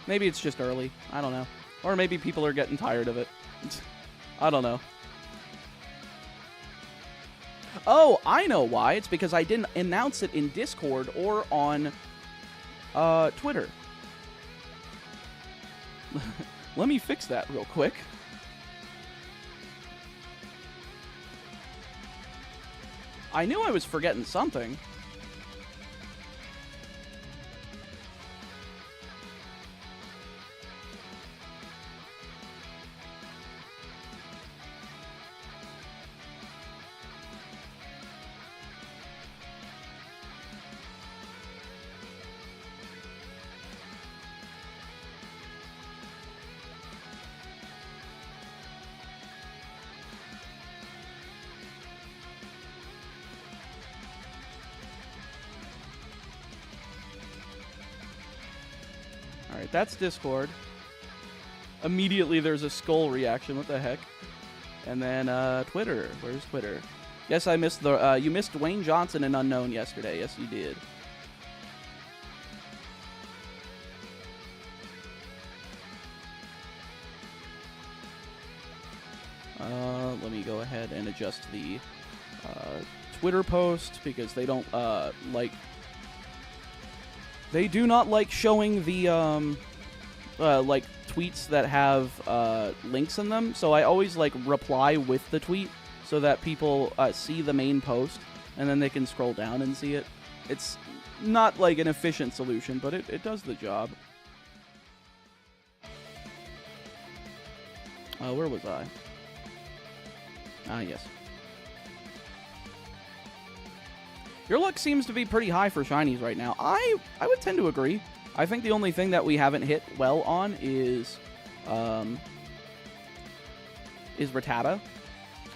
Maybe it's just early. I don't know. Or maybe people are getting tired of it. I don't know. Oh, I know why. It's because I didn't announce it in Discord or on Twitter. Let me fix that real quick. I knew I was forgetting something. Alright, that's Discord. Immediately there's a skull reaction. What the heck? And then Twitter. Where's Twitter? Yes, I missed the you missed Dwayne Johnson and Unknown yesterday. Yes, you did. Let me go ahead and adjust the Twitter post because they don't like. They do not like showing the like tweets that have links in them. So I always like reply with the tweet so that people see the main post and then they can scroll down and see it. It's not like an efficient solution, but it does the job. Where was I? Ah, yes. Your luck seems to be pretty high for shinies right now. I would tend to agree. I think the only thing that we haven't hit well on is Rattata.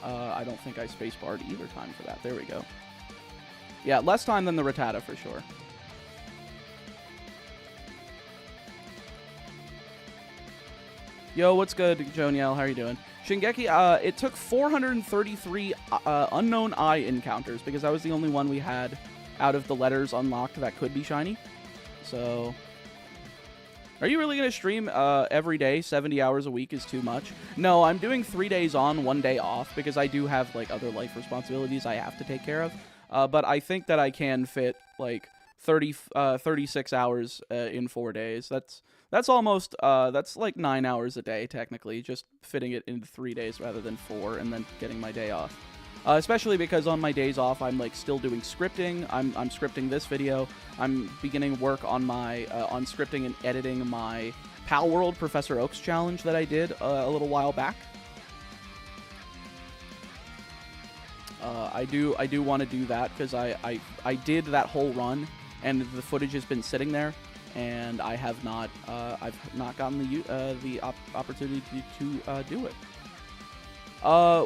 I don't think I spacebarred either time for that. There we go. Yeah, less time than the Rattata for sure. Yo, what's good, Joniel? How are you doing? Shingeki, it took 433 unknown eye encounters because that was the only one we had out of the letters unlocked that could be shiny. So, are you really going to stream every day? 70 hours a week is too much. No, I'm doing 3 days on, 1 day off because I do have like other life responsibilities I have to take care of. But I think that I can fit like 36 hours in 4 days. That's almost, that's like 9 hours a day, technically, just fitting it into 3 days rather than 4, and then getting my day off. Especially because on my days off, I'm like still doing scripting. I'm scripting this video. I'm beginning work on my, on scripting and editing my Pal World Professor Oak's challenge that I did a little while back. I do want to do that because I did that whole run, and the footage has been sitting there. And I have not, I've not gotten the opportunity to do it.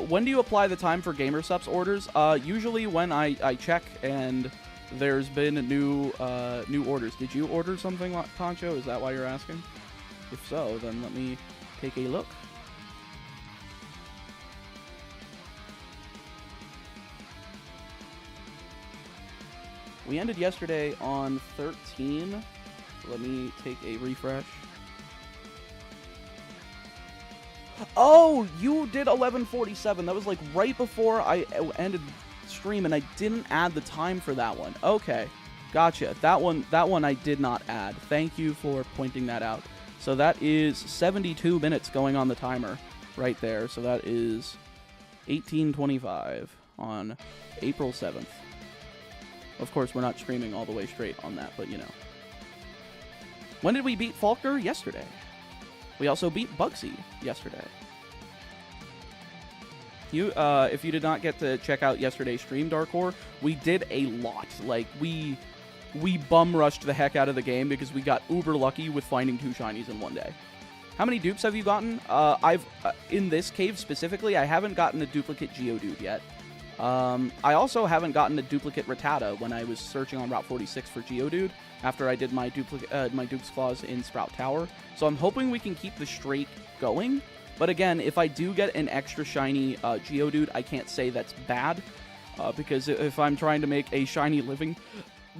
When do you apply the time for GamerSupps orders? Usually when I check and there's been new orders. Did you order something, Poncho? Is that why you're asking? If so, then let me take a look. We ended yesterday on 13. Let me take a refresh. Oh, you did 11:47. That was like right before I ended stream, and I didn't add the time for that one. Okay, gotcha. That one I did not add. Thank you for pointing that out. So that is 72 minutes going on the timer right there. So that is 18:25 on April 7th. Of course, we're not streaming all the way straight on that, but you know. When did we beat Falkner? Yesterday. We also beat Bugsy yesterday. If you did not get to check out yesterday's stream, Darkor, we did a lot. Like, we bum rushed the heck out of the game because we got uber lucky with finding 2 shinies in 1 day. How many dupes have you gotten? In this cave specifically, I haven't gotten a duplicate Geodude yet. I also haven't gotten a duplicate Rattata when I was searching on Route 46 for Geodude after I did my Duke's Claws in Sprout Tower. So I'm hoping we can keep the streak going. But again, if I do get an extra shiny Geodude, I can't say that's bad. Because if I'm trying to make a shiny living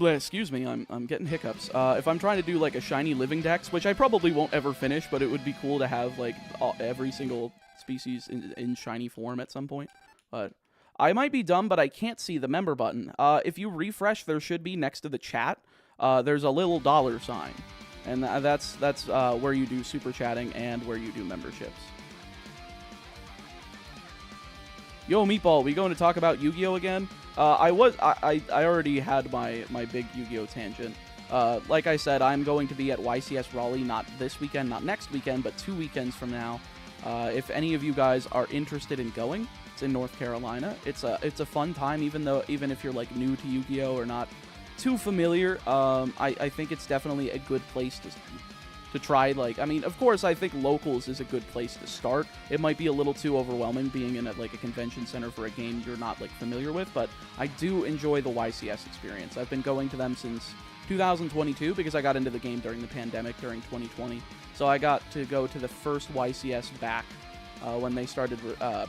Excuse me, I'm getting hiccups. If I'm trying to do like a shiny living dex, which I probably won't ever finish, but it would be cool to have like every single species in shiny form at some point. But I might be dumb, but I can't see the member button. If you refresh, there should be next to the chat. There's a little $sign, and that's where you do super chatting and where you do memberships. Yo, Meatball, we going to talk about Yu-Gi-Oh again? I already had my big Yu-Gi-Oh tangent. Like I said, I'm going to be at YCS Raleigh, not this weekend, not next weekend, but 2 weekends from now. If any of you guys are interested in going, it's in North Carolina. It's a fun time, even if you're like new to Yu-Gi-Oh or not too familiar. I think it's definitely a good place to try. Like, I mean, of course, I think locals is a good place to start. It might be a little too overwhelming being in a convention center for a game you're not like familiar with, but I do enjoy the YCS experience. I've been going to them since 2022 because I got into the game during the pandemic during 2020. So I got to go to the first YCS back when they started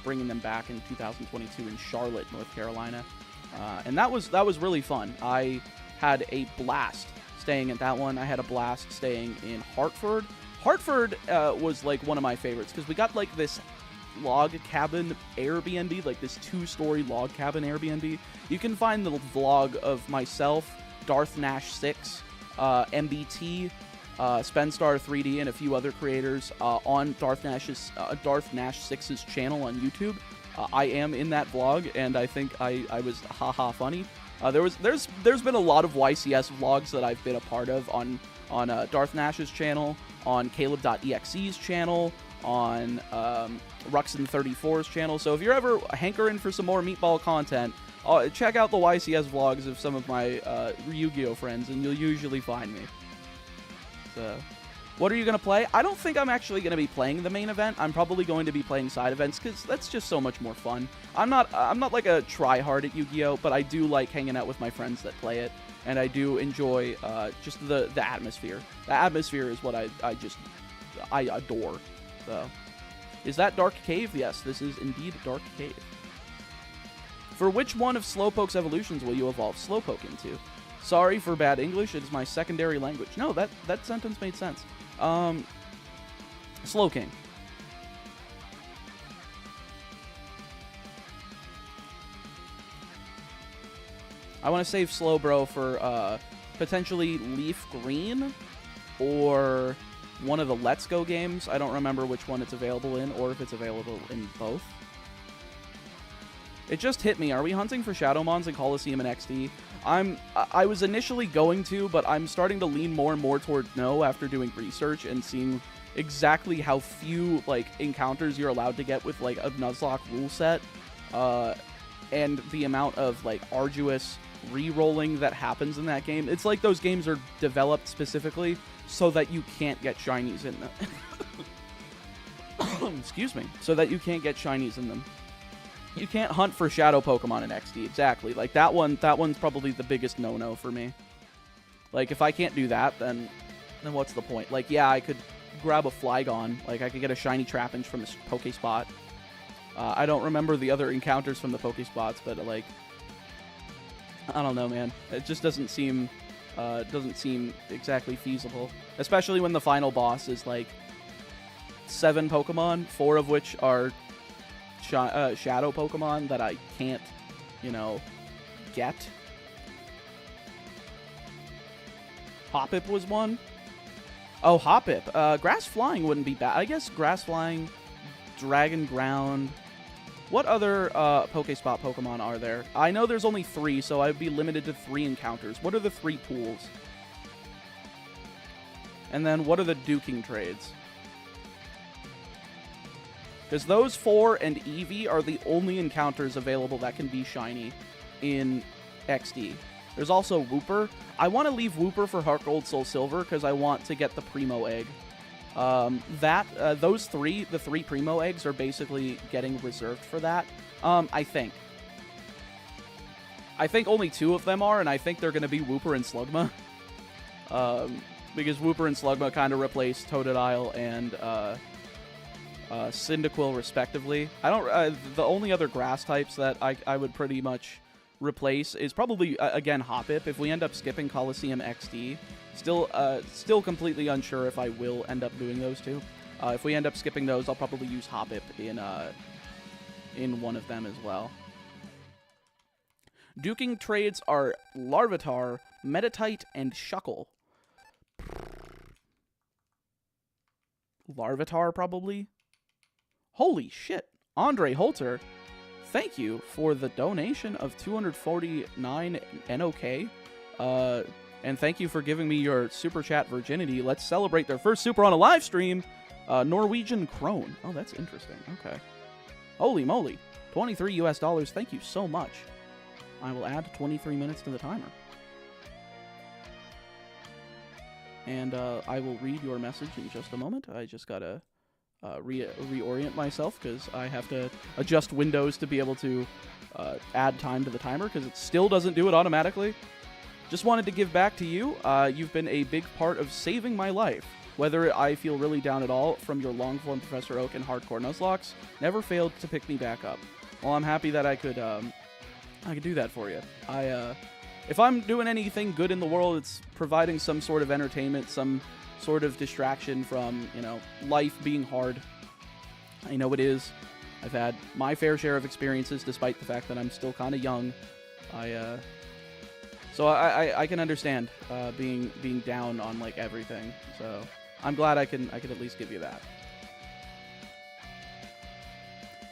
bringing them back in 2022 in Charlotte, North Carolina, and that was really fun. I had a blast staying at that one. I had a blast staying in Hartford. Hartford was like one of my favorites because we got like this log cabin Airbnb, like this 2-story log cabin Airbnb. You can find the vlog of myself, Darth Nash 6, MBT, Spenstar 3D, and a few other creators on Darth Nash 6's channel on YouTube. I am in that vlog, and I think I was haha funny. There's been a lot of YCS vlogs that I've been a part of on Darth Nash's channel, on Caleb.exe's channel, on Ruxin34's channel. So if you're ever hankering for some more Meatball content, check out the YCS vlogs of some of my Yu-Gi-Oh friends, and you'll usually find me. So, what are you going to play? I don't think I'm actually going to be playing the main event. I'm probably going to be playing side events because that's just so much more fun. I'm not like a try-hard at Yu-Gi-Oh, but I do like hanging out with my friends that play it, and I do enjoy just the atmosphere. The atmosphere is what I adore. So, is that Dark Cave? Yes, this is indeed Dark Cave. For which one of Slowpoke's evolutions will you evolve Slowpoke into? Sorry for bad English, it is my secondary language. No, that sentence made sense. Slowking. I want to save Slowbro for potentially Leaf Green or one of the Let's Go games. I don't remember which one it's available in or if it's available in both. It just hit me. Are we hunting for Shadowmons in Coliseum and XD? I was initially going to, but I'm starting to lean more and more toward no after doing research and seeing exactly how few encounters you're allowed to get with a Nuzlocke rule set, and the amount of arduous re-rolling that happens in that game. It's like those games are developed specifically so that you can't get shinies in them. Excuse me. So that you can't get shinies in them. You can't hunt for shadow Pokemon in XD, exactly. That one's probably the biggest no-no for me. If I can't do that, then what's the point? Yeah, I could grab a Flygon. I could get a shiny Trapinch from the Pokespot. I don't remember the other encounters from the Pokespots, but I don't know, man. It just doesn't seem exactly feasible, especially when the final boss is 7 Pokemon, 4 of which are shadow Pokemon that I can't, get. Hoppip was one. Oh, Hoppip. Grass Flying wouldn't be bad. I guess Grass Flying, Dragon Ground. What other Pokespot Pokemon are there? I know there's only 3, so I'd be limited to 3 encounters. What are the 3 pools? And then what are the duking trades? Because those 4 and Eevee are the only encounters available that can be shiny in XD. There's also Wooper. I want to leave Wooper for Heart Gold, Soul Silver because I want to get the Primo Egg. Those 3, the 3 Primo Eggs are basically getting reserved for that. I think. I think only 2 of them are, and I think they're going to be Wooper and Slugma. Because Wooper and Slugma kind of replace Totodile and Cyndaquil respectively. The only other grass types that I would pretty much replace is probably, again, Hoppip. If we end up skipping Coliseum XD, still completely unsure if I will end up doing those two. If we end up skipping those, I'll probably use Hoppip in one of them as well. Duking trades are Larvitar, Metatite, and Shuckle. Larvitar, probably? Holy shit. Andre Holter, thank you for the donation of 249 NOK. And thank you for giving me your super chat virginity. Let's celebrate their first super on a live stream. Norwegian Crone. Oh, that's interesting. Okay. Holy moly. 23 US dollars. Thank you so much. I will add 23 minutes to the timer. And I will read your message in just a moment. I just gotta reorient myself because I have to adjust Windows to be able to add time to the timer because it still doesn't do it automatically. Just wanted to give back to you. You've been a big part of saving my life. Whether I feel really down at all from your long-form Professor Oak and hardcore Nuzlocks, never failed to pick me back up. Well, I'm happy that I could do that for you. If I'm doing anything good in the world, it's providing some sort of entertainment, some sort of distraction from, you know, life being hard. I know it is. I've had my fair share of experiences, despite the fact that I'm still kind of young. So I can understand being down on like everything. So I'm glad I can at least give you that.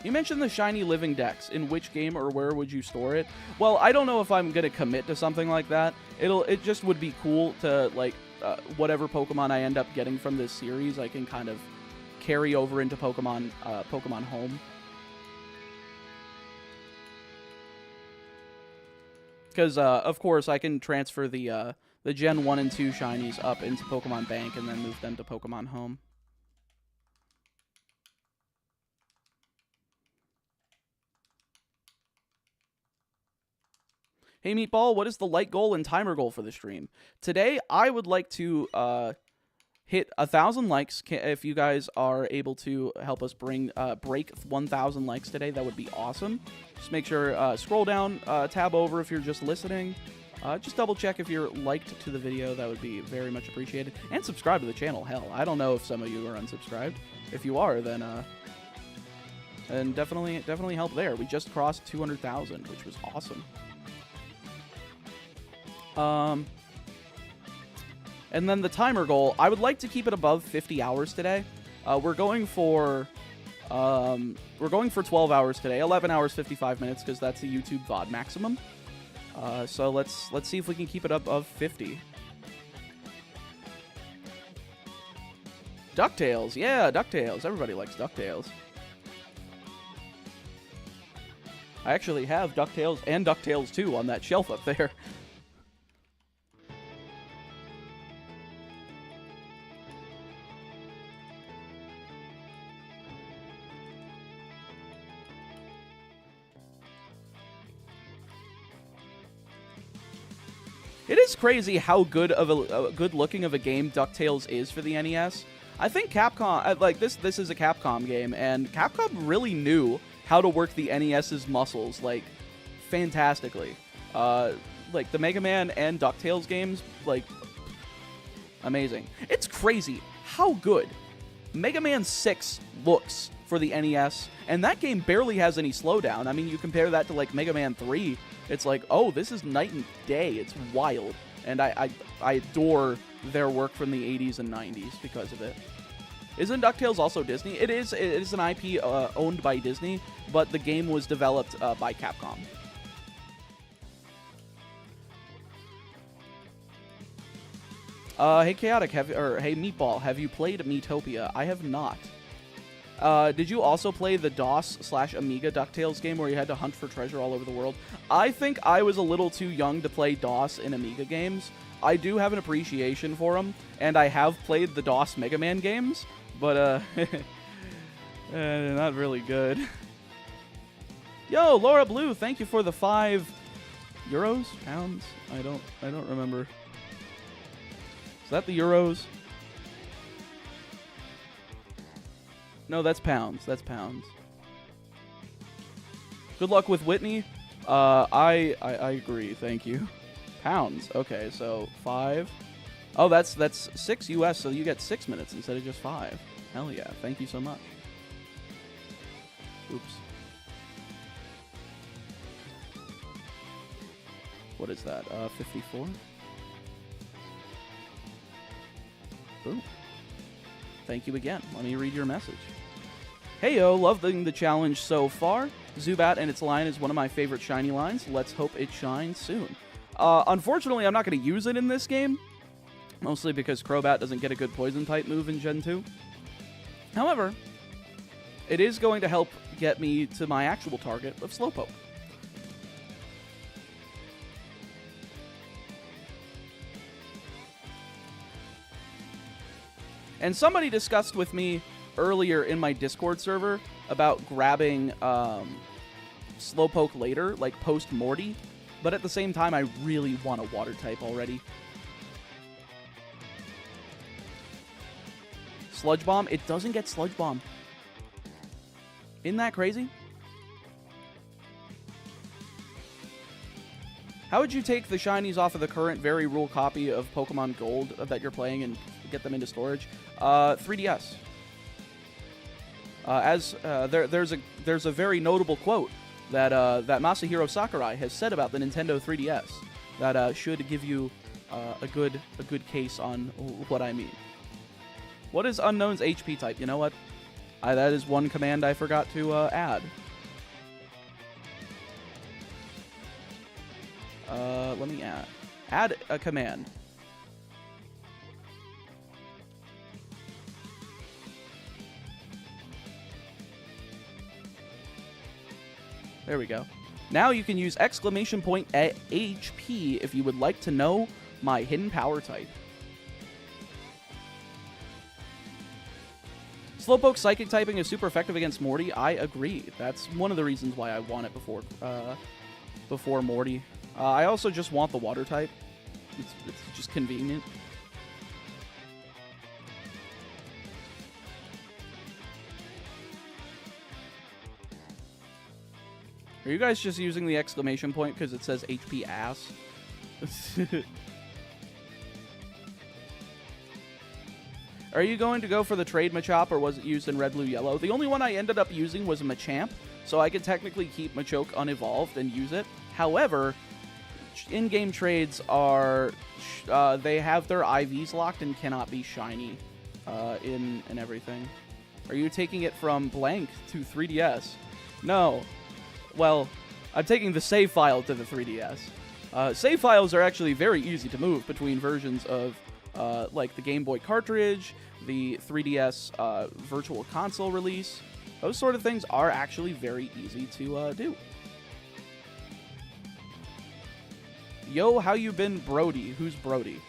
You mentioned the shiny living dex. In which game or where would you store it? Well, I don't know if I'm gonna commit to something like that. It just would be cool to like whatever Pokemon I end up getting from this series, I can kind of carry over into Pokemon Home. Because of course I can transfer the Gen 1 and 2 shinies up into Pokemon Bank and then move them to Pokemon Home. Hey, Meatball, what is the like goal and timer goal for the stream? Today, I would like to hit 1,000 likes. If you guys are able to help us break 1,000 likes today, that would be awesome. Just make sure, scroll down, tab over if you're just listening. Just double check if you're liked to the video. That would be very much appreciated. And subscribe to the channel. Hell, I don't know if some of you are unsubscribed. If you are, then definitely help there. We just crossed 200,000, which was awesome. And then the timer goal, I would like to keep it above 50 hours today. We're going for 12 hours today, 11 hours 55 minutes because that's the YouTube VOD maximum. So let's see if we can keep it above 50. DuckTales, yeah, DuckTales. Everybody likes DuckTales. I actually have DuckTales and DuckTales 2 on that shelf up there. It is crazy how good of a good looking of a game DuckTales is for the NES. I think Capcom, like this is a Capcom game, and Capcom really knew how to work the NES's muscles, like, fantastically. Like, the Mega Man and DuckTales games, like, amazing. It's crazy how good Mega Man 6 looks for the NES, and that game barely has any slowdown. I mean, you compare that to, like, Mega Man 3, it's like, oh, this is night and day. It's wild. And I adore their work from the 80s and 90s because of it. Isn't DuckTales also Disney? It is an IP owned by Disney, but the game was developed by Capcom. Hey Chaotic, hey Meatball, have you played Miitopia? I have not. Did you also play the DOS/Amiga DuckTales game where you had to hunt for treasure all over the world? I think I was a little too young to play DOS and Amiga games. I do have an appreciation for them, and I have played the DOS Mega Man games, but not really good. Yo, Laura Blue, thank you for the 5 euros? Pounds? I don't remember. Is that the euros? No, that's pounds. That's pounds. Good luck with Whitney. I agree. Thank you. Pounds. Okay, so 5. Oh, that's 6 US, so you get 6 minutes instead of just 5. Hell yeah. Thank you so much. Oops. What is that? 54? Boom. Thank you again. Let me read your message. Heyo, loving the challenge so far. Zubat and its line is one of my favorite shiny lines. Let's hope it shines soon. Unfortunately, I'm not going to use it in this game. Mostly because Crobat doesn't get a good poison-type move in Gen 2. However, it is going to help get me to my actual target of Slowpoke. And somebody discussed with me earlier in my Discord server about grabbing Slowpoke later, like post-Morty. But at the same time, I really want a Water-type already. Sludge Bomb? It doesn't get Sludge Bomb. Isn't that crazy? How would you take the shinies off of the current very rule copy of Pokemon Gold that you're playing and get them into storage? 3DS. There's a very notable quote that that Masahiro Sakurai has said about the Nintendo 3DS that should give you a good case on what I mean. What is Unknown's HP type? You know what? That is one command I forgot to add. Let me add a command. There we go. Now you can use exclamation point at HP if you would like to know my hidden power type. Slowpoke Psychic typing is super effective against Morty. I agree. That's one of the reasons why I want it before Morty. I also just want the Water type. It's just convenient. Are you guys just using the exclamation point because it says HP ass? Are you going to go for the trade Machop, or was it used in Red, Blue, Yellow? The only one I ended up using was a Machamp, so I could technically keep Machoke unevolved and use it. However, in-game trades are... they have their IVs locked and cannot be shiny in everything. Are you taking it from blank to 3DS? No. Well, I'm taking the save file to the 3DS. Save files are actually very easy to move between versions of like the Game Boy cartridge, the 3DS Virtual Console release. Those sort of things are actually very easy to do. Yo, how you been, Brody? Who's Brody?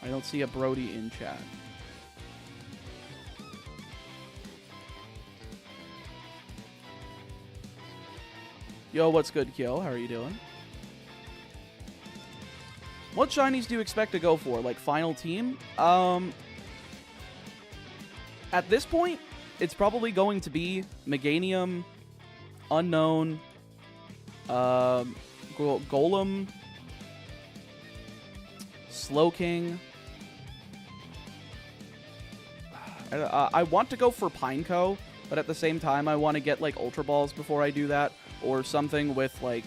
I don't see a Brody in chat. Yo, what's good, Kyo? How are you doing? What shinies do you expect to go for? Like, final team? At this point, it's probably going to be Meganium, Unknown, Golem, Slowking. I want to go for Pineco, but at the same time, I want to get, like, Ultra Balls before I do that. Or something with, like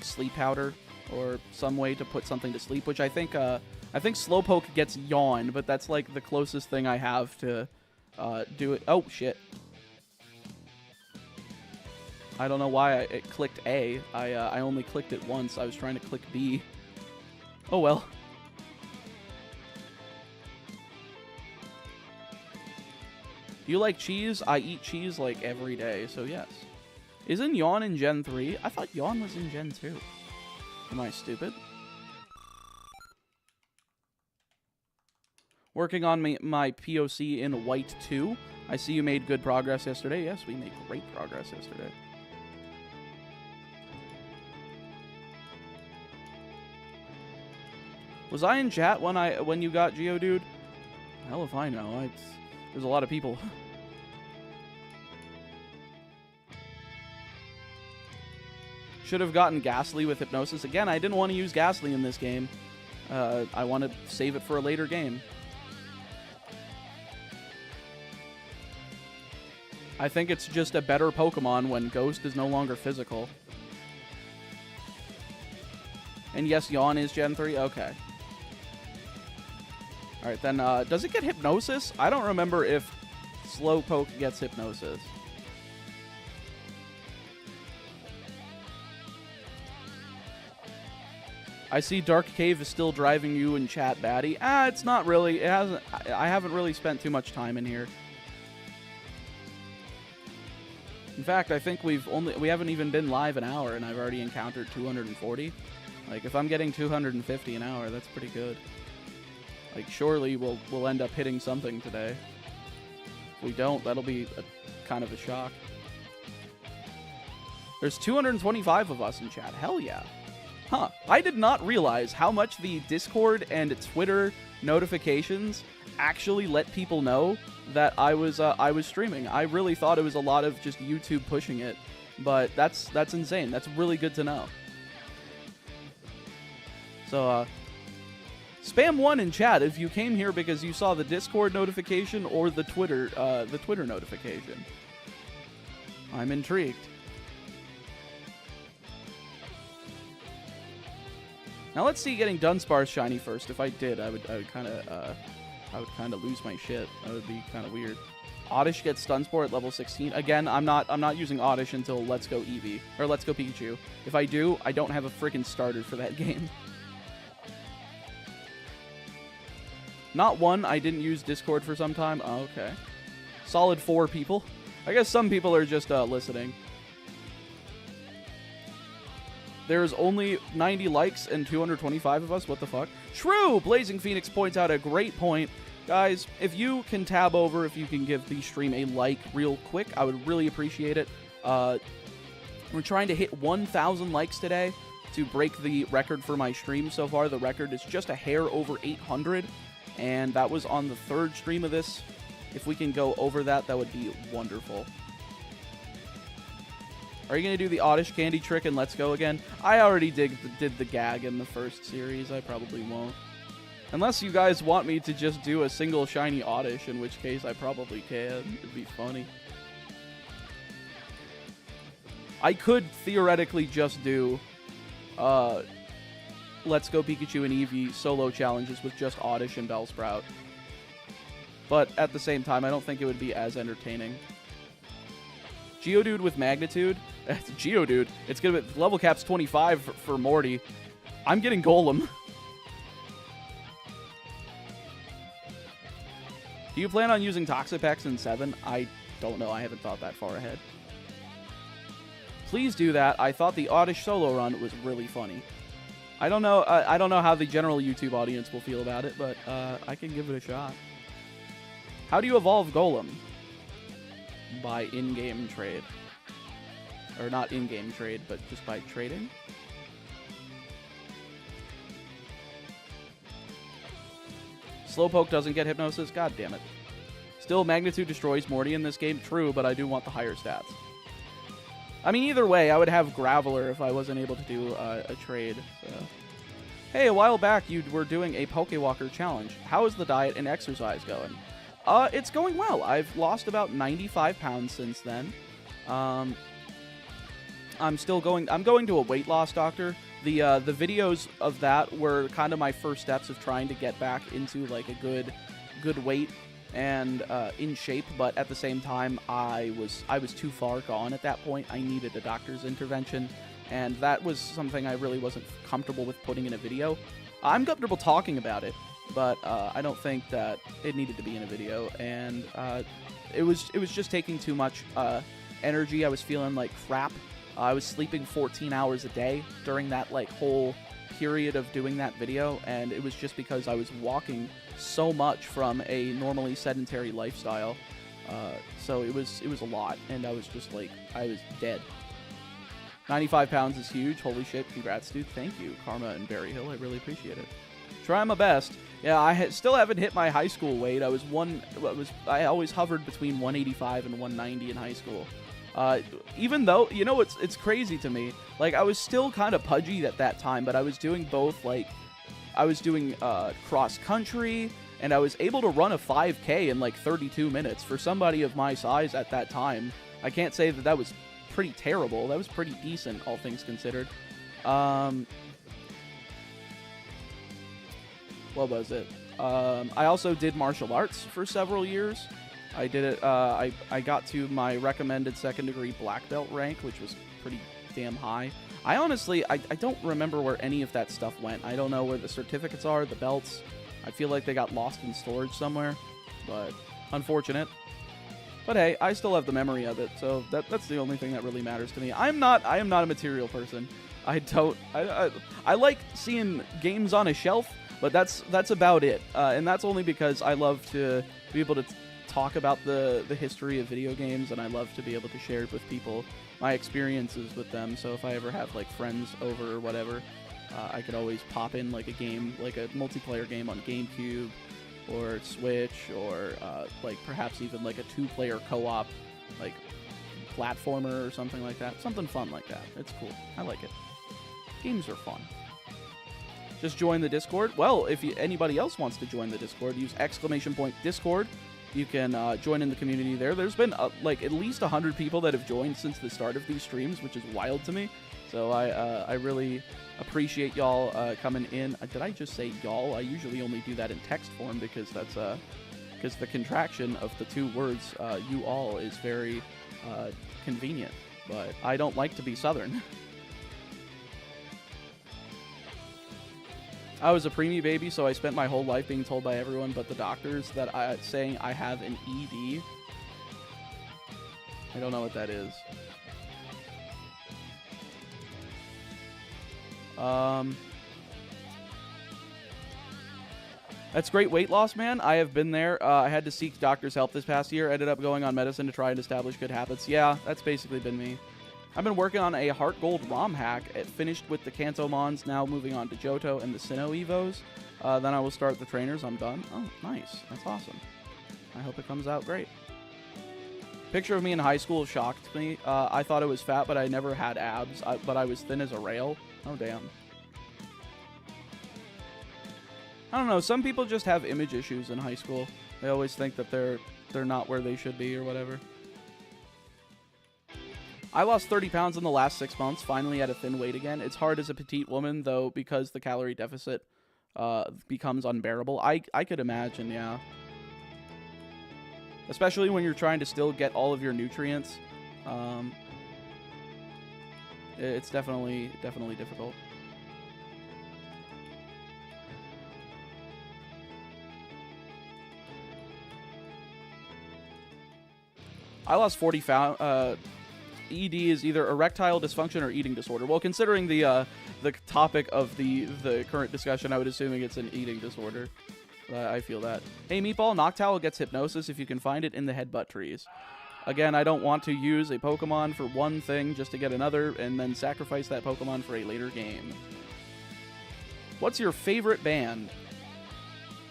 Sleep Powder, or some way to put something to sleep, which I think Slowpoke gets Yawn, but that's, like, the closest thing I have to do it. Oh, shit. I don't know why it clicked A. I only clicked it once. I was trying to click B. Oh, well. Do you like cheese? I eat cheese, like, every day, so yes. Isn't Yawn in Gen 3? I thought Yawn was in Gen 2. Am I stupid? Working on my POC in White 2. I see you made good progress yesterday. Yes, we made great progress yesterday. Was I in chat when you got Geodude? Hell if I know. There's a lot of people. Should have gotten Ghastly with Hypnosis. Again, I didn't want to use Ghastly in this game. I want to save it for a later game. I think it's just a better Pokemon when Ghost is no longer physical. And yes, Yawn is Gen 3? Okay. Alright, then, does it get Hypnosis? I don't remember if Slowpoke gets Hypnosis. I see Dark Cave is still driving you in chat, baddie. It's not really. It hasn't. I haven't really spent too much time in here. In fact, I think we haven't even been live an hour, and I've already encountered 240. Like, if I'm getting 250 an hour, that's pretty good. Like, surely we'll end up hitting something today. If we don't, that'll be kind of a shock. There's 225 of us in chat. Hell yeah. Huh. I did not realize how much the Discord and Twitter notifications actually let people know that I was streaming. I really thought it was a lot of just YouTube pushing it, but that's insane. That's really good to know. So, spam 1 in chat if you came here because you saw the Discord notification or the Twitter notification. I'm intrigued. Now let's see getting Dunsparce shiny first. If I did, I would kind of lose my shit. That would be kind of weird. Oddish gets Dunsparce at level 16. Again, I'm not using Oddish until Let's Go Eevee or Let's Go Pikachu. If I do, I don't have a freaking starter for that game. Not one. I didn't use Discord for some time. Oh, okay. Solid 4 people. I guess some people are just listening. There's only 90 likes and 225 of us. What the fuck? True! Blazing Phoenix points out a great point. Guys, if you can tab over, if you can give the stream a like real quick, I would really appreciate it. We're trying to hit 1,000 likes today to break the record for my stream so far. The record is just a hair over 800, and that was on the 3rd stream of this. If we can go over that, that would be wonderful. Are you going to do the Oddish candy trick and Let's Go again? I already did the gag in the first series. I probably won't. Unless you guys want me to just do a single shiny Oddish, in which case I probably can. It'd be funny. I could theoretically just do Let's Go Pikachu and Eevee solo challenges with just Oddish and Bellsprout. But at the same time, I don't think it would be as entertaining. Geodude with Magnitude? Geodude. It's gonna be level cap's 25 for Morty. I'm getting Golem. Do you plan on using Toxapex in 7? I don't know. I haven't thought that far ahead. Please do that. I thought the Oddish solo run was really funny. I don't know how the general YouTube audience will feel about it, but I can give it a shot. How do you evolve Golem? By in-game trade. Or not in-game trade, but just by trading. Slowpoke doesn't get Hypnosis? God damn it. Still, Magnitude destroys Morty in this game. True, but I do want the higher stats. I mean, either way, I would have Graveler if I wasn't able to do a trade. So. Hey, a while back, you were doing a Pokewalker challenge. How is the diet and exercise going? It's going well. I've lost about 95 pounds since then. I'm going to a weight loss doctor. The videos of that were kind of my first steps of trying to get back into like a good weight and in shape, but at the same time I was too far gone at that point. I needed a doctor's intervention, and that was something I really wasn't comfortable with putting in a video. I'm comfortable talking about it, but I don't think that it needed to be in a video, and it was just taking too much energy. I was feeling like crap. I was sleeping 14 hours a day during that like whole period of doing that video, and it was just because I was walking so much from a normally sedentary lifestyle. So it was a lot, and I was just like, I was dead. 95 pounds is huge. Holy shit. Congrats, dude. Thank you, Karma and Berry Hill. I really appreciate it. Try my best. Yeah, I still haven't hit my high school weight. I always hovered between 185 and 190 in high school. Even though, you know, it's crazy to me. Like, I was still kind of pudgy at that time, but I was doing both, like, I was doing cross country, and I was able to run a 5K in like 32 minutes. For somebody of my size at that time, I can't say that that was pretty terrible. That was pretty decent, all things considered. What was it? I also did martial arts for several years. I did it, I got to my recommended second-degree black belt rank, which was pretty damn high. I honestly, I don't remember where any of that stuff went. I don't know where the certificates are, the belts. I feel like they got lost in storage somewhere, but unfortunate. But hey, I still have the memory of it, so that's the only thing that really matters to me. I am not a material person. I like seeing games on a shelf, but that's about it. And that's only because I love to be able to talk about the history of video games, and I love to be able to share with people my experiences with them. So if I ever have like friends over or whatever, I could always pop in like a game, like a multiplayer game on GameCube or Switch, or like perhaps even like a 2-player co-op, like platformer or something like that. Something fun like that. It's cool. I like it. Games are fun. Just join the Discord. Well, if anybody else wants to join the Discord, use !Discord. You can join in the community there. There's been like at least 100 people that have joined since the start of these streams, which is wild to me. So I really appreciate y'all coming in. Did I just say y'all? I usually only do that in text form because that's because the contraction of the two words you all is very convenient. But I don't like to be Southern. I was a preemie baby, so I spent my whole life being told by everyone but the doctors that saying I have an ED. I don't know what that is. That's great weight loss, man. I have been there. I had to seek doctor's help this past year. Ended up going on medicine to try and establish good habits. Yeah, that's basically been me. I've been working on a Heart Gold ROM hack. It finished with the Kantomons, now moving on to Johto and the Sinnoh Evos. Then I will start the trainers. I'm done. Oh, nice. That's awesome. I hope it comes out great. Picture of me in high school shocked me. I thought I was fat, but I never had abs. But I was thin as a rail. Oh, damn. I don't know. Some people just have image issues in high school. They always think that they're not where they should be or whatever. I lost 30 pounds in the last 6 months, finally at a thin weight again. It's hard as a petite woman, though, because the calorie deficit becomes unbearable. I could imagine, yeah. Especially when you're trying to still get all of your nutrients. It's definitely difficult. I lost 40 pounds. ED is either erectile dysfunction or eating disorder. Well, considering the topic of the current discussion, I would assume it's an eating disorder. I feel that. Hey, Meatball, Noctowl gets hypnosis if you can find it in the headbutt trees. Again, I don't want to use a Pokemon for one thing just to get another and then sacrifice that Pokemon for a later game. What's your favorite band?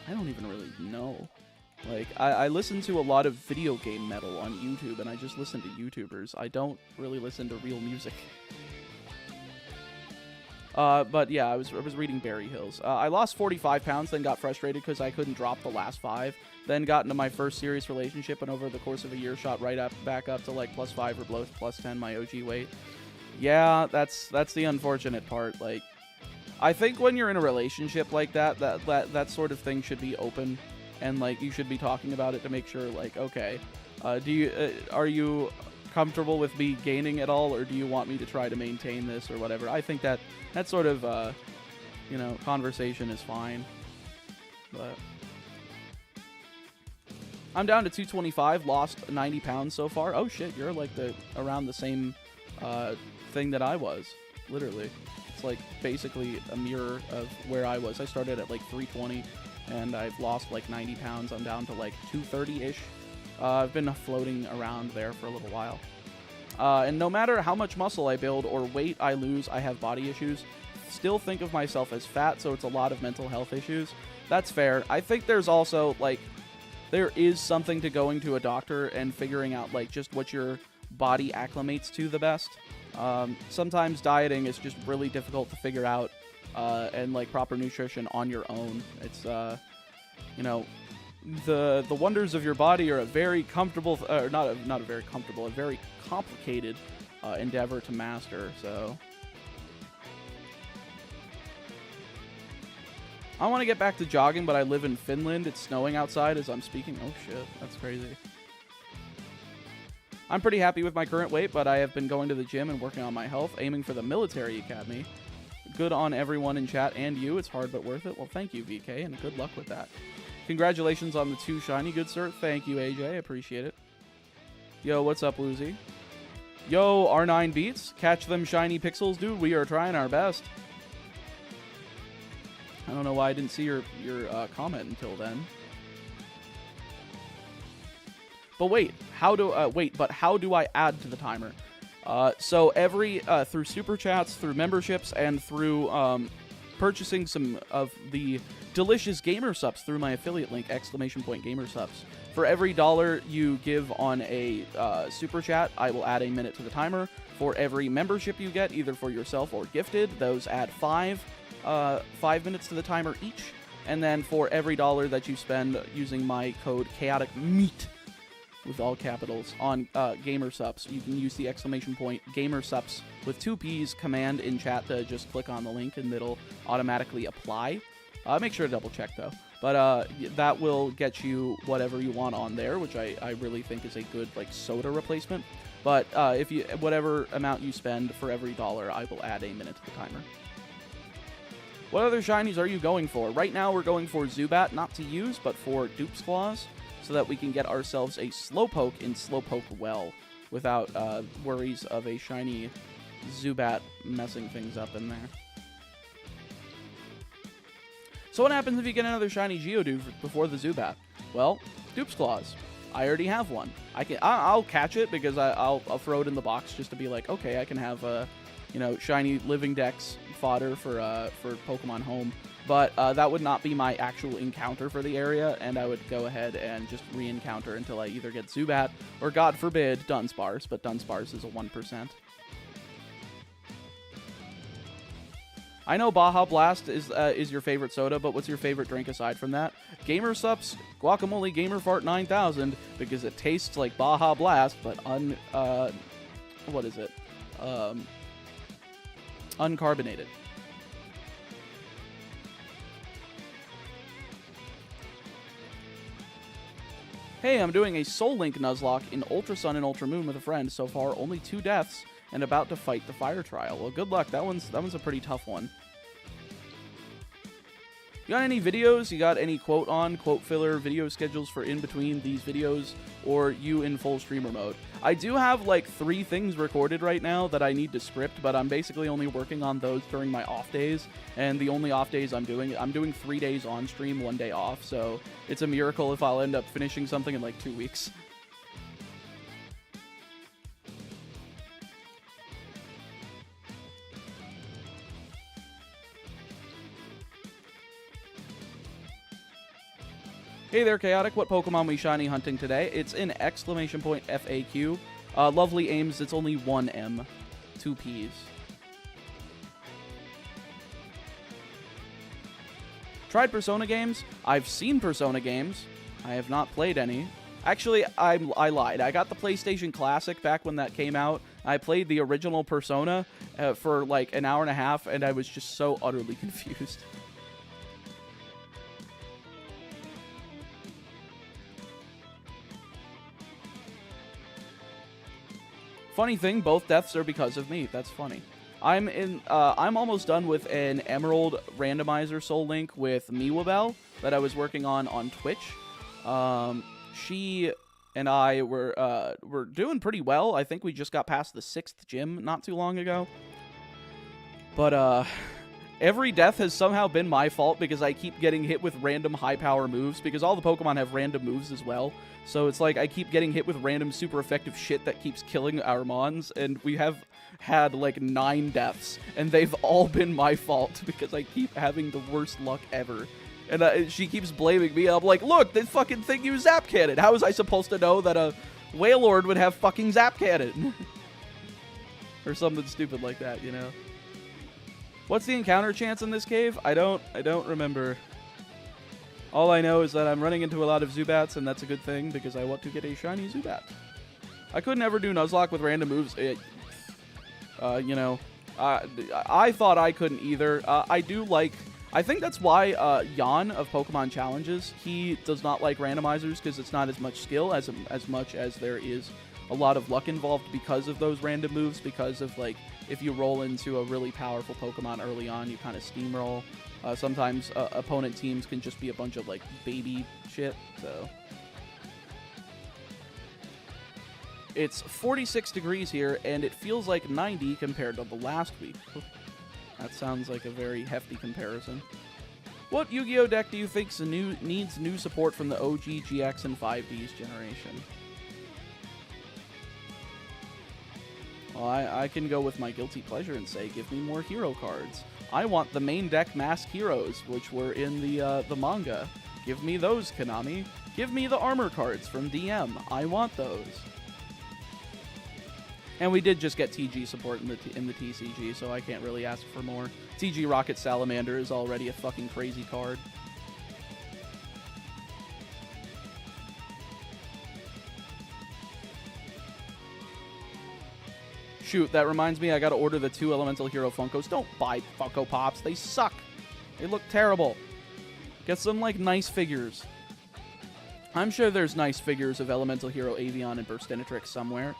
I don't even really know. Like, I listen to a lot of video game metal on YouTube, and I just listen to YouTubers. I don't really listen to real music. But yeah, I was reading Berry Hills. I lost 45 pounds, then got frustrated because I couldn't drop the last 5. Then got into my first serious relationship, and over the course of a year, shot right back up to like +5 or +10 my OG weight. Yeah, that's the unfortunate part. Like, I think when you're in a relationship like that sort of thing should be open. And, like, you should be talking about it to make sure, like, okay, are you comfortable with me gaining at all, or do you want me to try to maintain this or whatever? I think that sort of, you know, conversation is fine. But I'm down to 225, lost 90 pounds so far. Oh, shit, you're, like, around the same thing that I was, literally. It's, like, basically a mirror of where I was. I started at, like, 320. And I've lost like 90 pounds. I'm down to like 230-ish. I've been floating around there for a little while. And no matter how much muscle I build or weight I lose, I have body issues. Still think of myself as fat, so it's a lot of mental health issues. That's fair. I think there's also, like, there is something to going to a doctor and figuring out, like, just what your body acclimates to the best. Sometimes dieting is just really difficult to figure out, and like proper nutrition on your own. It's you know, the wonders of your body are a very comfortable, or not a very comfortable, a very complicated endeavor to master. So I want to get back to jogging, but I live in Finland. It's snowing outside as I'm speaking. Oh shit, that's crazy. I'm pretty happy with my current weight, but I have been going to the gym and working on my health, aiming for the military academy. Good on everyone in chat and you. It's hard but worth it. Well, thank you, VK, and good luck with that. Congratulations on the 2 shiny, good sir. Thank you, AJ. I appreciate it. Yo, what's up, Woozy? Yo, R9 Beats. Catch them shiny pixels, dude. We are trying our best. I don't know why I didn't see your comment until then. But wait, how do I add to the timer? So every through super chats, through memberships, and through purchasing some of the delicious gamer subs through my affiliate link, ! Gamer subs. For every $1 you give on a super chat, I will add a minute to the timer. For every membership you get, either for yourself or gifted, those add 5 minutes to the timer each. And then for every $1 that you spend using my code ChaoticMeat, with all capitals, on gamer subs, you can use the ! Gamer subs with 2 P's command in chat to just click on the link and it'll automatically apply. Make sure to double check though. But that will get you whatever you want on there, which I really think is a good like soda replacement. But if you whatever amount you spend for every $1, I will add a minute to the timer. What other shinies are you going for? Right now we're going for Zubat, not to use, but for Dupe's Claws, so that we can get ourselves a Slowpoke in Slowpoke Well, without worries of a shiny Zubat messing things up in there. So what happens if you get another shiny Geodude before the Zubat? Well, Dupe's Claws. I already have one. I'll catch it because I'll throw it in the box just to be like, okay, I can have a, you know, shiny Living Dex fodder for Pokemon Home. But that would not be my actual encounter for the area, and I would go ahead and just re-encounter until I either get Zubat or, God forbid, Dunsparce. But Dunsparce is a 1%. I know Baja Blast is your favorite soda, but what's your favorite drink aside from that? Gamer Sups Guacamole Gamer Fart 9000, because it tastes like Baja Blast, but what is it? Uncarbonated. Hey, I'm doing a Soul Link Nuzlocke in Ultra Sun and Ultra Moon with a friend. So far, only 2 deaths and about to fight the fire trial. Well, good luck. That one's a pretty tough one. You got any videos? You got any quote filler video schedules for in between these videos, or you in full streamer mode? I do have like 3 things recorded right now that I need to script, but I'm basically only working on those during my off days, and the only off days I'm doing 3 days on stream, 1 day off, so it's a miracle if I'll end up finishing something in like 2 weeks. Hey there, Chaotic. What Pokemon we shiny hunting today? It's in ! FAQ. Lovely aims. It's only 1 M. 2 Ps. Tried Persona games? I've seen Persona games. I have not played any. Actually, I lied. I got the PlayStation Classic back when that came out. I played the original Persona for like an hour and a half, and I was just so utterly confused. Funny thing, both deaths are because of me. That's funny. I'm almost done with an Emerald Randomizer Soul Link with Miwabel that I was working on Twitch. She and I were doing pretty well. I think we just got past the 6th gym not too long ago. But every death has somehow been my fault because I keep getting hit with random high power moves, because all the Pokemon have random moves as well. So it's like I keep getting hit with random super effective shit that keeps killing our Mons, and we have had like 9 deaths, and they've all been my fault because I keep having the worst luck ever. And she keeps blaming me, and I'm like, look, this fucking thing used Zap Cannon. How was I supposed to know that a Wailord would have fucking Zap Cannon. Or something stupid like that, you know? What's the encounter chance in this cave? I don't remember. All I know is that I'm running into a lot of Zubats, and that's a good thing, because I want to get a shiny Zubat. I could never do Nuzlocke with random moves. You know, I thought I couldn't either. I think that's why Jan of Pokemon Challenges, he does not like randomizers, because it's not as much skill as much as there is a lot of luck involved because of those random moves, because of, like, if you roll into a really powerful Pokemon early on, you kind of steamroll. Sometimes opponent teams can just be a bunch of, like, baby shit, so... It's 46 degrees here, and it feels like 90 compared to the last week. That sounds like a very hefty comparison. What Yu-Gi-Oh! Deck do you think needs new support from the OG, GX, and 5Ds generation? Well, I can go with my guilty pleasure and say, give me more hero cards. I want the main deck Mask Heroes, which were in the manga. Give me those, Konami. Give me the armor cards from DM. I want those. And we did just get TG support in the TCG, so I can't really ask for more. TG Rocket Salamander is already a fucking crazy card. Shoot, that reminds me, I gotta order the 2 Elemental Hero Funkos. Don't buy Funko Pops, they suck. They look terrible. Get some, like, nice figures. I'm sure there's nice figures of Elemental Hero Avion and Burstinatrix somewhere.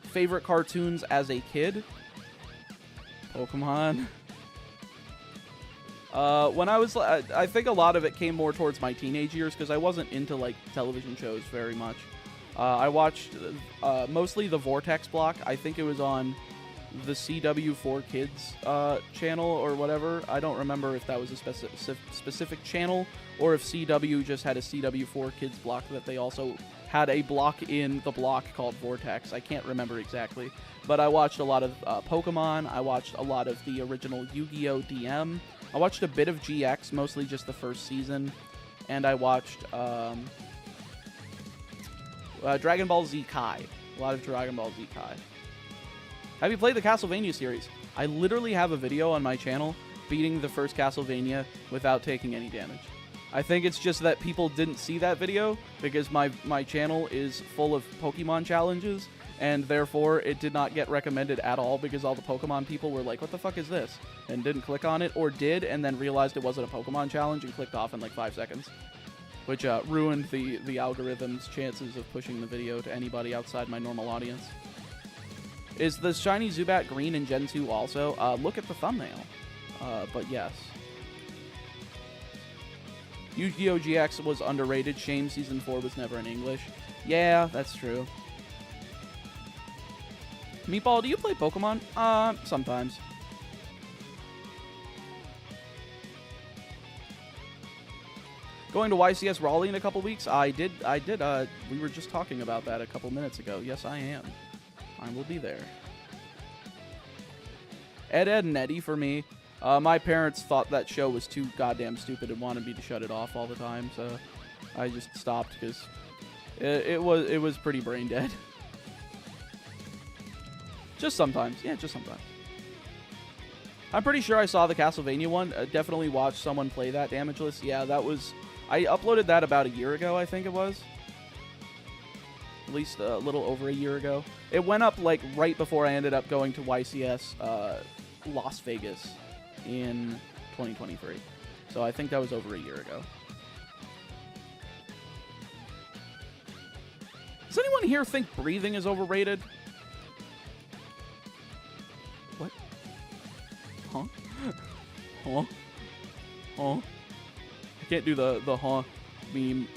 Favorite cartoons as a kid? Pokemon. When I was, I think a lot of it came more towards my teenage years, because I wasn't into, like, television shows very much. I watched mostly the Vortex block. I think it was on the CW4 Kids channel or whatever. I don't remember if that was a specific channel, or if CW just had a CW4 Kids block that they also had a block in the block called Vortex. I can't remember exactly. But I watched a lot of Pokemon. I watched a lot of the original Yu-Gi-Oh! DM. I watched a bit of GX, mostly just the first season. And I watched Dragon Ball Z Kai. A lot of Dragon Ball Z Kai. Have you played the Castlevania series? I literally have a video on my channel beating the first Castlevania without taking any damage. I think it's just that people didn't see that video because my channel is full of Pokemon challenges, and therefore it did not get recommended at all because all the Pokemon people were like, what the fuck is this? And didn't click on it, or did, and then realized it wasn't a Pokemon challenge and clicked off in like 5 seconds. Which ruined the algorithm's chances of pushing the video to anybody outside my normal audience. Is the shiny Zubat green in Gen 2 also? Look at the thumbnail. But yes. Yu-Gi-Oh! GX was underrated. Shame Season 4 was never in English. Yeah, that's true. Meatball, do you play Pokemon? Sometimes. Going to YCS Raleigh in a couple weeks? I did. We were just talking about that a couple minutes ago. Yes, I am. I will be there. Ed, Edd n Eddy for me. My parents thought that show was too goddamn stupid and wanted me to shut it off all the time, so I just stopped because it was pretty brain dead. Just sometimes. Yeah, just sometimes. I'm pretty sure I saw the Castlevania one. Definitely watched someone play that Damageless. Yeah, that was... I uploaded that about a year ago, I think it was. At least a little over a year ago. It went up, like, right before I ended up going to YCS Las Vegas in 2023. So I think that was over a year ago. Does anyone here think breathing is overrated? What? Huh? Huh? Huh? I can't do the huh meme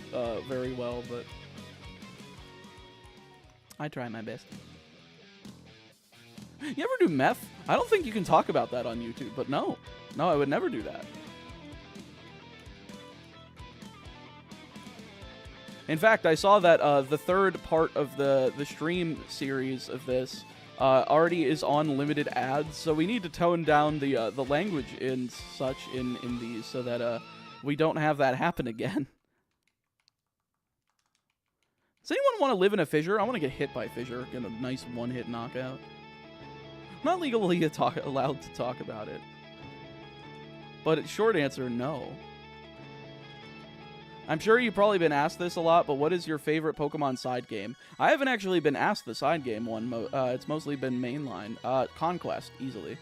very well, but I try my best. You ever do meth? I don't think you can talk about that on YouTube, but no. No, I would never do that. In fact, I saw that the third part of the stream series of this already is on limited ads, so we need to tone down the language and such in these so that we don't have that happen again. Does anyone want to live in a fissure? I want to get hit by a fissure. Get a nice one-hit knockout. I'm not legally allowed to talk about it. But short answer, no. I'm sure you've probably been asked this a lot, but what is your favorite Pokemon side game? I haven't actually been asked the side game one. It's mostly been mainline. Conquest, easily.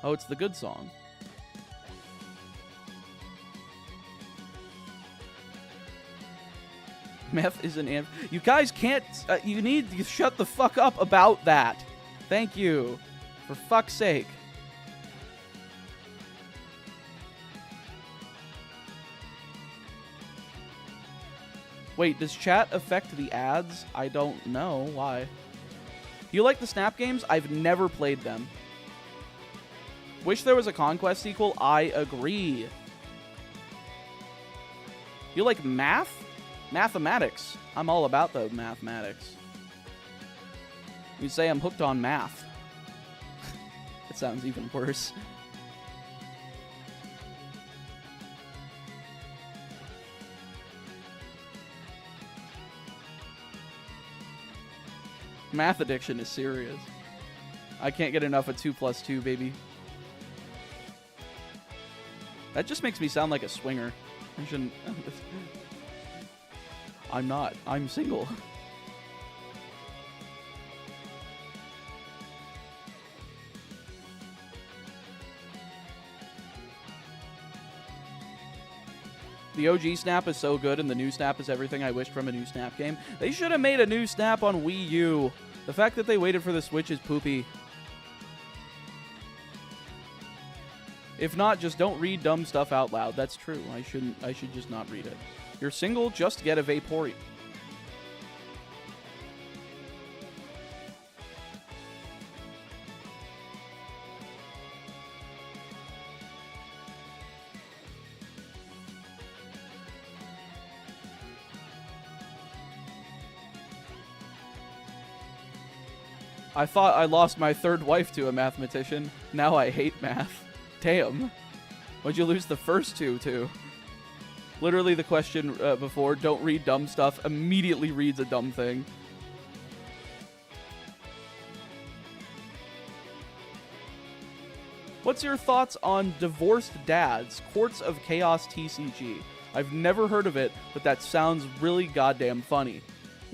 Oh, it's the good song. Meth is an amp. You guys can't. You need to shut the fuck up about that. Thank you. For fuck's sake. Wait, does chat affect the ads? I don't know. Why? Do you like the Snap games? I've never played them. Wish there was a Conquest sequel? I agree. You like math? Mathematics. I'm all about the mathematics. You say I'm hooked on math. It sounds even worse. Math addiction is serious. I can't get enough of 2 plus 2, baby. That just makes me sound like a swinger. I shouldn't... I'm not. I'm single. The OG Snap is so good, and the new Snap is everything I wished from a new Snap game. They should have made a new Snap on Wii U. The fact that they waited for the Switch is poopy. If not, just don't read dumb stuff out loud. That's true. I should just not read it. You're single, just get a Vaporeon. I thought I lost my third wife to a mathematician. Now I hate math. Damn. What'd you lose the first two to? Literally the question before, don't read dumb stuff, immediately reads a dumb thing. What's your thoughts on Divorced Dads, Courts of Chaos TCG? I've never heard of it, but that sounds really goddamn funny.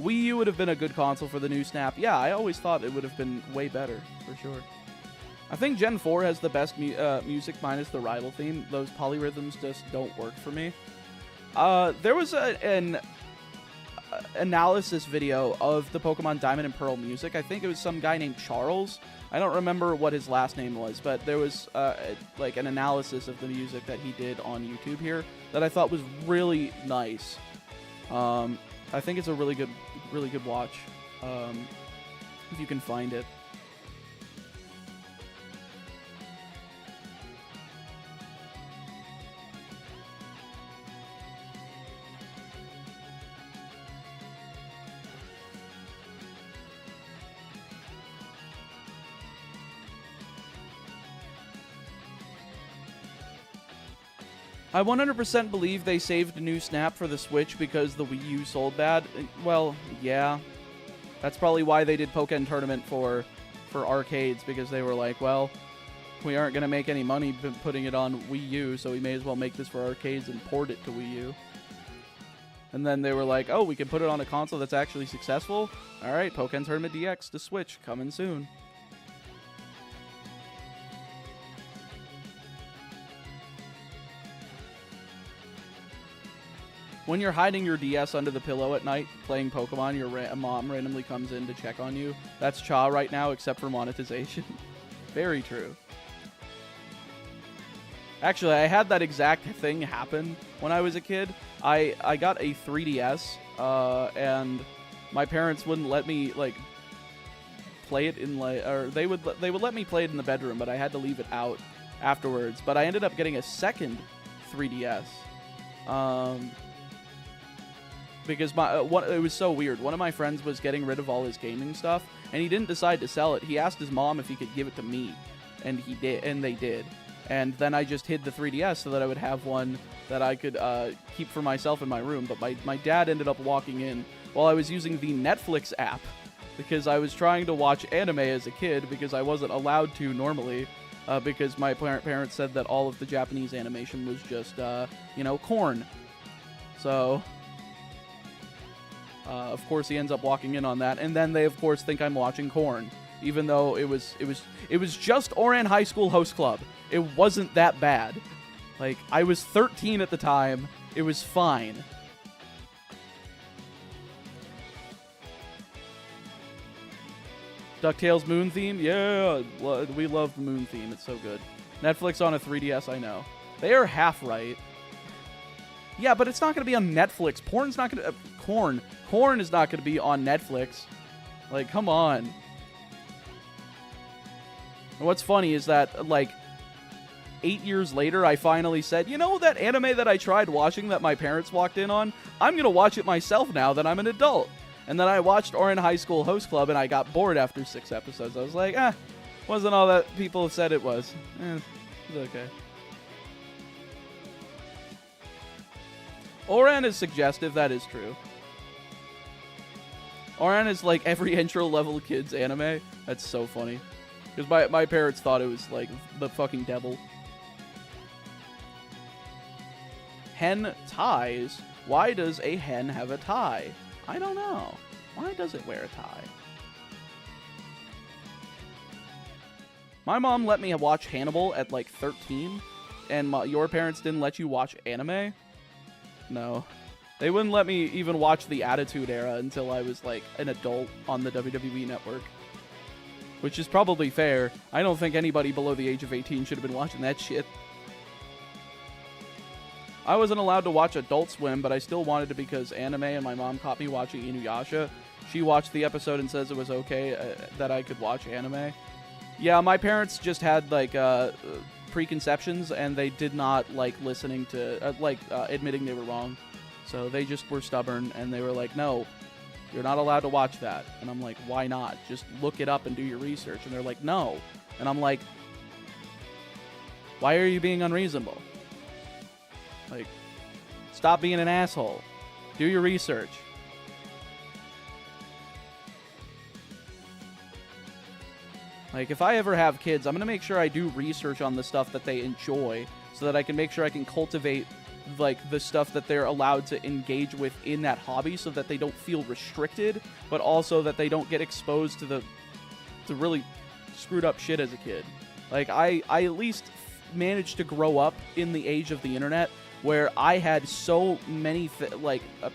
Wii U would have been a good console for the new Snap. Yeah, I always thought it would have been way better, for sure. I think Gen 4 has the best music minus the rival theme. Those polyrhythms just don't work for me. There was an analysis video of the Pokemon Diamond and Pearl music. I think it was some guy named Charles. I don't remember what his last name was, but there was like an analysis of the music that he did on YouTube here that I thought was really nice. I think it's a really good watch, if you can find it. I 100% believe they saved a new Snap for the Switch because the Wii U sold bad. Well, yeah. That's probably why they did Pokémon Tournament for arcades, because they were like, well, we aren't going to make any money putting it on Wii U, so we may as well make this for arcades and port it to Wii U. And then they were like, oh, we can put it on a console that's actually successful? All right, Pokémon Tournament DX to Switch, coming soon. When you're hiding your DS under the pillow at night, playing Pokemon, your mom randomly comes in to check on you. That's Cha right now, except for monetization. Very true. Actually, I had that exact thing happen when I was a kid. I got a 3DS, and my parents wouldn't let me, like, play it in, like, or they would let me play it in the bedroom, but I had to leave it out afterwards. But I ended up getting a second 3DS. Because it was so weird. One of my friends was getting rid of all his gaming stuff, and he didn't decide to sell it. He asked his mom if he could give it to me, and he did, and they did. And then I just hid the 3DS so that I would have one that I could keep for myself in my room, but my dad ended up walking in while I was using the Netflix app because I was trying to watch anime as a kid because I wasn't allowed to normally because my parents said that all of the Japanese animation was just, corn. So, of course, he ends up walking in on that, and then they, of course, think I'm watching corn, even though it was just Ouran High School Host Club. It wasn't that bad. Like, I was 13 at the time. It was fine. DuckTales Moon theme? Yeah, we love the Moon theme. It's so good. Netflix on a 3DS, I know. They are half right. Yeah, but it's not going to be on Netflix. Porn's not going to... Corn is not going to be on Netflix. Like, come on. And what's funny is that, like, 8 years later, I finally said, you know that anime that I tried watching that my parents walked in on? I'm going to watch it myself now that I'm an adult. And then I watched Ouran High School Host Club, and I got bored after 6 episodes. I was like, wasn't all that people said it was. It's okay. Ouran is suggestive, that is true. Ouran is like every intro-level kid's anime. That's so funny. Because my parents thought it was like the fucking devil. Hen ties? Why does a hen have a tie? I don't know. Why does it wear a tie? My mom let me watch Hannibal at like 13, and your parents didn't let you watch anime? No. They wouldn't let me even watch the Attitude Era until I was like an adult on the WWE Network. Which is probably fair. I don't think anybody below the age of 18 should have been watching that shit. I wasn't allowed to watch Adult Swim, but I still wanted to because anime, and my mom caught me watching Inuyasha. She watched the episode and says it was okay that I could watch anime. Yeah, my parents just had, like, preconceptions, and they did not like listening to, admitting they were wrong. So they just were stubborn, and they were like, no, you're not allowed to watch that. And I'm like, why not? Just look it up and do your research. And they're like, no. And I'm like, why are you being unreasonable? Like, stop being an asshole. Do your research. Like, if I ever have kids, I'm going to make sure I do research on the stuff that they enjoy so that I can make sure I can cultivate, like, the stuff that they're allowed to engage with in that hobby so that they don't feel restricted, but also that they don't get exposed to really screwed up shit as a kid. Like, I at least managed to grow up in the age of the internet where I had so many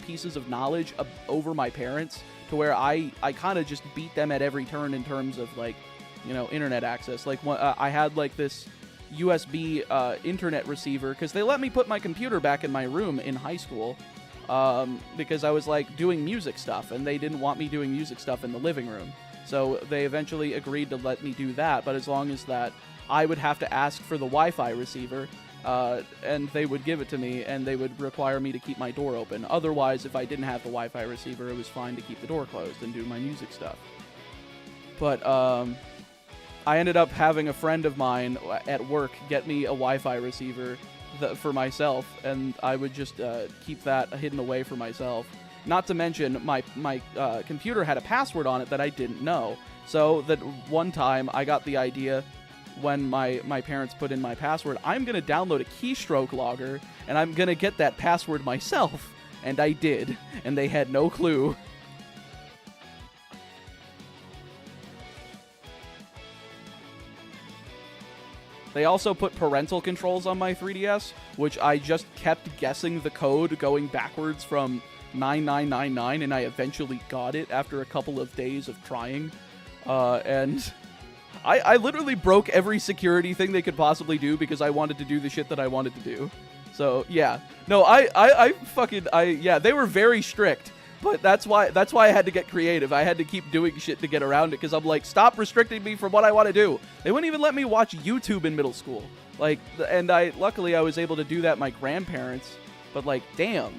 pieces of knowledge over my parents to where I kind of just beat them at every turn in terms of, like, you know, internet access. Like, I had, like, this USB internet receiver because they let me put my computer back in my room in high school because I was, like, doing music stuff, and they didn't want me doing music stuff in the living room. So they eventually agreed to let me do that, but as long as that I would have to ask for the Wi-Fi receiver, and they would give it to me, and they would require me to keep my door open. Otherwise, if I didn't have the Wi-Fi receiver, it was fine to keep the door closed and do my music stuff. But I ended up having a friend of mine at work get me a Wi-Fi receiver for myself, and I would just keep that hidden away for myself. Not to mention, my computer had a password on it that I didn't know. So that one time I got the idea, when my parents put in my password, I'm going to download a keystroke logger, and I'm going to get that password myself. And I did, and they had no clue. They also put parental controls on my 3DS, which I just kept guessing the code going backwards from 9999, and I eventually got it after a couple of days of trying. And I literally broke every security thing they could possibly do because I wanted to do the shit that I wanted to do. So, yeah. No, yeah, they were very strict. But that's why I had to get creative. I had to keep doing shit to get around it because I'm like, stop restricting me from what I want to do. They wouldn't even let me watch YouTube in middle school. Like, and luckily I was able to do that with my grandparents. But, like, damn.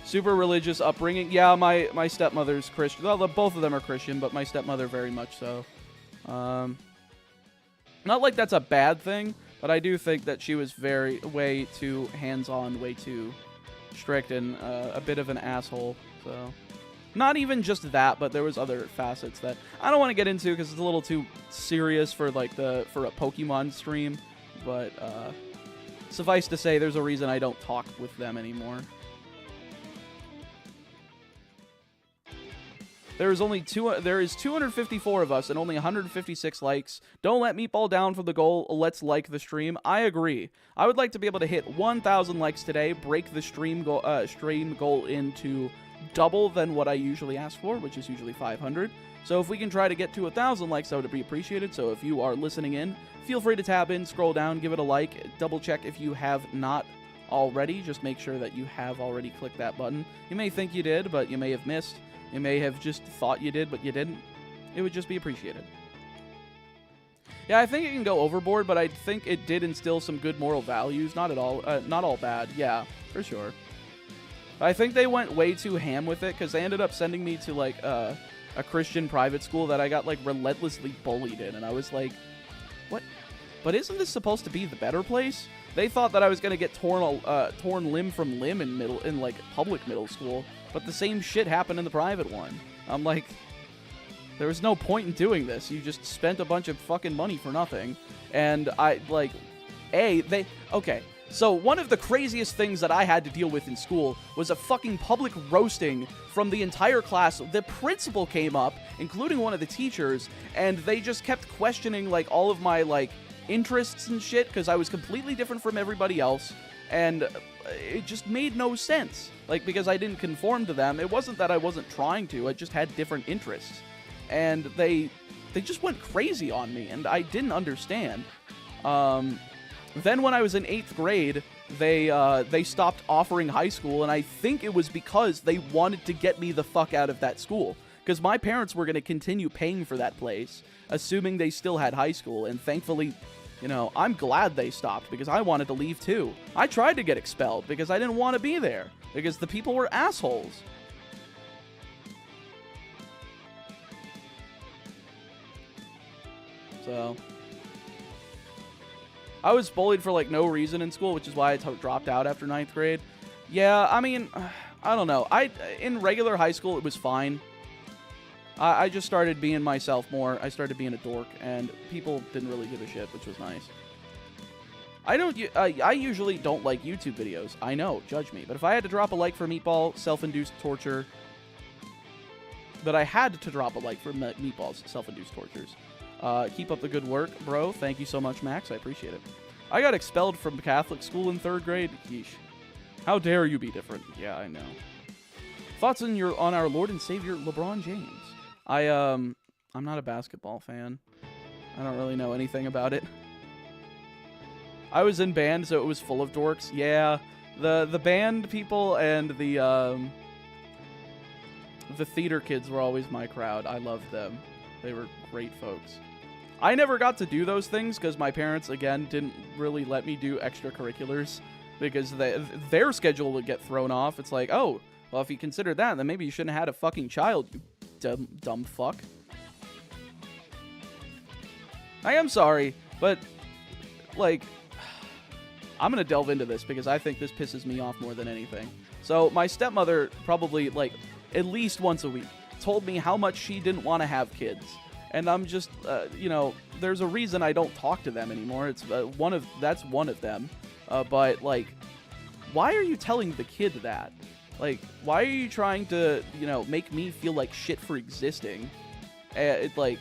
Super religious upbringing. Yeah, my stepmother's Christian. Well, both of them are Christian, but my stepmother very much so. Not like that's a bad thing. But I do think that she was way too hands-on, way too strict, and a bit of an asshole. So, not even just that, but there was other facets that I don't want to get into because it's a little too serious for like for a Pokemon stream. But suffice to say, there's a reason I don't talk with them anymore. There is 254 of us and only 156 likes. Don't let Meatball down for the goal. Let's like the stream. I agree. I would like to be able to hit 1,000 likes today, break the stream goal into double than what I usually ask for, which is usually 500. So if we can try to get to 1,000 likes, that would be appreciated. So if you are listening in, feel free to tap in, scroll down, give it a like, double check if you have not already. Just make sure that you have already clicked that button. You may think you did, but you may have missed. You may have just thought you did, but you didn't. It would just be appreciated. Yeah, I think it can go overboard, but I think it did instill some good moral values. Not all bad. Yeah, for sure. I think they went way too ham with it, because they ended up sending me to, like, a Christian private school that I got, like, relentlessly bullied in. And I was like, what? But isn't this supposed to be the better place? They thought that I was going to get torn limb from limb in like, public middle school. But the same shit happened in the private one. I'm like, there was no point in doing this. You just spent a bunch of fucking money for nothing. And okay. So one of the craziest things that I had to deal with in school was a fucking public roasting from the entire class. The principal came up, including one of the teachers, and they just kept questioning, like, all of my, like, interests and shit, because I was completely different from everybody else. And it just made no sense. Like, because I didn't conform to them. It wasn't that I wasn't trying to. I just had different interests. And they just went crazy on me, and I didn't understand. Then when I was in 8th grade, they stopped offering high school, and I think it was because they wanted to get me the fuck out of that school. Because my parents were going to continue paying for that place, assuming they still had high school, and thankfully, you know, I'm glad they stopped, because I wanted to leave too. I tried to get expelled, because I didn't want to be there, because the people were assholes. So, I was bullied for, like, no reason in school, which is why I dropped out after 9th grade. Yeah, I mean, I don't know. In regular high school, it was fine. I just started being myself more. I started being a dork, and people didn't really give a shit, which was nice. I usually don't like YouTube videos. I know, judge me. But if I had to drop a like for Meatball, self-induced torture, that I had to drop a like for Meatball's self-induced tortures. Keep up the good work, bro. Thank you so much, Max. I appreciate it. I got expelled from Catholic school in 3rd grade. Yeesh. How dare you be different? Yeah, I know. Thoughts on our Lord and Savior, LeBron James? I'm not a basketball fan. I don't really know anything about it. I was in band, so it was full of dorks. Yeah, the band people and the theater kids were always my crowd. I loved them. They were great folks. I never got to do those things because my parents, again, didn't really let me do extracurriculars because their schedule would get thrown off. It's like, oh, well, if you consider that, then maybe you shouldn't have had a fucking child, you dumb fuck. I am sorry, but, like, I'm going to delve into this because I think this pisses me off more than anything. So my stepmother probably, like, at least once a week told me how much she didn't want to have kids. And I'm just, you know, there's a reason I don't talk to them anymore. It's that's one of them. But, like, why are you telling the kid that? Like, why are you trying to, you know, make me feel like shit for existing? Like,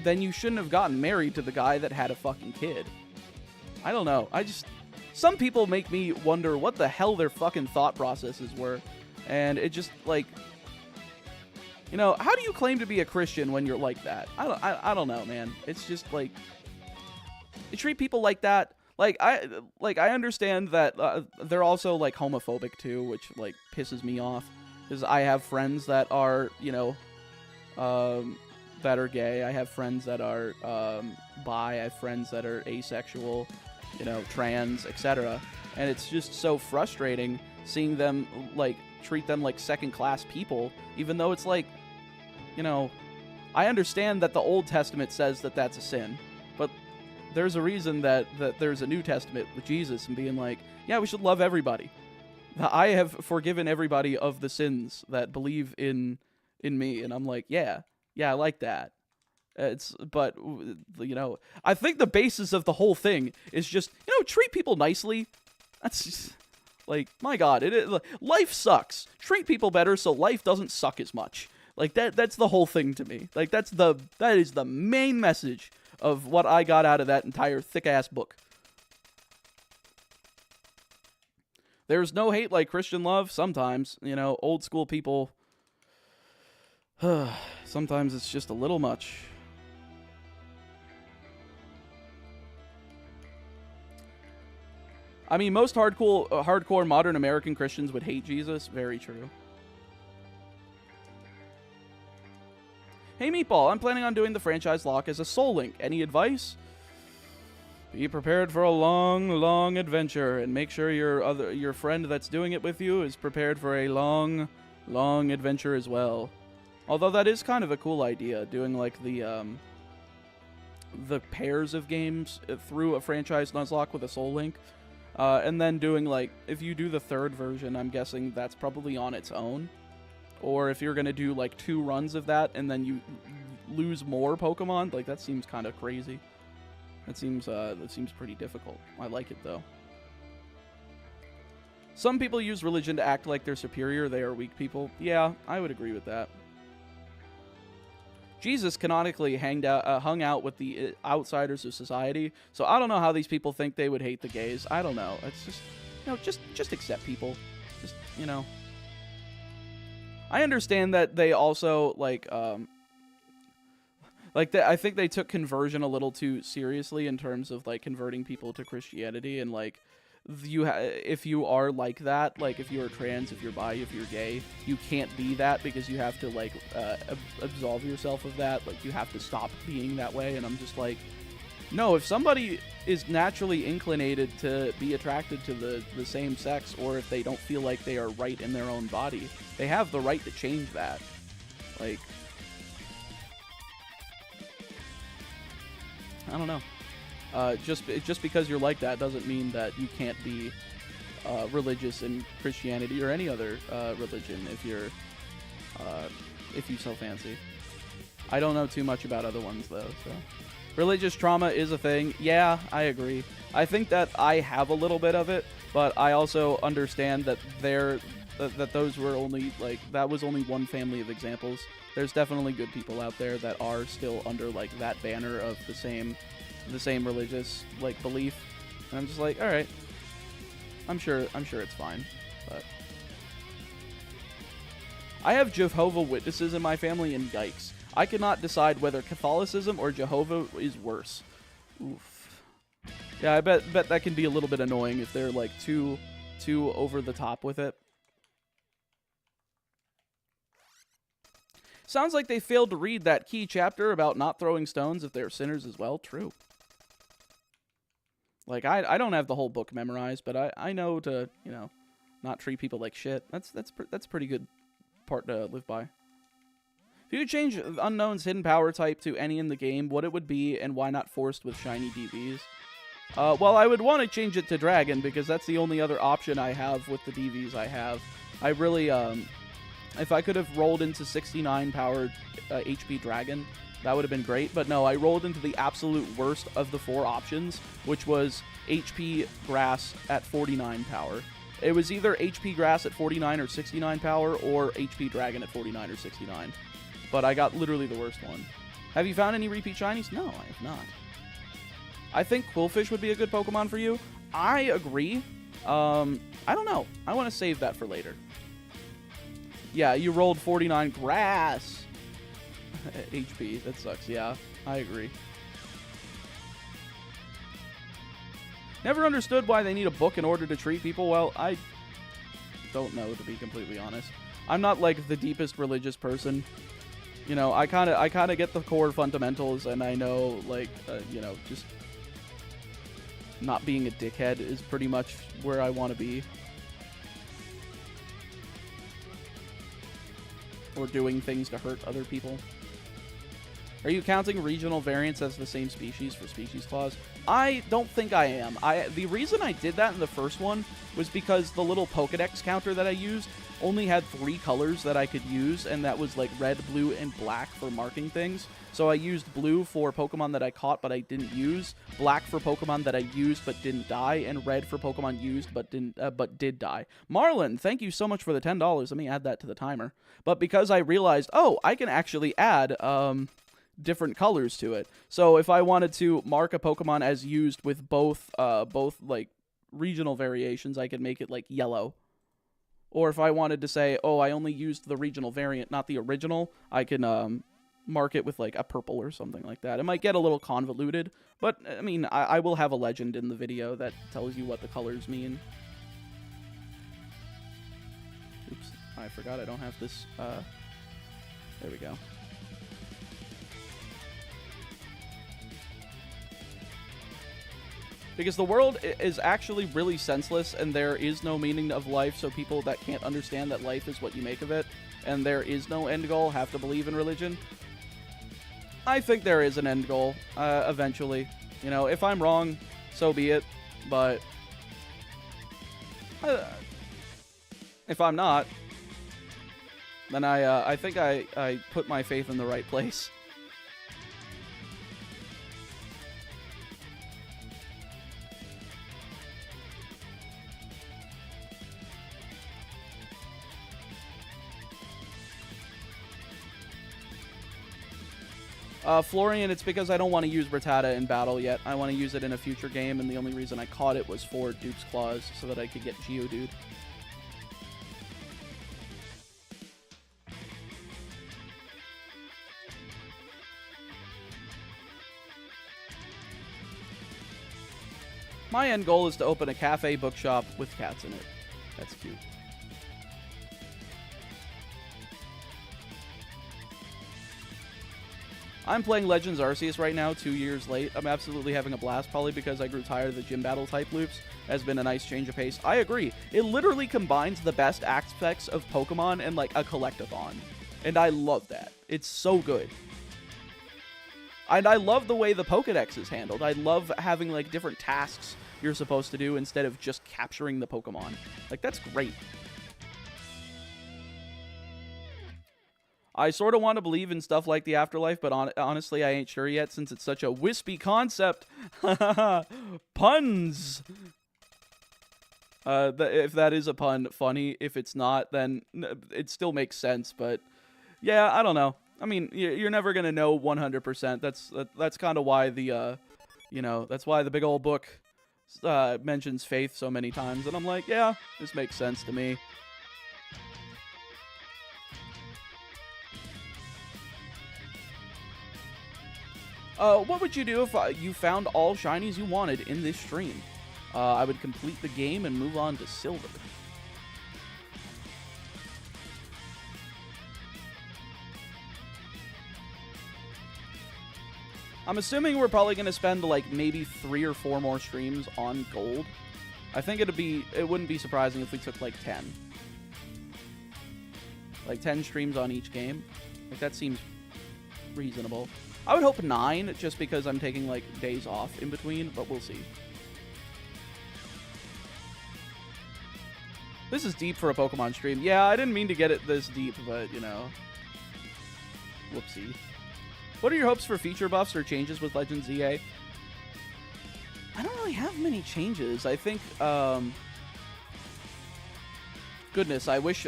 then you shouldn't have gotten married to the guy that had a fucking kid. I don't know. Some people make me wonder what the hell their fucking thought processes were. And it just, like, you know, how do you claim to be a Christian when you're like that? I don't know, man. It's just, like, you treat people like that. I understand that they're also, like, homophobic, too, which, like, pisses me off. Because I have friends that are, you know, that are gay. I have friends that are bi. I have friends that are asexual, you know, trans, etc. And it's just so frustrating seeing them, like, treat them like second-class people, even though it's like, you know, I understand that the Old Testament says that that's a sin, but there's a reason that there's a New Testament with Jesus and being like, yeah, we should love everybody. I have forgiven everybody of the sins that believe in me, and I'm like, yeah, I like that. But I think the basis of the whole thing is just, treat people nicely. That's just, like, my God, life sucks. Treat people better so life doesn't suck as much. Like, that's the whole thing to me. Like, that is the main message of what I got out of that entire thick-ass book. There's no hate like Christian love. Sometimes, old school people, sometimes it's just a little much. I mean, most hardcore modern American Christians would hate Jesus. Very true. Hey, Meatball, I'm planning on doing the franchise lock as a Soul Link. Any advice? Be prepared for a long, long adventure, and make sure your friend that's doing it with you is prepared for a long, long adventure as well. Although that is kind of a cool idea, doing like the pairs of games through a franchise Nuzlocke with a Soul Link, and then doing like, if you do the third version, I'm guessing that's probably on its own. Or if you're gonna do like 2 runs of that and then you lose more Pokemon, like that seems kind of crazy. That seems pretty difficult. I like it though. Some people use religion to act like they're superior. They are weak people. Yeah, I would agree with that. Jesus canonically hung out with the outsiders of society, so I don't know how these people think they would hate the gays. I don't know. It's just, just accept people. Just, I understand that they also, I think they took conversion a little too seriously in terms of, like, converting people to Christianity, and, like, if you are like that, like, if you're trans, if you're bi, if you're gay, you can't be that because you have to, like, absolve yourself of that. Like, you have to stop being that way, and I'm just like, no, if somebody is naturally inclinated to be attracted to the same sex, or if they don't feel like they are right in their own body, they have the right to change that. Like, I don't know. Just because you're like that doesn't mean that you can't be religious in Christianity or any other religion if you so fancy. I don't know too much about other ones though. So, religious trauma is a thing. Yeah, I agree. I think that I have a little bit of it, but I also understand that those were only that was only one family of examples. There's definitely good people out there that are still under like that banner of the same religious like belief, and I'm just like, all right, I'm sure it's fine. But I have Jehovah Witnesses in my family, and yikes, I cannot decide whether Catholicism or Jehovah is worse. Oof. Yeah, I bet that can be a little bit annoying if they're like too over the top with it. Sounds like they failed to read that key chapter about not throwing stones if they're sinners as well. True. Like, I don't have the whole book memorized, but I know to, not treat people like shit. That's a pretty good part to live by. If you could change Unknown's hidden power type to any in the game, what it would be, and why not forced with shiny DVs? Well, I would want to change it to Dragon, because that's the only other option I have with the DVs I have. I really, if I could have rolled into 69 powered HP Dragon, that would have been great. But no, I rolled into the absolute worst of the 4 options, which was HP Grass at 49 power. It was either HP Grass at 49 or 69 power, or HP Dragon at 49 or 69. But I got literally the worst one. Have you found any repeat shinies? No, I have not. I think Quillfish would be a good Pokemon for you. I agree. I don't know. I want to save that for later. Yeah, you rolled 49 grass HP. That sucks. Yeah, I agree. Never understood why they need a book in order to treat people. Well, I don't know, to be completely honest. I'm not like the deepest religious person. I kind of get the core fundamentals, and I know, like, just not being a dickhead is pretty much where I want to be. Or doing things to hurt other people. Are you counting regional variants as the same species for species clause? I don't think I am. The reason I did that in the first one was because the little Pokedex counter that I used only had 3 colors that I could use, and that was like red, blue, and black for marking things. So I used blue for Pokemon that I caught but I didn't use, black for Pokemon that I used but didn't die, and red for Pokemon used but did die. Marlon, thank you so much for the $10. Let me add that to the timer. But because I realized, oh, I can actually add different colors to it. So if I wanted to mark a Pokemon as used with both like regional variations, I could make it like yellow. Or if I wanted to say, oh, I only used the regional variant, not the original, I can mark it with like a purple or something like that. It might get a little convoluted, but I mean, I will have a legend in the video that tells you what the colors mean. Oops, I forgot I don't have this. There we go. Because the world is actually really senseless, and there is no meaning of life, so people that can't understand that life is what you make of it, and there is no end goal, have to believe in religion. I think there is an end goal, eventually. You know, if I'm wrong, so be it, but if I'm not, then I think I put my faith in the right place. Florian, it's because I don't want to use Rattata in battle yet. I want to use it in a future game, and the only reason I caught it was for Duke's Claws, so that I could get Geodude. My end goal is to open a cafe bookshop with cats in it. That's cute. I'm playing Legends Arceus right now, 2 years late. I'm absolutely having a blast, probably because I grew tired of the gym battle type loops. Has been a nice change of pace. I agree. It literally combines the best aspects of Pokemon and like a collectathon. And I love that. It's so good. And I love the way the Pokedex is handled. I love having like different tasks you're supposed to do instead of just capturing the Pokemon. Like, that's great. I sort of want to believe in stuff like the afterlife, but honestly, I ain't sure yet since it's such a wispy concept. Puns! If that is a pun, funny. If it's not, then it still makes sense, but yeah, I don't know. I mean, you're never going to know 100%. That's kind of why the, you know, that's why the big old book mentions faith so many times, and I'm like, yeah, this makes sense to me. What would you do if you found all shinies you wanted in this stream? I would complete the game and move on to silver. I'm assuming we're probably going to spend like maybe 3 or 4 more streams on gold. I think it wouldn't be surprising if we took like 10. Like 10 streams on each game. Like, that seems reasonable. I would hope 9, just because I'm taking, like, days off in between, but we'll see. This is deep for a Pokemon stream. Yeah, I didn't mean to get it this deep, but, you know. Whoopsie. What are your hopes for feature buffs or changes with Legends EA? I don't really have many changes. I think, goodness, I wish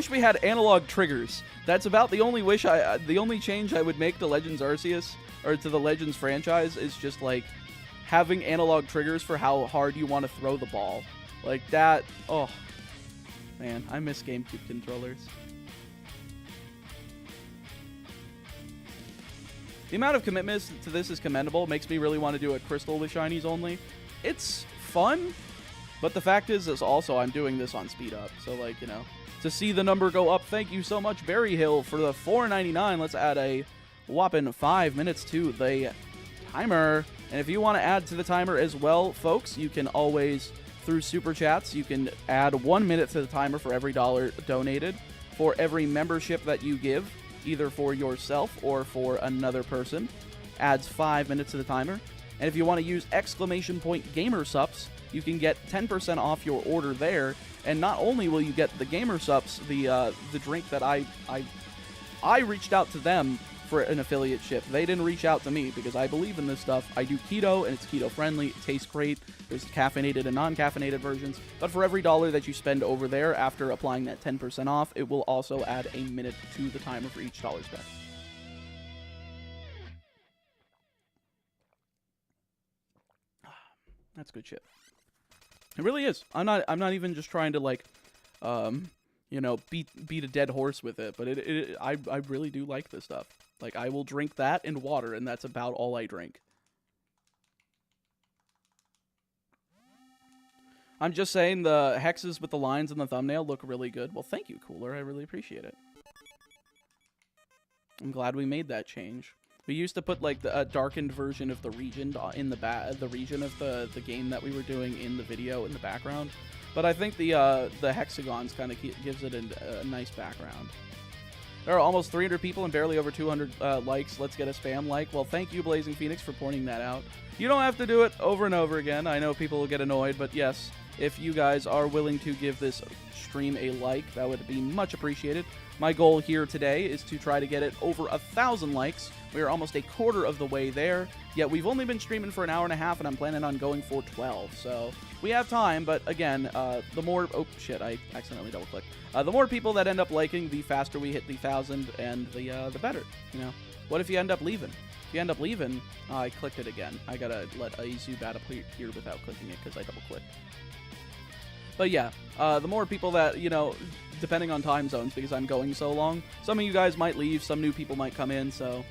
we had analog triggers. That's about the only the only change I would make to Legends Arceus, or to the Legends franchise, is just like having analog triggers for how hard you want to throw the ball. Like that. Oh man, I miss GameCube controllers. The amount of commitment to this is commendable. It makes me really want to do a Crystal with shinies only. It's fun, but the fact is also I'm doing this on speed up. So, like, you know, to see the number go up, thank you so much, Berry Hill, for the $4.99. Let's add a whopping 5 minutes to the timer. And if you want to add to the timer as well, folks, you can always, through Super Chats, you can add 1 minute to the timer for every $1 donated. For every membership that you give, either for yourself or for another person. Adds 5 minutes to the timer. And if you want to use !gamersups, you can get 10% off your order there. And not only will you get the Gamersups, the drink that I reached out to them for an affiliate ship. They didn't reach out to me because I believe in this stuff. I do keto, and it's keto friendly. It tastes great. There's caffeinated and non-caffeinated versions. But for every $1 that you spend over there after applying that 10% off, it will also add a minute to the timer for each $1 spent. That's good shit. It really is. I'm not even just trying to like, you know, beat a dead horse with it. But I really do like this stuff. Like, I will drink that and water, and that's about all I drink. I'm just saying the hexes with the lines in the thumbnail look really good. Well, thank you, Cooler. I really appreciate it. I'm glad we made that change. We used to put, like, a darkened version of the region in the region of the game that we were doing in the video in the background. But I think the hexagons kind of gives it a nice background. There are almost 300 people and barely over 200 likes. Let's get a spam like. Well, thank you, Blazing Phoenix, for pointing that out. You don't have to do it over and over again. I know people will get annoyed, but yes, if you guys are willing to give this stream a like, that would be much appreciated. My goal here today is to try to get it over 1,000 likes. We are almost a quarter of the way there, yet we've only been streaming for an hour and a half, and I'm planning on going for 12. So we have time, but again, the more... Oh, shit, I accidentally double-clicked. The more people that end up liking, the faster we hit the 1,000, and the better, you know? What if you end up leaving? If you end up leaving... I clicked it again. I gotta let a Zubat appear without clicking it, because I double-clicked. But yeah, the more people that, you know, depending on time zones, because I'm going so long, some of you guys might leave, some new people might come in, so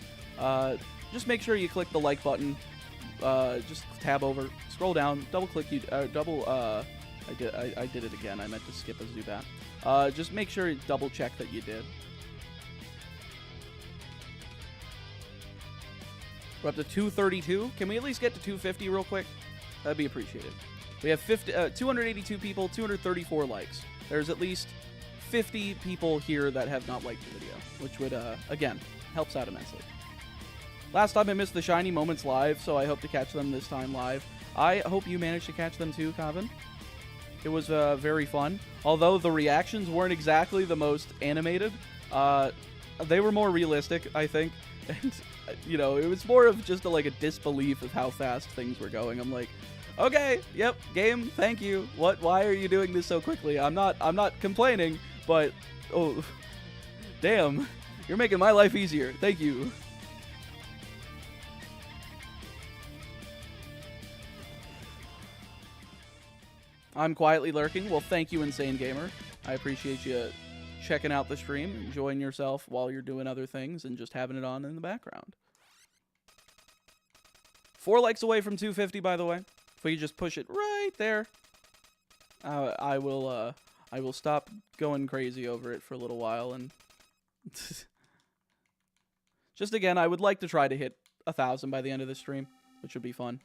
just make sure you click the like button, just tab over, scroll down, double-click, I did it again, I meant to skip a Zubat. Just make sure you double-check that you did. We're up to 232. Can we at least get to 250 real quick? That'd be appreciated. We have 282 people, 234 likes. There's at least 50 people here that have not liked the video, which would, again, helps out immensely. Last time I missed the Shiny Moments live, so I hope to catch them this time live. I hope you managed to catch them too, Kevin. It was very fun. Although the reactions weren't exactly the most animated, they were more realistic, I think. And, you know, it was more of just like a disbelief of how fast things were going. I'm like, okay, yep, game, thank you. Why are you doing this so quickly? I'm not complaining, but oh, damn, you're making my life easier. Thank you. I'm quietly lurking. Well, thank you, Insane Gamer. I appreciate you checking out the stream, enjoying yourself while you're doing other things, and just having it on in the background. 4 likes away from 250, by the way. If we just push it right there, I will stop going crazy over it for a little while, and just again, I would like to try to hit 1,000 by the end of this stream, which would be fun.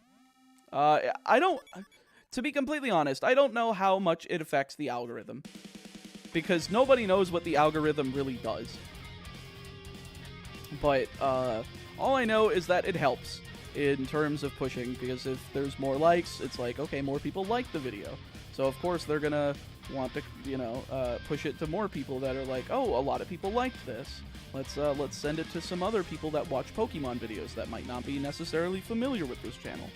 To be completely honest, I don't know how much it affects the algorithm, because nobody knows what the algorithm really does. But all I know is that it helps in terms of pushing, because if there's more likes, it's like, okay, more people like the video. So of course they're gonna want to, you know, push it to more people that are like, oh, a lot of people like this. Let's send it to some other people that watch Pokemon videos that might not be necessarily familiar with this channel.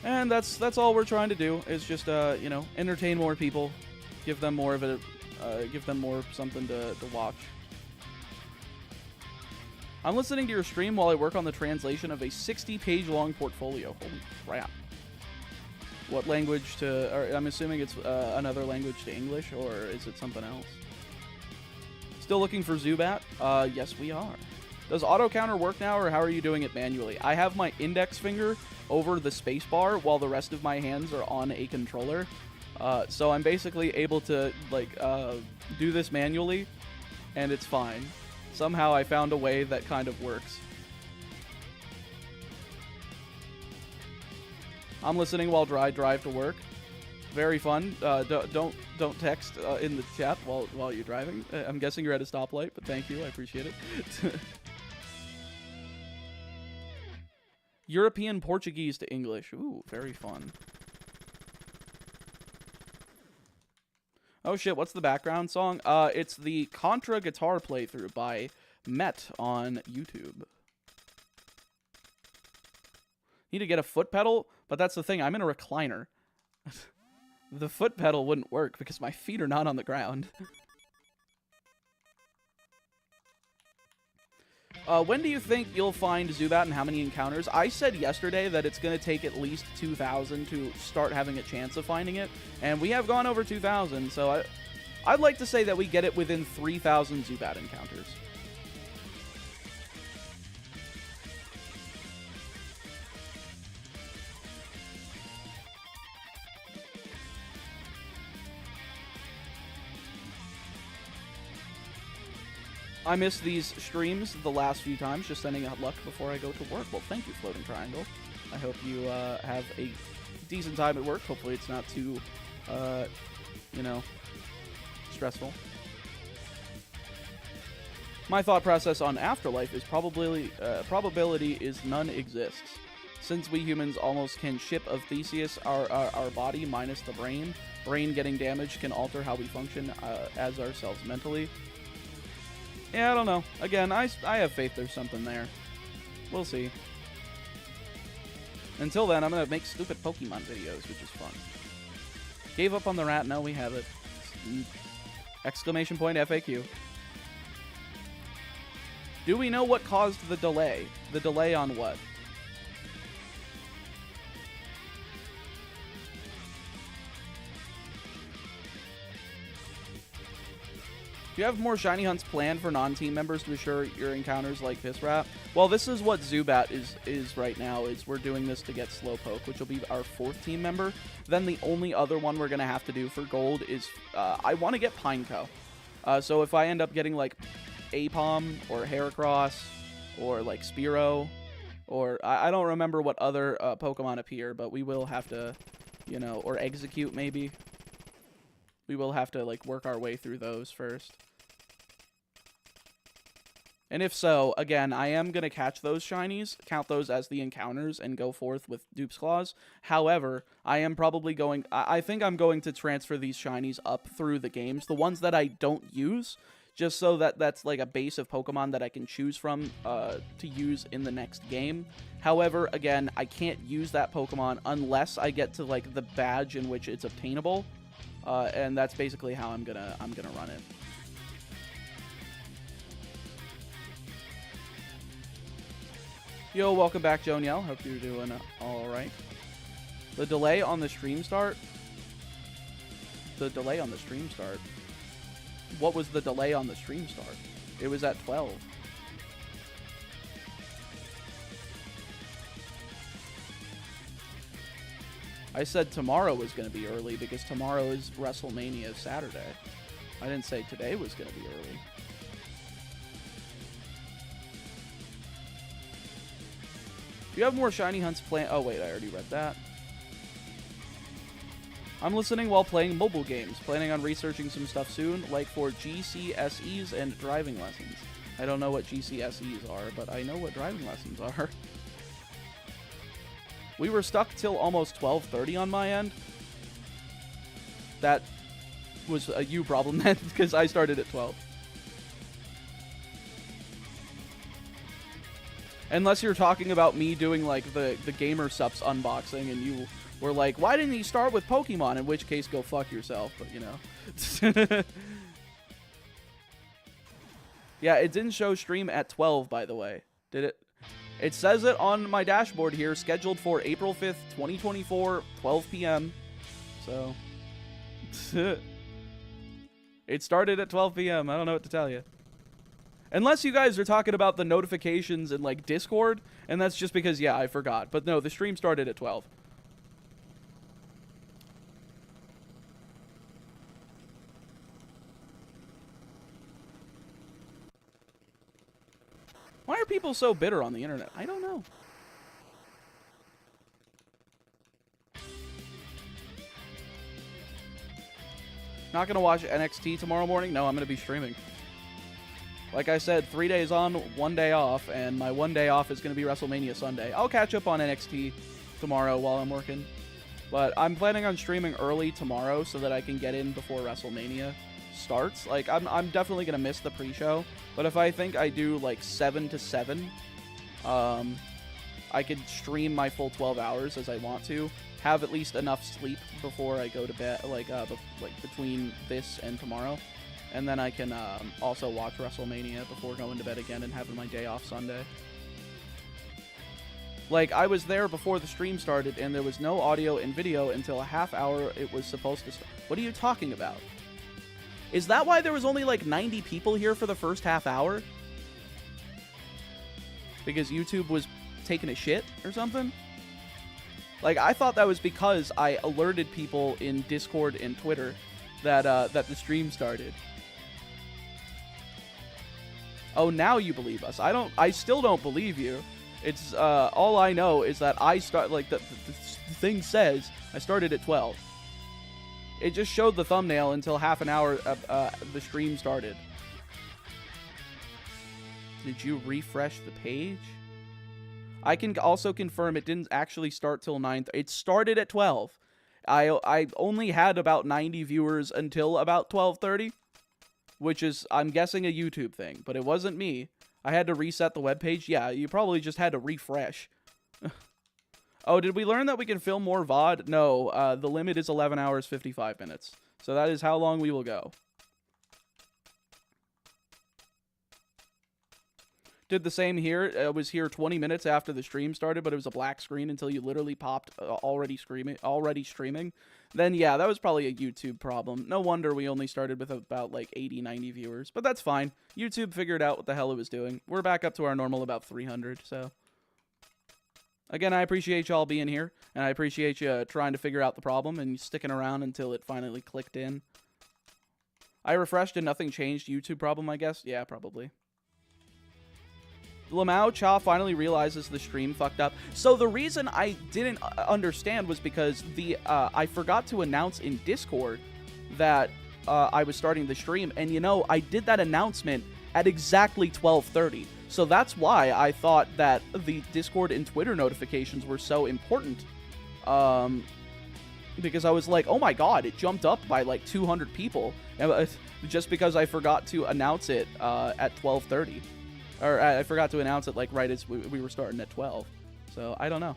And that's all we're trying to do, is just you know, entertain more people, give them more of something to watch. I'm listening to your stream while I work on the translation of a 60-page long portfolio. Holy crap. What language to... Or I'm assuming it's another language to English, or is it something else? Still looking for Zubat? Yes, we are. Does auto counter work now, or how are you doing it manually? I have my index finger over the spacebar while the rest of my hands are on a controller. So I'm basically able to, like, do this manually, and it's fine. Somehow I found a way that kind of works. I'm listening while I drive to work. Very fun. Don't text in the chat while you're driving. I'm guessing you're at a stoplight, but thank you. I appreciate it. European Portuguese to English. Ooh, very fun. Oh shit, what's the background song? It's the Contra guitar playthrough by Met on YouTube. Need to get a foot pedal, but that's the thing. I'm in a recliner. The foot pedal wouldn't work because my feet are not on the ground. When do you think you'll find Zubat and how many encounters? I said yesterday that it's going to take at least 2,000 to start having a chance of finding it. And we have gone over 2,000, so I'd like to say that we get it within 3,000 Zubat encounters. I missed these streams the last few times, just sending out luck before I go to work. Well, thank you, Floating Triangle. I hope you have a decent time at work. Hopefully it's not too, you know, stressful. My thought process on Afterlife is probability is none exists. Since we humans almost can ship of Theseus, our body minus the brain, getting damaged can alter how we function as ourselves mentally. Yeah, I don't know. Again, I have faith there's something there. We'll see. Until then, I'm going to make stupid Pokemon videos, which is fun. Gave up on the rat. No, we have it. Exclamation point FAQ. Do we know what caused the delay? The delay on what? Do you have more shiny hunts planned for non-team members to assure your encounters like this rat? Well, this is what Zubat is right now, is we're doing this to get Slowpoke, which will be our 4th team member. Then the only other one we're going to have to do for gold is, I want to get Pineco. So if I end up getting, like, Apom, or Heracross, or, like, Spearow, or, I don't remember what other Pokemon appear, but we will have to, you know, or Execute, maybe. We will have to, like, work our way through those first. And if so, again, I am going to catch those shinies, count those as the encounters, and go forth with Dupe's Claws. However, I am probably going... I think I'm going to transfer these shinies up through the games. The ones that I don't use, just so that that's, like, a base of Pokemon that I can choose from to use in the next game. However, again, I can't use that Pokemon unless I get to, like, the badge in which it's obtainable. And that's basically how I'm gonna run it. Yo, welcome back, Joniel. Hope you're doing all right. The delay on the stream start. The delay on the stream start. What was the delay on the stream start? It was at 12. I said tomorrow was going to be early because tomorrow is WrestleMania Saturday. I didn't say today was going to be early. Do you have more shiny hunts planned? Oh, wait, I already read that. I'm listening while playing mobile games. Planning on researching some stuff soon, like for GCSEs and driving lessons. I don't know what GCSEs are, but I know what driving lessons are. We were stuck till almost 12:30 on my end. That was a you problem then, because I started at 12. Unless you're talking about me doing, like, the Gamer Sups unboxing, and you were like, why didn't you start with Pokemon? In which case, go fuck yourself, but, you know. Yeah, it didn't show stream at 12, by the way. Did it? It says it on my dashboard here, scheduled for April 5th, 2024, 12 p.m. So, it started at 12 p.m. I don't know what to tell you. Unless you guys are talking about the notifications in, like, Discord, and that's just because, yeah, I forgot. But no, the stream started at 12. Why are people so bitter on the internet? I don't know. Not gonna watch NXT tomorrow morning? No, I'm gonna be streaming. Like I said, 3 days on, 1 day off, and my 1 day off is gonna be WrestleMania Sunday. I'll catch up on NXT tomorrow while I'm working. But I'm planning on streaming early tomorrow so that I can get in before WrestleMania starts. Like, I'm definitely gonna miss the pre-show, but if I think I do like 7 to 7, I could stream my full 12 hours as I want to, have at least enough sleep before I go to bed, like between this and tomorrow, and then I can also watch WrestleMania before going to bed again and having my day off Sunday. Like, I was there before the stream started, and there was no audio and video until a half hour it was supposed to start. What are you talking about? Is that why there was only like 90 people here for the first half hour? Because YouTube was taking a shit or something? Like, I thought that was because I alerted people in Discord and Twitter that that the stream started. Oh, now you believe us. I still don't believe you. It's all I know is that I start, like, the thing says I started at 12. It just showed the thumbnail until half an hour the stream started. Did you refresh the page? I can also confirm it didn't actually start till 9. It started at 12. I only had about 90 viewers until about 12:30, which is, I'm guessing, a YouTube thing, but it wasn't me. I had to reset the webpage. Yeah, you probably just had to refresh. Oh, did we learn that we can film more VOD? No, the limit is 11 hours, 55 minutes. So that is how long we will go. Did the same here. It was here 20 minutes after the stream started, but it was a black screen until you literally popped already streaming. Then, yeah, that was probably a YouTube problem. No wonder we only started with about, like, 80, 90 viewers. But that's fine. YouTube figured out what the hell it was doing. We're back up to our normal about 300, so... Again, I appreciate y'all being here, and I appreciate you trying to figure out the problem and sticking around until it finally clicked in. I refreshed and nothing changed. YouTube problem, I guess? Yeah, probably. Lamau Cha finally realizes the stream fucked up. So the reason I didn't understand was because I forgot to announce in Discord that I was starting the stream, and you know, I did that announcement at exactly 12:30. So that's why I thought that the Discord and Twitter notifications were so important. Because I was like, oh my god, it jumped up by like 200 people. Just because I forgot to announce it at 12:30. Or I forgot to announce it like right as we were starting at 12. So I don't know.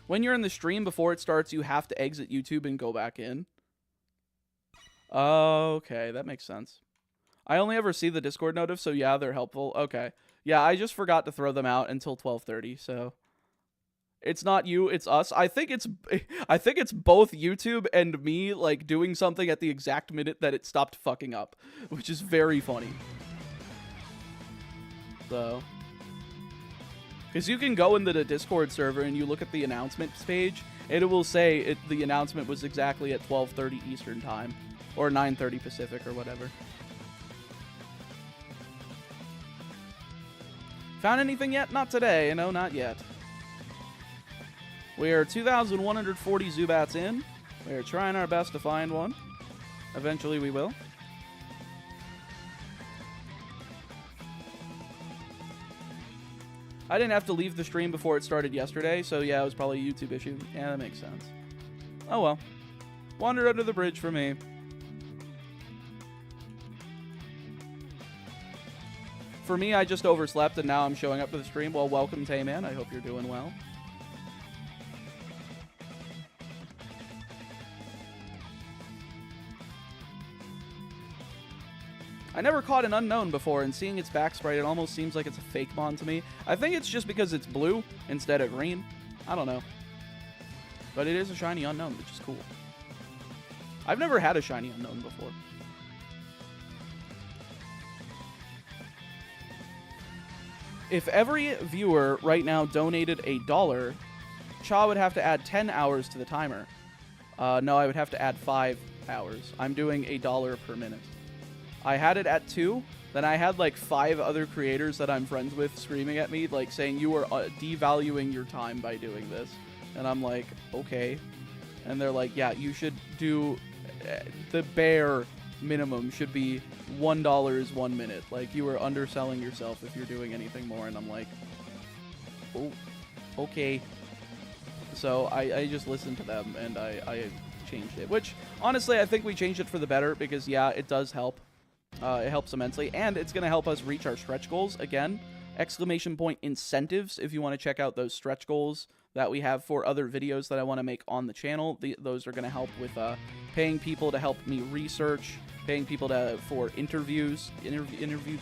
When you're in the stream before it starts, you have to exit YouTube and go back in. Okay, that makes sense. I only ever see the Discord notif, so yeah, they're helpful. Okay. Yeah, I just forgot to throw them out until 12:30, so it's not you, it's us. I think it's both YouTube and me like doing something at the exact minute that it stopped fucking up, which is very funny. So, because you can go into the Discord server and you look at the announcements page, and it will say the announcement was exactly at 12:30 Eastern time, or 9:30 Pacific, or whatever. Found anything yet? Not today. No, not yet. We are 2,140 Zubats in. We are trying our best to find one. Eventually we will. I didn't have to leave the stream before it started yesterday, so yeah, it was probably a YouTube issue. Yeah, that makes sense. Oh well. Wander under the bridge for me. For me, I just overslept, and now I'm showing up to the stream. Well, welcome, Tayman. I hope you're doing well. I never caught an unknown before, and seeing its back sprite, it almost seems like it's a fake mon to me. I think it's just because it's blue instead of green. I don't know. But it is a shiny unknown, which is cool. I've never had a shiny unknown before. If every viewer right now donated $1, Cha would have to add 10 hours to the timer. No, I would have to add 5 hours. I'm doing $1 per minute. I had it at 2, then I had like 5 other creators that I'm friends with screaming at me, like saying you are devaluing your time by doing this. And I'm like, okay. And they're like, yeah, you should do the bare minimum should be $1 is 1 minute. Like, you are underselling yourself if you're doing anything more. And I'm like, oh, okay. So I just listened to them, and I changed it. Which, honestly, I think we changed it for the better, because, yeah, it does help. It helps immensely, and it's going to help us reach our stretch goals. Again, exclamation point incentives if you want to check out those stretch goals that we have for other videos that I want to make on the channel. Those are going to help with paying people to help me research, paying people for interview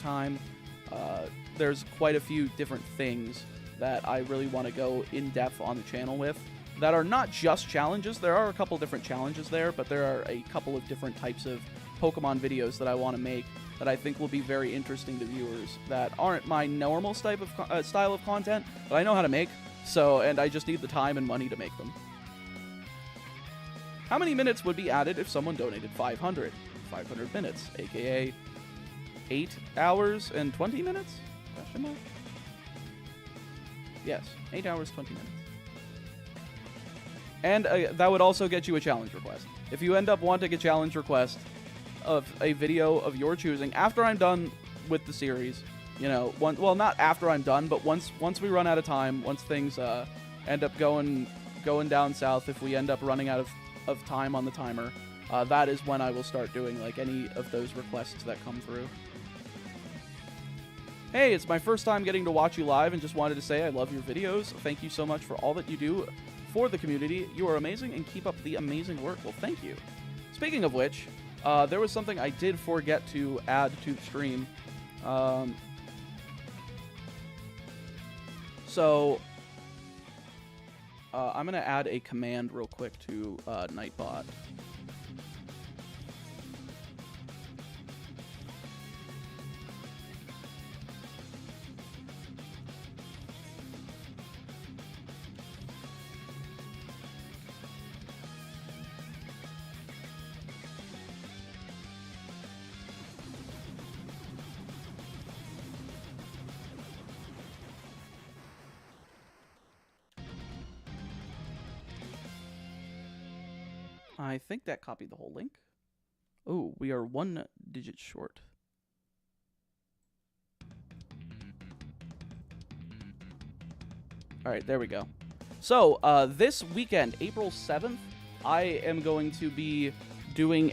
time. There's quite a few different things that I really want to go in depth on the channel with that are not just challenges. There are a couple different challenges there, but there are a couple of different types of Pokemon videos that I want to make that I think will be very interesting to viewers that aren't my normal style of content, but I know how to make. So, and I just need the time and money to make them. How many minutes would be added if someone donated 500? 500 minutes, aka 8 hours and 20 minutes? Question mark? Yes, 8 hours, 20 minutes. And that would also get you a challenge request. If you end up wanting a challenge request of a video of your choosing, after I'm done with the series, you know, well, not after I'm done, but once we run out of time, once things end up going down south, if we end up running out of time on the timer, that is when I will start doing, like, any of those requests that come through. Hey, it's my first time getting to watch you live, and just wanted to say I love your videos. Thank you so much for all that you do for the community. You are amazing, and keep up the amazing work. Well, thank you. Speaking of which, there was something I did forget to add to the stream. So, I'm going to add a command real quick to Nightbot. I think that copied the whole link. Oh, we are 1 digit short. All right, there we go. So, this weekend, April 7th, I am going to be doing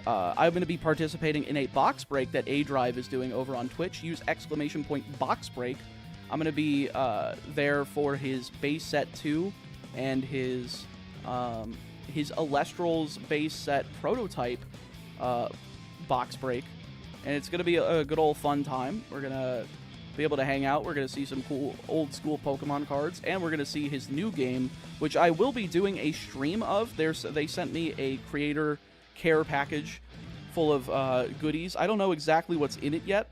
I'm going to be participating in a box break that A-Drive is doing over on Twitch. Use exclamation point box break. I'm going to be there for his base set 2 and his Alestral's base set prototype box break, and it's going to be a good old fun time. We're going to be able to hang out. We're going to see some cool old school Pokemon cards, and we're going to see his new game, which I will be doing a stream of. They sent me a creator care package full of goodies. I don't know exactly what's in it yet,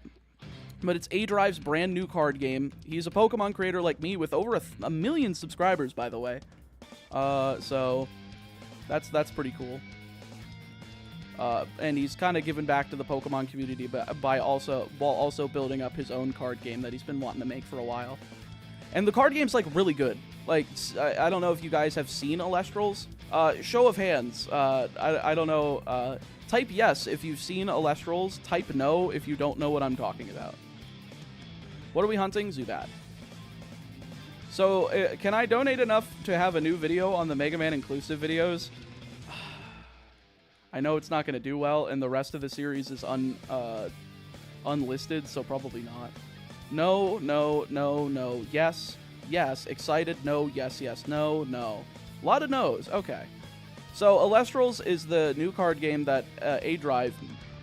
but it's A-Drive's brand new card game. He's a Pokemon creator like me with over a million subscribers, by the way. So that's pretty cool. And he's kind of given back to the Pokemon community while also building up his own card game that he's been wanting to make for a while. And the card game's, like, really good. Like, I don't know if you guys have seen Alestrals. Show of hands. I don't know. Type yes if you've seen Alestrals. Type no if you don't know what I'm talking about. What are we hunting? Zubat. So, can I donate enough to have a new video on the Mega Man inclusive videos? I know it's not going to do well, and the rest of the series is unlisted, so probably not. No, no, no, no. Yes, yes. Excited. No, yes, yes. No, no. A lot of no's. Okay. So, Alestrals is the new card game that A-Drive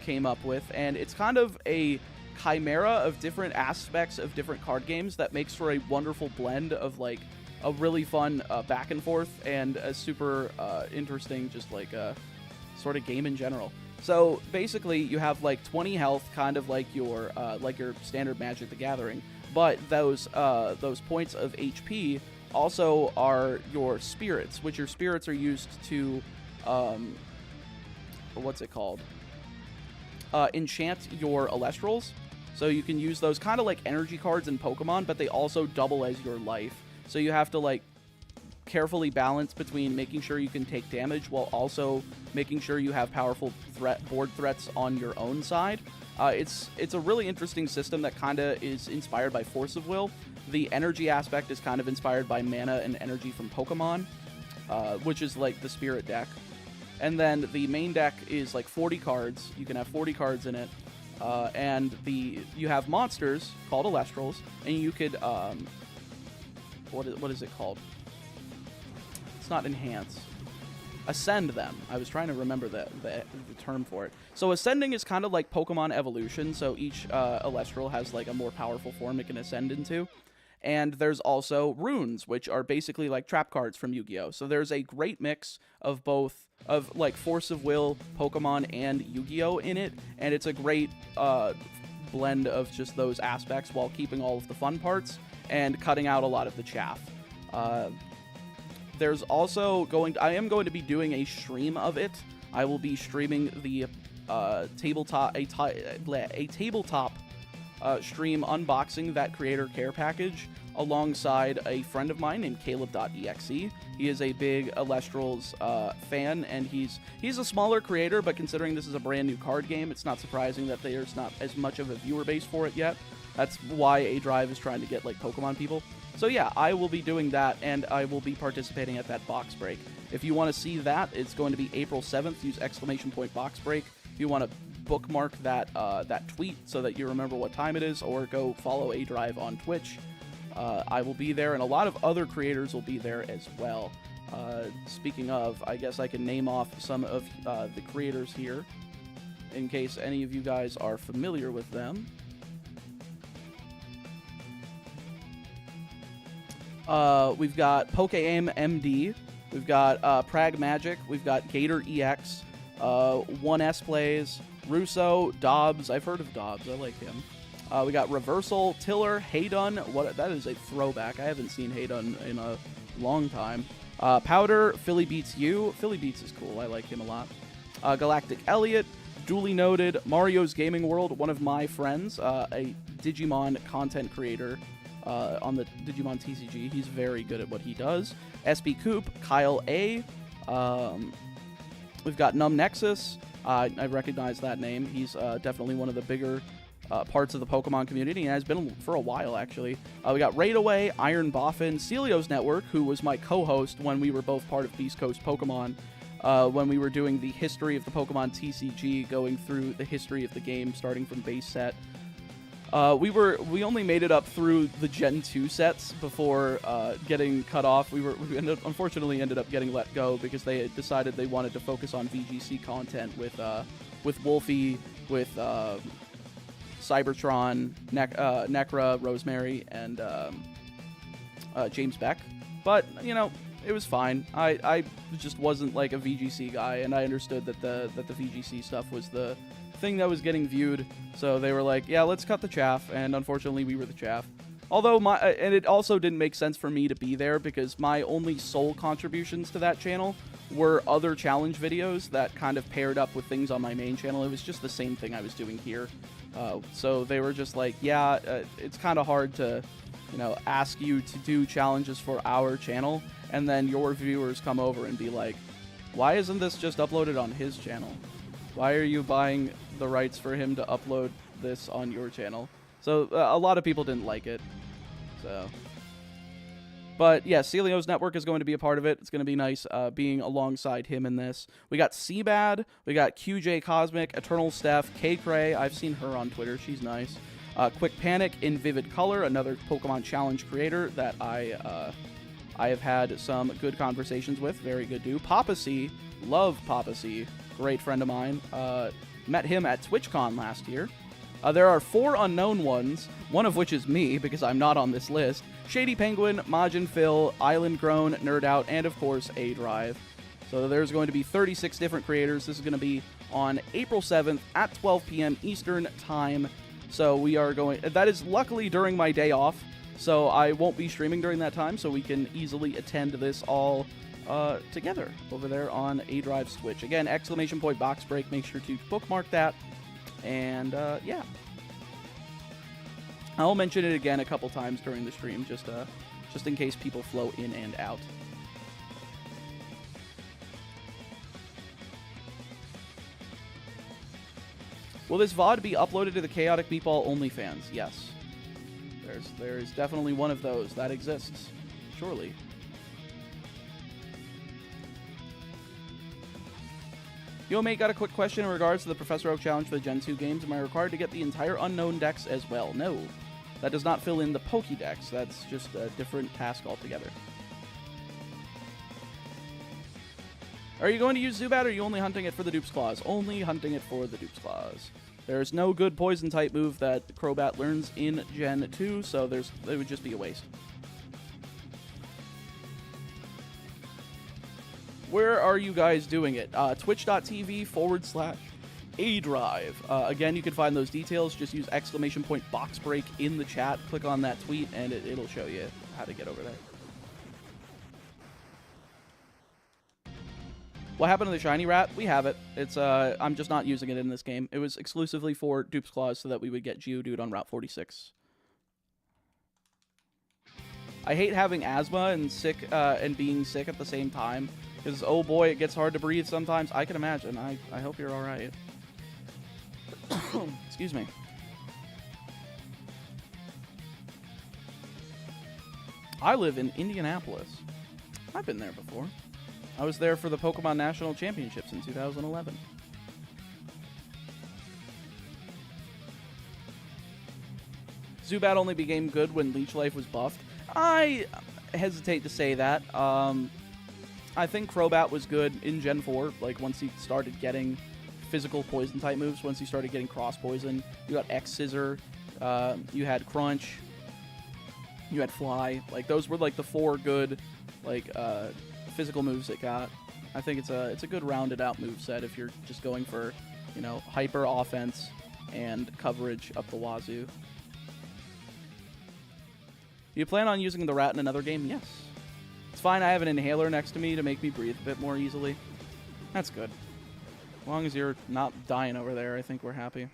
came up with, and it's kind of a chimera of different aspects of different card games that makes for a wonderful blend of, like, a really fun back and forth and a super interesting just, like, sort of game in general. So basically you have like 20 health, kind of like your standard Magic the Gathering, but those points of HP also are your spirits, which your spirits are used to what's it called? Enchant your Alestrals. So you can use those kind of like energy cards in Pokemon, but they also double as your life. So you have to, like, carefully balance between making sure you can take damage while also making sure you have powerful board threats on your own side. It's a really interesting system that kind of is inspired by Force of Will. The energy aspect is kind of inspired by mana and energy from Pokemon, which is like the Spirit deck. And then the main deck is like 40 cards. You can have 40 cards in it. And you have monsters called Elestrals, and you could, what is it called? It's not enhance. Ascend them. I was trying to remember the term for it. So ascending is kind of like Pokemon evolution, so each Elestral has like a more powerful form it can ascend into. And there's also runes, which are basically like trap cards from Yu-Gi-Oh! So there's a great mix of both, of like Force of Will, Pokemon, and Yu-Gi-Oh! In it, and it's a great blend of just those aspects while keeping all of the fun parts and cutting out a lot of the chaff. There's also I am going to be doing a stream of it. I will be streaming the tabletop stream unboxing that creator care package alongside a friend of mine named Caleb.exe. He is a big Elestrals fan, and he's a smaller creator, but considering this is a brand new card game, it's not surprising that there's not as much of a viewer base for it yet. That's why A Drive is trying to get like Pokemon people. So yeah, I will be doing that, and I will be participating at that box break. If you want to see that, it's going to be April 7th. Use !box break. If you want to bookmark that tweet so that you remember what time it is, or go follow A Drive on Twitch. I will be there, and a lot of other creators will be there as well. Speaking of, I guess I can name off some of the creators here, in case any of you guys are familiar with them. We've got PokeAim MD, we've got Pragmagic, we've got Gator EX, 1S Plays, Russo, Dobbs. I've heard of Dobbs. I like him. We got Reversal, Tiller, Haydun. That is a throwback. I haven't seen Haydun in a long time. Powder, Philly Beats You. Philly Beats is cool. I like him a lot. Galactic Elliot, duly noted. Mario's Gaming World, one of my friends, a Digimon content creator on the Digimon TCG. He's very good at what he does. SB Coop, Kyle A. We've got Numb Nexus. I recognize that name. He's definitely one of the bigger parts of the Pokemon community, and has been for a while, actually. We got Raid Away, Iron Boffin, Celio's Network, who was my co-host when we were both part of Beast Coast Pokemon, when we were doing the history of the Pokemon TCG, going through the history of the game, starting from base set. We only made it up through the Gen 2 sets before getting cut off. We unfortunately ended up getting let go because they had decided they wanted to focus on VGC content with Wolfie, with Cybertron, Necra, Rosemary, and James Beck. But, you know, it was fine. I just wasn't like a VGC guy, and I understood that the VGC stuff was the thing that was getting viewed, so they were like, yeah, let's cut the chaff, and unfortunately we were the chaff. Although and it also didn't make sense for me to be there, because my only sole contributions to that channel were other challenge videos that kind of paired up with things on my main channel. It was just the same thing I was doing here. So they were just like, yeah, it's kind of hard to, you know, ask you to do challenges for our channel, and then your viewers come over and be like, why isn't this just uploaded on his channel? Why are you buying the rights for him to upload this on your channel? So a lot of people didn't like it. So, but yeah, Celio's Network is going to be a part of it. It's going to be nice being alongside him in this. We got Seabad, we got QJ Cosmic, Eternal Steph, K Cray. I've seen her on Twitter. She's nice. Quick Panic in Vivid Color, another Pokemon Challenge creator that I have had some good conversations with. Very good dude. Papacy, love Papacy. Great friend of mine. Met him at TwitchCon last year. There are 4 unknown ones, one of which is me, because I'm not on this list. Shady Penguin, Majin Phil, Island Grown, Nerd Out, and of course, A Drive. So there's going to be 36 different creators. This is going to be on April 7th at 12 p.m. Eastern Time. So we are going... That is luckily during my day off, so I won't be streaming during that time, so we can easily attend this all together over there on A Drive's Twitch. Again, !box break. Make sure to bookmark that. And yeah, I'll mention it again a couple times during the stream, just in case people flow in and out. Will this VOD be uploaded to the Chaotic Meatball OnlyFans? Yes. There's definitely one of those that exists. Surely. Yo, mate, got a quick question in regards to the Professor Oak Challenge for the Gen 2 games. Am I required to get the entire unknown dex as well? No. That does not fill in the Pokédex. That's just a different task altogether. Are you going to use Zubat, or are you only hunting it for the Dupe's Claws? Only hunting it for the Dupe's Claws. There's no good Poison-type move that Crobat learns in Gen 2, so it would just be a waste. Where are you guys doing it? Twitch.tv/ADrive. Again, you can find those details. Just use !boxbreak in the chat. Click on that tweet, and it'll show you how to get over there. What happened to the shiny rat? We have it. It's I'm just not using it in this game. It was exclusively for Dupe's Claws so that we would get Geodude on Route 46. I hate having asthma and and being sick at the same time. Because, oh boy, it gets hard to breathe sometimes. I can imagine. I hope you're alright. Excuse me. I live in Indianapolis. I've been there before. I was there for the Pokemon National Championships in 2011. Zubat only became good when Leech Life was buffed. I hesitate to say that. I think Crobat was good in Gen 4, like once he started getting physical poison-type moves, once he started getting cross-poison. You got X-Scissor, you had Crunch, you had Fly. Like, those were, like, the 4 good, like, physical moves it got. I think it's a good rounded-out moveset if you're just going for, you know, hyper offense and coverage up the wazoo. Do you plan on using the rat in another game? Yes. It's fine, I have an inhaler next to me to make me breathe a bit more easily. That's good. As long as you're not dying over there, I think we're happy.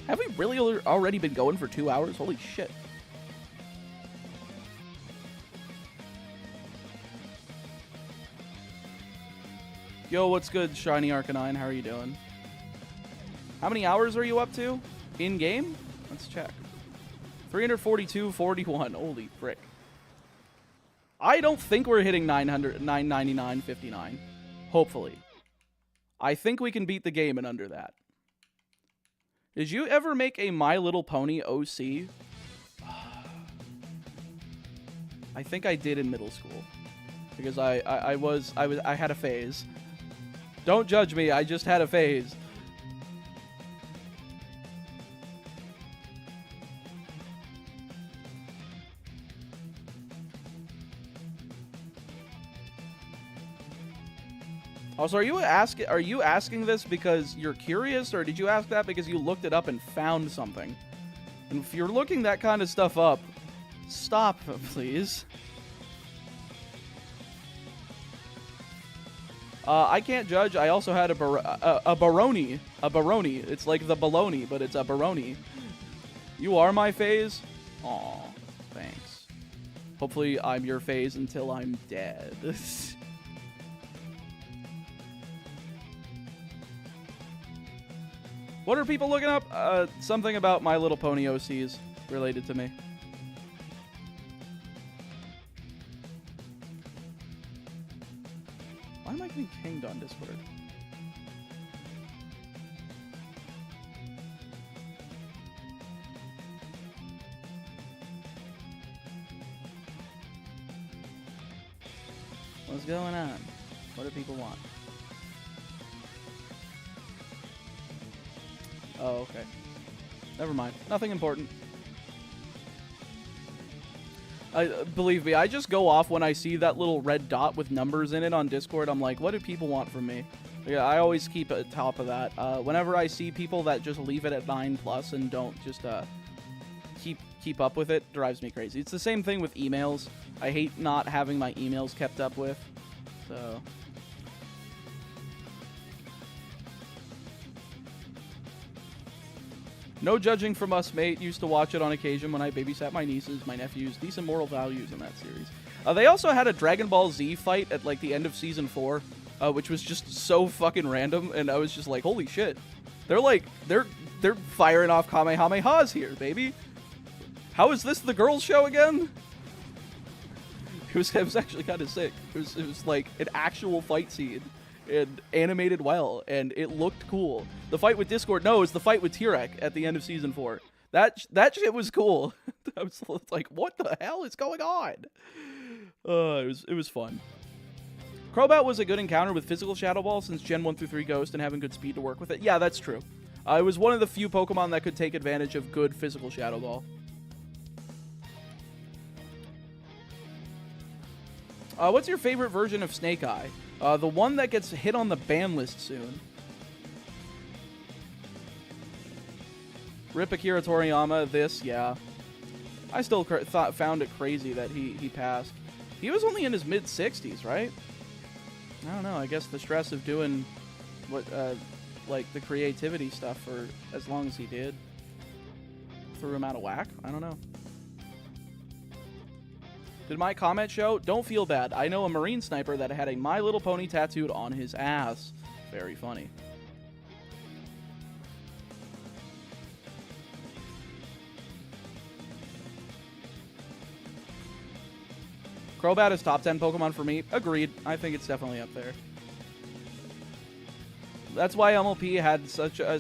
Have we really already been going for 2 hours? Holy shit. Yo, what's good, Shiny Arcanine? How are you doing? How many hours are you up to? In-game? Let's check. 342.41. Holy frick. I don't think we're hitting 999.59. Hopefully. I think we can beat the game in under that. Did you ever make a My Little Pony OC? I think I did in middle school. Because I had a phase. Don't judge me, I just had a phase. Also, are you asking this because you're curious, or did you ask that because you looked it up and found something? And if you're looking that kind of stuff up, stop, please. I can't judge. I also had a Baroni. A Baroni. It's like the baloney, but it's a Baroni. You are my phase? Aw, thanks. Hopefully I'm your phase until I'm dead. What are people looking up? Something about My Little Pony OCs related to me. Why am I getting pinged on Discord? What's going on? What do people want? Oh, okay. Never mind. Nothing important. Believe me, I just go off when I see that little red dot with numbers in it on Discord. I'm like, what do people want from me? Yeah, I always keep at top of that. Whenever I see people that just leave it at 9+ and don't just keep up with it, drives me crazy. It's the same thing with emails. I hate not having my emails kept up with. So... No judging from us, mate. Used to watch it on occasion when I babysat my nieces, my nephews. Decent moral values in that series. They also had a Dragon Ball Z fight at, like, the end of Season 4, which was just so fucking random, and I was just like, holy shit. They're, like, they're firing off Kamehamehas here, baby. How is this the girls' show again? It was actually kind of sick. It was, like, an actual fight scene. And animated well, and it looked cool. The fight with Discord, no, it was the fight with Tirek at the end of Season 4. That shit was cool. I was like, what the hell is going on? It was fun. Crobat was a good encounter with physical Shadow Ball since Gen 1 through 3 Ghost and having good speed to work with it. Yeah, that's true. It was one of the few Pokemon that could take advantage of good physical Shadow Ball. What's your favorite version of Snake Eye? The one that gets hit on the ban list soon. Rip Akira Toriyama, yeah. I still found it crazy that he passed. He was only in his mid-60s, right? I don't know, I guess the stress of doing what, like, the creativity stuff for as long as he did threw him out of whack. I don't know. Did my comment show? Don't feel bad. I know a Marine sniper that had a My Little Pony tattooed on his ass. Very funny. Crobat is top 10 Pokemon for me. Agreed. I think it's definitely up there. That's why MLP had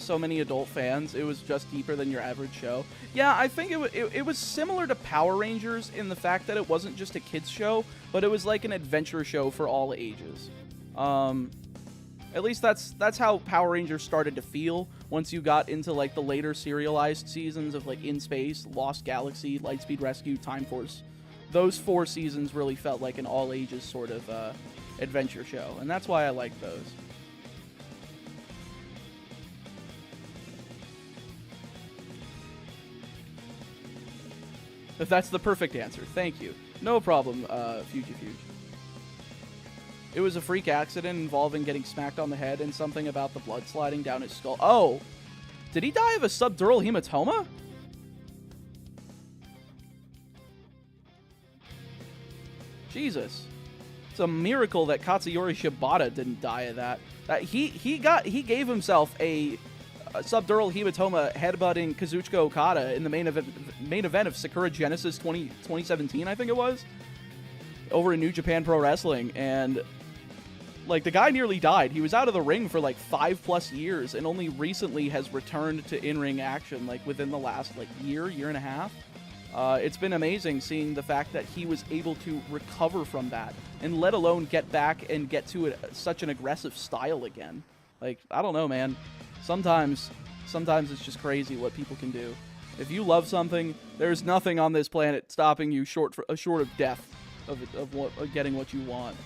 so many adult fans. It was just deeper than your average show. Yeah, I think it was similar to Power Rangers in the fact that it wasn't just a kids show, but it was like an adventure show for all ages. At least that's how Power Rangers started to feel once you got into like the later serialized seasons of like In Space, Lost Galaxy, Lightspeed Rescue, Time Force. Those 4 seasons really felt like an all ages sort of adventure show, and that's why I like those. If that's the perfect answer. Thank you. No problem, Fuji. It was a freak accident involving getting smacked on the head and something about the blood sliding down his skull. Oh! Did he die of a subdural hematoma? Jesus. It's a miracle that Katsuyori Shibata didn't die of that. He gave himself a subdural hematoma headbutting Kazuchika Okada in the main event of Sakura Genesis 2017, I think it was, over in New Japan Pro Wrestling, and like the guy nearly died. He was out of the ring for like 5+ years and only recently has returned to in-ring action, like within the last like year and a half. It's been amazing seeing the fact that he was able to recover from that and let alone get back and get to such an aggressive style again. Like, I don't know, man. Sometimes it's just crazy what people can do. If you love something, there's nothing on this planet stopping you short of death, of getting what you want.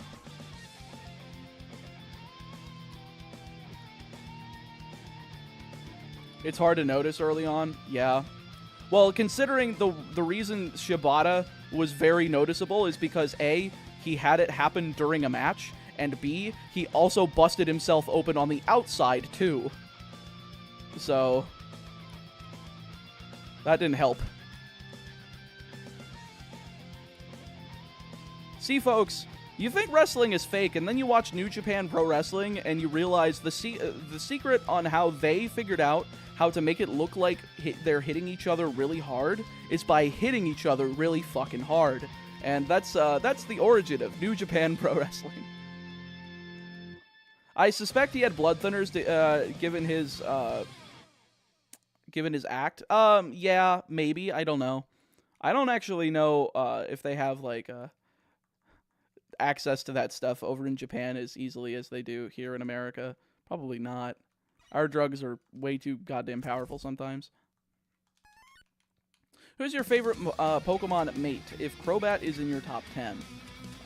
It's hard to notice early on, yeah. Well, considering the reason Shibata was very noticeable is because A, he had it happen during a match, and B, he also busted himself open on the outside too. So, that didn't help. See, folks, you think wrestling is fake, and then you watch New Japan Pro Wrestling, and you realize the secret on how they figured out how to make it look like they're hitting each other really hard is by hitting each other really fucking hard. And that's the origin of New Japan Pro Wrestling. I suspect he had blood thinners given his act. Yeah, maybe. I don't know. I don't actually know if they have like access to that stuff over in Japan as easily as they do here in America. Probably not. Our drugs are way too goddamn powerful sometimes. Who's your favorite Pokemon mate if Crobat is in your top 10?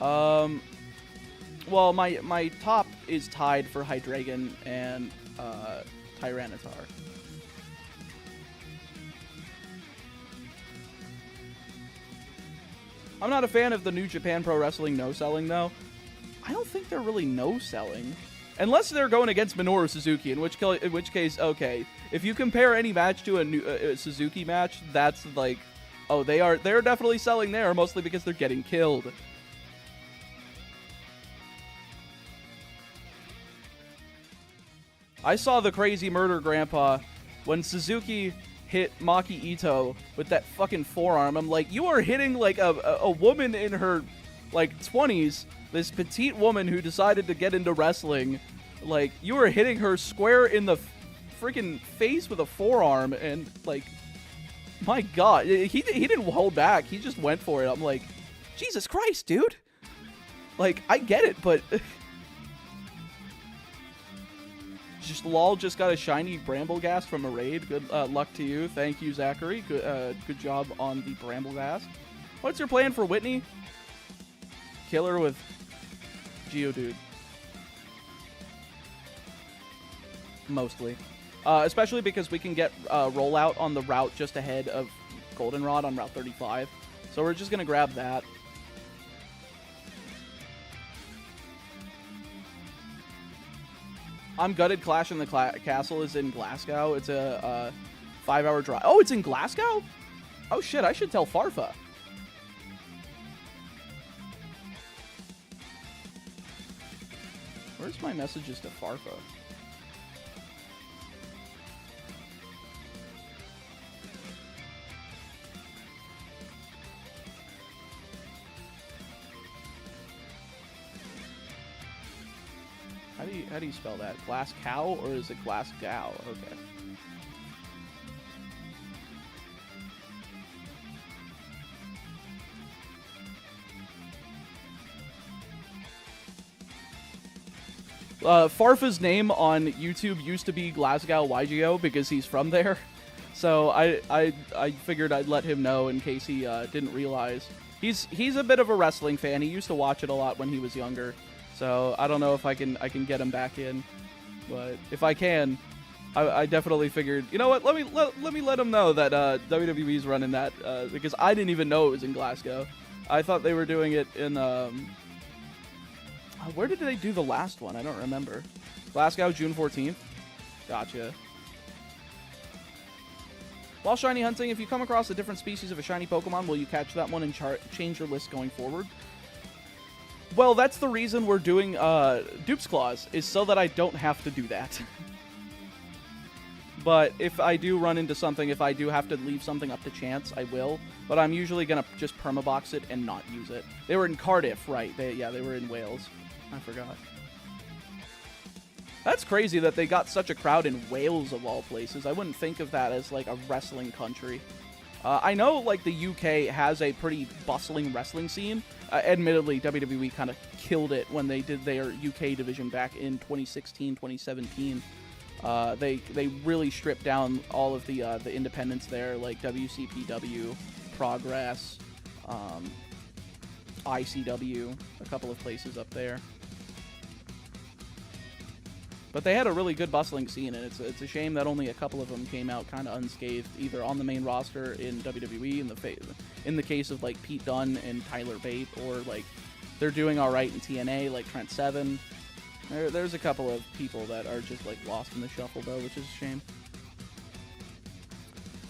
Well, my top is tied for Hydreigon and Tyranitar. I'm not a fan of the New Japan Pro Wrestling no-selling, though. I don't think they're really no-selling. Unless they're going against Minoru Suzuki, in which case, okay. If you compare any match to a Suzuki match, that's like, oh, they're definitely selling there, mostly because they're getting killed. I saw the crazy murder grandpa when Suzuki hit Maki Ito with that fucking forearm. I'm like, you are hitting like a woman in her like 20s, this petite woman who decided to get into wrestling. Like, you are hitting her square in the freaking face with a forearm, and like, my God, he didn't hold back. He just went for it. I'm like, Jesus Christ, dude. Like, I get it, but just lol. Just got a shiny Bramblegast from a raid. Good luck to you. Thank you, Zachary. Good job on the Bramblegast. What's your plan for Whitney? Kill her with Geodude. Mostly. Especially because we can get rollout on the route just ahead of Goldenrod on Route 35. So we're just going to grab that. I'm gutted Clash in the Castle is in Glasgow. It's a 5-hour drive. Oh, it's in Glasgow? Oh, shit. I should tell Farfa. Where's my messages to Farfa? How do you spell that? Glass cow, or is it glass gal? Okay. Farfa's name on YouTube used to be Glasgow YGO because he's from there. So I figured I'd let him know in case he didn't realize. He's a bit of a wrestling fan. He used to watch it a lot when he was younger. So I don't know if I can get him back in, but if I can, I definitely figured, you know what? Let me let him know that WWE's running that because I didn't even know it was in Glasgow. I thought they were doing it in where did they do the last one? I don't remember. Glasgow, June 14th. Gotcha. While shiny hunting, if you come across a different species of a shiny Pokemon, will you catch that one and change your list going forward? Well, that's the reason we're doing Dupe's Claws, is so that I don't have to do that. But if I do run into something, if I do have to leave something up to chance, I will. But I'm usually going to just permabox it and not use it. They were in Cardiff, right? They were in Wales. I forgot. That's crazy that they got such a crowd in Wales, of all places. I wouldn't think of that as, like, a wrestling country. I know, like, the UK has a pretty bustling wrestling scene. Admittedly, WWE kind of killed it when they did their UK division back in 2016, 2017. They really stripped down all of the independents there, like WCPW, Progress, ICW, a couple of places up there. But they had a really good bustling scene, and it's a shame that only a couple of them came out kind of unscathed, either on the main roster in WWE, in the case of like Pete Dunne and Tyler Bate, or like they're doing all right in TNA, like Trent Seven. There's a couple of people that are just like lost in the shuffle though, which is a shame.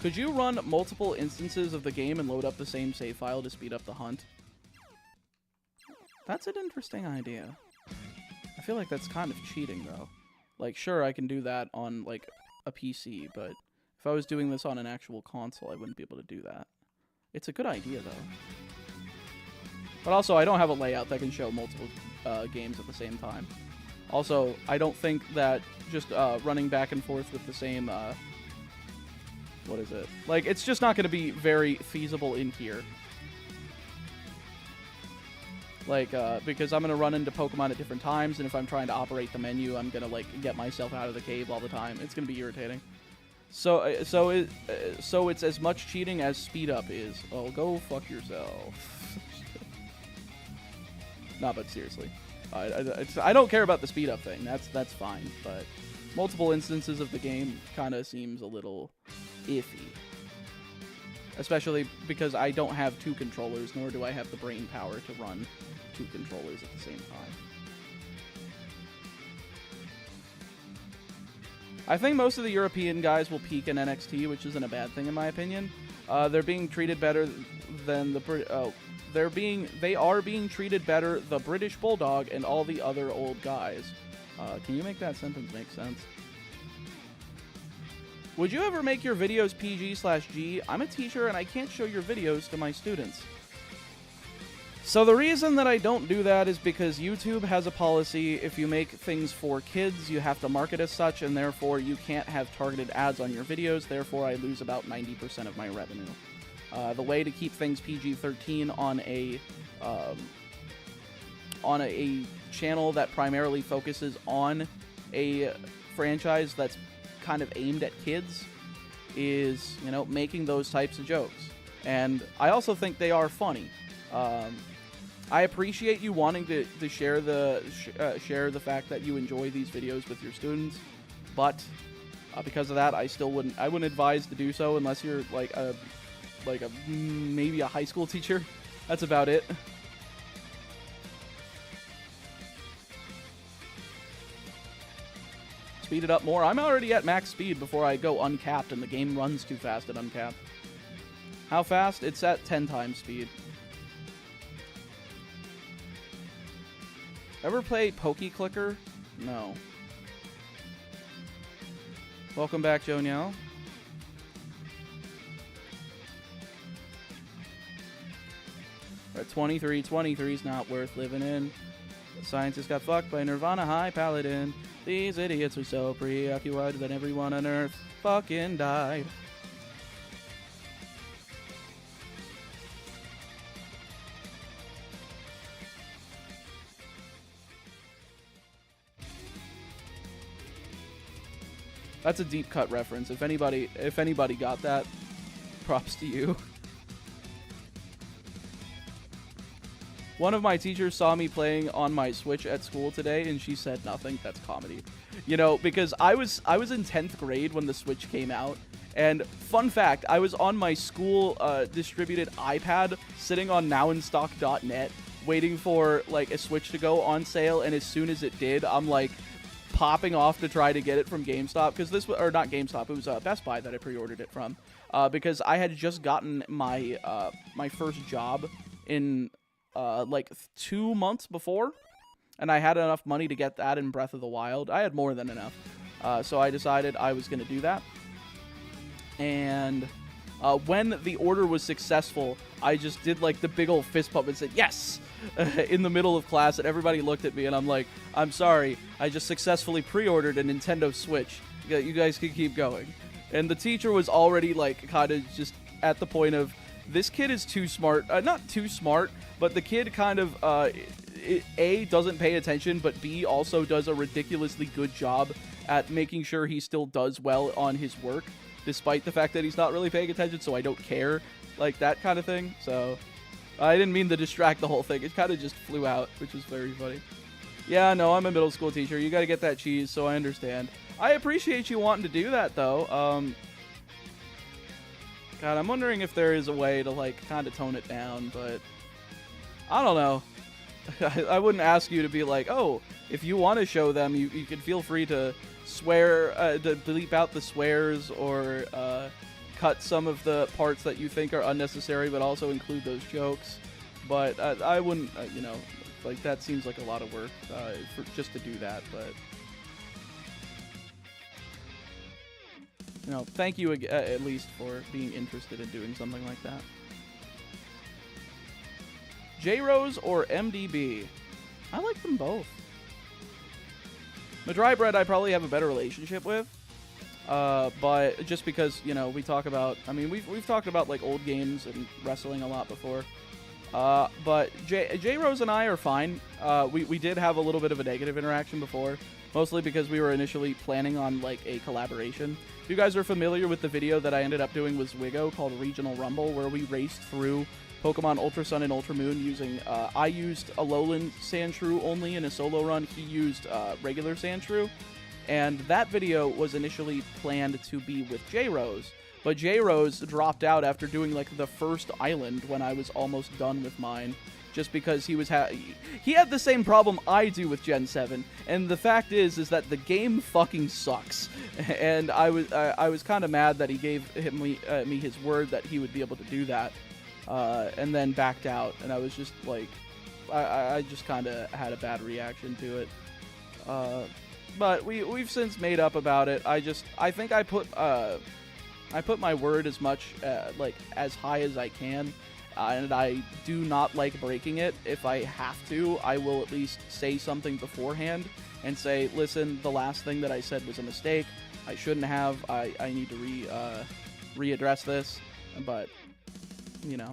Could you run multiple instances of the game and load up the same save file to speed up the hunt? That's an interesting idea. I feel like that's kind of cheating though. Like, sure, I can do that on, like, a PC, but if I was doing this on an actual console, I wouldn't be able to do that. It's a good idea, though. But also, I don't have a layout that can show multiple games at the same time. Also, I don't think that just running back and forth with the same, what is it? Like, it's just not going to be very feasible in here. Like, because I'm going to run into Pokemon at different times, and if I'm trying to operate the menu, I'm going to, like, get myself out of the cave all the time. It's going to be irritating. So it's as much cheating as speed up is. Oh, go fuck yourself. Nah, but seriously. I don't care about the speed up thing. That's fine, but multiple instances of the game kind of seems a little iffy. especially because I don't have 2 controllers, nor do I have the brain power to run 2 controllers at the same time. I think most of the European guys will peak in NXT, which isn't a bad thing in my opinion. They're being treated better than the they are being treated better the British Bulldog and all the other old guys. Can you make that sentence make sense? Would you ever make your videos PG/G? I'm a teacher and I can't show your videos to my students. So the reason that I don't do that is because YouTube has a policy: if you make things for kids, you have to market as such, and therefore you can't have targeted ads on your videos. Therefore, I lose about 90% of my revenue. The way to keep things PG-13 on a channel that primarily focuses on a franchise that's kind of aimed at kids is, you know, making those types of jokes. And I also think they are funny. I appreciate you wanting to share the fact that you enjoy these videos with your students, but because of that, I wouldn't advise to do so unless you're maybe a high school teacher. That's about it. Speed it up more. I'm already at max speed before I go uncapped, and the game runs too fast at uncapped. How fast? It's at 10 times speed. Ever play Pokey Clicker? No. Welcome back, Joniel. We're at 23. 23's not worth living in. The scientist got fucked by Nirvana High Paladin. These idiots are so preoccupied that everyone on Earth fucking died. That's a deep cut reference. If anybody got that, props to you. One of my teachers saw me playing on my Switch at school today, and she said nothing. That's comedy. You know, because I was in 10th grade when the Switch came out, and fun fact, I was on my school distributed iPad sitting on nowinstock.net waiting for like a Switch to go on sale, and as soon as it did, I'm like popping off to try to get it from GameStop, because this was, or not GameStop, it was Best Buy that I pre-ordered it from, because I had just gotten my my first job in like 2 months before, and I had enough money to get that in Breath of the Wild. I had more than enough, so I decided I was going to do that. And when the order was successful, I just did like the big old fist pump and said yes in the middle of class, and everybody looked at me, and I'm like, I'm sorry, I just successfully pre-ordered a Nintendo Switch. You guys can keep going. And the teacher was already like kind of just at the point of, this kid is too smart. Not too smart, but the kid kind of, A, doesn't pay attention, but B, also does a ridiculously good job at making sure he still does well on his work, despite the fact that he's not really paying attention, so I don't care. Like, that kind of thing. So, I didn't mean to distract the whole thing. It kind of just flew out, which was very funny. Yeah, no, I'm a middle school teacher. You gotta get that cheese, so I understand. I appreciate you wanting to do that, though. God, I'm wondering if there is a way to, like, kind of tone it down, but I don't know. I wouldn't ask you to be like, oh, if you want to show them, you can feel free to swear, to bleep out the swears, or cut some of the parts that you think are unnecessary, but also include those jokes. But I wouldn't, you know, like, that seems like a lot of work for just to do that, but... You know, thank you at least for being interested in doing something like that. J-Rose or MDB? I like them both. Madry Bread I probably have a better relationship with. But just because, you know, we talk about... I mean, we've talked about, like, old games and wrestling a lot before. But J-Rose and I are fine. We did have a little bit of a negative interaction before. Mostly because we were initially planning on, like, a collaboration. If you guys are familiar with the video that I ended up doing with Zwigo called Regional Rumble, where we raced through Pokemon Ultra Sun and Ultra Moon using, I used Alolan Sandshrew only in a solo run, he used regular Sandshrew, and that video was initially planned to be with J-Rose, But J-Rose dropped out after doing like the first island when I was almost done with mine, just because he was he had the same problem I do with Gen 7, and the fact is that the game fucking sucks. And I was kind of mad that he gave me his word that he would be able to do that, and then backed out, and I was just like, I just kind of had a bad reaction to it. But we've since made up about it. I think I put my word as much like as high as I can. And I do not like breaking it. If I have to, I will at least say something beforehand and say, listen, the last thing that I said was a mistake. I shouldn't have. I need to readdress this. But, you know.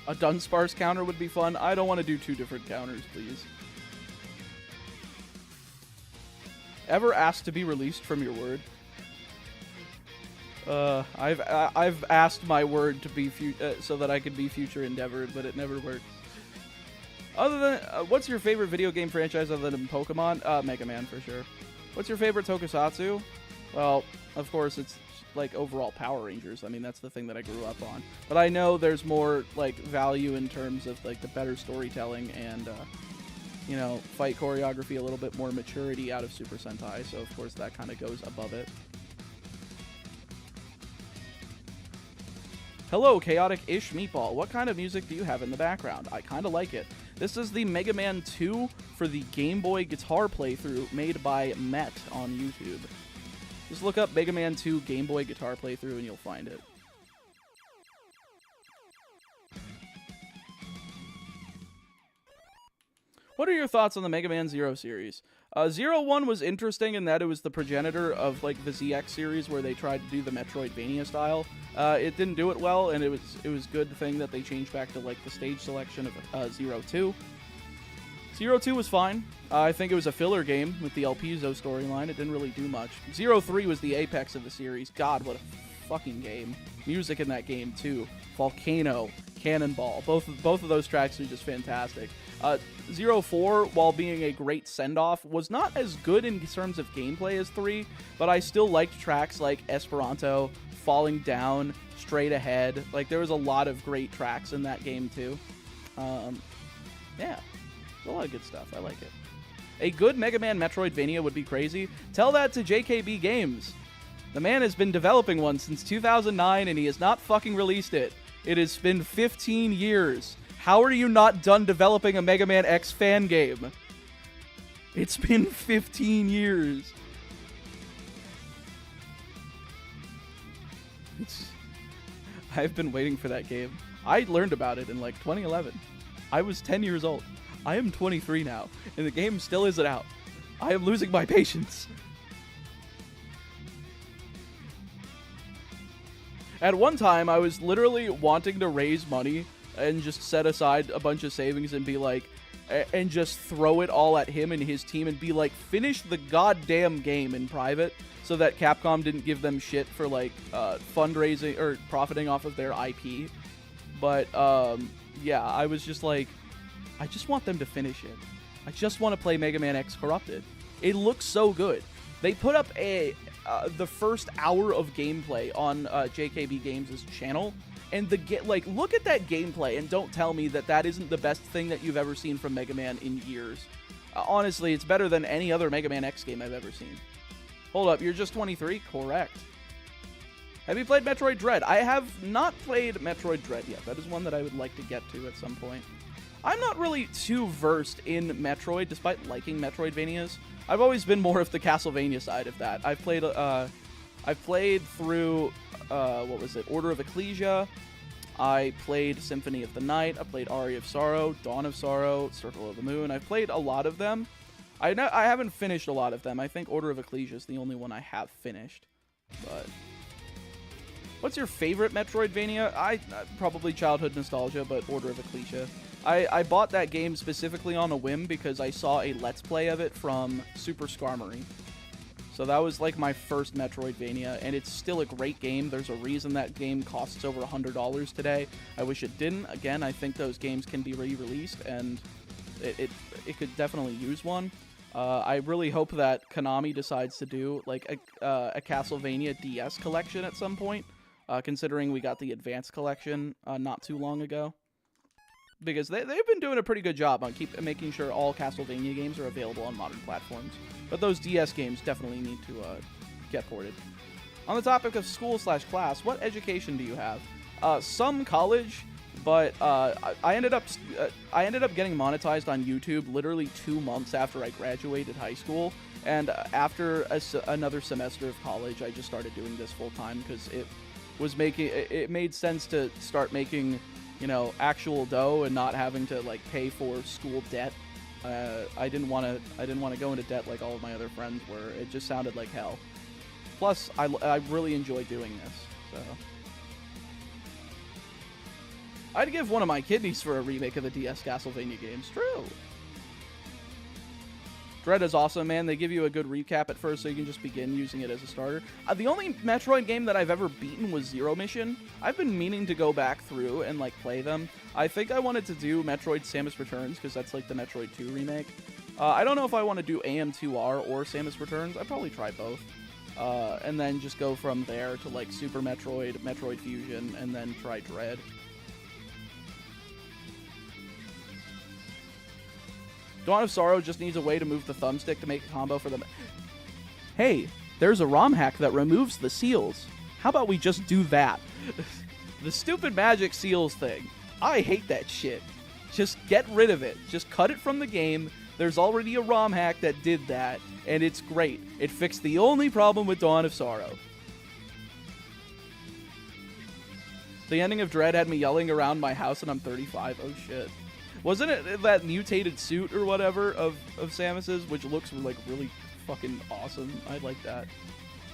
A Dunsparce counter would be fun. I don't want to do 2 different counters, please. Ever asked to be released from your word? I've asked my word to be so that I could be future endeavored, but it never works. Other than what's your favorite video game franchise other than Pokemon? Mega Man for sure. What's your favorite tokusatsu? Well, of course it's like overall Power Rangers. I mean, that's the thing that I grew up on. But I know there's more like value in terms of like the better storytelling and you know, fight choreography, a little bit more maturity out of Super Sentai, so of course that kind of goes above it. Hello, Chaotic-ish Meatball. What kind of music do you have in the background? I kind of like it. This is the Mega Man 2 for the Game Boy guitar playthrough made by Met on YouTube. Just look up Mega Man 2 Game Boy guitar playthrough and you'll find it. What are your thoughts on the Mega Man Zero series? Zero 1 was interesting in that it was the progenitor of like the ZX series where they tried to do the Metroidvania style. It didn't do it well, and it was good thing that they changed back to like the stage selection of Zero 2. Zero 2 was fine. I think it was a filler game with the El Pizo storyline. It didn't really do much. Zero 3 was the apex of the series. God, what a fucking game. Music in that game too. Volcano, Cannonball. Both of those tracks are just fantastic. Zero 4, while being a great send-off, was not as good in terms of gameplay as 3, but I still liked tracks like Esperanto, Falling Down, Straight Ahead. Like, there was a lot of great tracks in that game, too. Yeah, a lot of good stuff. I like it. A good Mega Man Metroidvania would be crazy. Tell that to JKB Games. The man has been developing one since 2009, and he has not fucking released it. It has been 15 years. How are you not done developing a Mega Man X fan game? It's been 15 years. I've been waiting for that game. I learned about it in like 2011. I was 10 years old. I am 23 now, and the game still isn't out. I am losing my patience. At one time, I was literally wanting to raise money and just set aside a bunch of savings and be like, and just throw it all at him and his team and be like, finish the goddamn game in private so that Capcom didn't give them shit for like fundraising or profiting off of their IP. But yeah, I was just like, I just want them to finish it. I just want to play Mega Man X Corrupted. It looks so good. They put up the first hour of gameplay on JKB Games' channel, and look at that gameplay and don't tell me that that isn't the best thing that you've ever seen from Mega Man in years. Honestly, it's better than any other Mega Man X game I've ever seen. Hold up, you're just 23? Correct. Have you played Metroid Dread? I have not played Metroid Dread yet. That is one that I would like to get to at some point. I'm not really too versed in Metroid, despite liking Metroidvanias. I've always been more of the Castlevania side of that. I've played through, what was it, Order of Ecclesia. I played Symphony of the Night. I played Aria of Sorrow, Dawn of Sorrow, Circle of the Moon. I've played a lot of them. I haven't finished a lot of them. I think Order of Ecclesia is the only one I have finished. But what's your favorite Metroidvania? Probably childhood nostalgia, but Order of Ecclesia. I bought that game specifically on a whim because I saw a Let's Play of it from Super Skarmory. So that was like my first Metroidvania, and it's still a great game. There's a reason that game costs over $100 today. I wish it didn't. Again, I think those games can be re-released, and it could definitely use one. I really hope that Konami decides to do like a Castlevania DS collection at some point, considering we got the Advanced collection not too long ago. Because they've been doing a pretty good job on making sure all Castlevania games are available on modern platforms. But those DS games definitely need to get ported. On the topic of school/class, what education do you have? Some college, but I ended up getting monetized on YouTube literally 2 months after I graduated high school, and after another semester of college, I just started doing this full time because it made sense to start making, you know, actual dough and not having to like pay for school debt. I didn't want to go into debt like all of my other friends were. It just sounded like hell. Plus, I really enjoy doing this, so I'd give one of my kidneys for a remake of the DS Castlevania games. True. Dread is awesome, man. They give you a good recap at first, so you can just begin using it as a starter. The only Metroid game that I've ever beaten was Zero Mission. I've been meaning to go back through and like play them. I think I wanted to do Metroid Samus Returns because that's like the Metroid 2 remake. I don't know if I want to do AM2R or Samus Returns. I'd probably try both. And then just go from there to like Super Metroid, Metroid Fusion, and then try Dread. Dawn of Sorrow just needs a way to move the thumbstick to make a combo for them. Hey, there's a ROM hack that removes the seals. How about we just do that? The stupid magic seals thing. I hate that shit. Just get rid of it. Just cut it from the game. There's already a ROM hack that did that, and it's great. It fixed the only problem with Dawn of Sorrow. The ending of Dread had me yelling around my house, and I'm 35. Oh, shit. Wasn't it that mutated suit or whatever of Samus's, which looks like really fucking awesome? I like that.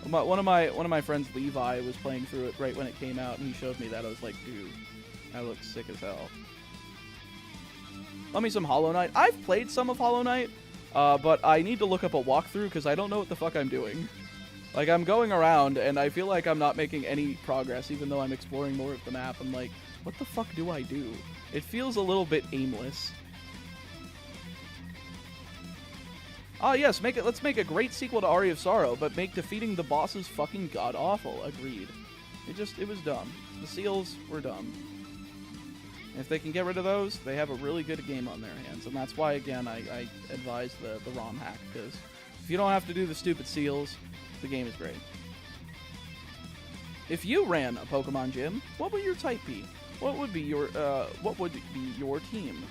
One of my friends, Levi, was playing through it right when it came out, and he showed me that. I was like, dude, that looks sick as hell. Love me some Hollow Knight. I've played some of Hollow Knight, but I need to look up a walkthrough because I don't know what the fuck I'm doing. Like, I'm going around, and I feel like I'm not making any progress, even though I'm exploring more of the map. I'm like, what the fuck do I do? It feels a little bit aimless. Ah, yes, let's make a great sequel to Aria of Sorrow, but make defeating the bosses fucking god-awful. Agreed. It was dumb. The seals were dumb. If they can get rid of those, they have a really good game on their hands, and that's why, again, I advise the ROM hack, because if you don't have to do the stupid seals, the game is great. If you ran a Pokemon gym, what would your type be? What would be your team?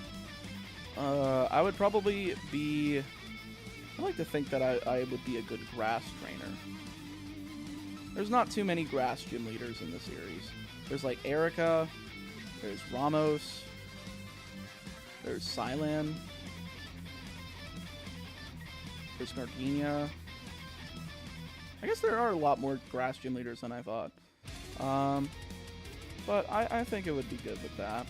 I would probably be... I like to think that I would be a good grass trainer. There's not too many grass gym leaders in the series. There's like Erica, there's Ramos, there's Sylan, there's Gardenia. I guess there are a lot more grass gym leaders than I thought. But I think it would be good with that.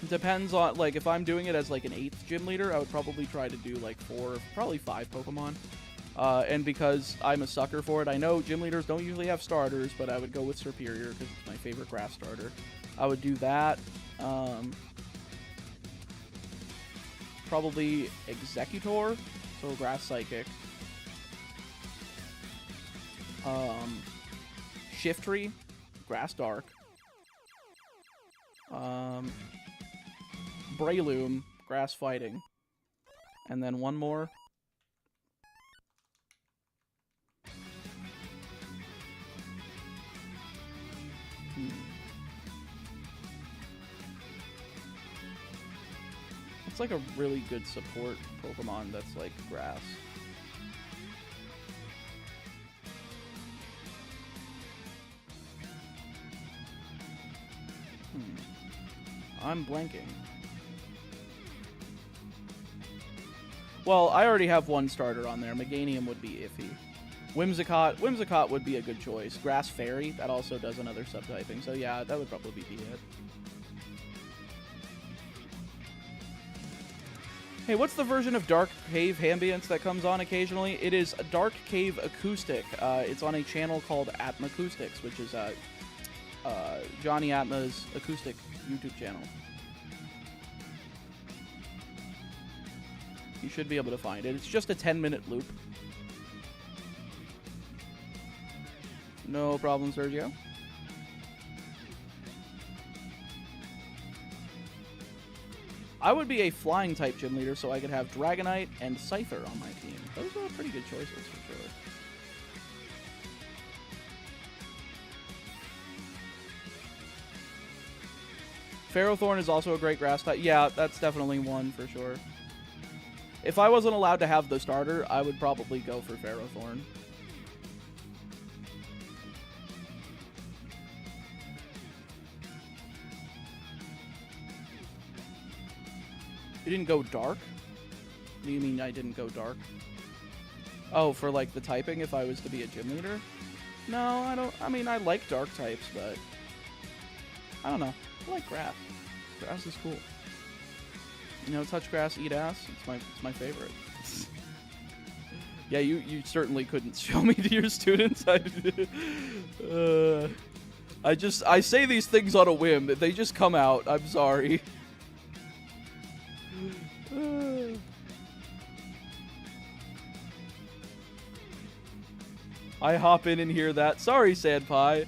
Depends on, like, if I'm doing it as, like, an 8th gym leader, I would probably try to do, like, 4, probably 5 Pokemon. And because I'm a sucker for it, I know gym leaders don't usually have starters, but I would go with Superior because it's my favorite grass starter. I would do that. Probably Executor, so Grass Psychic. Shiftry, Grass Dark. Breloom, Grass Fighting. And then one more. It's like a really good support Pokemon that's like grass. I'm blanking. Well, I already have one starter on there. Meganium would be iffy. Whimsicott would be a good choice. Grass Fairy, that also does another subtyping. So yeah, that would probably be it. Hey, what's the version of Dark Cave Ambience that comes on occasionally? It is Dark Cave Acoustic. It's on a channel called Atma Acoustics, which is Johnny Atma's acoustic YouTube channel. You should be able to find it. It's just a 10-minute loop. No problem, Sergio. I would be a flying type gym leader, so I could have Dragonite and Scyther on my team. Those are pretty good choices for sure. Ferrothorn is also a great grass type. Yeah, that's definitely one for sure. If I wasn't allowed to have the starter, I would probably go for Ferrothorn. You didn't go dark? What do you mean I didn't go dark? Oh, for like the typing if I was to be a gym leader? No, I don't. I mean, I like dark types, but I don't know. I like grass. Grass is cool. You know, touch grass, eat ass. It's my favorite. Yeah, you certainly couldn't show me to your students. I say these things on a whim. They just come out. I'm sorry. I hop in and hear that. Sorry, Sandpie.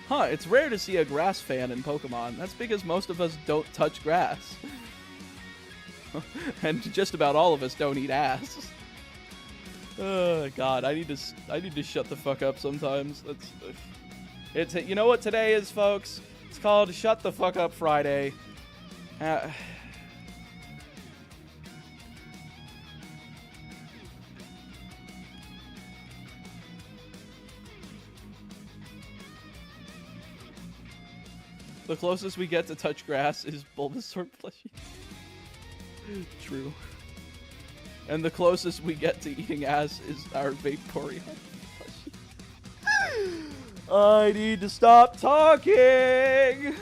Huh, it's rare to see a grass fan in Pokemon. That's because most of us don't touch grass. And just about all of us don't eat ass. Oh, God, I need to shut the fuck up sometimes. You know what today is, folks? It's called Shut the Fuck Up Friday. The closest we get to touch grass is Bulbasaur plushies. True. And the closest we get to eating ass is our Vaporeon plushie. I need to stop talking!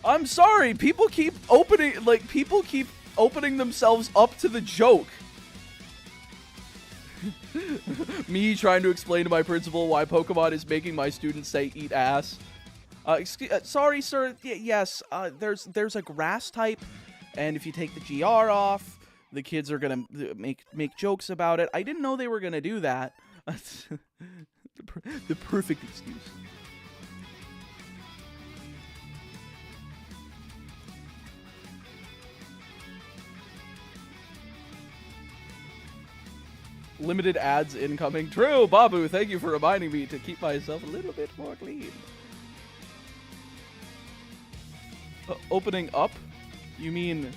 I'm sorry, people keep opening themselves up to the joke. Me trying to explain to my principal why Pokemon is making my students say eat ass. Sorry, sir. Yes, there's a grass type, and if you take the GR off, the kids are gonna make jokes about it. I didn't know they were gonna do that. The perfect excuse. Limited ads incoming. True, Babu, thank you for reminding me to keep myself a little bit more clean. Opening up? You mean...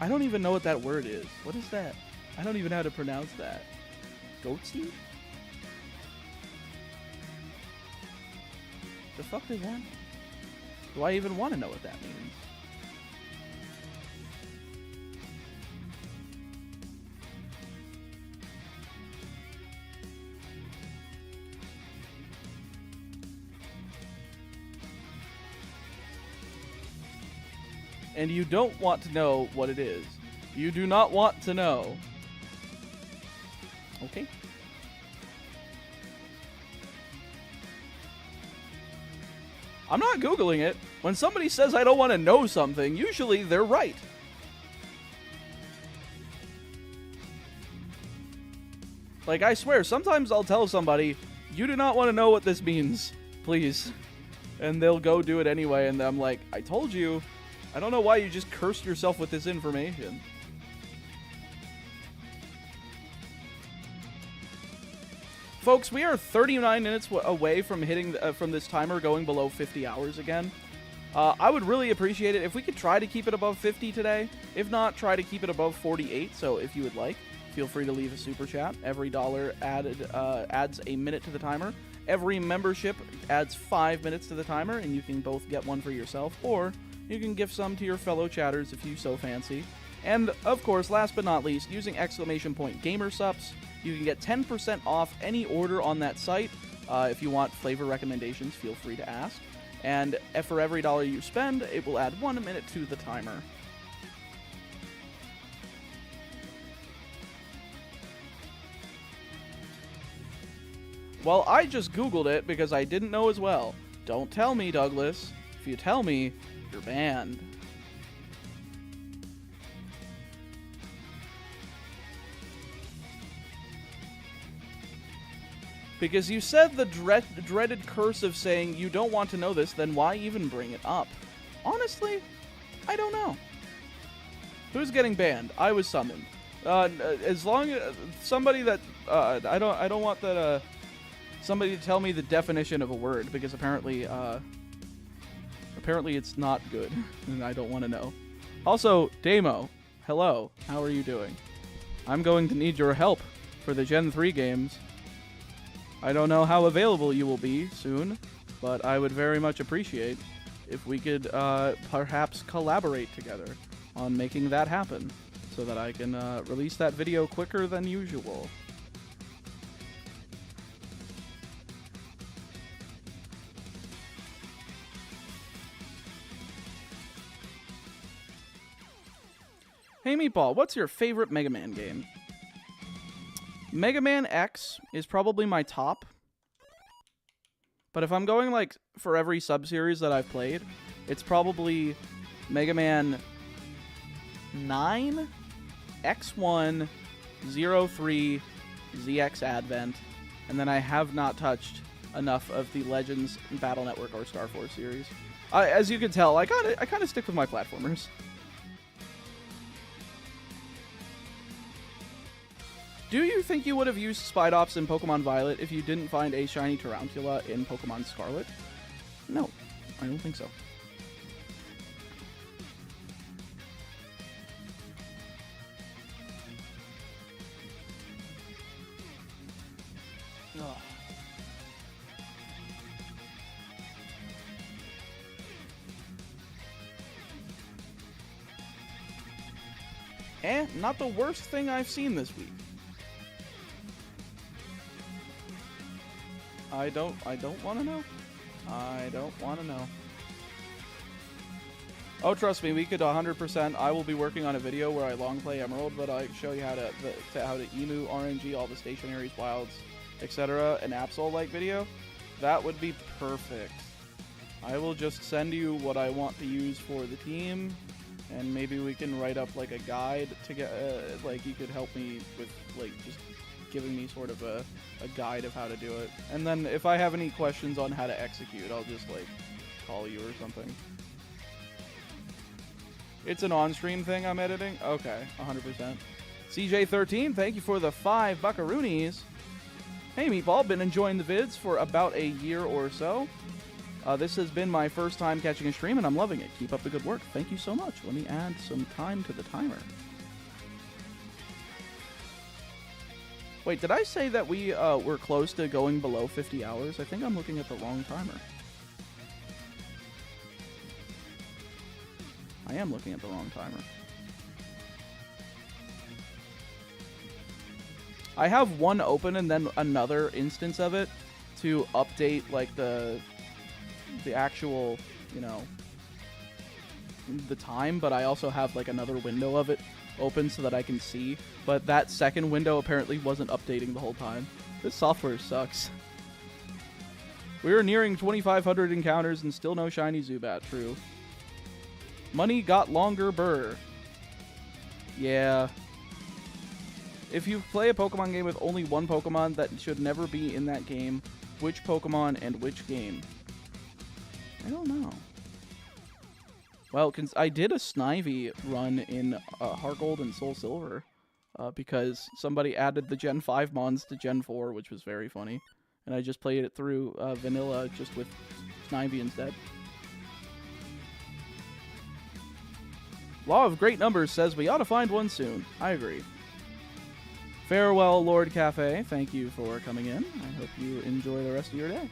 I don't even know what that word is. What is that? I don't even know how to pronounce that. Goatseed? The fuck does that mean? Do I even want to know what that means? And you don't want to know what it is. You do not want to know. Okay. I'm not Googling it. When somebody says I don't want to know something, usually they're right. Like, I swear, sometimes I'll tell somebody, you do not want to know what this means, please. And they'll go do it anyway, and I'm like, I told you. I don't know why you just cursed yourself with this information. Folks, we are 39 minutes away from hitting from this timer going below 50 hours again. I would really appreciate it if we could try to keep it above 50 today. If not, try to keep it above 48. So if you would like, feel free to leave a super chat. Every dollar added adds a minute to the timer. Every membership adds 5 minutes to the timer, and you can both get one for yourself, or you can give some to your fellow chatters if you so fancy. And, of course, last but not least, using !GamerSups, you can get 10% off any order on that site. If you want flavor recommendations, feel free to ask. And for every dollar you spend, it will add 1 minute to the timer. Well, I just Googled it because I didn't know as well. Don't tell me, Douglas. If you tell me, you're banned. Because you said the dreaded curse of saying you don't want to know this, then why even bring it up? Honestly, I don't know. Who's getting banned? I was summoned. As long as somebody that I don't want that somebody to tell me the definition of a word, because apparently it's not good and I don't want to know. Also, Damo, hello. How are you doing? I'm going to need your help for the Gen 3 games. I don't know how available you will be soon, but I would very much appreciate if we could perhaps collaborate together on making that happen so that I can release that video quicker than usual. Hey Meatball, what's your favorite Mega Man game? Mega Man X is probably my top. But if I'm going like for every sub-series that I've played, it's probably Mega Man 9, X1, 03, ZX Advent, and then I have not touched enough of the Legends, Battle Network, or Star Force series. As you can tell, I kind of stick with my platformers. Do you think you would have used Spidops in Pokemon Violet if you didn't find a shiny Tarantula in Pokemon Scarlet? No, I don't think so. Ugh. Not the worst thing I've seen this week. I don't want to know. I don't want to know. Oh, trust me, we could 100%. I will be working on a video where I long play Emerald, but I show you how to emu, RNG, all the stationaries, wilds, etc. An Absol-like video. That would be perfect. I will just send you what I want to use for the team, and maybe we can write up like a guide to get like you could help me with like just giving me sort of a guide of how to do it. And then if I have any questions on how to execute, I'll just like call you or something. It's an on-stream thing I'm editing? Okay, 100%. CJ13, thank you for the 5 buckaroonies. Hey Meatball, been enjoying the vids for about a year or so. This has been my first time catching a stream and I'm loving it. Keep up the good work. Thank you so much. Let me add some time to the timer. Wait, did I say that we were close to going below 50 hours? I think I'm looking at the wrong timer. I am looking at the wrong timer. I have one open and then another instance of it to update like the actual, you know, the time, but I also have like another window of it open so that I can see, but that second window apparently wasn't updating the whole time. This software sucks. We are nearing 2,500 encounters and still no shiny Zubat. True. Money got longer, burr. Yeah. If you play a Pokemon game with only one Pokemon that should never be in that game, which Pokemon and which game? I don't know. Well, I did a Snivy run in Heart Gold and Soul Silver because somebody added the Gen 5 Mons to Gen 4, which was very funny. And I just played it through vanilla just with Snivy instead. Law of Great Numbers says we ought to find one soon. I agree. Farewell, Lord Cafe. Thank you for coming in. I hope you enjoy the rest of your day.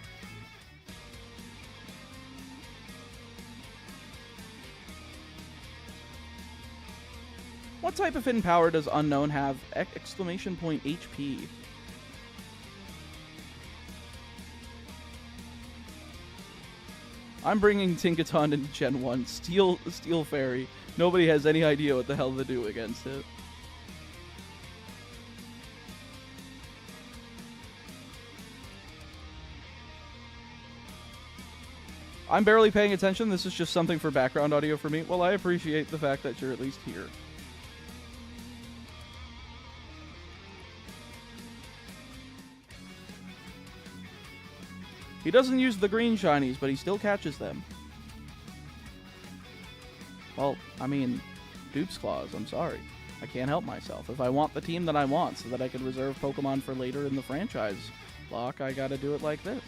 What type of hidden power does Unknown have? Exclamation point HP. I'm bringing Tinkaton into Gen 1. Steel Fairy. Nobody has any idea what the hell to do against it. I'm barely paying attention. This is just something for background audio for me. Well, I appreciate the fact that you're at least here. He doesn't use the green shinies, but he still catches them. Well, I mean, Dupe's Claws, I'm sorry. I can't help myself. If I want the team that I want so that I can reserve Pokemon for later in the franchise block, I gotta do it like this.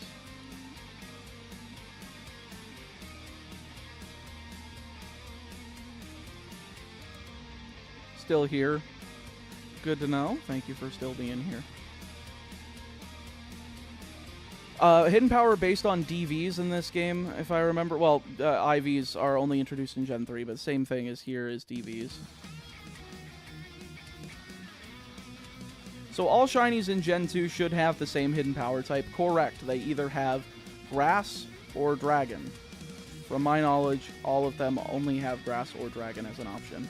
Still here. Good to know. Thank you for still being here. Hidden power based on DVs in this game, if I remember. Well, IVs are only introduced in Gen 3, but the same thing as here is DVs. So all shinies in Gen 2 should have the same hidden power type. Correct. They either have grass or dragon. From my knowledge, all of them only have grass or dragon as an option.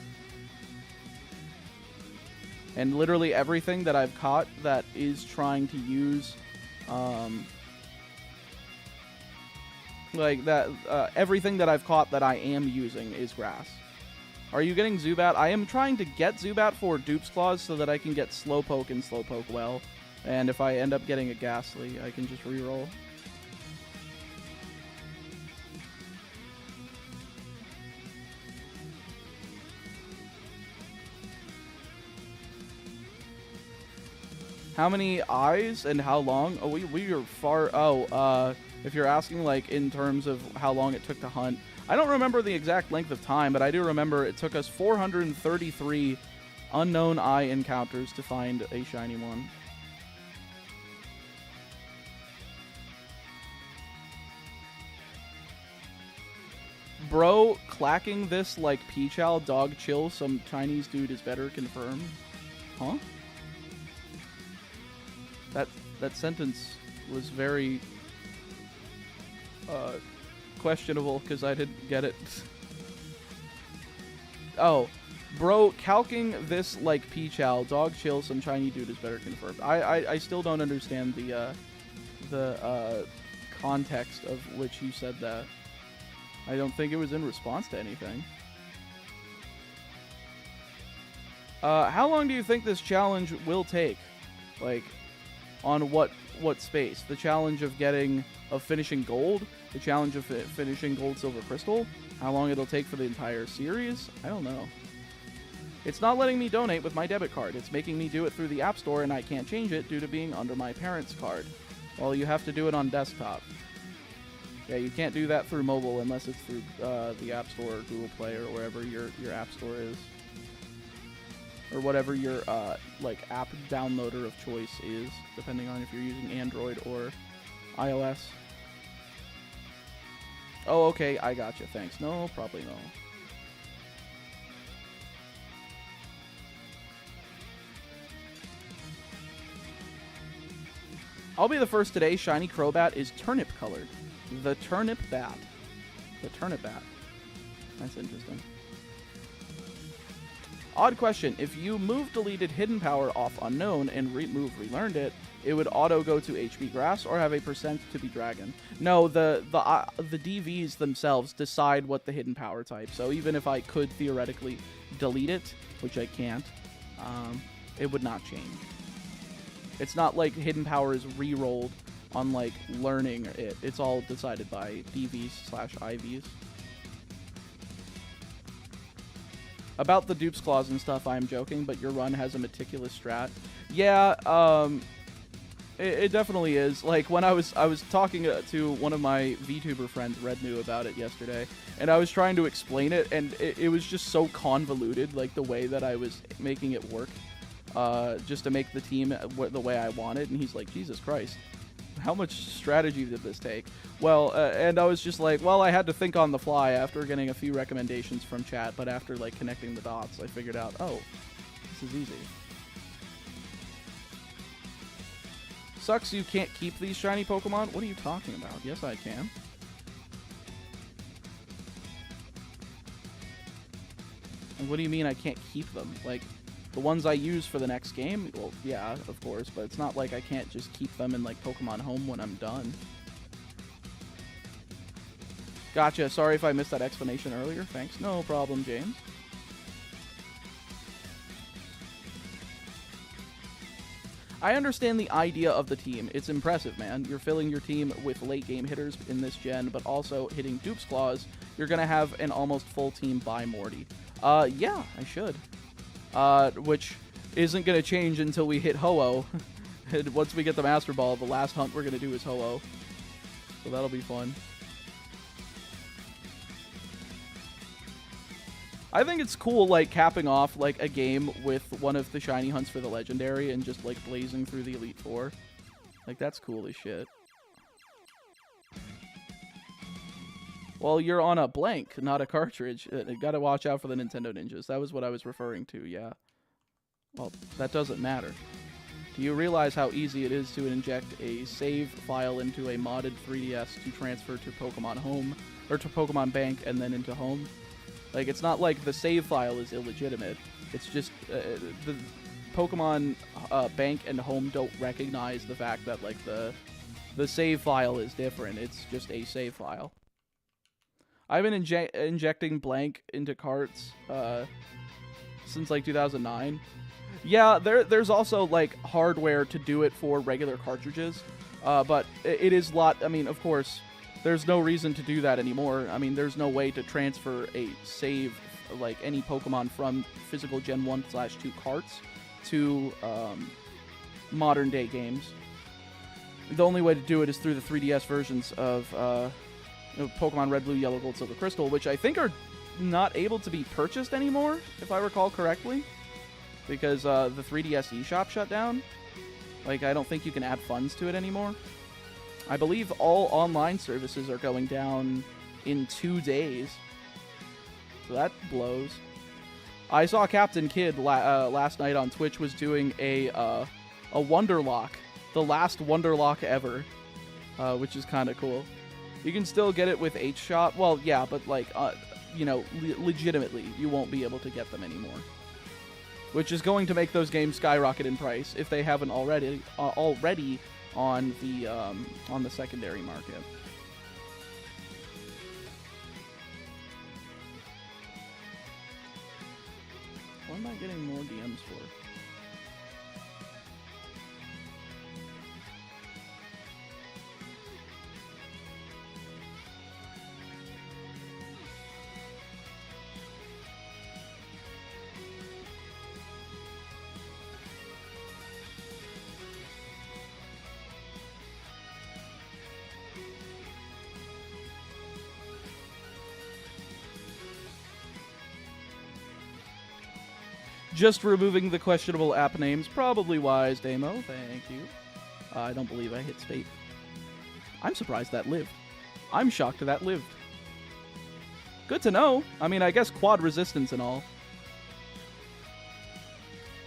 And literally everything that I've caught that is trying to use... everything that I've caught that I am using is grass. Are you getting Zubat? I am trying to get Zubat for Dupe's Claws so that I can get Slowpoke and Slowpoke well. And if I end up getting a Ghastly, I can just reroll. How many eyes and how long? Oh, we are far... Oh, if you're asking, like, in terms of how long it took to hunt, I don't remember the exact length of time, but I do remember it took us 433 unknown eye encounters to find a shiny one. Bro, clacking this like Peachow, dog chill, some Chinese dude is better confirmed. Huh? That sentence was very... questionable because I didn't get it. Oh, bro, calking this like Peachow, dog chill, some Chinese dude is better confirmed. I still don't understand the context of which you said that. I don't think it was in response to anything. How long do you think this challenge will take? Like, on what space? The challenge of finishing gold? The challenge of finishing gold, silver, crystal? How long it'll take for the entire series? I don't know. It's not letting me donate with my debit card. It's making me do it through the App Store, and I can't change it due to being under my parents' card. Well, you have to do it on desktop. Yeah, you can't do that through mobile unless it's through the App Store or Google Play or wherever your App Store is. Or whatever your like app downloader of choice is, depending on if you're using Android or iOS. Oh, okay, I gotcha, thanks. No, probably no. I'll be the first today. Shiny Crobat is turnip colored. The turnip bat. The turnip bat. That's interesting. Odd question. If you deleted hidden power off unknown and relearned it, it would auto go to HB grass or have a percent to be dragon. No, the DVs themselves decide what the hidden power type. So even if I could theoretically delete it, which I can't, it would not change. It's not like hidden power is re-rolled on like learning it. It's all decided by DVs/IVs. About the Dupe's Claws and stuff, I'm joking, but your run has a meticulous strat. Yeah, it definitely is. Like, when I was talking to one of my VTuber friends, Red knew about it yesterday, and I was trying to explain it, and it was just so convoluted, like, the way that I was making it work, just to make the team the way I wanted, and he's like, Jesus Christ, how much strategy did this take? Well, and I was just like, well, I had to think on the fly after getting a few recommendations from chat, but after, like, connecting the dots, I figured out, oh, this is easy. Sucks you can't keep these shiny Pokemon? What are you talking about? Yes, I can. And what do you mean I can't keep them? Like, the ones I use for the next game? Well, yeah, of course, but it's not like I can't just keep them in, like, Pokemon Home when I'm done. Gotcha. Sorry if I missed that explanation earlier. Thanks. No problem, James. I understand the idea of the team. It's impressive, man. You're filling your team with late-game hitters in this gen, but also hitting Dupe's Claws. You're going to have an almost full team by Morty. Yeah, I should. Which isn't going to change until we hit Ho-Oh. And once we get the Master Ball, the last hunt we're going to do is Ho-Oh. So that'll be fun. I think it's cool, like, capping off, like, a game with one of the shiny hunts for the Legendary and just, like, blazing through the Elite Four. Like, that's cool as shit. Well, you're on a blank, not a cartridge. Gotta watch out for the Nintendo Ninjas. That was what I was referring to, yeah. Well, that doesn't matter. Do you realize how easy it is to inject a save file into a modded 3DS to transfer to Pokemon Home, or to Pokemon Bank and then into Home? Like, it's not like the save file is illegitimate. It's just the Pokemon Bank and Home don't recognize the fact that, like, the save file is different. It's just a save file. I've been injecting blank into carts since, like, 2009. Yeah, there's also, like, hardware to do it for regular cartridges, but it is I mean, of course, there's no reason to do that anymore. I mean, there's no way to transfer a save, like, any Pokemon from physical Gen 1/2 carts to modern-day games. The only way to do it is through the 3DS versions of Pokemon Red, Blue, Yellow, Gold, Silver, Crystal, which I think are not able to be purchased anymore, if I recall correctly, because the 3DS eShop shut down. Like, I don't think you can add funds to it anymore. I believe all online services are going down in 2 days. So that blows. I saw Captain Kidd last night on Twitch was doing a Wonderlock. The last Wonderlock ever. Which is kind of cool. You can still get it with H-Shop. Well, yeah, but, like, you know, legitimately, you won't be able to get them anymore. Which is going to make those games skyrocket in price if they haven't already on the secondary market. What am I getting more DMs for? Just removing the questionable app names. Probably wise, Damo. Thank you. I don't believe I hit spate. I'm surprised that lived. I'm shocked that lived. Good to know. I mean, I guess quad resistance and all.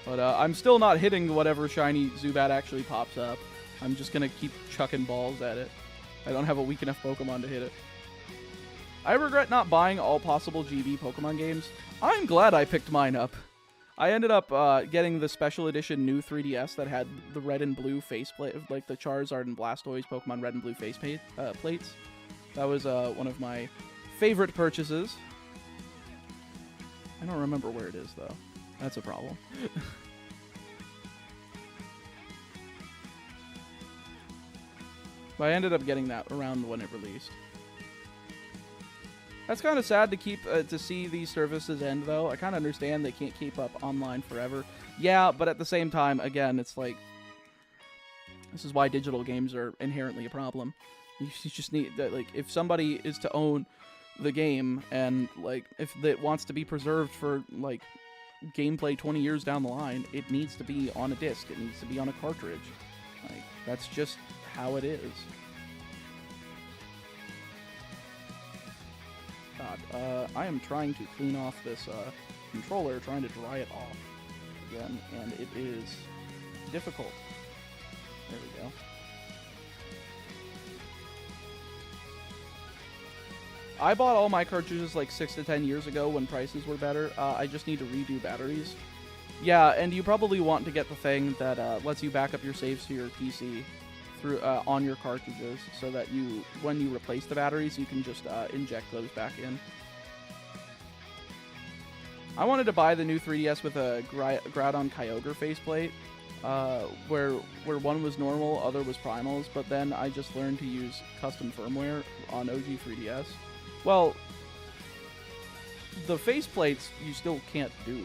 But I'm still not hitting whatever shiny Zubat actually pops up. I'm just going to keep chucking balls at it. I don't have a weak enough Pokemon to hit it. I regret not buying all possible GB Pokemon games. I'm glad I picked mine up. I ended up getting the special edition new 3DS that had the red and blue faceplate, like the Charizard and Blastoise Pokemon red and blue plates. That was one of my favorite purchases. I don't remember where it is, though. That's a problem. But I ended up getting that around when it released. That's kind of sad to see these services end, though. I kind of understand they can't keep up online forever. Yeah, but at the same time, again, it's like, this is why digital games are inherently a problem. You just need, like, if somebody is to own the game and, like, if it wants to be preserved for, like, gameplay 20 years down the line, it needs to be on a disc. It needs to be on a cartridge. Like, that's just how it is. God, I am trying to clean off this controller, trying to dry it off again, and it is difficult. There we go. I bought all my cartridges like 6 to 10 years ago when prices were better. I just need to redo batteries. Yeah, and you probably want to get the thing that lets you back up your saves to your PC through on your cartridges, so that when you replace the batteries, you can just inject those back in. I wanted to buy the new 3DS with a Groudon Kyogre faceplate, where one was normal, other was primals, but then I just learned to use custom firmware on OG 3DS. Well, the faceplates you still can't do,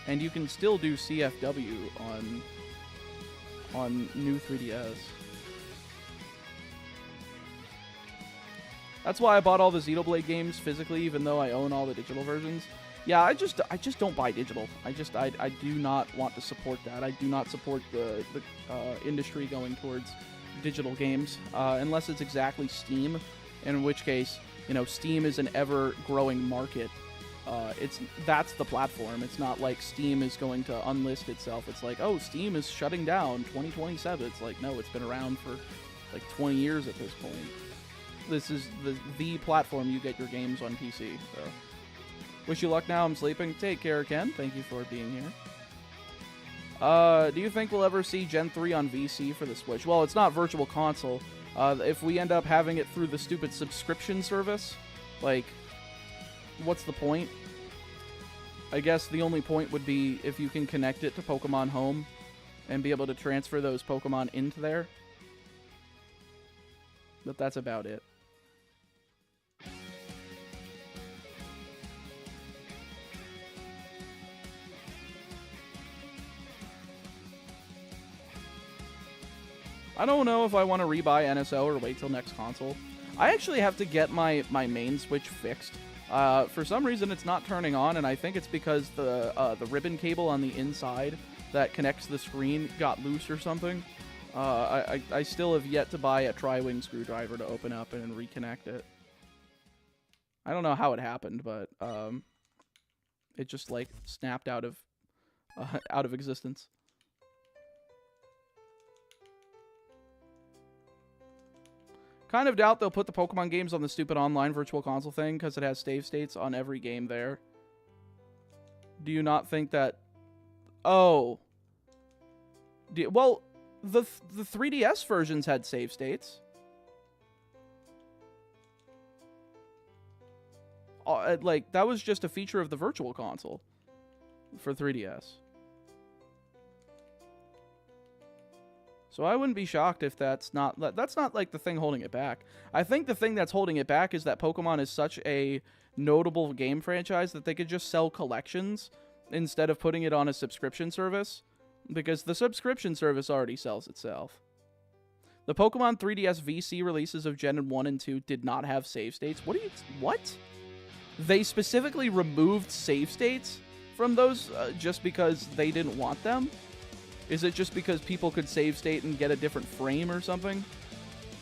and you can still do CFW on new 3DS. That's why I bought all the Xenoblade games physically, even though I own all the digital versions. Yeah, I just don't buy digital. I do not want to support that. I do not support the industry going towards digital games, unless it's exactly Steam, in which case, you know, Steam is an ever-growing market. That's the platform. It's not like Steam is going to unlist itself. It's like, oh, Steam is shutting down 2027. It's like, no, it's been around for like 20 years at this point. This is the platform you get your games on PC. So, wish you luck now. I'm sleeping. Take care, Ken. Thank you for being here. Do you think we'll ever see Gen 3 on VC for the Switch? Well, it's not Virtual Console. If we end up having it through the stupid subscription service, like, what's the point? I guess the only point would be if you can connect it to Pokemon Home and be able to transfer those Pokemon into there. But that's about it. I don't know if I want to rebuy NSO or wait till next console. I actually have to get my main Switch fixed. For some reason, it's not turning on, and I think it's because the ribbon cable on the inside that connects the screen got loose or something. I still have yet to buy a tri-wing screwdriver to open up and reconnect it. I don't know how it happened, but it just like snapped out of existence. Kind of doubt they'll put the Pokemon games on the stupid online Virtual Console thing because it has save states on every game there. Do you not think that... Oh. Well, the 3DS versions had save states. Like, that was just a feature of the Virtual Console for 3DS. So I wouldn't be shocked if that's not like the thing holding it back. I think the thing that's holding it back is that Pokemon is such a notable game franchise that they could just sell collections instead of putting it on a subscription service, because the subscription service already sells itself. The Pokemon 3DS VC releases of Gen 1 and 2 did not have save states. What? They specifically removed save states from those just because they didn't want them? Is it just because people could save state and get a different frame or something?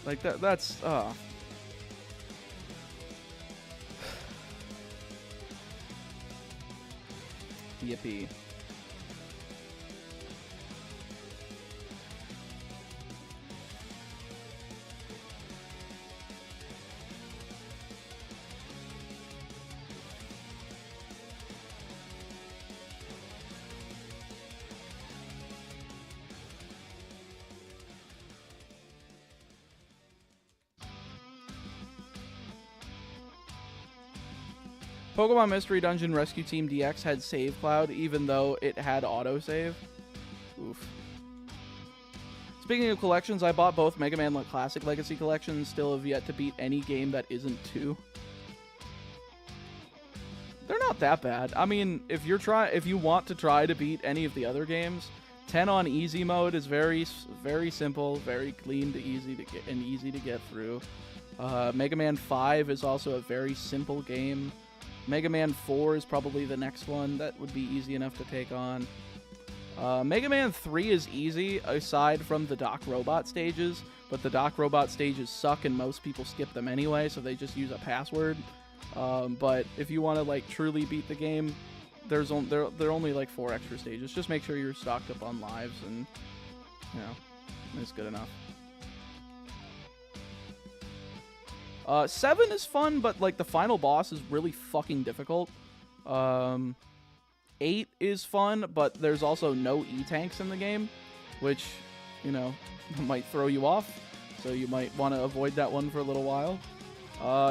Like, that's... Yippee. Pokemon Mystery Dungeon Rescue Team DX had Save Cloud, even though it had autosave. Oof. Speaking of collections, I bought both Mega Man Classic Legacy collections. Still have yet to beat any game that isn't 2. They're not that bad. I mean, if you want to try to beat any of the other games, 10 on easy mode is very simple, very clean to easy to get through. Mega Man 5 is also a very simple game. Mega Man 4 is probably the next one that would be easy enough to take on. Mega Man 3 is easy, aside from the Doc Robot stages, but the Doc Robot stages suck and most people skip them anyway, so they just use a password. But if you want to like truly beat the game, there are only like 4 extra stages. Just make sure you're stocked up on lives, and you know, it's good enough. 7 is fun, but like the final boss is really fucking difficult. 8 is fun, but there's also no E-tanks in the game, which you know, might throw you off. So you might want to avoid that one for a little while.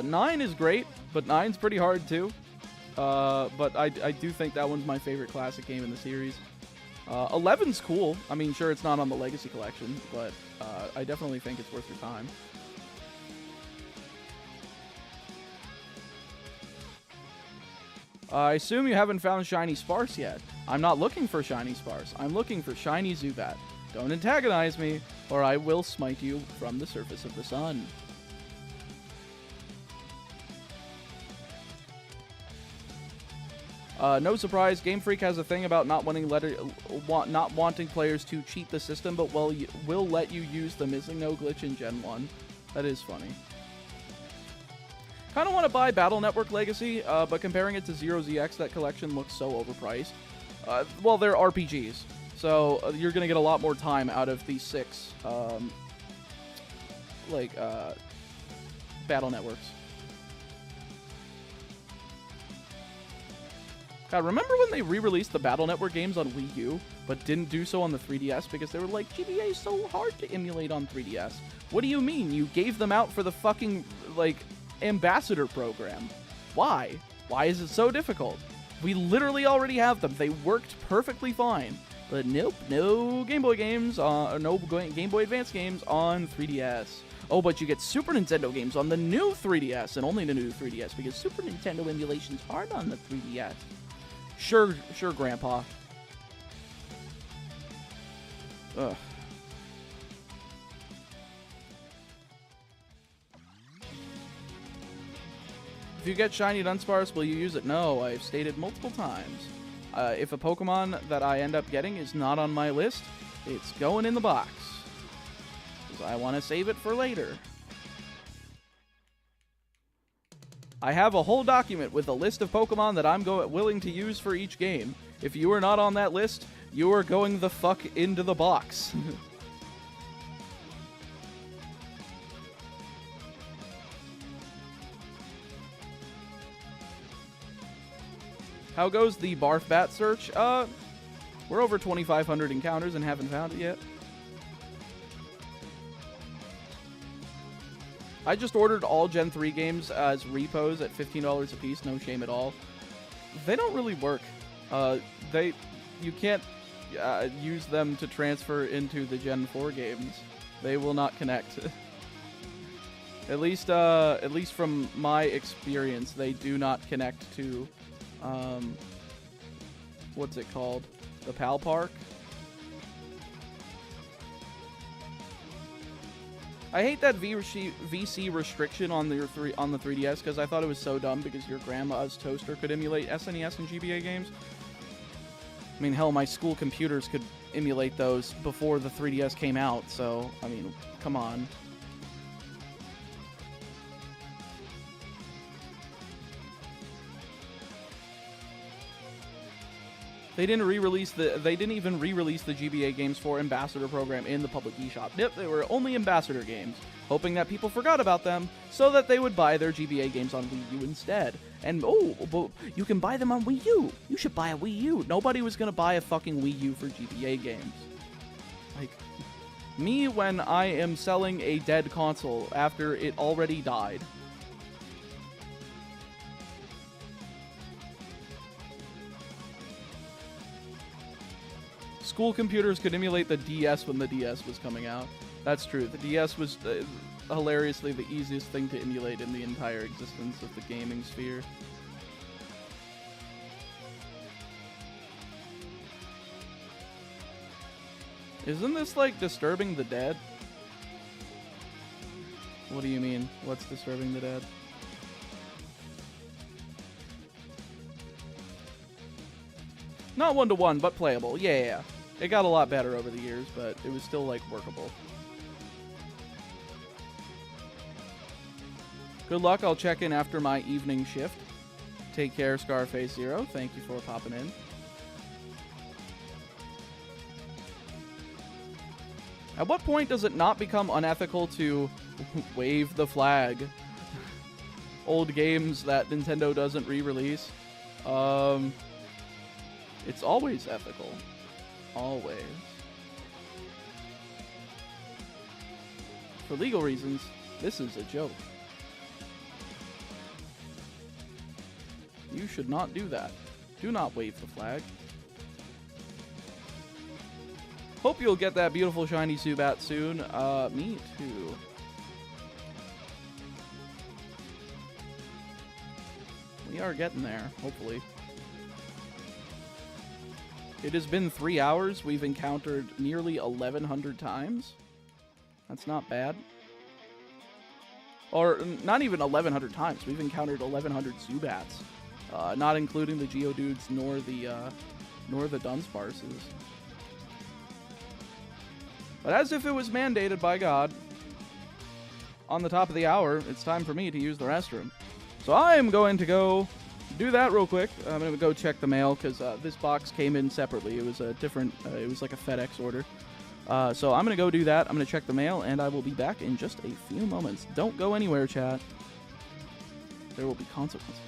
9 is great, but 9's pretty hard too. But I do think that one's my favorite classic game in the series. 11's cool. I mean, sure, it's not on the Legacy Collection, but I definitely think it's worth your time. I assume you haven't found Shiny Sparse yet. I'm not looking for Shiny Sparse. I'm looking for Shiny Zubat. Don't antagonize me, or I will smite you from the surface of the sun. No surprise, Game Freak has a thing about not wanting players to cheat the system, but will let you use the Missing No glitch in Gen 1. That is funny. Kind of want to buy Battle Network Legacy, but comparing it to Zero ZX, that collection looks so overpriced. Well, they're RPGs, so you're going to get a lot more time out of the 6, Battle Networks. God, remember when they re-released the Battle Network games on Wii U, but didn't do so on the 3DS because they were like, GBA is so hard to emulate on 3DS. What do you mean? You gave them out for the fucking, ambassador program. Why? Why is it so difficult? We literally already have them. They worked perfectly fine. But nope, no Game Boy games, no Game Boy Advance games on 3DS. Oh, but you get Super Nintendo games on the new 3DS, and only the new 3DS, because Super Nintendo emulation's hard on the 3DS. Sure, Grandpa. Ugh. If you get Shiny Dunsparce, will you use it? No, I've stated multiple times. If a Pokemon that I end up getting is not on my list, it's going in the box. Because I want to save it for later. I have a whole document with a list of Pokemon that I'm willing to use for each game. If you are not on that list, you are going the fuck into the box. How goes the Barf Bat search? We're over 2,500 encounters and haven't found it yet. I just ordered all Gen 3 games as repos at $15 a piece, no shame at all. They don't really work. You can't use them to transfer into the Gen 4 games. They will not connect. At least from my experience, they do not connect to, what's it called? The PAL Park? I hate that VC restriction on the 3DS because I thought it was so dumb because your grandma's toaster could emulate SNES and GBA games. I mean, hell, my school computers could emulate those before the 3DS came out, so, I mean, come on. They didn't even re-release the GBA games for Ambassador program in the public eShop. Yep, they were only Ambassador games, hoping that people forgot about them so that they would buy their GBA games on Wii U instead. And but you can buy them on Wii U. You should buy a Wii U. Nobody was gonna buy a fucking Wii U for GBA games. Like me when I am selling a dead console after it already died. School computers could emulate the DS when the DS was coming out. That's true. The DS was hilariously the easiest thing to emulate in the entire existence of the gaming sphere. Isn't this like disturbing the dead? What do you mean? What's disturbing the dead? Not one-to-one, but playable. Yeah. It got a lot better over the years, but it was still, like, workable. Good luck. I'll check in after my evening shift. Take care, Scarface Zero. Thank you for popping in. At what point does it not become unethical to wave the flag? Old games that Nintendo doesn't re-release. It's always ethical. Always. for legal reasons, this is a joke. You should not do that. Do not wave the flag. Hope you'll get that beautiful shiny Zubat soon. Me too. We are getting there, hopefully. It has been 3 hours. We've encountered nearly 1,100 times. That's not bad. Or, not even 1,100 times. We've encountered 1,100 Zubats. Not including the Geodudes nor the Dunsparces. But as if it was mandated by God, on the top of the hour, it's time for me to use the restroom. So I am going to go do that real quick. I'm going to go check the mail because this box came in separately. It was a different, it was like a FedEx order. So I'm going to go do that. I'm going to check the mail, and I will be back in just a few moments. Don't go anywhere, chat. There will be consequences.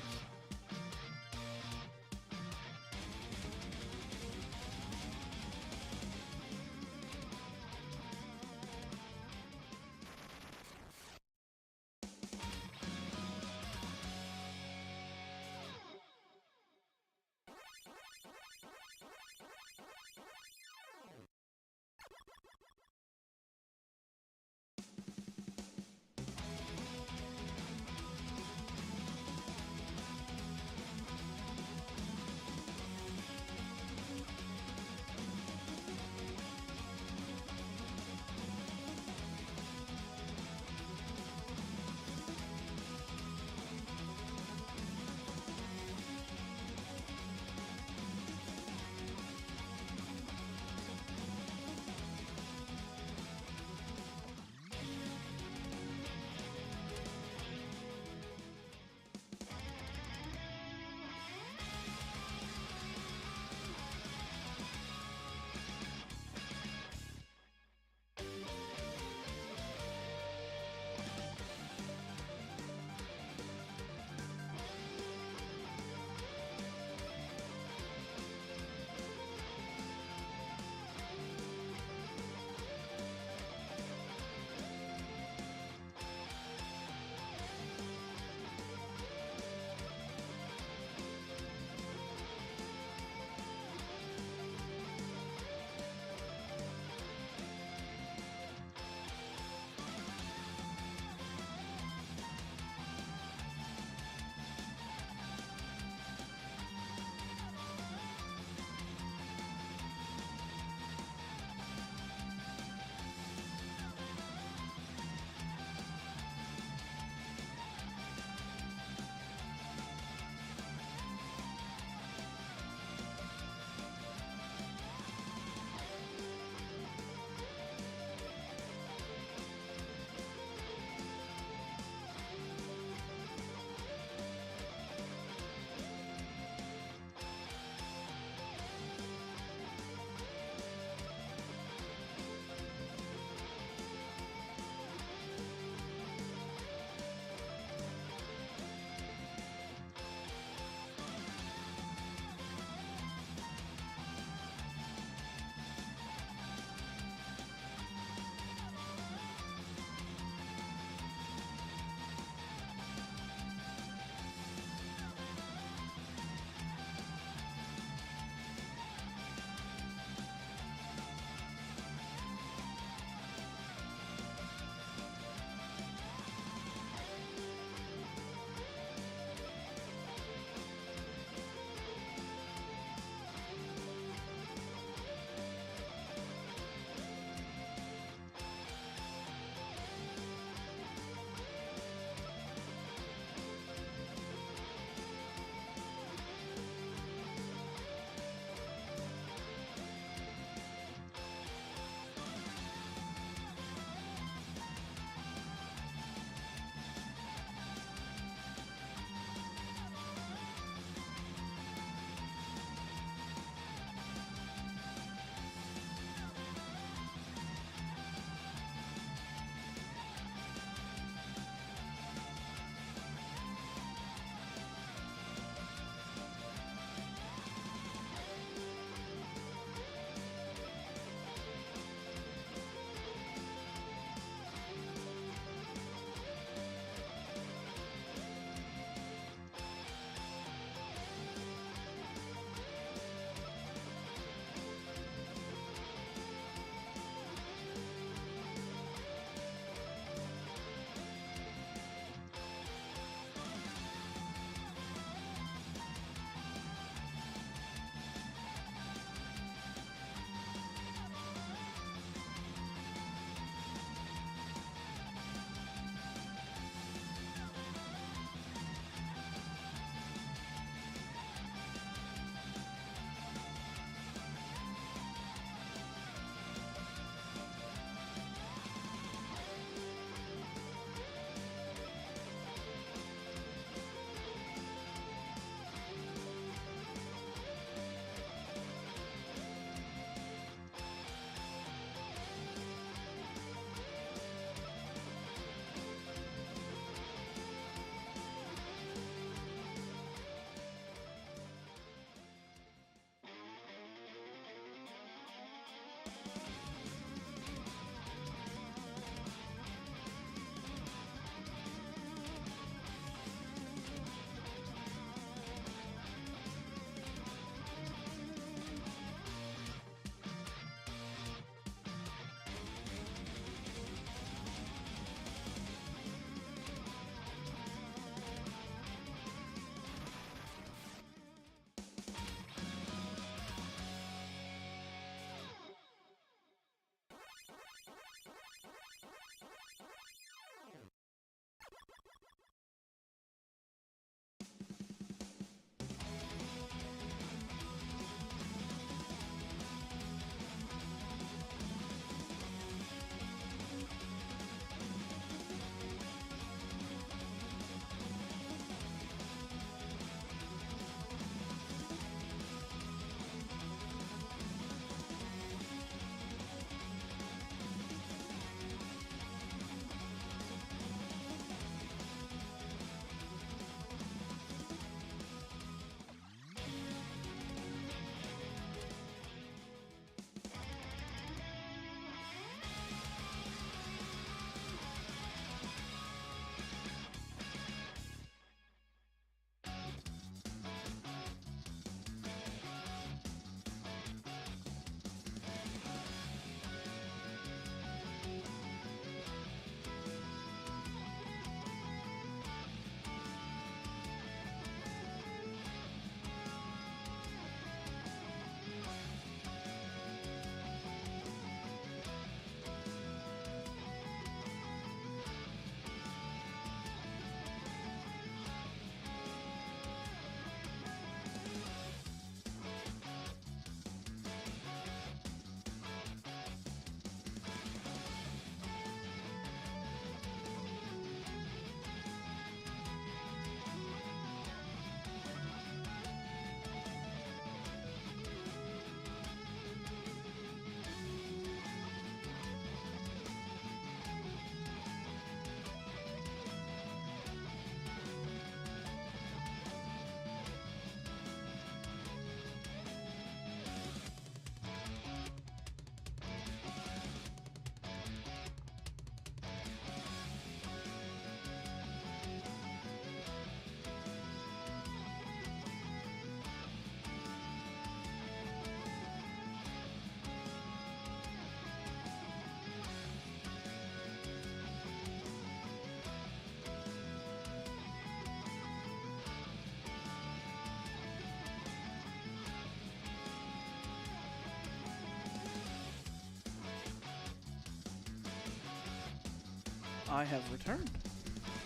I have returned.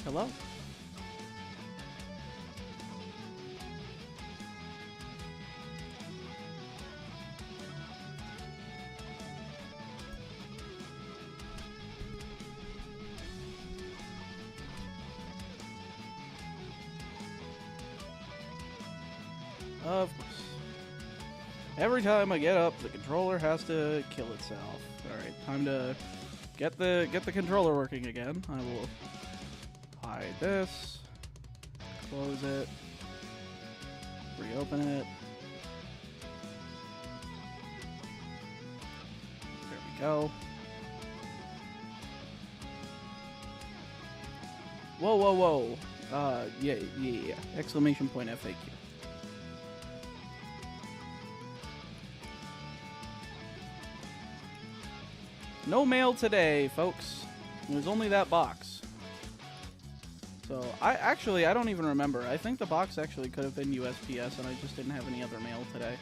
Hello. Of course. Every time I get up, the controller has to kill itself. Alright, time to get the controller working again. I will hide this, close it, reopen it. There we go. Whoa, whoa, whoa. Yeah. Exclamation point FAQ. No mail today, folks. There's only that box. So, I don't even remember. I think the box actually could have been USPS, and I just didn't have any other mail today.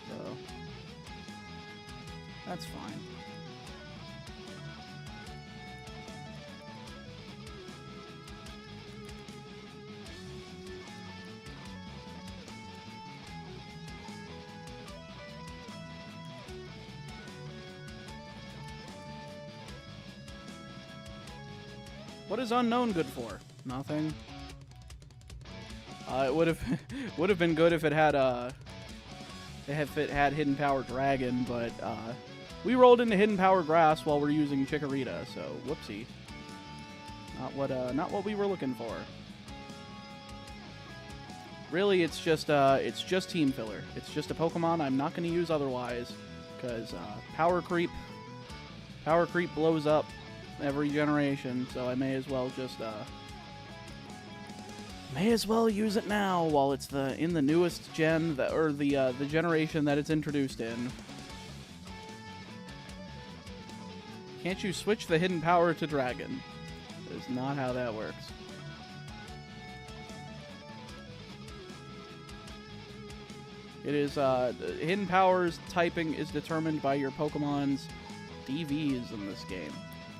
So, that's fine. What is unknown good for? Nothing. It would have been good if it had hidden power dragon, but we rolled into hidden power grass while we're using Chikorita, so whoopsie. Not what we were looking for. Really, it's just team filler. It's just a Pokemon I'm not going to use otherwise, because power creep blows up every generation, so I may as well just use it now while it's in the newest gen or the generation that it's introduced in. Can't you switch the hidden power to dragon? That's not how that works. It is hidden powers typing is determined by your Pokemon's DVs in this game.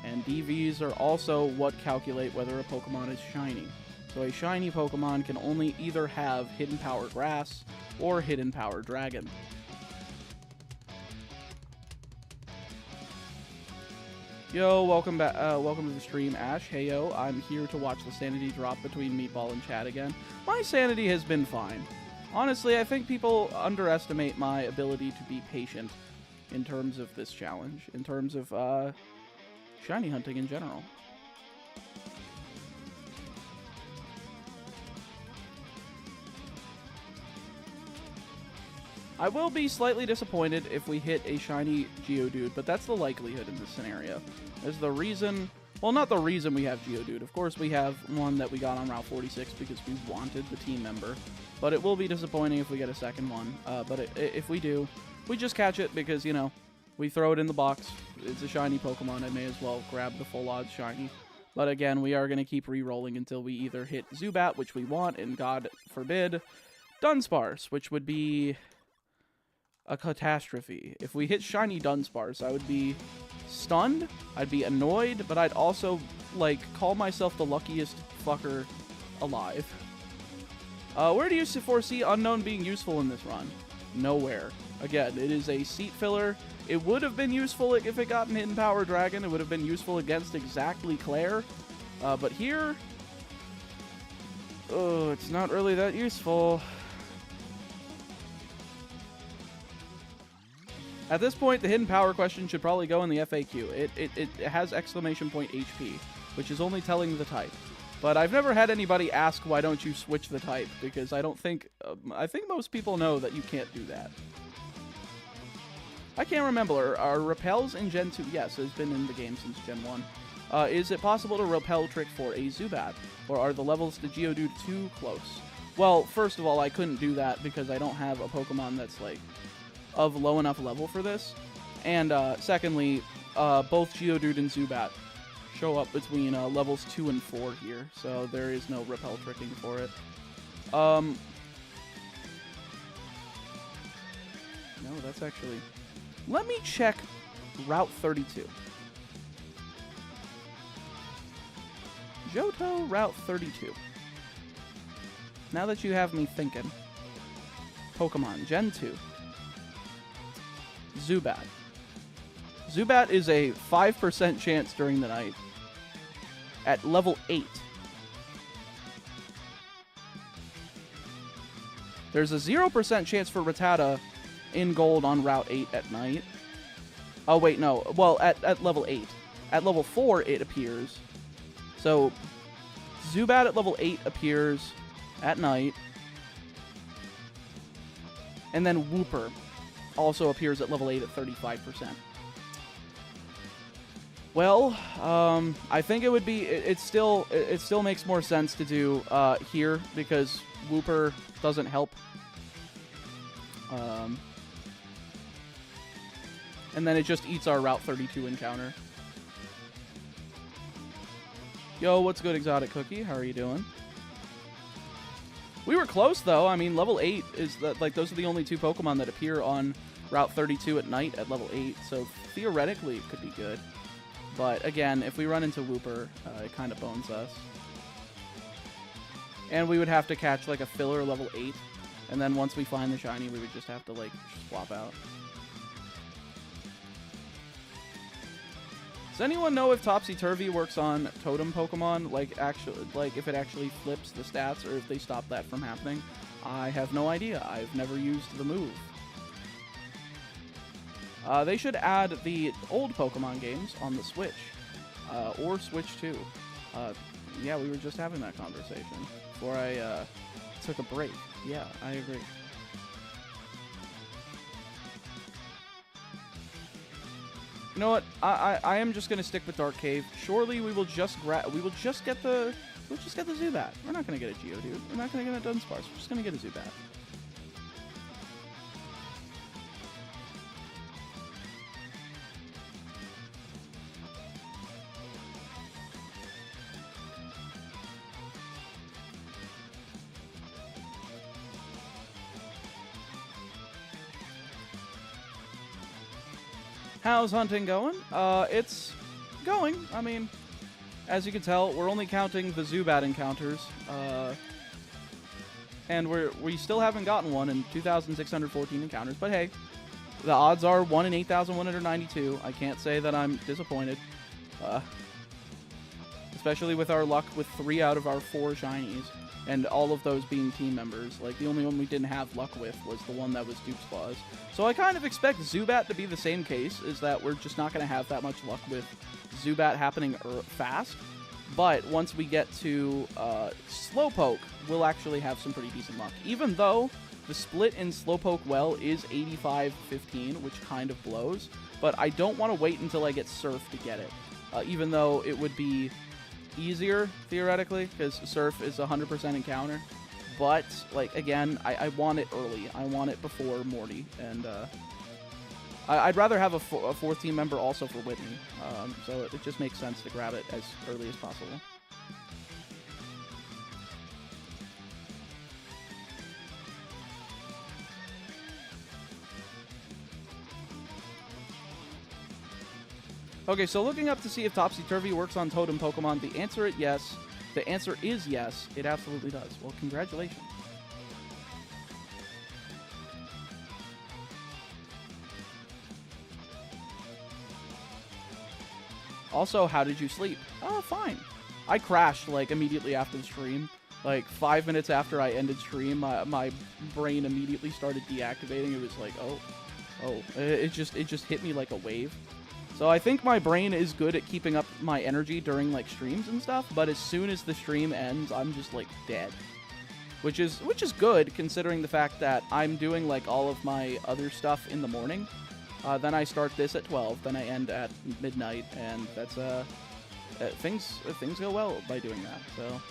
And DVs are also what calculate whether a Pokemon is shiny. So a shiny Pokemon can only either have Hidden Power Grass or Hidden Power Dragon. Yo, welcome back. Welcome to the stream, Ash. Hey yo, I'm here to watch the sanity drop between Meatball and Chad again. My sanity has been fine. Honestly, I think people underestimate my ability to be patient in terms of this challenge, in terms of shiny hunting in general. I will be slightly disappointed if we hit a shiny Geodude, but that's the likelihood in this scenario. There's the reason, well, not the reason we have Geodude. Of course, we have one that we got on Route 46 because we wanted the team member. But it will be disappointing if we get a second one. But if we do, we just catch it because, you know, we throw it in the box. It's a shiny Pokemon. I may as well grab the full odds shiny. But again, we are going to keep re-rolling until we either hit Zubat, which we want, and God forbid, Dunsparce, which would be a catastrophe. If we hit shiny Dunsparce, I would be stunned, I'd be annoyed, but I'd also, like, call myself the luckiest fucker alive. Where do you foresee Unknown being useful in this run? Nowhere. Again, it is a seat filler. It would have been useful if it got an Hidden Power Dragon. It would have been useful against exactly Claire. But here, oh, it's not really that useful. At this point, the Hidden Power question should probably go in the FAQ. It has exclamation point HP, which is only telling the type. But I've never had anybody ask, why don't you switch the type? Because I don't think, I think most people know that you can't do that. I can't remember, are repels in Gen 2? Yes, it's been in the game since Gen 1. Is it possible to repel trick for a Zubat? Or are the levels to Geodude too close? Well, first of all, I couldn't do that because I don't have a Pokemon that's, like, of low enough level for this. And, secondly, both Geodude and Zubat show up between levels 2 and 4 here, so there is no repel tricking for it. No, that's actually... Let me check Route 32. Johto, Route 32. Now that you have me thinking. Pokemon, Gen 2. Zubat. Zubat is a 5% chance during the night. At level 8. There's a 0% chance for Rattata in gold on Route 8 at night. Oh, wait, no. Well, at level 8. At level 4, it appears. So, Zubat at level 8 appears at night. And then Wooper also appears at level 8 at 35%. Well, I think it would be... It still makes more sense to do here, because Wooper doesn't help. And then it just eats our Route 32 encounter. Yo, what's good, Exotic Cookie? How are you doing? We were close, though. I mean, level 8 is... like, those are the only two Pokemon that appear on Route 32 at night at level 8. So, theoretically, it could be good. But, again, if we run into Wooper, it kind of bones us. And we would have to catch, like, a filler level 8. And then once we find the shiny, we would just have to, like, swap out. Does anyone know if Topsy-Turvy works on Totem Pokemon? Like, actually, like, if it actually flips the stats, or if they stop that from happening? I have no idea. I've never used the move. They should add the old Pokemon games on the Switch. Or Switch 2. Yeah, we were just having that conversation before I took a break. Yeah, I agree. You know what? I am just gonna stick with Dark Cave. Surely we will just get the Zubat. We're not gonna get a Geodude. We're not gonna get a Dunsparce. We're just gonna get a Zubat. How's hunting going? It's going. I mean, as you can tell, we're only counting the Zubat encounters. And we still haven't gotten one in 2,614 encounters. But hey, the odds are 1 in 8,192. I can't say that I'm disappointed. Especially with our luck with 3 out of our 4 shinies. And all of those being team members. Like, the only one we didn't have luck with was the one that was Duke's Claws. So I kind of expect Zubat to be the same case, is that we're just not going to have that much luck with Zubat happening fast. But once we get to Slowpoke, we'll actually have some pretty decent luck. Even though the split in Slowpoke Well is 85-15, which kind of blows. But I don't want to wait until I get Surf to get it. Even though it would be easier, theoretically, because Surf is 100% encounter. But, like, again, I want it early. I want it before Morty. And I'd rather have a 4th team member also for Whitney. So it just makes sense to grab it as early as possible. Okay, so looking up to see if Topsy-Turvy works on Totem Pokemon, the answer is yes. The answer is yes. It absolutely does. Well, congratulations. Also, how did you sleep? Oh, fine. I crashed, like, immediately after the stream. Like, 5 minutes after I ended stream, my brain immediately started deactivating. It was like, oh. It just hit me like a wave. So I think my brain is good at keeping up my energy during, like, streams and stuff, but as soon as the stream ends, I'm just, like, dead. Which is good, considering the fact that I'm doing, like, all of my other stuff in the morning. Then I start this at 12, then I end at midnight, and that's, things go well by doing that, so.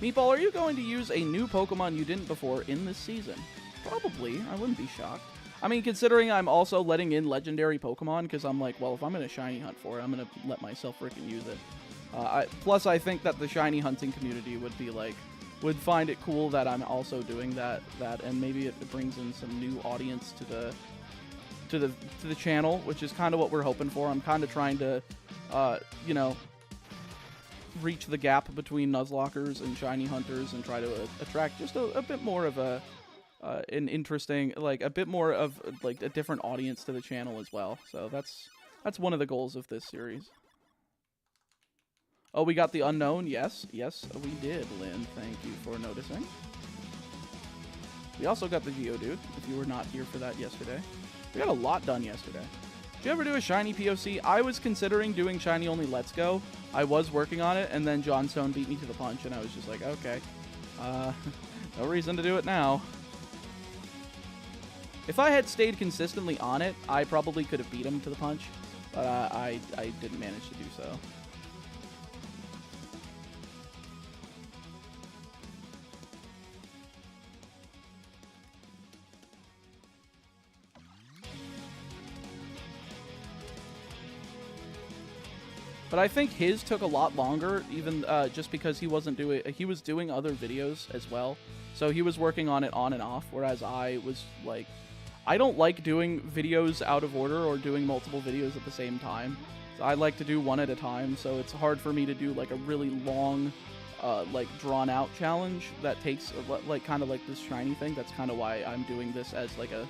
Meatball, are you going to use a new Pokemon you didn't before in this season? Probably. I wouldn't be shocked. I mean, considering I'm also letting in legendary Pokemon, because I'm like, well, if I'm going to shiny hunt for it, I'm going to let myself freaking use it. Plus, I think that the shiny hunting community would be like, would find it cool that I'm also doing that, and maybe it brings in some new audience to the channel, which is kind of what we're hoping for. I'm kind of trying to you know, reach the gap between Nuzlockers and shiny hunters and try to attract just a bit more of an interesting, like a bit more of like a different audience to the channel as well. So that's one of the goals of this series. Oh, we got the unknown. Yes, we did, Lynn. Thank you for noticing. We also got the Geodude, if you were not here for that yesterday. We got a lot done yesterday. Did you ever do a shiny POC? I was considering doing shiny only Let's Go. I was working on it, and then John Stone beat me to the punch, and I was just like, okay. No reason to do it now. If I had stayed consistently on it, I probably could have beat him to the punch, but I didn't manage to do so. But I think his took a lot longer, even just because he was doing other videos as well. So he was working on it on and off, whereas I was like, I don't like doing videos out of order or doing multiple videos at the same time. So I like to do one at a time, so it's hard for me to do like a really long, like drawn out challenge that takes like kind of like this shiny thing. That's kind of why I'm doing this as like a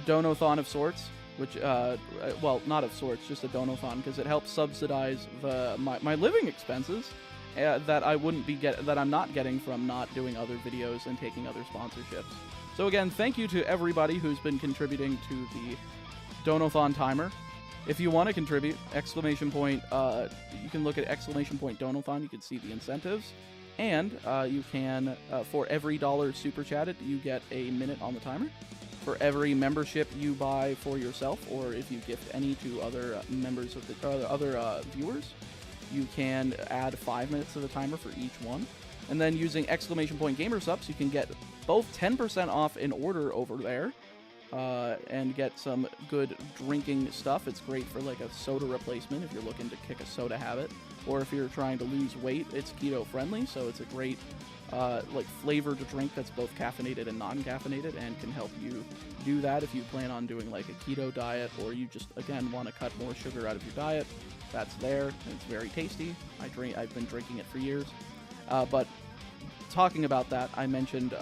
donathon of sorts. Which, well, not of sorts, just a donathon, because it helps subsidize my living expenses that I'm not getting from not doing other videos and taking other sponsorships. So again, thank you to everybody who's been contributing to the donathon timer. If you want to contribute, exclamation point, you can look at exclamation point donathon. You can see the incentives, and you can for every $1 super chatted, you get a minute on the timer. For every membership you buy for yourself, or if you gift any to other members of the other viewers, you can add 5 minutes to the timer for each one. And then using exclamation point gamer subs, you can get both 10% off in order over there, and get some good drinking stuff. It's great for like a soda replacement if you're looking to kick a soda habit, or if you're trying to lose weight. It's keto friendly, so it's a great like flavored drink that's both caffeinated and non-caffeinated, and can help you do that if you plan on doing like a keto diet, or you just again want to cut more sugar out of your diet. That's there, and it's very tasty. I've been drinking it for years. But talking about that, I mentioned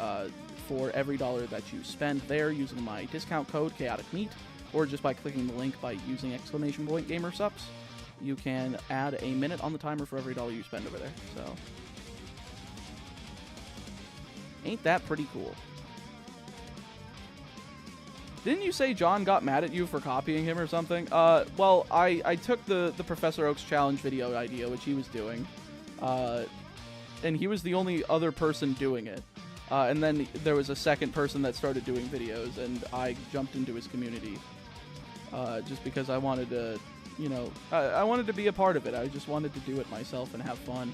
for every $1 that you spend there using my discount code Chaotic Meat, or just by clicking the link by using exclamation point gamer subs, you can add a minute on the timer for every $1 you spend over there. So ain't that pretty cool? Didn't you say John got mad at you for copying him or something? Well, I took the Professor Oak's challenge video idea, which he was doing, and he was the only other person doing it. And then there was a second person that started doing videos, and I jumped into his community, just because I wanted to, you know, I wanted to be a part of it. I just wanted to do it myself and have fun.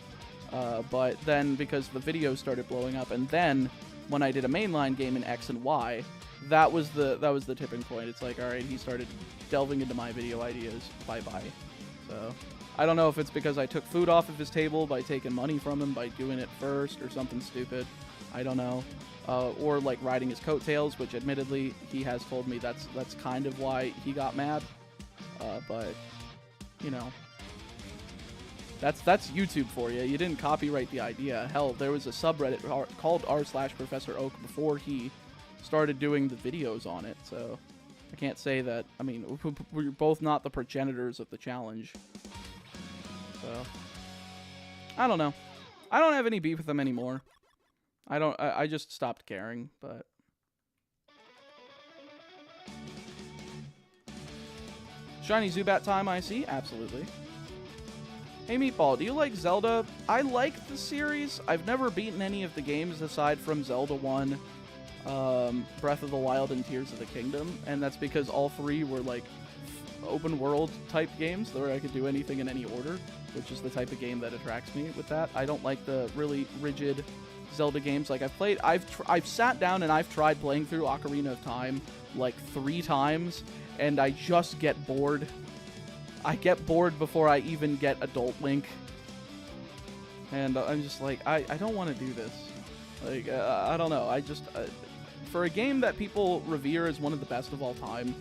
But then because the videos started blowing up, and then when I did a mainline game in X and Y, that was the tipping point. It's like, all right, he started delving into my video ideas. Bye-bye. So I don't know if it's because I took food off of his table by taking money from him by doing it first, or something stupid. I don't know. Or like riding his coattails, which admittedly he has told me that's kind of why he got mad. But you know, that's YouTube for you. You didn't copyright the idea. Hell, there was a subreddit called r/Professor Oak before he started doing the videos on it. So I can't say that. I mean, we're both not the progenitors of the challenge. So I don't know. I don't have any beef with them anymore. I just stopped caring, but Shiny Zubat time, I see. Absolutely. Hey, Meatball, do you like Zelda? I like the series. I've never beaten any of the games aside from Zelda 1, Breath of the Wild, and Tears of the Kingdom, and that's because all three were, like, open world type games where I could do anything in any order, which is the type of game that attracts me with that. I don't like the really rigid Zelda games. Like, I've sat down and I've tried playing through Ocarina of Time, like, 3 times, and I just get bored. I get bored before I even get Adult Link. And I'm just like, I don't want to do this. Like, I don't know. I just, for a game that people revere as one of the best of all time,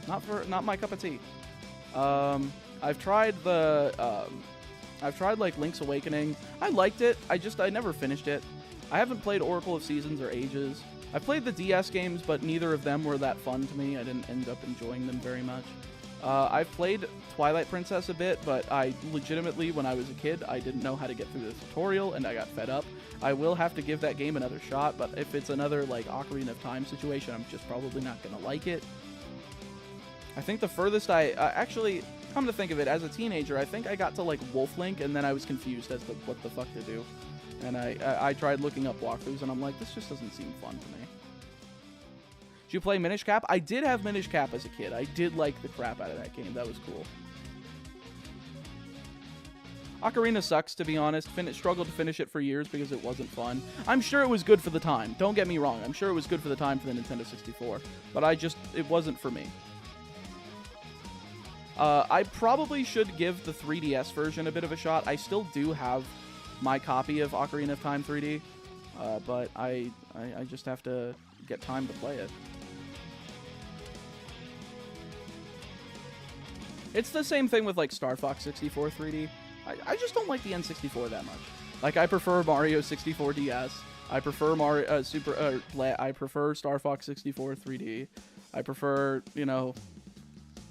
not my cup of tea. I've tried like Link's Awakening. I liked it. I never finished it. I haven't played Oracle of Seasons or Ages. I played the DS games, but neither of them were that fun to me. I didn't end up enjoying them very much. I've played Twilight Princess a bit, but I legitimately, when I was a kid, I didn't know how to get through the tutorial, and I got fed up. I will have to give that game another shot, but if it's another, like, Ocarina of Time situation, I'm just probably not going to like it. I think the furthest actually, come to think of it, as a teenager, I think I got to, like, Wolf Link, and then I was confused as to what the fuck to do. And I tried looking up walkthroughs, and I'm like, this just doesn't seem fun to me. Did you play Minish Cap? I did have Minish Cap as a kid. I did like the crap out of that game. That was cool. Ocarina sucks, to be honest. Struggled to finish it for years because it wasn't fun. I'm sure it was good for the time. Don't get me wrong. I'm sure it was good for the time for the Nintendo 64. But it wasn't for me. I probably should give the 3DS version a bit of a shot. I still do have my copy of Ocarina of Time 3D. But I just have to get time to play it. It's the same thing with, like, Star Fox 64 3D. I just don't like the N64 that much. Like, I prefer Mario 64 DS. I prefer I prefer Star Fox 64 3D. I prefer, you know,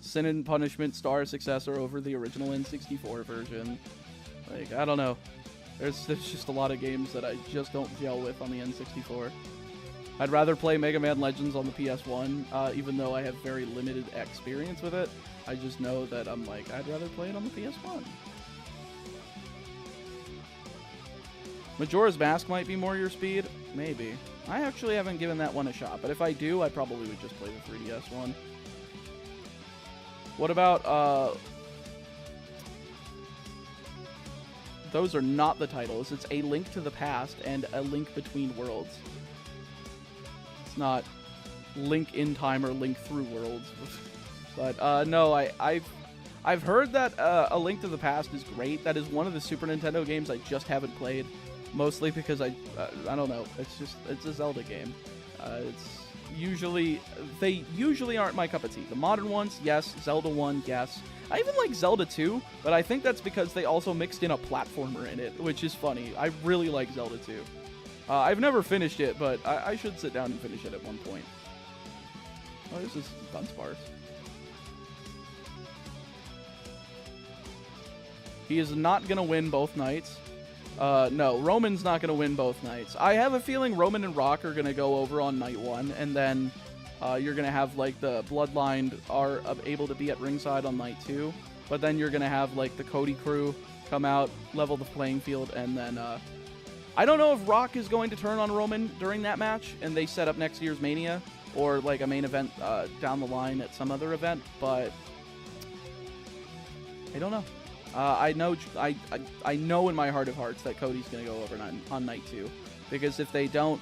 Sin and Punishment Star Successor over the original N64 version. Like, I don't know. There's just a lot of games that I just don't gel with on the N64. I'd rather play Mega Man Legends on the PS1, even though I have very limited experience with it. I just know that I'm like, I'd rather play it on the PS1. Majora's Mask might be more your speed. Maybe. I actually haven't given that one a shot, but if I do, I probably would just play the 3DS one. What about, those are not the titles. It's A Link to the Past and A Link Between Worlds. It's not Link in Time or Link Through Worlds. But, no, I've heard that A Link to the Past is great. That is one of the Super Nintendo games I just haven't played. Mostly because I don't know. It's a Zelda game. They usually aren't my cup of tea. The modern ones, yes. Zelda 1, yes. I even like Zelda 2, but I think that's because they also mixed in a platformer in it, which is funny. I really like Zelda 2. I've never finished it, but I should sit down and finish it at one point. Oh, this is Dunsparce. He is not going to win both nights. No, Roman's not going to win both nights. I have a feeling Roman and Rock are going to go over on night 1, and then you're going to have, like, the Bloodline are able to be at ringside on night 2, but then you're going to have, like, the Cody crew come out, level the playing field, and then, I don't know if Rock is going to turn on Roman during that match, and they set up next year's Mania, or, like, a main event, down the line at some other event, but I don't know. I know in my heart of hearts that Cody's going to go over on night 2. Because if they don't,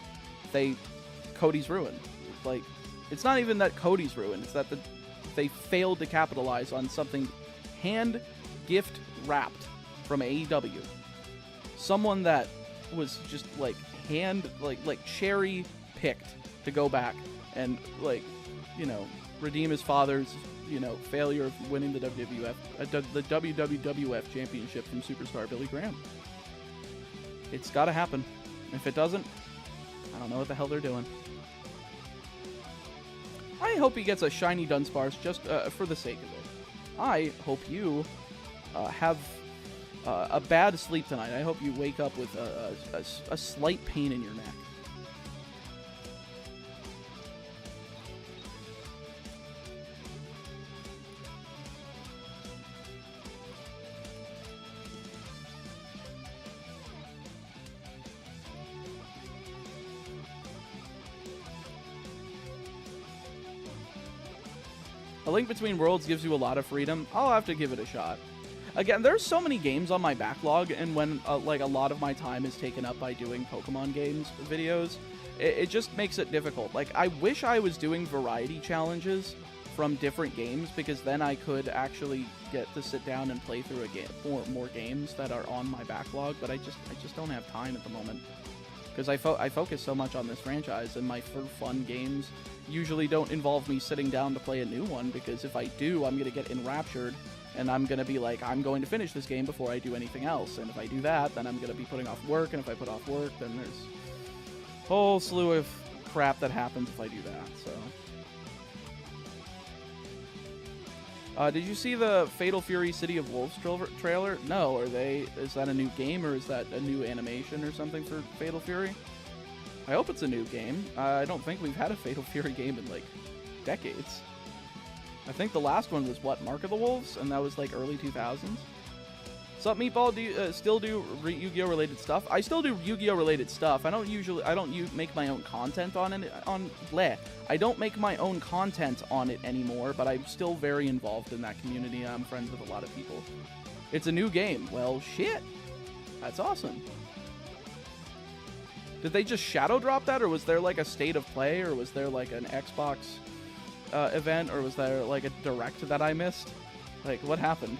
Cody's ruined. Like, it's not even that Cody's ruined. It's that they failed to capitalize on something hand-gift wrapped from AEW. Someone that was just, like, cherry-picked to go back and, like, you know, redeem his father's, you know, failure of winning the WWF championship from superstar Billy Graham. It's got to happen. If it doesn't, I don't know what the hell they're doing. I hope he gets a shiny Dunsparce just for the sake of it. I hope you have a bad sleep tonight. I hope you wake up with a slight pain in your neck. A Link Between Worlds gives you a lot of freedom. I'll have to give it a shot. Again, there's so many games on my backlog, and when like a lot of my time is taken up by doing Pokemon games videos, it just makes it difficult. Like, I wish I was doing variety challenges from different games, because then I could actually get to sit down and play through more games that are on my backlog, but I just don't have time at the moment. Because I focus so much on this franchise, and my for-fun games usually don't involve me sitting down to play a new one, because if I do, I'm going to get enraptured, And I'm going to be like, I'm going to finish this game before I do anything else. And if I do that, then I'm going to be putting off work. And if I put off work, then there's a whole slew of crap that happens if I do that. So, did you see the Fatal Fury City of Wolves trailer? No. Is that a new game, or is that a new animation or something for Fatal Fury? I hope it's a new game. I don't think we've had a Fatal Fury game in, like, decades. I think the last one was, what, Mark of the Wolves? And that was, like, early 2000s? Sup, Meatball? Do you still do Yu-Gi-Oh! Related stuff? I still do Yu-Gi-Oh! Related stuff. I don't make my own content on it. I don't make my own content on it anymore, but I'm still very involved in that community. I'm friends with a lot of people. It's a new game. Well, shit. That's awesome. Did they just shadow drop that, or was there, like, a state of play, or was there, like, an Xbox event, or was there, like, a direct that I missed? Like, what happened?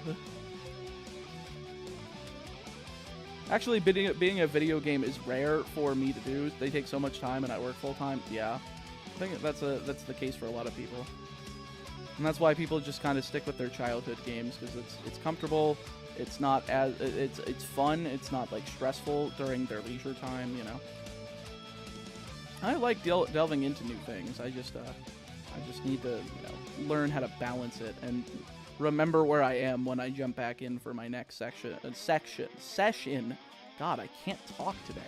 Actually, being a video game is rare for me to do. They take so much time, and I work full-time. Yeah. I think that's the case for a lot of people. And that's why people just kind of stick with their childhood games, because it's comfortable, it's not as... It's fun, it's not, like, stressful during their leisure time, you know? I like delving into new things. I just need to, you know, learn how to balance it and remember where I am when I jump back in for my next session. God, I can't talk today.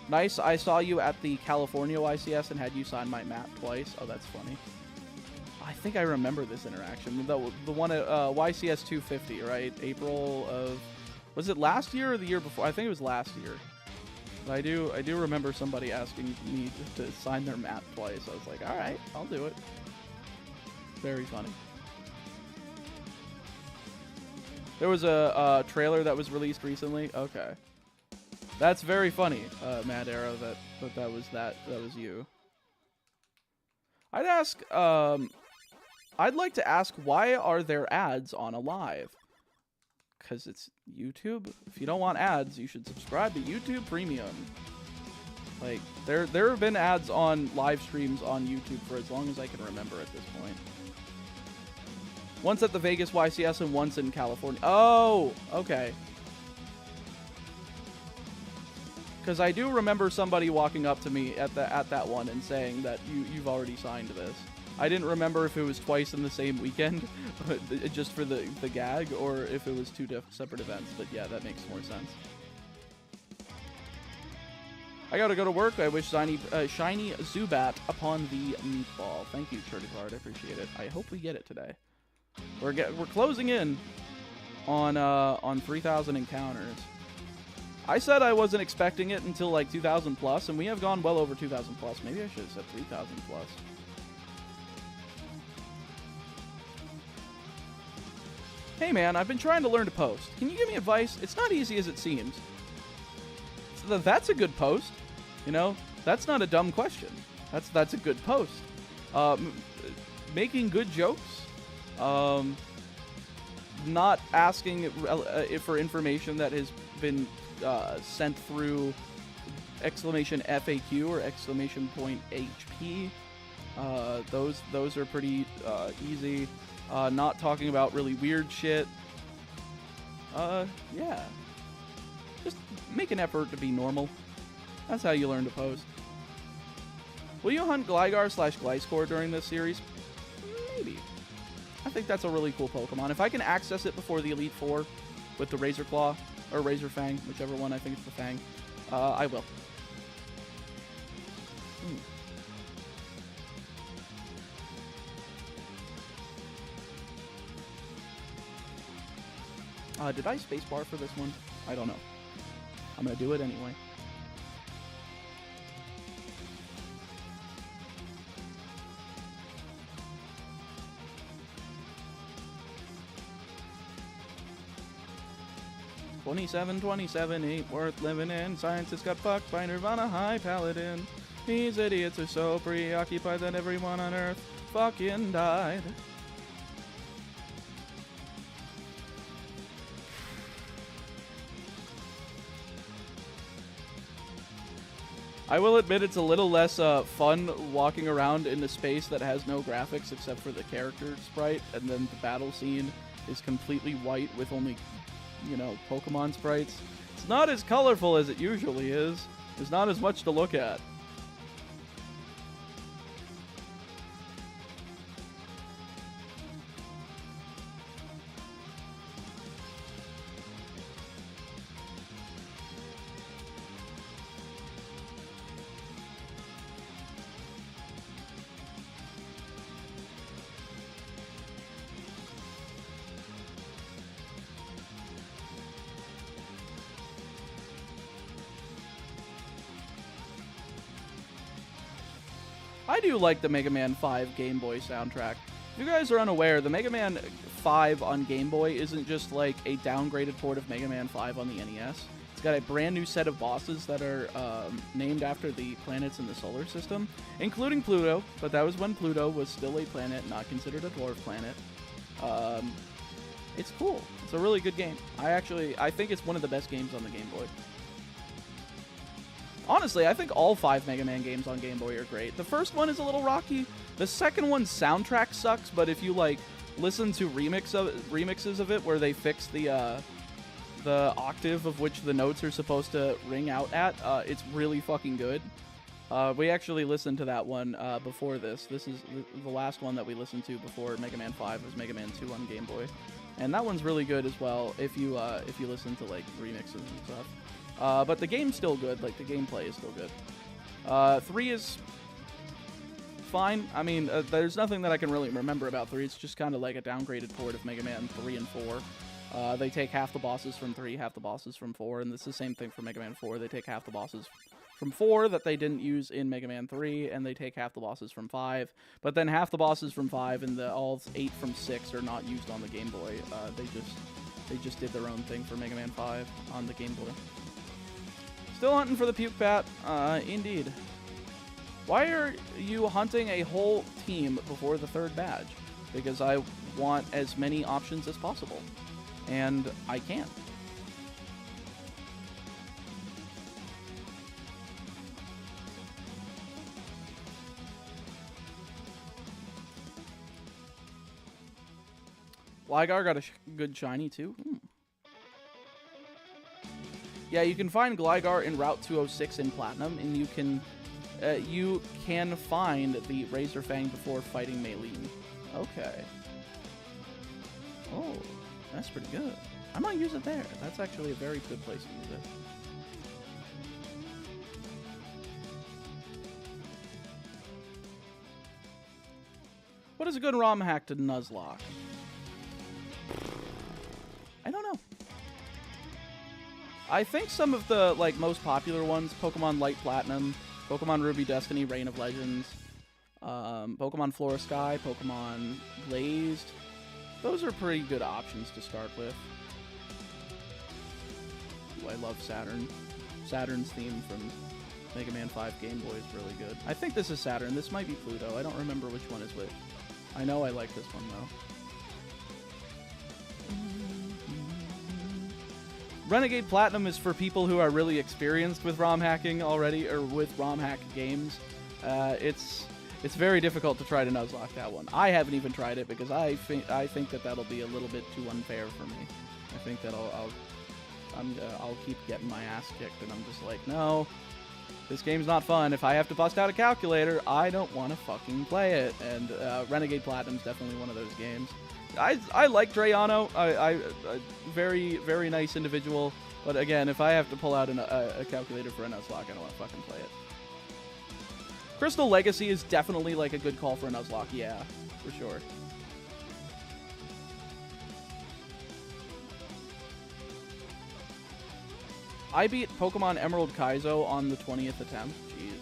Nice, I saw you at the California YCS and had you sign my map twice. Oh, that's funny. I think I remember this interaction. The one at YCS 250, right? April of... Was it last year or the year before? I think it was last year. But I do remember somebody asking me to sign their map twice. I was like, all right, I'll do it. Very funny. There was a trailer that was released recently. Okay, that's very funny, Mad Arrow. That was you. I'd like to ask, why are there ads on a live? Because it's YouTube. If you don't want ads, you should subscribe to YouTube Premium. Like, there have been ads on live streams on YouTube for as long as I can remember at this point. Once at the Vegas YCS and once in California. Oh, okay. Because I do remember somebody walking up to me at that one and saying that you've already signed this. I didn't remember if it was twice in the same weekend, just for the gag, or if it was two separate events. But yeah, that makes more sense. I gotta go to work. I wish shiny Zubat upon the meatball. Thank you, Charizard. I appreciate it. I hope we get it today. We're closing in on 3,000 encounters. I said I wasn't expecting it until like 2,000 plus, and we have gone well over 2,000 plus. Maybe I should have said 3,000 plus. Hey man, I've been trying to learn to post. Can you give me advice? It's not easy as it seems. That's a good post. You know, that's not a dumb question. That's a good post. Making good jokes. Not asking for information that has been sent through exclamation FAQ or exclamation point HP. Those are pretty easy. Not talking about really weird shit. Yeah. Just make an effort to be normal. That's how you learn to post. Will you hunt Gligar/Gliscor during this series? Maybe. I think that's a really cool Pokemon. If I can access it before the Elite Four with the Razor Claw or Razor Fang, whichever one, I think it's the Fang, I will. Did I spacebar for this one? I don't know. I'm gonna do it anyway. "27 ain't worth living in. Scientists got fucked by Nirvana High Paladin. These idiots are so preoccupied that everyone on Earth fucking died." I will admit it's a little less fun walking around in a space that has no graphics except for the character sprite, and then the battle scene is completely white with only, you know, Pokemon sprites. It's not as colorful as it usually is. There's not as much to look at. I do like the Mega Man 5 Game Boy soundtrack. If you guys are unaware, the Mega Man 5 on Game Boy isn't just like a downgraded port of Mega Man 5 on the NES. It's got a brand new set of bosses that are named after the planets in the solar system, including Pluto, but that was when Pluto was still a planet, not considered a dwarf planet. It's cool. It's a really good game. I think it's one of the best games on the Game Boy. Honestly, I think all 5 Mega Man games on Game Boy are great. The first one is a little rocky. The second one's soundtrack sucks, but if you like listen to remixes of it where they fix the octave of which the notes are supposed to ring out at, it's really fucking good. We actually listened to that one before this. This is the last one that we listened to before Mega Man 5 was Mega Man 2 on Game Boy. And that one's really good as well if you listen to like remixes and stuff. But the game's still good. Like, the gameplay is still good. 3 is fine. I mean, there's nothing that I can really remember about 3. It's just kind of like a downgraded port of Mega Man 3 and 4. They take half the bosses from 3, half the bosses from 4, and it's the same thing for Mega Man 4. They take half the bosses from 4 that they didn't use in Mega Man 3, and they take half the bosses from 5. But then half the bosses from 5 and all 8 from 6 are not used on the Game Boy. They just did their own thing for Mega Man 5 on the Game Boy. Still hunting for the puke bat, indeed. Why are you hunting a whole team before the 3rd badge? Because I want as many options as possible. And I can't. Gligar got a good shiny too. Yeah, you can find Gligar in Route 206 in Platinum, and you can find the Razor Fang before fighting Maylene. Okay. Oh, that's pretty good. I might use it there. That's actually a very good place to use it. What is a good ROM hack to Nuzlocke? I don't know. I think some of the most popular ones, Pokemon Light Platinum, Pokemon Ruby Destiny, Reign of Legends, Pokemon Flora Sky, Pokemon Blazed, those are pretty good options to start with. Ooh, I love Saturn. Saturn's theme from Mega Man 5 Game Boy is really good. I think this is Saturn. This might be Pluto. I don't remember which one is which. I know I like this one, though. Renegade Platinum is for people who are really experienced with ROM hacking already, or with ROM hack games. It's very difficult to try to Nuzlocke that one. I haven't even tried it because I think that that'll be a little bit too unfair for me. I think that I'll keep getting my ass kicked, and I'm just like, no, this game's not fun. If I have to bust out a calculator, I don't want to fucking play it. And Renegade Platinum's definitely one of those games. I like Drayano. I very, very nice individual. But again, if I have to pull out a calculator for a Nuzlocke, I don't want to fucking play it. Crystal Legacy is definitely like a good call for a Nuzlocke. Yeah, for sure. I beat Pokemon Emerald Kaizo on the 20th attempt. Jeez.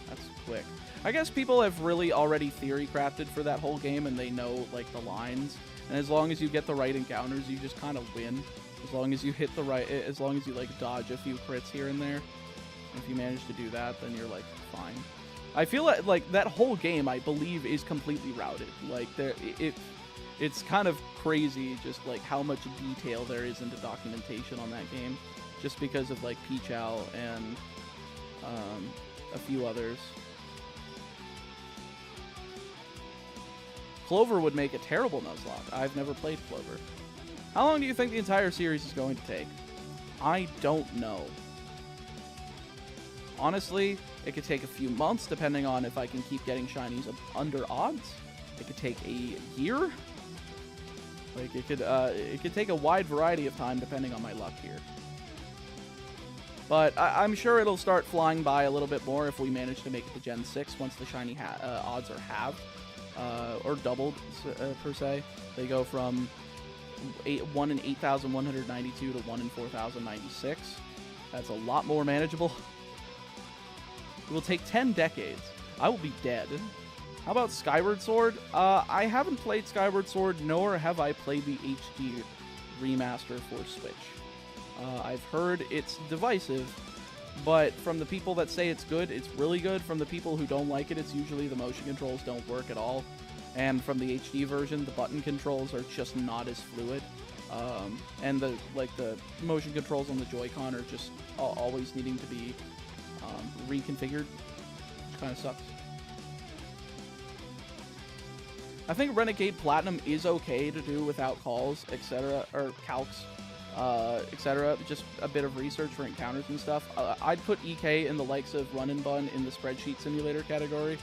That's quick. I guess people have really already theory crafted for that whole game, and they know, like, the lines. And as long as you get the right encounters, you just kind of win. As long as you hit the right... As long as you, like, dodge a few crits here and there. If you manage to do that, then you're, like, fine. I feel like that whole game, I believe, is completely routed. Like, it's kind of crazy just, like, how much detail there is into documentation on that game. Just because of, like, Pichal and a few others. Clover would make a terrible Nuzlocke. I've never played Clover. How long do you think the entire series is going to take? I don't know. Honestly, it could take a few months, depending on if I can keep getting shinies under odds. It could take a year. Like, it could take a wide variety of time, depending on my luck here. But I'm sure it'll start flying by a little bit more if we manage to make it to Gen 6 once the shiny odds are halved. Or doubled, per se. They go from 1 in 8,192 to 1 in 4,096. That's a lot more manageable. It will take 10 decades. I will be dead. How about Skyward Sword? I haven't played Skyward Sword, nor have I played the HD remaster for Switch. I've heard it's divisive, but from the people that say it's good, it's really good. From the people who don't like it, it's usually the motion controls don't work at all. And from the HD version, the button controls are just not as fluid. And the motion controls on the Joy-Con are just always needing to be reconfigured, which kind of sucks. I think Renegade Platinum is okay to do without calls, etc., or calcs, etc. Just a bit of research for encounters and stuff. I'd put EK in the likes of Run and Bun in the spreadsheet simulator category.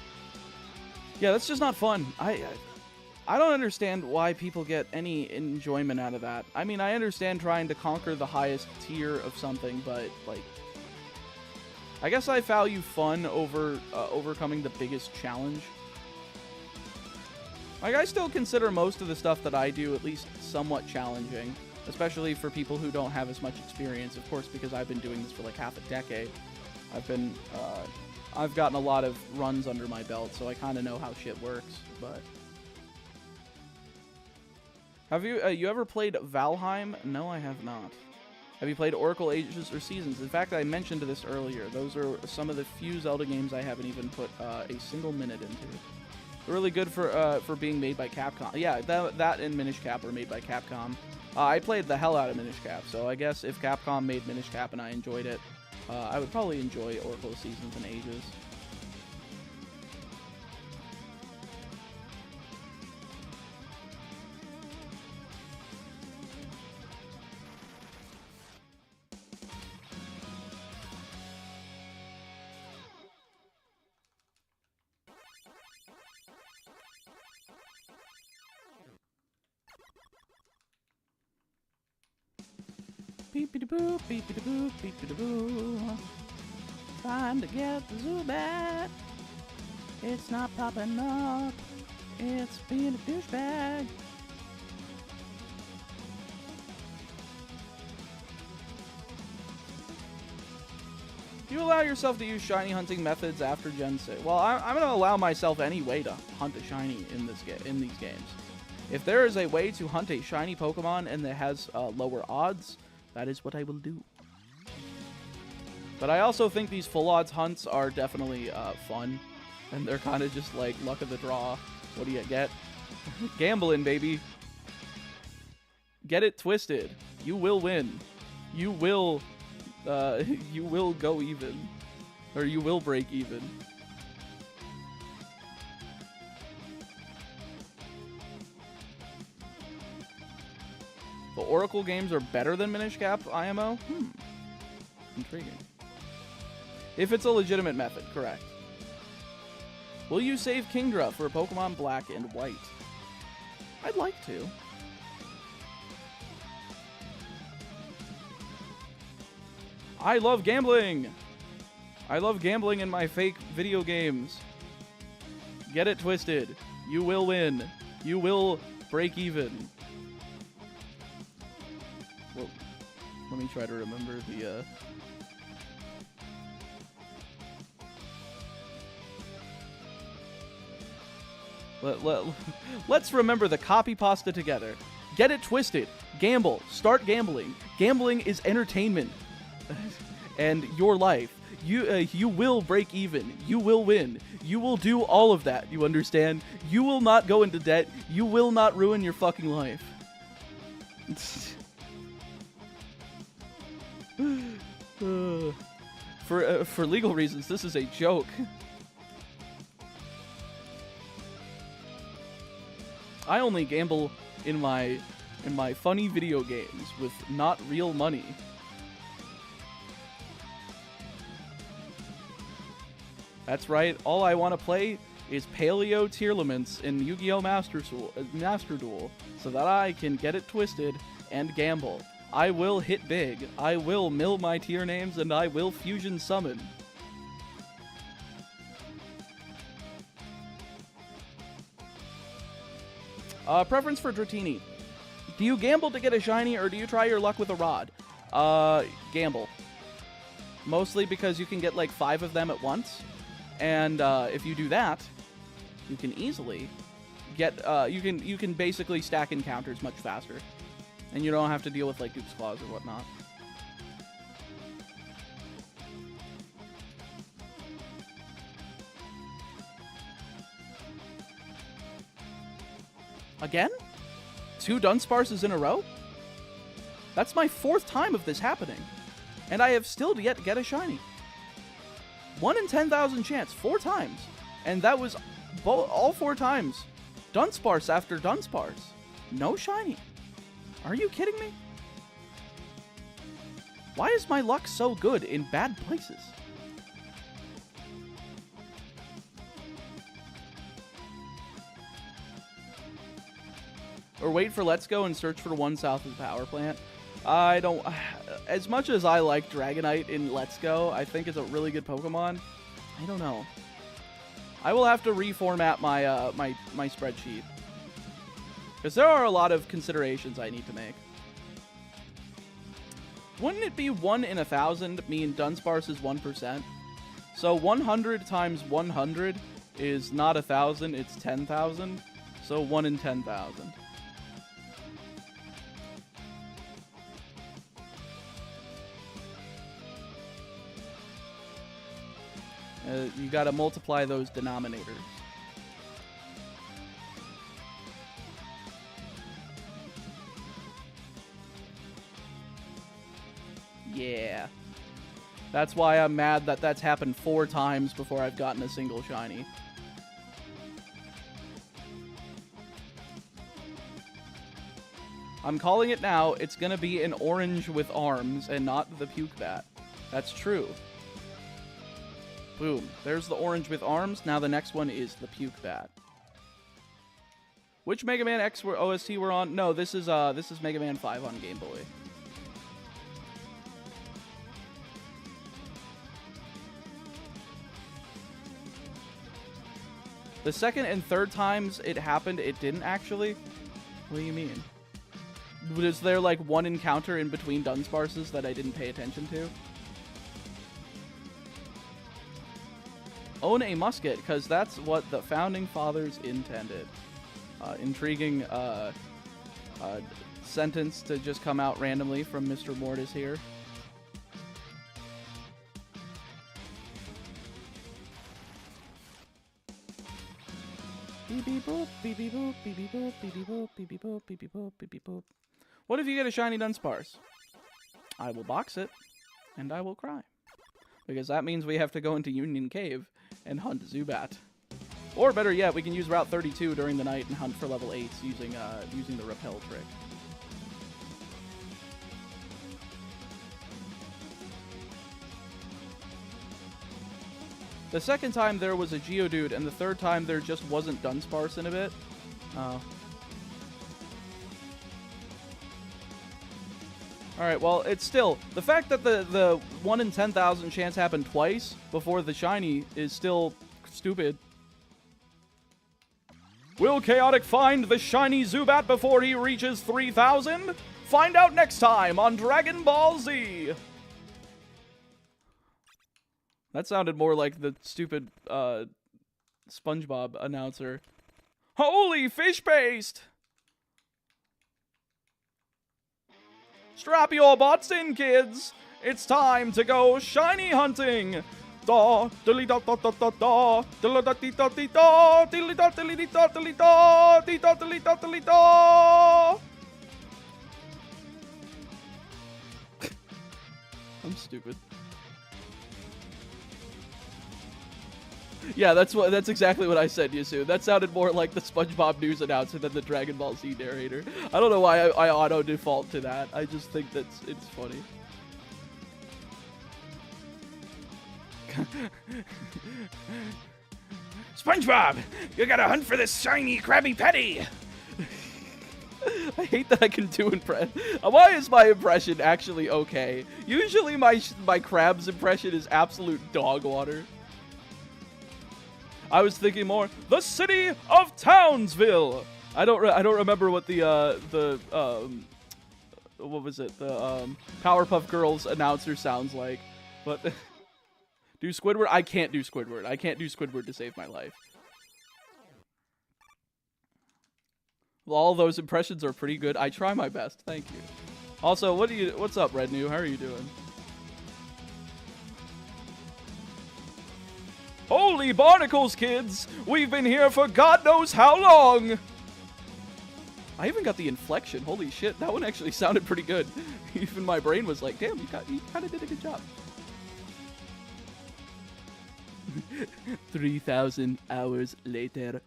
Yeah, that's just not fun. I don't understand why people get any enjoyment out of that. I mean, I understand trying to conquer the highest tier of something, but, like, I guess I value fun over overcoming the biggest challenge. Like, I still consider most of the stuff that I do at least somewhat challenging, especially for people who don't have as much experience, of course, because I've been doing this for like half a decade. I've gotten a lot of runs under my belt, so I kind of know how shit works, but... Have you ever played Valheim? No, I have not. Have you played Oracle Ages or Seasons? In fact, I mentioned this earlier. Those are some of the few Zelda games I haven't even put a single minute into. Really good for being made by Capcom. Yeah, that and Minish Cap are made by Capcom. I played the hell out of Minish Cap, so I guess if Capcom made Minish Cap and I enjoyed it, I would probably enjoy Oracle Seasons and Ages. Beep-a-da-boo, beep-a-da-boo, beep-a-da-boo. Trying to get the Zubat. It's not popping up. It's being a douchebag. Do you allow yourself to use shiny hunting methods after Gen 6? Well, I'm going to allow myself any way to hunt a shiny in these games. If there is a way to hunt a shiny Pokemon and that has lower odds, that is what I will do. But I also think these full odds hunts are definitely fun. And they're kind of just like luck of the draw. What do you get? Gambling, baby. Get it twisted. You will win. You will go even. Or you will break even. The Oracle games are better than Minish Cap IMO? Intriguing. If it's a legitimate method, correct. Will you save Kingdra for Pokemon Black and White? I'd like to. I love gambling! I love gambling in my fake video games. Get it twisted. You will win. You will break even. Well, let me try to remember the, Let's remember the copy pasta together. Get it twisted. Gamble. Start gambling. Gambling is entertainment. And your life. You will break even. You will win. You will do all of that. You understand? You will not go into debt. You will not ruin your fucking life. For legal reasons, this is a joke. I only gamble in my funny video games with not real money. That's right. All I want to play is Paleo Tearlaments in Yu-Gi-Oh! Master Duel, so that I can get it twisted and gamble. I will hit big. I will mill my tier names, and I will fusion summon. Preference for Dratini. Do you gamble to get a shiny, or do you try your luck with a rod? Gamble. Mostly because you can get like 5 of them at once. And if you do that, you can easily get, you can basically stack encounters much faster. And you don't have to deal with like Goop's Claws or whatnot. Again? 2 Dunsparces in a row? That's my 4th time of this happening. And I have still yet to get a shiny. 1 in 10,000 chance, 4 times. And that was all 4 times. Dunsparce after Dunsparce. No shiny. Are you kidding me? Why is my luck so good in bad places? Or wait for Let's Go and search for one south of the power plant. I don't... As much as I like Dragonite in Let's Go, I think it's a really good Pokemon. I don't know. I will have to reformat my my spreadsheet. Because there are a lot of considerations I need to make. Wouldn't it be 1 in 1,000 mean Dunsparce is 1%? So 100 times 100 is not 1,000, it's 10,000. So 1 in 10,000. You gotta multiply those denominators. Yeah. That's why I'm mad that that's happened 4 times before I've gotten a single shiny. I'm calling it now. It's gonna be an orange with arms and not the puke bat. That's true. Boom. There's the orange with arms. Now the next one is the puke bat. Which Mega Man X OST we're on? No, this is Mega Man 5 on Game Boy. The second and third times it happened, it didn't actually. What do you mean? Was there like one encounter in between Dunsparces that I didn't pay attention to? Own a musket, because that's what the Founding Fathers intended. Intriguing sentence to just come out randomly from Mr. Mortis here. Beep beep boop, beep beep boop, beep beep boop, beep beep boop, beep beep boop, beep beep boop, beep beep boop. What if you get a shiny Dunsparce? I will box it, and I will cry. Because that means we have to go into Union Cave and hunt Zubat. Or better yet, we can use Route 32 during the night and hunt for level 8s using the Repel trick. The second time there was a Geodude, and the third time there just wasn't Dunsparce in a bit. Oh. Alright, well, it's still... The fact that the 1 in 10,000 chance happened twice before the shiny is still stupid. Will Chaotic find the shiny Zubat before he reaches 3,000? Find out next time on Dragon Ball Z! That sounded more like the stupid SpongeBob announcer. Holy fish paste! Strap your butts in, kids! It's time to go shiny hunting! Da dilly da da da da da dilly da dee da dee da dilly da dilly dee da dilly da dee da dilly da dilly da. I'm stupid. Yeah, that's exactly what I said, Yasu. That sounded more like the SpongeBob news announcer than the Dragon Ball Z narrator. I don't know why I auto default to that. I just think it's funny. SpongeBob, you gotta hunt for this shiny Krabby Patty. I hate that I can do impression. Why is my impression actually okay? Usually my Krabs impression is absolute dog water. I was thinking more the city of Townsville. I don't remember what the what was it? The Powerpuff Girls announcer sounds like, but do Squidward? I can't do Squidward. I can't do Squidward to save my life. Well, all those impressions are pretty good. I try my best. Thank you. Also, what's up, Red New? How are you doing? Holy barnacles, kids! We've been here for God knows how long! I even got the inflection. Holy shit, that one actually sounded pretty good. Even my brain was like, damn, you kind of did a good job. 3,000 hours later.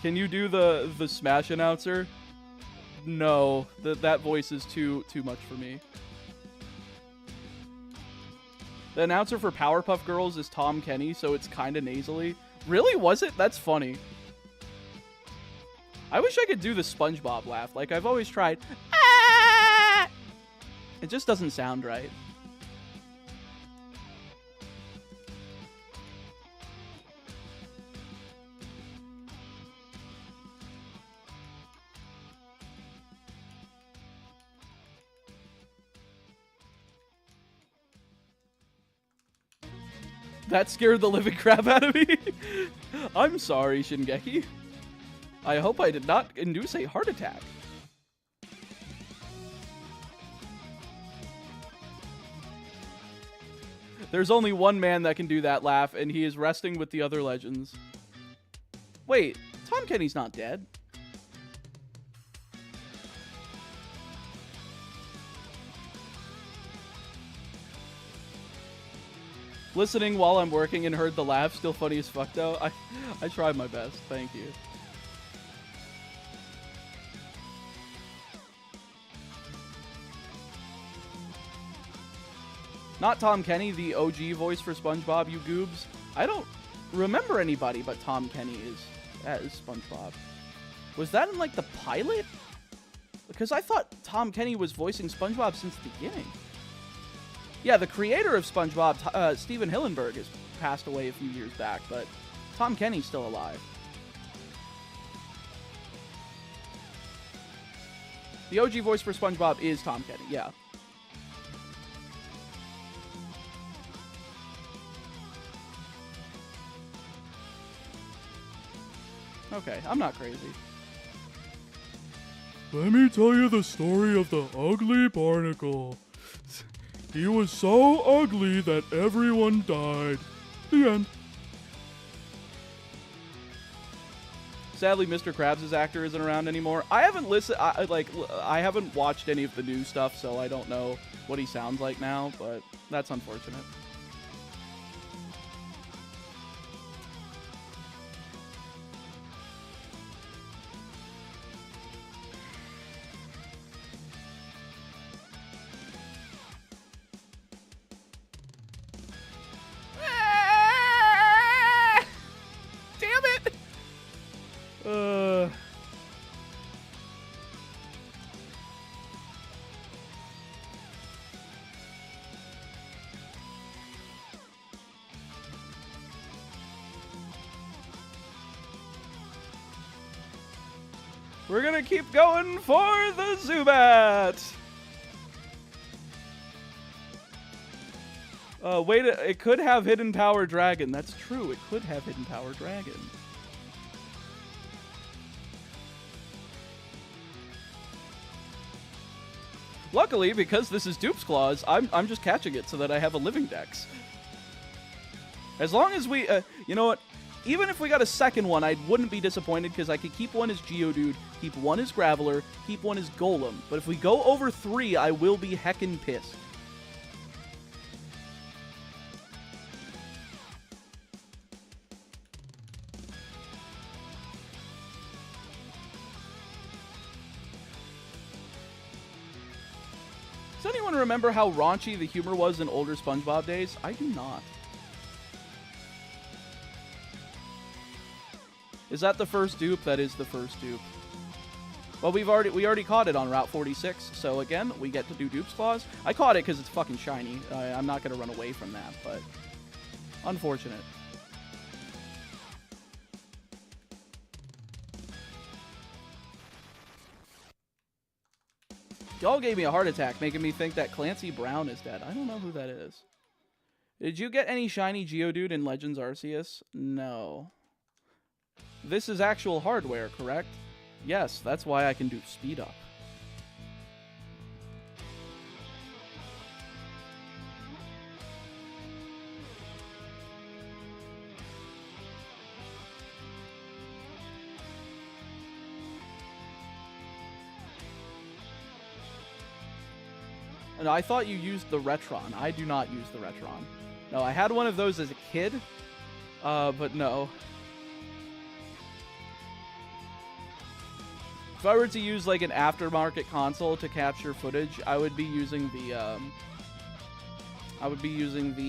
Can you do the Smash announcer? No, that voice is too much for me. The announcer for Powerpuff Girls is Tom Kenny, so it's kind of nasally. Really? Was it? That's funny. I wish I could do the SpongeBob laugh. Like, I've always tried. Ah! It just doesn't sound right. That scared the living crap out of me. I'm sorry, Shingeki. I hope I did not induce a heart attack. There's only one man that can do that laugh, and he is resting with the other legends. Wait, Tom Kenny's not dead. Listening while I'm working and heard the laugh, still funny as fuck though. I tried my best. Thank you. Not Tom Kenny, the OG voice for SpongeBob, you goobs. I don't remember anybody but Tom Kenny as SpongeBob. Was that in like the pilot? Because I thought Tom Kenny was voicing SpongeBob since the beginning. Yeah, the creator of SpongeBob, Steven Hillenburg, has passed away a few years back, but Tom Kenny's still alive. The OG voice for SpongeBob is Tom Kenny, yeah. Okay, I'm not crazy. Let me tell you the story of the ugly barnacle. He was so ugly that everyone died. The end. Sadly, Mr. Krabs' actor isn't around anymore. I haven't listened. I haven't watched any of the new stuff, so I don't know what he sounds like now. But that's unfortunate. We're gonna keep going for the Zubat! Wait, it could have Hidden Power Dragon. That's true, it could have Hidden Power Dragon. Luckily, because this is Dupe's Claws, I'm just catching it so that I have a living dex. As long as we, you know what? Even if we got a second one, I wouldn't be disappointed because I could keep one as Geodude, keep one as Graveler, keep one as Golem. But if we go over 3, I will be heckin' pissed. Does anyone remember how raunchy the humor was in older SpongeBob days? I do not. Is that the first dupe? That is the first dupe. Well, we already caught it on Route 46, so again, we get to do Dupe's Claws. I caught it because it's fucking shiny. I'm not going to run away from that, but unfortunate. Y'all gave me a heart attack, making me think that Clancy Brown is dead. I don't know who that is. Did you get any shiny Geodude in Legends Arceus? No. This is actual hardware, correct? Yes, that's why I can do speed up. No, I thought you used the Retron. I do not use the Retron. No, I had one of those as a kid, but no. If I were to use like an aftermarket console to capture footage, I would be using the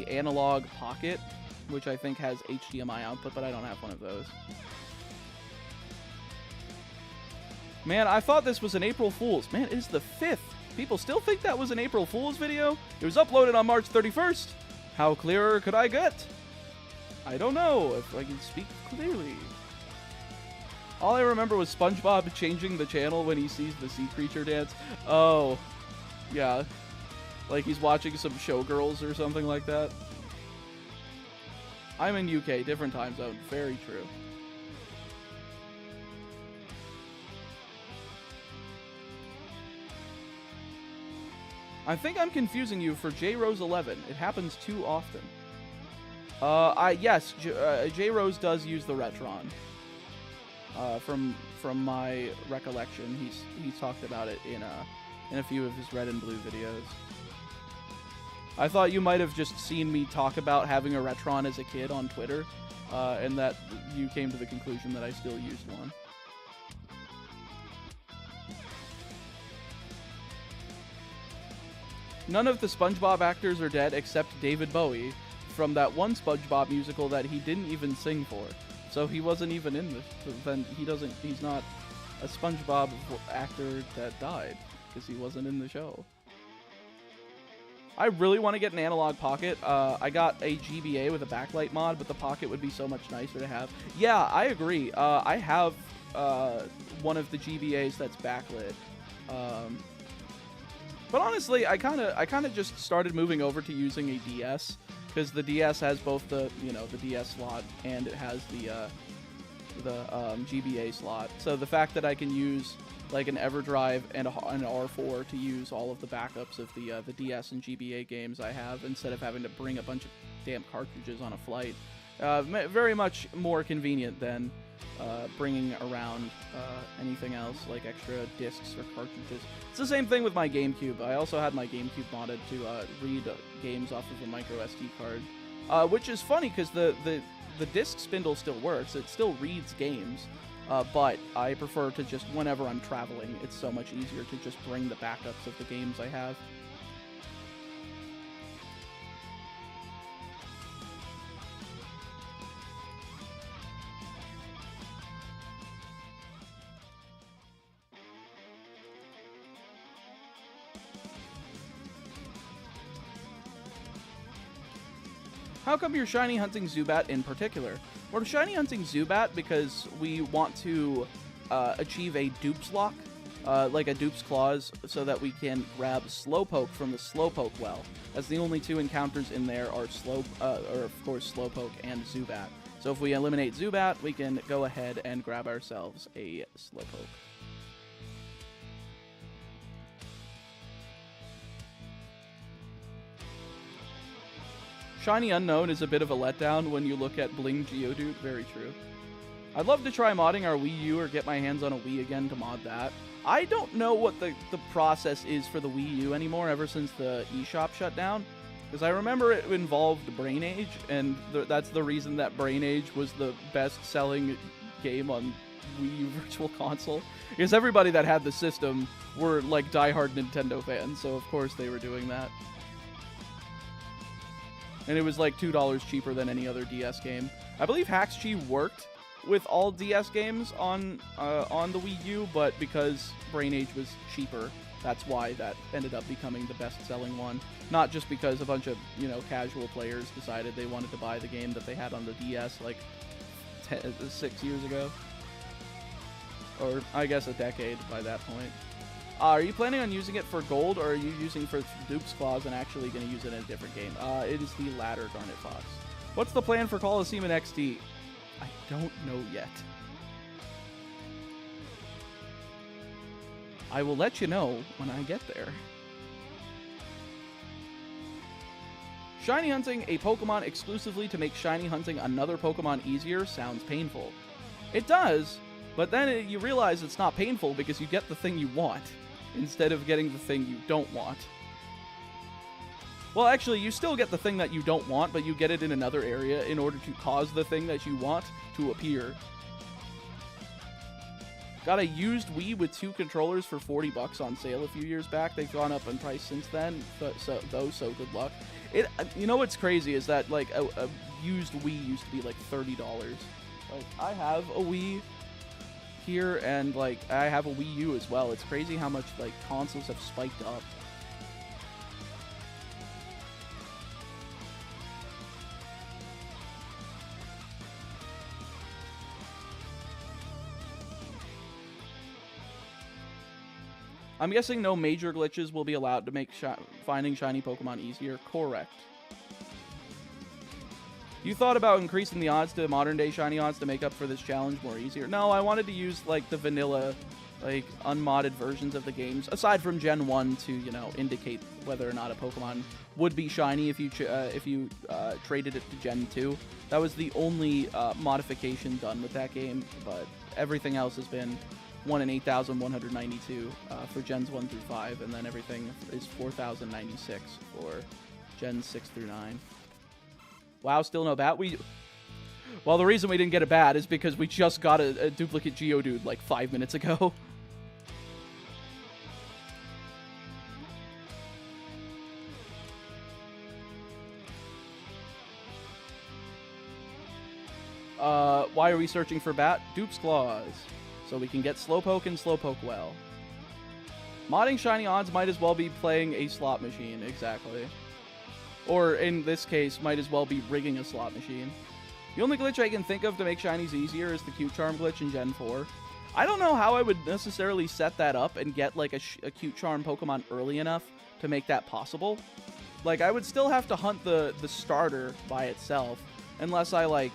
Analog Pocket, which I think has HDMI output, but I don't have one of those. Man, I thought this was an April Fool's. Man, it is the 5th. People still think that was an April Fool's video? It was uploaded on March 31st. How clearer could I get? I don't know if I can speak clearly. All I remember was SpongeBob changing the channel when he sees the sea creature dance. Oh, yeah. Like he's watching some Showgirls or something like that. I'm in UK, different time zone. Very true. I think I'm confusing you for J-Rose 11. It happens too often. Yes, J-Rose does use the Retron. From my recollection, he's talked about it in a few of his Red and Blue videos. I thought you might have just seen me talk about having a Retron as a kid on Twitter, and that you came to the conclusion that I still used one. None of the SpongeBob actors are dead except David Bowie from that one SpongeBob musical that he didn't even sing for. So he wasn't even in this. Then he's not a SpongeBob actor that died because he wasn't in the show. I really want to get an Analog Pocket. I got a GBA with a backlight mod, but the Pocket would be so much nicer to have. Yeah, I agree. I have one of the GBAs that's backlit. But honestly, I kind of just started moving over to using a DS because the DS has both the the DS slot and it has the GBA slot. So the fact that I can use like an EverDrive and an R4 to use all of the backups of the DS and GBA games I have instead of having to bring a bunch of damn cartridges on a flight, very much more convenient than bringing around anything else like extra discs or cartridges. It's the same thing with my GameCube. I also had my GameCube modded to read games off of a micro SD card, which is funny because the disc spindle still works. It still reads games, but I prefer to just, whenever I'm traveling, it's so much easier to just bring the backups of the games I have. How come you're shiny hunting Zubat in particular? We're shiny hunting Zubat because we want to achieve a dupes lock, like a dupes clause, so that we can grab Slowpoke from the Slowpoke well, as the only two encounters in there are of course Slowpoke and Zubat. So if we eliminate Zubat, we can go ahead and grab ourselves a Slowpoke. Shiny Unknown is a bit of a letdown when you look at Bling Geodude. Very true. I'd love to try modding our Wii U or get my hands on a Wii again to mod that. I don't know what the process is for the Wii U anymore ever since the eShop shut down. Because I remember it involved Brain Age, and that's the reason that Brain Age was the best-selling game on Wii Virtual Console, because everybody that had the system were like diehard Nintendo fans, so of course they were doing that. And it was like $2 cheaper than any other DS game. I believe Hax-Chi worked with all DS games on the Wii U, but because Brain Age was cheaper, that's why that ended up becoming the best-selling one. Not just because a bunch of, you know, casual players decided they wanted to buy the game that they had on the DS like 6 years ago. Or, I guess, a decade by that point. Are you planning on using it for gold, or are you using for Duke's Claws and actually going to use it in a different game? It is the latter, Garnet Fox. What's the plan for Coliseum and XD? I don't know yet. I will let you know when I get there. Shiny hunting a Pokemon exclusively to make shiny hunting another Pokemon easier sounds painful. It does, but then you realize it's not painful because you get the thing you want instead of getting the thing you don't want. Well, actually, you still get the thing that you don't want, but you get it in another area in order to cause the thing that you want to appear. Got a used Wii with 2 controllers for $40 on sale a few years back. They've gone up in price since then, so good luck. You know what's crazy is that like a used Wii used to be like $30. Like, I have a Wii here, and like I have a Wii U as well. It's crazy how much like consoles have spiked up. I'm guessing no major glitches will be allowed to make finding shiny Pokemon easier. Correct. You thought about increasing the odds to modern-day shiny odds to make up for this challenge more easier? No, I wanted to use, like, the vanilla, like, unmodded versions of the games, aside from Gen 1 to, you know, indicate whether or not a Pokemon would be shiny if you traded it to Gen 2. That was the only modification done with that game, but everything else has been 1 in 8,192 for Gens 1 through 5, and then everything is 4,096 for Gens 6 through 9. Wow, still no bat? Well, the reason we didn't get a bat is because we just got a duplicate Geodude like 5 minutes ago. Why are we searching for bat? Dupe's Claws. So we can get Slowpoke and Slowpoke well. Modding shiny odds might as well be playing a slot machine, exactly. Or, in this case, might as well be rigging a slot machine. The only glitch I can think of to make shinies easier is the Cute Charm glitch in Gen 4. I don't know how I would necessarily set that up and get, like, a Cute Charm Pokemon early enough to make that possible. Like, I would still have to hunt the starter by itself, unless I, like,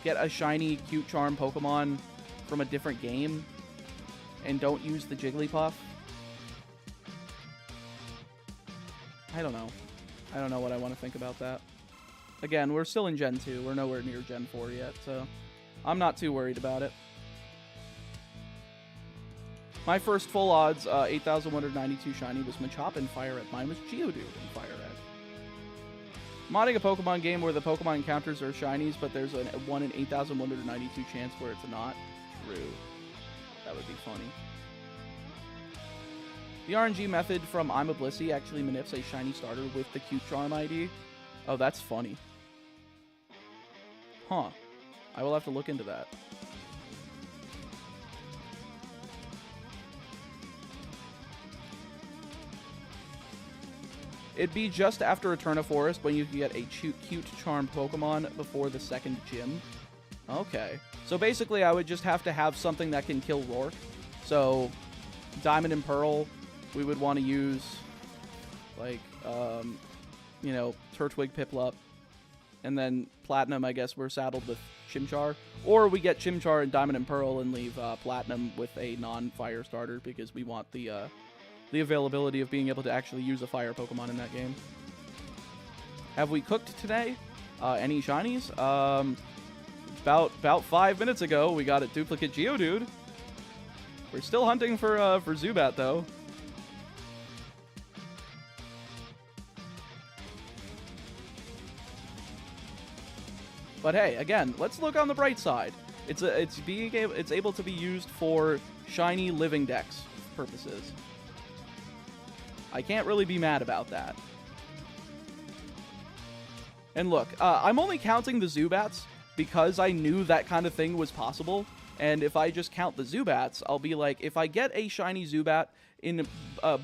get a shiny Cute Charm Pokemon from a different game and don't use the Jigglypuff. I don't know. I don't know what I want to think about that. Again, we're still in Gen 2. We're nowhere near Gen 4 yet, so I'm not too worried about it. My first full odds, 8,192 shiny was Machop and Fire Red. Mine was Geodude and Fire Red. Modding a Pokemon game where the Pokemon encounters are shinies, but there's a 1 in 8,192 chance where it's not. True. That would be funny. The RNG method from I'm a Blissey actually manipulates a shiny starter with the Cute Charm ID. Oh, that's funny. Huh. I will have to look into that. It'd be just after Eterna Forest when you can get a cute Charm Pokemon before the second gym. Okay. So basically, I would just have to have something that can kill Rourke. So, Diamond and Pearl, we would want to use, like, you know, Turtwig, Piplup. And then Platinum, I guess, we're saddled with Chimchar. Or we get Chimchar and Diamond and Pearl and leave Platinum with a non-fire starter because we want the availability of being able to actually use a fire Pokemon in that game. Have we cooked today? Any shinies? About 5 minutes ago, we got a duplicate Geodude. We're still hunting for Zubat, though. But hey, again, let's look on the bright side. It's able to be used for shiny living dex purposes. I can't really be mad about that. And look, I'm only counting the Zubats because I knew that kind of thing was possible. And if I just count the Zubats, I'll be like, if I get a shiny Zubat in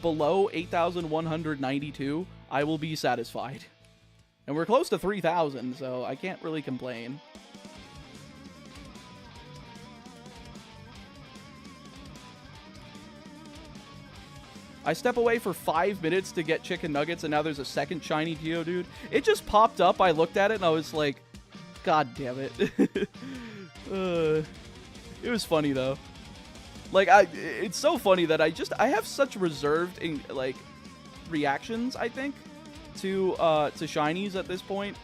below 8,192, I will be satisfied. And we're close to 3,000, so I can't really complain. I step away for 5 minutes to get chicken nuggets, and now there's a second shiny Geodude. It just popped up, I looked at it, and I was like, God damn it. It was funny, though. Like, it's so funny that I have such reserved, like, reactions, I think, to shinies at this point.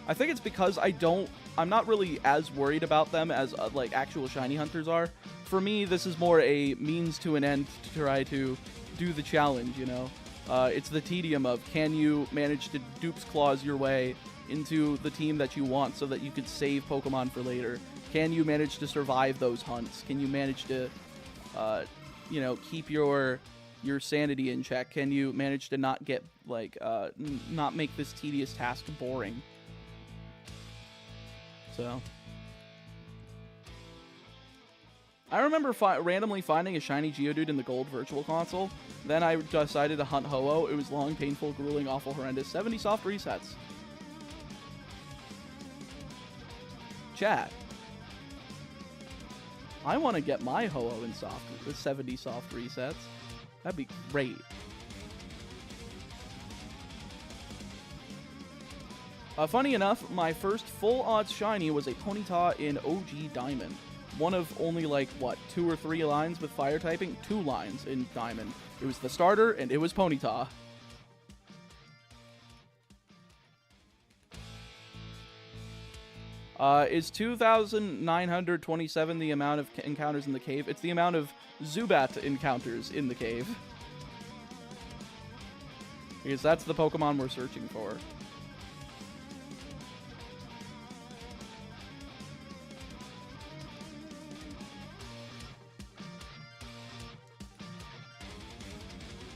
I think it's because I'm not really as worried about them as, like, actual shiny hunters are. For me, this is more a means to an end to try to do the challenge, you know? It's the tedium of, can you manage to dupes clause your way into the team that you want so that you could save Pokemon for later? Can you manage to survive those hunts? Can you manage to, you know, keep your sanity in check? Can you manage to not get, like, not make this tedious task boring? So I remember randomly finding a shiny Geodude in the gold virtual console. Then I decided to hunt Ho-Oh. It was long, painful, grueling, awful, horrendous. 70 soft resets. Chat. I want to get my Ho-Oh in 70 soft resets. That'd be great. Funny enough, my first full odds shiny was a Ponyta in OG Diamond. One of only, like, what, 2 or 3 lines with fire typing? 2 lines in Diamond. It was the starter, and it was Ponyta. Is 2,927 the amount of encounters in the cave? It's the amount of Zubat encounters in the cave. Because that's the Pokemon we're searching for.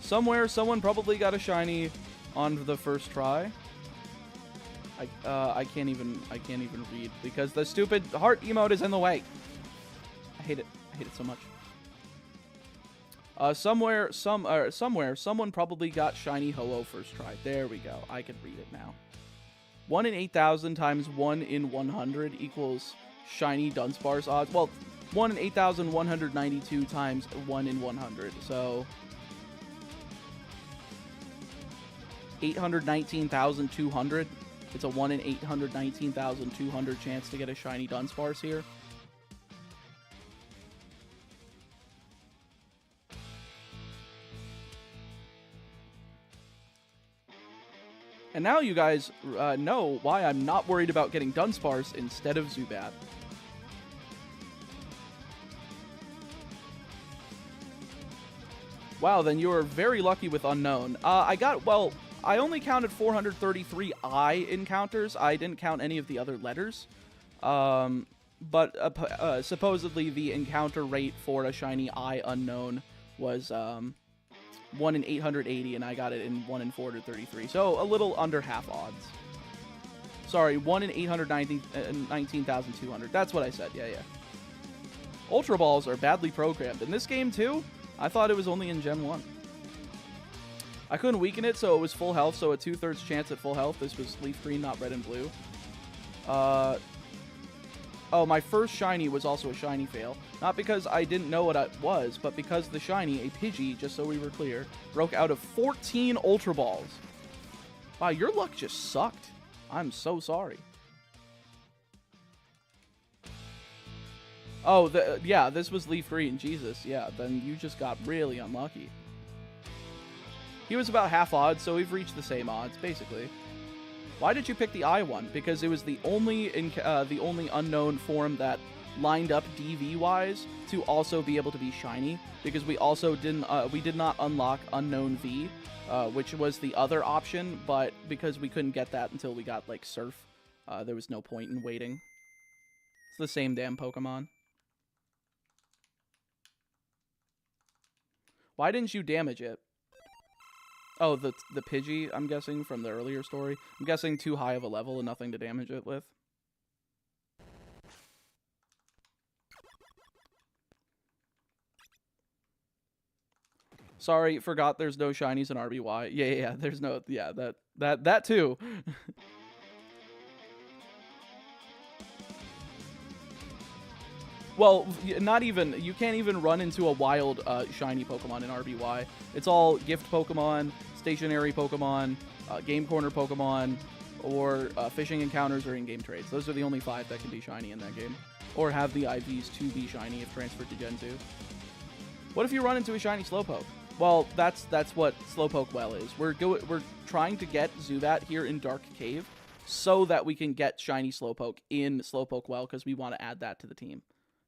Somewhere, someone probably got a shiny on the first try. I can't even read because the stupid heart emote is in the way. I hate it. I hate it so much. Somewhere, someone probably got shiny Ho-Oh first try. There we go. I can read it now. 1 in 8,000 times 1 in 100 equals shiny Dunsparce odds. Well, 1 in 8,192 times 1 in 100. So 819,200. It's a 1 in 819,200 chance to get a shiny Dunsparce here. And now you guys know why I'm not worried about getting Dunsparce instead of Zubat. Wow, then you are very lucky with Unknown. I only counted 433 I encounters. I didn't count any of the other letters. But supposedly the encounter rate for a shiny I Unknown was 1 in 880, and I got it in 1 in 433. So a little under half odds. Sorry, 1 in 819,200. That's what I said. Yeah. Ultra Balls are badly programmed. In this game, too, I thought it was only in Gen 1. I couldn't weaken it, so it was full health, so a 2/3 chance at full health. This was leaf green, not red and blue. Oh, my first shiny was also a shiny fail. Not because I didn't know what it was, but because the shiny, a Pidgey, just so we were clear, broke out of 14 Ultra Balls. Wow, your luck just sucked. I'm so sorry. Oh, yeah, this was leaf green. Jesus, yeah, then you just got really unlucky. He was about half odds, so we've reached the same odds, basically. Why did you pick the I one? Because it was the only unknown form that lined up DV-wise to also be able to be shiny. Because we also did not unlock Unknown V, which was the other option, but because we couldn't get that until we got, like, Surf, there was no point in waiting. It's the same damn Pokemon. Why didn't you damage it? Oh, the Pidgey, I'm guessing, from the earlier story. I'm guessing too high of a level and nothing to damage it with. Sorry, forgot there's no shinies in RBY. Yeah, there's no, yeah, that too. Well, not even, you can't even run into a wild shiny Pokemon in RBY. It's all gift Pokemon, stationary Pokemon, game corner Pokemon, or fishing encounters or in-game trades. Those are the only 5 that can be shiny in that game. Or have the IVs to be shiny if transferred to Gen 2. What if you run into a shiny Slowpoke? Well, that's what Slowpoke Well is. We're trying to get Zubat here in Dark Cave so that we can get shiny Slowpoke in Slowpoke Well because we want to add that to the team.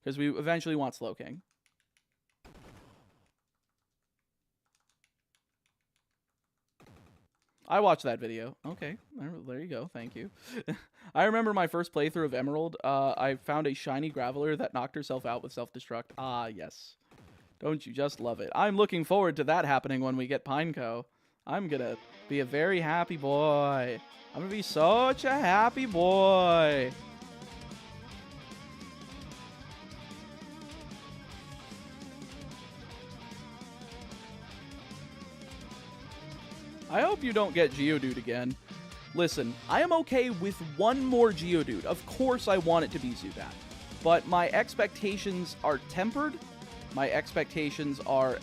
Because we eventually want Slowking. I watched that video. Okay, there you go. Thank you. I remember my first playthrough of Emerald. I found a shiny Graveler that knocked herself out with self-destruct. Ah, yes. Don't you just love it? I'm looking forward to that happening when we get Pineco. I'm gonna be a very happy boy. I'm gonna be such a happy boy. I hope you don't get Geodude again. Listen, I am okay with one more Geodude. Of course I want it to be Zubat. But my expectations are tempered. My expectations are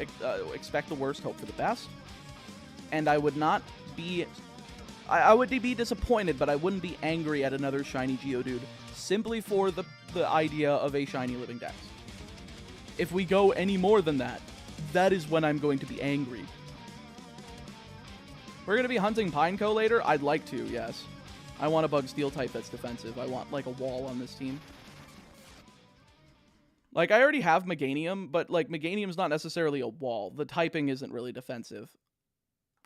expect the worst, hope for the best. And I would not be... I would be disappointed, but I wouldn't be angry at another shiny Geodude simply for the idea of a shiny living dex. If we go any more than that, that is when I'm going to be angry. We're going to be hunting Pineco later? I'd like to, yes. I want a Bug Steel type that's defensive. I want, like, a wall on this team. Like, I already have Meganium, but, like, Meganium's not necessarily a wall. The typing isn't really defensive.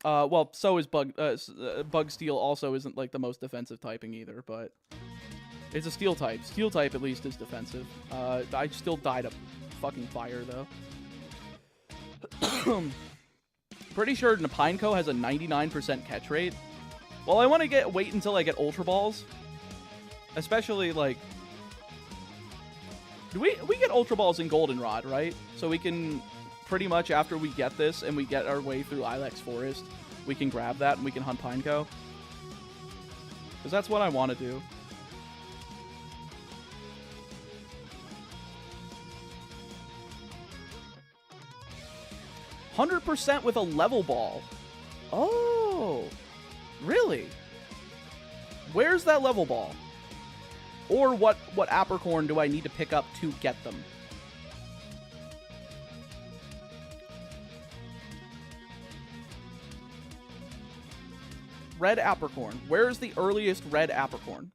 Well, so is Bug Steel also isn't, like, the most defensive typing either, but... It's a Steel type. Steel type, at least, is defensive. I still died of fucking fire, though. Pretty sure Pineco has a 99% catch rate. Well, I want to wait until I get Ultra Balls. Especially, like... We get Ultra Balls in Goldenrod, right? So we can, pretty much after we get this and we get our way through Ilex Forest, we can grab that and we can hunt Pineco. Because that's what I want to do. %, with a level ball. Oh, really? Where's that level ball? Or what Apricorn do I need to pick up to get them? Red Apricorn. Where's the earliest red Apricorn?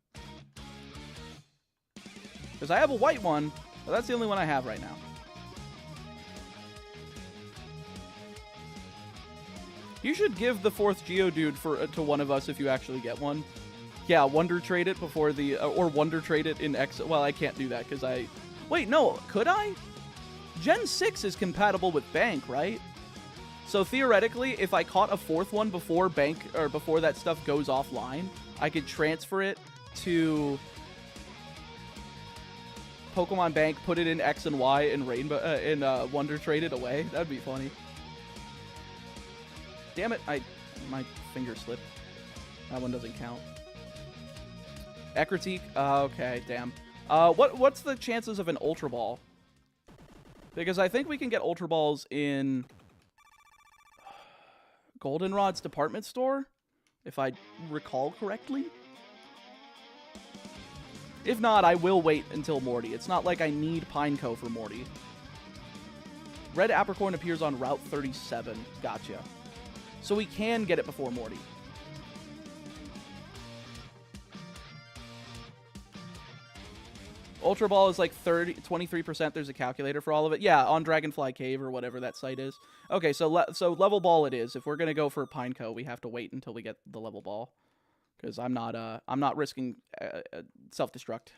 Because I have a white one, but that's the only one I have right now. You should give the 4th Geodude to one of us if you actually get one. Yeah, Wonder Trade it before the... or Wonder Trade it in X... Well, I can't do that because I... Wait, no, could I? Gen 6 is compatible with Bank, right? So theoretically, if I caught a 4th one before Bank... or before that stuff goes offline, I could transfer it to... Pokemon Bank, put it in X and Y, and Rainbow... and Wonder Trade it away. That'd be funny. Damn it, my finger slipped. That one doesn't count. Ekritique? Okay, damn. What's the chances of an Ultra Ball? Because I think we can get Ultra Balls in Goldenrod's department store, if I recall correctly. If not, I will wait until Morty. It's not like I need Pineco for Morty. Red Apricorn appears on Route 37. Gotcha. So we can get it before Morty. Ultra Ball is like 23%. There's a calculator for all of it. Yeah, on Dragonfly Cave or whatever that site is. Okay, so level ball it is. If we're gonna go for Pineco, we have to wait until we get the level ball, because I'm not risking self-destruct.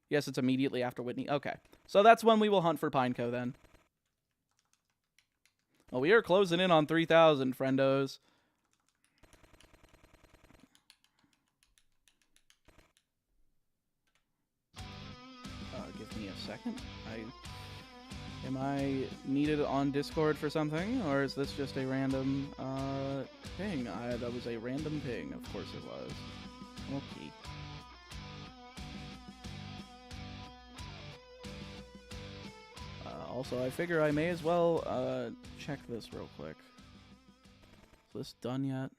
Yes, it's immediately after Whitney. Okay. So that's when we will hunt for Pineco then. Well, we are closing in on 3,000, friendos. Give me a second. Am I needed on Discord for something, or is this just a random ping? That was a random ping. Of course it was. Okay. Also, I figure I may as well check this real quick. Is this done yet?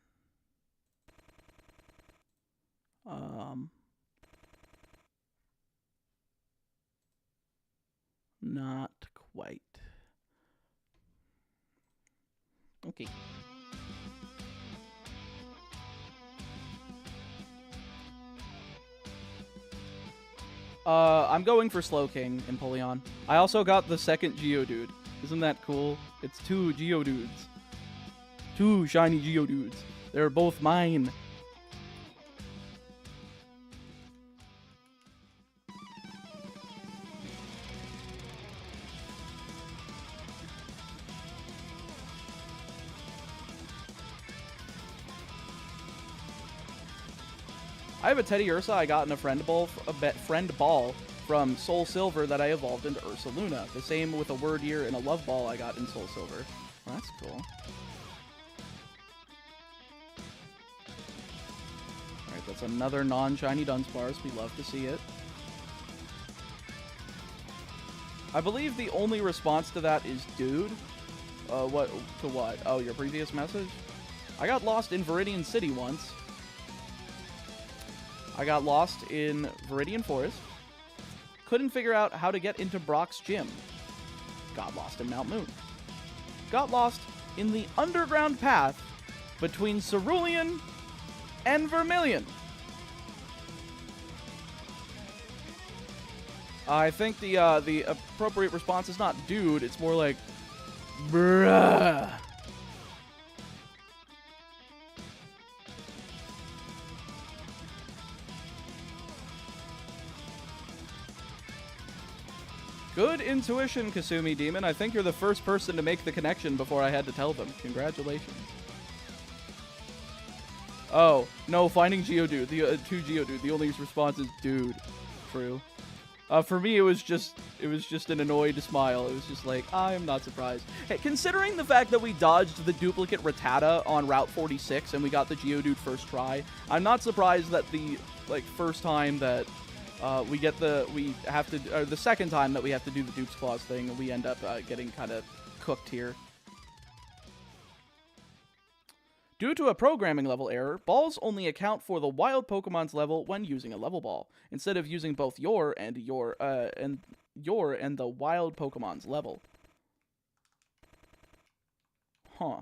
Not quite. Okay. I'm going for Slowking in Polion. I also got the second Geodude. Isn't that cool? It's 2 Geodudes. 2 shiny Geodudes. They're both mine. I have a Teddy Ursa I got in a friend ball from Soul Silver that I evolved into Ursa Luna. The same with a Word Year and a Love Ball I got in Soul Silver. Well, that's cool. Alright, that's another non-shiny Dunsparce. We love to see it. I believe the only response to that is dude. What? To what? Oh, your previous message? I got lost in Viridian City once. I got lost in Viridian Forest. Couldn't figure out how to get into Brock's gym. Got lost in Mount Moon. Got lost in the underground path between Cerulean and Vermilion. I think the appropriate response is not dude, it's more like bruh. Good intuition, Kasumi Demon. I think you're the first person to make the connection before I had to tell them. Congratulations. Oh, no, finding Geodude. The 2 Geodude. The only response is dude. True. For me, it was just an annoyed smile. It was just like, I am not surprised. Hey, considering the fact that we dodged the duplicate Rattata on Route 46 and we got the Geodude first try, I'm not surprised that the first time that the second time that we have to do the Duke's Claws thing, we end up getting kind of cooked here. Due to a programming level error, balls only account for the wild Pokemon's level when using a level ball, instead of using both your and the wild Pokemon's level. Huh.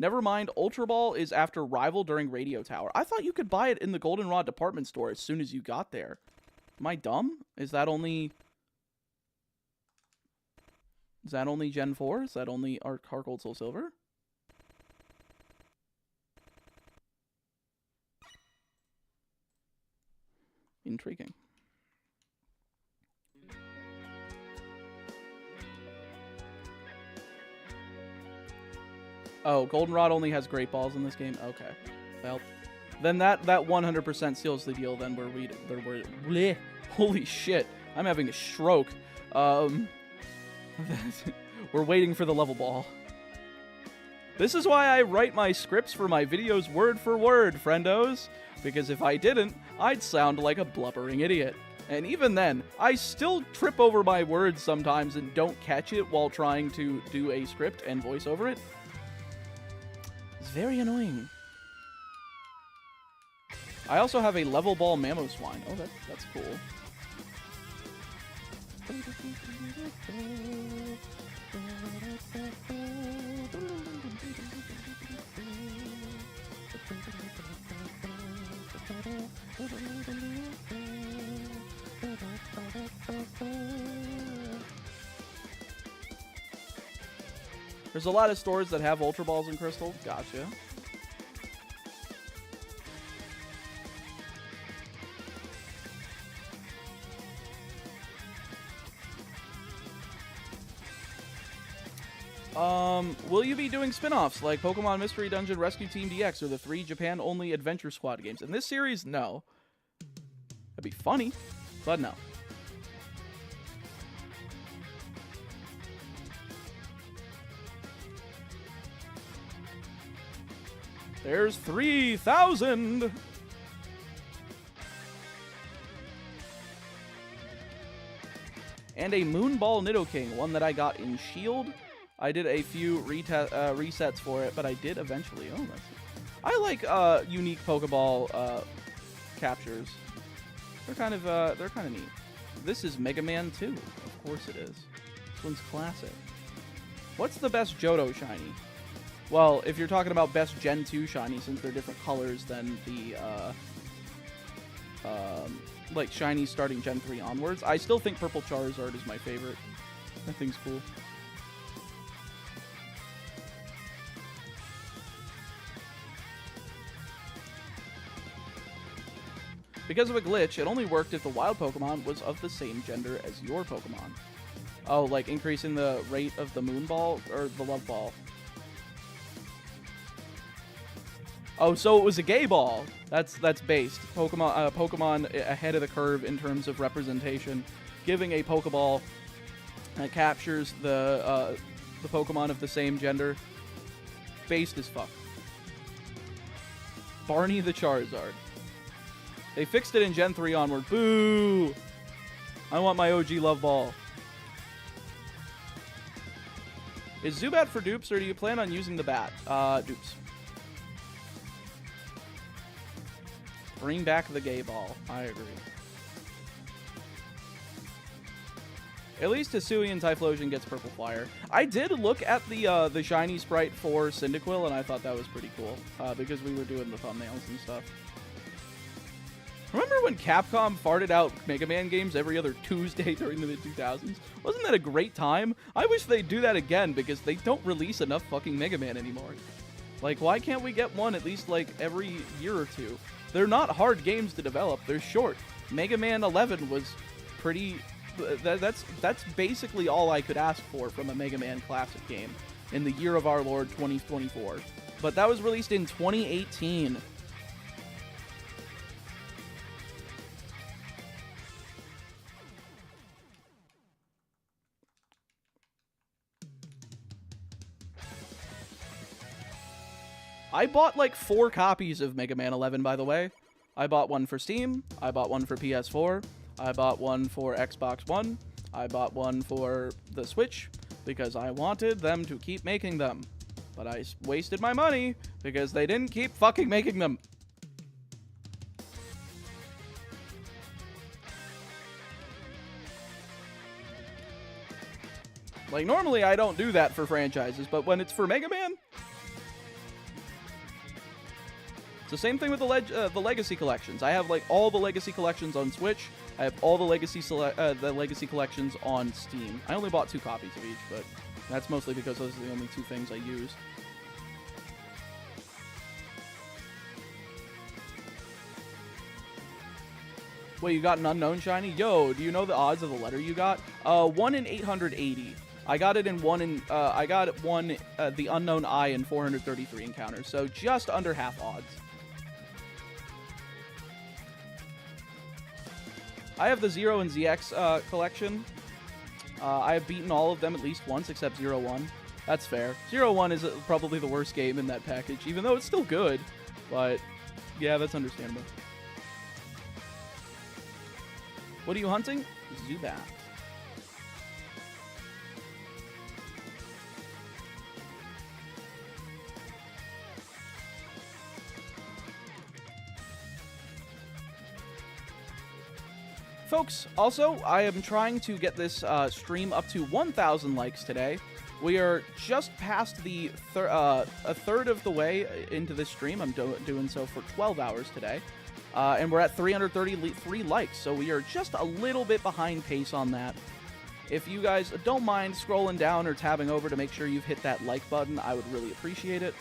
Never mind, Ultra Ball is after Rival during Radio Tower. I thought you could buy it in the Goldenrod department store as soon as you got there. Am I dumb? Is that only Gen 4? Is that only Heart Gold Soul Silver? Intriguing. Oh, Goldenrod only has Great Balls in this game? Okay. Well, then that 100% seals the deal then where bleh. Holy shit. I'm having a stroke. We're waiting for the level ball. This is why I write my scripts for my videos word for word, friendos. Because if I didn't, I'd sound like a blubbering idiot. And even then, I still trip over my words sometimes and don't catch it while trying to do a script and voice over it. It's very annoying. I also have a level ball Mamoswine. Oh, that's cool. There's a lot of stores that have Ultra Balls and Crystal. Gotcha. Will you be doing spin-offs like Pokemon Mystery Dungeon Rescue Team DX or the 3 Japan-only Adventure Squad games? In this series, no. That'd be funny, but no. There's 3,000! And a Moonball Nidoking, one that I got in Shield. I did a few resets for it, but I did eventually. Oh, that's... I like unique Pokeball captures. They're kind of neat. This is Mega Man 2. Of course it is. This one's classic. What's the best Johto shiny? Well, if you're talking about best Gen 2 shiny, since they're different colors than the like shinies starting Gen 3 onwards, I still think Purple Charizard is my favorite. That thing's cool. Because of a glitch, it only worked if the wild Pokemon was of the same gender as your Pokemon. Oh, like increasing the rate of the Moon Ball or the Love Ball. Oh, so it was a gay ball. That's based. Pokemon ahead of the curve in terms of representation, giving a Pokeball that captures the Pokemon of the same gender. Based as fuck. Barney the Charizard. They fixed it in Gen 3 onward. Boo! I want my OG Love Ball. Is Zubat for dupes, or do you plan on using the bat? Dupes. Bring back the gay ball. I agree. At least Hisuian Typhlosion gets Purple Flyer. I did look at the shiny sprite for Cyndaquil, and I thought that was pretty cool, because we were doing the thumbnails and stuff. Remember when Capcom farted out Mega Man games every other Tuesday during the mid-2000s? Wasn't that a great time? I wish they'd do that again, because they don't release enough fucking Mega Man anymore. Like, why can't we get one at least, like, every year or two? They're not hard games to develop. They're short. Mega Man 11 was pretty... That's basically all I could ask for from a Mega Man Classic game in the year of our Lord 2024. But that was released in 2018. I bought like 4 copies of Mega Man 11, by the way. I bought one for Steam. I bought one for PS4. I bought one for Xbox One. I bought one for the Switch because I wanted them to keep making them. But I wasted my money because they didn't keep fucking making them. Like, normally I don't do that for franchises, but when it's for Mega Man... It's the same thing with the Legacy collections. I have like all the Legacy collections on Switch. I have all the Legacy collections on Steam. I only bought 2 copies of each, but that's mostly because those are the only 2 things I use. Wait, you got an unknown shiny? Yo, do you know the odds of the letter you got? 1 in 880. I got it in the unknown I in 433 encounters, so just under half odds. I have the 0 and ZX collection. I have beaten all of them at least once, except 0-1. That's fair. 0-1 is probably the worst game in that package, even though it's still good. But, yeah, that's understandable. What are you hunting? Zubat. Folks, also, I am trying to get this stream up to 1,000 likes today. We are just past the a third of the way into this stream. I'm doing so for 12 hours today. And we're at 333 likes, so we are just a little bit behind pace on that. If you guys don't mind scrolling down or tabbing over to make sure you've hit that like button, I would really appreciate it.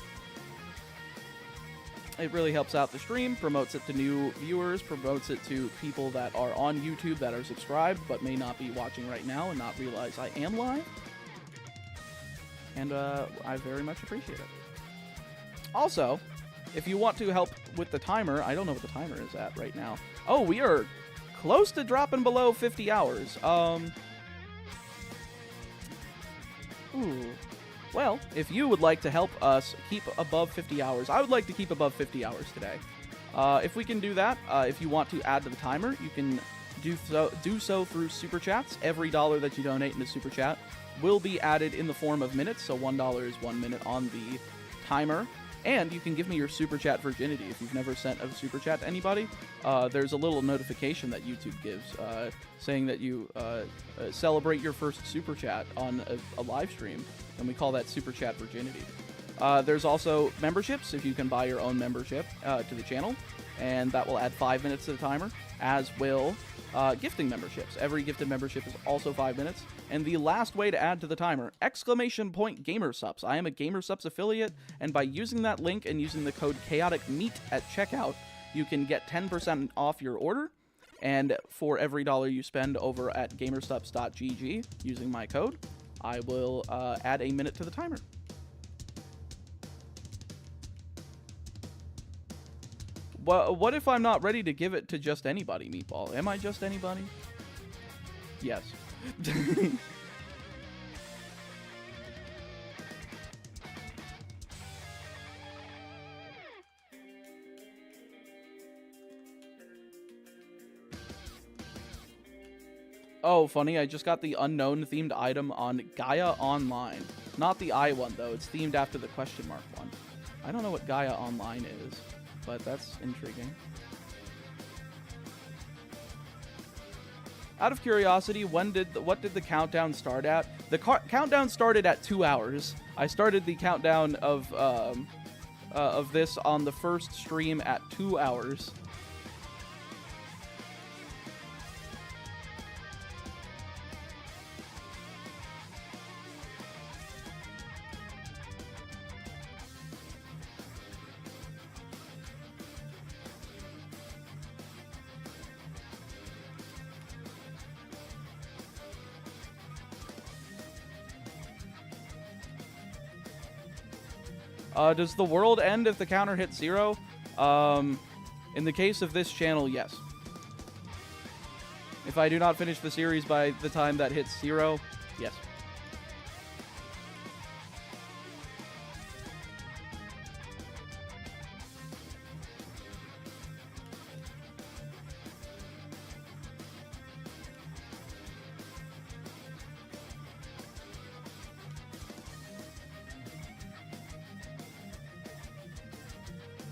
It really helps out the stream, promotes it to new viewers, promotes it to people that are on YouTube that are subscribed but may not be watching right now and not realize I am live. and I very much appreciate it. Also, if you want to help with the timer, I don't know what the timer is at right now. Oh, we are close to dropping below 50 hours. Ooh. Well, if you would like to help us keep above 50 hours, I would like to keep above 50 hours today. If we can do that, if you want to add to the timer, you can do so through Super Chats. Every dollar that you donate into Super Chat will be added in the form of minutes, so $1 is 1 minute on the timer. And you can give me your Super Chat virginity. If you've never sent a Super Chat to anybody, there's a little notification that YouTube gives saying that you celebrate your first Super Chat on a live stream, and we call that Super Chat virginity. There's also memberships, if you can buy your own membership to the channel, and that will add 5 minutes to the timer, as will gifting memberships. Every gifted membership is also 5 minutes. And the last way to add to the timer, !GamerSups. I am a GamerSups affiliate, and by using that link and using the code ChaoticMeat at checkout, you can get 10% off your order. And for every dollar you spend over at gamersups.gg using my code, I will add a minute to the timer. What if I'm not ready to give it to just anybody, Meatball? Am I just anybody? Yes. Oh, funny, I just got the unknown themed item on Gaia Online. Not the I one, though. It's themed after the question mark one. I don't know what Gaia Online is, but that's intriguing. Out of curiosity, what did the countdown start at? The countdown started at 2 hours. I started the countdown of this on the first stream at 2 hours. Does the world end if the counter hits 0? In the case of this channel, yes. If I do not finish the series by the time that hits 0, yes.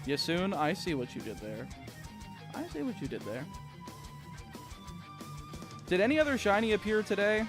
Yasun, I see what you did there. I see what you did there. Did any other shiny appear today?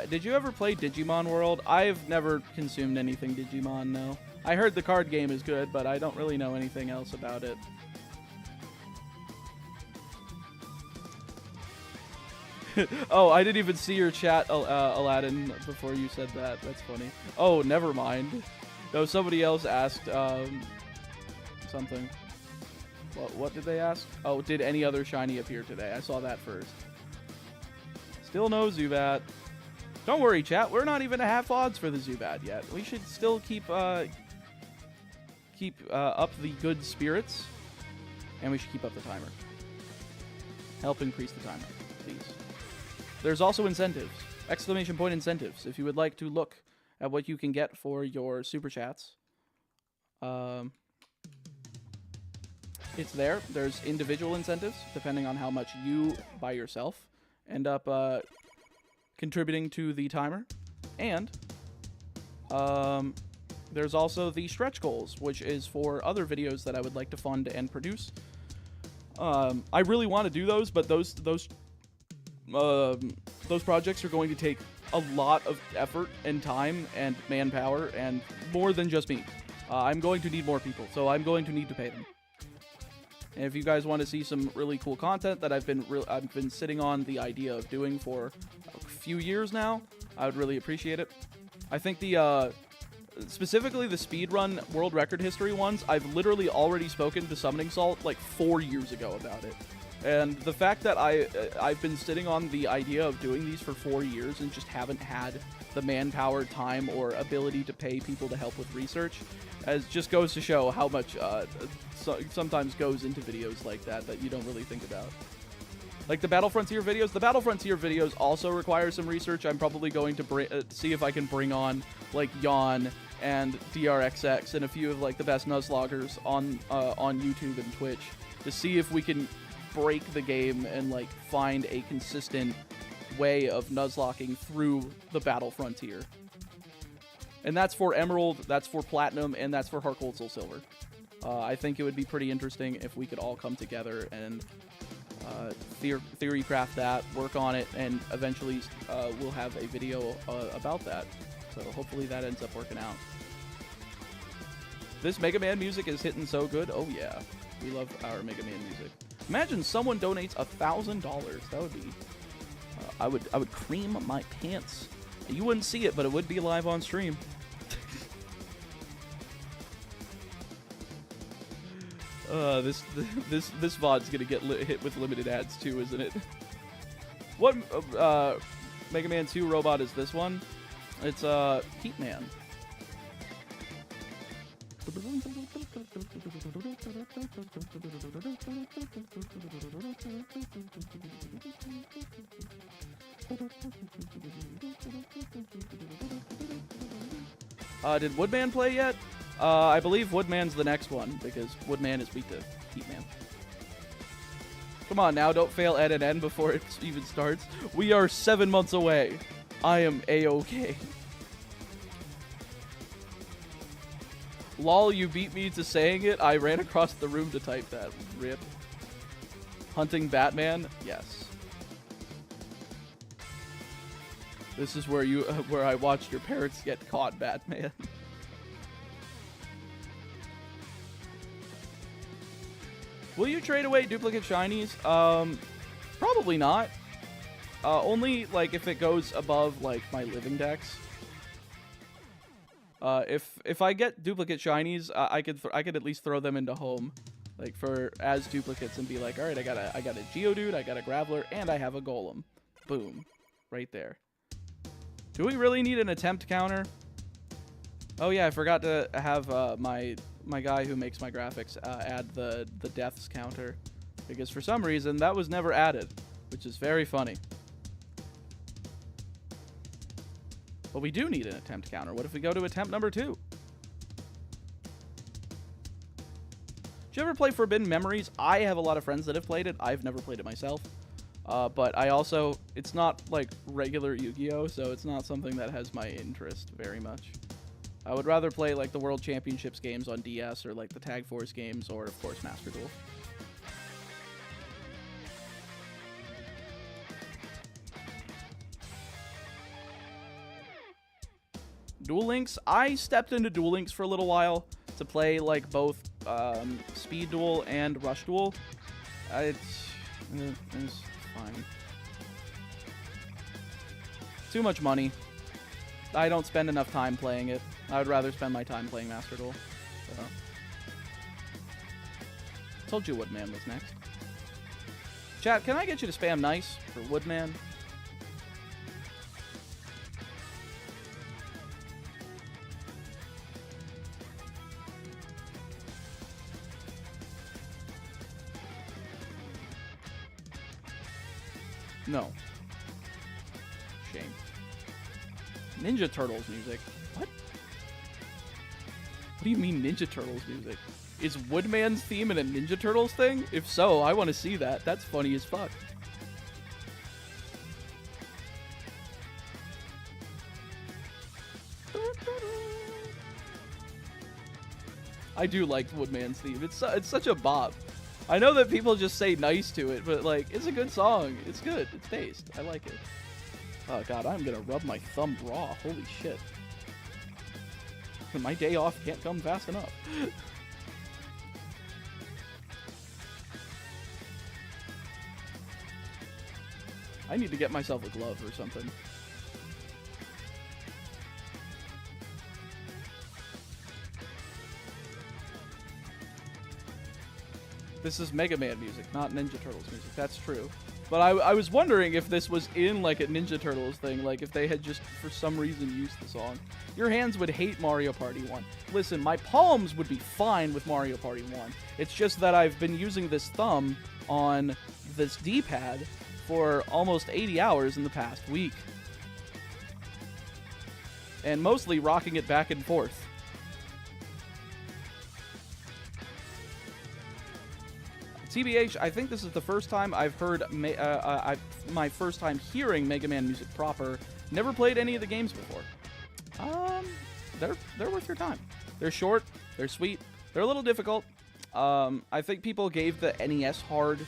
Did you ever play Digimon World? I've never consumed anything Digimon, no. I heard the card game is good, but I don't really know anything else about it. Oh, I didn't even see your chat, Aladdin, before you said that. That's funny. Oh, never mind. No, somebody else asked something. What did they ask? Oh, did any other shiny appear today? I saw that first. Still no Zubat. Don't worry, chat. We're not even at half odds for the Zubat yet. We should still keep up the good spirits, and we should keep up the timer. Help increase the timer, please. There's also incentives. ! Incentives. If you would like to look at what you can get for your super chats, it's there. There's individual incentives, depending on how much you, by yourself, end up contributing to the timer. And there's also the stretch goals, which is for other videos that I would like to fund and produce. I really want to do those, but those projects are going to take a lot of effort and time and manpower, and more than just me. I'm going to need more people, so I'm going to need to pay them. And if you guys want to see some really cool content that I've been sitting on the idea of doing for a few years now, I would really appreciate it. I think the specifically the speedrun world record history ones, I've literally already spoken to Summoning Salt like 4 years ago about it. And the fact that I've been sitting on the idea of doing these for 4 years and just haven't had the manpower, time, or ability to pay people to help with research, as just goes to show how much sometimes goes into videos like that you don't really think about. Like the Battle Frontier videos. The Battle Frontier videos also require some research. I'm probably going to see if I can bring on like Yawn and DRXX and a few of like the best Nuzloggers on YouTube and Twitch to see if we can break the game and like find a consistent way of Nuzlocking through the Battle Frontier. And that's for Emerald, that's for Platinum, and that's for Heart Gold Soul Silver. I think it would be pretty interesting if we could all come together and theory craft that, work on it, and eventually we'll have a video about that. So hopefully that ends up working out. This Mega Man music is hitting so good. Oh yeah, we love our Mega Man music. Imagine someone donates $1,000. That would be. I would cream my pants. You wouldn't see it, but it would be live on stream. This VOD's gonna get hit with limited ads too, isn't it? What Mega Man 2 robot is this one? It's Heat Man. Did Woodman play yet? I believe Woodman's the next one, because Woodman is weak to Heat Man. Come on now, don't fail Ed and N before it even starts. We are 7 months away. I am A-okay. Lol, you beat me to saying it. I ran across the room to type that. Rip. Hunting Batman? Yes. This is where I watched your parents get caught, Batman. Will you trade away duplicate shinies? Probably not. Only like if it goes above like my living dex. If I get duplicate shinies, I could at least throw them into home, like as duplicates, and be like, all right, I got a Geodude, I got a Graveler, and I have a Golem. Boom, right there. Do we really need an attempt counter? Oh yeah, I forgot to have my guy who makes my graphics add the deaths counter, because for some reason that was never added, which is very funny. But we do need an attempt counter. What if we go to attempt number 2? Did you ever play Forbidden Memories? I have a lot of friends that have played it. I've never played it myself. But I also, it's not like regular Yu-Gi-Oh, so it's not something that has my interest very much. I would rather play like the World Championships games on DS, or like the Tag Force games, or of course Master Duel. Duel Links, I stepped into Duel Links for a little while to play like both Speed Duel and Rush Duel. It's fine. Too much money. I don't spend enough time playing it. I would rather spend my time playing Master Duel. So. Told you Woodman was next. Chat, can I get you to spam nice for Woodman? No. Shame. Ninja Turtles music. What? What do you mean Ninja Turtles music? Is Woodman's theme in a Ninja Turtles thing? If so, I want to see that. That's funny as fuck. I do like Woodman's theme. It's such a bop. I know that people just say nice to it, but like, it's a good song. It's good. It's based. I like it. Oh god, I'm gonna rub my thumb raw. Holy shit. My day off can't come fast enough. I need to get myself a glove or something. This is Mega Man music, not Ninja Turtles music. That's true. But I was wondering if this was in, like, a Ninja Turtles thing, like, if they had just, for some reason, used the song. Your hands would hate Mario Party 1. Listen, my palms would be fine with Mario Party 1. It's just that I've been using this thumb on this D-pad for almost 80 hours in the past week. And mostly rocking it back and forth. TBH, I think this is the first time I've heard, my first time hearing Mega Man music proper. Never played any of the games before. They're worth your time. They're short, they're sweet, they're a little difficult. I think people gave the NES hard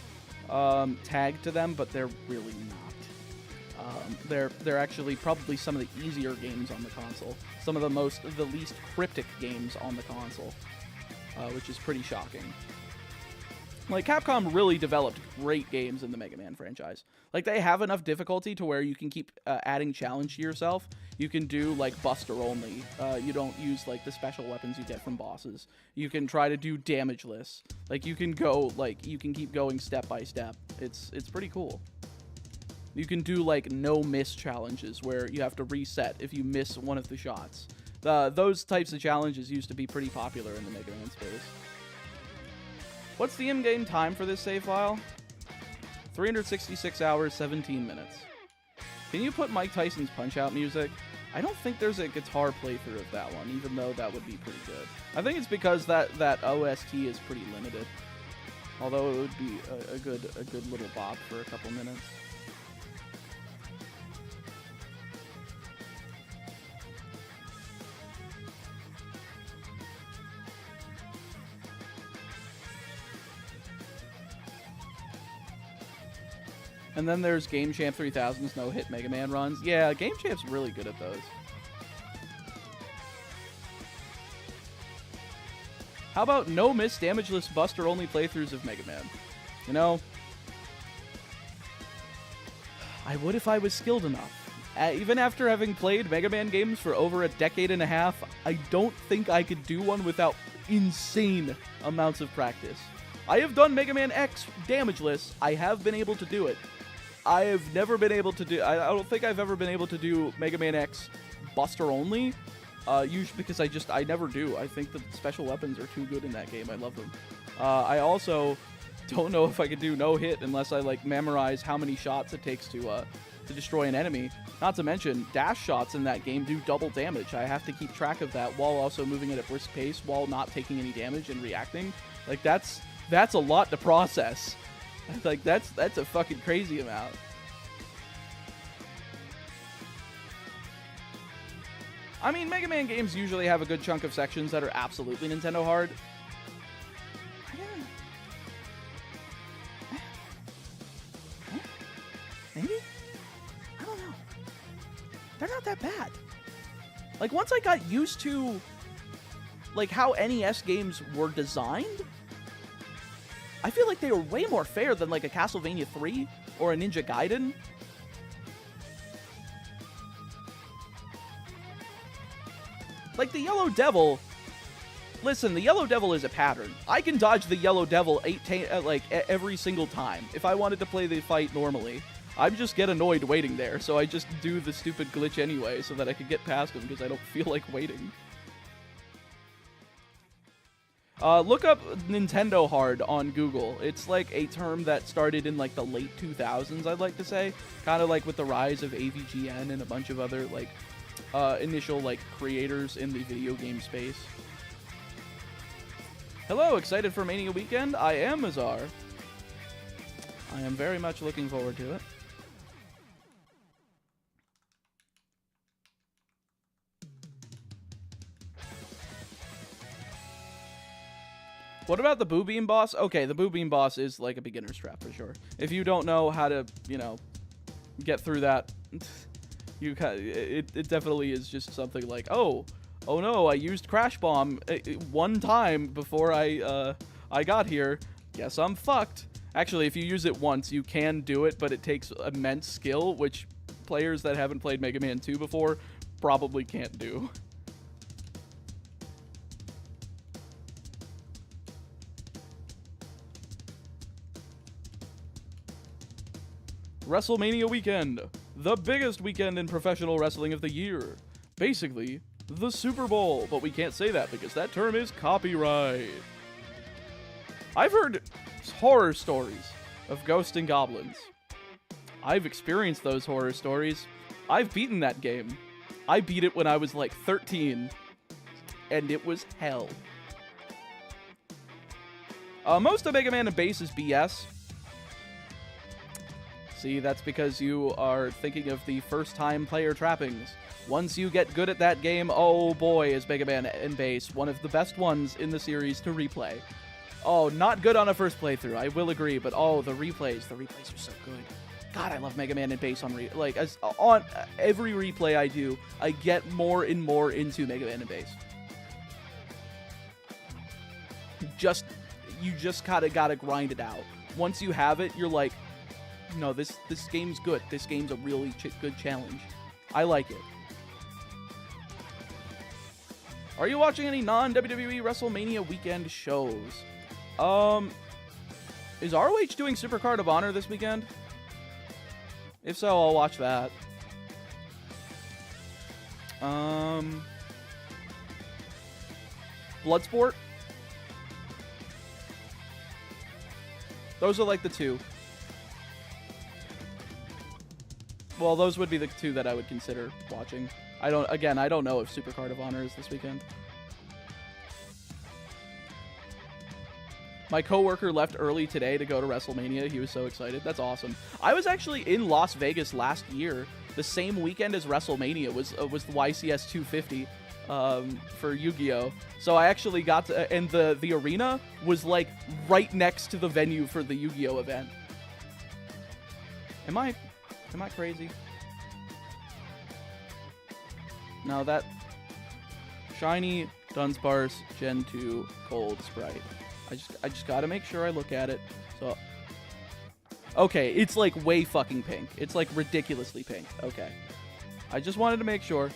tag to them, but they're really not. They're actually probably some of the easier games on the console. Some of the least cryptic games on the console, which is pretty shocking. Like, Capcom really developed great games in the Mega Man franchise. Like, they have enough difficulty to where you can keep adding challenge to yourself. You can do, like, Buster only. You don't use, like, the special weapons you get from bosses. You can try to do damageless. Like, you can go, like, you can keep going step by step. It's pretty cool. You can do, like, no-miss challenges where you have to reset if you miss one of the shots. Those types of challenges used to be pretty popular in the Mega Man space. What's the in-game time for this save file? 366 hours, 17 minutes. Can you put Mike Tyson's Punch-Out music? I don't think there's a guitar playthrough of that one, even though that would be pretty good. I think it's because that OST is pretty limited. Although it would be a good little bop for a couple minutes. And then there's Game Champ 3000's no-hit Mega Man runs. Yeah, Game Champ's really good at those. How about no-miss, damageless, Buster-only playthroughs of Mega Man? You know, I would if I was skilled enough. Even after having played Mega Man games for over a decade and a half, I don't think I could do one without insane amounts of practice. I have done Mega Man X damageless. I have been able to do it. I have never been able to do... I don't think I've ever been able to do Mega Man X Buster only. Usually because I never do. I think the special weapons are too good in that game. I love them. I also don't know if I could do no-hit unless I, like, memorize how many shots it takes to destroy an enemy. Not to mention, dash shots in that game do double damage. I have to keep track of that while also moving at a brisk pace while not taking any damage and reacting. Like, that's a lot to process. Like, that's a fucking crazy amount. I mean, Mega Man games usually have a good chunk of sections that are absolutely Nintendo hard. Maybe? I don't know. They're not that bad. Like, once I got used to, like, how NES games were designed, I feel like they were way more fair than, like, a Castlevania 3 or a Ninja Gaiden. Like, the Yellow Devil... Listen, the Yellow Devil is a pattern. I can dodge the Yellow Devil every single time if I wanted to play the fight normally. I just get annoyed waiting there, so I just do the stupid glitch anyway so that I can get past him because I don't feel like waiting. Look up Nintendo Hard on Google. It's like a term that started in like the late 2000s, I'd like to say. Kind of like with the rise of AVGN and a bunch of other like initial like creators in the video game space. Hello, excited for Mania Weekend? I am, Azar. I am very much looking forward to it. What about the Boo Beam boss? Okay, the Boo Beam boss is like a beginner's trap for sure. If you don't know how to, you know, get through that, it definitely is just something like, oh no, I used Crash Bomb one time before I got here. Guess I'm fucked. Actually, if you use it once, you can do it, but it takes immense skill, which players that haven't played Mega Man 2 before probably can't do. WrestleMania weekend, the biggest weekend in professional wrestling of the year. Basically, the Super Bowl, but we can't say that because that term is copyright. I've heard horror stories of ghosts and goblins. I've experienced those horror stories. I've beaten that game. I beat it when I was like 13, and it was hell. Most of Mega Man and Base is BS. See, that's because you are thinking of the first-time player trappings. Once you get good at that game, oh boy, is Mega Man and Base one of the best ones in the series to replay. Oh, not good on a first playthrough, I will agree, but oh, the replays are so good. God, I love Mega Man and Base on on every replay I do, I get more and more into Mega Man and Base. You just gotta grind it out. Once you have it, you're like, no, this game's good. This game's a really good challenge. I like it. Are you watching any non-WWE WrestleMania weekend shows? Is ROH doing Super Card of Honor this weekend? If so, I'll watch that. Bloodsport? Those are like the two. Well, those would be the two that I would consider watching. I don't know if Super Card of Honor is this weekend. My coworker left early today to go to WrestleMania. He was so excited. That's awesome. I was actually in Las Vegas last year, the same weekend as WrestleMania was the YCS 250 for Yu-Gi-Oh. So I actually got to, and the arena was like right next to the venue for the Yu-Gi-Oh event. Am I crazy? No, that shiny Dunsparce Gen 2 Cold Sprite. I just gotta make sure I look at it. So, okay, it's like way fucking pink. It's like ridiculously pink. Okay, I just wanted to make sure.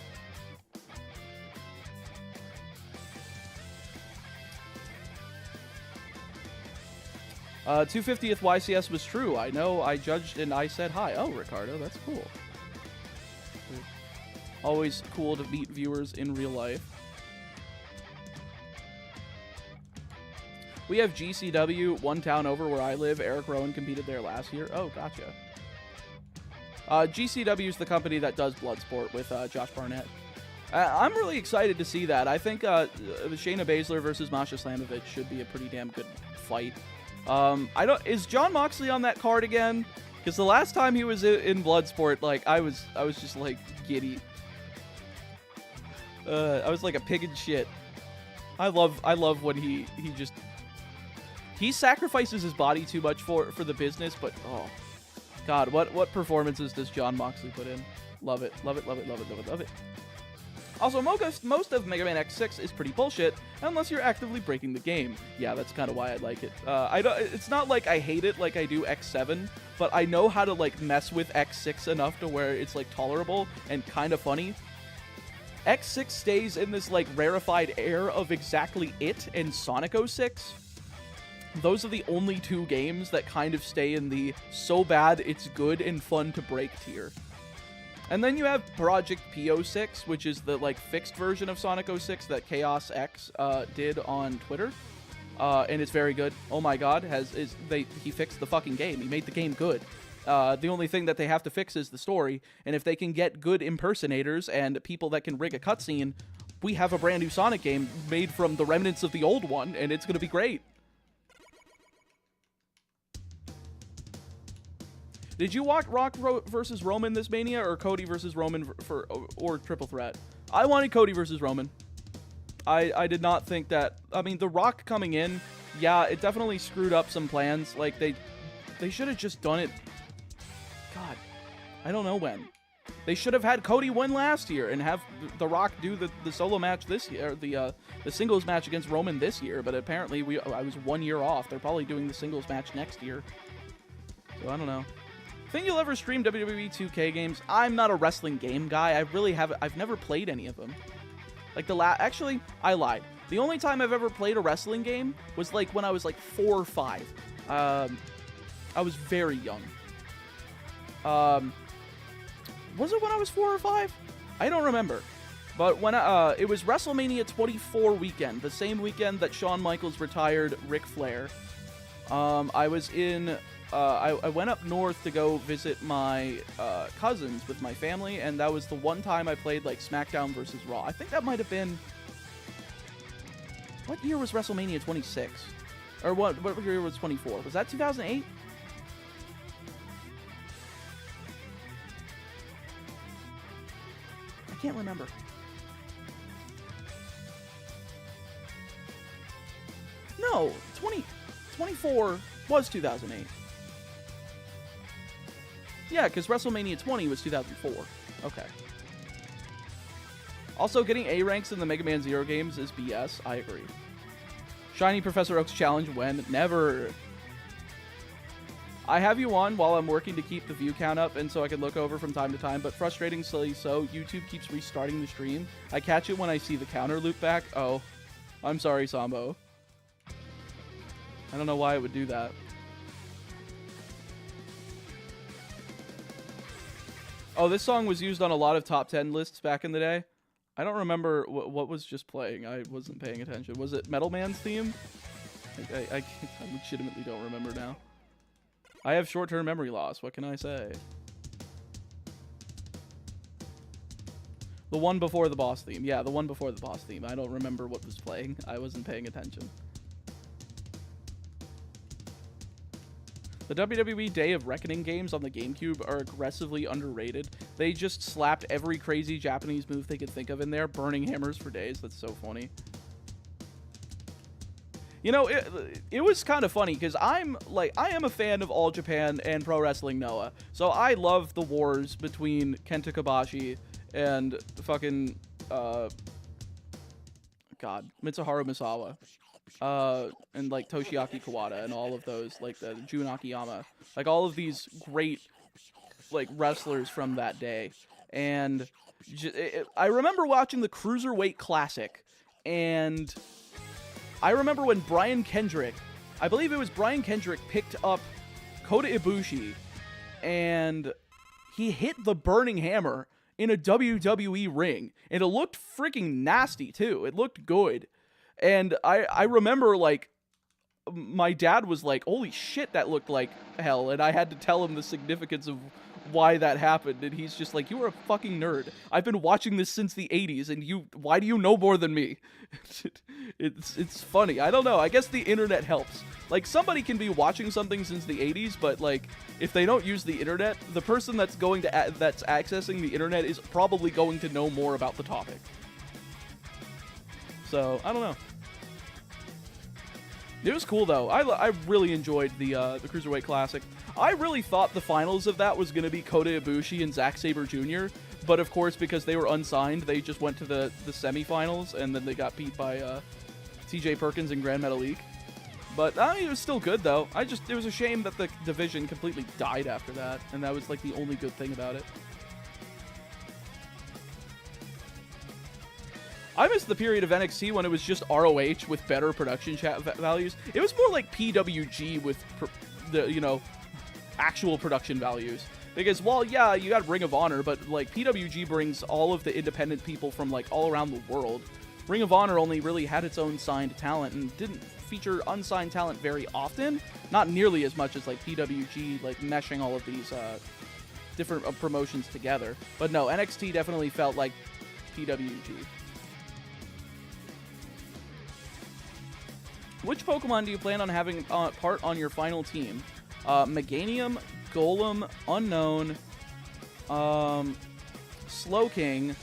Uh, 250th YCS was true. I know. I judged and I said hi. Oh, Ricardo, that's cool. Always cool to meet viewers in real life. We have GCW, one town over where I live. Eric Rowan competed there last year. Oh, gotcha. GCW is the company that does Bloodsport with Josh Barnett. I'm really excited to see that. I think Shayna Baszler versus Masha Slamovich should be a pretty damn good fight. Is Jon Moxley on that card again? Because the last time he was in Bloodsport, like I was just like giddy. I was like a pig in shit. I love when he sacrifices his body too much for the business, but oh god, what performances does Jon Moxley put in? Love it, love it, love it, love it, love it, love it. Also, most of Mega Man X6 is pretty bullshit, unless you're actively breaking the game. Yeah, that's kind of why I like it. It's not like I hate it like I do X7, but I know how to like mess with X6 enough to where it's like tolerable and kind of funny. X6 stays in this like rarefied air of exactly it and Sonic 06. Those are the only two games that kind of stay in the so bad it's good and fun to break tier. And then you have Project P06, which is the like fixed version of Sonic 06 that Chaos X did on Twitter, and it's very good. Oh my god, he fixed the fucking game. He made the game good. The only thing that they have to fix is the story, and if they can get good impersonators and people that can rig a cutscene, we have a brand new Sonic game made from the remnants of the old one, and it's gonna be great. Did you watch Rock versus Roman this Mania, or Cody versus Roman or Triple Threat? I wanted Cody versus Roman. I did not think that. I mean, The Rock coming in, yeah, it definitely screwed up some plans. Like they should have just done it. God, I don't know when. They should have had Cody win last year and have The Rock do the solo match this year, the singles match against Roman this year. But apparently I was 1 year off. They're probably doing the singles match next year. So I don't know. Think you'll ever stream WWE 2K games? I'm not a wrestling game guy. I've never played any of them. Like actually, I lied. The only time I've ever played a wrestling game was like when I was like 4 or 5. I was very young. Was it when I was 4 or 5? I don't remember. But when it was WrestleMania 24 weekend, the same weekend that Shawn Michaels retired Ric Flair. I was in. I went up north to go visit my cousins with my family, and that was the one time I played like SmackDown versus Raw. I think that might have been. What year was WrestleMania 26? Or what year was 24? Was that 2008? I can't remember. No, 24 was 2008. Yeah, because WrestleMania 20 was 2004. Okay. Also, getting A ranks in the Mega Man Zero games is BS. I agree. Shiny Professor Oak's challenge when? Never. I have you on while I'm working to keep the view count up and so I can look over from time to time, but frustratingly so, YouTube keeps restarting the stream. I catch it when I see the counter loop back. Oh, I'm sorry, Sambo. I don't know why it would do that. Oh, this song was used on a lot of top 10 lists back in the day. I don't remember what was just playing. I wasn't paying attention. Was it Metal Man's theme? I legitimately don't remember now. I have short-term memory loss. What can I say? The one before the boss theme. Yeah, the one before the boss theme. I don't remember what was playing. I wasn't paying attention. The WWE Day of Reckoning games on the GameCube are aggressively underrated. They just slapped every crazy Japanese move they could think of in there, burning hammers for days. That's so funny. You know, it was kind of funny because I am a fan of All Japan and Pro Wrestling Noah. So I love the wars between Kenta Kobashi and fucking Mitsuharu Misawa. And like Toshiaki Kawada and all of those, like the Jun Akiyama, like all of these great like wrestlers from that day. And I remember watching the Cruiserweight Classic, and I remember when Brian Kendrick, I believe it was Brian Kendrick, picked up Kota Ibushi, and he hit the burning hammer in a WWE ring, and it looked freaking nasty too. It looked good. And I remember, like, my dad was like, holy shit, that looked like hell. And I had to tell him the significance of why that happened. And he's just like, you are a fucking nerd. I've been watching this since the 80s, and why do you know more than me? It's funny. I don't know. I guess the internet helps. Like, somebody can be watching something since the 80s, but, like, if they don't use the internet, the person that's that's accessing the internet is probably going to know more about the topic. So, I don't know. It was cool, though. I really enjoyed the Cruiserweight Classic. I really thought the finals of that was going to be Kota Ibushi and Zack Sabre Jr., but of course, because they were unsigned, they just went to the semifinals, and then they got beat by TJ Perkins and Grand Metalik. But it was still good, though. It was a shame that the division completely died after that, and that was like the only good thing about it. I missed the period of NXT when it was just ROH with better production values. It was more like PWG with actual production values. Because, well, yeah, you got Ring of Honor, but like PWG brings all of the independent people from like all around the world. Ring of Honor only really had its own signed talent and didn't feature unsigned talent very often. Not nearly as much as like PWG, like meshing all of these different promotions together. But no, NXT definitely felt like PWG. Which Pokemon do you plan on having part on your final team? Meganium, Golem, Unknown, Slowking,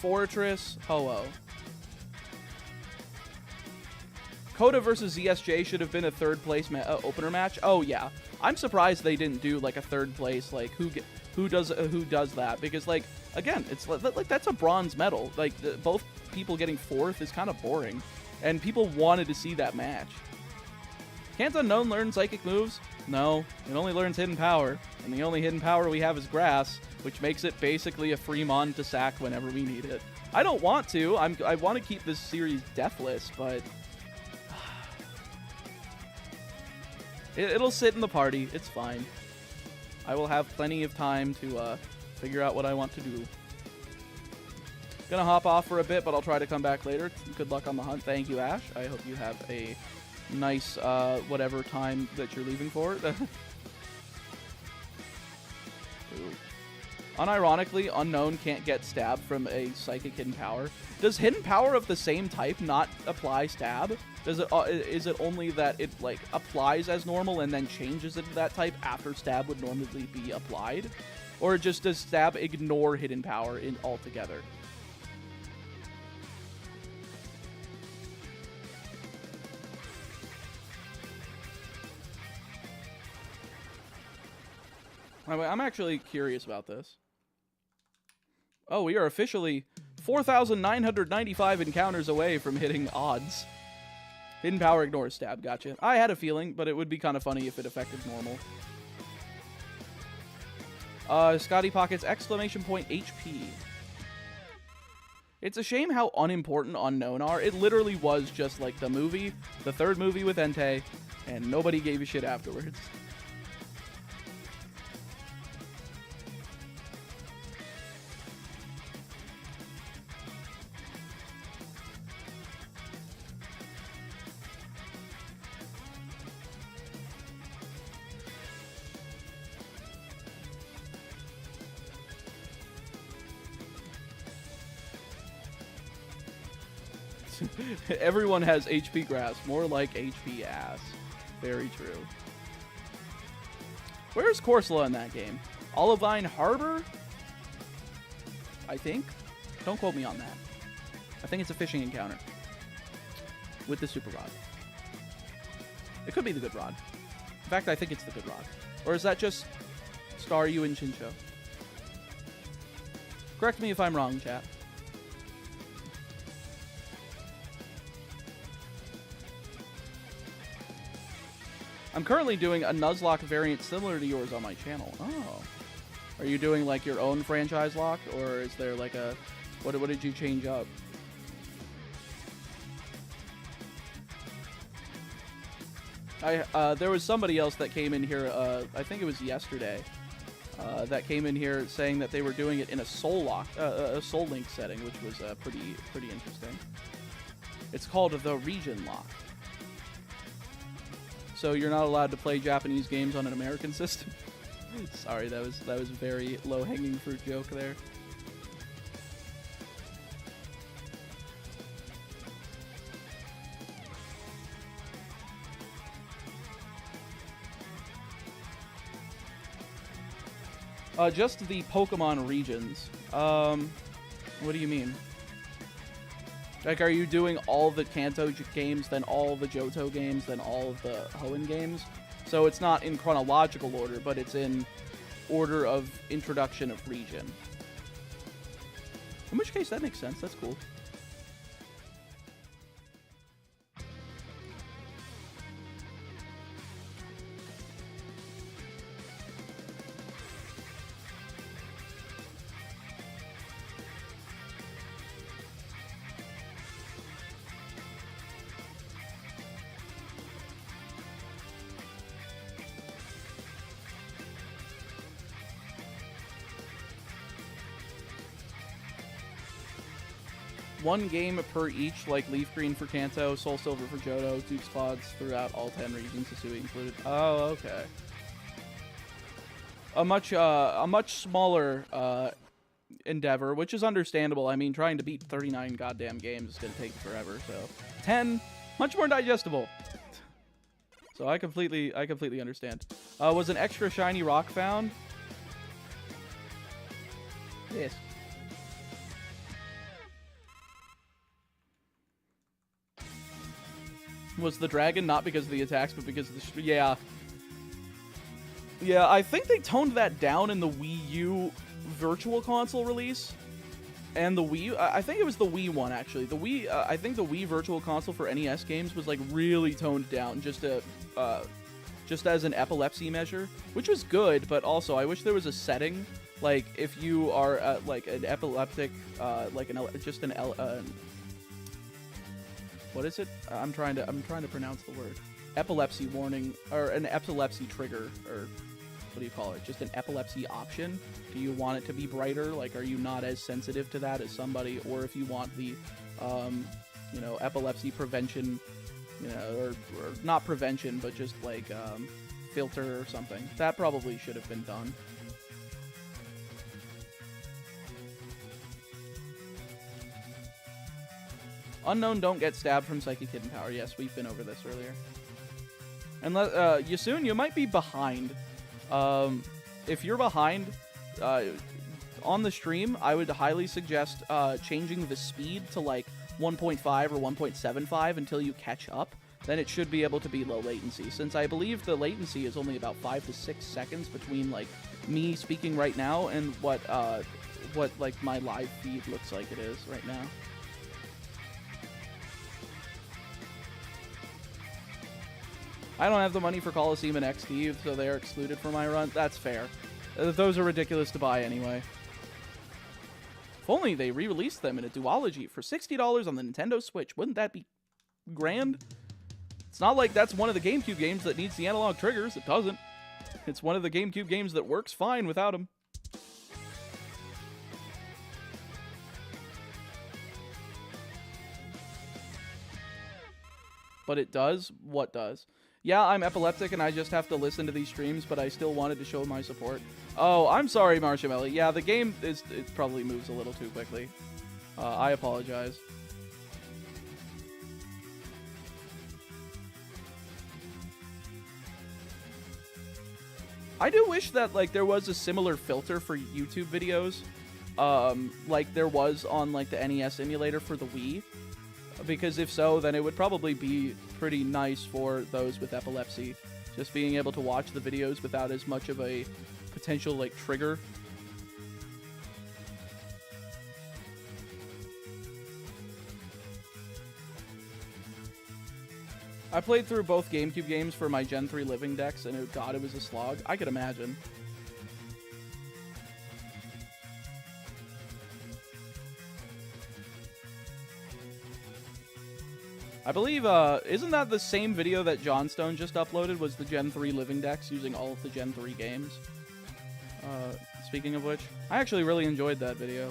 Fortress, Ho-Oh. Coda versus ZSJ should have been a third place opener match. Oh yeah, I'm surprised they didn't do like a third place, like who does that, because like again, it's like that's a bronze medal. Like both people getting fourth is kind of boring, and people wanted to see that match. Can't Unknown learn psychic moves? No, it only learns hidden power, and the only hidden power we have is grass, which makes it basically a free mon to sack whenever we need it. I don't want to. I want to keep this series deathless, but it'll sit in the party. It's fine. I will have plenty of time to figure out what I want to do. Gonna hop off for a bit, but I'll try to come back later. Good luck on the hunt. Thank you, Ash. I hope you have a nice whatever time that you're leaving for. Unironically, Unknown can't get stabbed from a psychic hidden power. Does hidden power of the same type not apply stab? Does it? Is it only that it like applies as normal and then changes into that type after stab would normally be applied, or just does stab ignore hidden power altogether? I'm actually curious about this. Oh, we are officially 4,995 encounters away from hitting odds. Hidden power ignores stab, gotcha. I had a feeling, but it would be kind of funny if it affected normal. Scotty Pockets, exclamation point HP. It's a shame how unimportant Unknown are. It literally was just like the movie, the third movie with Entei, and nobody gave a shit afterwards. Everyone has HP grass, more like HP ass. Very true. Where's Corsola in that game? Olivine Harbor? I think? Don't quote me on that. I think it's a fishing encounter. With the super rod. It could be the good rod. In fact, I think it's the good rod. Or is that just Staryu and Chincho? Correct me if I'm wrong, chat. I'm currently doing a Nuzlocke variant similar to yours on my channel. Oh. Are you doing like your own franchise lock, or is there like a... What did you change up? There was somebody else that came in here, I think it was yesterday, that came in here saying that they were doing it in a Soul Lock, a Soul Link setting, which was pretty interesting. It's called the Region Lock. So you're not allowed to play Japanese games on an American system. Sorry, that was a very low-hanging fruit joke there. Just the Pokemon regions. What do you mean? Like, are you doing all the Kanto games, then all the Johto games, then all of the Hoenn games? So it's not in chronological order, but it's in order of introduction of region. In which case, that makes sense. That's cool. One game per each, like Leaf Green for Kanto, Soul Silver for Johto, Duke's Clods throughout all 10 regions, Hisui included. Oh, okay. A much smaller endeavor, which is understandable. I mean, trying to beat 39 goddamn games is gonna take forever. So 10, much more digestible. So I completely understand. Was an extra shiny rock found? Yes. Was the dragon, not because of the attacks, but because of the... Yeah. Yeah, I think they toned that down in the Wii U Virtual Console release. And the Wii... I think it was the Wii one, actually. The Wii... I think the Wii Virtual Console for NES games was, like, really toned down just to... just as an epilepsy measure, which was good, but also I wish there was a setting, like, if you are, like, an epileptic, like, what is it? I'm trying to pronounce the word. Epilepsy warning, or an epilepsy trigger, or what do you call it? Just an epilepsy option. Do you want it to be brighter? Like, are you not as sensitive to that as somebody? Or if you want the, you know, epilepsy prevention, you know, or not prevention, but just like, filter or something. That probably should have been done. Unknown don't get stabbed from Psychic Hidden Power. Yes, we've been over this earlier. And Yasun, you might be behind. If you're behind on the stream, I would highly suggest changing the speed to like 1.5 or 1.75 until you catch up. Then it should be able to be low latency. Since I believe the latency is only about 5 to 6 seconds between like me speaking right now and what like my live feed looks like it is right now. I don't have the money for Coliseum and XD, so they're excluded from my run. That's fair. Those are ridiculous to buy anyway. If only they re-released them in a duology for $60 on the Nintendo Switch. Wouldn't that be grand? It's not like that's one of the GameCube games that needs the analog triggers. It doesn't. It's one of the GameCube games that works fine without them. But it does? What does? Yeah, I'm epileptic and I just have to listen to these streams, but I still wanted to show my support. Oh, I'm sorry, Marshmallow. Yeah, the game it probably moves a little too quickly. I apologize. I do wish that like there was a similar filter for YouTube videos, like there was on like the NES emulator for the Wii. Because if so, then it would probably be pretty nice for those with epilepsy. Just being able to watch the videos without as much of a potential, like, trigger. I played through both GameCube games for my Gen 3 Living Dex, and God, it was a slog. I could imagine. I believe, isn't that the same video that Johnstone just uploaded, was the Gen 3 Living Dex using all of the Gen 3 games? Speaking of which, I actually really enjoyed that video.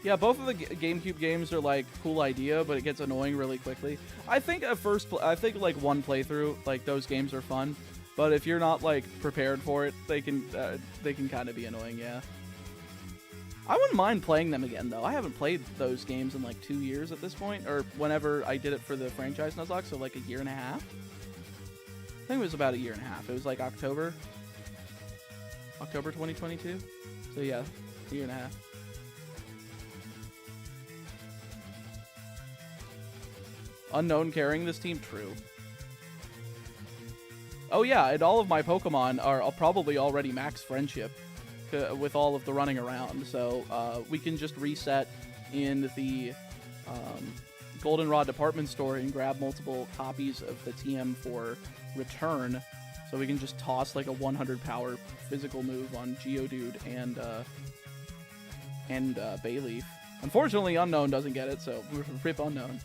Yeah, both of the GameCube games are like cool idea, but it gets annoying really quickly. I think I think like one playthrough, like those games are fun, but if you're not like prepared for it, they can kind of be annoying. Yeah. I wouldn't mind playing them again though. I haven't played those games in like 2 years at this point, or whenever I did it for the franchise Nuzlocke, so like a year and a half. I think it was about a year and a half. It was like October 2022. So yeah, a year and a half. Unknown carrying this team? True. Oh yeah, and all of my Pokemon are probably already max friendship with all of the running around, so we can just reset in the Goldenrod department store and grab multiple copies of the TM for return, so we can just toss like a 100 power physical move on Geodude and Bayleaf. Unfortunately, Unknown doesn't get it, so rip Unknown.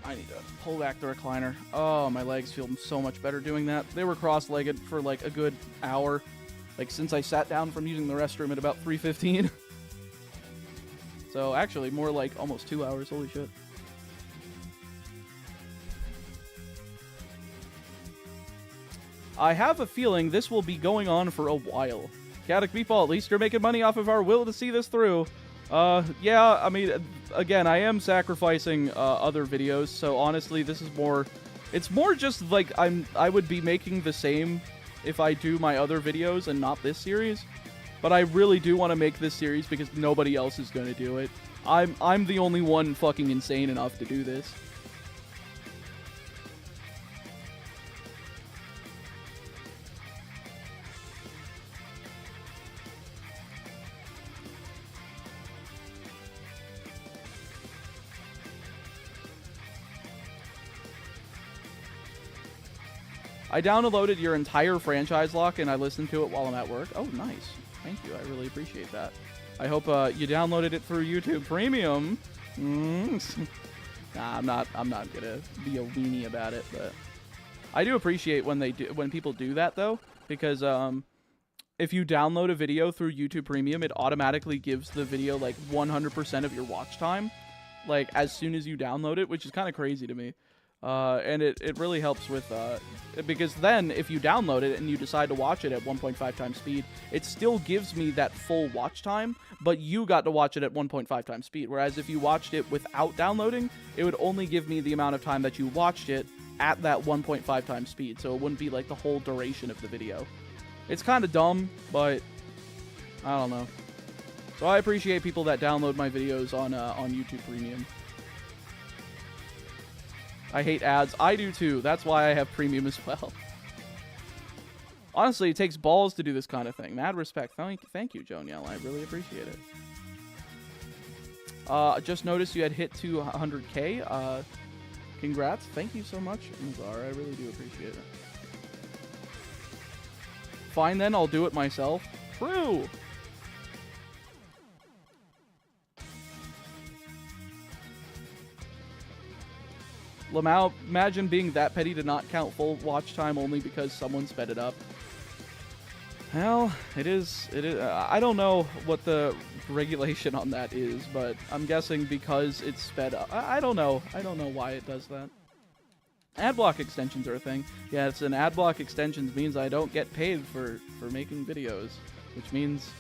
I need to pull back the recliner. Oh, my legs feel so much better doing that. They were cross-legged for like a good hour, like since I sat down from using the restroom at about 3:15. So actually, more like almost 2 hours. Holy shit. I have a feeling this will be going on for a while. Chaotic Meatball, at least you're making money off of our will to see this through. Yeah, I mean, again, I am sacrificing other videos, so honestly, this is more... It's more just like I would be making the same if I do my other videos and not this series. But I really do want to make this series because nobody else is going to do it. I'm the only one fucking insane enough to do this. I downloaded your entire franchise lock and I listened to it while I'm at work. Oh, nice. Thank you. I really appreciate that. I hope you downloaded it through YouTube Premium. Nah, I'm not gonna be a weenie about it, but I do appreciate when people do that though, because if you download a video through YouTube Premium, it automatically gives the video like 100% of your watch time, like as soon as you download it, which is kind of crazy to me. And it really helps with, because then if you download it and you decide to watch it at 1.5 times speed, it still gives me that full watch time, but you got to watch it at 1.5 times speed. Whereas if you watched it without downloading, it would only give me the amount of time that you watched it at that 1.5 times speed. So it wouldn't be like the whole duration of the video. It's kind of dumb, but I don't know. So I appreciate people that download my videos on YouTube Premium. I hate ads. I do too. That's why I have Premium as well. Honestly, it takes balls to do this kind of thing. Mad respect. Thank you, Joniel. I really appreciate it. Just noticed you had hit 200K. Congrats. Thank you so much, Mazar. I really do appreciate it. Fine then, I'll do it myself. True. Lamau, imagine being that petty to not count full watch time only because someone sped it up. Well, it is. I don't know what the regulation on that is, but I'm guessing because it's sped up. I don't know. I don't know why it does that. Adblock extensions are a thing. Yeah, it's an adblock extensions means I don't get paid for making videos, which means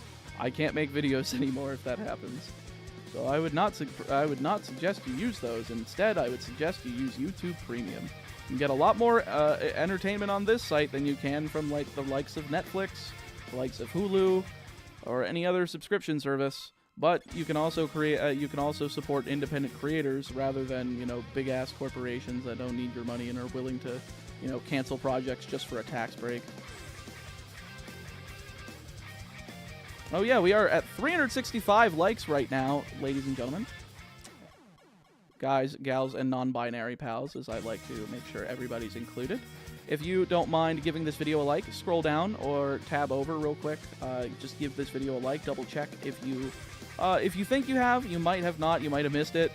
I can't make videos anymore if that happens. So I would not suggest you use those. Instead, I would suggest you use YouTube Premium. You can get a lot more entertainment on this site than you can from like the likes of Netflix, the likes of Hulu, or any other subscription service. But you can also support independent creators rather than, you know, big ass corporations that don't need your money and are willing to, you know, cancel projects just for a tax break. Oh yeah, we are at 365 likes right now, ladies and gentlemen. Guys, gals, and non-binary pals, as I like to make sure everybody's included. If you don't mind giving this video a like, scroll down or tab over real quick. Just give this video a like, double check if you think you have. You might have not, you might have missed it.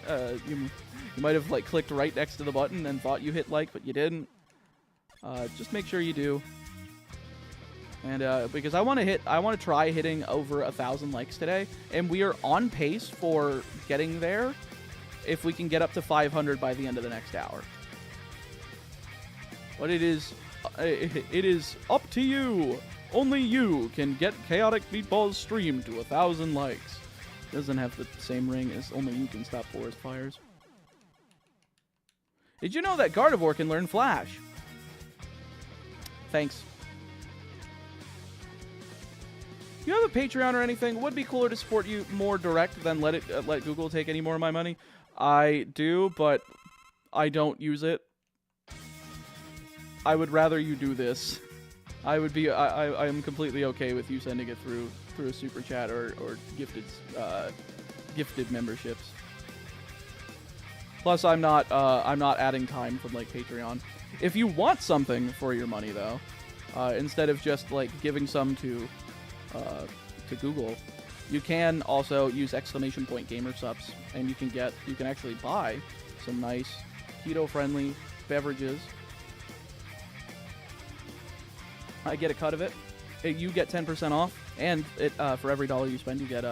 You might have like clicked right next to the button and thought you hit like, but you didn't. Just make sure you do. And because I want to try hitting over 1,000 likes today, and we are on pace for getting there if we can get up to 500 by the end of the next hour. But it is up to you. Only you can get Chaotic Meatball's stream to 1,000 likes. Doesn't have the same ring as only you can stop forest fires. Did you know that Gardevoir can learn Flash? Thanks. You have a Patreon or anything? Would be cooler to support you more direct than let Google take any more of my money. I do, but I don't use it. I would rather you do this. I am completely okay with you sending it through a super chat or gifted memberships. Plus, I'm not adding time from like Patreon. If you want something for your money though, instead of just like giving some to Google, you can also use !gamer subs, and you can actually buy some nice keto-friendly beverages. I get a cut of it. You get 10% off, and for every $1 you spend, you get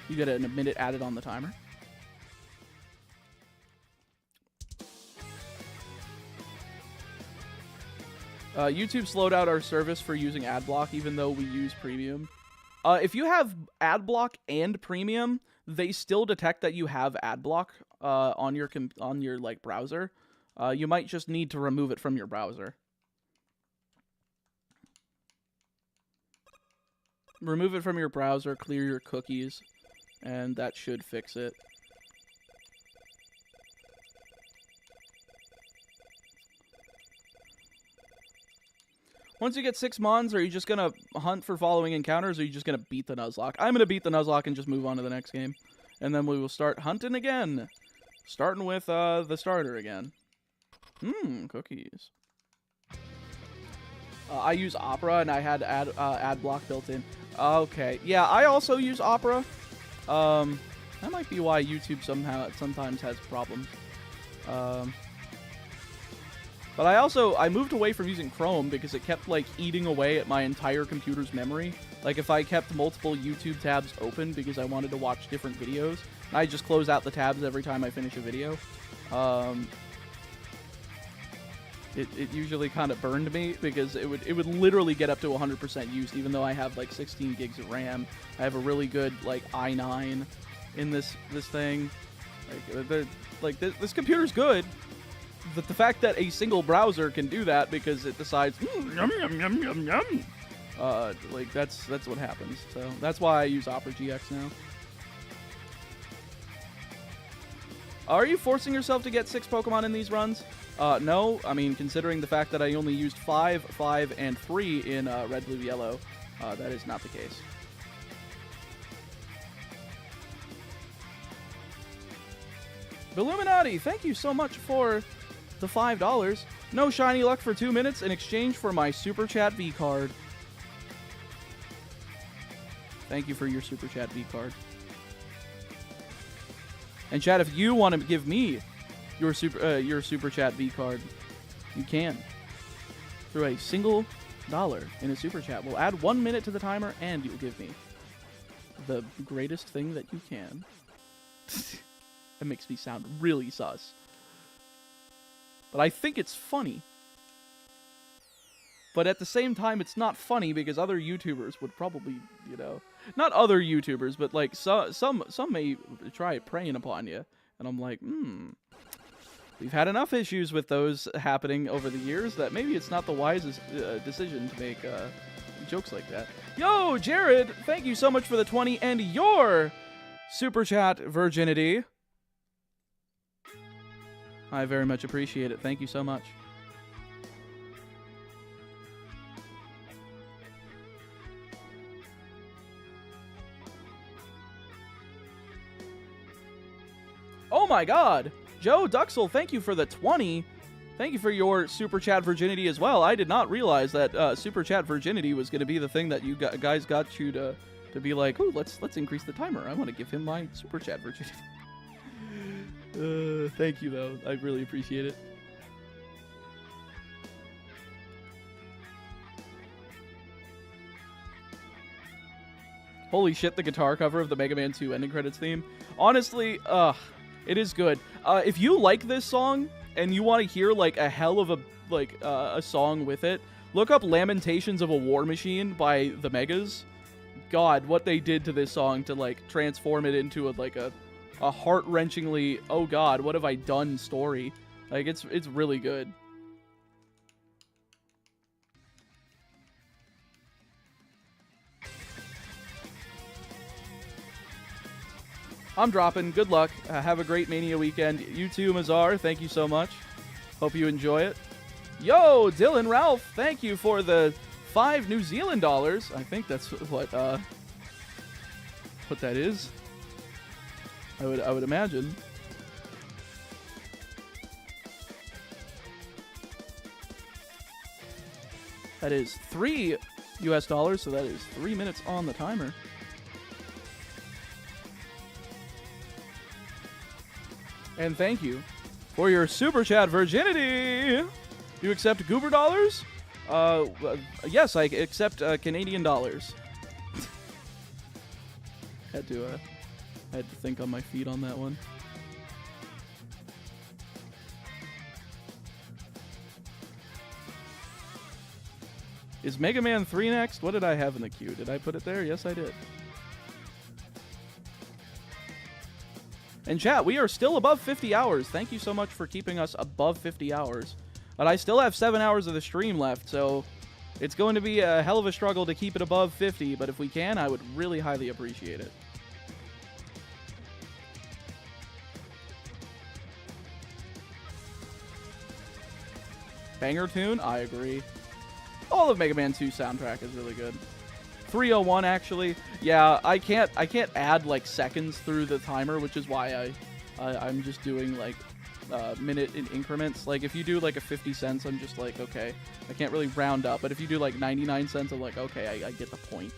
You get a minute added on the timer. YouTube slowed out our service for using ad block, even though we use premium. If you have ad block and premium, they still detect that you have ad block on your like browser. You might just need to remove it from your browser. Remove it from your browser, clear your cookies, and that should fix it. Once you get 6 mons, are you just going to hunt for following encounters, or are you just going to beat the Nuzlocke? I'm going to beat the Nuzlocke and just move on to the next game. And then we will start hunting again. Starting with the starter again. Cookies. I use Opera, and I had ad block built in. Okay. Yeah, I also use Opera. That might be why YouTube sometimes has problems. But I moved away from using Chrome because it kept, like, eating away at my entire computer's memory. Like, if I kept multiple YouTube tabs open because I wanted to watch different videos, I just close out the tabs every time I finish a video. It usually kind of burned me because it would literally get up to 100% use, even though I have, like, 16 gigs of RAM. I have a really good, like, i9 in this thing. This computer's good. But the fact that a single browser can do that because it decides, yum, yum, yum, yum, yum. Like, that's what happens. So that's why I use Opera GX now. Are you forcing yourself to get 6 Pokemon in these runs? No. I mean, considering the fact that I only used 5, 5, and 3 in Red, Blue, Yellow, that is not the case. Illuminati, thank you so much for the $5. No shiny luck for 2 minutes in exchange for my Super Chat V card. Thank you for your Super Chat V card. And chat, if you want to give me your Super Chat V card, you can. Through a single $1 in a Super Chat. We'll add 1 minute to the timer, and you'll give me the greatest thing that you can. That makes me sound really sus. But I think it's funny. But at the same time, it's not funny because other YouTubers would probably, you know... Not other YouTubers, but, like, some may try preying upon you. And I'm like, we've had enough issues with those happening over the years that maybe it's not the wisest decision to make jokes like that. Yo, Jared, thank you so much for the 20 and your Super Chat virginity. I very much appreciate it. Thank you so much. Oh my god! Joe Duxel, thank you for the 20. Thank you for your Super Chat virginity as well. I did not realize that Super Chat virginity was going to be the thing that you guys got you to be like, ooh, let's increase the timer. I want to give him my Super Chat virginity. Thank you, though. I really appreciate it. Holy shit, the guitar cover of the Mega Man 2 ending credits theme. Honestly, it is good. If you like this song and you want to hear like a hell of a song with it, look up Lamentations of a War Machine by the Megas. God, what they did to this song to like transform it into a heart-wrenchingly, oh god, what have I done story. Like, it's really good. I'm dropping. Good luck. Have a great Mania weekend. You too, Mazar. Thank you so much. Hope you enjoy it. Yo, Dylan Ralph, thank you for the 5 New Zealand dollars. I think that's what that is. I would imagine. That is $3 US, so that is 3 minutes on the timer. And thank you for your Super Chat virginity. You accept Goober dollars? Yes, I accept Canadian dollars. Had to I had to think on my feet on that one. Is Mega Man 3 next? What did I have in the queue? Did I put it there? Yes, I did. And chat, we are still above 50 hours. Thank you so much for keeping us above 50 hours. But I still have 7 hours of the stream left, so it's going to be a hell of a struggle to keep it above 50, but if we can, I would really highly appreciate it. Banger tune? I agree. All of Mega Man 2 soundtrack is really good. 301 actually. Yeah, I can't add like seconds through the timer, which is why I'm just doing like minute in increments. Like if you do like a 50 cents, I'm just like, okay, I can't really round up. But if you do like 99 cents, I'm like, okay, I get the point.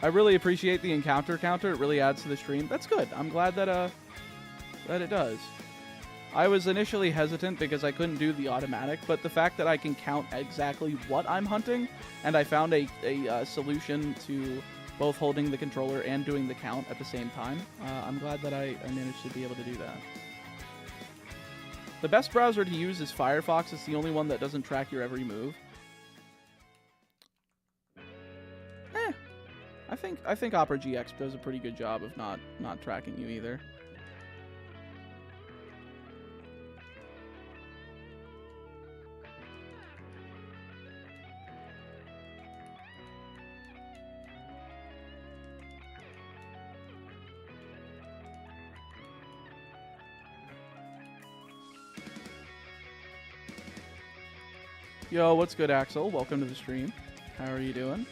I really appreciate the encounter counter. It really adds to the stream. That's good. I'm glad that that it does. I was initially hesitant because I couldn't do the automatic, but the fact that I can count exactly what I'm hunting, and I found a solution to both holding the controller and doing the count at the same time, I'm glad that I managed to be able to do that. The best browser to use is Firefox. It's the only one that doesn't track your every move. I think Opera GX does a pretty good job of not tracking you either. Yo, what's good, Axel? Welcome to the stream. How are you doing?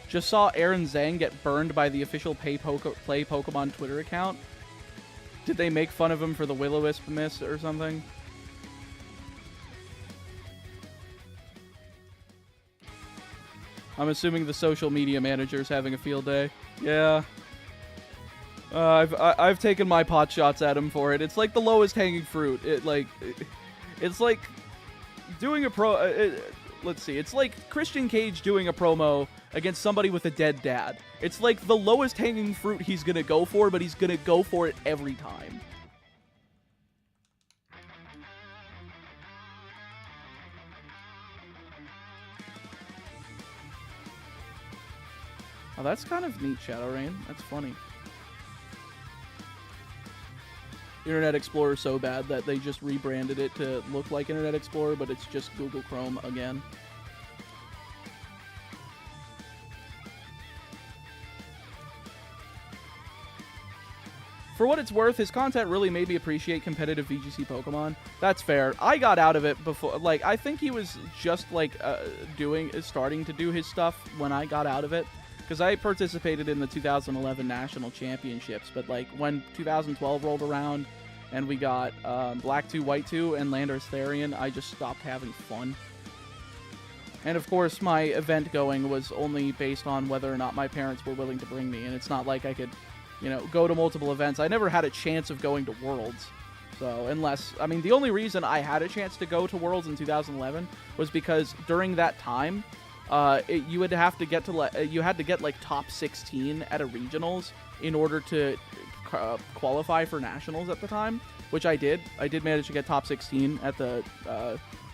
Just saw Aaron Zhang get burned by the official Play Pokemon Twitter account. Did they make fun of him for the Will-O-Wisp miss or something? I'm assuming the social media manager's having a field day. Yeah. I've taken my pot shots at him for it. It's like the lowest hanging fruit. It's like doing a let's see. It's like Christian Cage doing a promo against somebody with a dead dad. It's like the lowest hanging fruit he's gonna go for, but he's gonna go for it every time. Oh, that's kind of neat, Shadow Rain. That's funny. Internet Explorer so bad that they just rebranded it to look like Internet Explorer, but it's just Google Chrome again. For what it's worth, his content really made me appreciate competitive VGC Pokemon. That's fair. I got out of it before, like, I think he was just, like, starting to do his stuff when I got out of it. Because I participated in the 2011 National Championships, but, like, when 2012 rolled around and we got Black 2, White 2, and Landorus Therian, I just stopped having fun. And, of course, my event going was only based on whether or not my parents were willing to bring me, and it's not like I could, you know, go to multiple events. I never had a chance of going to Worlds. So, unless, I mean, the only reason I had a chance to go to Worlds in 2011 was because during that time, you would have to get to, you had to get, like, top 16 at a regionals in order to qualify for nationals at the time, which I did. I did manage to get top 16 at the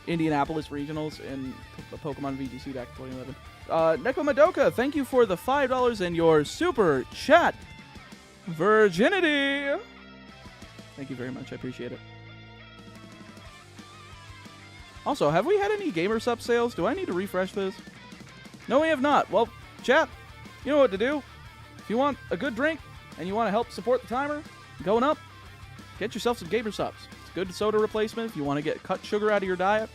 Indianapolis regionals in the Pokemon VGC back in 2011. Neko Madoka, thank you for the $5 and your super chat virginity. Thank you very much. I appreciate it. Also, have we had any Gamer Sup sales? Do I need to refresh this? No, we have not. Well, chat, you know what to do. If you want a good drink and you want to help support the timer going up, get yourself some Gamer Sups. It's a good soda replacement if you want to cut sugar out of your diet.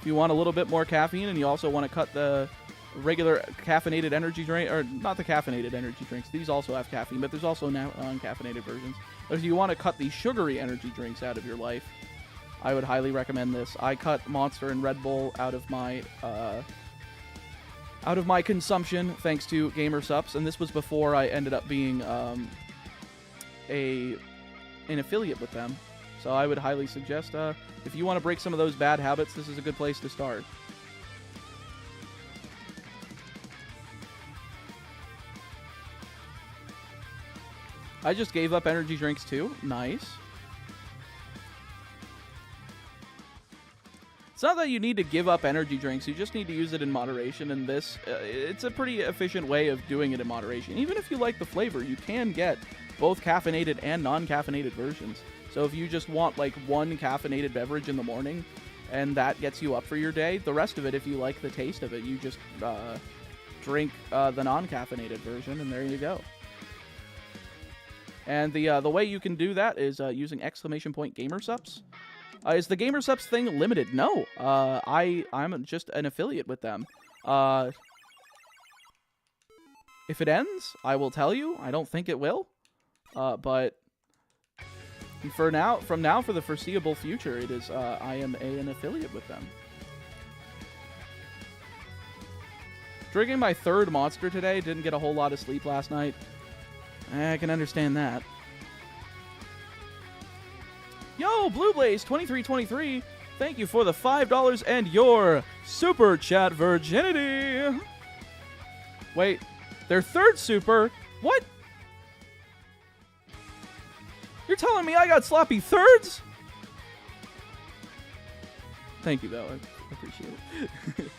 If you want a little bit more caffeine and you also want to cut the regular caffeinated energy drink, or not the caffeinated energy drinks. These also have caffeine, but there's also non-caffeinated versions. If you want to cut the sugary energy drinks out of your life, I would highly recommend this. I cut Monster and Red Bull out of my out of my consumption thanks to Gamer Sups, and this was before I ended up being an affiliate with them. So I would highly suggest, if you want to break some of those bad habits, this is a good place to start. I just gave up energy drinks too. Nice. It's not that you need to give up energy drinks, you just need to use it in moderation, and this, it's a pretty efficient way of doing it in moderation. Even if you like the flavor, you can get both caffeinated and non-caffeinated versions. So if you just want like one caffeinated beverage in the morning, and that gets you up for your day, the rest of it, if you like the taste of it, you just drink the non-caffeinated version, and there you go. And the way you can do that is using !GamerSups. Is the GamerSups thing limited? No. I'm just an affiliate with them. If it ends, I will tell you. I don't think it will. But for now, for the foreseeable future, it is I am an affiliate with them. Drinking my third monster today. Didn't get a whole lot of sleep last night. I can understand that. Yo, Blue Blaze 2323, thank you for the $5 and your super chat virginity. Wait, their third super? What? You're telling me I got sloppy thirds? Thank you, though. I appreciate it.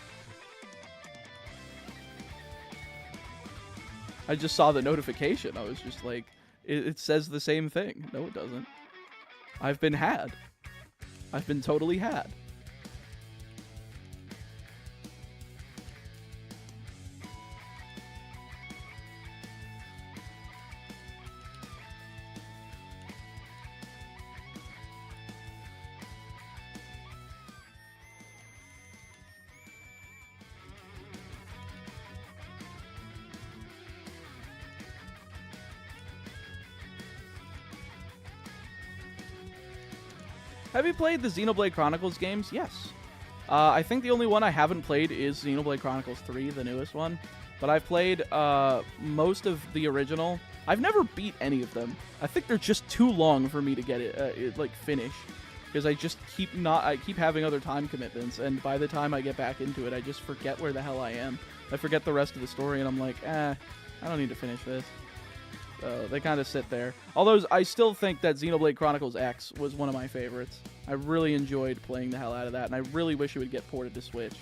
I just saw the notification. I was just like, it says the same thing. No, it doesn't. I've been had. I've been totally had. Have you played the Xenoblade Chronicles games? Yes. I think the only one I haven't played is Xenoblade Chronicles 3, the newest one. But I've played most of the original. I've never beat any of them. I think they're just too long for me to get it like finish, because I just keep having other time commitments, and by the time I get back into it, I just forget where the hell I am. I forget the rest of the story, and I'm like, I don't need to finish this. So they kind of sit there. Although I still think that Xenoblade Chronicles X was one of my favorites. I really enjoyed playing the hell out of that, and I really wish it would get ported to Switch.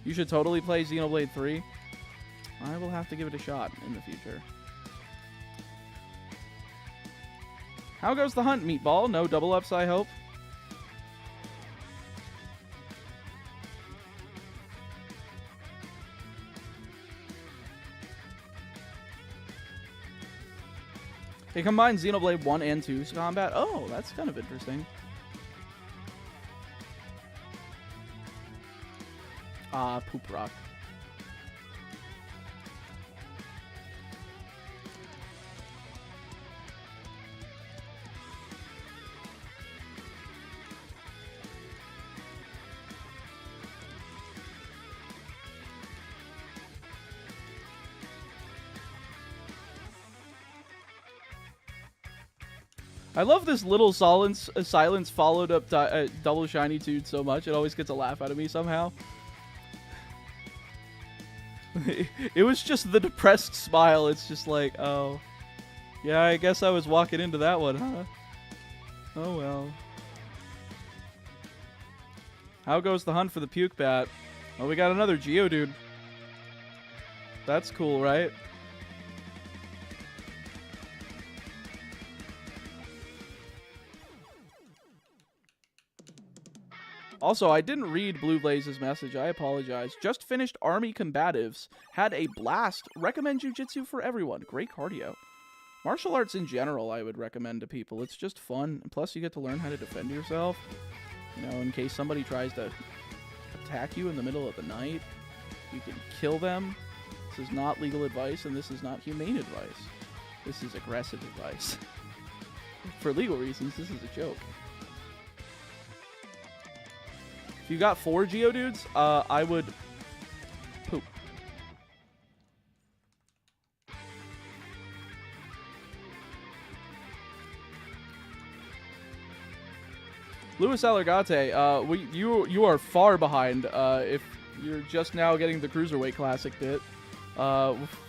You should totally play Xenoblade 3. I will have to give it a shot in the future. How goes the hunt, Meatball? No double ups, I hope? It combines Xenoblade 1 and 2's combat. Oh, that's kind of interesting. Poop rock. I love this little silence followed up double shiny dude so much. It always gets a laugh out of me somehow. It was just the depressed smile. It's just like, oh, yeah, I guess I was walking into that one, huh? Oh well. How goes the hunt for the puke bat? Oh, we got another Geodude. That's cool, right? Also, I didn't read Blue Blaze's message. I apologize. Just finished Army Combatives. Had a blast. Recommend Jiu-Jitsu for everyone. Great cardio. Martial arts in general, I would recommend to people. It's just fun. And plus, you get to learn how to defend yourself. You know, in case somebody tries to attack you in the middle of the night, you can kill them. This is not legal advice, and this is not humane advice. This is aggressive advice. For legal reasons, this is a joke. If you got 4 Geodudes, I would poop. Luis Allargate, you are far behind. If you're just now getting the Cruiserweight Classic bit,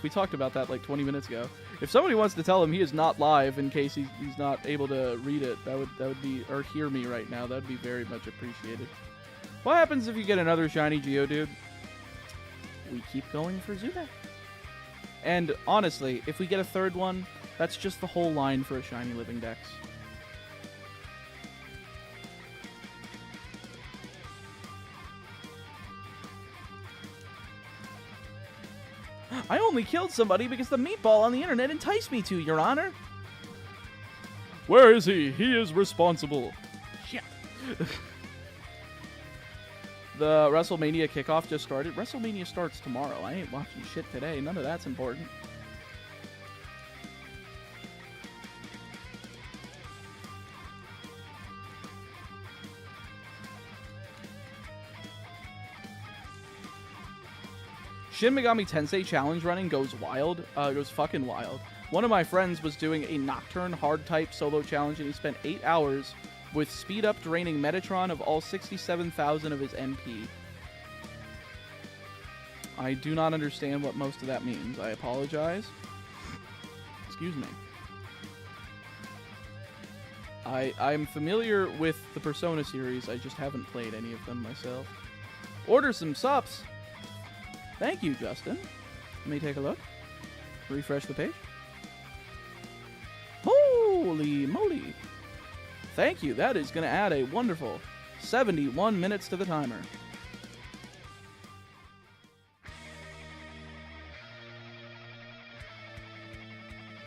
we talked about that like 20 minutes ago. If somebody wants to tell him he is not live in case he's not able to read it, that would be, or hear me right now, that would be very much appreciated. What happens if you get another shiny Geodude? We keep going for Zubat. And honestly, if we get a third one, that's just the whole line for a shiny Living Dex. I only killed somebody because the meatball on the internet enticed me to, Your Honor. Where is he? He is responsible. Shit. The WrestleMania kickoff just started. WrestleMania starts tomorrow. I ain't watching shit today. None of that's important. Shin Megami Tensei challenge running goes wild. Goes fucking wild. One of my friends was doing a Nocturne hard-type solo challenge, and he spent 8 hours with speed-up draining Metatron of all 67,000 of his MP. I do not understand what most of that means. I apologize. Excuse me. I'm familiar with the Persona series. I just haven't played any of them myself. Order some sups. Thank you, Justin. Let me take a look. Refresh the page. Holy moly. Thank you. That is going to add a wonderful 71 minutes to the timer.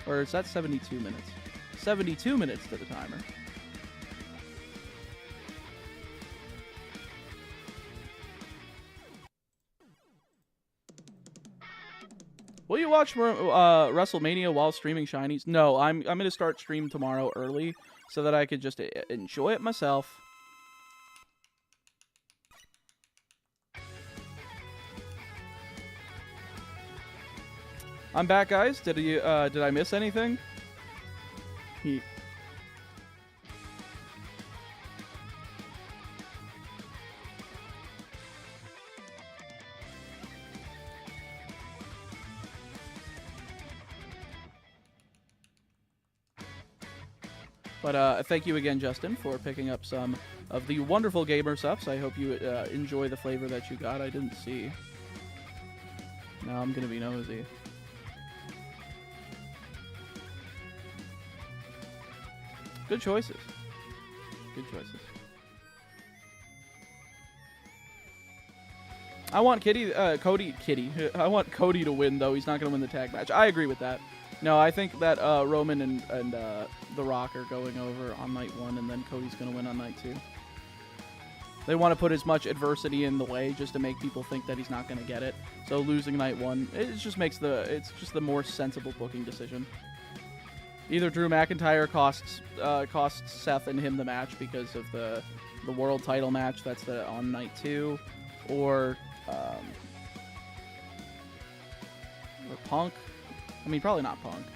Or is that 72 minutes? 72 minutes to the timer. Will you watch WrestleMania while streaming shinies? No, I'm going to start stream tomorrow early so that I could just enjoy it myself. I'm back, guys. Did I miss anything? But thank you again, Justin, for picking up some of the wonderful gamer subs. I hope you enjoy the flavor that you got. I didn't see. Now I'm going to be nosy. Good choices. Good choices. I want Cody. I want Cody to win, though. He's not going to win the tag match. I agree with that. No, I think that Roman and The Rock are going over on night 1, and then Cody's going to win on night 2. They want to put as much adversity in the way just to make people think that he's not going to get it. So losing night 1, it just makes it's just the more sensible booking decision. Either Drew McIntyre costs Seth and him the match because of the world title match that's on night 2, or Punk. I mean, probably not Punk,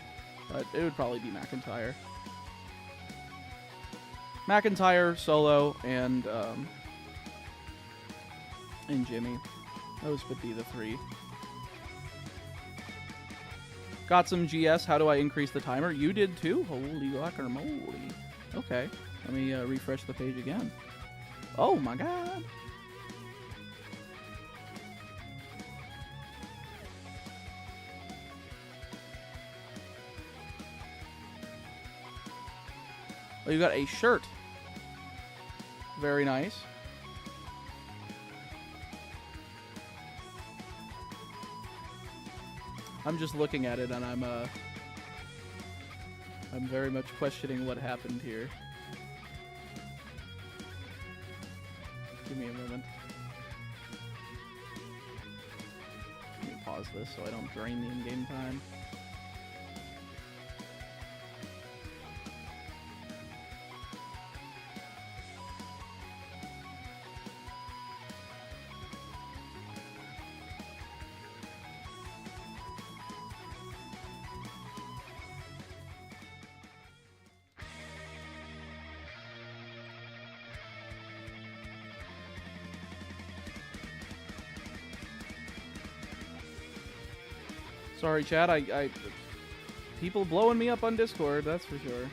but it would probably be McIntyre. McIntyre, Solo, and Jimmy. Those would be the 3. Got some GS. How do I increase the timer? You did too? Holy guacamole. Okay. Let me refresh the page again. Oh my god. Oh, you got a shirt. Very nice. I'm just looking at it, and I'm very much questioning what happened here. Give me a moment. Let me pause this so I don't drain the in-game time. Sorry, chat. People blowing me up on Discord, that's for sure.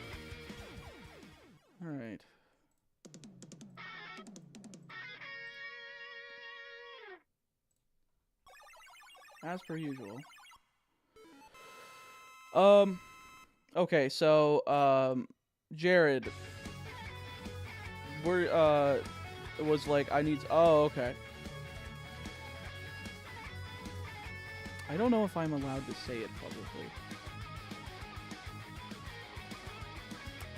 Alright. As per usual. Okay, so, Jared. It was like, I need... Oh, okay. I don't know if I'm allowed to say it publicly.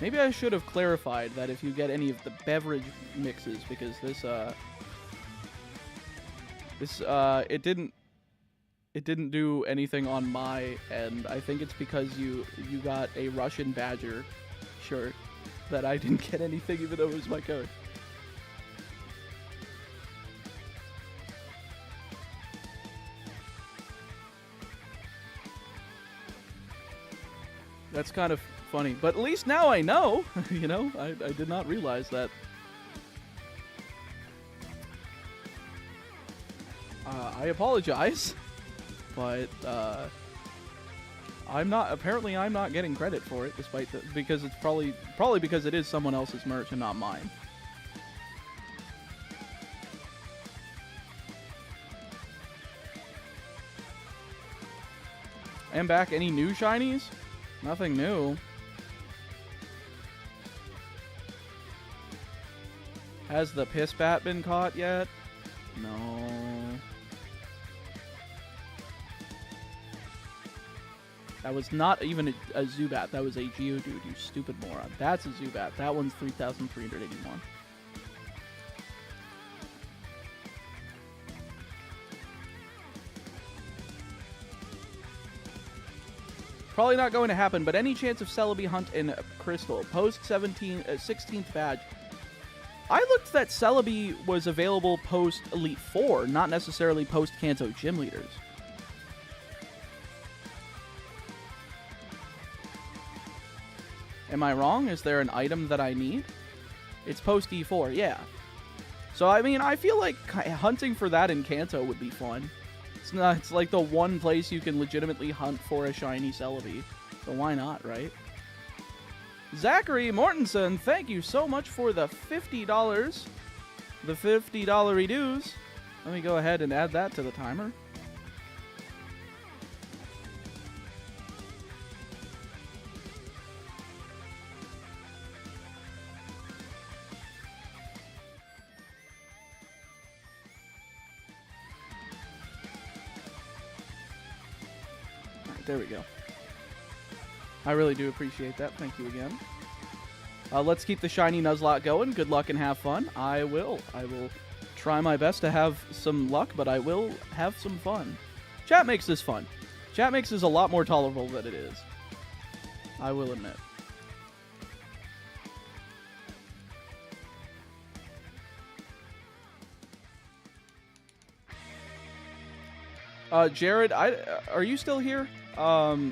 Maybe I should have clarified that if you get any of the beverage mixes, because it didn't do anything on my end. I think it's because you got a Russian Badger shirt that I didn't get anything, even though it was my code. That's kind of funny, but at least now I know. You know, I did not realize that. I apologize, but I'm not getting credit for it, despite because it's probably because it is someone else's merch and not mine. And back, any new shinies? Nothing new. Has the piss bat been caught yet? No. That was not even a Zubat. That was a Geodude, you stupid moron. That's a Zubat. That one's 3,381. Probably not going to happen, but any chance of Celebi hunt in Crystal? Post 16th badge. I looked that Celebi was available post Elite 4, not necessarily post Kanto Gym Leaders. Am I wrong? Is there an item that I need? It's post E4, yeah. So, I mean, I feel like hunting for that in Kanto would be fun. It's like the one place you can legitimately hunt for a shiny Celebi. So why not, right? Zachary Mortensen, thank you so much for the $50. The $50 reduce. Let me go ahead and add that to the timer. There we go. I really do appreciate that. Thank you again. Let's keep the shiny Nuzlocke going. Good luck and have fun. I will try my best to have some luck, but I will have some fun. Chat makes this fun. Chat makes this a lot more tolerable than it is. I will admit. Jared, are you still here? I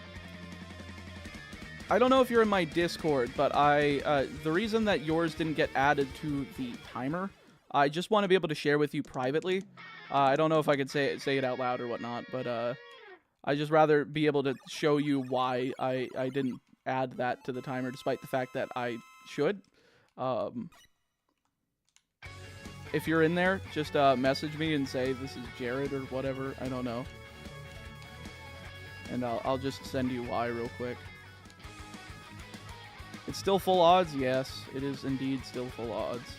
don't know if you're in my Discord, but the reason that yours didn't get added to the timer, I just want to be able to share with you privately. I don't know if I could say it out loud or whatnot, but I just rather be able to show you why I didn't add that to the timer, despite the fact that I should. If you're in there, just message me and say this is Jared or whatever. I don't know. And I'll just send you why real quick. It's still full odds? Yes, it is indeed still full odds.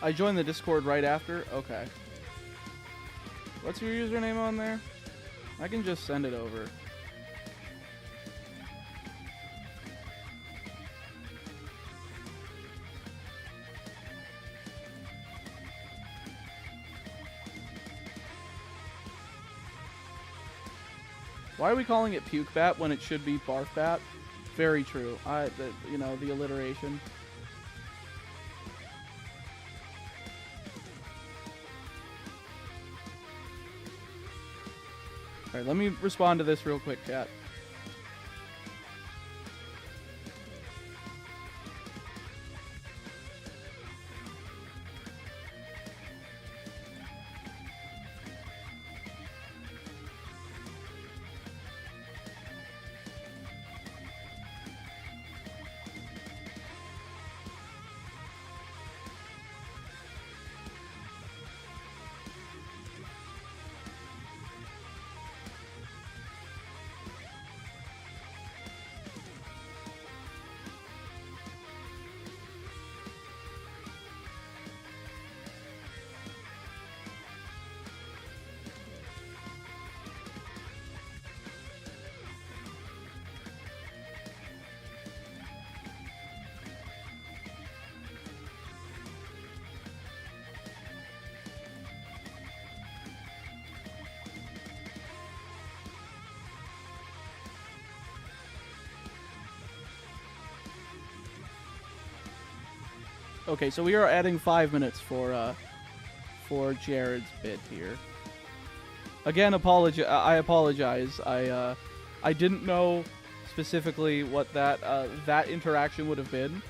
I joined the Discord right after? Okay. What's your username on there? I can just send it over. Why are we calling it puke bat when it should be barf bat? Very true. You know, the alliteration. All right, let me respond to this real quick, chat. Okay, so we are adding 5 minutes for Jared's bit here. Again, I apologize. I didn't know specifically what that interaction would have been,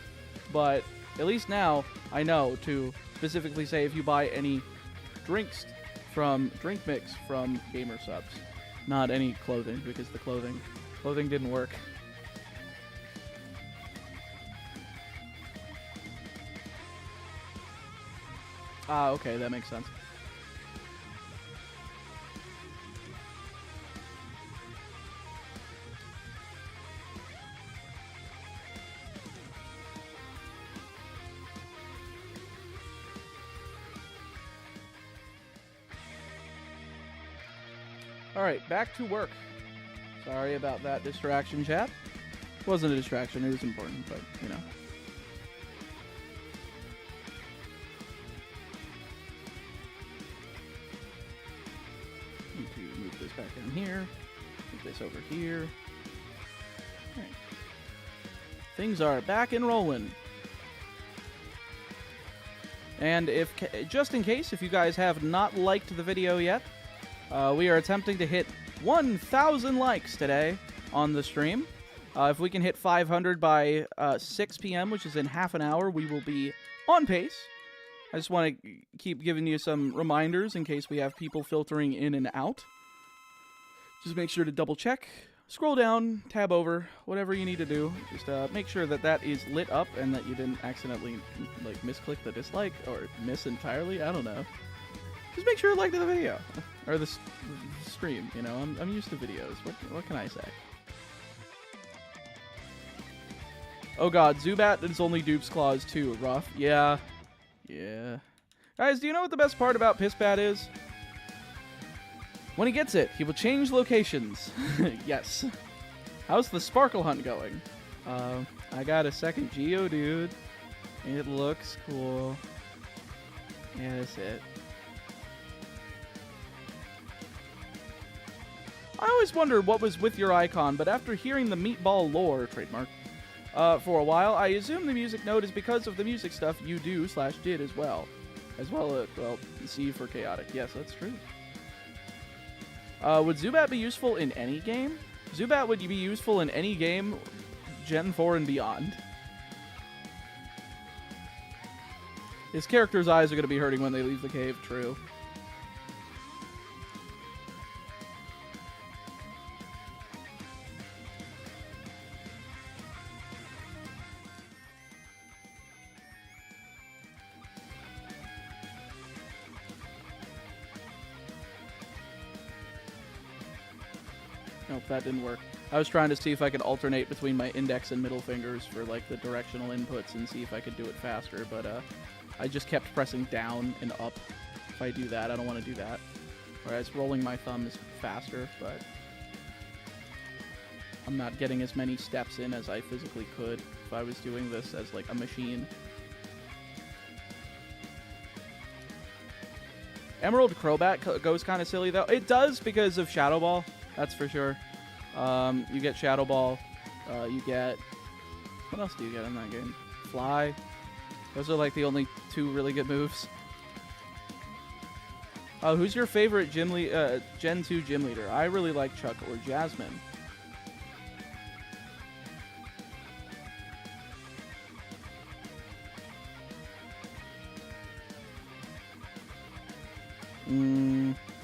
but at least now I know to specifically say if you buy any drink mix from Gamer Subs, not any clothing, because the clothing didn't work. Ah, okay, that makes sense. Alright, back to work. Sorry about that distraction, chat. It wasn't a distraction, it was important, but, you know. Need to move this back in here. Move this over here. Alright. Things are back and rolling. And just in case, if you guys have not liked the video yet, we are attempting to hit 1,000 likes today on the stream. If we can hit 500 by 6 p.m., which is in half an hour, we will be on pace. I just want to keep giving you some reminders in case we have people filtering in and out. Just make sure to double check, scroll down, tab over, whatever you need to do. Just make sure that that is lit up and that you didn't accidentally like misclick the dislike or miss entirely. I don't know. Just make sure you liked the video or the stream. You know, I'm used to videos. What can I say? Oh god, Zubat is only Dupe's Claws too. Rough. Yeah. Yeah. Guys, do you know what the best part about Pissbat is? When he gets it, he will change locations. Yes. How's the Sparkle Hunt going? I got a second Geodude. It looks cool. Yeah, that's it. I always wondered what was with your icon, but after hearing the meatball lore, trademark, for a while, I assume the music note is because of the music stuff you do/did as well. Well, C for chaotic. Yes, that's true. Would Zubat be useful in any game? Zubat would be useful in any game, Gen 4 and beyond. His character's eyes are going to be hurting when they leave the cave, true. Nope, that didn't work. I was trying to see if I could alternate between my index and middle fingers for like the directional inputs and see if I could do it faster, but I just kept pressing down and up. If I do that, I don't want to do that. Whereas rolling my thumb is faster, but I'm not getting as many steps in as I physically could if I was doing this as like a machine. Emerald Crobat goes kind of silly though. It does because of Shadow Ball. That's for sure. You get Shadow Ball. You get... What else do you get in that game? Fly. Those are like the only 2 really good moves. Who's your favorite Gen 2 gym leader? I really like Chuck or Jasmine.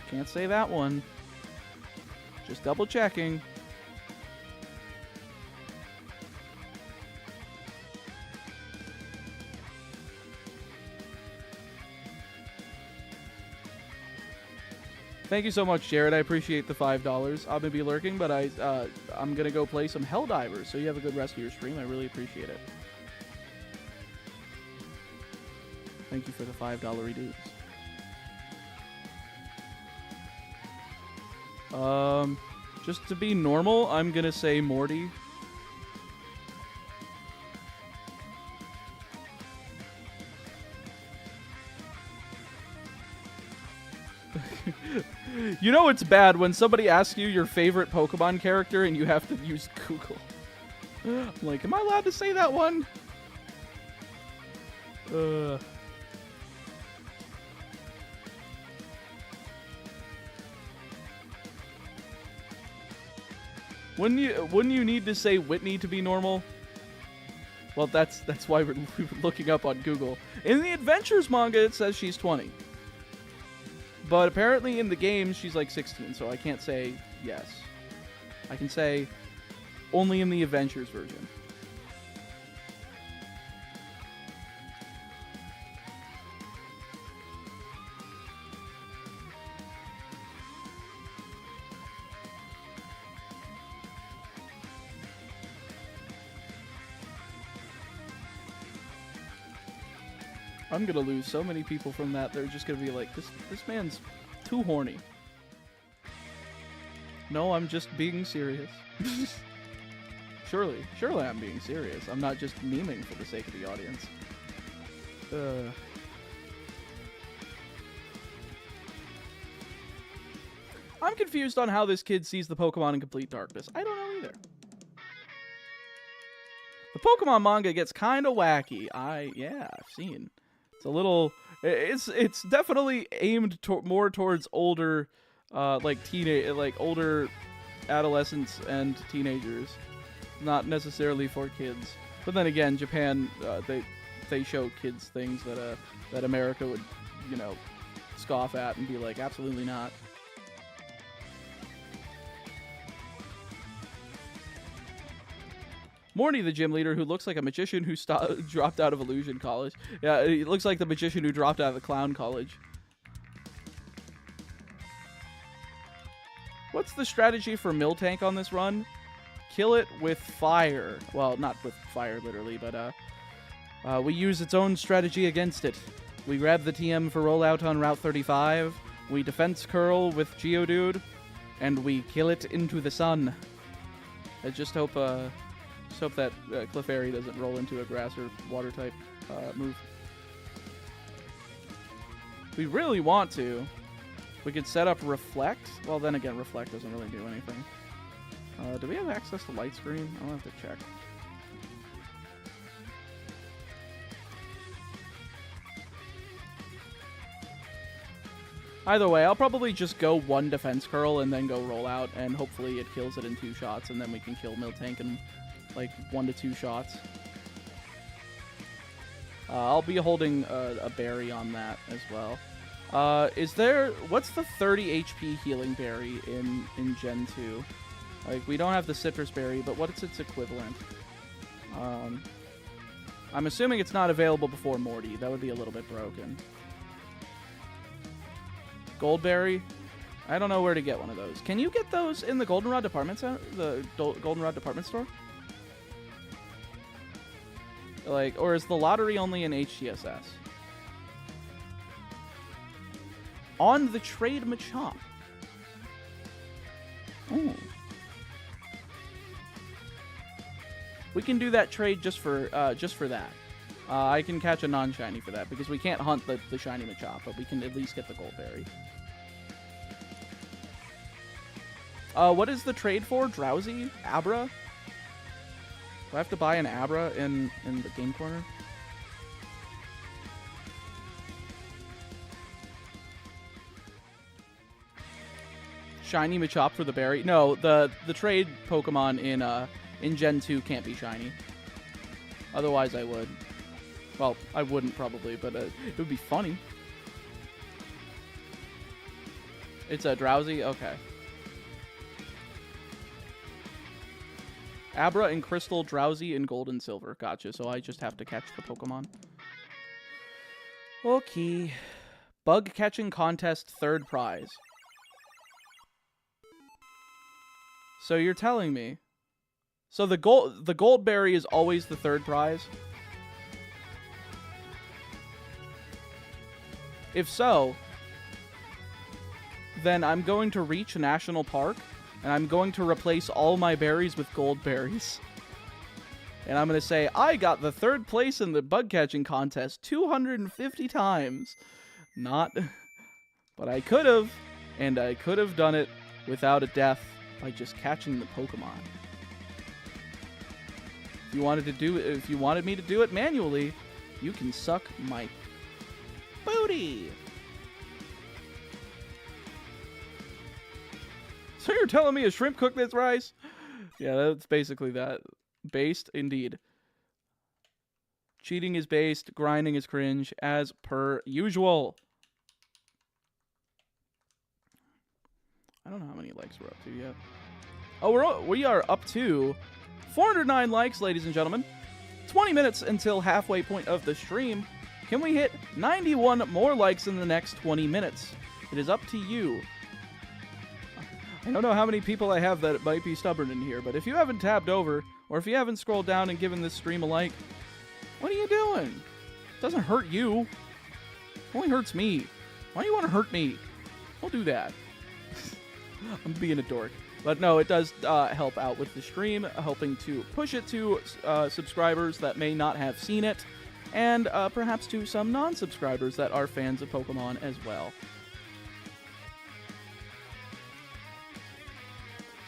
Can't say that one. Just double checking. Thank you so much, Jared. I appreciate the $5. I'm gonna be lurking, but I'm gonna go play some Helldivers. So you have a good rest of your stream. I really appreciate it. Thank you for the $5 reduce. Just to be normal, I'm gonna say Morty. You know it's bad when somebody asks you your favorite Pokemon character and you have to use Google. I'm like, am I allowed to say that one? Wouldn't you need to say Whitney to be normal? Well, that's why we're looking up on Google. In the Adventures manga, it says she's 20. But apparently in the game, she's like 16, so I can't say yes. I can say only in the Adventures version. I'm gonna lose so many people from that. They're just gonna be like, this man's too horny. No, I'm just being serious. Surely I'm being serious. I'm not just memeing for the sake of the audience. I'm confused on how this kid sees the Pokemon in complete darkness. I don't know either. The Pokemon manga gets kind of wacky. Yeah, I've seen. It's a little. It's definitely aimed more towards older, older adolescents and teenagers, not necessarily for kids. But then again, Japan, they show kids things that America would, scoff at and be like, absolutely not. Morty, the gym leader, who looks like a magician who dropped out of Illusion College. Yeah, he looks like the magician who dropped out of the Clown College. What's the strategy for Miltank on this run? Kill it with fire. Well, not with fire, literally, but we use its own strategy against it. We grab the TM for rollout on Route 35, we defense curl with Geodude, and we kill it into the sun. I just hope that Clefairy doesn't roll into a grass or water type move. We really want to. We could set up Reflect. Well, then again, Reflect doesn't really do anything. Do we have access to Light Screen? I'll have to check. Either way, I'll probably just go one defense curl and then go roll out, and hopefully it kills it in 2 shots, and then we can kill Miltank in like 1 to 2 shots. I'll be holding a berry on that as well. What's the 30 HP healing berry in Gen 2? Like, we don't have the citrus berry, but what's its equivalent? I'm assuming it's not available before Morty. That would be a little bit broken. Goldberry? I don't know where to get one of those. Can you get those in the Goldenrod department center? The Goldenrod department store? Like, or is the lottery only in HCSS? On the trade Machop. Ooh. We can do that trade just for that. I can catch a non-shiny for that because we can't hunt the shiny Machop, but we can at least get the Goldberry. What is the trade for? Drowsy? Abra? Do I have to buy an Abra in the game corner? Shiny Machop for the berry? No, the trade Pokemon in Gen 2 can't be shiny. Otherwise, I would. Well, I wouldn't probably, but it would be funny. It's a Drowsy? Okay. Abra and Crystal, Drowsy, and Gold and Silver. Gotcha, so I just have to catch the Pokemon. Okay. Bug catching contest, 3rd prize. So you're telling me. So the gold berry is always the 3rd prize? If so, then I'm going to reach a national park, and I'm going to replace all my berries with gold berries. And I'm going to say, I got the 3rd place in the bug catching contest 250 times. Not, but I could have, and I could have done it without a death by just catching the Pokemon. If you wanted me to do it manually, you can suck my booty. So you're telling me a shrimp cooked its rice? Yeah, that's basically that. Based, indeed. Cheating is based, grinding is cringe, as per usual. I don't know how many likes we're up to yet. Oh, we are up to 409 likes, ladies and gentlemen. 20 minutes until halfway point of the stream. Can we hit 91 more likes in the next 20 minutes? It is up to you. I don't know how many people I have that might be stubborn in here, but if you haven't tabbed over, or if you haven't scrolled down and given this stream a like, what are you doing? It doesn't hurt you. It only hurts me. Why do you want to hurt me? Don't do that. I'm being a dork. But no, it does help out with the stream, helping to push it to subscribers that may not have seen it, and perhaps to some non-subscribers that are fans of Pokemon as well.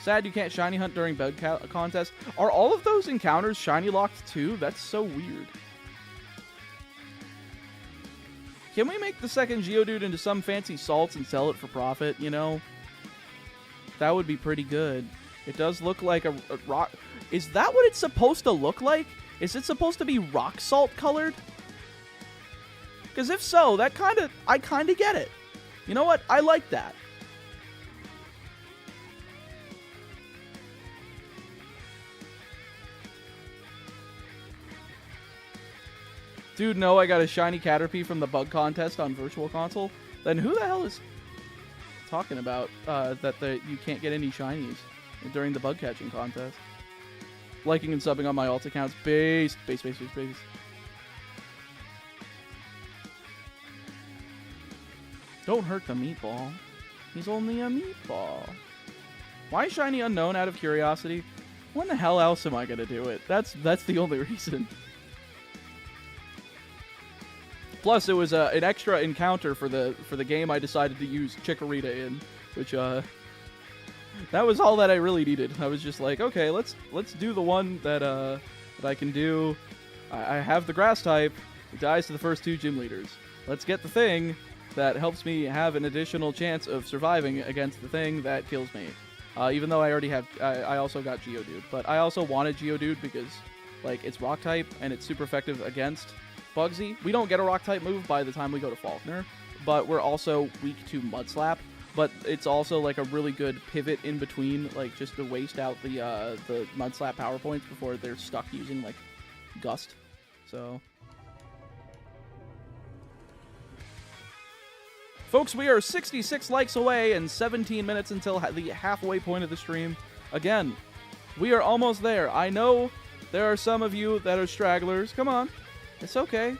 Sad you can't shiny hunt during bug contest. Are all of those encounters shiny locked too? That's so weird. Can we make the second Geodude into some fancy salts and sell it for profit, you know? That would be pretty good. It does look like a rock. Is that what it's supposed to look like? Is it supposed to be rock salt colored? Because if so, I kind of get it. You know what? I like that. Dude, no, I got a shiny Caterpie from the bug contest on Virtual Console. Then who the hell is talking about that you can't get any shinies during the bug catching contest? Liking and subbing on my alt accounts. Based. Don't hurt the meatball. He's only a meatball. Why shiny unknown out of curiosity? When the hell else am I gonna do it? That's the only reason. Plus, it was an extra encounter for the game I decided to use Chikorita in, which that was all that I really needed. I was just like, okay, let's do the one that I can do. I have the grass type. It dies to the first 2 gym leaders. Let's get the thing that helps me have an additional chance of surviving against the thing that kills me. Even though I already have, I also got Geodude, but I also wanted Geodude because like it's rock type and it's super effective against Bugsy. We don't get a rock type move by the time we go to Faulkner, but we're also weak to Mud Slap. But it's also like a really good pivot in between, like just to waste out the Mud Slap power points before they're stuck using like Gust. So, folks, we are 66 likes away and 17 minutes until the halfway point of the stream. Again, we are almost there. I know there are some of you that are stragglers. Come on. It's okay.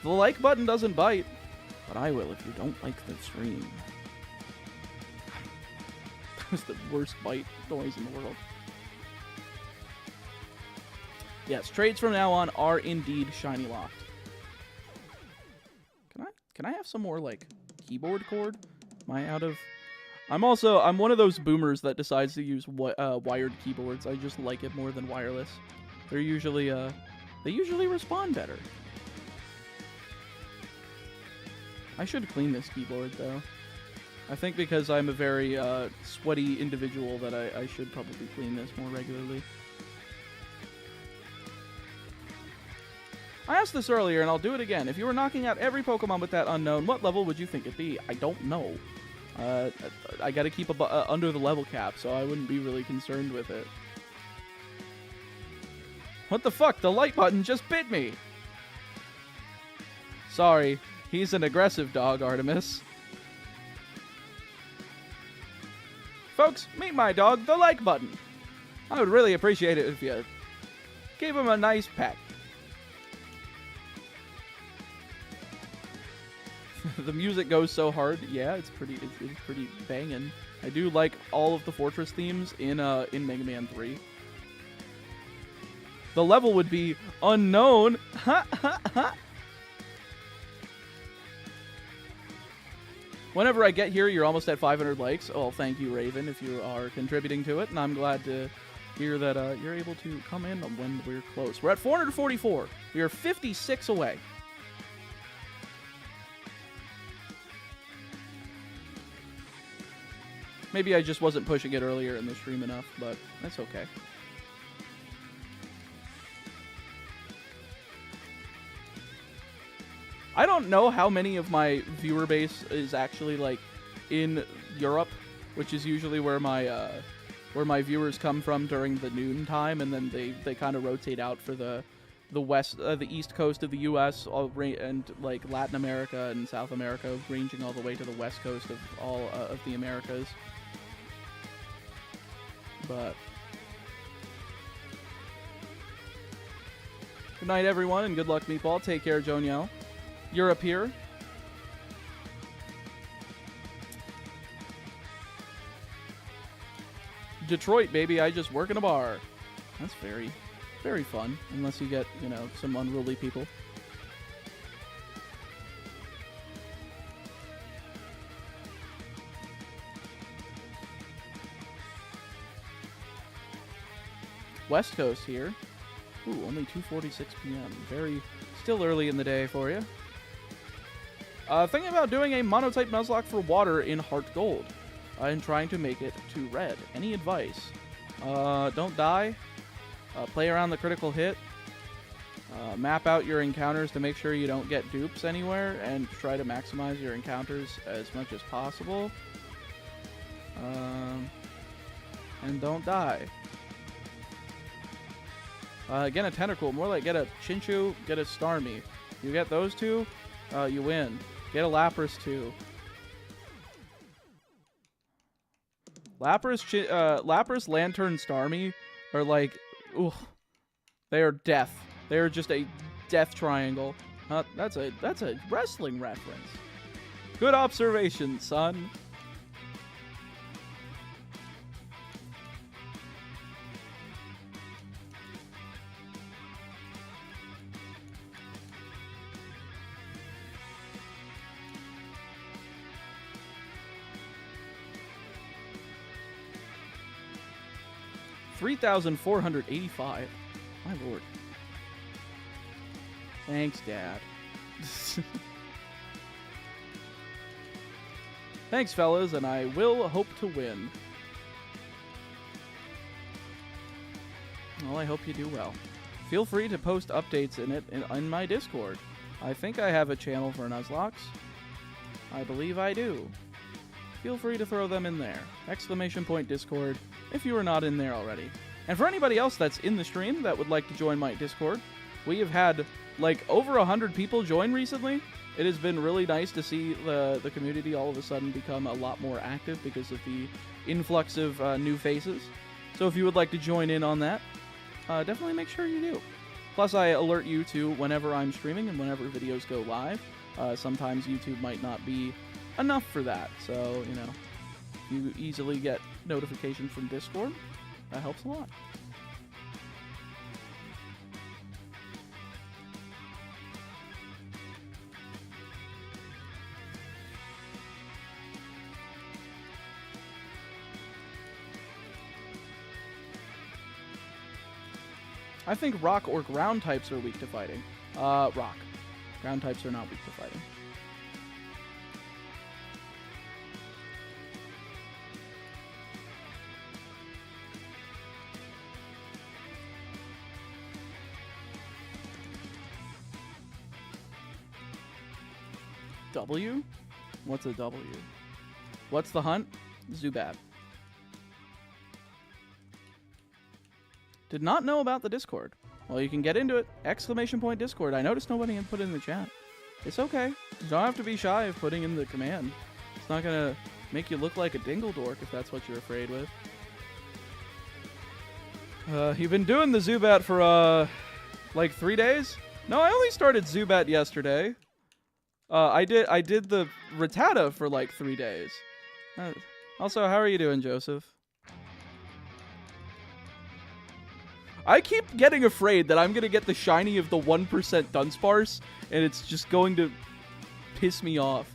The like button doesn't bite, but I will if you don't like the stream. That was the worst bite noise in the world. Yes, trades from now on are indeed shiny locked. Can I have some more like keyboard cord? Am I out of I'm one of those boomers that decides to use wired keyboards. I just like it more than wireless. They're usually they usually respond better. I should clean this keyboard though. I think because I'm a very sweaty individual that I should probably clean this more regularly. I asked this earlier, and I'll do it again. If you were knocking out every Pokemon with that unknown, what level would you think it'd be? I don't know. I gotta keep under the level cap, so I wouldn't be really concerned with it. What the fuck? The light button just bit me! Sorry. He's an aggressive dog, Artemis. Folks, meet my dog, the like button. I would really appreciate it if you gave him a nice pet. The music goes so hard. Yeah, it's pretty banging. I do like all of the fortress themes in Mega Man 3. The level would be unknown. Ha ha ha. Whenever I get here, you're almost at 500 likes. Oh, thank you, Raven, if you are contributing to it. And I'm glad to hear that you're able to come in when we're close. We're at 444. We are 56 away. Maybe I just wasn't pushing it earlier in the stream enough, but that's okay. I don't know how many of my viewer base is actually like in Europe, which is usually where my viewers come from during the noon time, and then they kind of rotate out for the east coast of the U.S. and like Latin America and South America, ranging all the way to the west coast of all of the Americas. But good night, everyone, and good luck, Meatball. Take care, Joniel. Europe here. Detroit, baby. I just work in a bar. That's very, very fun. Unless you get, you know, some unruly people. West Coast here. Ooh, only 2:46 p.m. Still early in the day for you. Thinking about doing a monotype Nuzlocke for water in Heart Gold. And trying to make it to red. Any advice? Don't die. Play around the critical hit. Map out your encounters to make sure you don't get dupes anywhere. And try to maximize your encounters as much as possible. And don't die. Get a Tentacool. More like get a Chinchou, get a Starmie. You get those two, you win. Get a Lapras too. Lapras, Lantern, Starmie are like, ooh, they are death. They are just a death triangle. That's a wrestling reference. Good observation, son. $3,485. My lord. Thanks, Dad. Thanks, fellas, and I will hope to win. Well, I hope you do well. Feel free to post updates in my Discord. I think I have a channel for Nuzlocks. I believe I do. Feel free to throw them in there. !Discord if you are not in there already. And for anybody else that's in the stream that would like to join my Discord, we have had like over 100 people join recently. It has been really nice to see the community all of a sudden become a lot more active because of the influx of new faces. So if you would like to join in on that, definitely make sure you do. Plus, I alert you to whenever I'm streaming and whenever videos go live. Sometimes YouTube might not be enough for that, so, you know, you easily get notifications from Discord. That helps a lot. I think rock or ground types are weak to fighting. Rock. Ground types are not weak to fighting. W? What's a W? What's the hunt? Zubat. Did not know about the Discord. Well, you can get into it. Exclamation point Discord. I noticed nobody had put it in the chat. It's okay. You don't have to be shy of putting in the command. It's not gonna make you look like a dingle dork if that's what you're afraid with. You've been doing the Zubat for, like 3 days? No, I only started Zubat yesterday. I did the Rattata for like 3 days. Also, how are you doing, Joseph? I keep getting afraid that I'm going to get the shiny of the 1% Dunsparce, and it's just going to piss me off.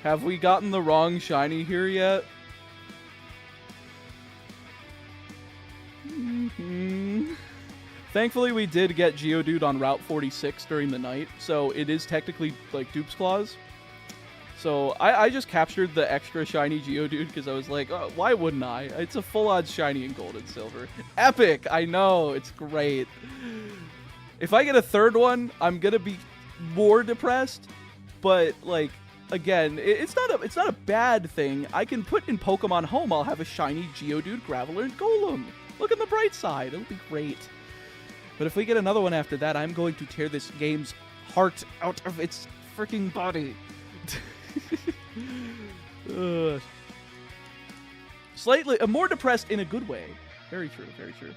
Have we gotten the wrong shiny here yet? Thankfully, we did get Geodude on Route 46 during the night, so it is technically, like, Dupe's Claws. So, I just captured the extra shiny Geodude because I was like, oh, why wouldn't I? It's a full-on shiny in Gold and Silver. Epic! I know, it's great. If I get a third one, I'm gonna be more depressed, but, like, again, it's not a bad thing. I can put in Pokemon Home, I'll have a shiny Geodude, Graveler, and Golem. Look at the bright side, it'll be great. But if we get another one after that, I'm going to tear this game's heart out of its freaking body. Slightly, more depressed in a good way. Very true, very true.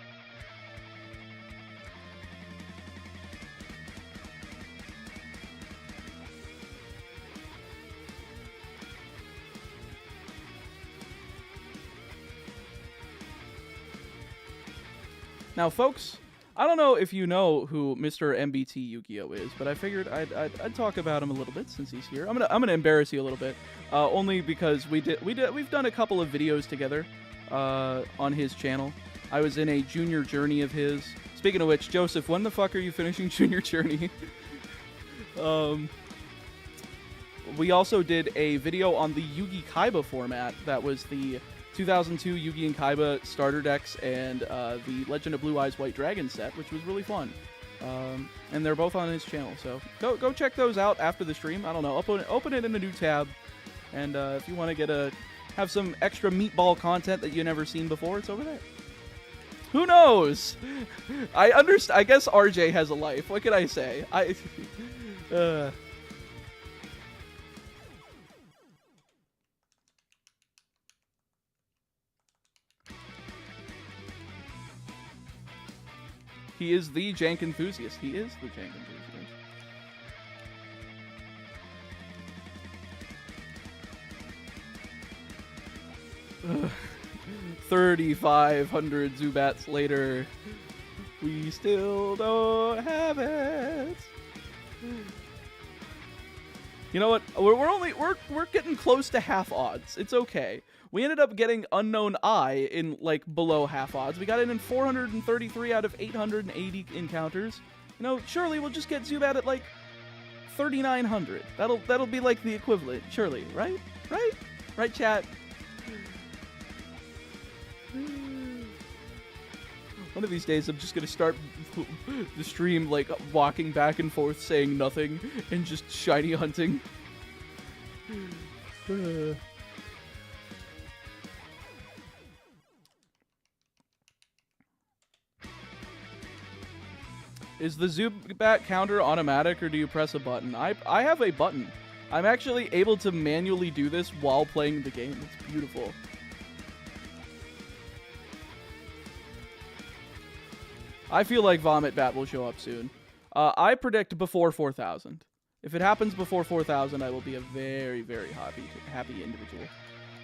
Now, folks, I don't know if you know who Mr. MBT Yu-Gi-Oh is, but I figured I'd talk about him a little bit since he's here. I'm gonna embarrass you a little bit, only because we've done a couple of videos together on his channel. I was in a junior journey of his. Speaking of which, Joseph, when the fuck are you finishing junior journey? We also did a video on the Yugi Kaiba format. That was the 2002 Yugi and Kaiba starter decks and the Legend of Blue Eyes White Dragon set, which was really fun. And they're both on his channel, so go check those out after the stream. I don't know, open it in a new tab, and if you want to have some extra meatball content that you've never seen before, it's over there. Who knows? I understand. I guess RJ has a life. What can I say? He is the jank enthusiast. He is the jank enthusiast. 3,500 Zubats later, we still don't have it. You know what? We're getting close to half odds. It's okay. We ended up getting Unknown Eye in, like, below half odds. We got it in 433 out of 880 encounters. You know, surely we'll just get Zubat at, like, 3,900. That'll be, like, the equivalent. Surely, right? Right? Right, chat? One of these days, I'm just gonna start the stream, like, walking back and forth, saying nothing, and just shiny hunting. Is the Zubat counter automatic, or do you press a button? I have a button. I'm actually able to manually do this while playing the game. It's beautiful. I feel like Vomit Bat will show up soon. I predict before 4,000. If it happens before 4,000, I will be a very, very happy individual.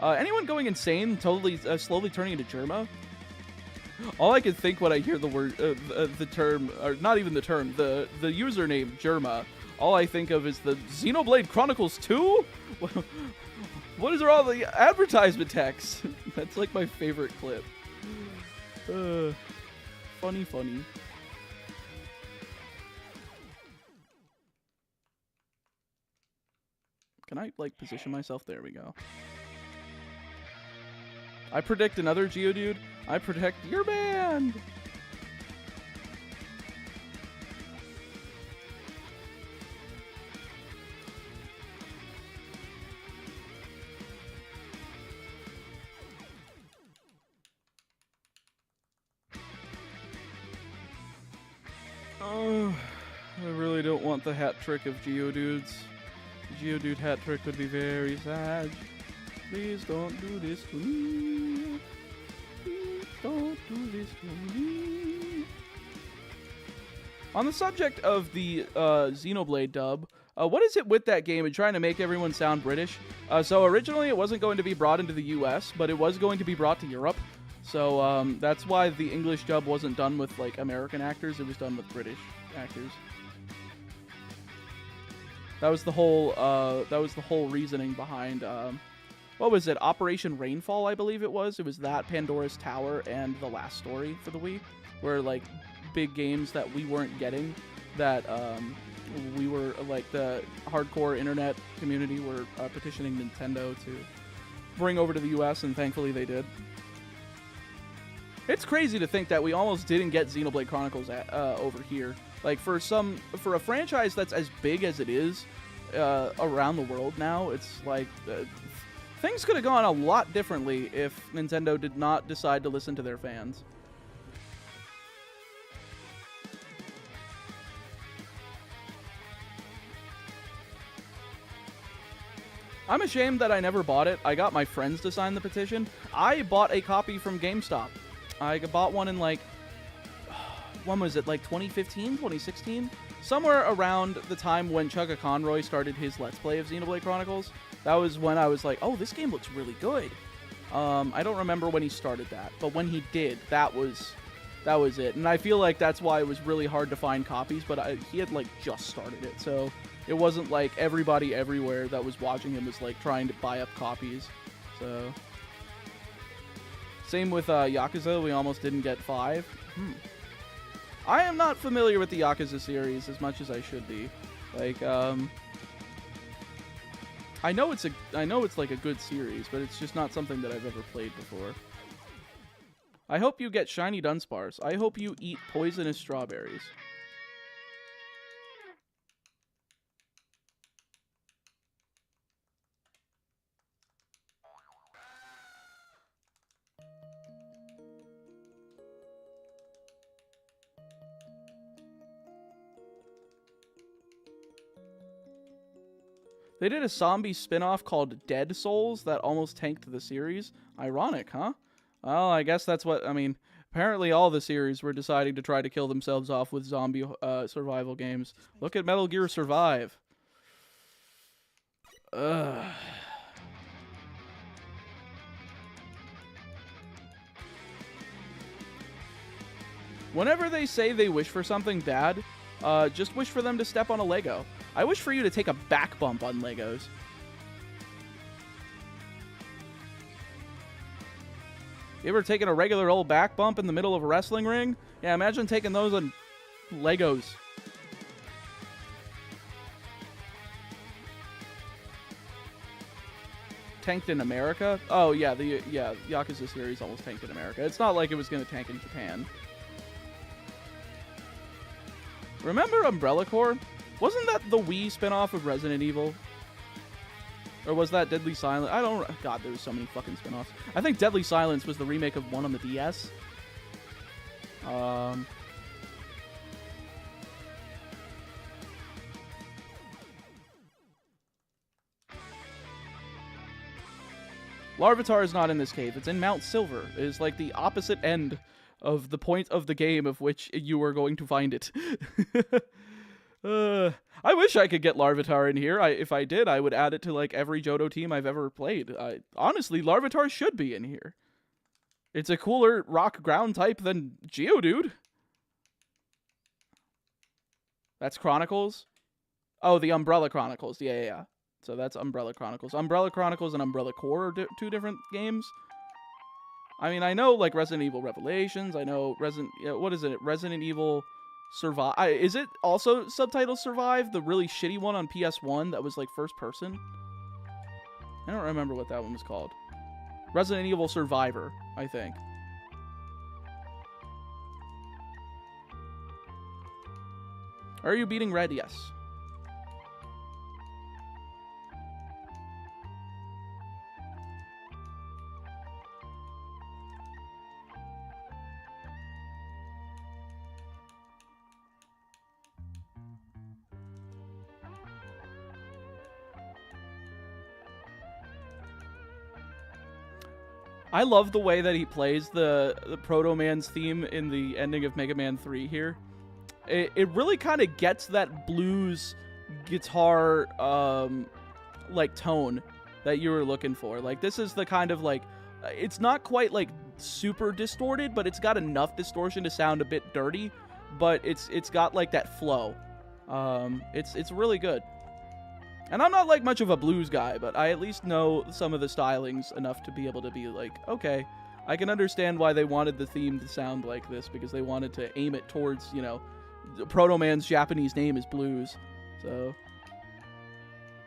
Anyone going insane, totally slowly turning into Germa? All I can think when I hear the word, the term, or not even the term, the username Germa, all I think of is the Xenoblade Chronicles 2? What is all the advertisement text? That's like my favorite clip. Funny. Can I, like, position myself? There we go. I predict another Geodude. I protect your band! Oh, I really don't want the hat trick of Geodudes. The Geodude hat trick would be very sad. Please don't do this to me. Please don't do this to me. On the subject of the Xenoblade dub, what is it with that game and trying to make everyone sound British? So originally it wasn't going to be brought into the US, but it was going to be brought to Europe. So that's why the English dub wasn't done with like American actors. It was done with British actors. That was the whole reasoning behind what was it? Operation Rainfall, I believe it was. It was that, Pandora's Tower, and The Last Story for the Wii, were like big games that we weren't getting, that we were, like, the hardcore internet community were petitioning Nintendo to bring over to the US, and thankfully they did. It's crazy to think that we almost didn't get Xenoblade Chronicles over here. Like, for a franchise that's as big as it is around the world now, it's like things could have gone a lot differently if Nintendo did not decide to listen to their fans. I'm ashamed that I never bought it. I got my friends to sign the petition. I bought a copy from GameStop. I bought one in, like, when was it, like 2015, 2016? Somewhere around the time when Chugga Conroy started his Let's Play of Xenoblade Chronicles. That was when I was like, oh, this game looks really good. I don't remember when he started that, but when he did, that was it. And I feel like that's why it was really hard to find copies, but he had, like, just started it, so it wasn't like everybody everywhere that was watching him was, like, trying to buy up copies. So same with Yakuza, we almost didn't get 5. I am not familiar with the Yakuza series as much as I should be. Like, I know it's like a good series, but it's just not something that I've ever played before. I hope you get shiny Dunsparce. I hope you eat poisonous strawberries. They did a zombie spin-off called Dead Souls that almost tanked the series. Ironic, huh? Well, I guess that's what, I mean, apparently all the series were deciding to try to kill themselves off with zombie survival games. Look at Metal Gear Survive. Ugh. Whenever they say they wish for something bad, just wish for them to step on a Lego. I wish for you to take a back bump on Legos. You ever taken a regular old back bump in the middle of a wrestling ring? Yeah, imagine taking those on Legos. Tanked in America? Oh, yeah, Yakuza series almost tanked in America. It's not like it was going to tank in Japan. Remember Umbrella Corps? Wasn't that the Wii spinoff of Resident Evil? Or was that Deadly Silence? I don't... God, there's so many fucking spinoffs. I think Deadly Silence was the remake of one on the DS. Larvitar is not in this cave. It's in Mount Silver. It is like the opposite end of the point of the game of which you are going to find it. I wish I could get Larvitar in here. If I did, I would add it to like every Johto team I've ever played. Honestly, Larvitar should be in here. It's a cooler rock ground type than Geodude. That's Chronicles. Oh, the Umbrella Chronicles. Yeah. So that's Umbrella Chronicles. Umbrella Chronicles and Umbrella Core are two different games. I mean, I know like Resident Evil Revelations. I know what is it? Resident Evil Survive. Is it also subtitled Survive? The really shitty one on PS1 that was like first person. I don't remember what that one was called. Resident Evil Survivor, I think. Are you beating Red? Yes. I love the way that he plays the Proto Man's theme in the ending of Mega Man 3 here. It really kind of gets that blues guitar like tone that you were looking for. Like this is the kind of like it's not quite like super distorted, but it's got enough distortion to sound a bit dirty, but it's got like that flow. It's really good. And I'm not like much of a blues guy, but I at least know some of the stylings enough to be able to be like, okay, I can understand why they wanted the theme to sound like this, because they wanted to aim it towards, you know, Proto Man's Japanese name is blues. So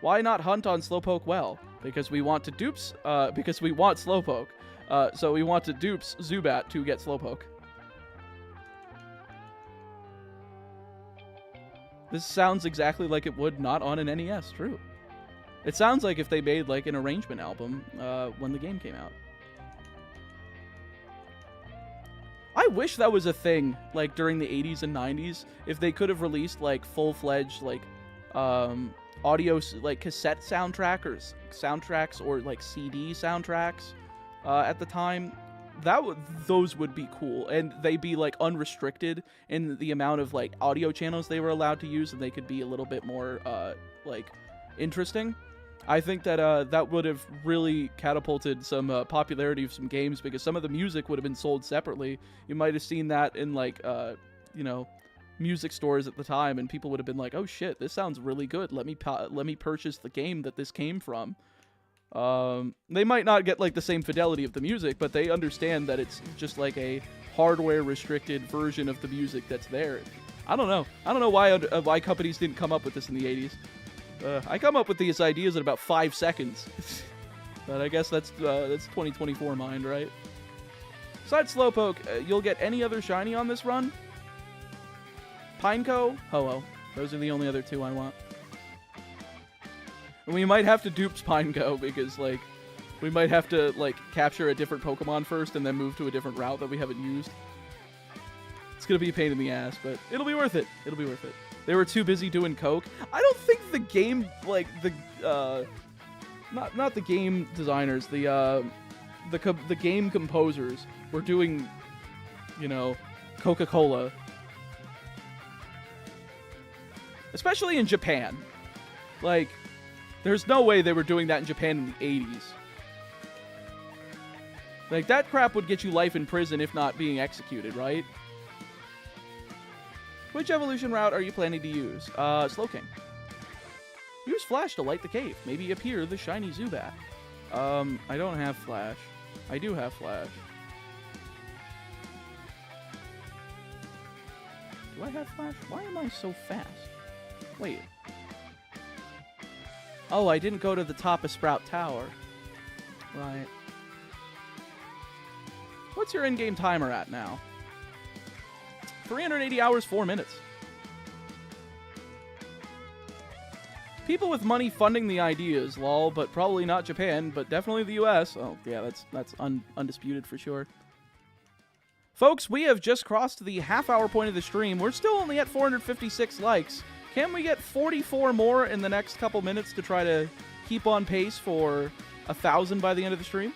why not hunt on Slowpoke well? Because we want to dupes, because we want Slowpoke. So we want to dupes Zubat to get Slowpoke. This sounds exactly like it would not on an NES, true. It sounds like if they made like an arrangement album when the game came out. I wish that was a thing, like during the 80s and 90s, if they could have released like full-fledged like audio, like cassette soundtracks or like CD soundtracks at the time. Those would be cool, and they'd be like unrestricted in the amount of like audio channels they were allowed to use, and they could be a little bit more like interesting. I think that that would have really catapulted some popularity of some games, because some of the music would have been sold separately. You might have seen that in like you know, music stores at the time, and people would have been like, "Oh shit, this sounds really good. Let me purchase the game that this came from." They might not get like the same fidelity of the music, but they understand that it's just like a hardware restricted version of the music that's there. I don't know why companies didn't come up with this in the 80s. I come up with these ideas in about 5 seconds. But I guess that's 2024 mind, right? Besides Slowpoke, you'll get any other shiny on this run? Pineco, Ho-Oh. Those are the only other two I want. And we might have to dupe Pineco, because, like, we might have to, like, capture a different Pokemon first and then move to a different route that we haven't used. It's gonna be a pain in the ass, but it'll be worth it. It'll be worth it. They were too busy doing coke. I don't think the game, like, not the game designers, the game composers were doing, you know, Coca-Cola. Especially in Japan. Like, there's no way they were doing that in Japan in the 80s. Like, that crap would get you life in prison if not being executed, right? Which evolution route are you planning to use? Slowking. Use Flash to light the cave. Maybe appear the shiny Zubat. I don't have Flash. I do have Flash. Do I have Flash? Why am I so fast? Wait. Oh, I didn't go to the top of Sprout Tower. Right. What's your in-game timer at now? 380 hours, 4 minutes. People with money funding the ideas, lol, but probably not Japan, but definitely the US. Oh, yeah, that's undisputed for sure. Folks, we have just crossed the half-hour point of the stream. We're still only at 456 likes. Can we get 44 more in the next couple minutes to try to keep on pace for 1,000 by the end of the stream?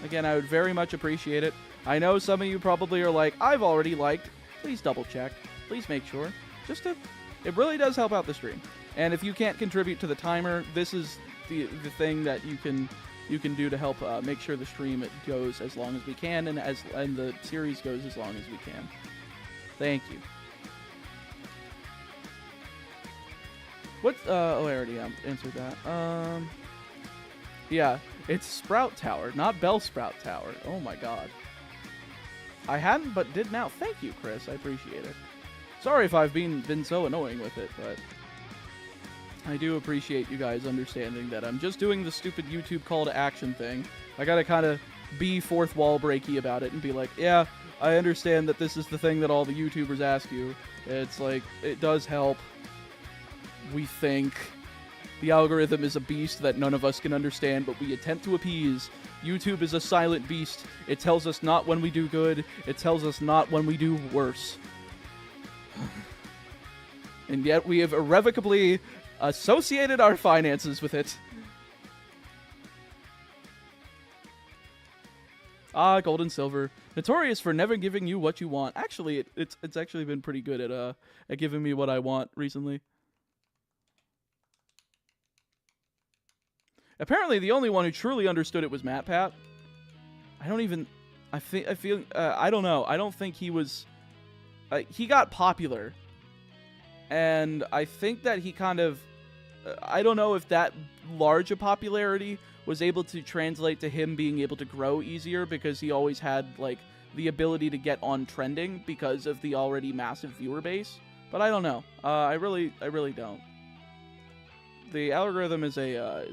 Again, I would very much appreciate it. I know some of you probably are like, I've already liked. Please double check. Please make sure. It really does help out the stream. And if you can't contribute to the timer, this is the thing that you can you can do to help make sure the stream goes as long as we can, and the series goes as long as we can. Thank you. What? Oh, I already answered that. Yeah, it's Sprout Tower, not Bell Sprout Tower. Oh my god. I hadn't, but did now. Thank you, Chris. I appreciate it. Sorry if I've been so annoying with it, but I do appreciate you guys understanding that I'm just doing the stupid YouTube call to action thing. I gotta kind of be fourth wall breaky about it and be like, yeah, I understand that this is the thing that all the YouTubers ask you. It's like, it does help. We think. The algorithm is a beast that none of us can understand, but we attempt to appease. YouTube is a silent beast. It tells us not when we do good. It tells us not when we do worse. And yet we have irrevocably associated our finances with it. Ah, gold and silver. Notorious for never giving you what you want. Actually, it's actually been pretty good at giving me what I want recently. Apparently, the only one who truly understood it was MatPat. I don't know. I don't think he was... he got popular. And I think that he kind of... I don't know if that large a popularity was able to translate to him being able to grow easier, because he always had, like, the ability to get on trending because of the already massive viewer base. But I don't know. I really don't. The algorithm is a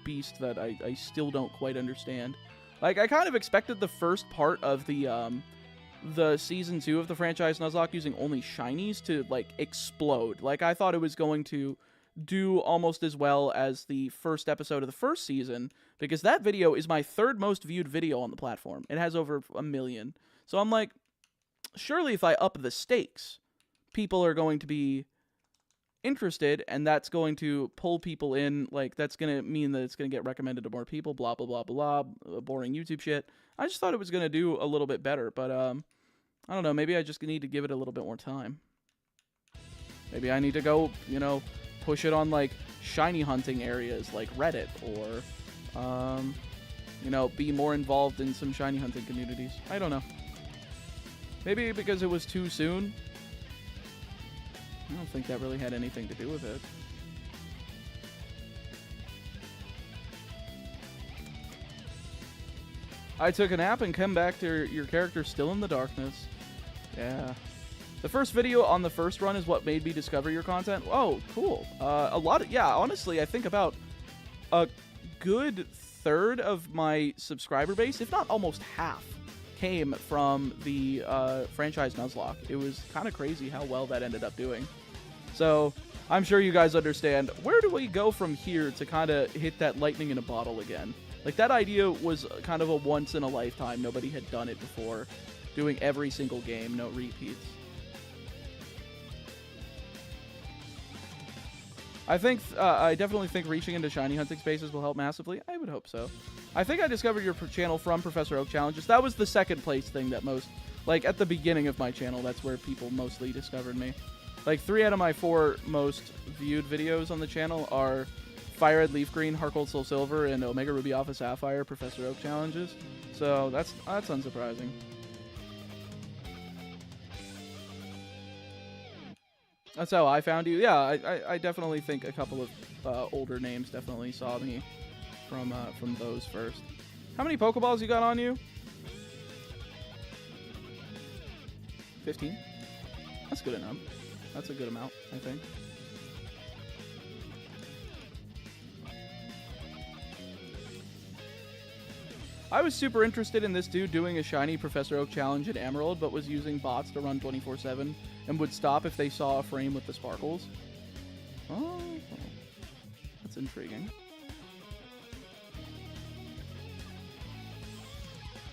beast that I still don't quite understand. Like, I kind of expected the first part of the season 2 of the franchise Nuzlocke using only shinies to, like, explode. Like, I thought it was going to do almost as well as the first episode of the first season, because that video is my third most viewed video on the platform. It has over 1 million. So I'm like, surely if I up the stakes, people are going to be interested, and that's going to pull people in. Like, that's going to mean that it's going to get recommended to more people, blah, blah, blah, blah, boring YouTube shit. I just thought it was going to do a little bit better, but, I don't know, maybe I just need to give it a little bit more time. Maybe I need to go, you know, push it on, like, shiny hunting areas like Reddit, or, you know, be more involved in some shiny hunting communities. I don't know. Maybe because it was too soon. I don't think that really had anything to do with it. I took a nap and come back to your character still in the darkness. Yeah. The first video on the first run is what made me discover your content. Oh, cool. Yeah, honestly, I think about a good third of my subscriber base, if not almost half, came from the franchise Nuzlocke. It was kind of crazy how well that ended up doing. So I'm sure you guys understand, where do we go from here to kind of hit that lightning in a bottle again? Like, that idea was kind of a once in a lifetime. Nobody had done it before. Doing every single game, no repeats. I definitely think reaching into shiny hunting spaces will help massively. I would hope so. I think I discovered your channel from Professor Oak Challenges. That was the second place thing that most, like, at the beginning of my channel, that's where people mostly discovered me. Like, 3 out of my 4 most viewed videos on the channel are Fire Red Leaf Green, Heart Gold Soul Silver, and Omega Ruby Alpha Sapphire Professor Oak Challenges. So that's unsurprising. That's how I found you. Yeah, I definitely think a couple of older names definitely saw me from those first. How many Pokeballs you got on you? 15? That's good enough. That's a good amount, I think. I was super interested in this dude doing a shiny Professor Oak challenge at Emerald, but was using bots to run 24/7 and would stop if they saw a frame with the sparkles. Oh, that's intriguing.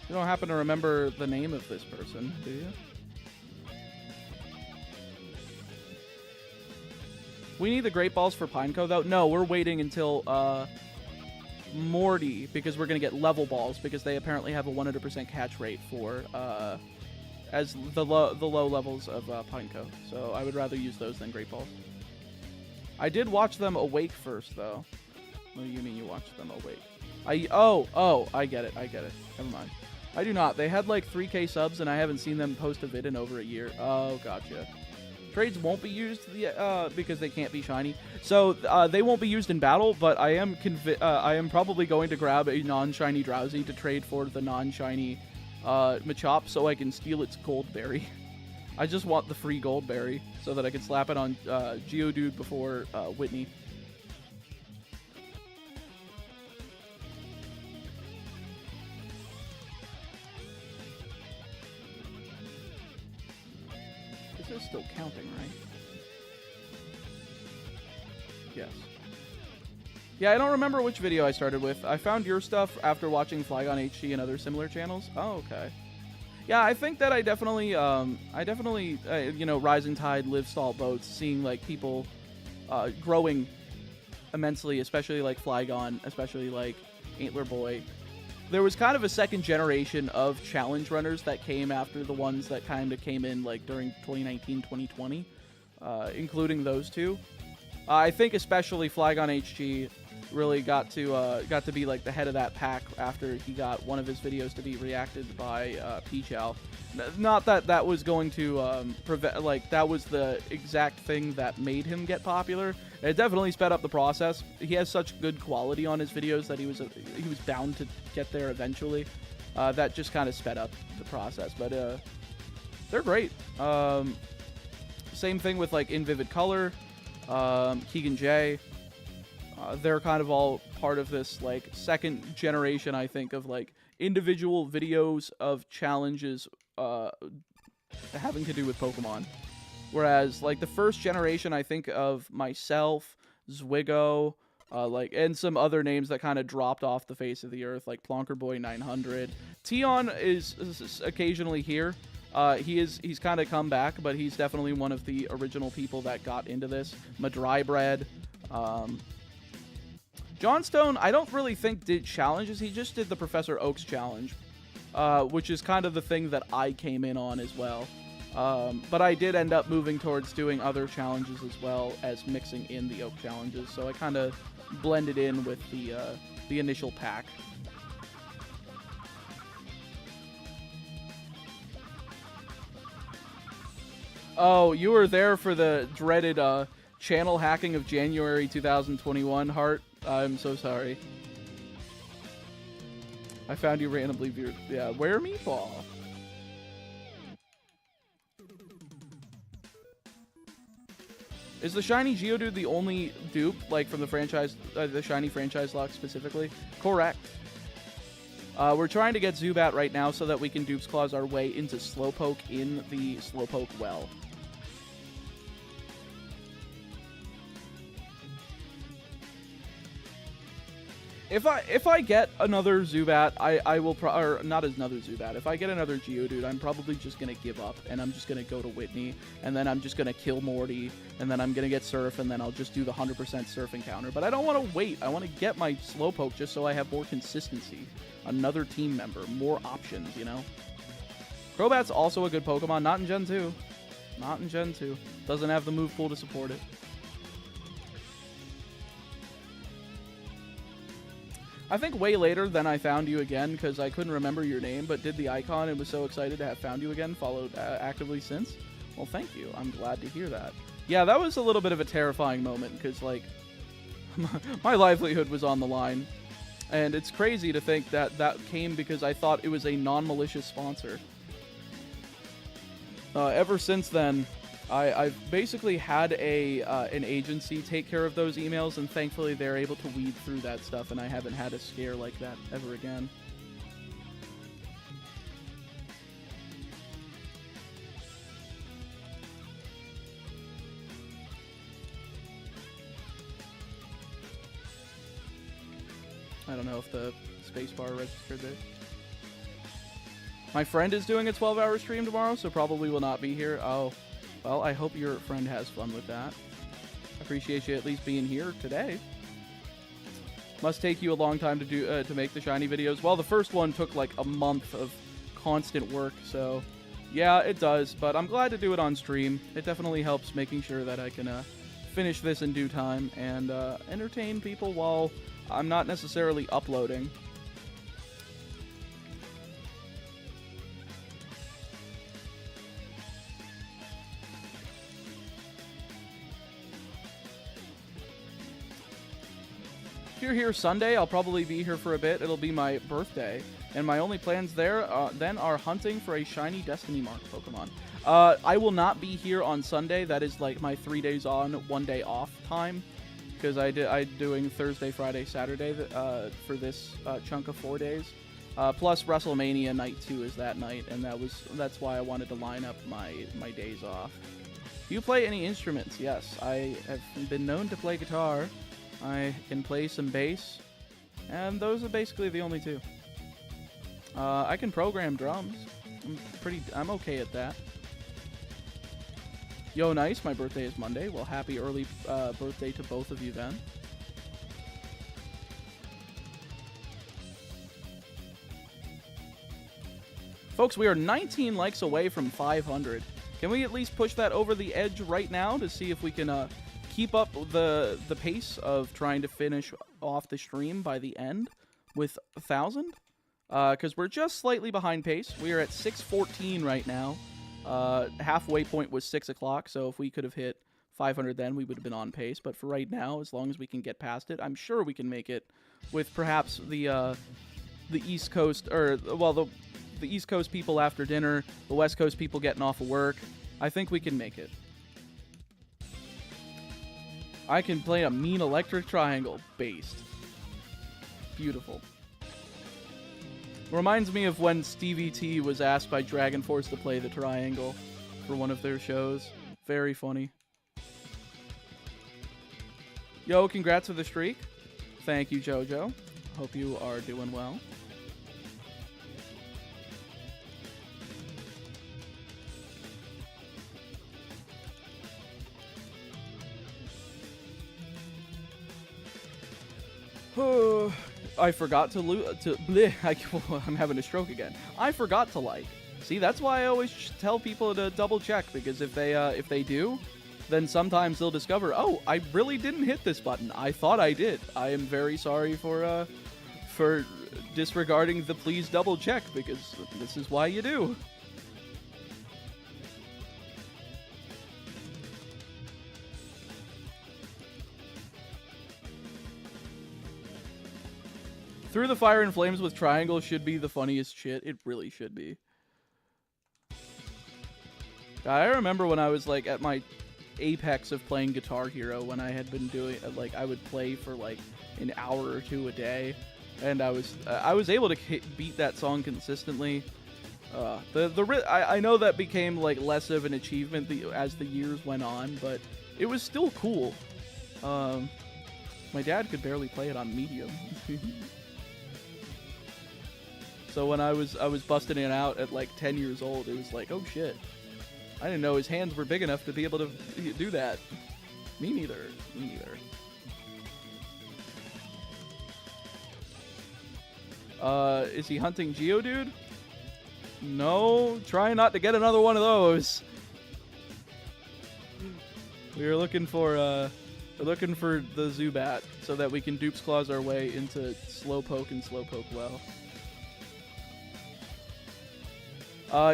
You don't happen to remember the name of this person, do you? We need the Great Balls for Pineco, though. No, we're waiting until Morty, because we're going to get level balls, because they apparently have a 100% catch rate for as the low levels of Pineco. So I would rather use those than Great Balls. I did watch them awake first, though. What do you mean you watched them? Oh, wait. I get it. Never mind. I do not. They had like 3K subs, and I haven't seen them post a vid in over a year. Oh, gotcha. Trades won't be used because they can't be shiny. So they won't be used in battle, but I am probably going to grab a non-shiny Drowsy to trade for the non-shiny Machop so I can steal its gold berry. I just want the free gold berry so that I can slap it on Geodude before Whitney. This is still counting, right? Yes. Yeah, I don't remember which video I started with. I found your stuff after watching Flygon HG and other similar channels. Oh, okay. Yeah, I think that I definitely, you know, Rising Tide, Live Stall Boats, seeing, like, people growing immensely, especially, like, Flygon, especially, like, Antler Boy. There was kind of a second generation of challenge runners that came after the ones that kind of came in, like, during 2019, 2020, including those two. I think especially Flygon HG really got to be like the head of that pack after he got one of his videos to be reacted by Pichal. Not that that was going to prevent, like, that was the exact thing that made him get popular. It definitely sped up the process. He has such good quality on his videos that he was bound to get there eventually. That just kind of sped up the process, but they're great. Same thing with like In Vivid Color, Keegan J. They're kind of all part of this like second generation, I think, of like individual videos of challenges having to do with Pokemon. Whereas like the first generation, I think of myself, Zwigo, like, and some other names that kind of dropped off the face of the earth, like Plonker Boy 900. Tion is occasionally here. He's kind of come back, but he's definitely one of the original people that got into this. Madrybread. Johnstone, I don't really think did challenges. He just did the Professor Oaks challenge, which is kind of the thing that I came in on as well. But I did end up moving towards doing other challenges as well as mixing in the Oak challenges, so I kind of blended in with the initial pack. Oh, you were there for the dreaded channel hacking of January 2021, Hart. I'm so sorry. I found you randomly viewed. Yeah, where Meatball? Is the shiny Geodude the only dupe, like from the franchise, the shiny franchise lock specifically? Correct. We're trying to get Zubat right now so that we can Dupes Clause our way into Slowpoke in the Slowpoke well. If I get another Zubat, I will or not another Zubat. If I get another Geodude, I'm probably just gonna give up and I'm just gonna go to Whitney and then I'm just gonna kill Morty and then I'm gonna get Surf and then I'll just do the 100% Surf encounter. But I don't want to wait. I want to get my Slowpoke just so I have more consistency. Another team member, more options, you know. Crobat's also a good Pokemon, not in Gen 2. Not in Gen 2. Doesn't have the move pool to support it. I think way later than I found you again because I couldn't remember your name, but did the icon and was so excited to have found you again, followed actively since. Well, thank you. I'm glad to hear that. Yeah, that was a little bit of a terrifying moment because, like, my livelihood was on the line. And it's crazy to think that that came because I thought it was a non-malicious sponsor. Ever since then, I've basically had an agency take care of those emails, and thankfully they're able to weed through that stuff, and I haven't had a scare like that ever again. I don't know if the spacebar registered there. My friend is doing a 12-hour stream tomorrow, so probably will not be here. Oh. Well, I hope your friend has fun with that. Appreciate you at least being here today. Must take you a long time to do to make the shiny videos. Well, the first one took like a month of constant work, so yeah, it does. But I'm glad to do it on stream. It definitely helps making sure that I can finish this in due time and entertain people while I'm not necessarily uploading. If you're here Sunday, I'll probably be here for a bit. It'll be my birthday, and my only plans there then are hunting for a shiny Destiny Mark Pokemon. I will not be here on Sunday. That is like my 3 days on, 1 day off time, because I'm doing Thursday, Friday, Saturday for this chunk of 4 days. Plus WrestleMania night 2 is that night, and that's why I wanted to line up my days off. Do you play any instruments? Yes, I have been known to play guitar. I can play some bass, and those are basically the only two. I can program drums. I'm okay at that. Yo, nice. My birthday is Monday. Well, happy early birthday to both of you then. Folks, we are 19 likes away from 500. Can we at least push that over the edge right now to see if we can keep up the pace of trying to finish off the stream by the end with 1,000? Because we're just slightly behind pace. We are at 6:14 right now. Halfway point was 6 o'clock, so if we could have hit 500 then, we would have been on pace. But for right now, as long as we can get past it, I'm sure we can make it with perhaps the East Coast, or, well, the East Coast people after dinner, the West Coast people getting off of work. I think we can make it. I can play a mean electric triangle. Based. Beautiful. Reminds me of when Stevie T was asked by Dragon Force to play the triangle for one of their shows. Very funny. Yo, congrats for the streak. Thank you, JoJo. Hope you are doing well. I forgot I'm having a stroke again. I forgot to like. See, that's why I always tell people to double check, because if they do, then sometimes they'll discover, oh, I really didn't hit this button. I thought I did. I am very sorry for disregarding the please double check, because this is why you do. Through the Fire and Flames with Triangle should be the funniest shit. It really should be. I remember when I was like at my apex of playing Guitar Hero, when I had been doing like I would play for like an hour or two a day, and I was able to beat that song consistently. I know that became like less of an achievement as the years went on, but it was still cool. My dad could barely play it on medium. So when I was busting it out at like 10 years old, it was like, oh shit. I didn't know his hands were big enough to be able to do that. Me neither. Me neither. Is he hunting Geodude? No, try not to get another one of those. We're looking for the Zubat so that we can Dupes Claws our way into Slowpoke and Slowpoke well.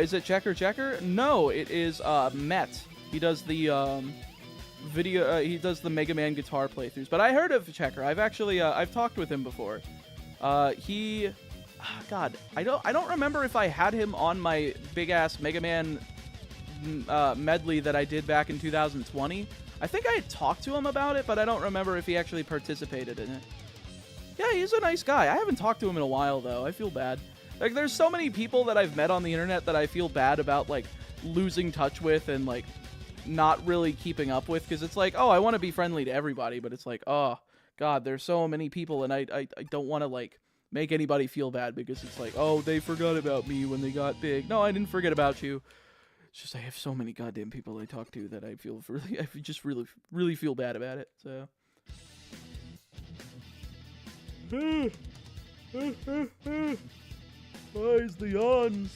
Is it Checker? No, it is Met. He does the he does the Mega Man guitar playthroughs. But I heard of Checker. I've actually I've talked with him before. God, I don't remember if I had him on my big ass Mega Man medley that I did back in 2020. I think I had talked to him about it, but I don't remember if he actually participated in it. Yeah, he's a nice guy. I haven't talked to him in a while though. I feel bad. Like, there's so many people that I've met on the internet that I feel bad about, like, losing touch with and, like, not really keeping up with. Because it's like, oh, I want to be friendly to everybody. But it's like, oh, God, there's so many people. And I don't want to, like, make anybody feel bad. Because it's like, oh, they forgot about me when they got big. No, I didn't forget about you. It's just I have so many goddamn people I talk to that I just really feel bad about it. So. Why's the yawns?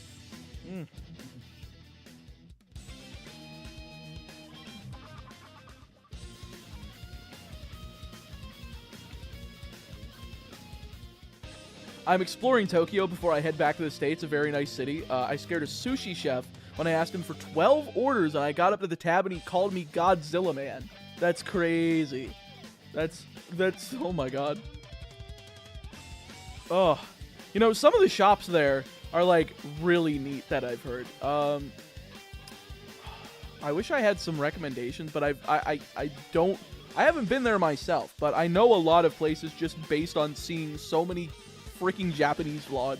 I'm exploring Tokyo before I head back to the States, a very nice city. I scared a sushi chef when I asked him for 12 orders, and I got up to the tab and he called me Godzilla Man. That's crazy. That's, oh my god. Oh. You know, some of the shops there are, like, really neat that I've heard. I wish I had some recommendations, but I haven't been there myself, but I know a lot of places just based on seeing so many freaking Japanese vlogs.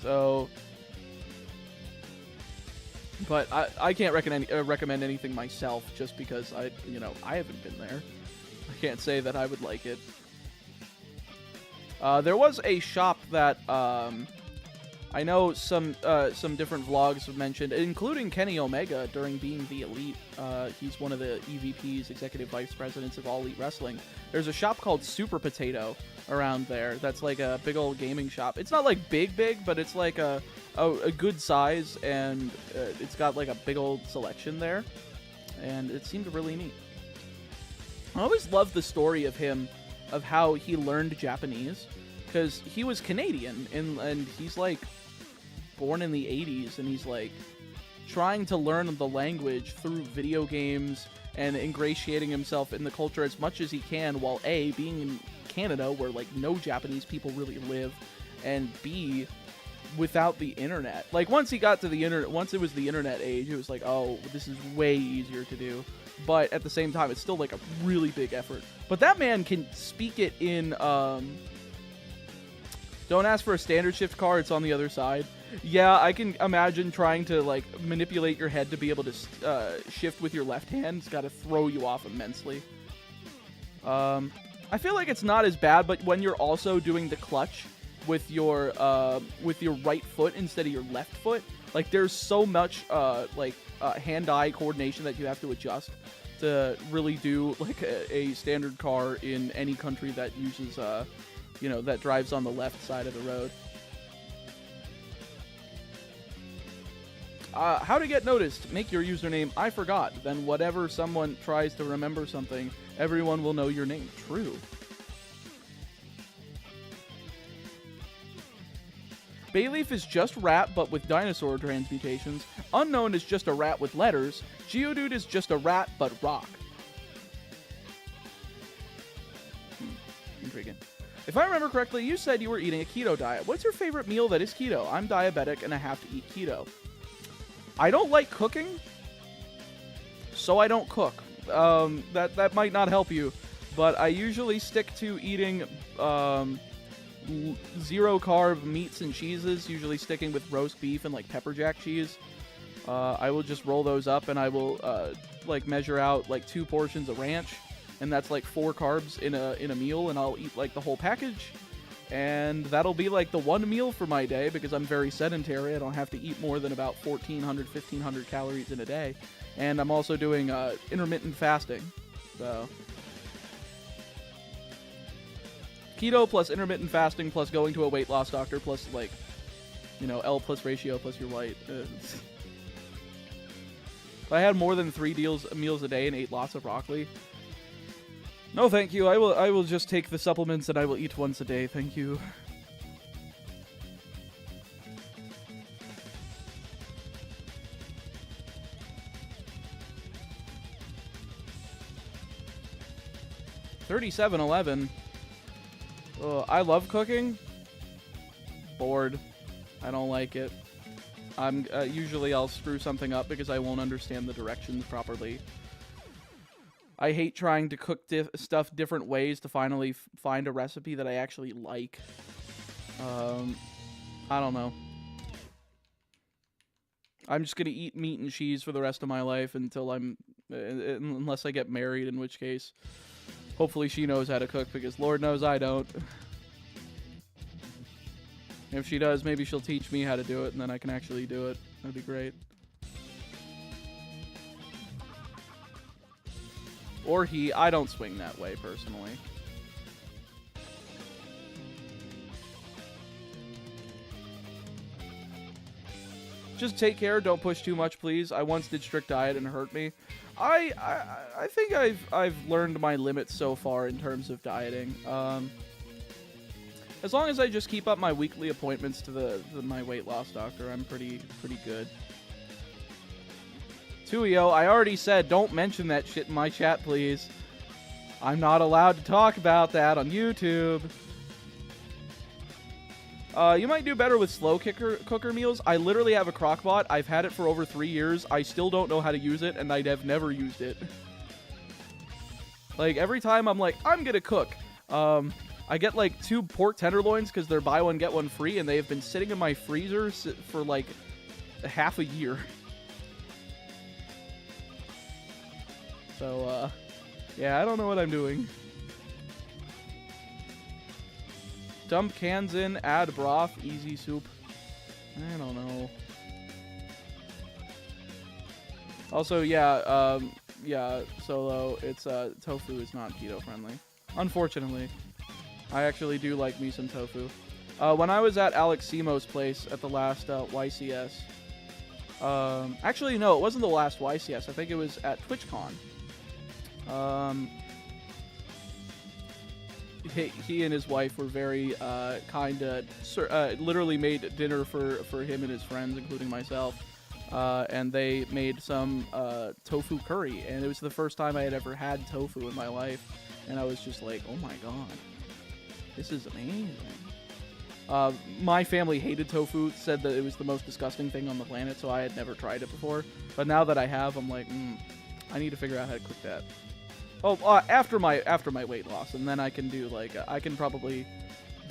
So, but I can't recommend anything myself just because I haven't been there. I can't say that I would like it. There was a shop that I know some different vlogs have mentioned, including Kenny Omega during being the Elite. He's one of the EVPs, Executive Vice Presidents of All Elite Wrestling. There's a shop called Super Potato around there that's like a big old gaming shop. It's not like big, but it's like a good size, and it's got like a big old selection there, and it seemed really neat. I always loved the story of him, of how he learned Japanese, because he was Canadian, and he's like born in the 80s, and he's like trying to learn the language through video games and ingratiating himself in the culture as much as he can, while A, being in Canada where like no Japanese people really live, and B, without the internet. Like once he got to the internet, once it was the internet age, it was like, oh, this is way easier to do. But at the same time, it's still like a really big effort. But that man can speak it in, don't ask for a standard shift car, it's on the other side. Yeah, I can imagine trying to like manipulate your head to be able to shift with your left hand. It's got to throw you off immensely. I feel like it's not as bad, but when you're also doing the clutch with your right foot instead of your left foot, like there's so much hand-eye coordination that you have to adjust to really do like a standard car in any country that uses that drives on the left side of the road. How to get noticed? Make your username I forgot. Then whatever someone tries to remember something, everyone will know your name. True. Bayleaf is just rat, but with dinosaur transmutations. Unknown is just a rat with letters. Geodude is just a rat, but rock. Intriguing. If I remember correctly, you said you were eating a keto diet. What's your favorite meal that is keto? I'm diabetic and I have to eat keto. I don't like cooking, so I don't cook. That might not help you, but I usually stick to eating zero carb meats and cheeses, usually sticking with roast beef and like pepper jack cheese. I will just roll those up, and I will measure out like 2 portions of ranch, and that's like 4 carbs in a meal, and I'll eat like the whole package. And that'll be like the one meal for my day because I'm very sedentary. I don't have to eat more than about 1,400, 1,500 calories in a day. And I'm also doing intermittent fasting. So keto plus intermittent fasting plus going to a weight loss doctor plus L plus ratio plus your weight. If I had more than 3 meals a day and ate lots of broccoli, no, thank you. I will just take the supplements and I will eat once a day. Thank you. $37.11. I love cooking. Bored. I don't like it. Usually I'll screw something up because I won't understand the directions properly. I hate trying to cook stuff different ways to finally find a recipe that I actually like. I don't know. I'm just gonna eat meat and cheese for the rest of my life until unless I get married, in which case, hopefully she knows how to cook, because Lord knows I don't. If she does, maybe she'll teach me how to do it, and then I can actually do it. That'd be great. Or he. I don't swing that way, personally. Just take care. Don't push too much, please. I once did strict diet and it hurt me. I think I've learned my limits so far in terms of dieting. As long as I just keep up my weekly appointments to my weight loss doctor, I'm pretty good. Tuio, I already said don't mention that shit in my chat, please. I'm not allowed to talk about that on YouTube. You might do better with slow cooker meals. I literally have a crock-pot. I've had it for over 3 years. I still don't know how to use it, and I have never used it. Like, every time I'm like, I'm gonna cook. I get, like, 2 pork tenderloins because they're buy one, get one free, and they have been sitting in my freezer for, like, half a year. So, yeah, I don't know what I'm doing. Dump cans in, add broth, easy soup. I don't know. Also, yeah, Solo, it's, tofu is not keto friendly. Unfortunately. I actually do like me some tofu. When I was at Alex Simo's place at the last, YCS. Actually, no, it wasn't the last YCS. I think it was at TwitchCon. He and his wife were very kind. Literally made dinner for him and his friends, including myself. And they made some tofu curry, and it was the first time I had ever had tofu in my life. And I was just like, oh my god, this is amazing. My family hated tofu, said that it was the most disgusting thing on the planet, so I had never tried it before. But now that I have, I'm like, I need to figure out how to cook that. Oh, after my weight loss, and then I can do, like, I can probably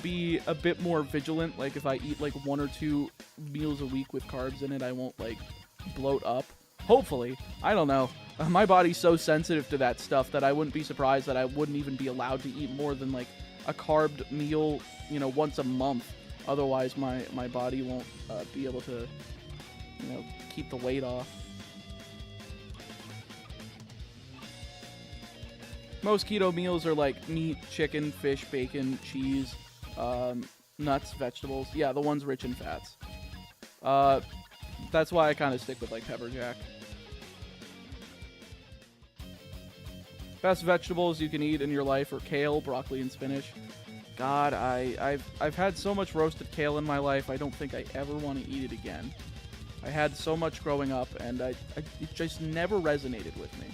be a bit more vigilant. Like, if I eat, like, 1 or 2 meals a week with carbs in it, I won't, like, bloat up. Hopefully. I don't know. My body's so sensitive to that stuff that I wouldn't be surprised that I wouldn't even be allowed to eat more than, like, a carved meal, you know, once a month. Otherwise, my body won't be able to, you know, keep the weight off. Most keto meals are like meat, chicken, fish, bacon, cheese, nuts, vegetables. Yeah, the ones rich in fats. That's why I kind of stick with like pepper jack. Best vegetables you can eat in your life are kale, broccoli, and spinach. God, I've had so much roasted kale in my life, I don't think I ever want to eat it again. I had so much growing up, and it just never resonated with me.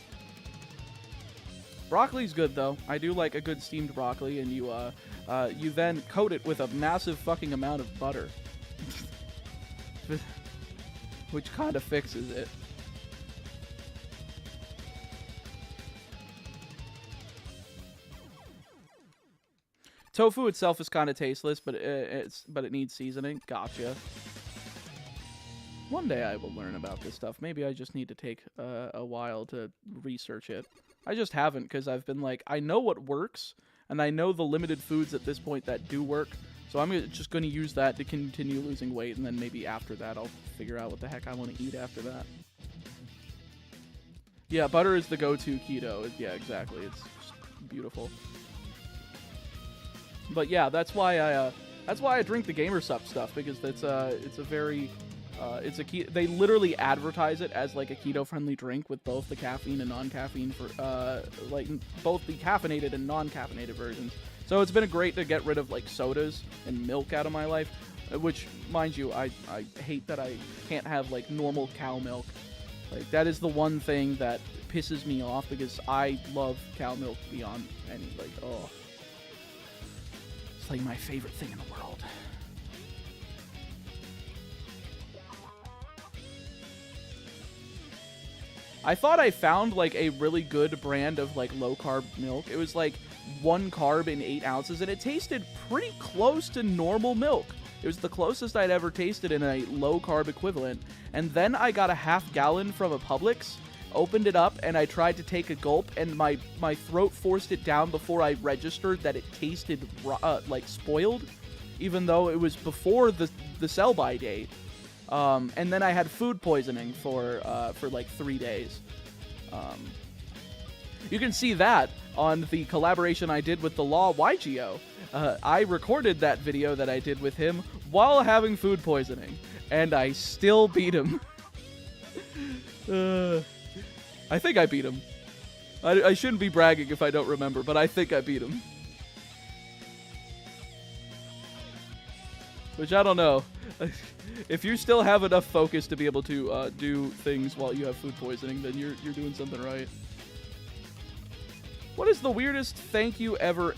Broccoli's good, though. I do like a good steamed broccoli, and you then coat it with a massive fucking amount of butter. Which kind of fixes it. Tofu itself is kind of tasteless, but it needs seasoning. Gotcha. One day I will learn about this stuff. Maybe I just need to take a while to research it. I just haven't, because I've been like, I know what works, and I know the limited foods at this point that do work, so I'm just going to use that to continue losing weight, and then maybe after that I'll figure out what the heck I want to eat after that. Yeah, butter is the go-to keto. Yeah, exactly. It's just beautiful. But yeah, that's why I drink the Gamersup stuff, because it's a very they literally advertise it as like a keto-friendly drink with both the caffeine and non-caffeine for like both the caffeinated and non-caffeinated versions. So it's been great to get rid of like sodas and milk out of my life, which, mind you, I hate that I can't have like normal cow milk. Like, that is the one thing that pisses me off, because I love cow milk beyond any, like, oh. It's like my favorite thing in the world. I thought I found like a really good brand of like low carb milk. It was like 1 carb in 8 ounces, and it tasted pretty close to normal milk. It was the closest I'd ever tasted in a low carb equivalent. And then I got a half gallon from a Publix, opened it up, and I tried to take a gulp, and my throat forced it down before I registered that it tasted like spoiled, even though it was before the sell-by date. And then I had food poisoning for like 3 days. You can see that on the collaboration I did with the Law YGO. I recorded that video that I did with him while having food poisoning, and I still beat him. I think I beat him. I shouldn't be bragging if I don't remember, but I think I beat him. Which I don't know. If you still have enough focus to be able to do things while you have food poisoning, then you're doing something right. What is the weirdest thing you ever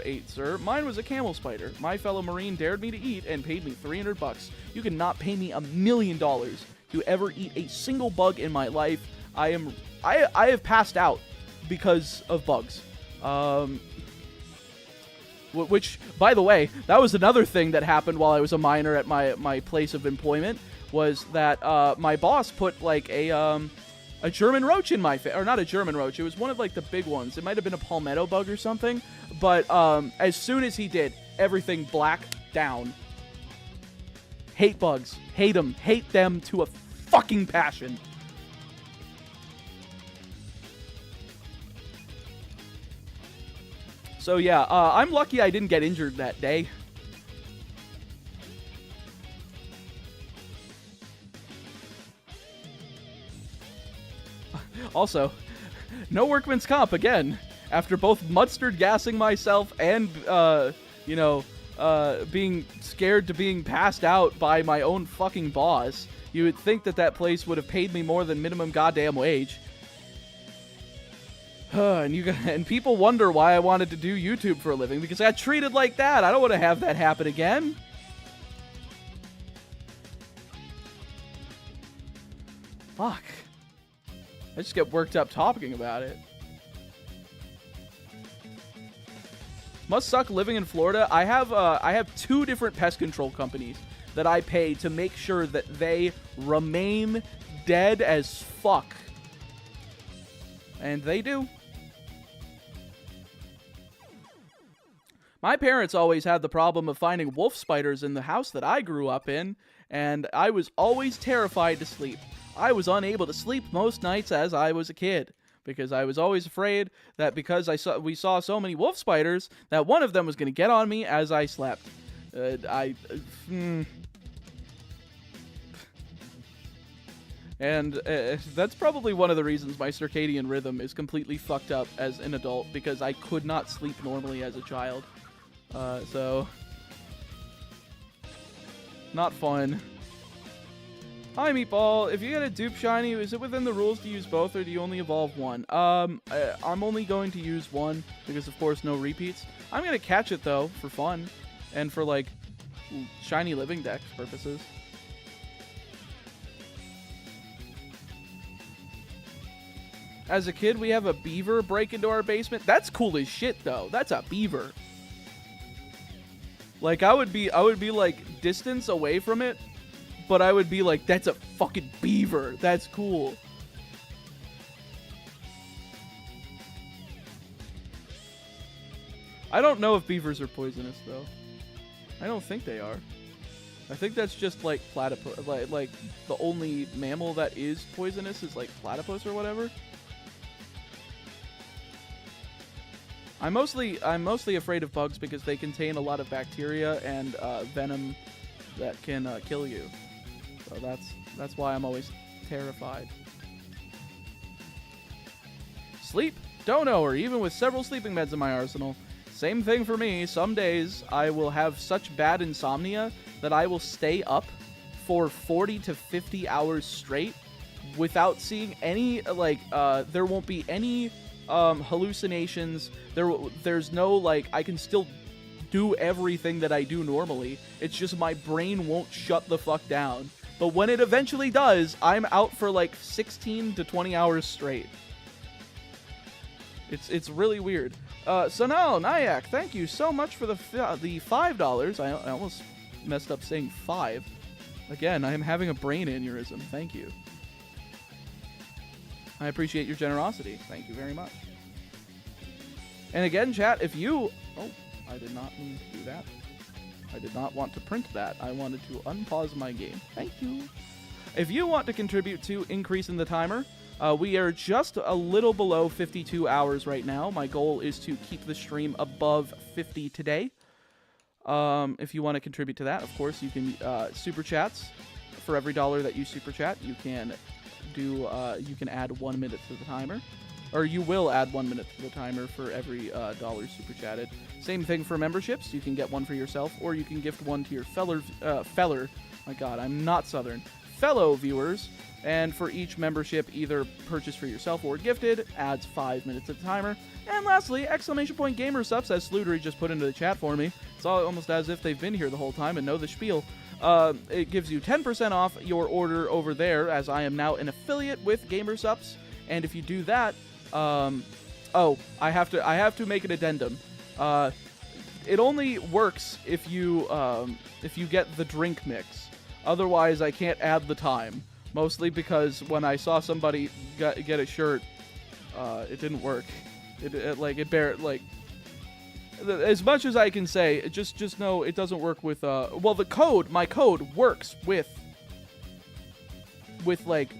ate, sir? Mine was a camel spider. My fellow Marine dared me to eat and paid me $300. You cannot pay me $1 million to ever eat a single bug in my life. I have passed out because of bugs. Which, by the way, that was another thing that happened while I was a miner at my place of employment, was that my boss put like a German roach in my face. Or not a German roach, it was one of like the big ones. It might have been a palmetto bug or something, but as soon as he did, everything black down. Hate bugs. Hate them. Hate them to a fucking passion. So yeah, I'm lucky I didn't get injured that day. Also, no workman's comp again. After both mustard gassing myself and, being scared to being passed out by my own fucking boss, you would think that that place would have paid me more than minimum goddamn wage. And people wonder why I wanted to do YouTube for a living, because I got treated like that. I don't want to have that happen again. Fuck. I just get worked up talking about it. Must suck living in Florida. I have 2 different pest control companies that I pay to make sure that they remain dead as fuck. And they do. My parents always had the problem of finding wolf spiders in the house that I grew up in, and I was always terrified to sleep. I was unable to sleep most nights as I was a kid, because I was always afraid that because we saw so many wolf spiders, that one of them was going to get on me as I slept. And that's probably one of the reasons my circadian rhythm is completely fucked up as an adult, because I could not sleep normally as a child. So, not fun. Hi, Meatball. If you get a dupe shiny, is it within the rules to use both, or do you only evolve one? I'm only going to use one, because of course no repeats. I'm going to catch it, though, for fun, and for, like, shiny living dex purposes. As a kid, we have a beaver break into our basement. That's cool as shit, though. That's a beaver. Like, I would be like distance away from it, but I would be like, that's a fucking beaver. That's cool. I don't know if beavers are poisonous, though. I don't think they are. I think that's just like platypus. Like the only mammal that is poisonous is like platypus or whatever. I'm mostly afraid of bugs because they contain a lot of bacteria and venom that can kill you. So that's why I'm always terrified. Sleep? Don't know her, even with several sleeping meds in my arsenal. Same thing for me. Some days I will have such bad insomnia that I will stay up for 40 to 50 hours straight without seeing any, there won't be any hallucinations. There's no, like, I can still do everything that I do normally. It's just my brain won't shut the fuck down. But when it eventually does, I'm out for like 16 to 20 hours straight. It's really weird. So now, Nyack, thank you so much for the $5. I almost messed up saying 5. Again, I am having a brain aneurysm. Thank you. I appreciate your generosity. Thank you very much. And again, chat, if you... Oh, I did not mean to do that. I did not want to print that. I wanted to unpause my game. Thank you. If you want to contribute to increasing the timer, we are just a little below 52 hours right now. My goal is to keep the stream above 50 today. If you want to contribute to that, of course, you can super chats. For every $1 that you super chat, you can do you can add 1 minute to the timer. or you will add 1 minute to the timer for every dollar super chatted. Same thing for memberships. You can get one for yourself, or you can gift one to your feller. My God, I'm not Southern. Fellow viewers. And for each membership, either purchased for yourself or gifted, adds 5 minutes to the timer. And lastly, exclamation point gamer subs, as Sludery just put into the chat for me. It's almost as if they've been here the whole time and know the spiel. It gives you 10% off your order over there, as I am now an affiliate with Gamer Subs. And if you do that, oh, I have to make an addendum. It only works if you get the drink mix. Otherwise, I can't add the time. Mostly because when I saw somebody get a shirt, it didn't work. As much as I can say, just know it doesn't work with, well, my code works with like,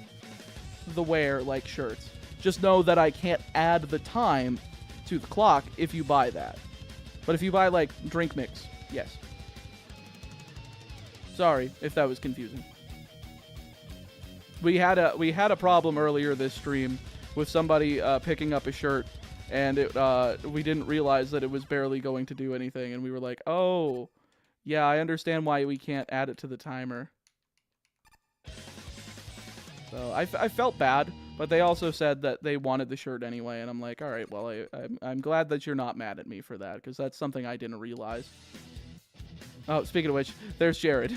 the wear, like, shirts. Just know that I can't add the time to the clock if you buy that. But if you buy, like, drink mix, yes. Sorry if that was confusing. We had a problem earlier this stream with somebody picking up a shirt, and we didn't realize that it was barely going to do anything, and we were like, oh, yeah, I understand why we can't add it to the timer. So I felt bad, but they also said that they wanted the shirt anyway, and I'm like, all right, well, I'm glad that you're not mad at me for that, because that's something I didn't realize. Oh, speaking of which, there's Jared.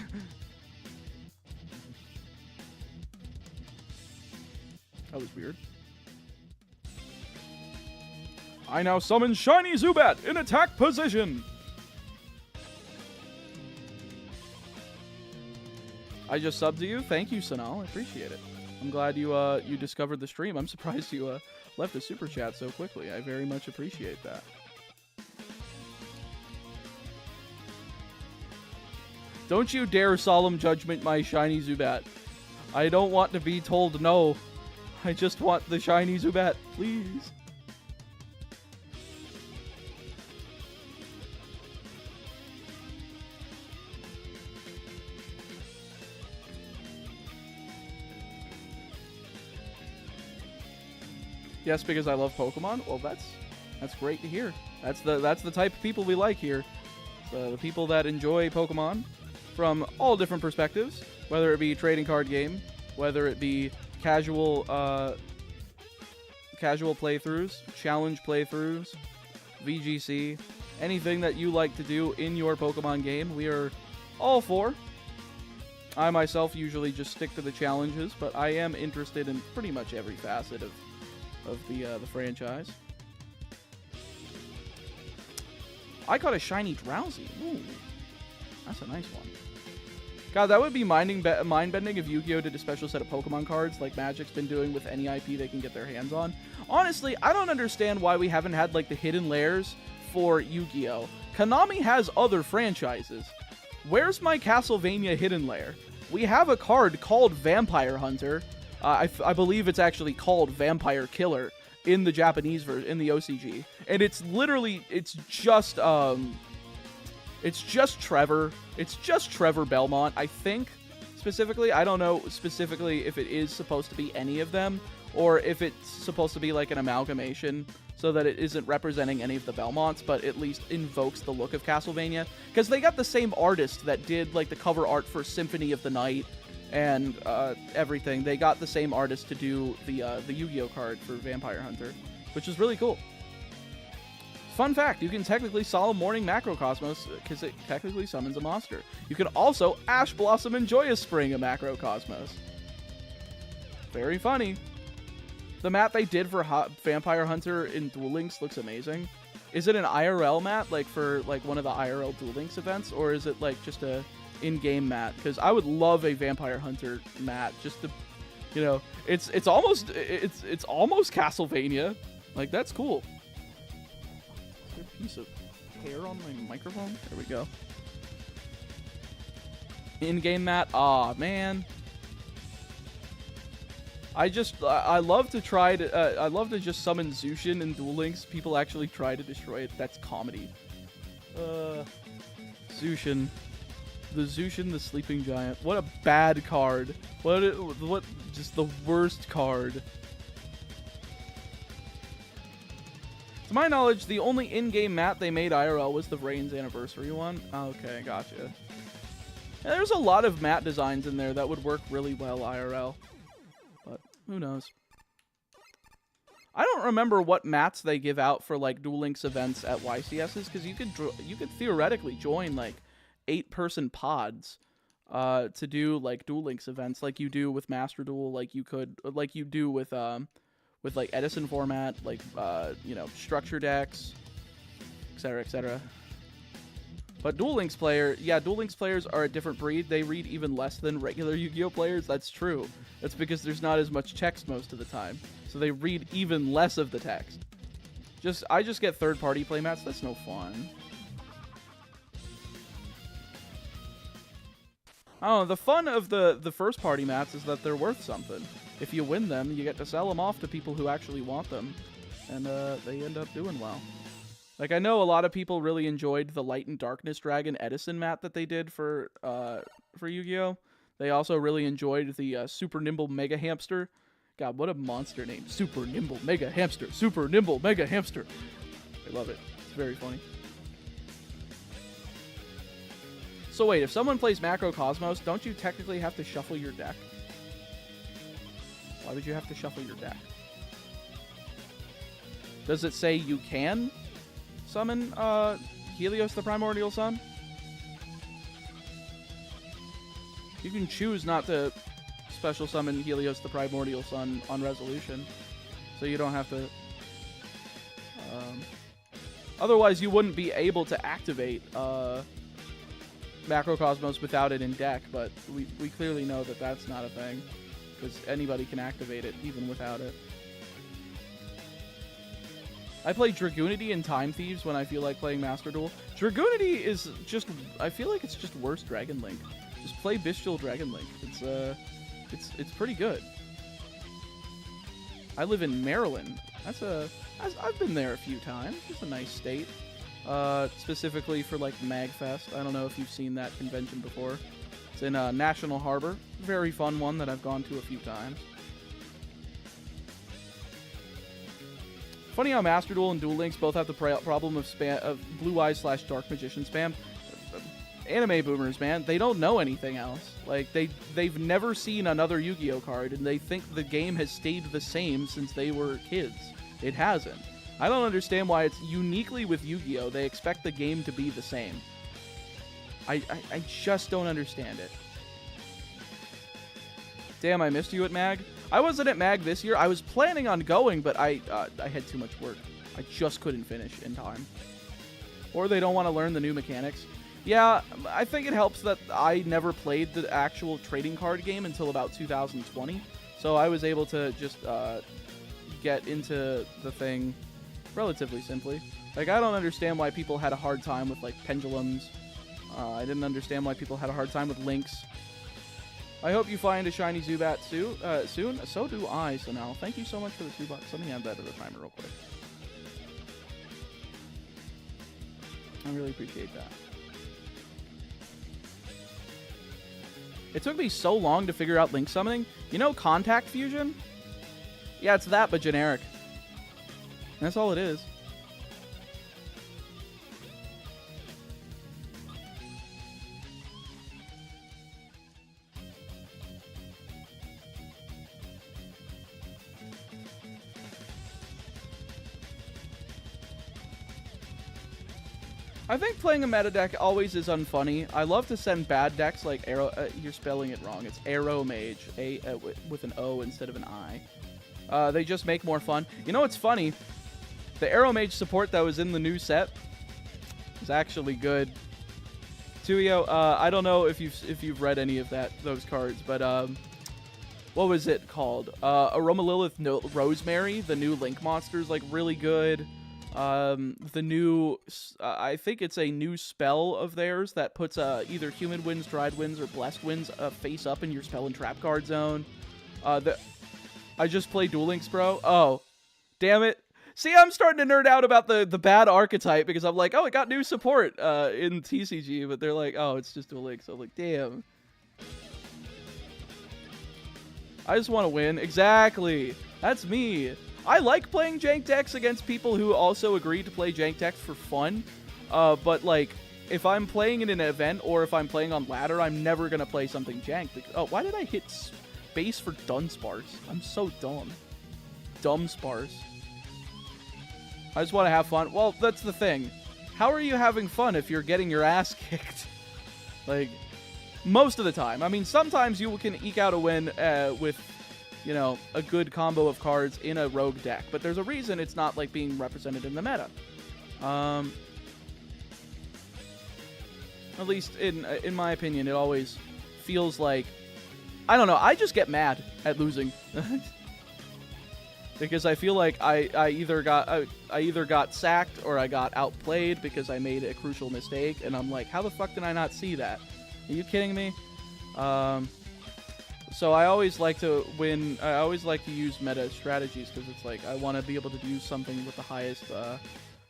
That was weird. I now summon Shiny Zubat in attack position. I just subbed to you. Thank you, Sanal. I appreciate it. I'm glad you discovered the stream. I'm surprised you left a super chat so quickly. I very much appreciate that. Don't you dare solemn judgment my Shiny Zubat. I don't want to be told no. I just want the Shiny Zubat, please. Yes, because I love Pokemon. Well, that's great to hear. That's the type of people we like here. The people that enjoy Pokemon from all different perspectives, whether it be trading card game, whether it be casual playthroughs, challenge playthroughs, VGC, anything that you like to do in your Pokemon game, we are all for. I myself usually just stick to the challenges, but I am interested in pretty much every facet of the franchise. I caught a shiny Drowsy. Ooh, that's a nice one. God, that would be mind-bending if Yu-Gi-Oh! Did a special set of Pokemon cards like Magic's been doing with any IP they can get their hands on. Honestly, I don't understand why we haven't had, like, the hidden layers for Yu-Gi-Oh! Konami has other franchises. Where's my Castlevania hidden layer? We have a card called Vampire Hunter. I believe it's actually called Vampire Killer in the Japanese version, in the OCG. And it's literally, it's just Trevor. It's just Trevor Belmont, I think, specifically. I don't know specifically if it is supposed to be any of them, or if it's supposed to be like an amalgamation, so that it isn't representing any of the Belmonts, but at least invokes the look of Castlevania. Because they got the same artist that did like the cover art for Symphony of the Night and everything. They got the same artist to do the Yu-Gi-Oh! Card for Vampire Hunter, which is really cool. Fun fact, you can technically Solemn Morning Macrocosmos because it technically summons a monster. You can also Ash Blossom and Joyous Spring a Macrocosmos. Very funny. The map they did for Vampire Hunter in Duel Links looks amazing. Is it an IRL map, like for like one of the IRL Duel Links events, or is it like just a in-game mat? Because I would love a Vampire Hunter mat, just to, you know, it's almost Castlevania. Like, that's cool. Is there a piece of hair on my microphone? There we go. In-game mat. Aw, man. I love to try to, I love to just summon Zushin in Duel Links. People actually try to destroy it. That's comedy. Zushin. The Zushin, the Sleeping Giant. What a bad card. What, just the worst card. To my knowledge, the only in-game mat they made IRL was the Reign's Anniversary one. Okay, gotcha. Yeah, there's a lot of mat designs in there that would work really well IRL. But who knows? I don't remember what mats they give out for like Duel Links events at YCSs, because you could theoretically join like 8-person pods to do like Duel Links events, like you do with Master Duel, like you do with like Edison format, like you know, structure decks, etc., etc. But Duel Links players are a different breed. They read even less than regular Yu-Gi-Oh players. That's true. That's because there's not as much text most of the time. So they read even less of the text. I just get third-party playmats. That's no fun. Oh, the fun of the first-party mats is that they're worth something. If you win them, you get to sell them off to people who actually want them. And they end up doing well. Like, I know a lot of people really enjoyed the Light and Darkness Dragon Edison mat that they did for Yu-Gi-Oh! They also really enjoyed the Super Nimble Mega Hamster. God, what a monster name. Super Nimble Mega Hamster. Super Nimble Mega Hamster. I love it. It's very funny. So wait, if someone plays Macrocosmos, don't you technically have to shuffle your deck? Why would you have to shuffle your deck? Does it say you can summon Helios the Primordial Sun? You can choose not to special summon Helios the Primordial Sun on resolution, so you don't have to. Otherwise, you wouldn't be able to activate Macrocosmos without it in deck, but we clearly know that that's not a thing, because anybody can activate it even without it. I play Dragoonity and Time Thieves when I feel like playing Master Duel. Dragoonity is just, I feel like it's just worse Dragon Link. Just play Bestial Dragon Link. It's pretty good. I live in Maryland. I've been there a few times. It's a nice state. Specifically for like MagFest. I don't know if you've seen that convention before. It's in National Harbor. Very fun one that I've gone to a few times. Funny how Master Duel and Duel Links both have the problem of Blue Eyes / Dark Magician spam. Anime boomers, man, they don't know anything else. Like, they've never seen another Yu-Gi-Oh card, and they think the game has stayed the same since they were kids. It hasn't. I don't understand why it's uniquely with Yu-Gi-Oh! They expect the game to be the same. I just don't understand it. Damn, I missed you at MAG. I wasn't at MAG this year. I was planning on going, but I had too much work. I just couldn't finish in time. Or they don't want to learn the new mechanics. Yeah, I think it helps that I never played the actual trading card game until about 2020. So I was able to just get into the thing relatively simply. Like, I don't understand why people had a hard time with, like, pendulums. I didn't understand why people had a hard time with links. I hope you find a shiny Zubat soon. So do I, so now. Thank you so much for the $2. Let me add that to the timer real quick. I really appreciate that. It took me so long to figure out link summoning. You know Contact Fusion? Yeah, it's that, but generic. That's all it is. I think playing a meta deck always is unfunny. I love to send bad decks like Arrow. You're spelling it wrong. It's Arrow Mage, with an O instead of an I. They just make more fun. You know what's funny? The Arrow Mage support that was in the new set is actually good. Tuyo, I don't know if you've read any of those cards, but what was it called? Aroma Lilith Rosemary, the new Link monster, is like really good. The new, I think it's a new spell of theirs that puts either Humid Winds, Dried Winds, or Blessed Winds face up in your spell and trap card zone. I just played Duel Links, bro. Oh, damn it. See, I'm starting to nerd out about the bad archetype because I'm like, oh, it got new support in TCG, but they're like, oh, it's just Duel Links. So I'm like, damn. I just want to win. Exactly. That's me. I like playing jank decks against people who also agree to play jank decks for fun. But, like, if I'm playing in an event or if I'm playing on ladder, I'm never going to play something jank. Because, oh, why did I hit space for Dunsparce? I'm so dumb. Dumb Sparse. I just want to have fun. Well, that's the thing. How are you having fun if you're getting your ass kicked? Like, most of the time. I mean, sometimes you can eke out a win with, you know, a good combo of cards in a rogue deck. But there's a reason it's not, like, being represented in the meta. At least, in my opinion, it always feels like... I don't know, I just get mad at losing. Because I feel like I either got sacked or I got outplayed because I made a crucial mistake, and I'm like, how the fuck did I not see that? Are you kidding me? So I always like to win. I always like to use meta strategies because it's like I want to be able to use something with the highest,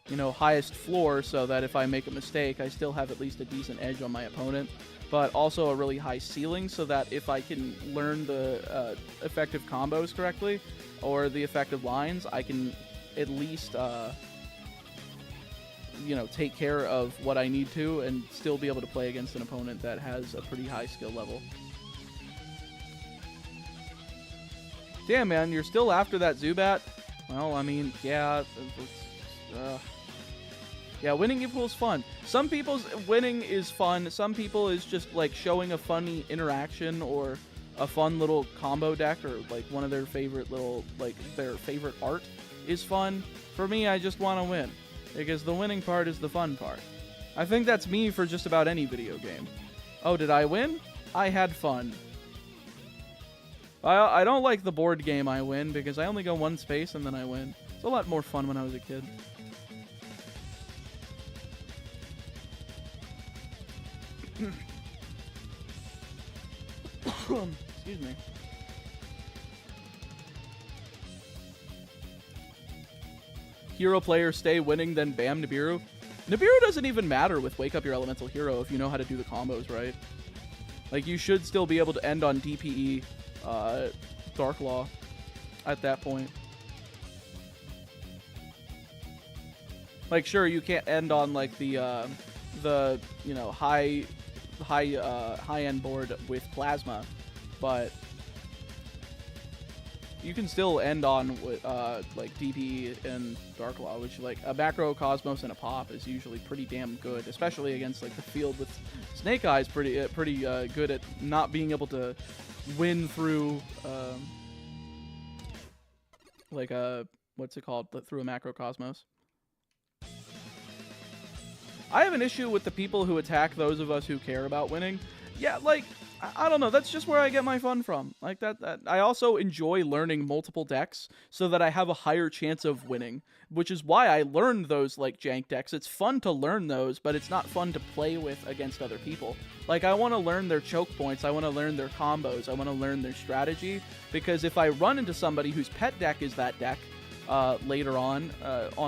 you know, highest floor, so that if I make a mistake, I still have at least a decent edge on my opponent. But also a really high ceiling, so that if I can learn the effective combos correctly, or the effective lines, I can at least, you know, take care of what I need to and still be able to play against an opponent that has a pretty high skill level. Damn, man, you're still after that Zubat? Well, I mean, yeah, yeah, winning equals fun. Some people's winning is fun. Some people is just, like, showing a funny interaction or a fun little combo deck or, like, one of their favorite little, like, their favorite art is fun. For me, I just want to win. Because the winning part is the fun part. I think that's me for just about any video game. Oh, did I win? I had fun. I don't like the board game I win because I only go one space and then I win. It's a lot more fun when I was a kid. Excuse me. Hero players stay winning, then bam Nibiru. Nibiru doesn't even matter with Wake Up Your Elemental Hero if you know how to do the combos right. Like, you should still be able to end on DPE Dark Law at that point. Like, sure, you can't end on, like, the you know, high-end board with Plasma, but you can still end on with like DPE and Dark Law, which, like, a Macro, Cosmos, and a Pop is usually pretty damn good, especially against, like, the field with Snake Eyes pretty good at not being able to win through like a what's it called, through a Macro Cosmos. I have an issue with the people who attack those of us who care about winning. Yeah, like, I don't know. That's just where I get my fun from. Like, that I also enjoy learning multiple decks so that I have a higher chance of winning, which is why I learned those, like, jank decks. It's fun to learn those, but it's not fun to play with against other people. Like, I want to learn their choke points. I want to learn their combos. I want to learn their strategy, because if I run into somebody whose pet deck is that deck later on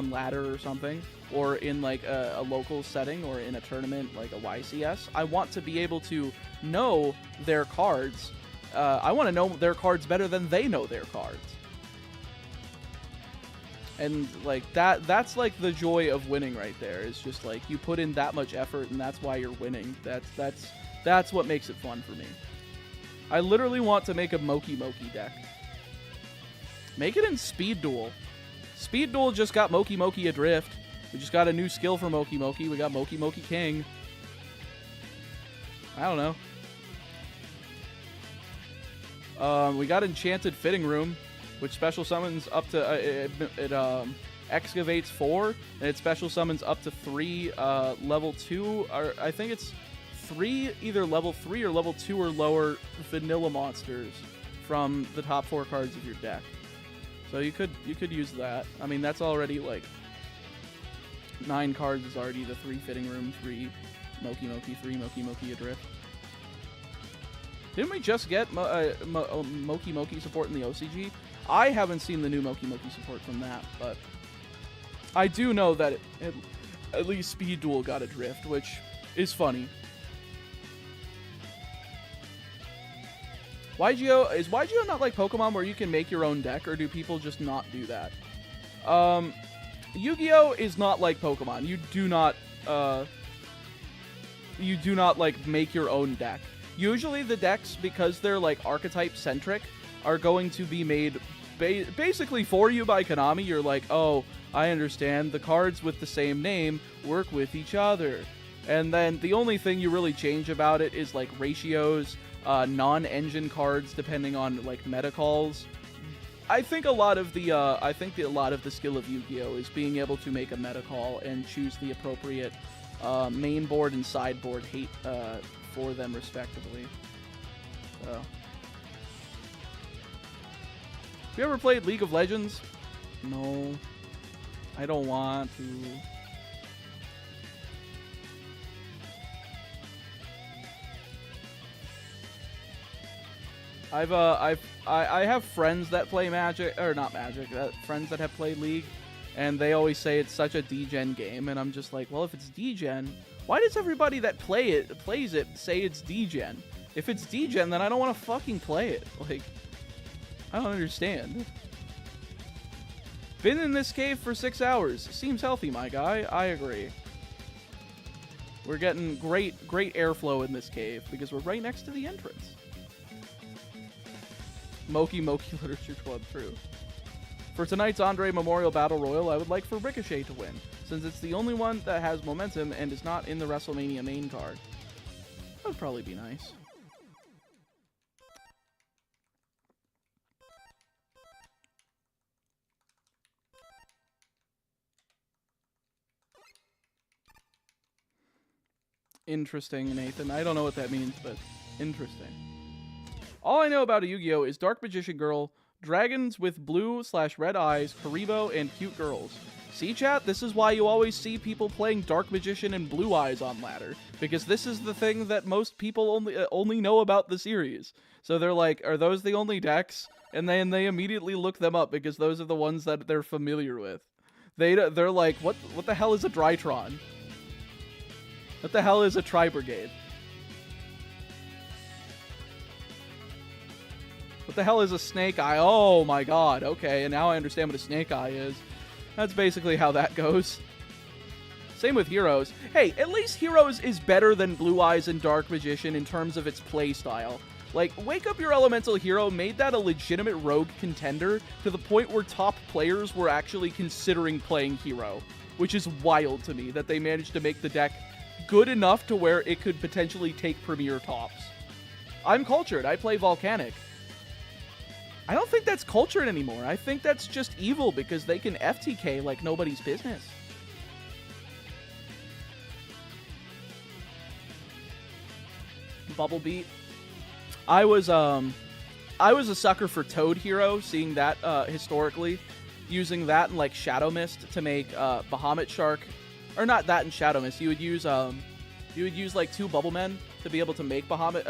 ladder or something, or in, like, a local setting, or in a tournament like a YCS, I want to be able to know their cards. I want to know their cards better than they know their cards. And, like, that's like the joy of winning right there. It's just, like, you put in that much effort, and that's why you're winning. That's what makes it fun for me. I literally want to make a Moki deck. Make it in Speed Duel. Speed Duel just got Moki Adrift. We just got a new skill for Moki. We got Moki King. I don't know. We got Enchanted Fitting Room, which special summons up to... it excavates 4, and it special summons up to 3 level 2, or I think it's 3, either level 3 or level 2 or lower vanilla monsters from the top 4 cards of your deck. So you could use that. I mean, that's already, like, 9 cards is already the 3 Fitting Room, 3 Moki, 3 Moki Adrift. Didn't we just get Moki support in the OCG? I haven't seen the new Moki support from that, but I do know that at least Speed Duel got Adrift, which is funny. Is YGO not like Pokemon where you can make your own deck, or do people just not do that? Yu-Gi-Oh is not like Pokemon. You do not like make your own deck. Usually the decks, because they're like archetype centric, are going to be made basically for you by Konami. You're like, oh, I understand. The cards with the same name work with each other. And then the only thing you really change about it is like ratios, non-engine cards depending on like meta calls. I think a lot of the skill of Yu-Gi-Oh is being able to make a meta call and choose the appropriate main board and sideboard for them respectively. So. Have you ever played League of Legends? No. I don't want to. I have friends that play Magic, or not Magic, friends that have played League, and they always say it's such a D-Gen game, and I'm just like, well, if it's D-Gen, why does everybody that plays it say it's D-Gen? If it's D-Gen, then I don't want to fucking play it. Like, I don't understand. Been in this cave for 6 hours. Seems healthy, my guy. I agree. We're getting great airflow in this cave because we're right next to the entrance. Moki Literature Club, true. For tonight's Andre Memorial Battle Royal, I would like for Ricochet to win, since it's the only one that has momentum and is not in the WrestleMania main card. That would probably be nice. Interesting, Nathan. I don't know what that means, but interesting. All I know about a Yu-Gi-Oh! Is Dark Magician Girl, dragons with blue/red eyes, Karibo, and cute girls. See, chat? This is why you always see people playing Dark Magician and Blue Eyes on ladder, because this is the thing that most people only know about the series. So they're like, are those the only decks? And then they immediately look them up because those are the ones that they're familiar with. They're like, what the hell is a Drytron? What the hell is a Tri-Brigade? What the hell is a Snake Eye? Oh my god, okay, and now I understand what a Snake Eye is. That's basically how that goes. Same with Heroes. Hey, at least Heroes is better than Blue Eyes and Dark Magician in terms of its playstyle. Like, Wake Up Your Elemental Hero made that a legitimate rogue contender to the point where top players were actually considering playing Hero, which is wild to me that they managed to make the deck good enough to where it could potentially take Premier tops. I'm cultured. I play Volcanic. I don't think that's cultured anymore. I think that's just evil because they can FTK like nobody's business. Bubble Beat. I was a sucker for Toad Hero, seeing that historically, using that and like Shadow Mist to make Bahamut Shark, or not that in Shadow Mist. You would use like 2 Bubble Men to be able to make Bahamut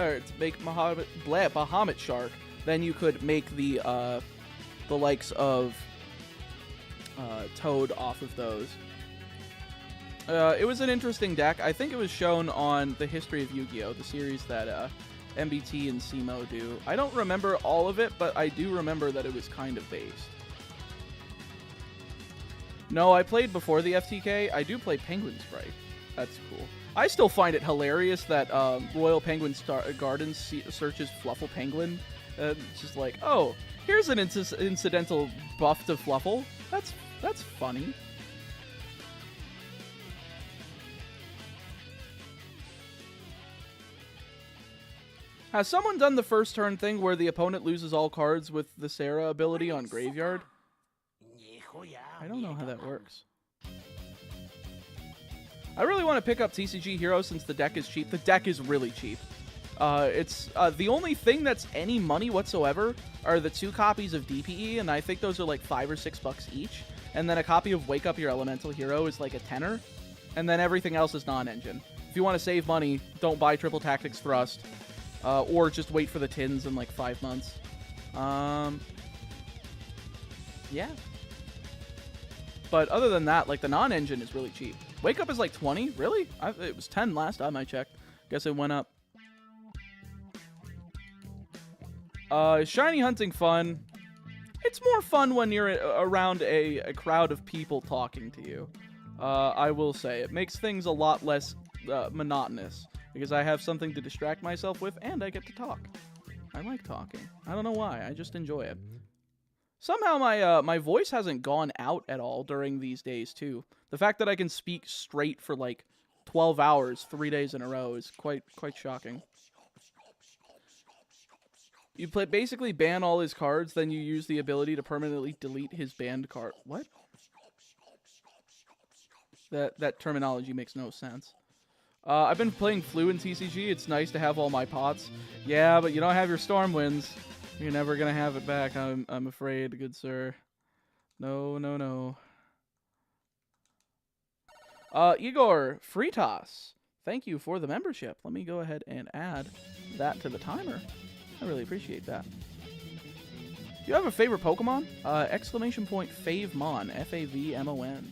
Shark. Then you could make the likes of Toad off of those. It was an interesting deck. I think it was shown on the History of Yu-Gi-Oh!, the series that MBT and CMO do. I don't remember all of it, but I do remember that it was kind of based. No, I played before the FTK. I do play Penguin Sprite. That's cool. I still find it hilarious that Royal Penguin Gardens searches Fluffle Penguin. It's just like, oh, here's an incidental buff to Fluffle. That's funny. Has someone done the first turn thing where the opponent loses all cards with the Sarah ability on Graveyard? I don't know how that works. I really want to pick up TCG Hero since the deck is cheap. The deck is really cheap. It's the only thing that's any money whatsoever are the 2 copies of DPE, and I think those are like $5 or $6 each. And then a copy of Wake Up Your Elemental Hero is like a tenner, and then everything else is non-engine. If you want to save money, don't buy Triple Tactics Thrust, or just wait for the tins in like 5 months. Yeah. But other than that, like the non-engine is really cheap. Wake Up is like 20, really? It was 10 last time I checked. Guess it went up. Is shiny hunting fun? It's more fun when you're around a crowd of people talking to you. I will say. It makes things a lot less monotonous because I have something to distract myself with and I get to talk. I like talking. I don't know why. I just enjoy it. Somehow my voice hasn't gone out at all during these days too. The fact that I can speak straight for like 12 hours, 3 days in a row is quite shocking. You basically ban all his cards, then you use the ability to permanently delete his banned card. What? That terminology makes no sense. I've been playing Flu in TCG. It's nice to have all my pots. Yeah, but you don't have your Stormwinds. You're never gonna have it back, I'm afraid, good sir. No, no, no. Igor Fritas, thank you for the membership. Let me go ahead and add that to the timer. I really appreciate that. Do you have a favorite Pokemon? Exclamation point Favemon, F-A-V-M-O-N.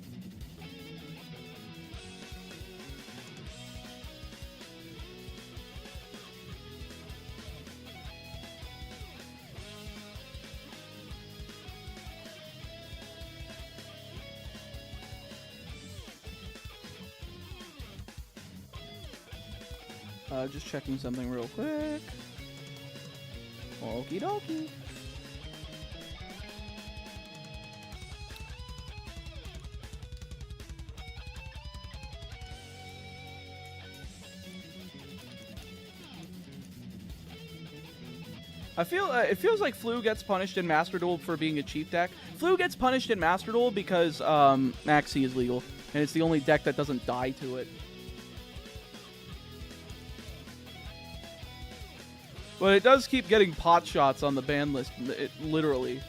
Just checking something real quick. Okie dokie. I feel it feels like Flu gets punished in Master Duel for being a cheap deck. Flu gets punished in Master Duel because Maxi is legal, and it's the only deck that doesn't die to it. But it does keep getting pot shots on the ban list, literally.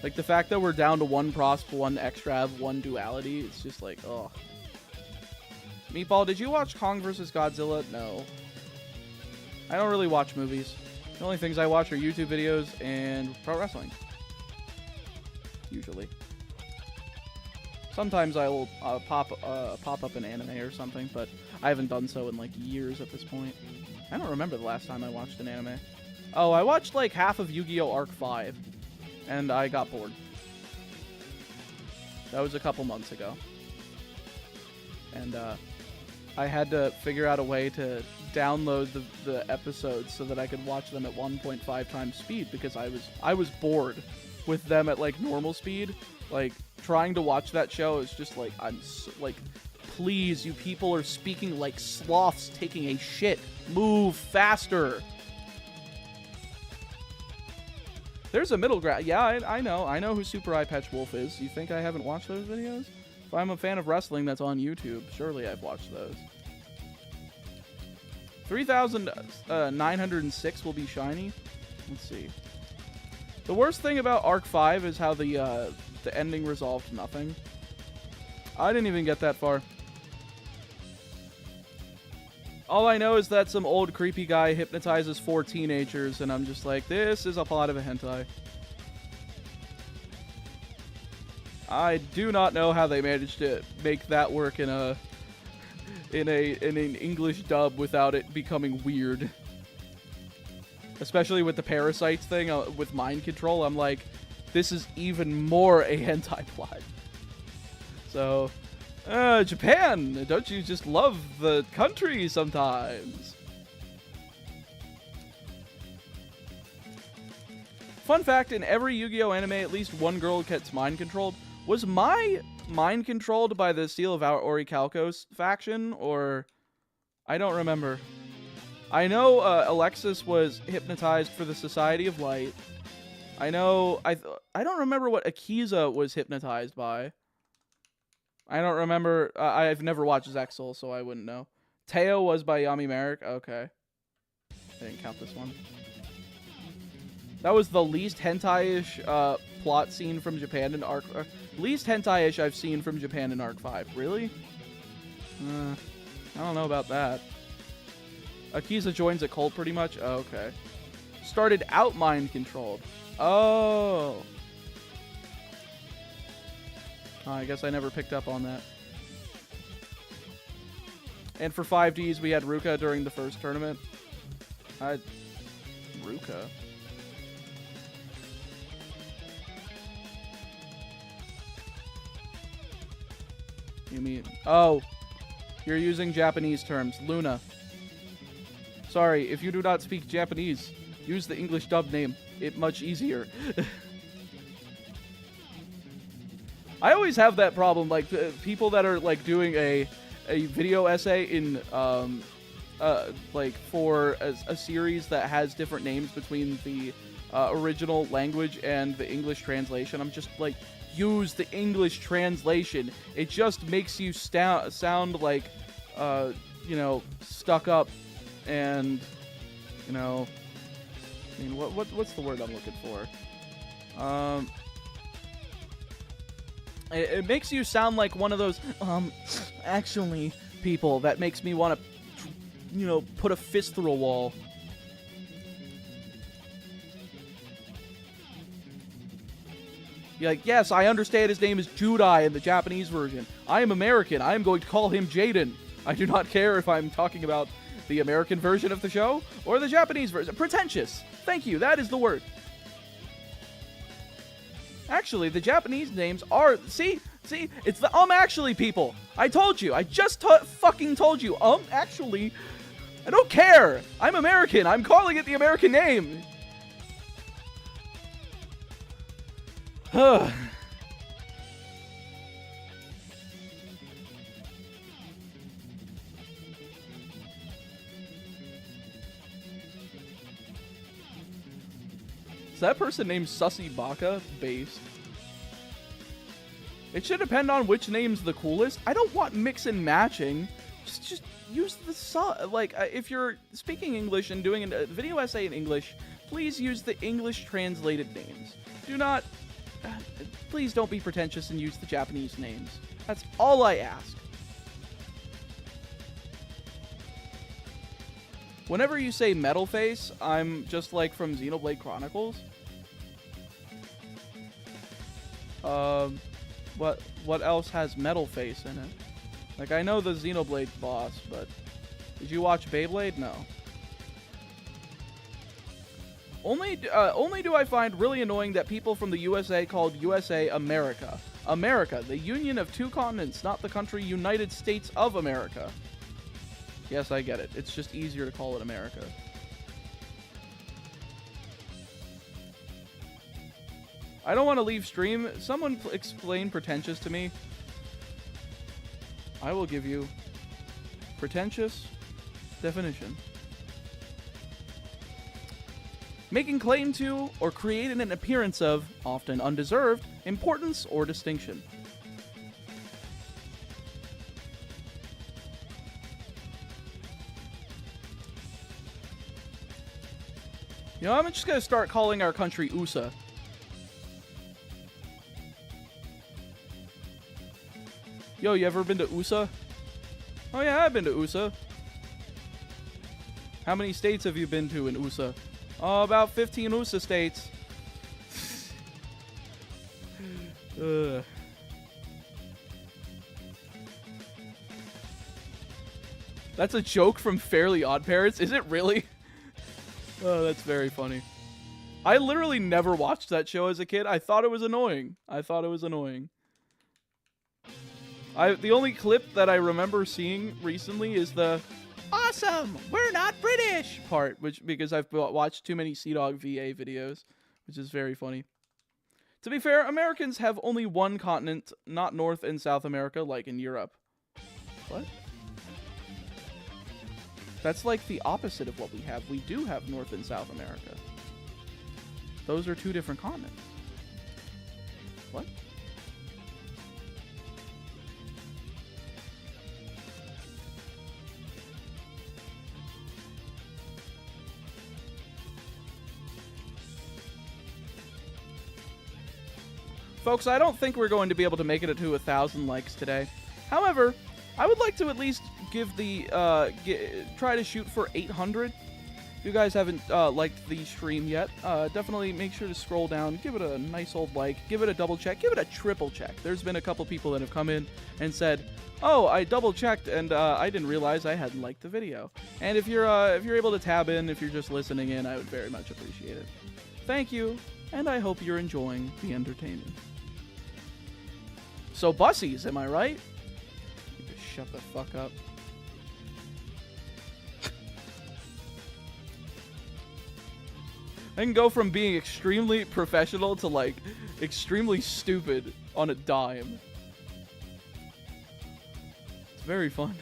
Like, the fact that we're down to 1 Prosp, 1 Extrav, 1 Duality, it's just like, oh. Meatball, did you watch Kong vs. Godzilla? No. I don't really watch movies. The only things I watch are YouTube videos and pro wrestling. Usually. Sometimes I will pop up an anime or something, but I haven't done so in, like, years at this point. I don't remember the last time I watched an anime. Oh, I watched like half of Yu-Gi-Oh! Arc 5, and I got bored. That was a couple months ago. And I had to figure out a way to download the episodes so that I could watch them at 1.5 times speed because I was bored with them at like normal speed. Like trying to watch that show is just like please, you people are speaking like sloths taking a shit. Move faster. There's a middle ground. Yeah, I know who Super Eye Patch Wolf is. You think I haven't watched those videos? If I'm a fan of wrestling that's on YouTube, surely I've watched those. 3,906 will be shiny. Let's see. The worst thing about Arc 5 is how the ending resolved nothing. I didn't even get that far. All I know is that some old creepy guy hypnotizes 4 teenagers, and I'm just like, this is a plot of a hentai. I do not know how they managed to make that work in an English dub without it becoming weird. Especially with the parasites thing with mind control, I'm like, this is even more a hentai plot. So, Japan, don't you just love the country sometimes? Fun fact, in every Yu-Gi-Oh! Anime, at least one girl gets mind controlled. Was my mind controlled by the Seal of Orichalcos faction, or... I don't remember. I know Alexis was hypnotized for the Society of Light. I know... I don't remember what Akiza was hypnotized by. I don't remember. I've never watched Zexal, so I wouldn't know. Teo was by Yami Merrick. Okay. I didn't count this one. That was the least hentai-ish plot scene from Japan in Arc... least hentai-ish I've seen from Japan in Arc 5. Really? I don't know about that. Akiza joins a cult pretty much? Oh, okay. Started out mind-controlled. Oh. I guess I never picked up on that. And for 5Ds, we had Ruka during the first tournament. Ruka? You mean... Oh. You're using Japanese terms. Luna. Sorry, if you do not speak Japanese, use the English dub name. It much easier. I always have that problem, like, people that are, like, doing a video essay in, like, for a series that has different names between the original language and the English translation. I'm just like, use the English translation. It just makes you sound like, you know, stuck up and, you know, I mean, what's the word I'm looking for? It makes you sound like one of those, actually, people that makes me want to, you know, put a fist through a wall. You're like, yes, I understand his name is Judai in the Japanese version. I am American. I am going to call him Jaden. I do not care if I'm talking about the American version of the show or the Japanese version. Pretentious. Thank you. That is the word. Actually, the Japanese names are... See? It's the actually people. I told you. I just fucking told you. Actually. I don't care. I'm American. I'm calling it the American name. Is that person named Sussy Baka based? It should depend on which name's the coolest. I don't want mix and matching. Just use the like if you're speaking English and doing a video essay in English, please use the English translated names. Do not please don't be pretentious and use the Japanese names. That's all I ask. Whenever you say Metal Face, I'm just like from Xenoblade Chronicles. What else has Metal Face in it? Like, I know the Xenoblade boss, but did you watch Beyblade? No. Only do I find really annoying that people from the USA called USA America. America, the union of two continents, not the country United States of America. Yes, I get it. It's just easier to call it America. I don't want to leave stream. Someone explain pretentious to me. I will give you pretentious definition. Making claim to or creating an appearance of, often undeserved, importance or distinction. You know, I'm just going to start calling our country USA. Yo, you ever been to USA? Oh yeah, I've been to USA. How many states have you been to in USA? Oh, about 15 USA states. That's a joke from Fairly Odd Parents? Is it really? Oh, that's very funny. I literally never watched that show as a kid. I thought it was annoying. The only clip that I remember seeing recently is the "Awesome, we're not British" part, because I've watched too many Sea Dog VA videos, which is very funny. To be fair, Americans have only one continent, not North and South America like in Europe. What? That's like the opposite of what we have. We do have North and South America. Those are two different continents. What? Folks, I don't think we're going to be able to make it to 1,000 likes today. However, I would like to at least give the try to shoot for 800. If you guys haven't liked the stream yet, definitely make sure to scroll down, give it a nice old like, give it a double check, give it a triple check. There's been a couple people that have come in and said, "Oh, I double checked and I didn't realize I hadn't liked the video." And if you're able to tab in, if you're just listening in, I would very much appreciate it. Thank you, and I hope you're enjoying the entertainment. So bussies, am I right? shut the fuck up. I can go from being extremely professional to, like, extremely stupid on a dime. It's very fun.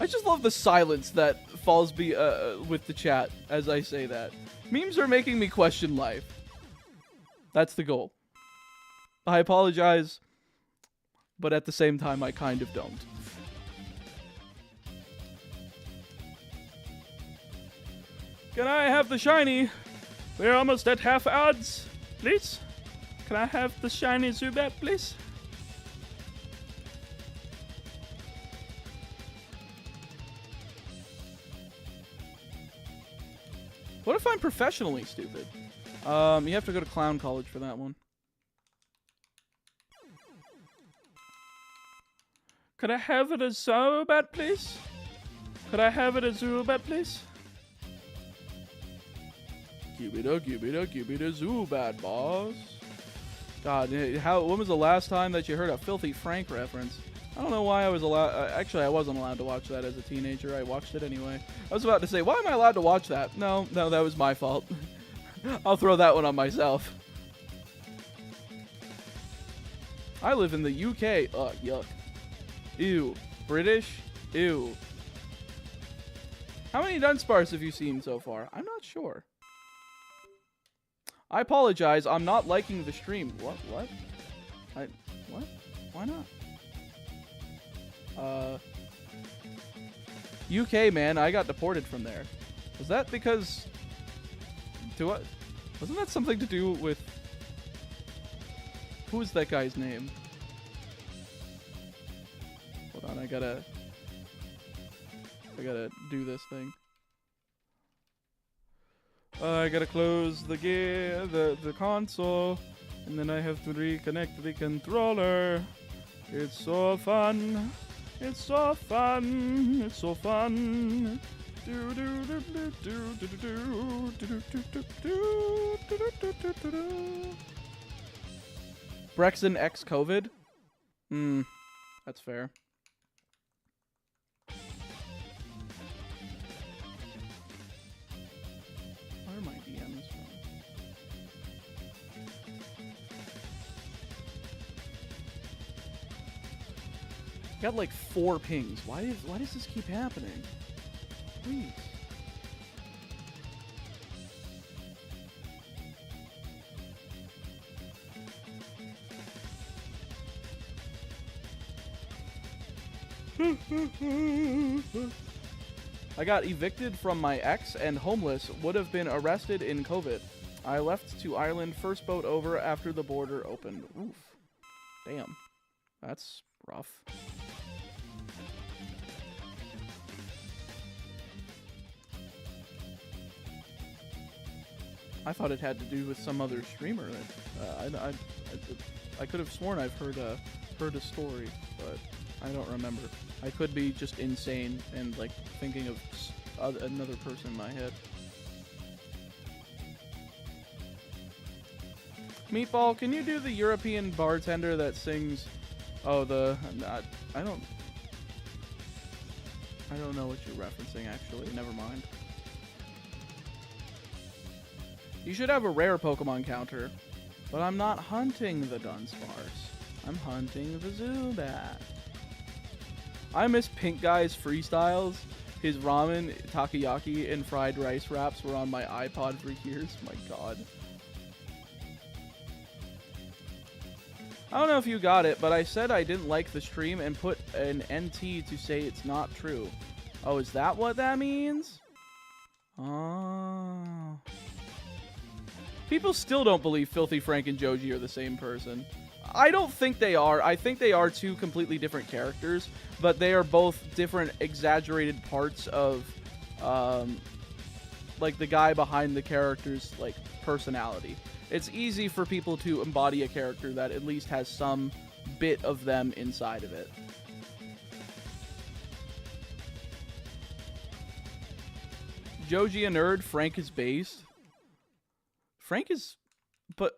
I just love the silence that falls with the chat as I say that. Memes are making me question life. That's the goal. I apologize, but at the same time, I kind of don't. Can I have the shiny? We're almost at half odds, please. Can I have the shiny Zubat, please? What if I'm professionally stupid? You have to go to clown college for that one. Could I have it as Zubat, please? Could I have it as Zubat, please? Give me the Zubat, boss. God, when was the last time that you heard a Filthy Frank reference? I don't know why I was allowed. Actually, I wasn't allowed to watch that as a teenager. I watched it anyway. I was about to say, why am I allowed to watch that? No, that was my fault. I'll throw that one on myself. I live in the UK. Ugh, yuck. Ew. British? Ew. How many Dunsparce have you seen so far? I'm not sure. I apologize. I'm not liking the stream. What? What? What? Why not? UK, man. I got deported from there. Was that because... Wasn't that something to do with... Who is that guy's name? Hold on, I gotta do this thing. I gotta close the console, and then I have to reconnect the controller. It's so fun. It's so fun. It's so fun. Brexit X COVID? That's fair. Where are my DMs from? Got like 4 pings. Why does this keep happening? Please. I got evicted from my ex and homeless, would have been arrested in COVID. I left to Ireland first boat over after the border opened. Oof. Damn. That's rough. I thought it had to do with some other streamer. I could have sworn I've heard a story, but I don't remember. I could be just insane and like thinking of another person in my head. Meatball, can you do the European bartender that sings? Oh, I don't know what you're referencing actually. Never mind. You should have a rare Pokemon counter, but I'm not hunting the Dunsparce. I'm hunting the Zubat. I miss Pink Guy's freestyles. His ramen, takoyaki, and fried rice wraps were on my iPod for years. My god. I don't know if you got it, but I said I didn't like the stream and put an NT to say it's not true. Oh, is that what that means? Oh. People still don't believe Filthy Frank and Joji are the same person. I don't think they are. I think they are 2 completely different characters, but they are both different exaggerated parts of, like, the guy behind the character's, like, personality. It's easy for people to embody a character that at least has some bit of them inside of it. Joji a nerd? Frank is based. Frank is... But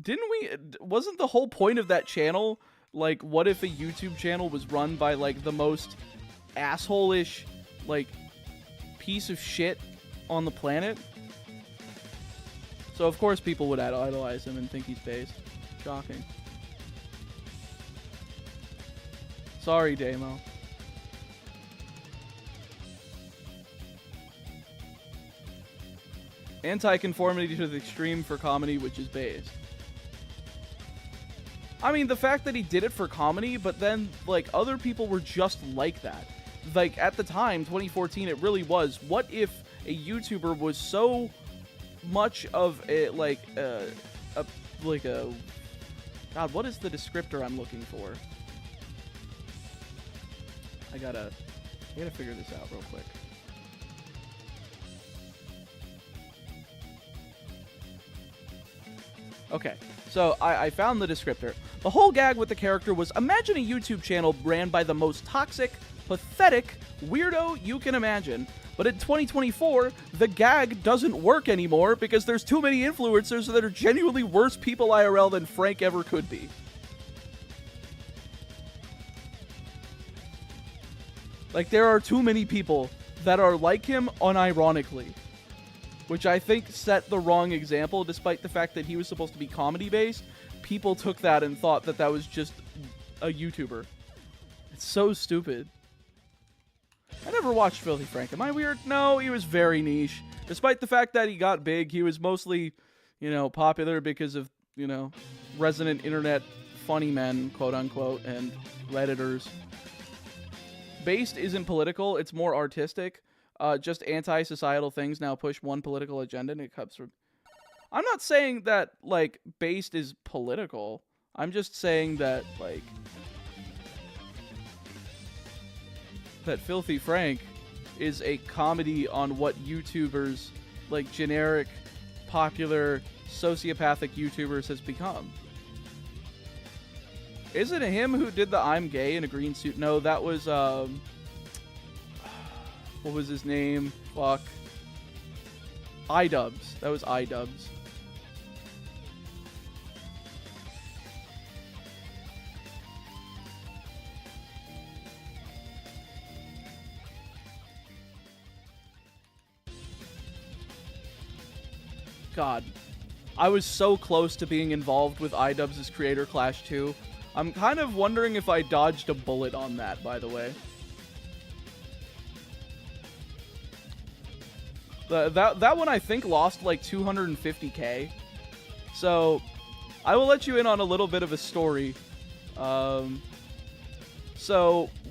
didn't we... Wasn't the whole point of that channel, like, what if a YouTube channel was run by, like, the most asshole-ish, like, piece of shit on the planet? So, of course, people would idolize him and think he's based. Shocking. Sorry, Damo. Anti-conformity to the extreme for comedy, which is based. I mean, the fact that he did it for comedy, but then, like, other people were just like that. Like, at the time, 2014, it really was. What if a YouTuber was so much of a, like, God, what is the descriptor I'm looking for? I gotta figure this out real quick. Okay, so I found the descriptor. The whole gag with the character was, imagine a YouTube channel ran by the most toxic, pathetic weirdo you can imagine. But in 2024, the gag doesn't work anymore because there's too many influencers that are genuinely worse people IRL than Frank ever could be. Like, there are too many people that are like him unironically. Which I think set the wrong example, despite the fact that he was supposed to be comedy-based. People took that and thought that that was just a YouTuber. It's so stupid. I never watched Filthy Frank. Am I weird? No, he was very niche. Despite the fact that he got big, he was mostly, you know, popular because of, you know, resident internet funny men, quote-unquote, and Redditors. Based isn't political, it's more artistic. Just anti-societal things now push one political agenda, and it comes from... I'm not saying that, like, Based is political. I'm just saying that, like... that Filthy Frank is a comedy on what YouTubers, like, generic, popular, sociopathic YouTubers has become. Isn't it him who did the I'm gay in a green suit? No, that was, what was his name? Fuck. iDubbbz. That was iDubbbz. God. I was so close to being involved with iDubbbz's Creator Clash 2. I'm kind of wondering if I dodged a bullet on that, by the way. That one, I think, lost like 250k. So, I will let you in on a little bit of a story. So,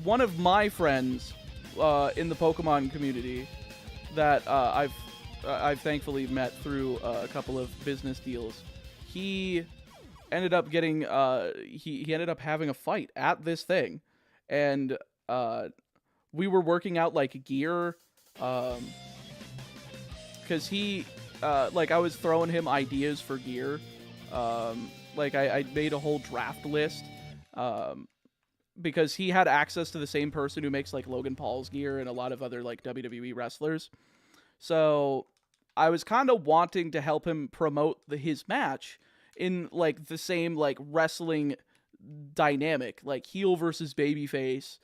one of my friends in the Pokemon community that I've thankfully met through a couple of business deals, he ended up getting he ended up having a fight at this thing, and we were working out like gear. Because he, like, I was throwing him ideas for gear. Like, I made a whole draft list. Because he had access to the same person who makes, like, Logan Paul's gear and a lot of other, like, WWE wrestlers. So, I was kind of wanting to help him promote his match in, like, the same, like, wrestling dynamic. Like, heel versus babyface.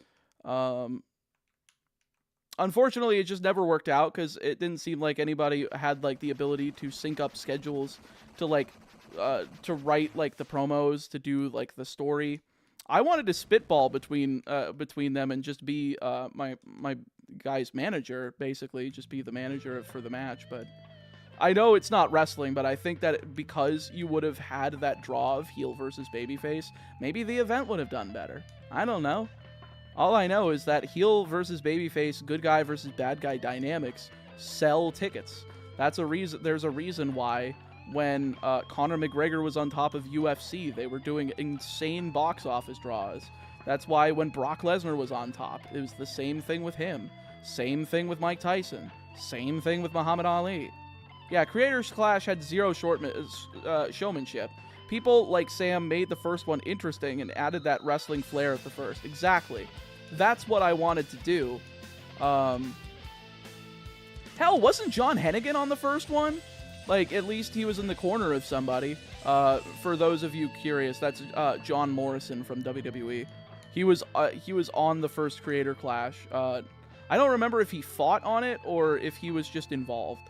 Unfortunately, it just never worked out because it didn't seem like anybody had, like, the ability to sync up schedules to, like, to write, like, the promos, to do, like, the story. I wanted to spitball between them and just be my guy's manager, basically, just be the manager for the match. But I know it's not wrestling, but I think that because you would have had that draw of heel versus babyface, maybe the event would have done better. I don't know. All I know is that heel versus babyface, good guy versus bad guy dynamics sell tickets. That's a reason. There's a reason why when Conor McGregor was on top of UFC, they were doing insane box office draws. That's why when Brock Lesnar was on top, it was the same thing with him. Same thing with Mike Tyson. Same thing with Muhammad Ali. Yeah, Creators Clash had zero showmanship. People like Sam made the first one interesting and added that wrestling flair at the first. Exactly. That's what I wanted to do. Hell, wasn't John Hennigan on the first one? Like, at least he was in the corner of somebody. For those of you curious, that's John Morrison from WWE. He was on the first Creator Clash. I don't remember if he fought on it or if he was just involved.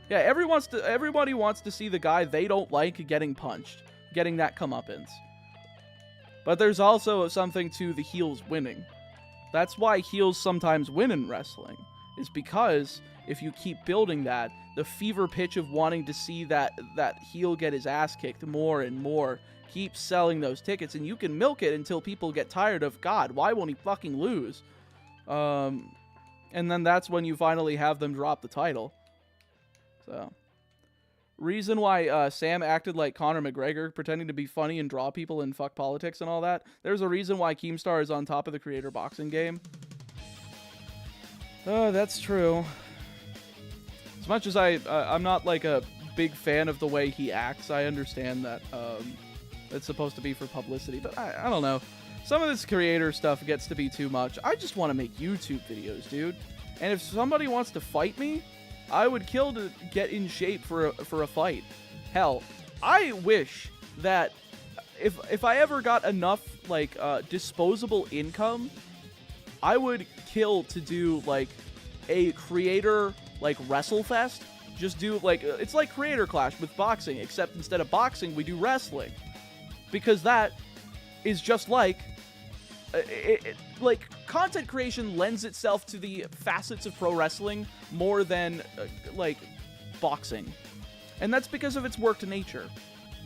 Yeah, everybody wants to see the guy they don't like getting punched, getting that comeuppance. But there's also something to the heels winning. That's why heels sometimes win in wrestling, is because if you keep building that, the fever pitch of wanting to see that heel get his ass kicked more and more, keep selling those tickets, and you can milk it until people get tired of, God, why won't he fucking lose? And then that's when you finally have them drop the title. So, reason why Sam acted like Conor McGregor, pretending to be funny and draw people and fuck politics and all that. There's a reason why Keemstar is on top of the Creator boxing game. Oh, that's true. As much as I'm not like a big fan of the way he acts, I understand that it's supposed to be for publicity, but I don't know. Some of this Creator stuff gets to be too much. I just want to make YouTube videos, dude. And if somebody wants to fight me, I would kill to get in shape for a fight. Hell, I wish that if I ever got enough like disposable income, I would kill to do like a Creator like WrestleFest. Just do like it's like Creator Clash with boxing, except instead of boxing we do wrestling, because that is just like like content creation lends itself to the facets of pro wrestling more than like boxing, and that's because of its worked nature.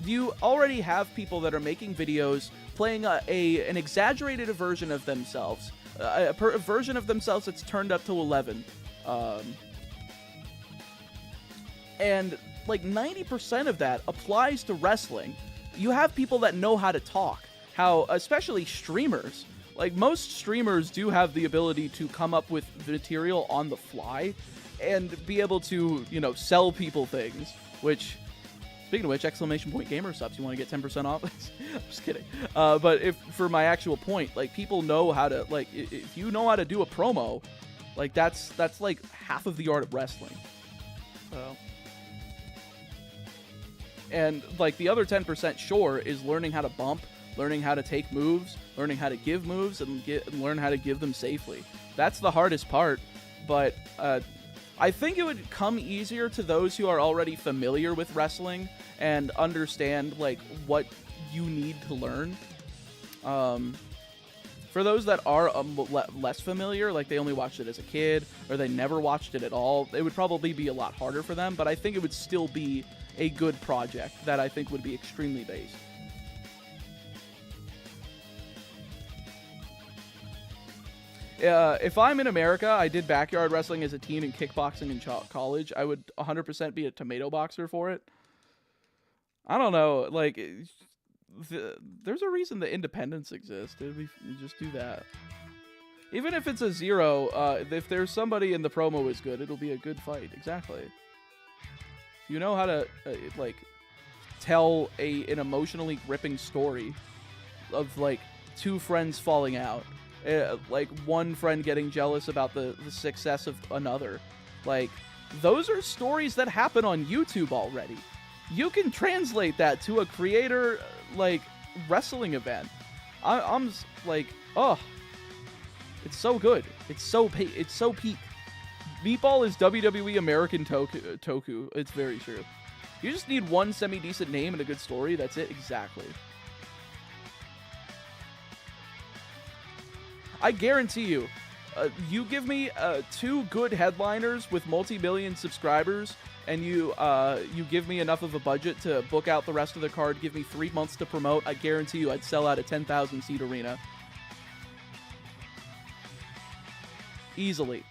You already have people that are making videos playing an exaggerated version of themselves, a version of themselves that's turned up to 11, and like 90% of that applies to wrestling. You have people that know how to talk, how especially streamers. Like, most streamers do have the ability to come up with material on the fly and be able to, you know, sell people things, which, speaking of which, !gamer subs, you want to get 10% off? I'm just kidding. But if, for my actual point, like, people know how to, like, if you know how to do a promo, like, that's like half of the art of wrestling. So, and, like, the other 10%, sure, is learning how to bump, learning how to take moves, learning how to give moves, and learn how to give them safely. That's the hardest part, but I think it would come easier to those who are already familiar with wrestling and understand, like, what you need to learn. For those that are less familiar, like they only watched it as a kid, or they never watched it at all, it would probably be a lot harder for them, but I think it would still be a good project that I think would be extremely based. If I'm in America, I did backyard wrestling as a teen and kickboxing in college. I would 100% be a tomato boxer for it. I don't know, like, there's a reason the independents exist. Just do that. Even if it's a 0, if there's somebody in the promo is good, it'll be a good fight. Exactly. You know how to like tell an emotionally gripping story of like two friends falling out. Like one friend getting jealous about the success of another. Like, those are stories that happen on YouTube already. You can translate that to a Creator like wrestling event. I'm like, oh, it's so good. It's so peak. Meatball is WWE American Toku. It's very true. You just need one semi-decent name and a good story. That's it. Exactly. I guarantee you, you give me 2 good headliners with multi-million subscribers, and you give me enough of a budget to book out the rest of the card, give me 3 months to promote, I guarantee you I'd sell out a 10,000-seat arena. Easily.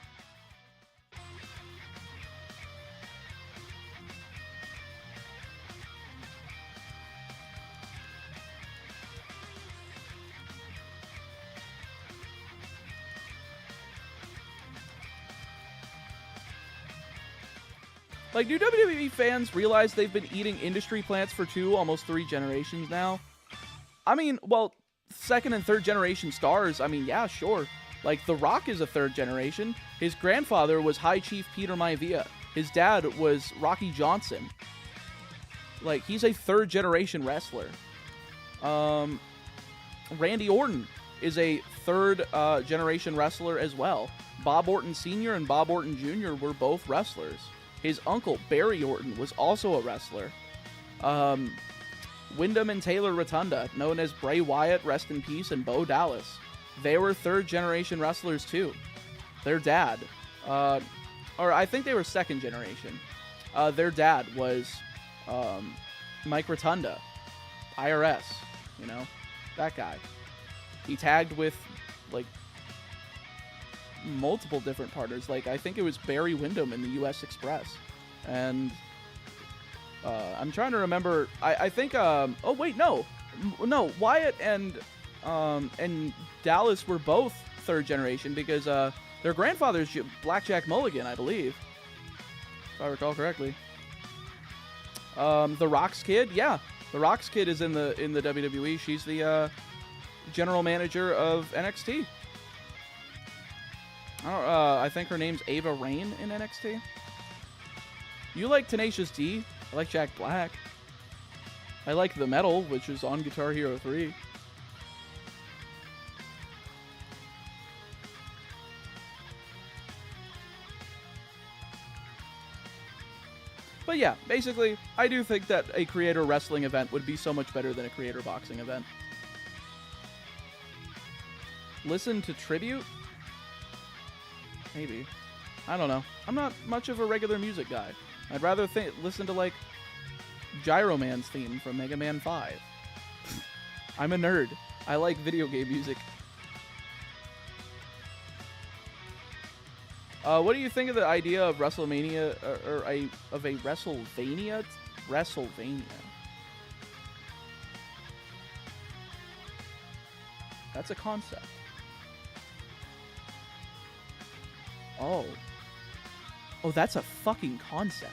Like, do WWE fans realize they've been eating industry plants for 2, almost 3 generations now? I mean, well, 2nd and 3rd generation stars, I mean, yeah, sure. Like, The Rock is a third generation. His grandfather was High Chief Peter Maivia. His dad was Rocky Johnson. Like, he's a third generation wrestler. Randy Orton is a third generation wrestler as well. Bob Orton Sr. and Bob Orton Jr. were both wrestlers. His uncle, Barry Orton, was also a wrestler. Wyndham and Taylor Rotunda, known as Bray Wyatt, rest in peace, and Bo Dallas. They were third generation wrestlers too. Their dad, or I think they were second generation. Their dad was Mike Rotunda, IRS, you know, that guy. He tagged with, like, multiple different partners. Like, I think it was Barry Windham in the U.S. Express. And I'm trying to remember. I think, oh, wait, no. Wyatt and Dallas were both third generation because their grandfather's Blackjack Mulligan, I believe. If I recall correctly. The Rock's kid, yeah. The Rock's kid is in the WWE. She's the general manager of NXT. I think her name's Ava Rain in NXT. You like Tenacious D? I like Jack Black. I like The Metal, which is on Guitar Hero 3. But yeah, basically, I do think that a creator wrestling event would be so much better than a creator boxing event. Listen to Tribute? Maybe. I don't know. I'm not much of a regular music guy. I'd rather listen to, like, Gyro Man's theme from Mega Man 5. I'm a nerd. I like video game music. What do you think of the idea of WrestleMania, of a WrestleVania? WrestleVania. That's a concept. Oh. Oh, that's a fucking concept.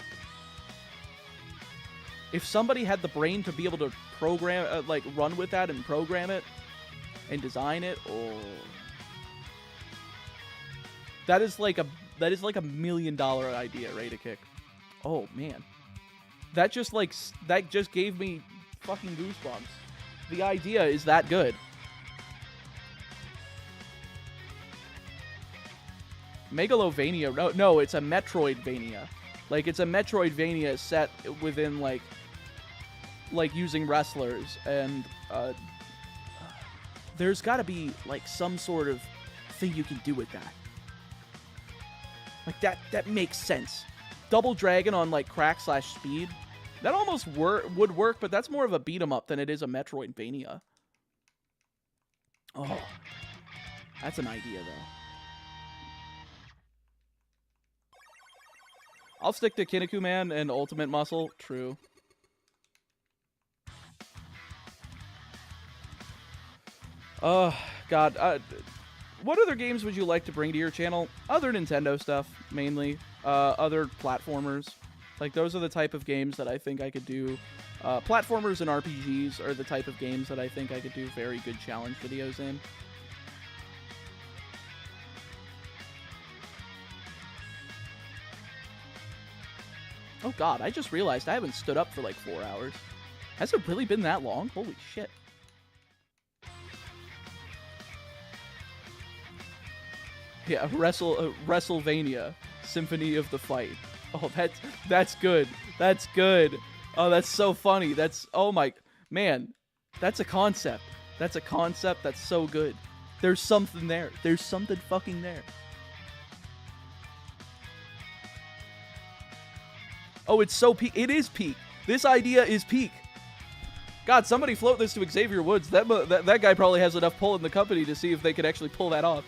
If somebody had the brain to be able to program, like, run with that and program it and design it, oh. That is like a $1 million idea ready to kick. Oh, man. That just gave me fucking goosebumps. The idea is that good. Megalovania. No, it's a Metroidvania. Like, it's a Metroidvania set within, like using wrestlers. And, there's gotta be, like, some sort of thing you can do with that. Like, that makes sense. Double Dragon on, like, crack/speed. That almost would work, but that's more of a beat-em-up than it is a Metroidvania. Oh. That's an idea, though. I'll stick to Kinnikuman Man and Ultimate Muscle. True. God. What other games would you like to bring to your channel? Other Nintendo stuff, mainly. Other platformers. Like, those are the type of games that I think I could do. Platformers and RPGs are the type of games that I think I could do very good challenge videos in. Oh god, I just realized I haven't stood up for like 4 hours. Has it really been that long? Holy shit. Yeah, WrestleVania, Symphony of the Fight. Oh, that's good. That's good. Oh, that's so funny. Oh my, man, that's a concept. That's a concept that's so good. There's something there. There's something fucking there. Oh, it's so peak. It is peak. This idea is peak. God, somebody float this to Xavier Woods. That guy probably has enough pull in the company to see if they could actually pull that off.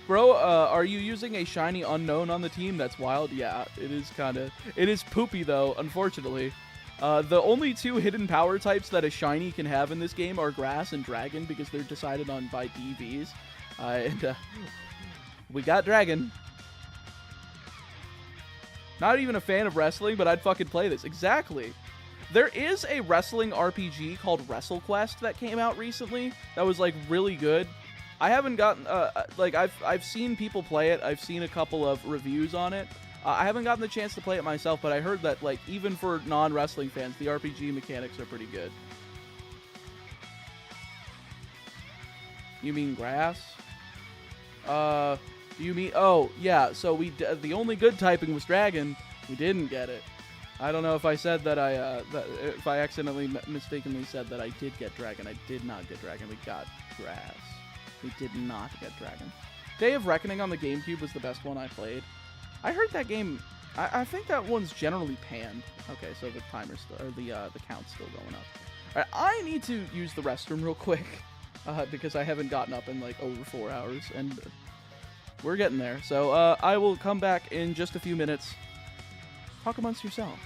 Bro, are you using a shiny unknown on the team? That's wild. Yeah, it is poopy though, unfortunately. The only two hidden power types that a shiny can have in this game are grass and dragon because they're decided on by DVs. And we got dragon. Not even a fan of wrestling, but I'd fucking play this. Exactly. There is a wrestling RPG called WrestleQuest that came out recently that was, like, really good. I haven't gotten, like, I've seen people play it. I've seen a couple of reviews on it. I haven't gotten the chance to play it myself, but I heard that, like, even for non-wrestling fans, the RPG mechanics are pretty good. You mean grass? You mean... Oh, yeah, so the only good typing was dragon. We didn't get it. I don't know if I said that if I accidentally mistakenly said that I did get dragon. I did not get dragon. We got grass. We did not get dragon. Day of Reckoning on the GameCube was the best one I played. I heard that game... I think that one's generally panned. Okay, so the timer's still... Or the count's still going up. Alright, I need to use the restroom real quick. Because I haven't gotten up in, like, over 4 hours. And we're getting there. So, I will come back in just a few minutes. Talk amongst yourselves.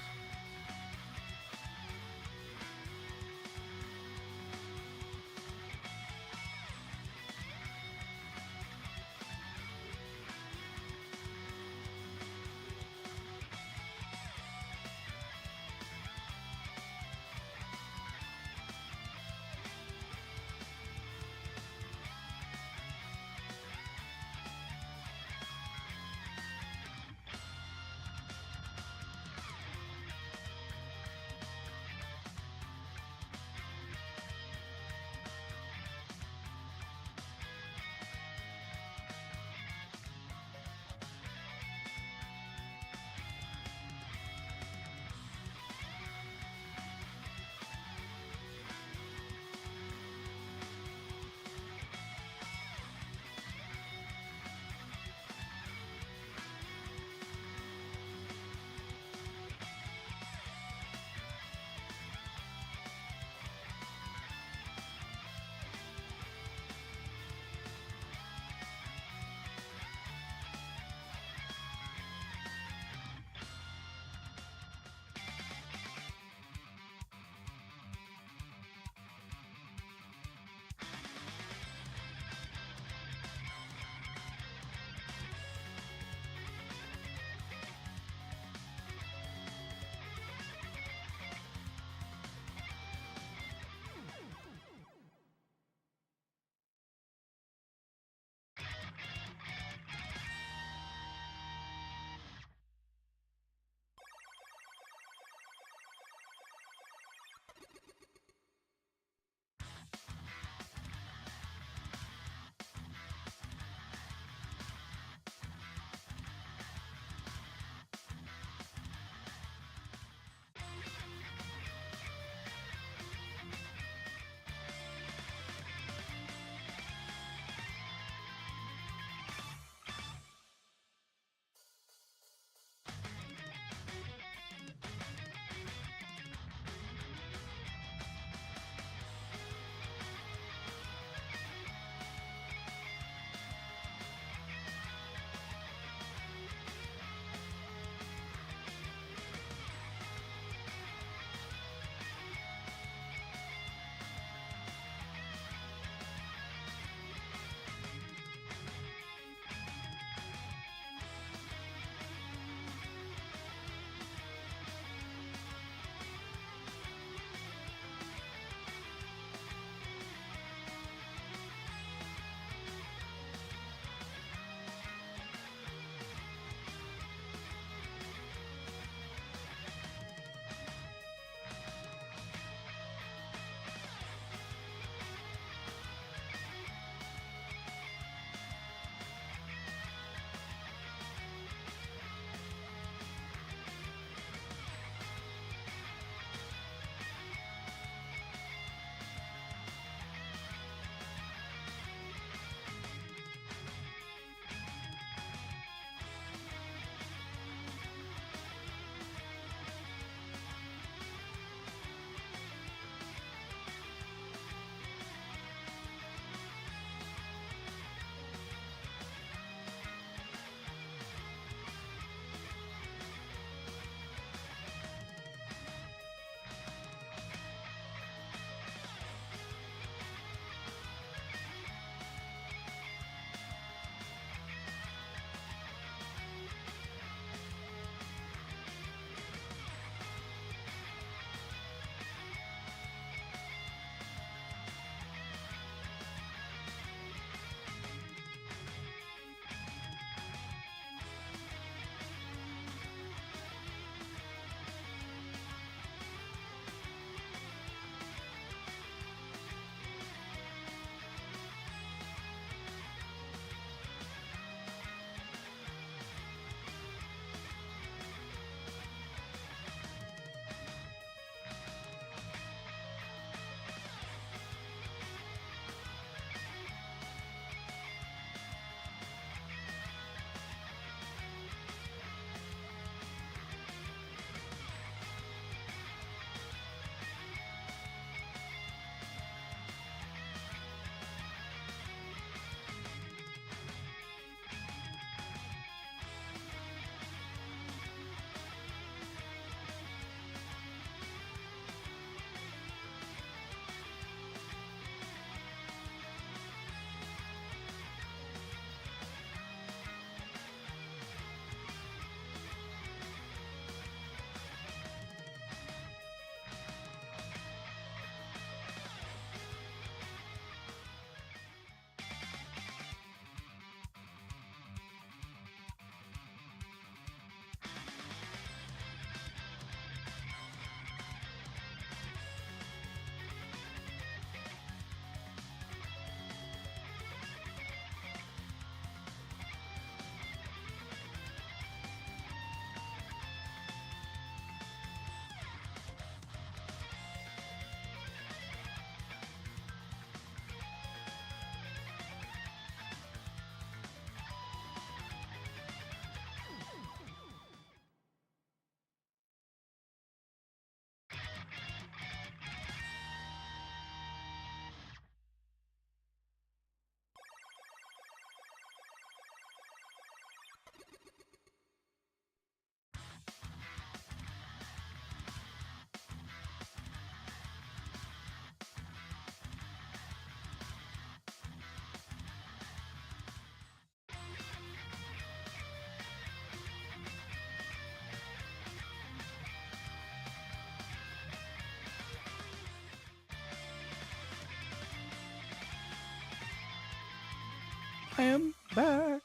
am back.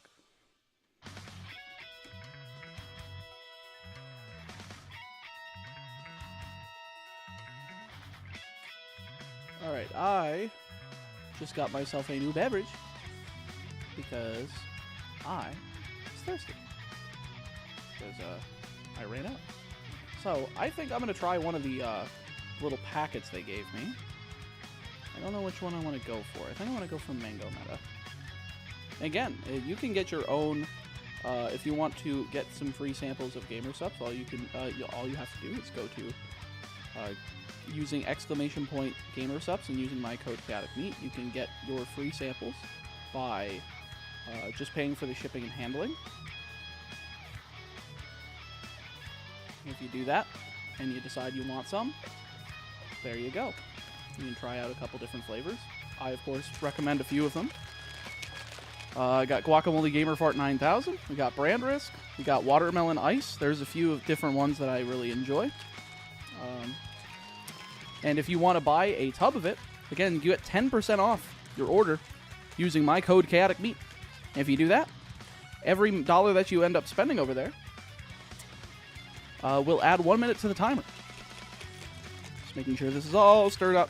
Alright, I just got myself a new beverage because I was thirsty. Because I ran out. So, I think I'm going to try one of the little packets they gave me. I don't know which one I want to go for. I think I want to go for Mango Meta. Again, you can get your own, if you want to get some free samples of GamerSupps, all you have to do is go to using !GamerSupps and using my code ChaoticMeat, you can get your free samples by just paying for the shipping and handling. If you do that, and you decide you want some, there you go. You can try out a couple different flavors. I, of course, recommend a few of them. I got Guacamole Gamer Fart 9000. We got Brand Risk. We got Watermelon Ice. There's a few of different ones that I really enjoy. And if you want to buy a tub of it, again, you get 10% off your order using my code ChaoticMeat. If you do that, every dollar that you end up spending over there will add 1 minute to the timer. Just making sure this is all stirred up.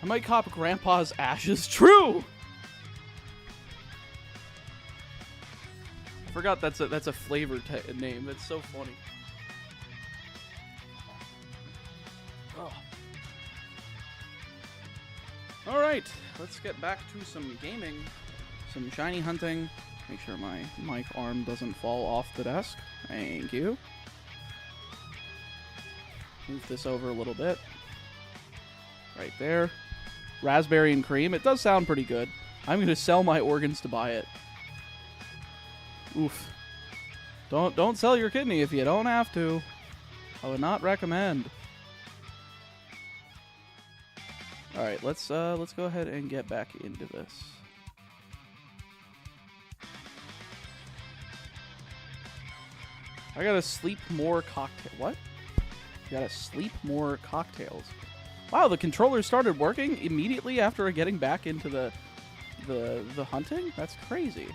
I might cop Grandpa's Ashes. True! I forgot that's a flavor name. That's so funny. Oh. Alright, let's get back to some gaming. Some shiny hunting. Make sure my mic arm doesn't fall off the desk. Thank you. Move this over a little bit. Right there. Raspberry and cream. It does sound pretty good. I'm going to sell my organs to buy it. Oof. Don't sell your kidney if you don't have to. I would not recommend. All right, let's go ahead and get back into this. I gotta sleep more cocktail. What? Gotta sleep more cocktails. Wow, the controller started working immediately after getting back into the hunting? That's crazy.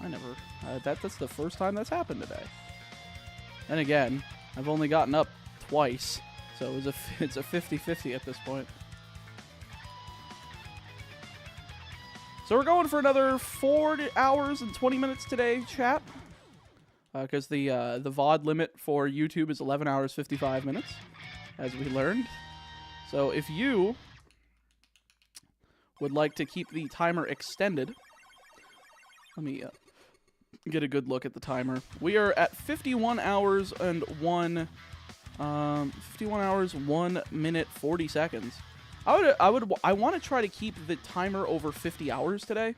I never... that's the first time that's happened today. And again, I've only gotten up twice, so it's a 50-50 at this point. So we're going for another 4 hours and 20 minutes today, chat. Because the VOD limit for YouTube is 11 hours 55 minutes, as we learned. So if you would like to keep the timer extended, let me get a good look at the timer. We are at 51 hours and 1 minute 40 seconds. I want to try to keep the timer over 50 hours today.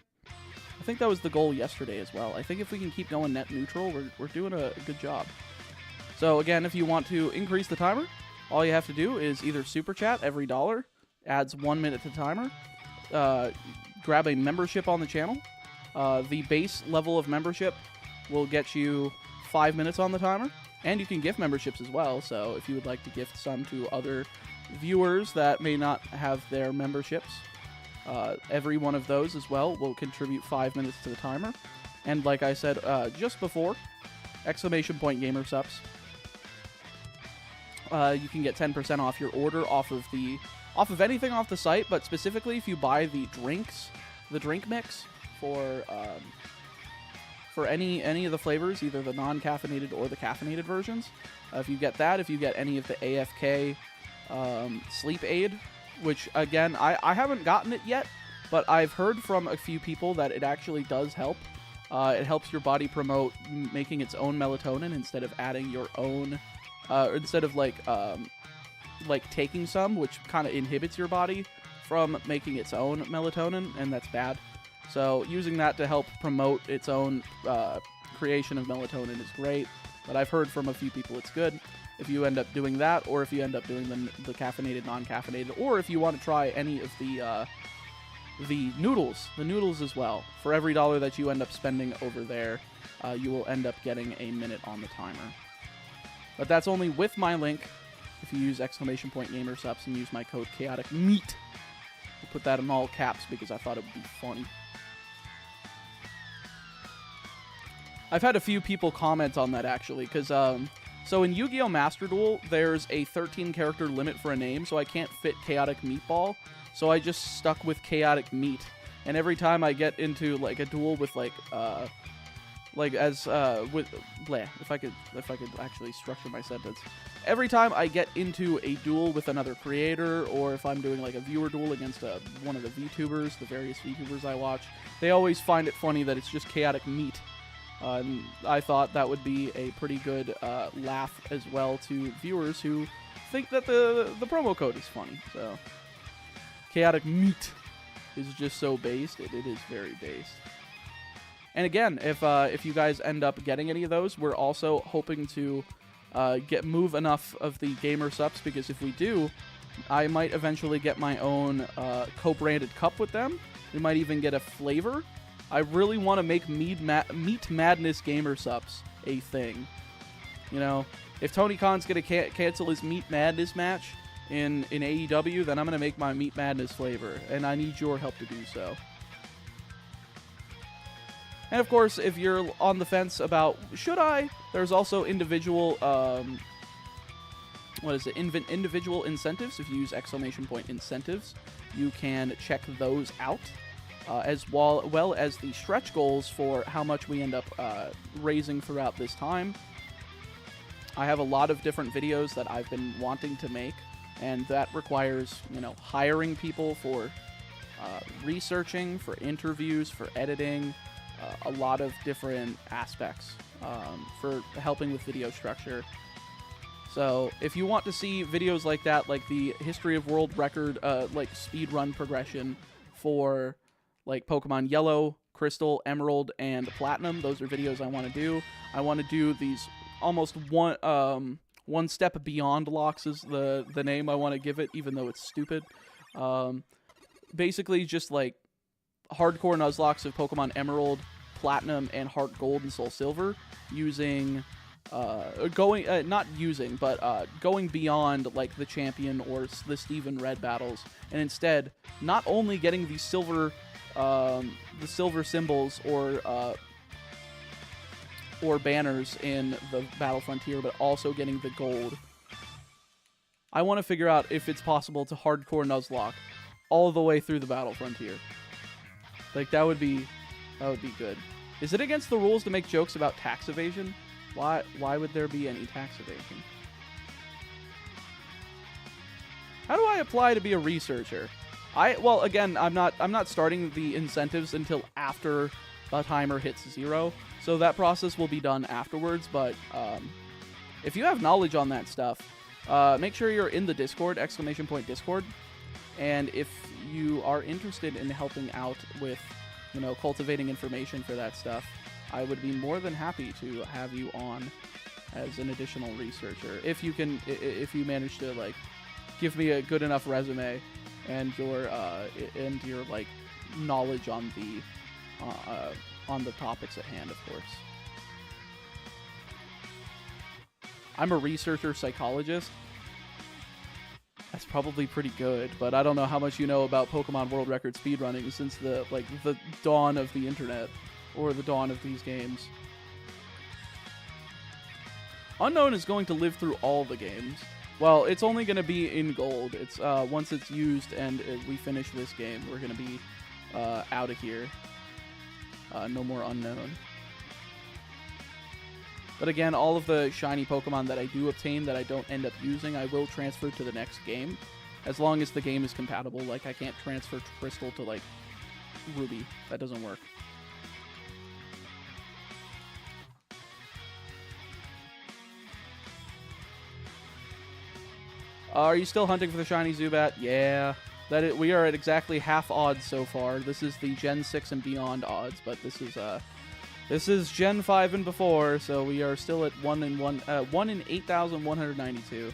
I think that was the goal yesterday as well. I think if we can keep going net neutral, we're doing a good job. So again, if you want to increase the timer, all you have to do is either super chat. Every dollar adds 1 minute to the timer. Grab a membership on the channel. The base level of membership will get you 5 minutes on the timer, and you can gift memberships as well. So if you would like to gift some to other viewers that may not have their memberships, every one of those as well will contribute 5 minutes to the timer. And like I said just before, !GamerSupps, you can get 10% off your order off of anything off the site, but specifically if you buy the drink mix for any of the flavors, either the non-caffeinated or the caffeinated versions. If you get that, if you get any of the AFK sleep aid, which again I haven't gotten it yet, but I've heard from a few people that it actually does help. It helps your body promote making its own melatonin instead of adding your own, instead of like taking some, which kind of inhibits your body from making its own melatonin, and that's bad. So using that to help promote its own creation of melatonin is great, but I've heard from a few people it's good. If you end up doing that, or if you end up doing the caffeinated, non-caffeinated, or if you want to try any of the noodles as well. For every dollar that you end up spending over there, you will end up getting a minute on the timer. But that's only with my link, if you use !gamersubs and use my code chaotic meat. I'll put that in all caps because I thought it would be funny. I've had a few people comment on that, actually, because, so in Yu-Gi-Oh! Master Duel, there's a 13-character limit for a name, so I can't fit Chaotic Meatball, so I just stuck with Chaotic Meat. And every time I get into, like, a duel with, like, if I could actually structure my sentence. Every time I get into a duel with another creator, or if I'm doing like a viewer duel against one of the VTubers, the various VTubers I watch, they always find it funny that it's just chaotic meat. And I thought that would be a pretty good laugh as well to viewers who think that the promo code is funny. So chaotic meat is just so based. It is very based. And again, if you guys end up getting any of those, we're also hoping to move enough of the gamer subs, because if we do, I might eventually get my own co-branded cup with them. We might even get a flavor. I really want to make Meat Madness gamer subs a thing. You know, if Tony Khan's gonna cancel his Meat Madness match in AEW, then I'm gonna make my Meat Madness flavor, and I need your help to do so. And of course, if you're on the fence about should I, there's also individual, individual incentives. If you use !incentives, you can check those out, as well as the stretch goals for how much we end up raising throughout this time. I have a lot of different videos that I've been wanting to make, and that requires, you know, hiring people for researching, for interviews, for editing, a lot of different aspects for helping with video structure. So if you want to see videos like that, like the history of world record, like speedrun progression for like Pokemon Yellow, Crystal, Emerald, and Platinum, those are videos I want to do. I want to do these almost one step beyond locks is the name I want to give it, even though it's stupid. Basically just like hardcore Nuzlocks of Pokemon Emerald, Platinum, and Heart Gold and Soul Silver, using going beyond like the Champion or the Steven Red battles, and instead not only getting the silver symbols or banners in the Battle Frontier, but also getting the gold. I want to figure out if it's possible to hardcore Nuzlocke all the way through the Battle Frontier. Like, that would be good. Is it against the rules to make jokes about tax evasion? Why would there be any tax evasion? How do I apply to be a researcher? Well, again, I'm not starting the incentives until after the timer hits 0, so that process will be done afterwards, but if you have knowledge on that stuff, make sure you're in the Discord, !Discord, and if you are interested in helping out with, you know, cultivating information for that stuff, I would be more than happy to have you on as an additional researcher. If you manage to like give me a good enough resume and your like knowledge on the topics at hand, of course. I'm a researcher psychologist. That's probably pretty good, but I don't know how much you know about Pokemon World Record speedrunning since the dawn of the internet, or the dawn of these games. Unknown is going to live through all the games. Well, it's only going to be in gold. It's once it's used and we finish this game, we're going to be out of here. No more Unknown. But again, all of the shiny Pokemon that I do obtain that I don't end up using, I will transfer to the next game, as long as the game is compatible. Like, I can't transfer Crystal to, like, Ruby. That doesn't work. Are you still hunting for the shiny Zubat? Yeah. We are at exactly half odds so far. This is the Gen 6 and beyond odds, but this is Gen 5 and before, so we are still at 1 in 8,192.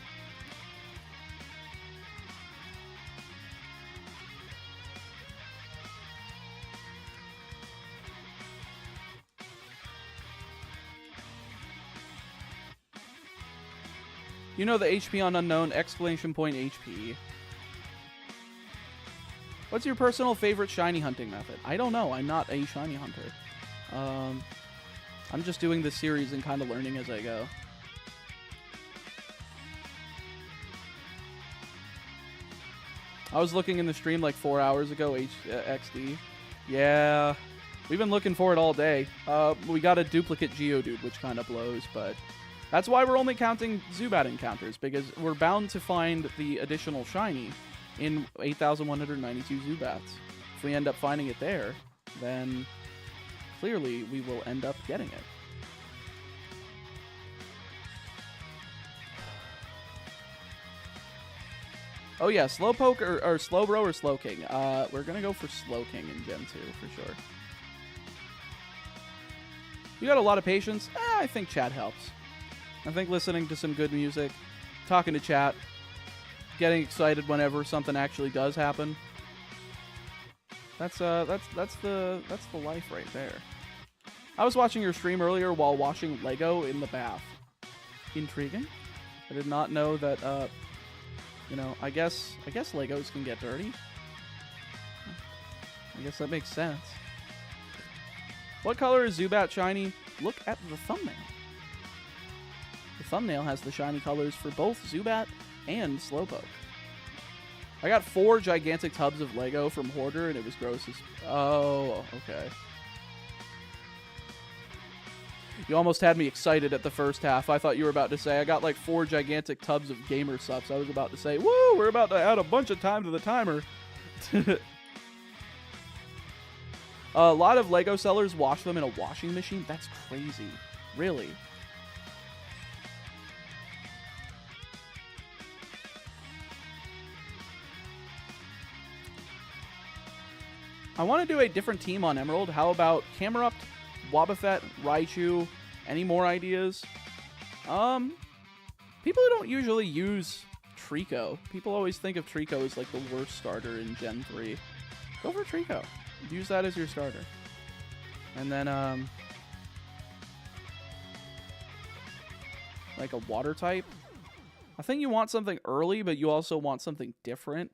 You know the HP on unknown, exclamation point HP. What's your personal favorite shiny hunting method? I don't know. I'm not a shiny hunter. I'm just doing this series and kind of learning as I go. I was looking in the stream like 4 hours ago, XD. Yeah, we've been looking for it all day. We got a duplicate Geodude, which kind of blows, but that's why we're only counting Zubat encounters, because we're bound to find the additional shiny in 8,192 Zubats. If we end up finding it there, then clearly we will end up getting it. Oh yeah, Slowpoke or Slowbro or Slowking. We're gonna go for Slowking in Gen 2 for sure. You got a lot of patience? I think chat helps. I think listening to some good music, talking to chat, getting excited whenever something actually does happen. That's the life right there. I was watching your stream earlier while washing Lego in the bath. Intriguing. I did not know that. You know, I guess Legos can get dirty. I guess that makes sense. What color is Zubat shiny? Look at the thumbnail. The thumbnail has the shiny colors for both Zubat and Slowpoke. I got 4 gigantic tubs of Lego from Hoarder, and it was gross as... Oh, okay. You almost had me excited at the first half. I thought you were about to say, I got like 4 gigantic tubs of gamer subs. I was about to say, woo, we're about to add a bunch of time to the timer. A lot of Lego sellers wash them in a washing machine. That's crazy. Really? I want to do a different team on Emerald. How about Camerupt, Wobbuffet, Raichu? Any more ideas? People who don't usually use Trico. People always think of Trico as like the worst starter in Gen 3. Go for Trico. Use that as your starter. And then, like a water type. I think you want something early, but you also want something different.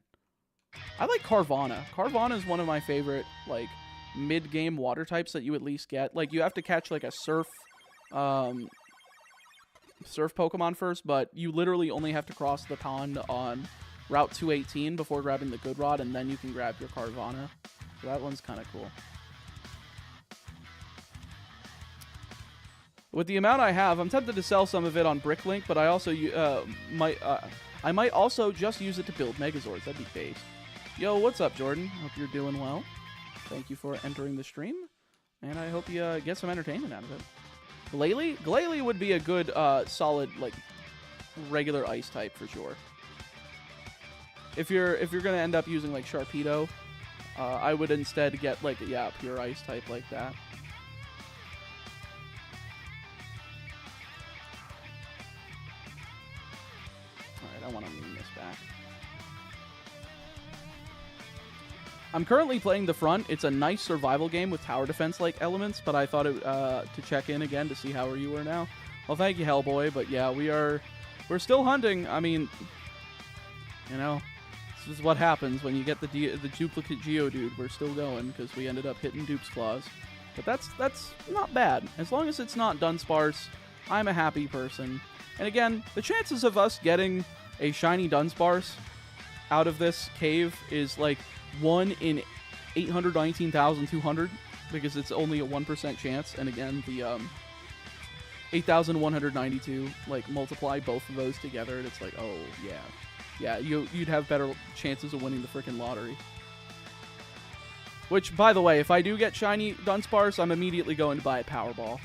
I like Carvana. Carvana is one of my favorite, like, mid-game water types that you at least get. Like, you have to catch, like, a surf Pokemon first, but you literally only have to cross the pond on Route 218 before grabbing the Good Rod, and then you can grab your Carvana. So that one's kind of cool. With the amount I have, I'm tempted to sell some of it on Bricklink, but I also I might also just use it to build Megazords. That'd be base. Yo, what's up, Jordan? Hope you're doing well. Thank you for entering the stream, and I hope you get some entertainment out of it. Glalie would be a good, solid, like, regular ice type for sure. If you're gonna end up using like Sharpedo, I would instead get like pure ice type like that. All right, I want to lean this back. I'm currently playing the front. It's a nice survival game with tower defense-like elements, but I thought it to check in again to see how you were now. Well, thank you, Hellboy, but yeah, we're still hunting. I mean, you know, this is what happens when you get the duplicate Geodude. We're still going because we ended up hitting Dupe's Claws. But that's not bad. As long as it's not Dunsparce, I'm a happy person. And again, the chances of us getting a shiny Dunsparce out of this cave is like 1 in 819,200 because it's only a 1% chance. And again, the 8,192, like, multiply both of those together, and it's like, oh, yeah. Yeah, you'd have better chances of winning the frickin' lottery. Which, by the way, if I do get shiny Dunsparce, I'm immediately going to buy a Powerball.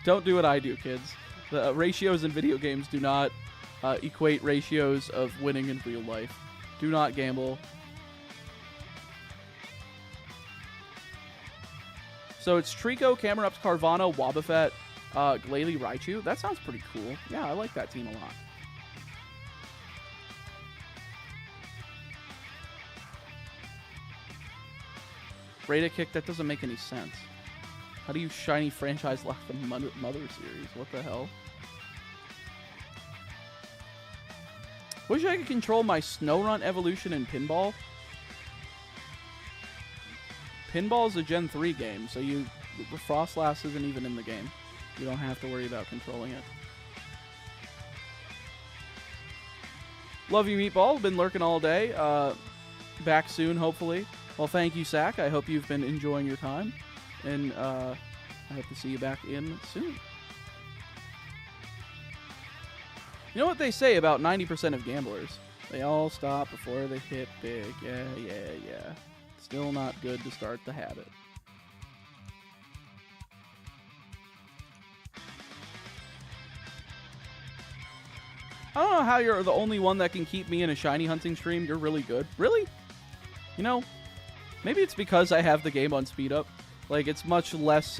Don't do what I do, kids. The ratios in video games do not equate ratios of winning in real life. Do not gamble. So it's Trico, Camerupt, Carvana, Wobbuffet, Glalie, Raichu. That sounds pretty cool. Yeah, I like that team a lot. Rate a kick? That doesn't make any sense. How do you shiny franchise lock the Mother series? What the hell? Wish I could control my Snorunt evolution in Pinball. Pinball is a Gen 3 game, so Frostlass isn't even in the game. You don't have to worry about controlling it. Love you, Meatball. Been lurking all day. Back soon, hopefully. Well, thank you, Sack. I hope you've been enjoying your time. And I hope to see you back in soon. You know what they say about 90% of gamblers? They all stop before they hit big. Yeah. Still not good to start the habit. I don't know how you're the only one that can keep me in a shiny hunting stream. You're really good. Really? You know, maybe it's because I have the game on speed up. Like, it's much less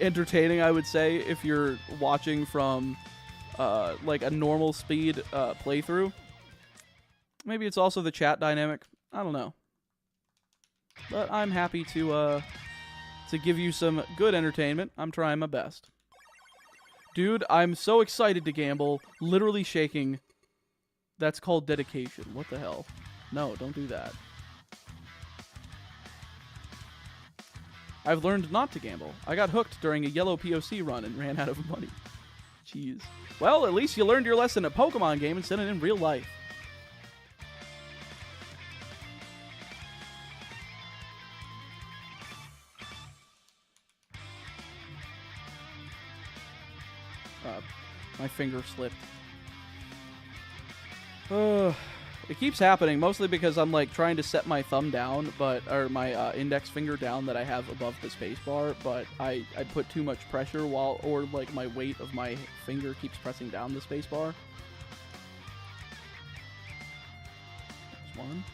entertaining, I would say, if you're watching from like a normal speed playthrough. Maybe it's also the chat dynamic. I don't know. But I'm happy to give you some good entertainment. I'm trying my best. Dude, I'm so excited to gamble. Literally shaking. That's called dedication. What the hell? No, don't do that. I've learned not to gamble. I got hooked during a yellow POC run and ran out of money. Jeez. Well, at least you learned your lesson in a Pokemon game instead of in real life. My finger slipped. It keeps happening, mostly because I'm like trying to set my thumb down, or my index finger down that I have above the space bar, but I put too much pressure or like my weight of my finger keeps pressing down the space bar. There's one.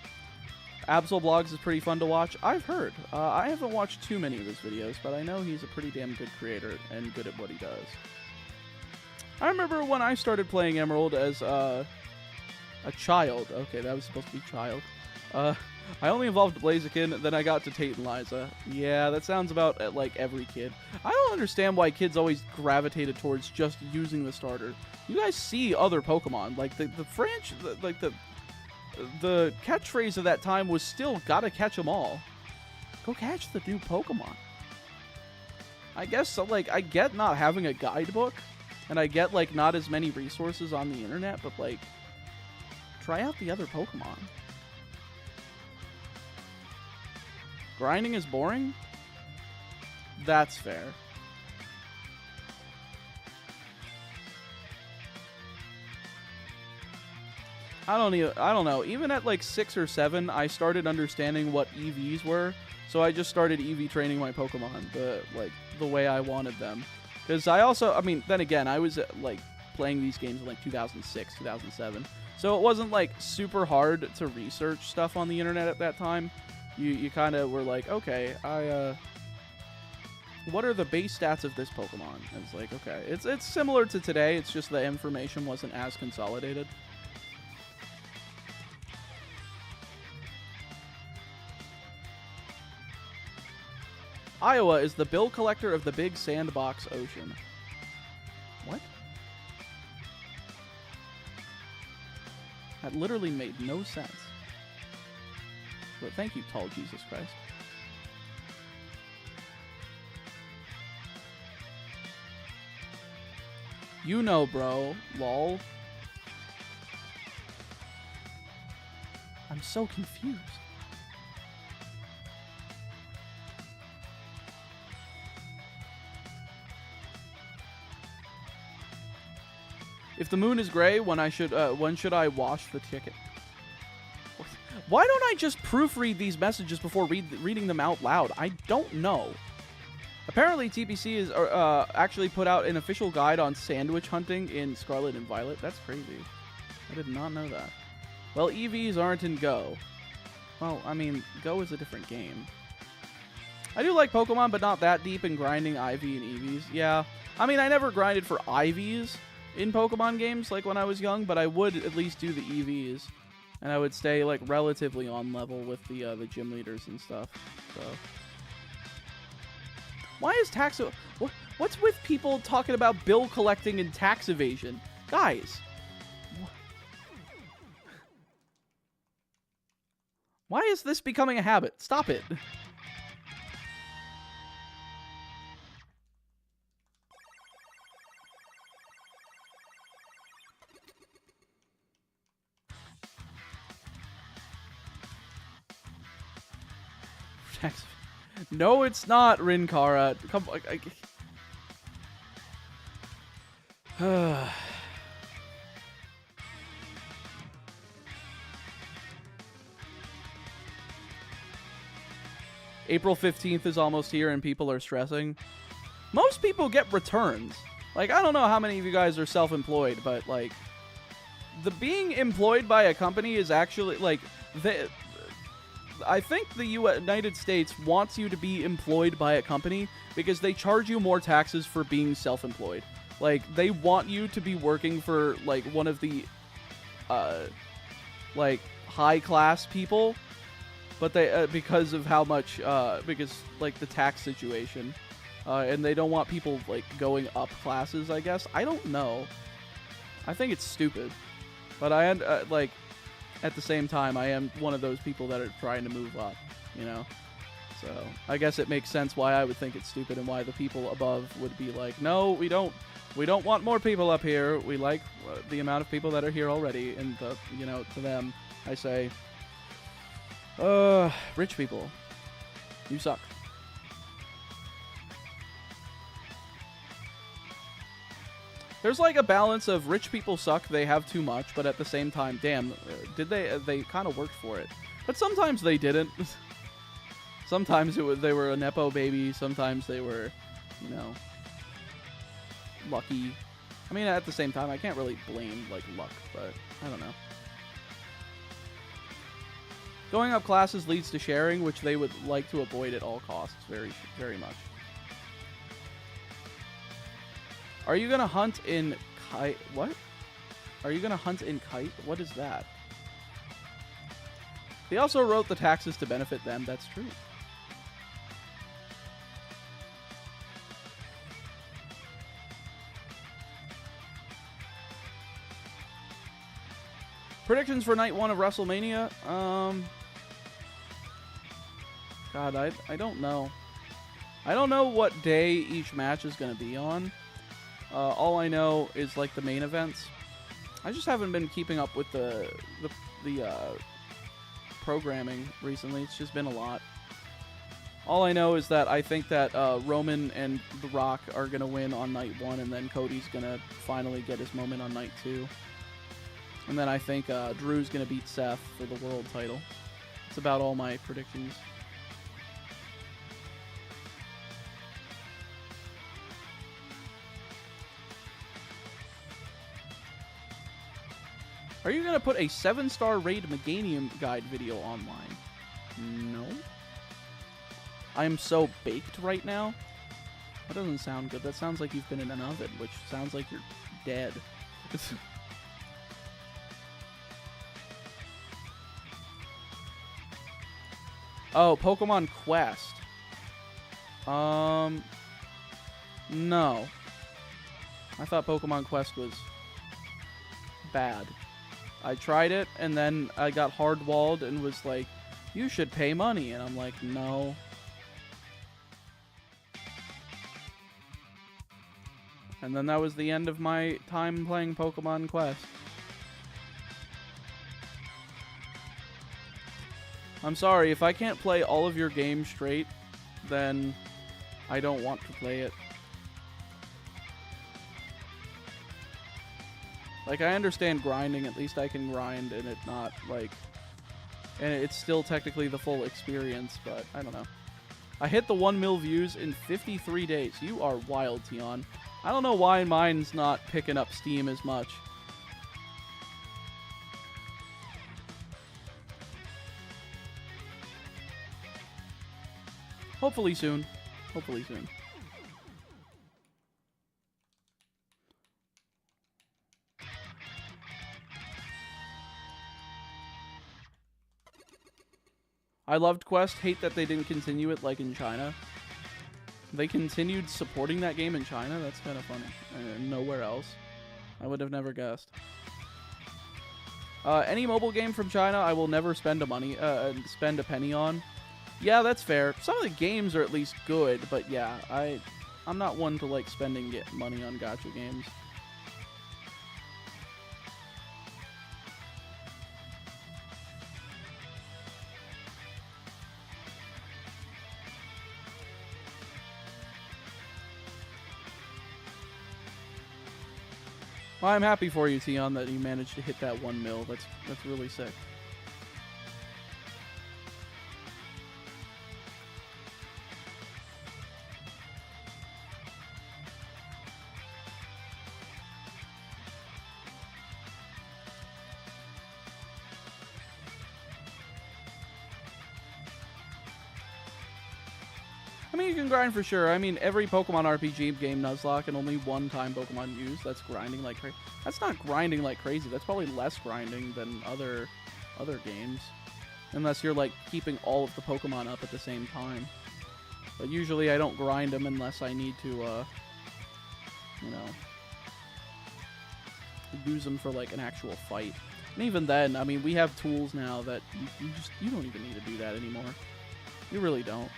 Absol Blogs is pretty fun to watch. I've heard. I haven't watched too many of his videos, but I know he's a pretty damn good creator and good at what he does. I remember when I started playing Emerald as a child. Okay, that was supposed to be child. I only evolved Blaziken, then I got to Tate and Liza. Yeah, that sounds about like every kid. I don't understand why kids always gravitated towards just using the starter. You guys see other Pokemon. Like, the catchphrase of that time was still gotta catch them all. Go catch the new Pokemon. I guess, like, I get not having a guidebook, and I get, like, not as many resources on the internet, but, like, try out the other Pokemon. Grinding is boring? That's fair. I don't know. Even at like 6 or 7, I started understanding what EVs were. So I just started EV training my Pokemon the way I wanted them. Because I mean, then again, I was like playing these games in like 2006, 2007. So it wasn't like super hard to research stuff on the internet at that time. You kind of were like, okay, what are the base stats of this Pokemon? And it's like, okay, it's similar to today. It's just the information wasn't as consolidated. Iowa is the bill collector of the big sandbox ocean. What? That literally made no sense. But thank you, tall Jesus Christ. You know, bro. Lol. I'm so confused. If the moon is gray, when should I wash the ticket? Why don't I just proofread these messages before reading them out loud? I don't know. Apparently, TPC is actually put out an official guide on sandwich hunting in Scarlet and Violet. That's crazy. I did not know that. Well, EVs aren't in Go. Well, I mean, Go is a different game. I do like Pokemon, but not that deep in grinding IV and EVs. Yeah. I mean, I never grinded for IVs in Pokemon games like when I was young, but I would at least do the EVs, and I would stay like relatively on level with the gym leaders and stuff. So why is tax? What's with people talking about bill collecting and tax evasion, guys? Why is this becoming a habit? Stop it. No, it's not, Rinkara. Come on. April 15th is almost here and people are stressing. Most people get returns. Like, I don't know how many of you guys are self-employed, but, like, the being employed by a company is actually, like, I think the United States wants you to be employed by a company because they charge you more taxes for being self-employed. Like, they want you to be working for, like, one of the, like, high-class people, but they, because of how much, because, like, the tax situation, and they don't want people, like, going up classes, I guess. I don't know. I think it's stupid. But I, like, at the same time, I am one of those people that are trying to move up, you know? So, I guess it makes sense why I would think it's stupid and why the people above would be like, no, we don't want more people up here. We like the amount of people that are here already. And, you know, to them, I say, rich people, you suck. There's like a balance of rich people suck, they have too much, but at the same time, damn, did they kind of worked for it. But sometimes they didn't. Sometimes they were a Nepo baby, sometimes they were, you know, lucky. I mean, at the same time, I can't really blame, like, luck, but I don't know. Going up classes leads to sharing, which they would like to avoid at all costs, very, very much. Are you gonna hunt in Kite? What? Are you gonna hunt in Kite? What is that? They also wrote the taxes to benefit them. That's true. Predictions for night 1 of WrestleMania? God, I don't know. I don't know what day each match is gonna be on. All I know is, like, the main events. I just haven't been keeping up with the programming recently. It's just been a lot. All I know is that I think that Roman and The Rock are going to win on night 1, and then Cody's going to finally get his moment on night 2. And then I think Drew's going to beat Seth for the world title. That's about all my predictions. Are you going to put a 7-star raid Meganium guide video online? No. I am so baked right now. That doesn't sound good. That sounds like you've been in an oven, which sounds like you're dead. Oh, Pokemon Quest. No. I thought Pokemon Quest was bad. I tried it, and then I got hard-walled and was like, you should pay money. And I'm like, no. And then that was the end of my time playing Pokemon Quest. I'm sorry, if I can't play all of your games straight, then I don't want to play it. Like, I understand grinding, at least I can grind and it not, like... And it's still technically the full experience, but I don't know. I hit the 1 mil views in 53 days. You are wild, Tion. I don't know why mine's not picking up steam as much. Hopefully soon. Hopefully soon. I loved Quest. Hate that they didn't continue it like in China. They continued supporting that game in China? That's kind of funny. Nowhere else. I would have never guessed. Any mobile game from China, I will never spend spend a penny on. Yeah, that's fair. Some of the games are at least good, but yeah, I'm not one to like spending money on gacha games. Well, I'm happy for you, Tion, that you managed to hit that 1 mil. That's really sick. I mean, you can grind for sure. I mean, every Pokemon RPG game Nuzlocke and only one time Pokemon used. That's grinding like crazy. That's not grinding like crazy. That's probably less grinding than other games. Unless you're, like, keeping all of the Pokemon up at the same time. But usually I don't grind them unless I need to, you know, use them for, like, an actual fight. And even then, I mean, we have tools now that you don't even need to do that anymore. You really don't.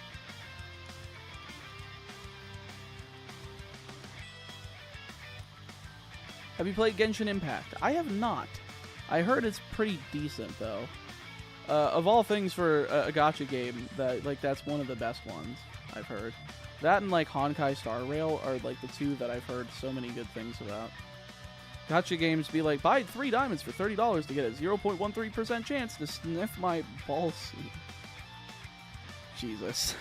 Have you played Genshin Impact? I have not. I heard it's pretty decent, though. Of all things for a gacha game, that's one of the best ones I've heard. That and, like, Honkai Star Rail are, like, the two that I've heard so many good things about. Gacha games be like, buy 3 diamonds for $30 to get a 0.13% chance to sniff my balls. Jesus.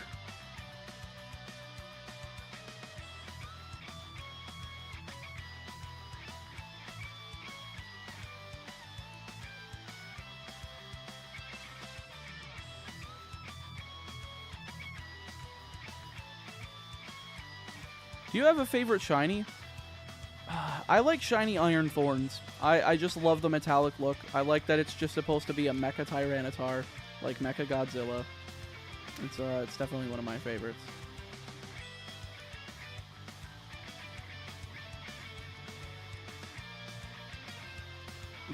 Do you have a favorite shiny? I like shiny Iron Thorns. I just love the metallic look. I like that it's just supposed to be a Mecha Tyranitar, like Mecha Godzilla. It's definitely one of my favorites.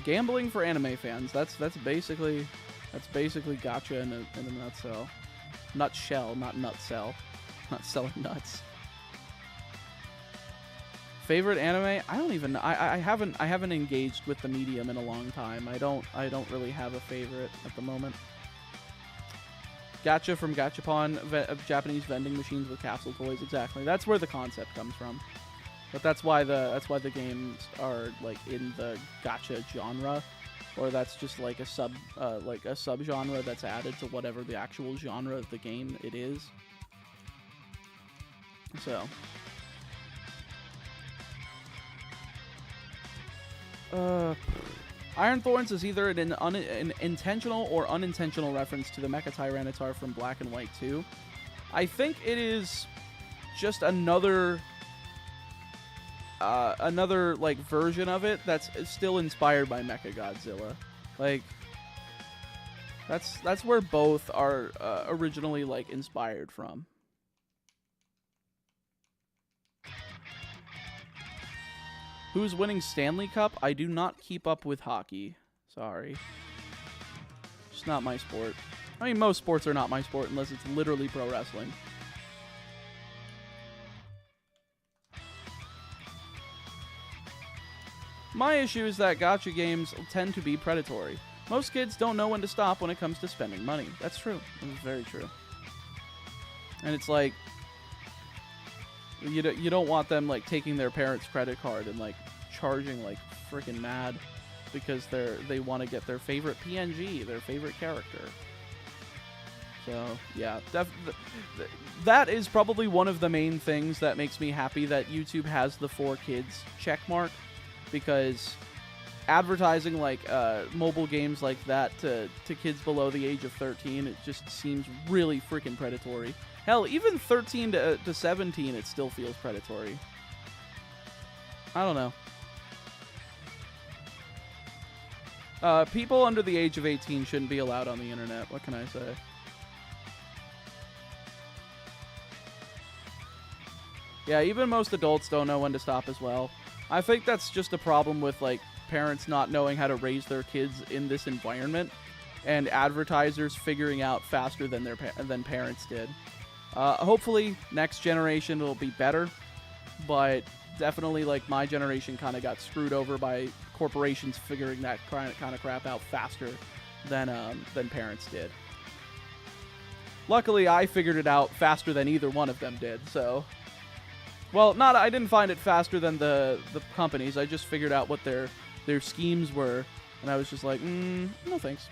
Gambling for anime fans. That's basically gacha in a nutshell. Nutshell, not nutshell. Not selling nuts. Favorite anime? I don't even know. I haven't engaged with the medium in a long time. I don't really have a favorite at the moment. Gacha from Gachapon, Japanese vending machines with capsule toys. Exactly. That's where the concept comes from. But that's why the games are like in the gacha genre, or that's just like a subgenre that's added to whatever the actual genre of the game it is. So. Iron Thorns is either an intentional or unintentional reference to the Mecha Tyranitar from Black and White 2. I think it is just another like version of it that's still inspired by Mecha Godzilla. Like that's where both are originally like inspired from. Who's winning Stanley Cup? I do not keep up with hockey. Sorry. It's not my sport. I mean, most sports are not my sport unless it's literally pro wrestling. My issue is that gacha games tend to be predatory. Most kids don't know when to stop when it comes to spending money. That's true. It's very true. And it's like, you don't want them like taking their parents' credit card and like charging like freaking mad because they want to get their favorite PNG, their favorite character. So yeah, that is probably one of the main things that makes me happy that YouTube has the 4 kids check mark, because advertising like mobile games like that to kids below the age of 13, it just seems really freaking predatory. Hell, even 13 to 17, it still feels predatory. I don't know. People under the age of 18 shouldn't be allowed on the internet. What can I say? Yeah, even most adults don't know when to stop as well. I think that's just a problem with, like, parents not knowing how to raise their kids in this environment, and advertisers figuring out faster than than parents did. Hopefully, next generation will be better, but definitely, like, my generation kind of got screwed over by corporations figuring that kind of crap out faster than parents did. Luckily, I figured it out faster than either one of them did, so... Well, I didn't find it faster than the companies. I just figured out what their schemes were, and I was just like, no thanks.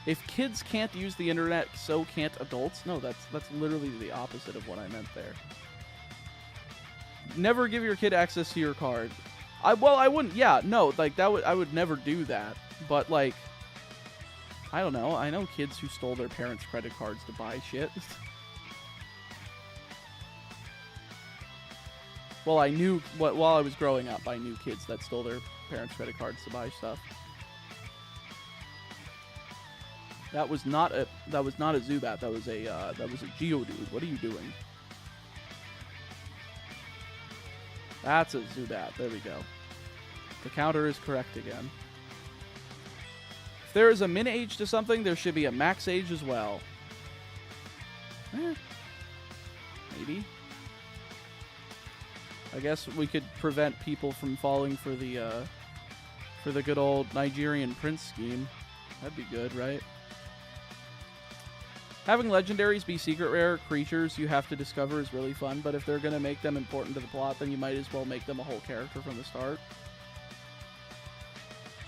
If kids can't use the internet, so can't adults? No, that's literally the opposite of what I meant there. Never give your kid access to your card. I wouldn't. Yeah, no, like I would never do that. But like, I don't know. I know kids who stole their parents' credit cards to buy shit. Well, while I was growing up, I knew kids that stole their parents' credit cards to buy stuff. That was not a Zubat. That was a Geodude. What are you doing? That's a Zubat. There we go. The counter is correct again. If there is a min age to something, there should be a max age as well. Maybe. I guess we could prevent people from falling for the good old Nigerian prince scheme. That'd be good, right? Having legendaries be secret rare creatures you have to discover is really fun, but if they're going to make them important to the plot, then you might as well make them a whole character from the start.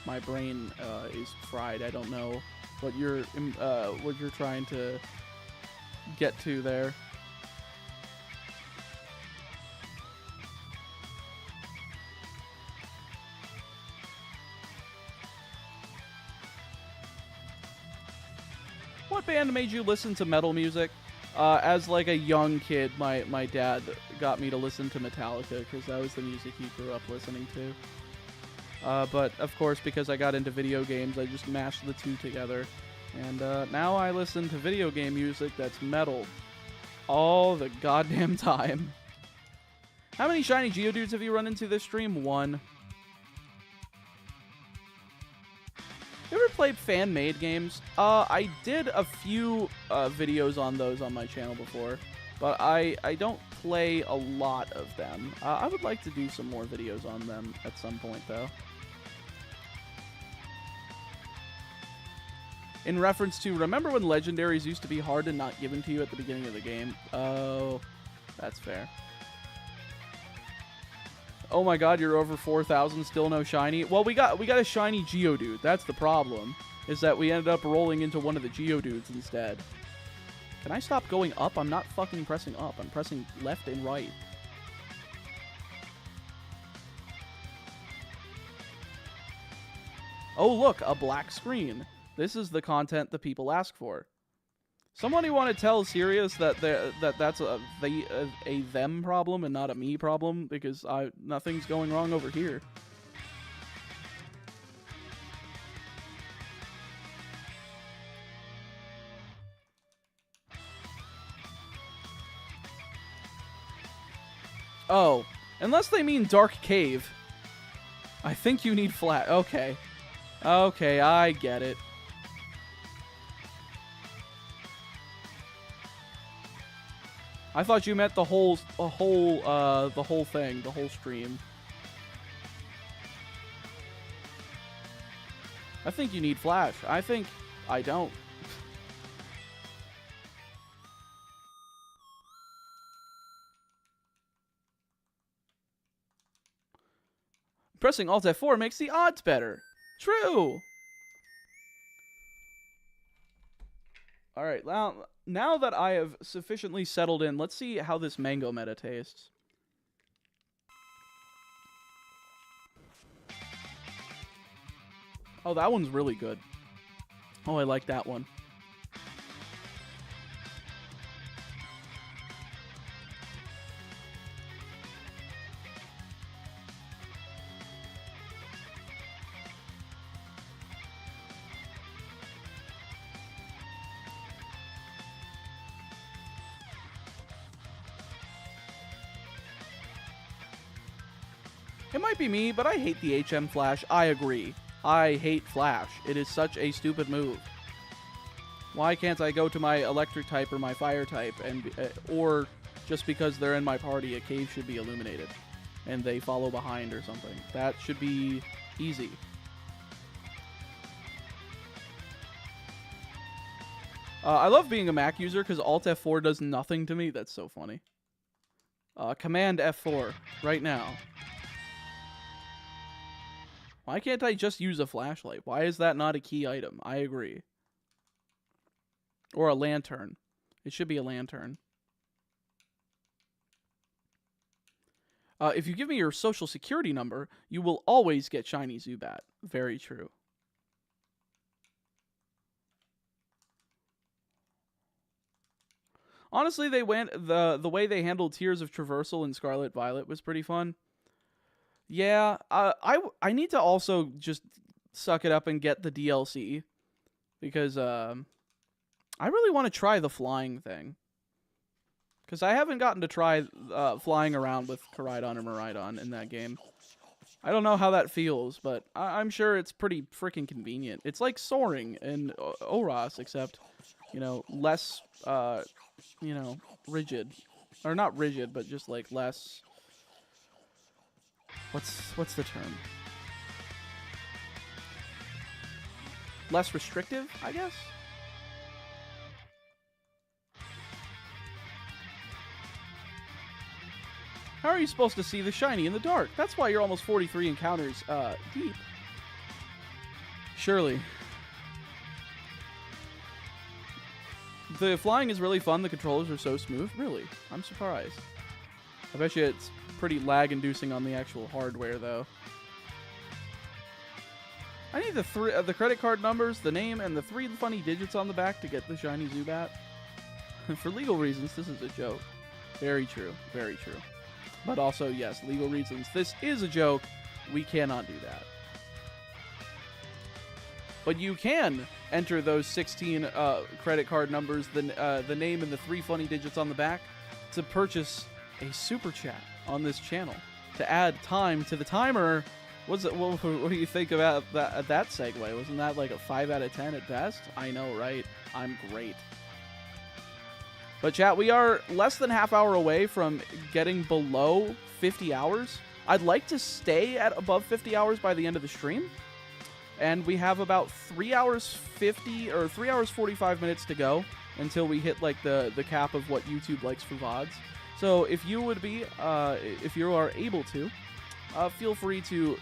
My brain is fried. I don't know what you're trying to get to there. What band made you listen to metal music? As like a young kid, my dad got me to listen to Metallica because that was the music he grew up listening to. But of course, because I got into video games, I just mashed the two together. And now I listen to video game music that's metal all the goddamn time. How many shiny Geodudes have you run into this stream? 1. You ever played fan-made games? I did a few videos on those on my channel before, but I don't play a lot of them. I would like to do some more videos on them at some point, though. In reference to, remember when legendaries used to be hard and not given to you at the beginning of the game? Oh, that's fair. Oh my god, you're over 4,000, still no shiny? Well, we got a shiny Geodude. That's the problem, is that we ended up rolling into one of the Geodudes instead. Can I stop going up? I'm not fucking pressing up. I'm pressing left and right. Oh, look, a black screen. This is the content the people ask for. Somebody want to tell Sirius that that's a them problem and not a me problem, because nothing's going wrong over here. Oh, unless they mean dark cave. I think you need flat. Okay. Okay, I get it. I thought you meant the whole thing, the whole stream. I think you need flash. I think I don't. Pressing Alt F4 makes the odds better. True. All right, now that I have sufficiently settled in, let's see how this mango meta tastes. Oh, that one's really good. Oh, I like that one. It might be me, but I hate the HM Flash. I agree. I hate Flash. It is such a stupid move. Why can't I go to my electric type or my fire type, and or just because they're in my party, a cave should be illuminated, and they follow behind or something? That should be easy. I love being a Mac user because Alt F4 does nothing to me. That's so funny. Command F4 right now. Why can't I just use a flashlight? Why is that not a key item? I agree. Or a lantern. It should be a lantern. If you give me your social security number, you will always get shiny Zubat. Very true. Honestly, they went the way they handled Tears of Traversal in Scarlet Violet was pretty fun. Yeah, I need to also just suck it up and get the DLC because I really want to try the flying thing. Because I haven't gotten to try flying around with Koraidon or Miraidon in that game. I don't know how that feels, but I'm sure it's pretty freaking convenient. It's like soaring in Oras, except, you know, less, you know, rigid. Or not rigid, but just like less... What's the term? Less restrictive, I guess? How are you supposed to see the shiny in the dark? That's why you're almost 43 encounters deep. Surely. The flying is really fun. The controllers are so smooth. Really. I'm surprised. I bet you it's pretty lag-inducing on the actual hardware, though. I need the credit card numbers, the name, and the 3 funny digits on the back to get the shiny Zubat. For legal reasons, this is a joke. Very true. Very true. But also, yes, legal reasons. This is a joke. We cannot do that. But you can enter those 16 credit card numbers, the name, and the 3 funny digits on the back to purchase a super chat on this channel to add time to the timer. What do you think about that segue? Wasn't that like a 5 out of 10 at best? I know, right? I'm great. But chat, we are less than half hour away from getting below 50 hours. I'd like to stay at above 50 hours by the end of the stream. And we have about 3 hours 50 or 3 hours 45 minutes to go until we hit like the cap of what YouTube likes for VODs. So if you would be, if you are able to, feel free to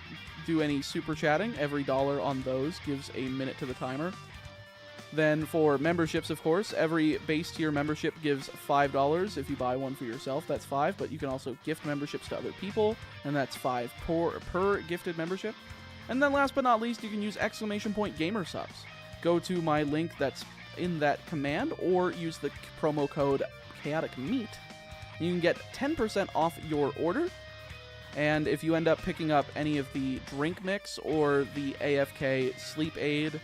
do any super chatting. Every dollar on those gives a minute to the timer. Then for memberships, of course, every base tier membership gives $5. If you buy one for yourself, that's $5. But you can also gift memberships to other people, and that's $5 per gifted membership. And then last but not least, you can use !gamer subs. Go to my link that's in that command, or use the promo code Chaotic Meat. You can get 10% off your order. And if you end up picking up any of the drink mix or the AFK sleep aid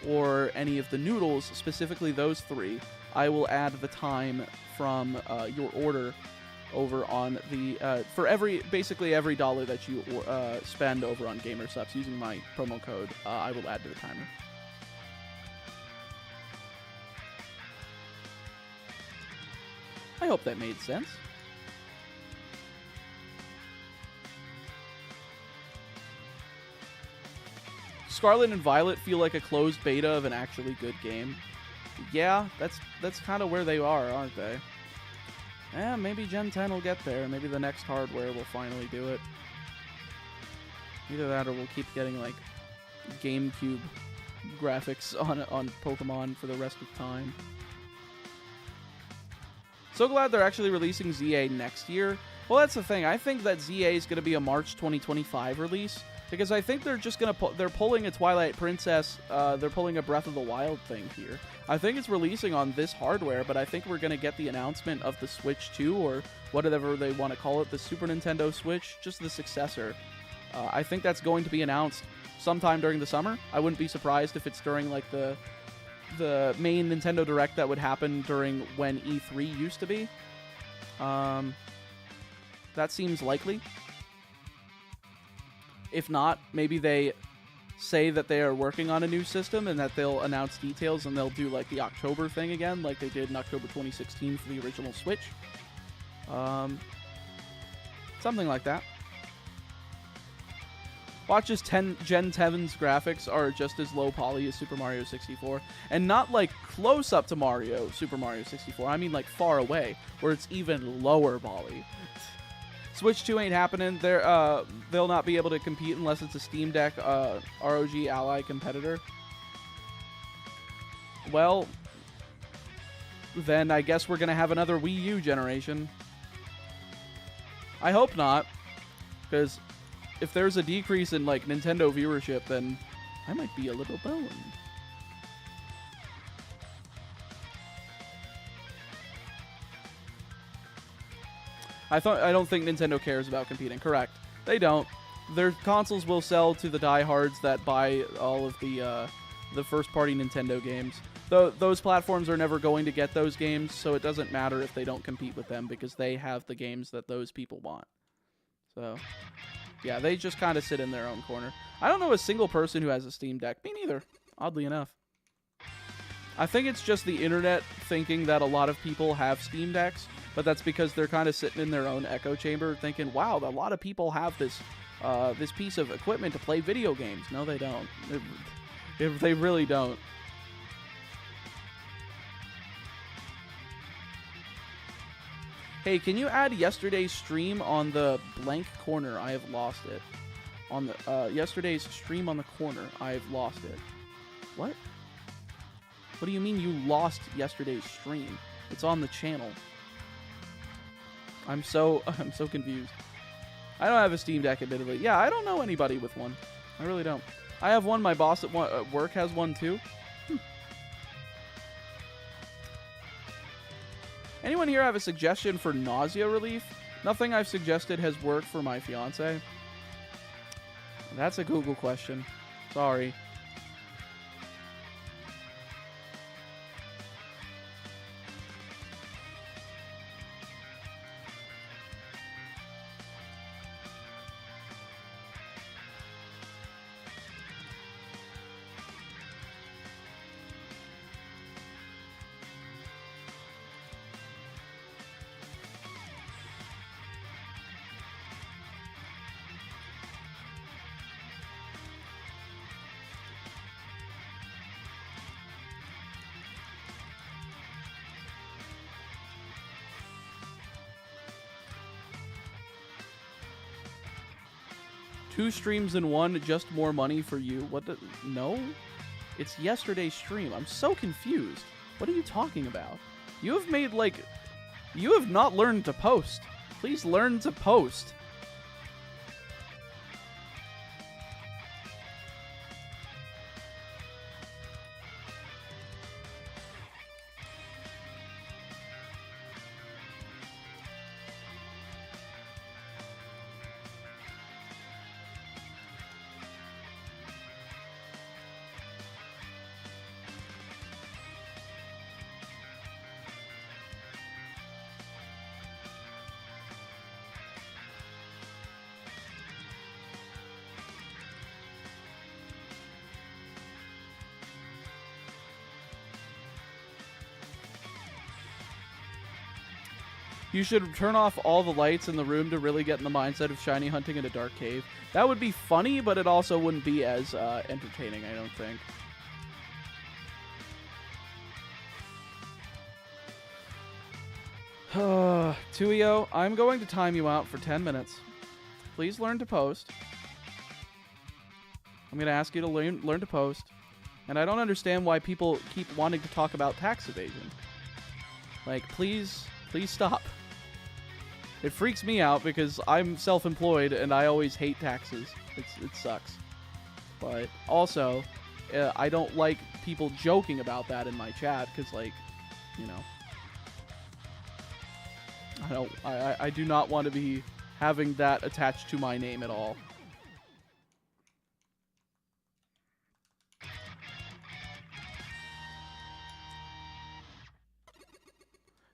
or any of the noodles, specifically those 3, I will add the time from your order over on the for basically every dollar that you spend over on Gamer Subs using my promo code, I will add to the timer. I hope that made sense. Scarlet and Violet feel like a closed beta of an actually good game. Yeah, that's kind of where they are, aren't they? Eh, maybe Gen 10 will get there. Maybe the next hardware will finally do it. Either that or we'll keep getting, like, GameCube graphics on Pokemon for the rest of time. So glad they're actually releasing ZA next year. Well, that's the thing. I think that ZA is going to be a March 2025 release. Because I think they're just gonna they're pulling a Twilight Princess, they're pulling a Breath of the Wild thing here. I think it's releasing on this hardware, but I think we're gonna get the announcement of the Switch 2, or whatever they want to call it, the Super Nintendo Switch, just the successor. I think that's going to be announced sometime during the summer. I wouldn't be surprised if it's during like the main Nintendo Direct that would happen during when E3 used to be. That seems likely. If not, maybe they say that they are working on a new system and that they'll announce details and they'll do like the October thing again, like they did in October 2016 for the original Switch. Something like that. Watch's Gen 10's graphics are just as low poly as Super Mario 64, and not like close up to Super Mario 64. I mean like far away, where it's even lower poly. Switch 2 ain't happening. They'll not be able to compete unless it's a Steam Deck ROG Ally competitor. Well, then I guess we're gonna have another Wii U generation. I hope not, because if there's a decrease in like Nintendo viewership, then I might be a little boned. I don't think Nintendo cares about competing. Correct. They don't. Their consoles will sell to the diehards that buy all of the first-party Nintendo games. Those platforms are never going to get those games, so it doesn't matter if they don't compete with them because they have the games that those people want. So, yeah, they just kind of sit in their own corner. I don't know a single person who has a Steam Deck. Me neither, oddly enough. I think it's just the internet thinking that a lot of people have Steam Decks, but that's because they're kind of sitting in their own echo chamber thinking, wow, a lot of people have this this piece of equipment to play video games. No, they don't. They really don't. Hey, can you add yesterday's stream on the blank corner? I have lost it. On the yesterday's stream on the corner, I have lost it. What? What do you mean you lost yesterday's stream? It's on the channel. I'm so confused. I don't have a Steam Deck, admittedly. Yeah, I don't know anybody with one. I really don't. I have one. My boss at work has one too. Anyone here have a suggestion for nausea relief? Nothing I've suggested has worked for my fiance. That's a Google question. Sorry. Two streams in one, just more money for you. What the... No? It's yesterday's stream. I'm so confused. What are you talking about? You have made, like... You have not learned to post. Please learn to post. You should turn off all the lights in the room to really get in the mindset of shiny hunting in a dark cave. That would be funny, but it also wouldn't be as entertaining, I don't think. Tuio, I'm going to time you out for 10 minutes. Please learn to post. I'm going to ask you to learn to post. And I don't understand why people keep wanting to talk about tax evasion. Like, please stop. It freaks me out because I'm self-employed and I always hate taxes. It sucks. But also, I don't like people joking about that in my chat because, like, you know, I do not want to be having that attached to my name at all.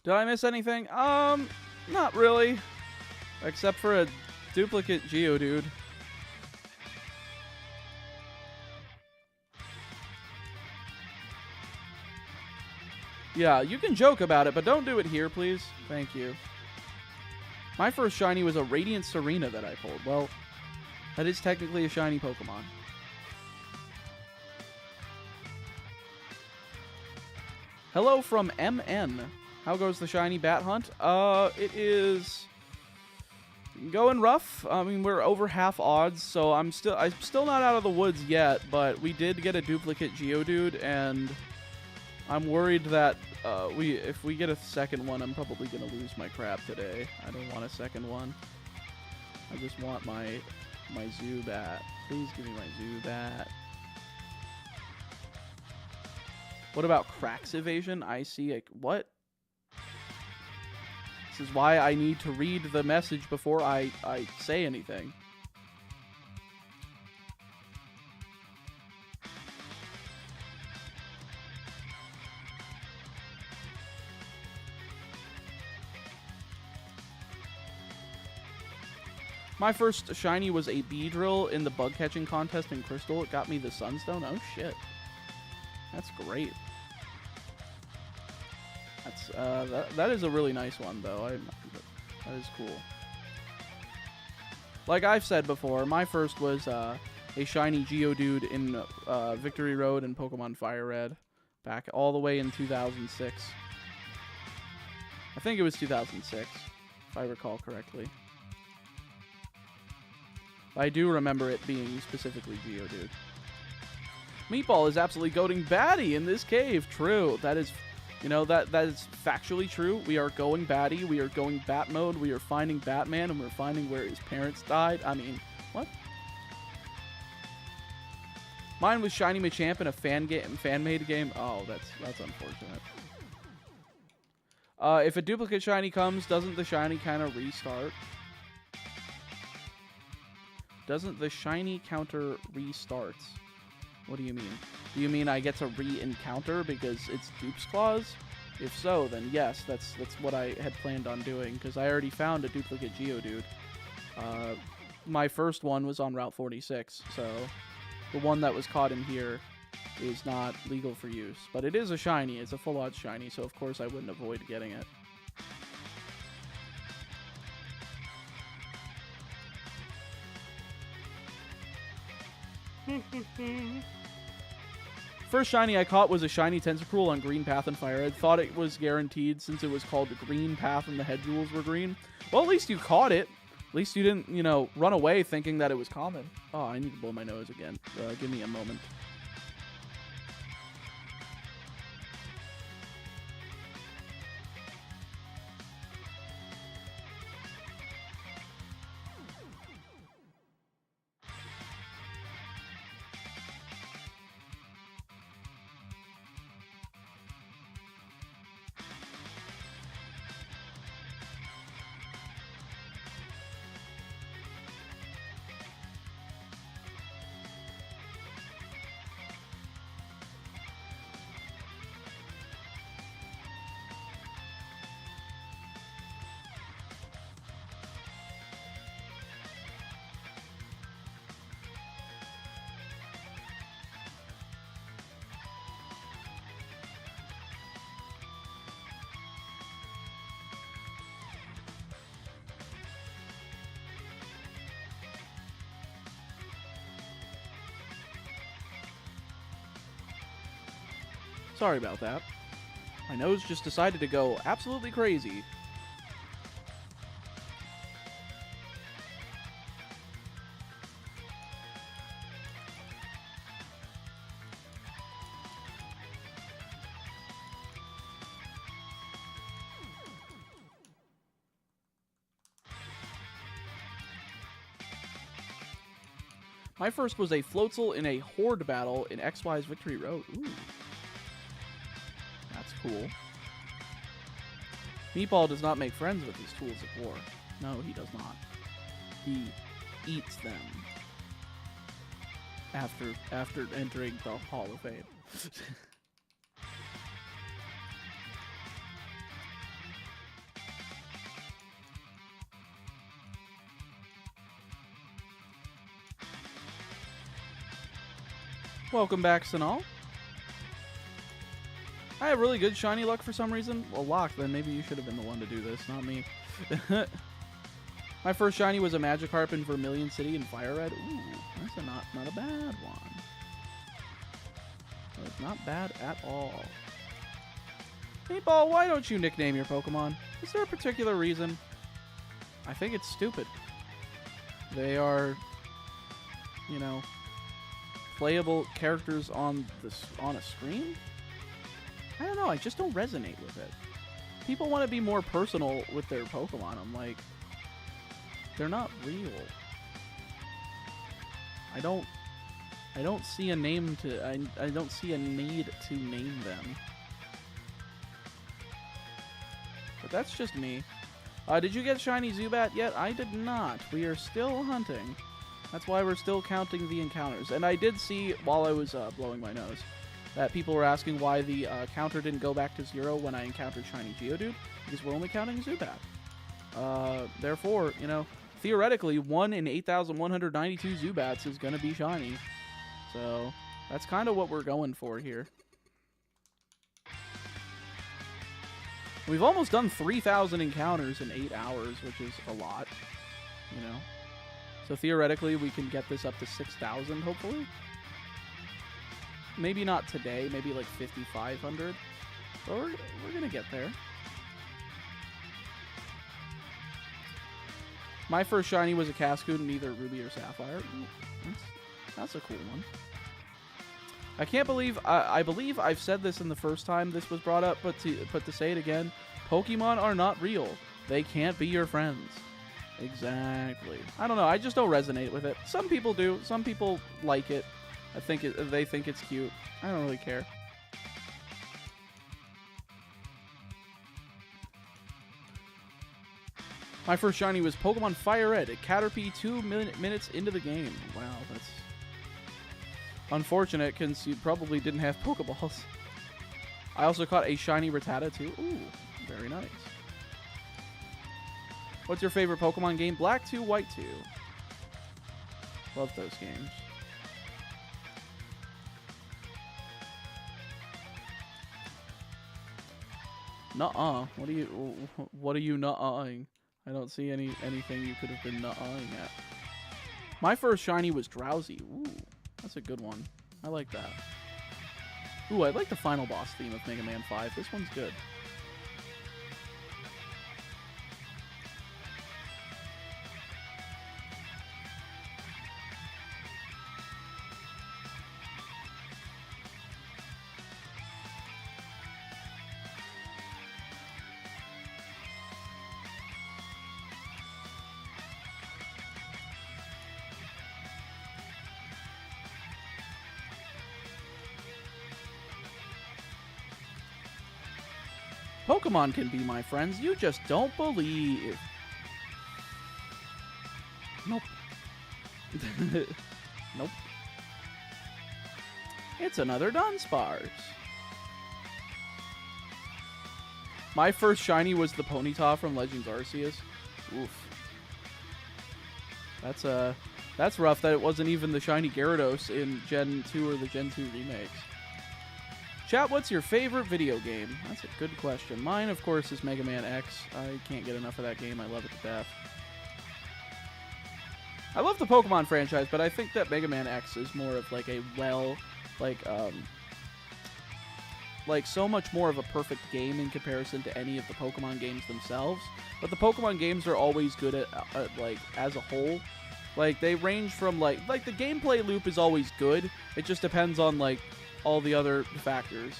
Did I miss anything? Not really. Except for a duplicate Geodude. Yeah, you can joke about it, but don't do it here, please. Thank you. My first shiny was a Radiant Serena that I pulled. Well, that is technically a shiny Pokemon. Hello from MN. How goes the shiny bat hunt? It is going rough. I mean, we're over half odds, so I'm still not out of the woods yet, but we did get a duplicate Geodude, and I'm worried that if we get a second one, I'm probably going to lose my crap today. I don't want a second one. I just want my Zubat. Please give me my Zubat. What about Cracks Evasion? I see a... What? This is why I need to read the message before I say anything. My first shiny was a Beedrill in the bug catching contest in Crystal. It got me the Sunstone. Oh shit. That's great. That's that is a really nice one though. That is cool. Like I've said before, my first was a shiny Geodude in Victory Road and Pokemon Fire Red back all the way in 2006. I think it was 2006 if I recall correctly. I do remember it being specifically Geodude. Meatball is absolutely goading Batty in this cave. True. That is, you know, that is factually true. We are going Batty. We are going Bat mode. We are finding Batman, and we're finding where his parents died. I mean, what? Mine was Shiny Machamp in a fan-made game. Oh, that's unfortunate. If a duplicate shiny comes, doesn't the shiny kind of restart? Doesn't the shiny counter restart? What do you mean? Do you mean I get to re-encounter because it's Dupe's Claws? If so, then yes, that's what I had planned on doing, because I already found a duplicate Geodude. My first one was on Route 46, so the one that was caught in here is not legal for use. But it is a shiny. It's a full odds shiny, so of course I wouldn't avoid getting it. First shiny I caught was a shiny Tentacruel on Green Path and Fire. I thought it was guaranteed since it was called Green Path and the head jewels were green. Well, at least you caught it. At least you didn't, you know, run away thinking that it was common. Oh, I need to blow my nose again. Give me a moment. Sorry about that. My nose just decided to go absolutely crazy. My first was a Floatzel in a Horde battle in XY's Victory Road. Ooh. That's cool. Meatball does not make friends with his tools of war. No, he does not. He eats them. After entering the Hall of Fame. Welcome back, Sanal. I have really good shiny luck for some reason. Well, Locke, then maybe you should have been the one to do this, not me. My first shiny was a Magikarp in Vermilion City in Fire Red. Ooh, that's not a bad one. That's not bad at all. Meatball, why don't you nickname your Pokemon? Is there a particular reason? I think it's stupid. They are, you know, playable characters on a screen? I don't know, I just don't resonate with it. People want to be more personal with their Pokemon. I'm like, they're not real. I don't see a name to I don't see a need to name them. But that's just me. Did you get shiny Zubat yet? I did not. We are still hunting. That's why we're still counting the encounters. And I did see, while I was blowing my nose, that people were asking why the counter didn't go back to 0 when I encountered shiny Geodude, because we're only counting Zubat. Therefore, you know, theoretically, 1 in 8,192 Zubats is going to be shiny. So, that's kind of what we're going for here. We've almost done 3,000 encounters in 8 hours, which is a lot, you know. So theoretically, we can get this up to 6,000, hopefully. Maybe not today, maybe like 5,500. But we're going to get there. My first shiny was a Cascoon in either Ruby or Sapphire. Ooh, that's a cool one. I can't believe, I believe I've said this in the first time this was brought up, but to say it again, Pokemon are not real. They can't be your friends. Exactly. I don't know, I just don't resonate with it. Some people do, some people like it. They think it's cute. I don't really care. My first shiny was Pokemon Fire Red at Caterpie 2 minutes into the game. Wow, that's unfortunate, because you probably didn't have Pokeballs. I also caught a shiny Rattata too. Ooh, very nice. What's your favorite Pokemon game? Black 2, White 2. Love those games. Nuh-uh. What are you nuh-uh-ing? I don't see anything you could have been nuh-uh-ing at. My first shiny was Drowsy. Ooh. That's a good one. I like that. Ooh, I like the final boss theme of Mega Man 5. This one's good. Pokemon can be my friends, you just don't believe. Nope. Nope. It's another Dunsparce. My first shiny was the Ponyta from Legends Arceus. Oof. That's rough that it wasn't even the shiny Gyarados in Gen 2 or the Gen 2 remakes. Chat, what's your favorite video game? That's a good question. Mine, of course, is Mega Man X. I can't get enough of that game. I love it to death. I love the Pokemon franchise, but I think that Mega Man X is more of like a like so much more of a perfect game in comparison to any of the Pokemon games themselves. But the Pokemon games are always good at like as a whole. Like they range from like the gameplay loop is always good. It just depends on like all the other factors.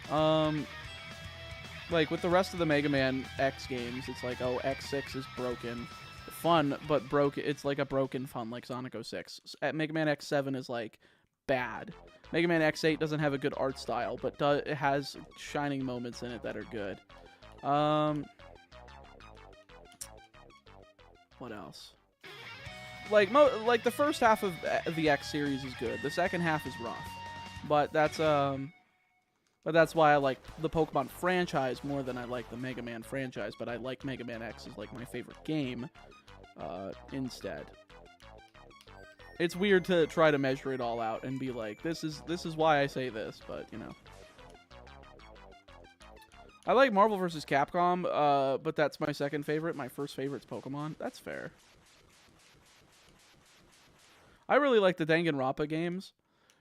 Like with the rest of the Mega Man X games, it's like, oh, X6 is broken. Fun, but broken. It's like a broken fun, like Sonic 06. At Mega Man X7 is like bad. Mega Man X8 doesn't have a good art style, but it has shining moments in it that are good. What else? Like the first half of the X series is good. The second half is rough. But that's why I like the Pokemon franchise more than I like the Mega Man franchise. But I like Mega Man X as like my favorite game instead. It's weird to try to measure it all out and be like, this is why I say this, but you know. I like Marvel vs. Capcom, but that's my second favorite. My first favorite's Pokemon. That's fair. I really like the Danganronpa games.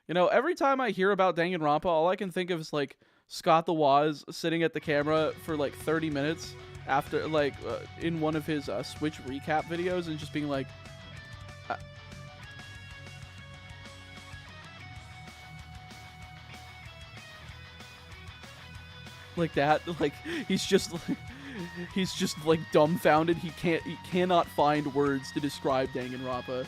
You know, every time I hear about Danganronpa, all I can think of is, like, Scott the Woz sitting at the camera for, like, 30 minutes after, like, in one of his Switch recap videos and just being like... like that. Like, he's just like dumbfounded. He cannot find words to describe Danganronpa.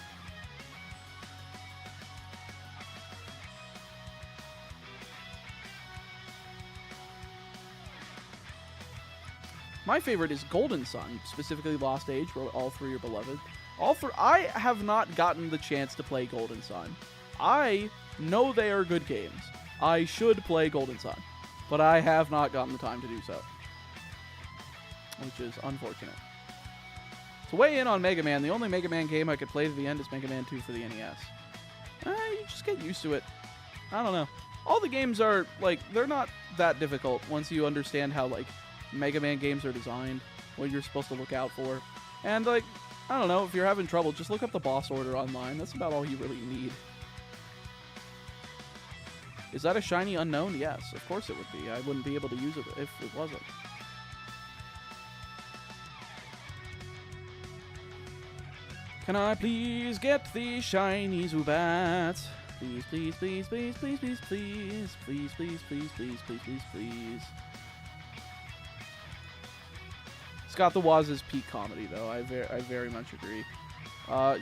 My favorite is Golden Sun, specifically Lost Age, where all three are beloved. I have not gotten the chance to play Golden Sun. I know they are good games. I should play Golden Sun, but I have not gotten the time to do so, which is unfortunate. To weigh in on Mega Man, the only Mega Man game I could play to the end is Mega Man 2 for the NES. You just get used to it. I don't know. All the games are, like, they're not that difficult once you understand how, like, Mega Man games are designed, what you're supposed to look out for. And, like, I don't know, if you're having trouble, just look up the boss order online. That's about all you really need. Is that a shiny unknown? Yes, of course it would be. I wouldn't be able to use it if it wasn't. Can I please get the shiny Zubat? Please, please, please, please, please, please, please, please, please, please, please, please, please, please. Scott the Woz is peak comedy, though. I very much agree.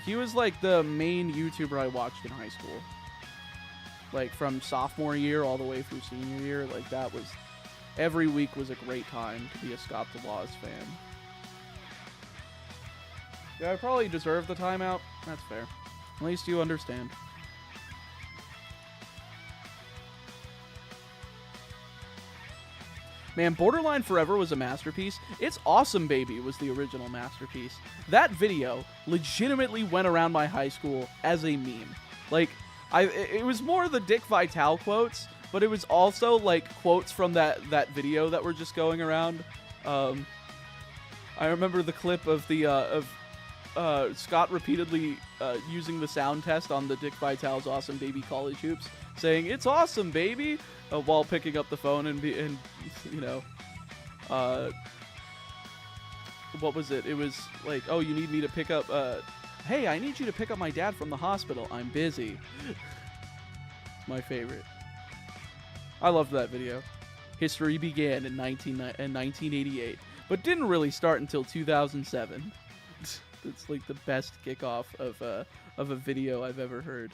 He was like the main YouTuber I watched in high school. Like from sophomore year all the way through senior year. Like that was, every week was a great time to be a Scott the Woz fan. Yeah, I probably deserve the timeout. That's fair. At least you understand. Man, Borderline Forever was a masterpiece. It's Awesome Baby was the original masterpiece. That video legitimately went around my high school as a meme. Like, it was more the Dick Vitale quotes, but it was also, like, quotes from that video that were just going around. I remember the clip of the, Scott repeatedly using the sound test on the Dick Vitale's Awesome Baby College Hoops, saying, "It's awesome, baby!" While picking up the phone and you know, what was it? It was like, "Oh, you need me to pick up, hey, I need you to pick up my dad from the hospital. I'm busy." My favorite. I loved that video. History began in 1988, but didn't really start until 2007. It's like the best kickoff of a video I've ever heard.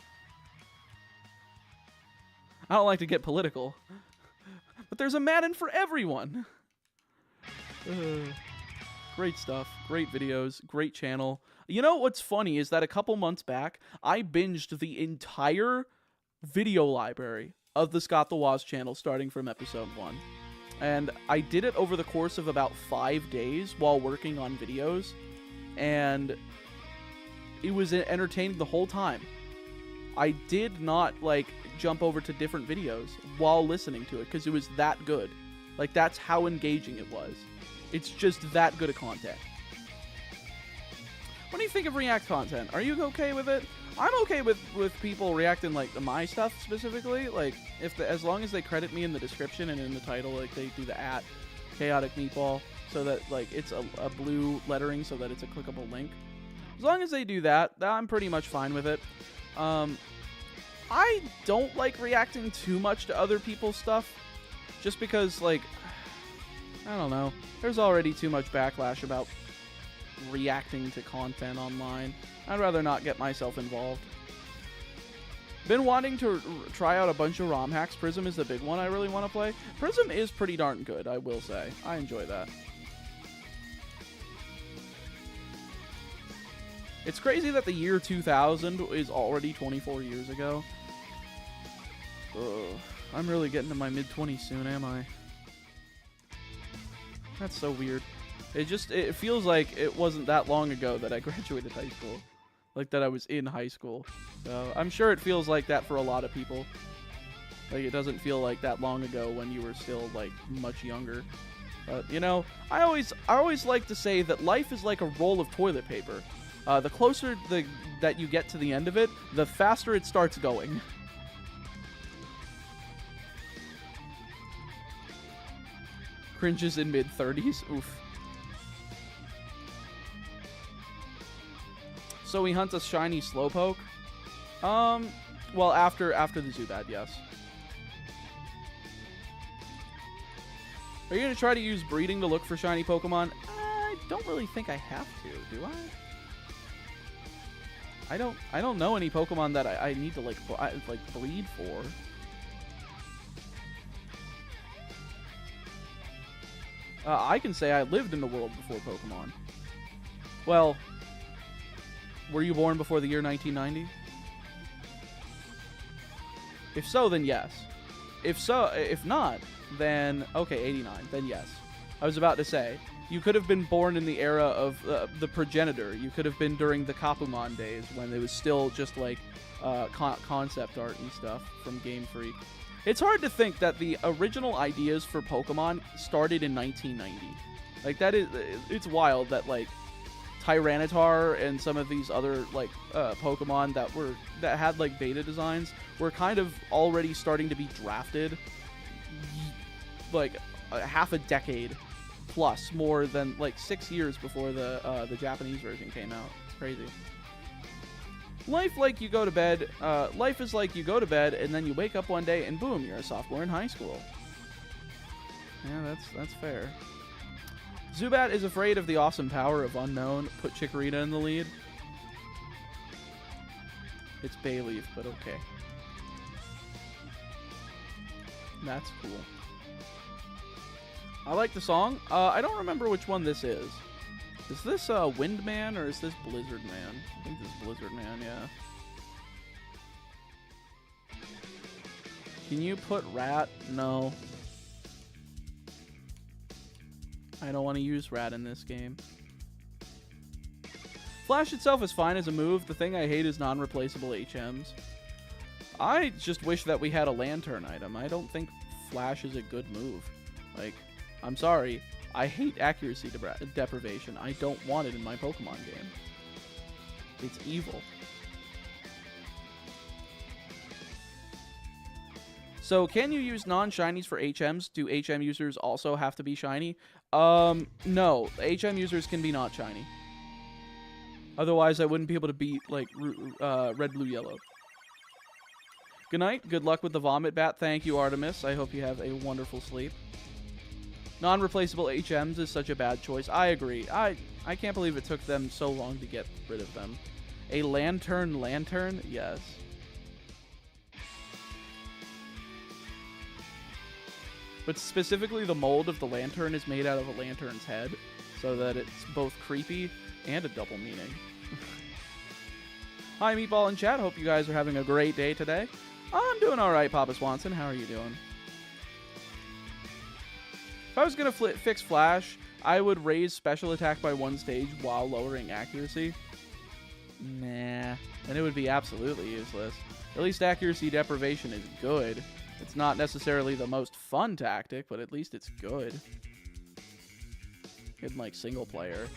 I don't like to get political, but there's a Madden for everyone. Great stuff, great videos, great channel. You know what's funny is that a couple months back, I binged the entire video library of the Scott the Woz channel starting from episode 1. And I did it over the course of about 5 days while working on videos. And it was entertaining the whole time. I did not, like, jump over to different videos while listening to it because it was that good. Like, that's how engaging it was. It's just that good of content. What do you think of React content? Are you okay with it? I'm okay with people reacting, like, to my stuff specifically. Like, as long as they credit me in the description and in the title, like, they do the @Chaotic Meatball, so that, like, it's a blue lettering so that it's a clickable link. As long as they do that, I'm pretty much fine with it. I don't like reacting too much to other people's stuff, just because, like, I don't know. There's already too much backlash about reacting to content online. I'd rather not get myself involved. Been wanting to try out a bunch of ROM hacks. Prism is the big one I really want to play. Prism is pretty darn good, I will say. I enjoy that. It's crazy that the year 2000 is already 24 years ago. Ugh, I'm really getting to my mid-20s soon, am I? That's so weird. It feels like it wasn't that long ago that I graduated high school. Like, that I was in high school. So, I'm sure it feels like that for a lot of people. Like, it doesn't feel like that long ago when you were still, like, much younger. But, you know, I always like to say that life is like a roll of toilet paper. The closer that you get to the end of it, the faster it starts going. Cringes in mid-30s. Oof. So we hunt a shiny Slowpoke? Well, after the Zubat, yes. Are you going to try to use breeding to look for shiny Pokemon? I don't really think I have to, do I? I don't know any Pokemon that I need to like breed for. I can say I lived in the world before Pokemon. Well, were you born before the year 1990? If so, then yes. If not, then okay, 89. Then yes. I was about to say you could have been born in the era of the progenitor. You could have been during the Kapumon days when it was still just like concept art and stuff from Game Freak. It's hard to think that the original ideas for Pokemon started in 1990. Like it's wild that like Tyranitar and some of these other like Pokemon that had like beta designs were kind of already starting to be drafted like half a decade plus, more than like 6 years before the Japanese version came out. It's crazy. Life is like you go to bed and then you wake up one day and boom, you're a sophomore in high school. Yeah, that's fair. Zubat is afraid of the awesome power of Unknown. Put Chikorita in the lead. It's Bayleaf, but okay. That's cool. I like the song. I don't remember which one this is. Is this Windman or is this Blizzard Man? I think this is Blizzard Man, yeah. Can you put Rat? No. I don't want to use Rat in this game. Flash itself is fine as a move. The thing I hate is non-replaceable HMs. I just wish that we had a Lantern item. I don't think Flash is a good move. Like, I'm sorry. I hate accuracy deprivation. I don't want it in my Pokemon game. It's evil. So, can you use non-shinies for HMs? Do HM users also have to be shiny? No. HM users can be not shiny. Otherwise, I wouldn't be able to beat, like, red, blue, yellow. Good night. Good luck with the vomit bat. Thank you, Artemis. I hope you have a wonderful sleep. Non-replaceable HMs is such a bad choice. I agree. I can't believe it took them so long to get rid of them. A lantern? Yes. But specifically, the mold of the lantern is made out of a lantern's head, so that it's both creepy and a double meaning. Hi, Meatball and chat. Hope you guys are having a great day today. I'm doing all right, Papa Swanson. How are you doing? If I was going to fix Flash, I would raise special attack by 1 stage while lowering accuracy. Nah, then it would be absolutely useless. At least accuracy deprivation is good. It's not necessarily the most fun tactic, but at least it's good. In, like, single player.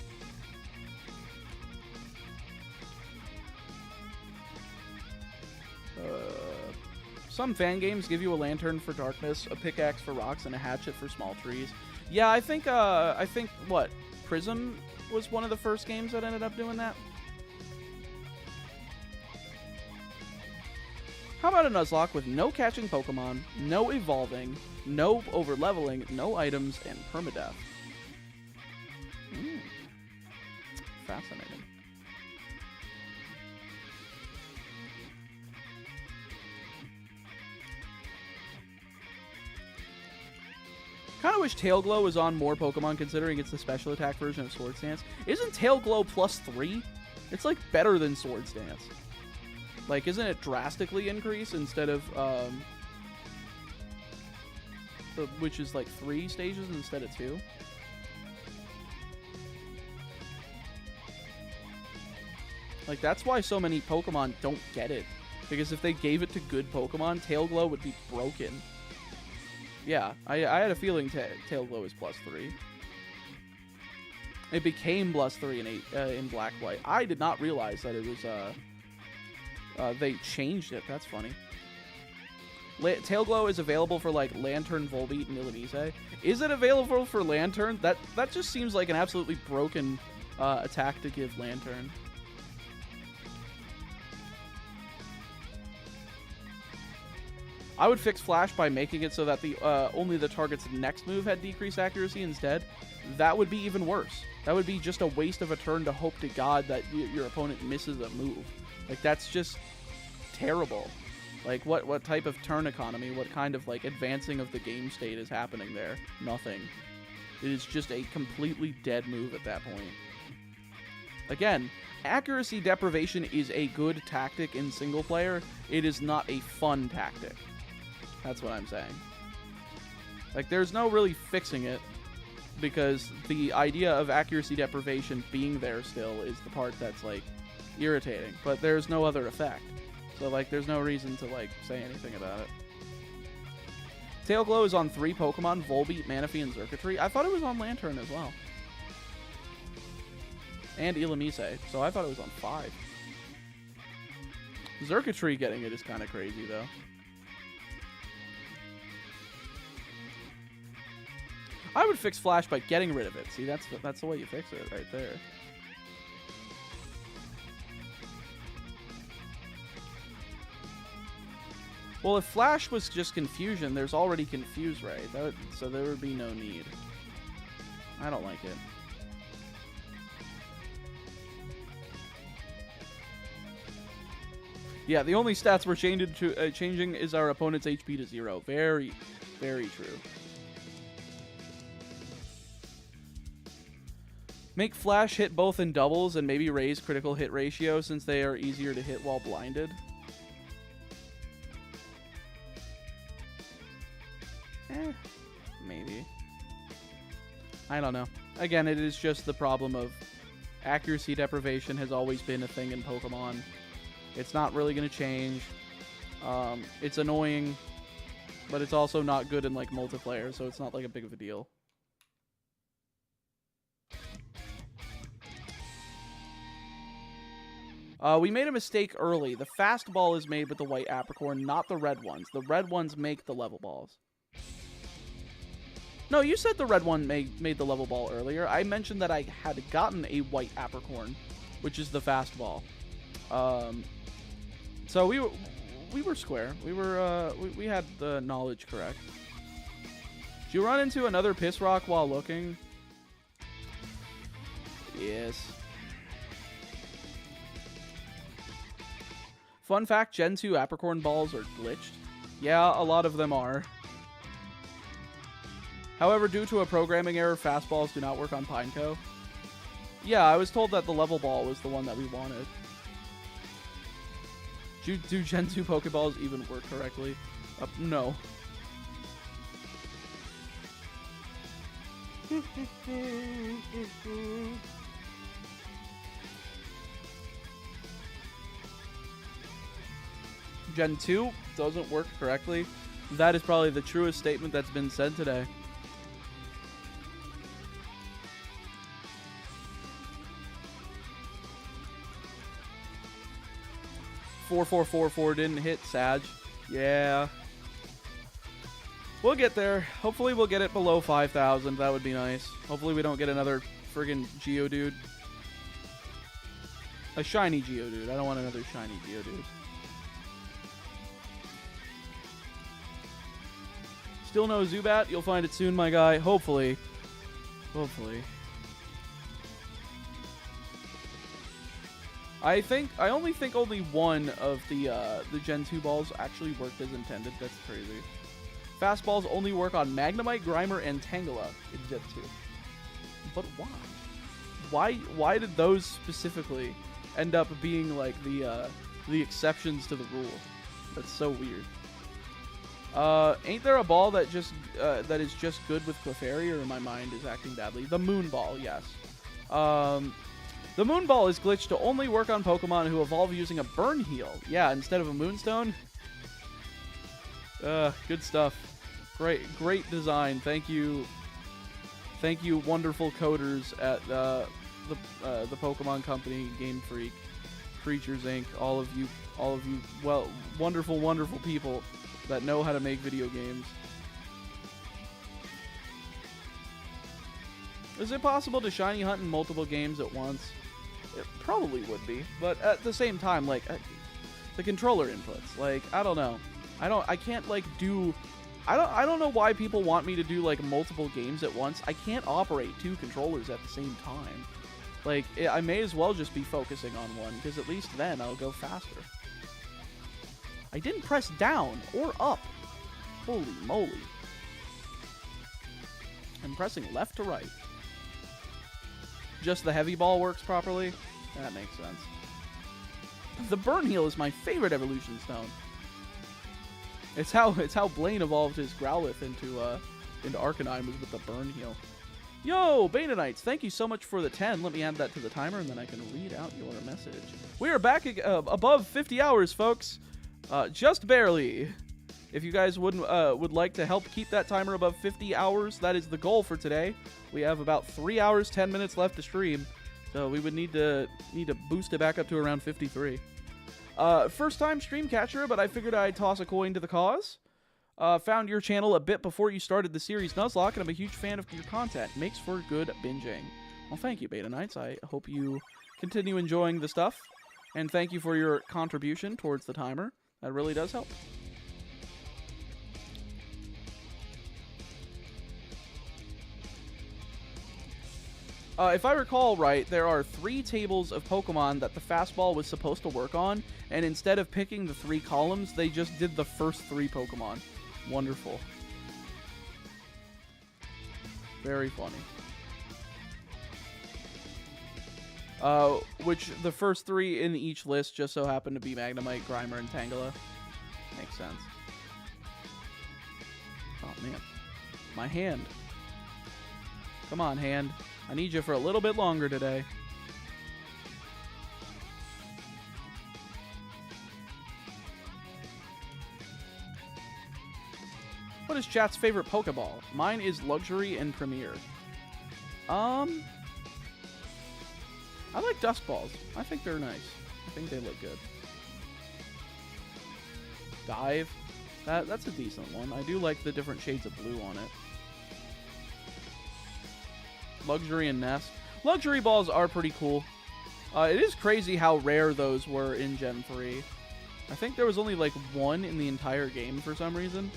Some fan games give you a lantern for darkness, a pickaxe for rocks, and a hatchet for small trees. Yeah, I think what? Prism was one of the first games that ended up doing that. How about a Nuzlocke with no catching Pokemon, no evolving, no overleveling, no items, and permadeath? Fascinating. Kind of wish Tail Glow was on more Pokemon, considering it's the special attack version of Swords Dance. Isn't Tail Glow +3? It's like better than Swords Dance. Like, isn't it drastically increased instead of, which is like 3 stages instead of 2? Like, that's why so many Pokemon don't get it. Because if they gave it to good Pokemon, Tail Glow would be broken. Yeah, I had a feeling Tail Glow is +3. It became +3 in Black White. I did not realize that it was they changed it. That's funny. Tail Glow is available for like Lantern, Volbeat, and Illumise. Is it available for Lantern? That just seems like an absolutely broken attack to give Lantern. I would fix Flash by making it so that the only the target's next move had decreased accuracy instead. That would be even worse. That would be just a waste of a turn to hope to God that your opponent misses a move. Like, that's just terrible. Like, what type of turn economy, what kind of, like, advancing of the game state is happening there? Nothing. It is just a completely dead move at that point. Again, accuracy deprivation is a good tactic in single player. It is not a fun tactic. That's what I'm saying. Like, there's no really fixing it, because the idea of accuracy deprivation being there still is the part that's, like, irritating. But there's no other effect. So, like, there's no reason to, like, say anything about it. Tail Glow is on 3 Pokemon, Volbeat, Manaphy, and Xurkitree. I thought it was on Lantern as well. And Illumise, so I thought it was on 5. Xurkitree getting it is kind of crazy, though. I would fix Flash by getting rid of it. See, that's the way you fix it right there. Well, if Flash was just confusion, there's already Confuse Ray, so there would be no need. I don't like it. Yeah, the only stats we're changing is our opponent's HP to 0. Very, very true. Make Flash hit both in doubles and maybe raise critical hit ratio since they are easier to hit while blinded. Maybe. I don't know. Again, it is just the problem of accuracy deprivation has always been a thing in Pokemon. It's not really going to change. It's annoying, but it's also not good in like multiplayer, so it's not like a big of a deal. We made a mistake early. The fast ball is made with the white apricorn, not the red ones. The red ones make the level balls. No, you said the red one made the level ball earlier. I mentioned that I had gotten a white apricorn, which is the fast ball. So we were square. We had the knowledge correct. Did you run into another piss rock while looking? Yes. Fun fact, Gen 2 apricorn balls are glitched. Yeah, a lot of them are. However, due to a programming error, fastballs do not work on Pineco. Yeah, I was told that the level ball was the one that we wanted. Do Gen 2 Pokeballs even work correctly? No. Gen 2 doesn't work correctly. That is probably the truest statement that's been said today. $4,444 didn't hit, Sag. Yeah. We'll get there. Hopefully we'll get it below 5,000. That would be nice. Hopefully we don't get another friggin' Geodude. A shiny Geodude. I don't want another shiny Geodude. Still no Zubat? You'll find it soon, my guy. Hopefully. Hopefully. I only think only one of the Gen 2 balls actually worked as intended. That's crazy. Fastballs only work on Magnemite, Grimer, and Tangela in Gen 2. But why? Why did those specifically end up being like the exceptions to the rule? That's so weird. Ain't there a ball that that is just good with Clefairy, or my mind is acting badly? The Moon Ball, yes. The Moon Ball is glitched to only work on Pokemon who evolve using a Burn Heal. Yeah, instead of a Moonstone. Good stuff. Great design. Thank you, wonderful coders at the Pokemon Company, Game Freak, Creatures Inc. All of you, well, wonderful people that know how to make video games. Is it possible to shiny hunt in multiple games at once? It probably would be, but at the same time, like, the controller inputs, like, I don't know. I can't, like, do... I don't know why people want me to do, like, multiple games at once. I can't operate 2 controllers at the same time. Like, I may as well just be focusing on one, because at least then I'll go faster. I didn't press down or up. Holy moly. I'm pressing left to right. Just the heavy ball works properly? That makes sense. The Burn Heal is my favorite evolution stone. It's how Blaine evolved his Growlithe into Arcanine, was with the Burn Heal. Yo, Bananites, thank you so much for the 10. Let me add that to the timer, and then I can read out your message. We are back above 50 hours, folks. Just barely. If you guys would like to help keep that timer above 50 hours, that is the goal for today. We have about 3 hours, 10 minutes left to stream, so we would need to boost it back up to around 53. First time stream catcher, but I figured I'd toss a coin to the cause. Found your channel a bit before you started the series Nuzlocke, and I'm a huge fan of your content. Makes for good binging. Well, thank you, Beta Knights. I hope you continue enjoying the stuff, and thank you for your contribution towards the timer. That really does help. If I recall right, there are 3 tables of Pokemon that the fastball was supposed to work on, and instead of picking the 3 columns, they just did the first 3 Pokemon. Wonderful. Very funny. Which the first 3 in each list just so happen to be Magnemite, Grimer, and Tangela. Makes sense. Oh, man. My hand. Come on, hand. I need you for a little bit longer today. What is chat's favorite Pokeball? Mine is Luxury and Premier. I like Dusk Balls. I think they're nice. I think they look good. Dive. That's a decent one. I do like the different shades of blue on it. Luxury and Nest. Luxury balls are pretty cool. It is crazy how rare those were in Gen 3. I think there was only like 1 in the entire game for some reason.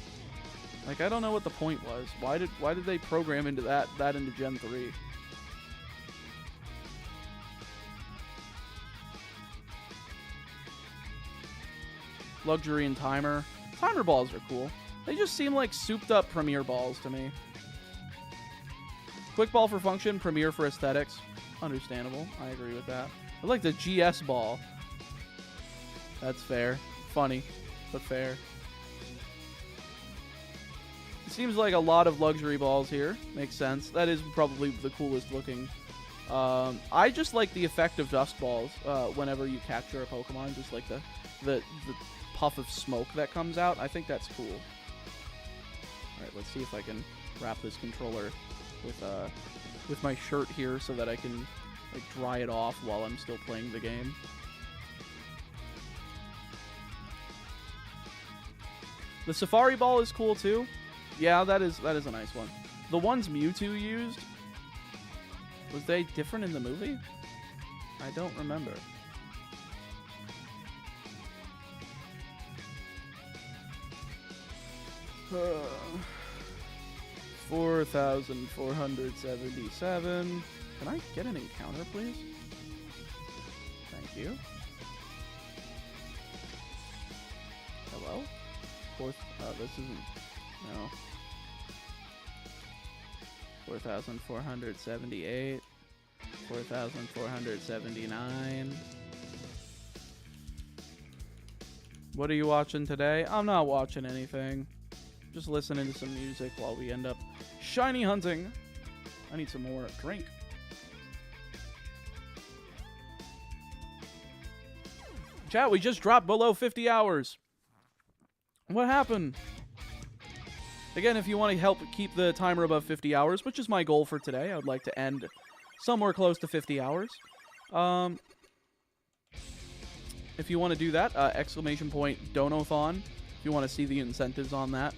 Like, I don't know what the point was. Why did they program into that into Gen 3? Luxury and Timer. Timer balls are cool. They just seem like souped up Premier balls to me. Quick Ball for function, Premier for aesthetics. Understandable. I agree with that. I like the GS ball. That's fair. Funny, but fair. It seems like a lot of luxury balls here. Makes sense. That is probably the coolest looking. I just like the effect of dust balls whenever you capture a Pokemon. Just like the puff of smoke that comes out. I think that's cool. Alright, let's see if I can wrap this controller with my shirt here so that I can like dry it off while I'm still playing the game. The Safari Ball is cool too. Yeah, that is a nice one. The ones Mewtwo used, was they different in the movie? I don't remember. Uh, 4,477. Can I get an encounter, please? Thank you. Hello? This isn't... No. 4,478. 4,479. What are you watching today? I'm not watching anything. Just listening to some music while we end up shiny hunting. I need some more drink. Chat, we just dropped below 50 hours. What happened? Again, if you want to help keep the timer above 50 hours, which is my goal for today, I would like to end somewhere close to 50 hours. If you want to do that, exclamation point Donothon, if you want to see the incentives on that.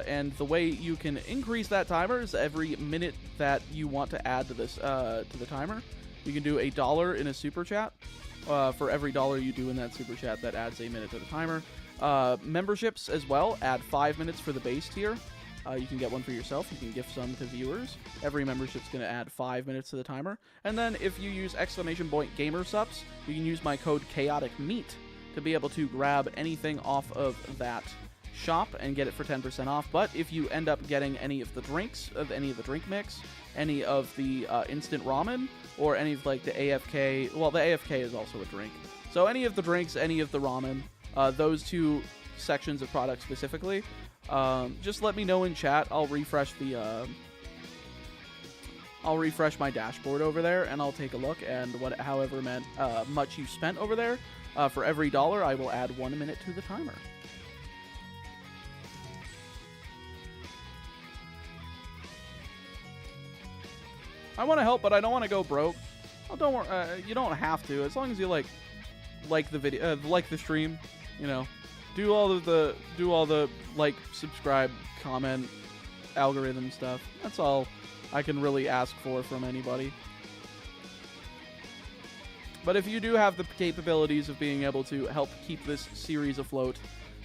And the way you can increase that timer is every minute that you want to add to this to the timer. You can do $1 in a super chat. For every $1 you do in that super chat, that adds a minute to the timer. Memberships as well add 5 minutes for the base tier. You can get one for yourself. You can gift some to viewers. Every membership's going to add 5 minutes to the timer. And then if you use exclamation point gamersupps, you can use my code chaoticmeat to be able to grab anything off of that shop and get it for 10% off. But if you end up getting any of the drinks, of any of the drink mix, any of the instant ramen, or any of like the AFK, well, the AFK is also a drink. So any of the drinks, any of the ramen, those two sections of products specifically, just let me know in chat. I'll refresh the I'll refresh my dashboard over there, and I'll take a look. And however much you spent over there, for every $1, I will add 1 minute to the timer. I want to help, but I don't want to go broke. Oh, don't worry. You don't have to, as long as you like the video, like the stream. You know, do all the like, subscribe, comment, algorithm stuff. That's all I can really ask for from anybody. But if you do have the capabilities of being able to help keep this series afloat,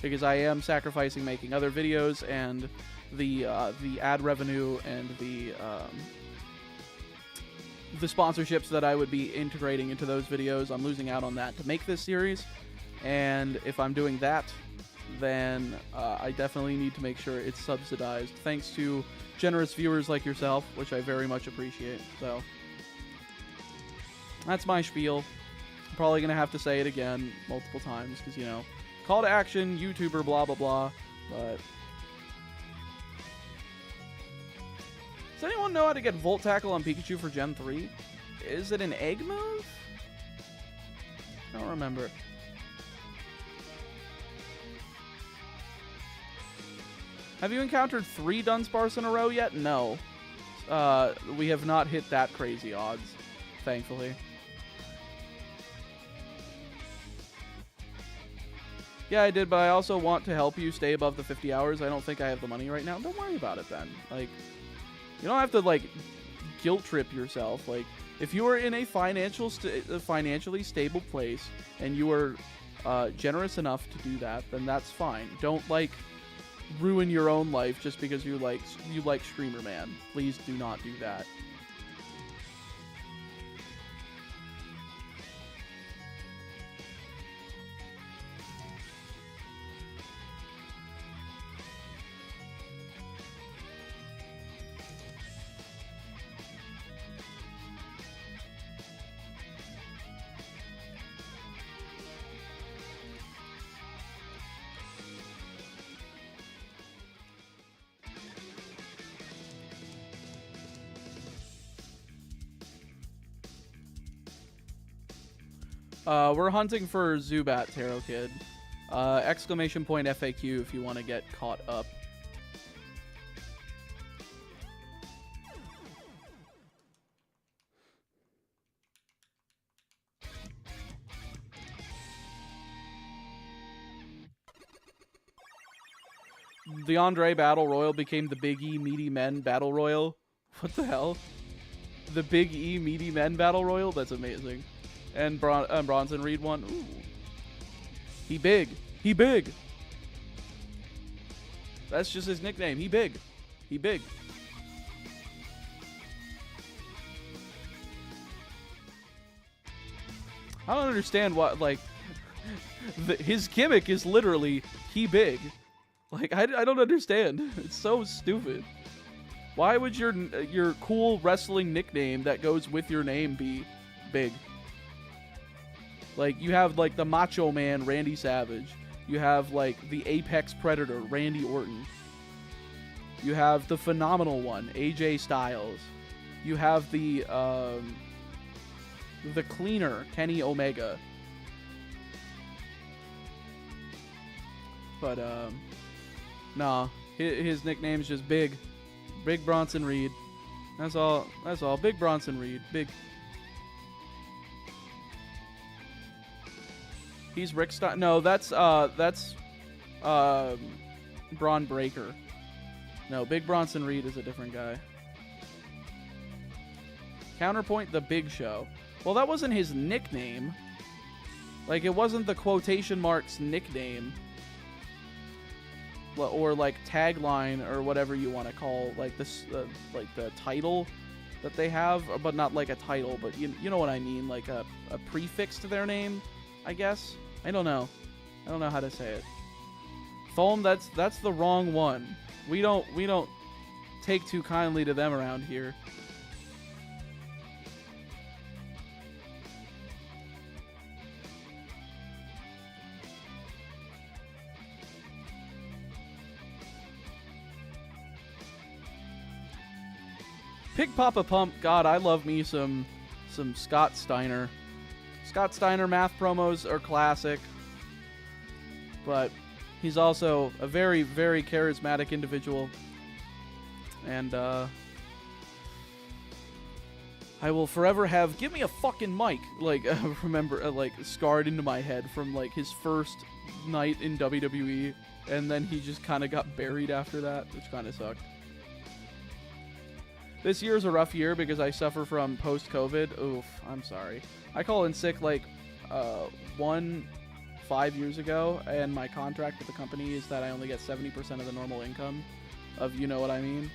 because I am sacrificing making other videos and the ad revenue and the sponsorships that I would be integrating into those videos, I'm losing out on that to make this series. And if I'm doing that, then I definitely need to make sure it's subsidized, thanks to generous viewers like yourself, which I very much appreciate. So that's my spiel. I'm probably going to have to say it again multiple times, because, you know, call to action, YouTuber, blah, blah, blah. But does anyone know how to get Volt Tackle on Pikachu for Gen 3? Is it an egg move? I don't remember. Have you encountered 3 Dunsparce in a row yet? No. We have not hit that crazy odds, thankfully. Yeah, I did, but I also want to help you stay above the 50 hours. I don't think I have the money right now. Don't worry about it then. Like, you don't have to, like, guilt trip yourself. Like, if you are in a financially stable place and you are generous enough to do that, then that's fine. Don't, like, ruin your own life just because you like Streamer Man. Please do not do that. We're hunting for Zubat, Tarot Kid. Exclamation point FAQ if you want to get caught up. The Andre Battle Royal became the Big E Meaty Men Battle Royal. What the hell? The Big E Meaty Men Battle Royal? That's amazing. And Bronson Reed won. Ooh. He big. He big. That's just his nickname. He big. He big. I don't understand what, like, his gimmick is literally he big. Like, I don't understand. It's so stupid. Why would your cool wrestling nickname that goes with your name be big? Like, you have, like, the Macho Man, Randy Savage. You have, like, the Apex Predator, Randy Orton. You have the phenomenal one, AJ Styles. You have the cleaner, Kenny Omega. But, nah. His nickname's just Big Bronson Reed. That's all. Big Bronson Reed. Big. He's Rick Stein. No, that's Braun Breaker. No, Big Bronson Reed is a different guy. Counterpoint, the Big Show. Well, that wasn't his nickname. Like, it wasn't the quotation marks nickname. Or, like, tagline or whatever you want to call, like, this, like, the title that they have. But not like a title, but you know what I mean. Like, a prefix to their name, I guess. I don't know. I don't know how to say it. Foam, that's the wrong one. We don't take too kindly to them around here. Pig Papa Pump, God, I love me some Scott Steiner. Scott Steiner math promos are classic, but he's also a very, very charismatic individual, and I will forever have "give me a fucking mic" like remember like scarred into my head from like his first night in WWE, and then he just kind of got buried after that, which kind of sucked. This year's a rough year because I suffer from post-COVID. Oof, I'm sorry. I call in sick like 5 years ago, and my contract with the company is that I only get 70% of the normal income of, you know what I mean?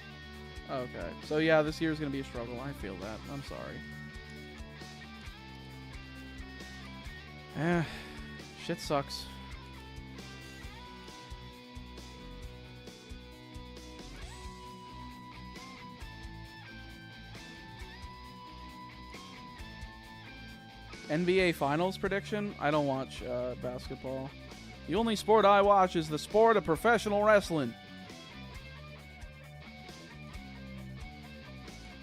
Okay. So yeah, this year's going to be a struggle. I feel that. I'm sorry. Shit sucks. NBA Finals prediction? I don't watch basketball. The only sport I watch is the sport of professional wrestling.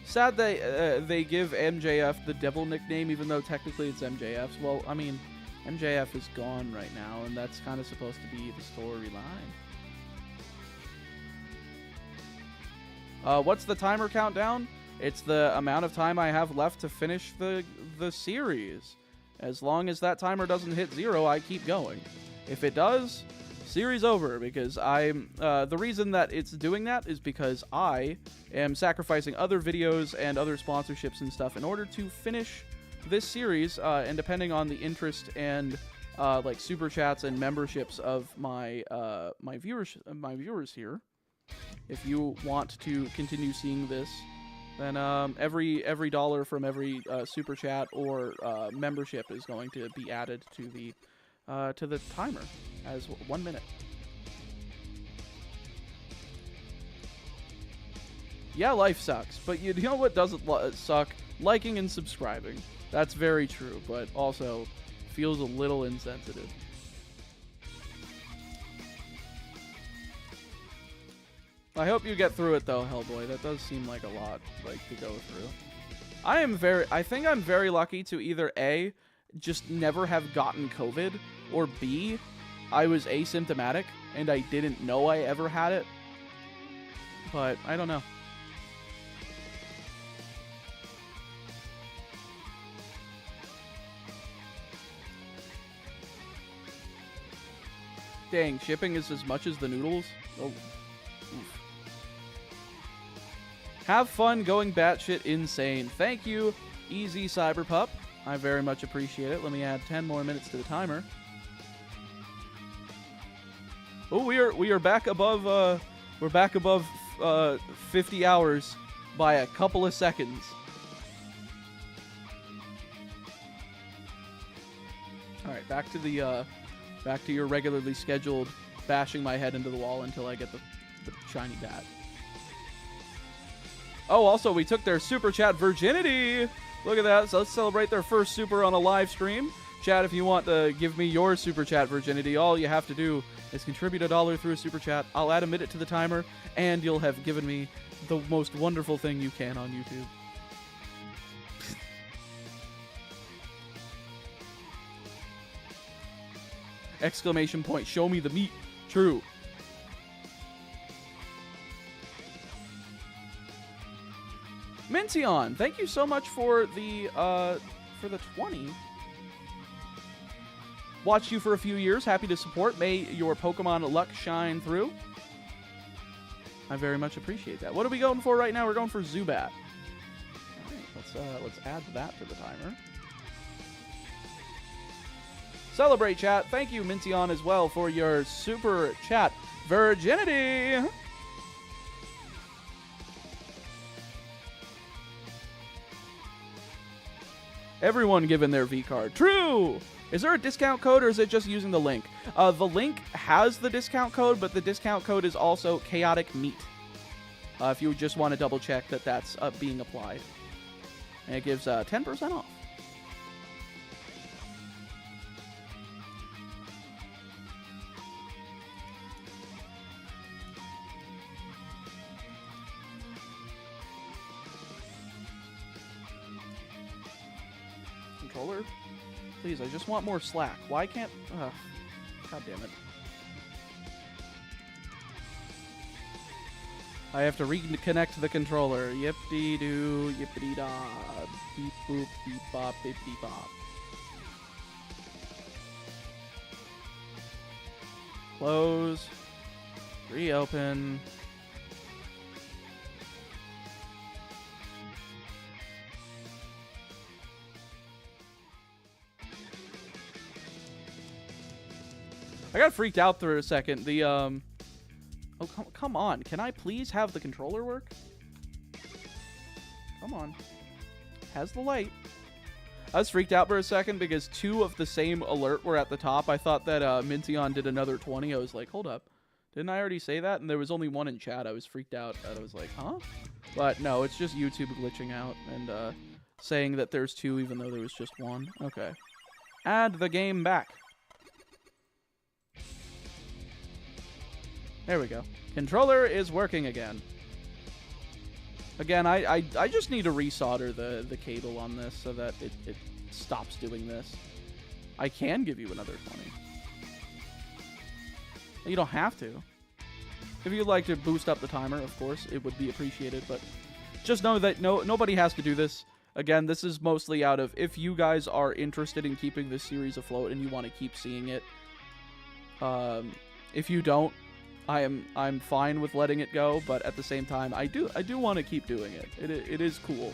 Sad they give MJF the devil nickname, even though technically it's MJF's. Well, I mean, MJF is gone right now, and that's kind of supposed to be the storyline. What's the timer countdown? It's the amount of time I have left to finish the series. As long as that timer doesn't hit 0, I keep going. If it does, series over, because I'm the reason that it's doing that is because I am sacrificing other videos and other sponsorships and stuff in order to finish this series, and depending on the interest and like super chats and memberships of my viewers here, if you want to continue seeing this, then every dollar from every super chat or membership is going to be added to the timer as 1 minute. Yeah, life sucks, but you know what doesn't suck? Liking and subscribing. That's very true, but also feels a little insensitive. I hope you get through it though, Hellboy. That does seem like a lot, like, to go through. I think I'm very lucky to either A, just never have gotten COVID, or B, I was asymptomatic and I didn't know I ever had it. But I don't know. Dang, shipping is as much as the noodles? Oh. Oof. Have fun going batshit insane. Thank you, Easy Cyberpup. I very much appreciate it. Let me add 10 more minutes to the timer. Oh, we are back above 50 hours by a couple of seconds. All right, back to your regularly scheduled bashing my head into the wall until I get the shiny bat. Oh, also, we took their super chat virginity. Look at that. So let's celebrate their first super on a live stream. Chat, if you want to give me your super chat virginity, all you have to do is contribute $1 through a super chat. I'll add a minute to the timer, and you'll have given me the most wonderful thing you can on YouTube. Exclamation point, show me the meat. True. Mintion, thank you so much for the 20. Watched you for a few years. Happy to support. May your Pokemon luck shine through. I very much appreciate that. What are we going for right now? We're going for Zubat. All right, let's add that to the timer. Celebrate, chat. Thank you, Mintion, as well, for your super chat. Virginity! Everyone given their V-card. True! Is there a discount code, or is it just using the link? The link has the discount code, but the discount code is also Chaotic Meat. If you just want to double check that that's being applied. And it gives 10% off. Controller? Please, I just want more slack. Why can't... God damn it. I have to reconnect the controller. Yip-dee-doo, yippity-da. Beep-boop, beep-bop, beep-beep-bop. Close. Reopen. I got freaked out for a second. The, Oh, come on. Can I please have the controller work? Come on. Has the light. I was freaked out for a second because 2 of the same alert were at the top. I thought that Mintion did another 20. I was like, hold up. Didn't I already say that? And there was only 1 in chat. I was freaked out. I was like, huh? But no, it's just YouTube glitching out and saying that there's 2 even though there was just 1. Okay. Add the game back. There we go. Controller is working again. Again, I just need to resolder the cable on this so that it stops doing this. I can give you another 20. You don't have to. If you'd like to boost up the timer, of course, it would be appreciated. But just know that nobody has to do this. Again, this is mostly out of if you guys are interested in keeping this series afloat and you want to keep seeing it. If you don't, I'm fine with letting it go, but at the same time, I do want to keep doing it. It is cool.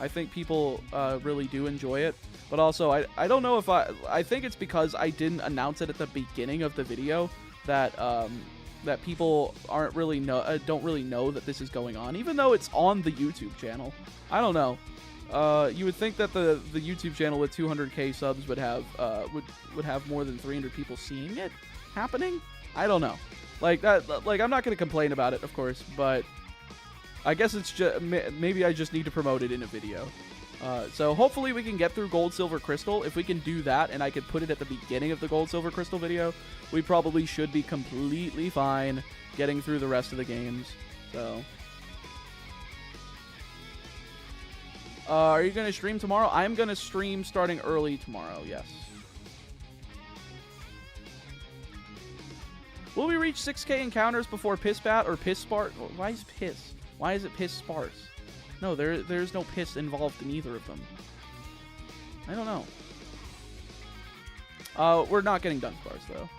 I think people really do enjoy it, but also I don't know if I think it's because I didn't announce it at the beginning of the video that that people don't really know that this is going on, even though it's on the YouTube channel. I don't know. You would think that the YouTube channel with 200k subs would have more than 300 people seeing it happening. I don't know. Like that. Like I'm not gonna complain about it, of course, but I guess it's just maybe I just need to promote it in a video. So hopefully we can get through Gold, Silver, Crystal. If we can do that, and I could put it at the beginning of the Gold, Silver, Crystal video, we probably should be completely fine getting through the rest of the games. So, are you gonna stream tomorrow? I'm gonna stream starting early tomorrow. Yes. Will we reach 6k encounters before Pissbat or Piss Sparse? Why is Piss? Why is it Piss Sparse? No, there's no Piss involved in either of them. I don't know. We're not getting Dunsparce, though.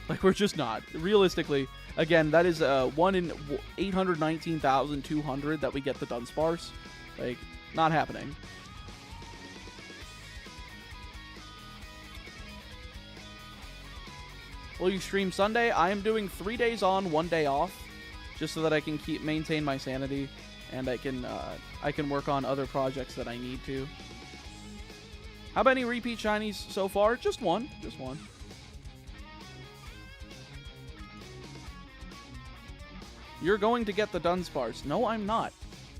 Like, we're just not. Realistically, again, that is 1 in 819,200 that we get the Dunsparce. Like, not happening. Will you stream Sunday? I am doing 3 days on, 1 day off, just so that I can maintain my sanity, and I can work on other projects that I need to. How many repeat shinies so far? Just one. Just one. You're going to get the Dunsparce. No, I'm not.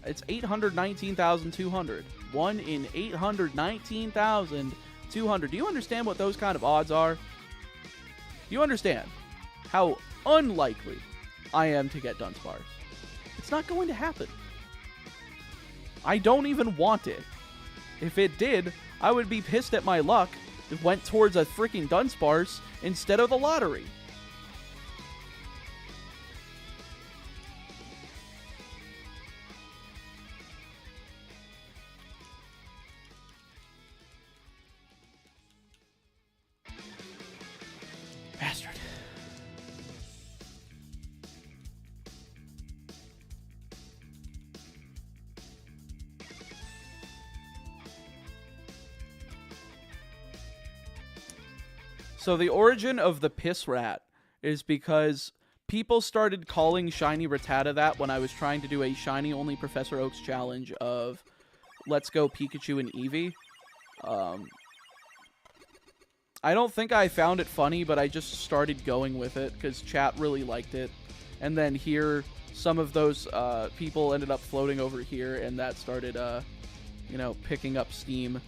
It's 819,200. 1 in 819,200. Do you understand what those kind of odds are? You understand how unlikely I am to get Dunsparce. It's not going to happen. I don't even want it. If it did, I would be pissed at my luck. It went towards a freaking Dunsparce instead of the lottery. So the origin of the piss rat is because people started calling Shiny Rattata that when I was trying to do a Shiny only Professor Oak's challenge of Let's Go Pikachu and Eevee. I don't think I found it funny, but I just started going with it because chat really liked it. And then here, some of those people ended up floating over here, and that started, you know, picking up steam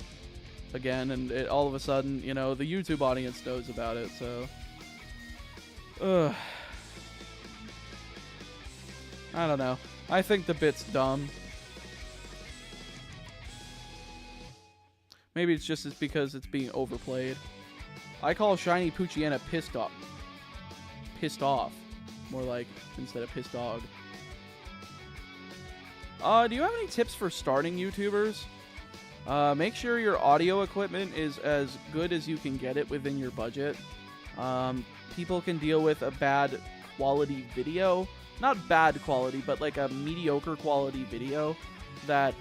again. And all of a sudden, you know, the YouTube audience knows about it, so... I don't know. I think the bit's dumb. Maybe it's just because it's being overplayed. I call Shiny Poochyena pissed off. Pissed off. More like, instead of pissed dog. Do you have any tips for starting YouTubers? Make sure your audio equipment is as good as you can get it within your budget. People can deal with a bad quality video. Not bad quality, but like a mediocre quality video that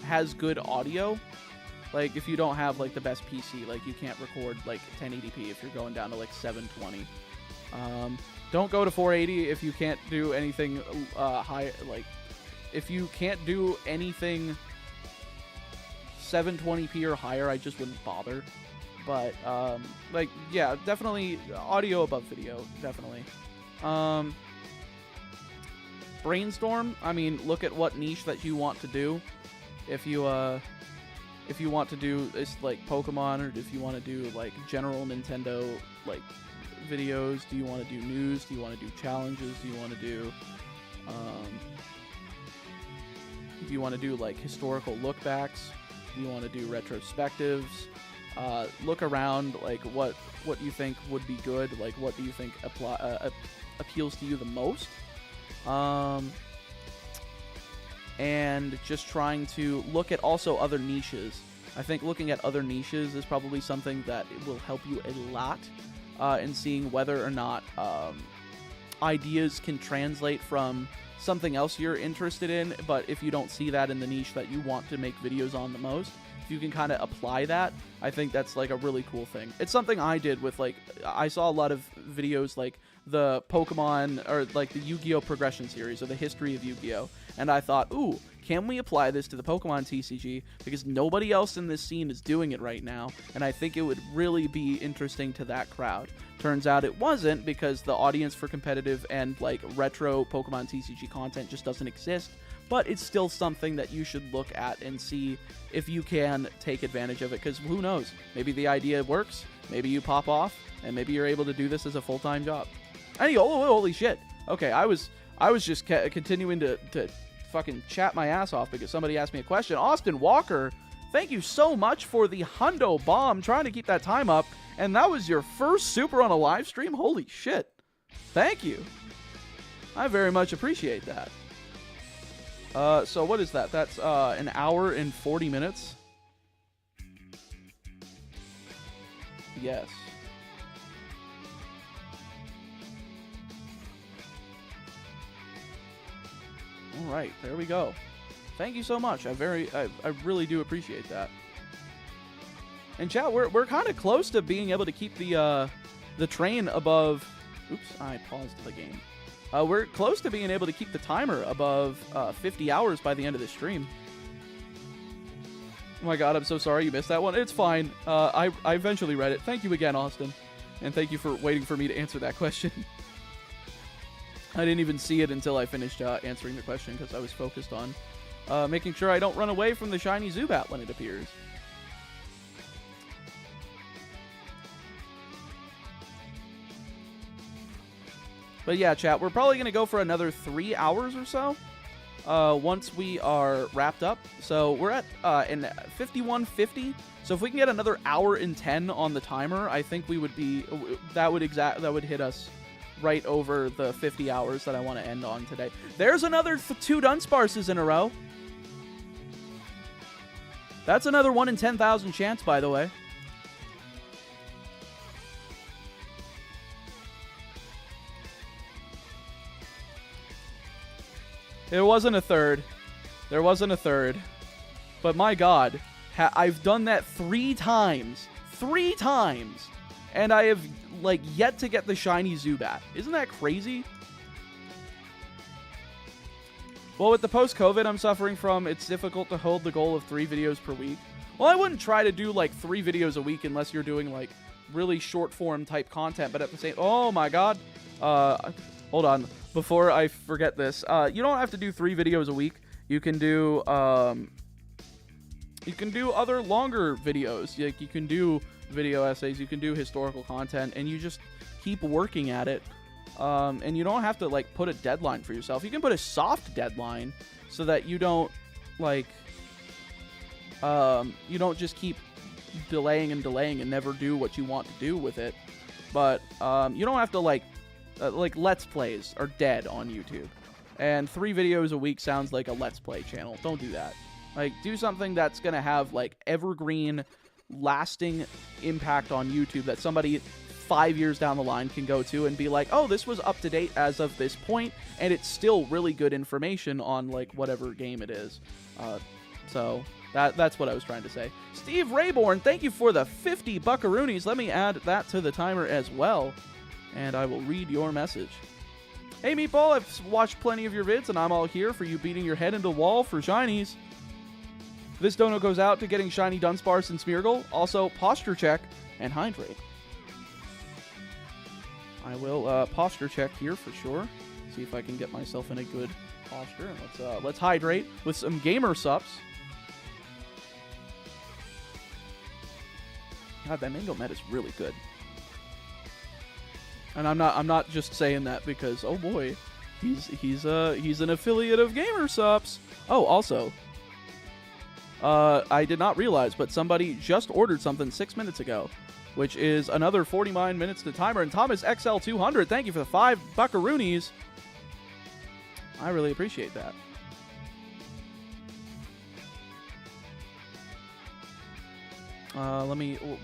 has good audio. Like, if you don't have, like, the best PC, like, you can't record, like, 1080p if you're going down to, like, 720. Don't go to 480 if you can't do anything high, like, if you can't do anything 720p or higher, I just wouldn't bother. But, like, yeah, definitely audio above video, definitely. Brainstorm, I mean, look at what niche that you want to do. If you want to do this, like, Pokemon, or if you want to do, like, general Nintendo, like, videos, do you want to do news, do you want to do challenges, do you want to do, like, historical look-backs, do you want to do retrospectives, look around, like, what you think would be good, like, what do you think appeals to you the most, and just trying to look at also other niches. I think looking at other niches is probably something that will help you a lot in seeing whether or not ideas can translate from something else you're interested in, but if you don't see that in the niche that you want to make videos on the most, if you can kind of apply that, I think that's like a really cool thing. It's something I did with, like, I saw a lot of videos like the Pokemon or like the Yu-Gi-Oh progression series or the history of Yu-Gi-Oh, and I thought, ooh, can we apply this to the Pokemon TCG, because nobody else in this scene is doing it right now, and I think it would really be interesting to that crowd. Turns out it wasn't, because the audience for competitive and like retro Pokemon TCG content just doesn't exist, but it's still something that you should look at and see if you can take advantage of it, because who knows, maybe the idea works, maybe you pop off, and maybe you're able to do this as a full-time job. Anyway, holy shit. Okay, I was just continuing to fucking chat my ass off because somebody asked me a question. Austin Walker, thank you so much for the hundo bomb, trying to keep that time up, and that was your first super on a live stream? Holy shit. Thank you. I very much appreciate that. So what is that? That's an hour and 40 minutes. Yes. All right, there we go. Thank you so much. I really do appreciate that. And chat, we're kind of close to being able to keep the train above. Oops, I paused the game. We're close to being able to keep the timer above 50 hours by the end of the stream. Oh my god, I'm so sorry you missed that one. It's fine. I eventually read it. Thank you again, Austin. And thank you for waiting for me to answer that question. I didn't even see it until I finished answering the question because I was focused on making sure I don't run away from the shiny Zubat when it appears. But yeah, chat, we're probably going to go for another 3 hours or so once we are wrapped up. So we're at in 51:50. So if we can get another hour and 10 on the timer, I think we would be that would hit us right over the 50 hours that I want to end on today. There's another 2 Dunsparces in a row. That's another 1 in 10,000 chance, by the way. It wasn't a third. There wasn't a third. But my god, I've done that 3 times. 3 times and I have, like, yet to get the shiny Zubat. Isn't that crazy? Well, with the post-COVID I'm suffering from, it's difficult to hold the goal of 3 videos per week. Well, I wouldn't try to do, like, 3 videos a week unless you're doing, like, really short-form type content, but at the same... Oh, my God. Hold on. Before I forget this, you don't have to do 3 videos a week. You can do other longer videos. Like, you can do video essays, you can do historical content, and you just keep working at it. And you don't have to, like, put a deadline for yourself. You can put a soft deadline so that you don't, like, you don't just keep delaying and delaying and never do what you want to do with it. But you don't have to, like Let's Plays are dead on YouTube. And 3 videos a week sounds like a Let's Play channel. Don't do that. Like, do something that's going to have, like, evergreen, lasting impact on YouTube that somebody 5 years down the line can go to and be like, oh, this was up to date as of this point, and it's still really good information on, like, whatever game it is. So that's what I was trying to say. Steve Rayborn, thank you for the 50 buckaroonies. Let me add that to the timer as well, and I will read your message. Hey, Meatball, I've watched plenty of your vids, and I'm all here for you beating your head into the wall for shinies. This dono goes out to getting shiny Dunsparce and Smeargle. Also, posture check and hydrate. I will posture check here for sure. See if I can get myself in a good posture. And let's hydrate with some gamer sups. God, that Mango Met is really good. And I'm not just saying that because, oh boy, he's an affiliate of Gamer Sups. Oh, also, I did not realize, but somebody just ordered something 6 minutes ago, which is another 49 minutes to timer. And Thomas XL200, thank you for the 5 buckaroonies. I really appreciate that.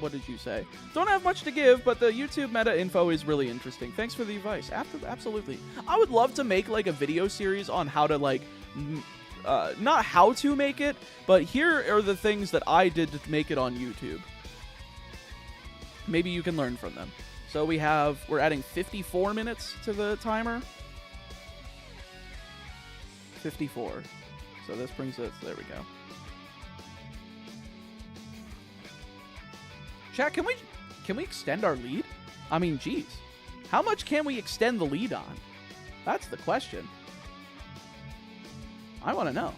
What did you say? Don't have much to give, but the YouTube meta info is really interesting. Thanks for the advice. Absolutely. I would love to make, like, a video series on how to, like, not how to make it, but here are the things that I did to make it on YouTube. Maybe you can learn from them. So we're adding 54 minutes to the timer. 54. So this brings us, there we go. Chat, can we extend our lead? I mean, geez. How much can we extend the lead on? That's the question. I want to know.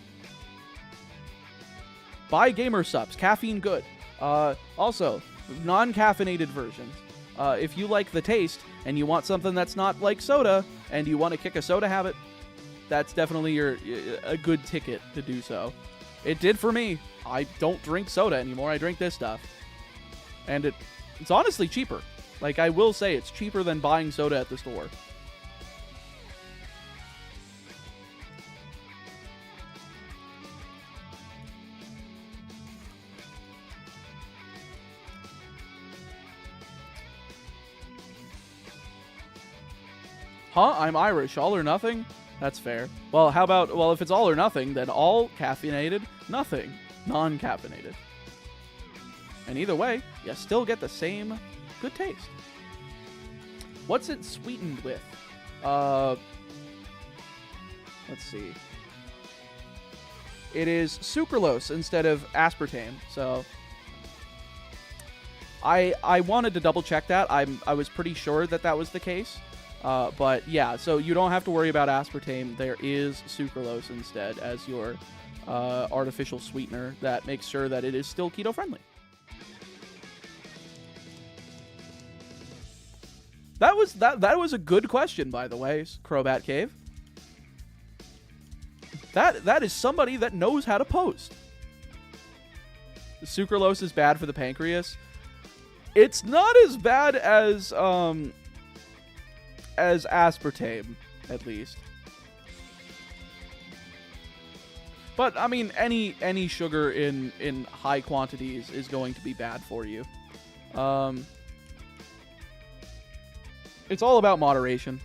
Buy Gamer Subs. Caffeine good. Also, non-caffeinated versions. If you like the taste and you want something that's not like soda and you want to kick a soda habit, that's definitely a good ticket to do so. It did for me. I don't drink soda anymore. I drink this stuff. And it's honestly cheaper. Like, I will say it's cheaper than buying soda at the store. Huh? I'm Irish. All or nothing? That's fair. Well, how about, well, if it's all or nothing, then all caffeinated, nothing non-caffeinated. And either way, you still get the same good taste. What's it sweetened with? Let's see. It is sucralose instead of aspartame. So I wanted to double check that. I was pretty sure that was the case. But yeah, so you don't have to worry about aspartame. There is sucralose instead as your artificial sweetener that makes sure that it is still keto friendly. That was a good question, by the way, Crobat Cave. That is somebody that knows how to post. The sucralose is bad for the pancreas. It's not as bad as aspartame, at least. But I mean, any sugar in high quantities is going to be bad for you. It's all about moderation.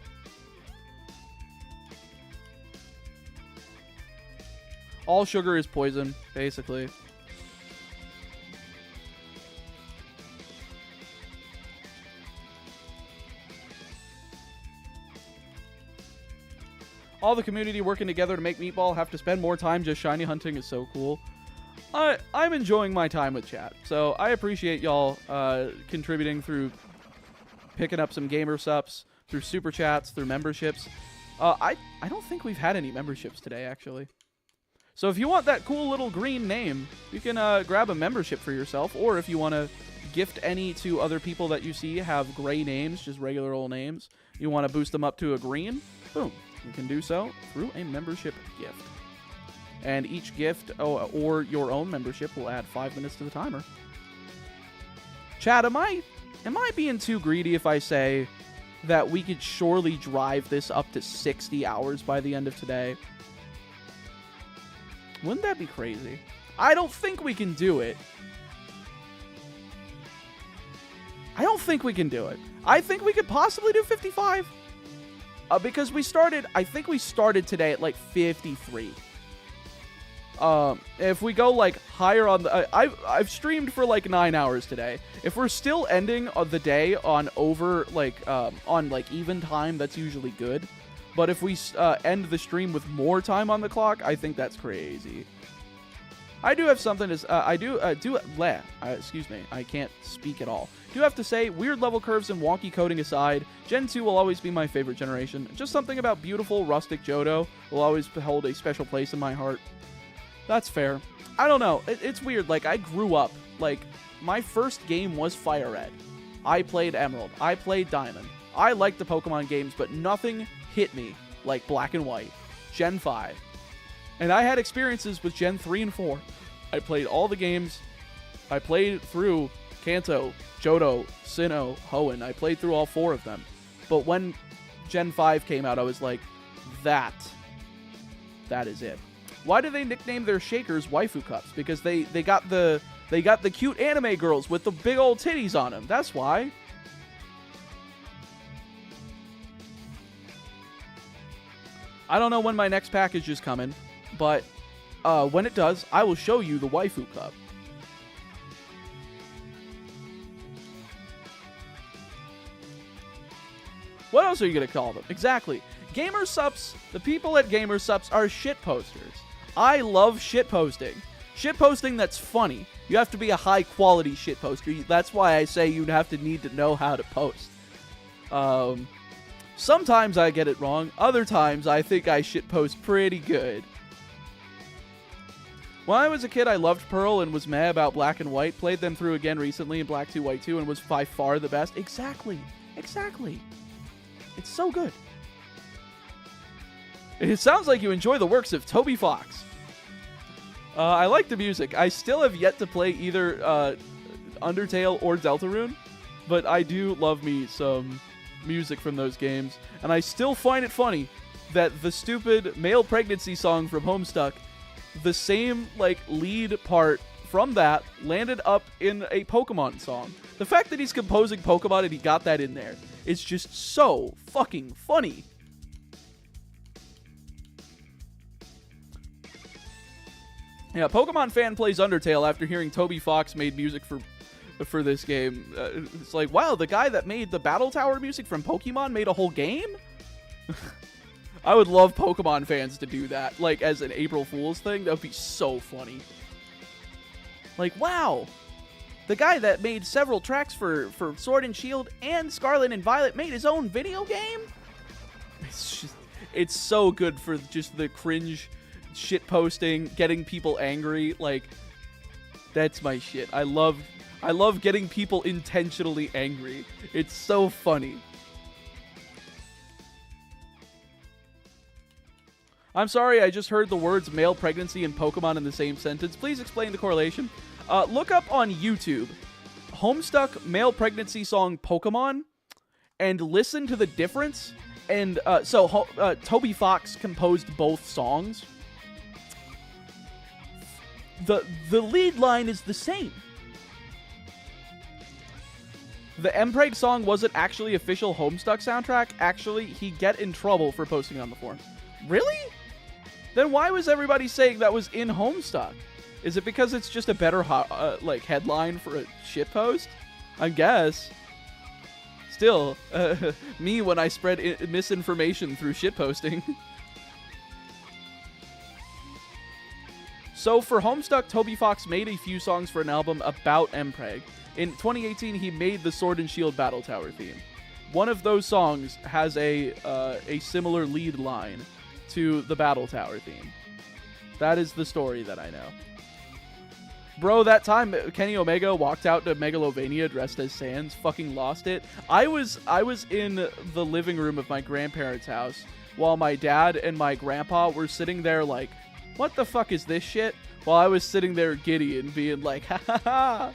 All sugar is poison, basically. All the community working together to make Meatball have to spend more time just shiny hunting is so cool. I'm enjoying my time with chat, so I appreciate y'all contributing through picking up some gamer subs, through super chats, through memberships. I don't think we've had any memberships today, actually. So if you want that cool little green name, you can grab a membership for yourself, or if you want to gift any to other people that you see have gray names, just regular old names, you want to boost them up to a green, boom, you can do so through a membership gift. And each gift or your own membership will add 5 minutes to the timer. Chat, am I being too greedy if I say that we could surely drive this up to 60 hours by the end of today? Wouldn't that be crazy? I don't think we can do it. I don't think we can do it. I think we could possibly do 55. Because I think we started today at like 53. If we go like higher on the, I've streamed for like 9 hours today. If we're still ending the day on even time, that's usually good. But if we end the stream with more time on the clock, I think that's crazy. I do have something to, excuse me, I can't speak at all. Do have to say, weird level curves and wonky coding aside, Gen 2 will always be my favorite generation. Just something about beautiful, rustic Johto will always hold a special place in my heart. That's fair. I don't know. It's weird. Like, I grew up. Like, my first game was Fire Red. I played Emerald. I played Diamond. I liked the Pokemon games, but nothing hit me like Black and White, Gen 5. And I had experiences with Gen 3 and 4. I played all the games. I played through Kanto, Johto, Sinnoh, Hoenn. I played through all 4 of them. But when Gen 5 came out, I was like, that is it. Why do they nickname their shakers waifu cups? Because they got the cute anime girls with the big old titties on them. That's why. I don't know when my next package is coming, but when it does, I will show you the waifu cup. What else are you going to call them? Exactly. Gamer Sups, the people at Gamer Sups are shit posters. I love shit posting. Shit posting that's funny. You have to be a high quality shit poster. That's why I say you'd have to need to know how to post. Sometimes I get it wrong. Other times I think I shit post pretty good. When I was a kid, I loved Pearl and was mad about Black and White. Played them through again recently in Black 2, White 2 and was by far the best. Exactly. It's so good. It sounds like you enjoy the works of Toby Fox. I like the music. I still have yet to play either Undertale or Deltarune, but I do love me some music from those games. And I still find it funny that the stupid male pregnancy song from Homestuck, the same lead part from that landed up in a Pokemon song. The fact that he's composing Pokemon and he got that in there, it's just so fucking funny. Yeah, Pokemon fan plays Undertale after hearing Toby Fox made music for this game. It's like, wow, the guy that made the Battle Tower music from Pokemon made a whole game? I would love Pokemon fans to do that, as an April Fool's thing. That would be so funny. Wow, the guy that made several tracks for Sword and Shield and Scarlet and Violet made his own video game? It's so good for just the cringe shit posting, getting people angry. That's my shit. I love getting people intentionally angry. It's so funny. I'm sorry, I just heard the words male pregnancy and Pokemon in the same sentence. Please explain the correlation. Look up on YouTube Homestuck male pregnancy song Pokemon and listen to the difference. And Toby Fox composed both songs. The lead line is the same. The Mpreg song wasn't actually official Homestuck soundtrack. Actually, he'd get in trouble for posting on the forum. Really? Then why was everybody saying that was in Homestuck? Is it because it's just a better headline for a shitpost? I guess. Still, me when I spread misinformation through shitposting. So for Homestuck, Toby Fox made a few songs for an album about Mpreg. In 2018, he made the Sword and Shield Battle Tower theme. One of those songs has a similar lead line to the Battle Tower theme. That is the story that I know. Bro, that time Kenny Omega walked out to Megalovania dressed as Sans, fucking lost it. I was in the living room of my grandparents' house while my dad and my grandpa were sitting there like, what the fuck is this shit? While I was sitting there giddy and being like, ha ha ha,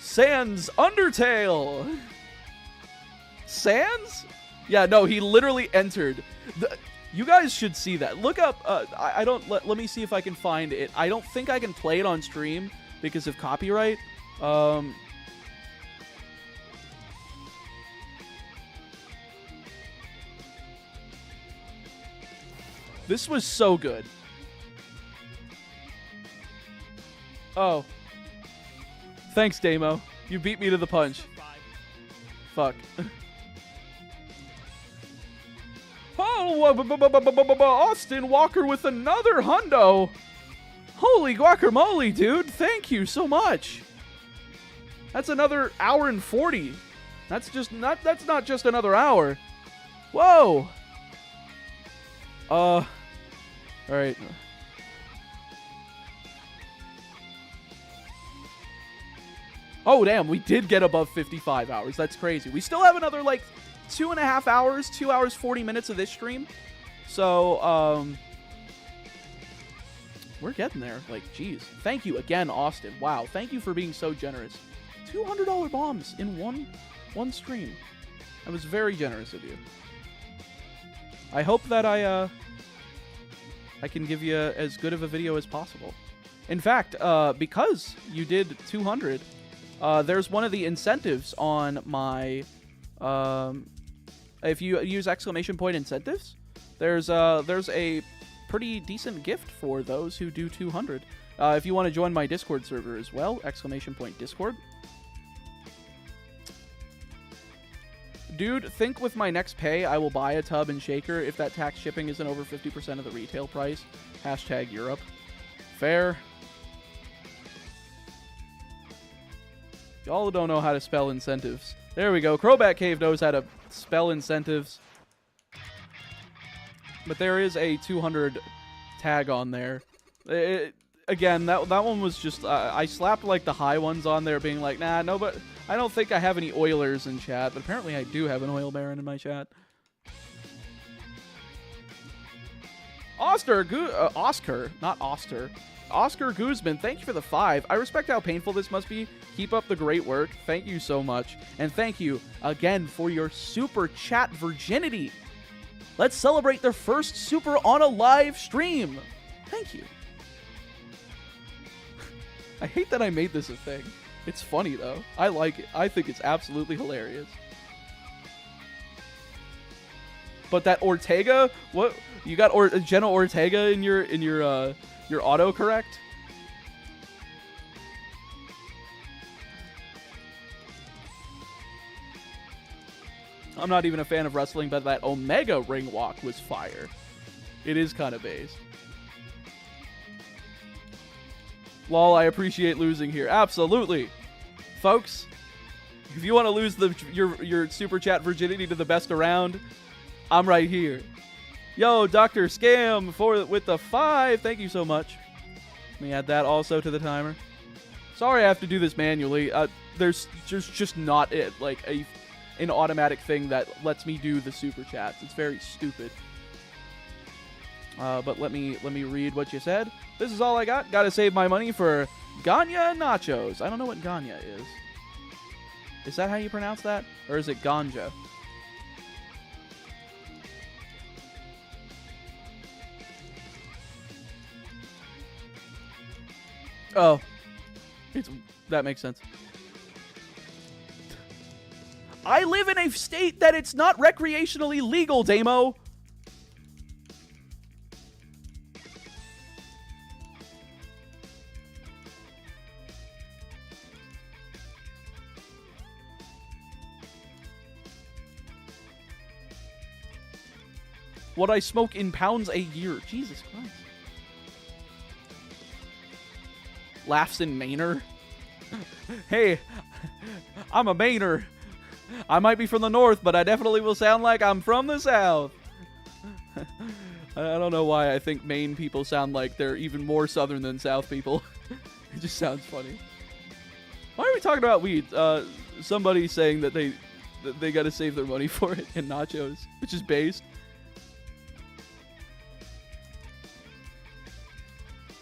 Sans Undertale. Sans? Yeah, no, he literally entered. You guys should see that. Look up, I don't, let me see if I can find it. I don't think I can play it on stream because of copyright. This was so good. Oh. Thanks, Damo. You beat me to the punch. Fuck. Oh, Austin Walker with another hundo. Holy guacamole, dude. Thank you so much. That's another hour and 40. That's not just another hour. Whoa. All right. Oh, damn. We did get above 55 hours. That's crazy. We still have another, like, 2.5 hours, 2 hours, 40 minutes of this stream. So, we're getting there. Like, geez. Thank you again, Austin. Wow. Thank you for being so generous. $200 bombs in one stream. That was very generous of you. I hope that I can give you as good of a video as possible. In fact, because you did 200, there's one of the incentives on my, if you use exclamation point incentives, there's a pretty decent gift for those who do 200. If you want to join my Discord server as well, exclamation point Discord. Dude, think with my next pay, I will buy a tub and shaker if that tax shipping isn't over 50% of the retail price. Hashtag Europe. Fair. Y'all don't know how to spell incentives. There we go. Crobat Cave knows how to spell incentives. But there is a 200 tag on there. Again, that one was just... I slapped like the high ones on there being like, nah, no, but I don't think I have any Oilers in chat. But apparently I do have an Oil Baron in my chat. Oscar, not Oster. Oscar Guzman, thank you for the 5. I respect how painful this must be. Keep up the great work. Thank you so much. And thank you again for your super chat virginity. Let's celebrate their first super on a live stream. Thank you. I hate that I made this a thing. It's funny though. I like it. I think it's absolutely hilarious. But that Ortega, what you got? Jenna Ortega in your autocorrect? I'm not even a fan of wrestling, but that Omega ring walk was fire. It is kind of based. Lol, I appreciate losing here. Absolutely. Folks, if you want to lose your super chat virginity to the best around, I'm right here. Yo, Dr. Scam with the 5. Thank you so much. Let me add that also to the timer. Sorry I have to do this manually. There's just not like an automatic thing that lets me do the super chats. It's very stupid. But let me read what you said. This is all I got. Gotta save my money for Ganya Nachos. I don't know what Ganya is. Is that how you pronounce that? Or is it Ganja? Oh. That makes sense. I live in a state that it's not recreationally legal, Damo. What I smoke in pounds a year. Jesus Christ. laughs in Mainer. Hey, I'm a Mainer. I might be from the north, but I definitely will sound like I'm from the south. I don't know why I think Maine people sound like they're even more southern than south people. It just sounds funny. Why are we talking about weed? Somebody saying that they got to save their money for it in nachos, which is based.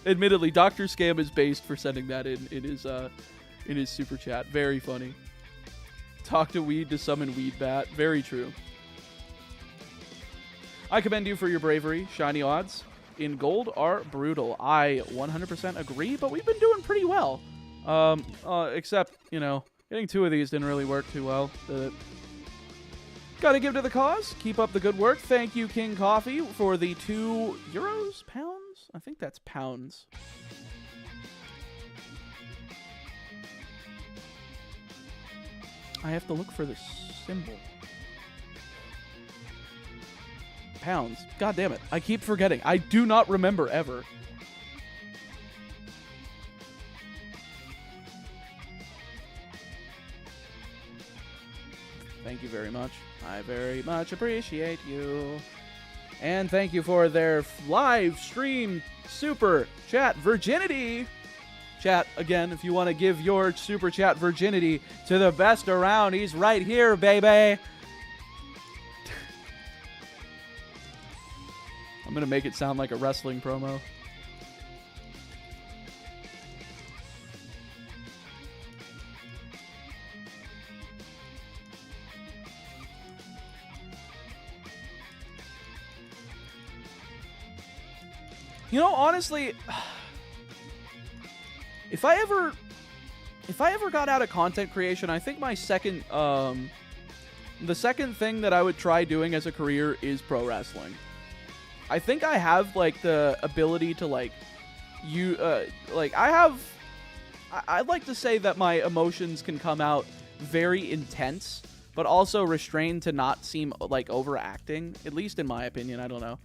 Admittedly, Dr. Scam is based for sending that in his super chat. Very funny. Talk to weed to summon weed bat. Very true. I commend you for your bravery. Shiny odds in gold are brutal. I 100% agree, but we've been doing pretty well. Except, you know, getting 2 of these didn't really work too well. Gotta give to the cause. Keep up the good work. Thank you, King Coffee, for the 2 euros? Pounds? I think that's pounds. I have to look for the symbol. Pounds. God damn it. I keep forgetting. I do not remember ever. Thank you very much. I very much appreciate you. And thank you for their live stream super chat virginity. Chat, again, if you want to give your super chat virginity to the best around, he's right here, baby. I'm going to make it sound like a wrestling promo. You know, honestly, if I ever got out of content creation, I think my second, the second thing that I would try doing as a career is pro wrestling. I think I have, like, the ability to, like, I'd like to say that my emotions can come out very intense, but also restrained to not seem, like, overacting, at least in my opinion. I don't know.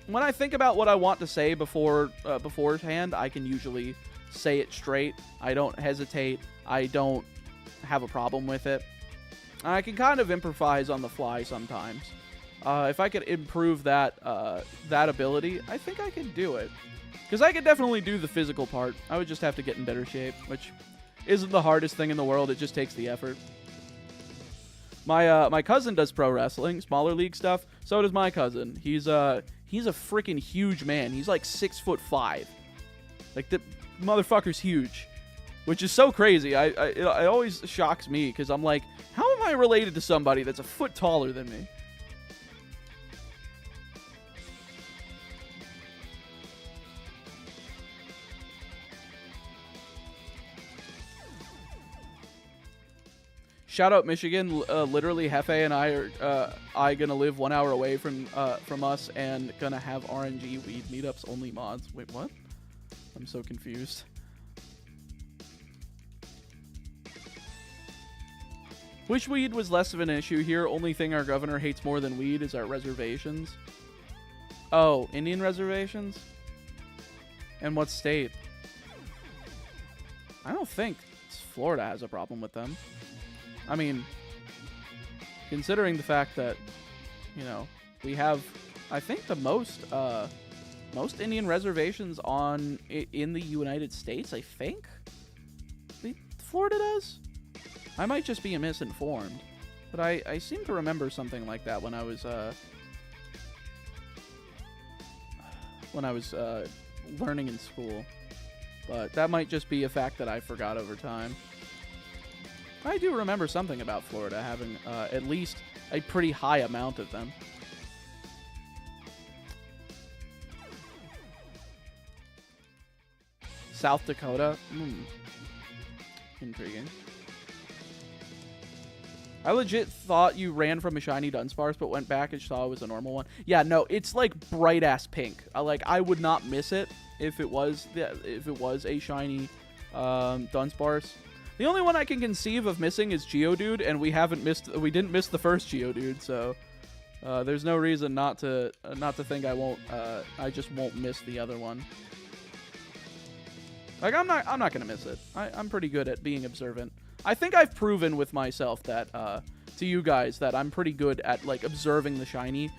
When I think about what I want to say beforehand, I can usually say it straight. I don't hesitate. I don't have a problem with it. I can kind of improvise on the fly sometimes. If I could improve that that ability, I think I could do it. Because I could definitely do the physical part. I would just have to get in better shape, which isn't the hardest thing in the world. It just takes the effort. My cousin does pro wrestling, smaller league stuff. So does my cousin. He's a freaking huge man. He's like 6'5". Like, the motherfucker's huge, which is so crazy. It always shocks me because I'm like, how am I related to somebody that's a foot taller than me? Shout out Michigan. Literally, Hefe and I are gonna live 1 hour away from us and gonna have RNG weed meetups, only mods. Wait, what? I'm so confused. Which weed was less of an issue here? Only thing our governor hates more than weed is our reservations. Oh, Indian reservations? And what state? I don't think Florida has a problem with them. I mean, considering the fact that, you know, we have, I think, the most Indian reservations in the United States, I think. Florida does? I might just be misinformed, but I seem to remember something like that when I was learning in school. But that might just be a fact that I forgot over time. I do remember something about Florida having at least a pretty high amount of them. South Dakota? Intriguing. I legit thought you ran from a shiny Dunsparce, but went back and saw it was a normal one. Yeah, no, it's like bright-ass pink. I would not miss it if it was a shiny Dunsparce. The only one I can conceive of missing is Geodude, and we didn't miss the first Geodude, so There's no reason not to think I won't. I just won't miss the other one. Like I'm not gonna miss it. I'm pretty good at being observant. I think I've proven with myself that to you guys that I'm pretty good at like observing the shiny,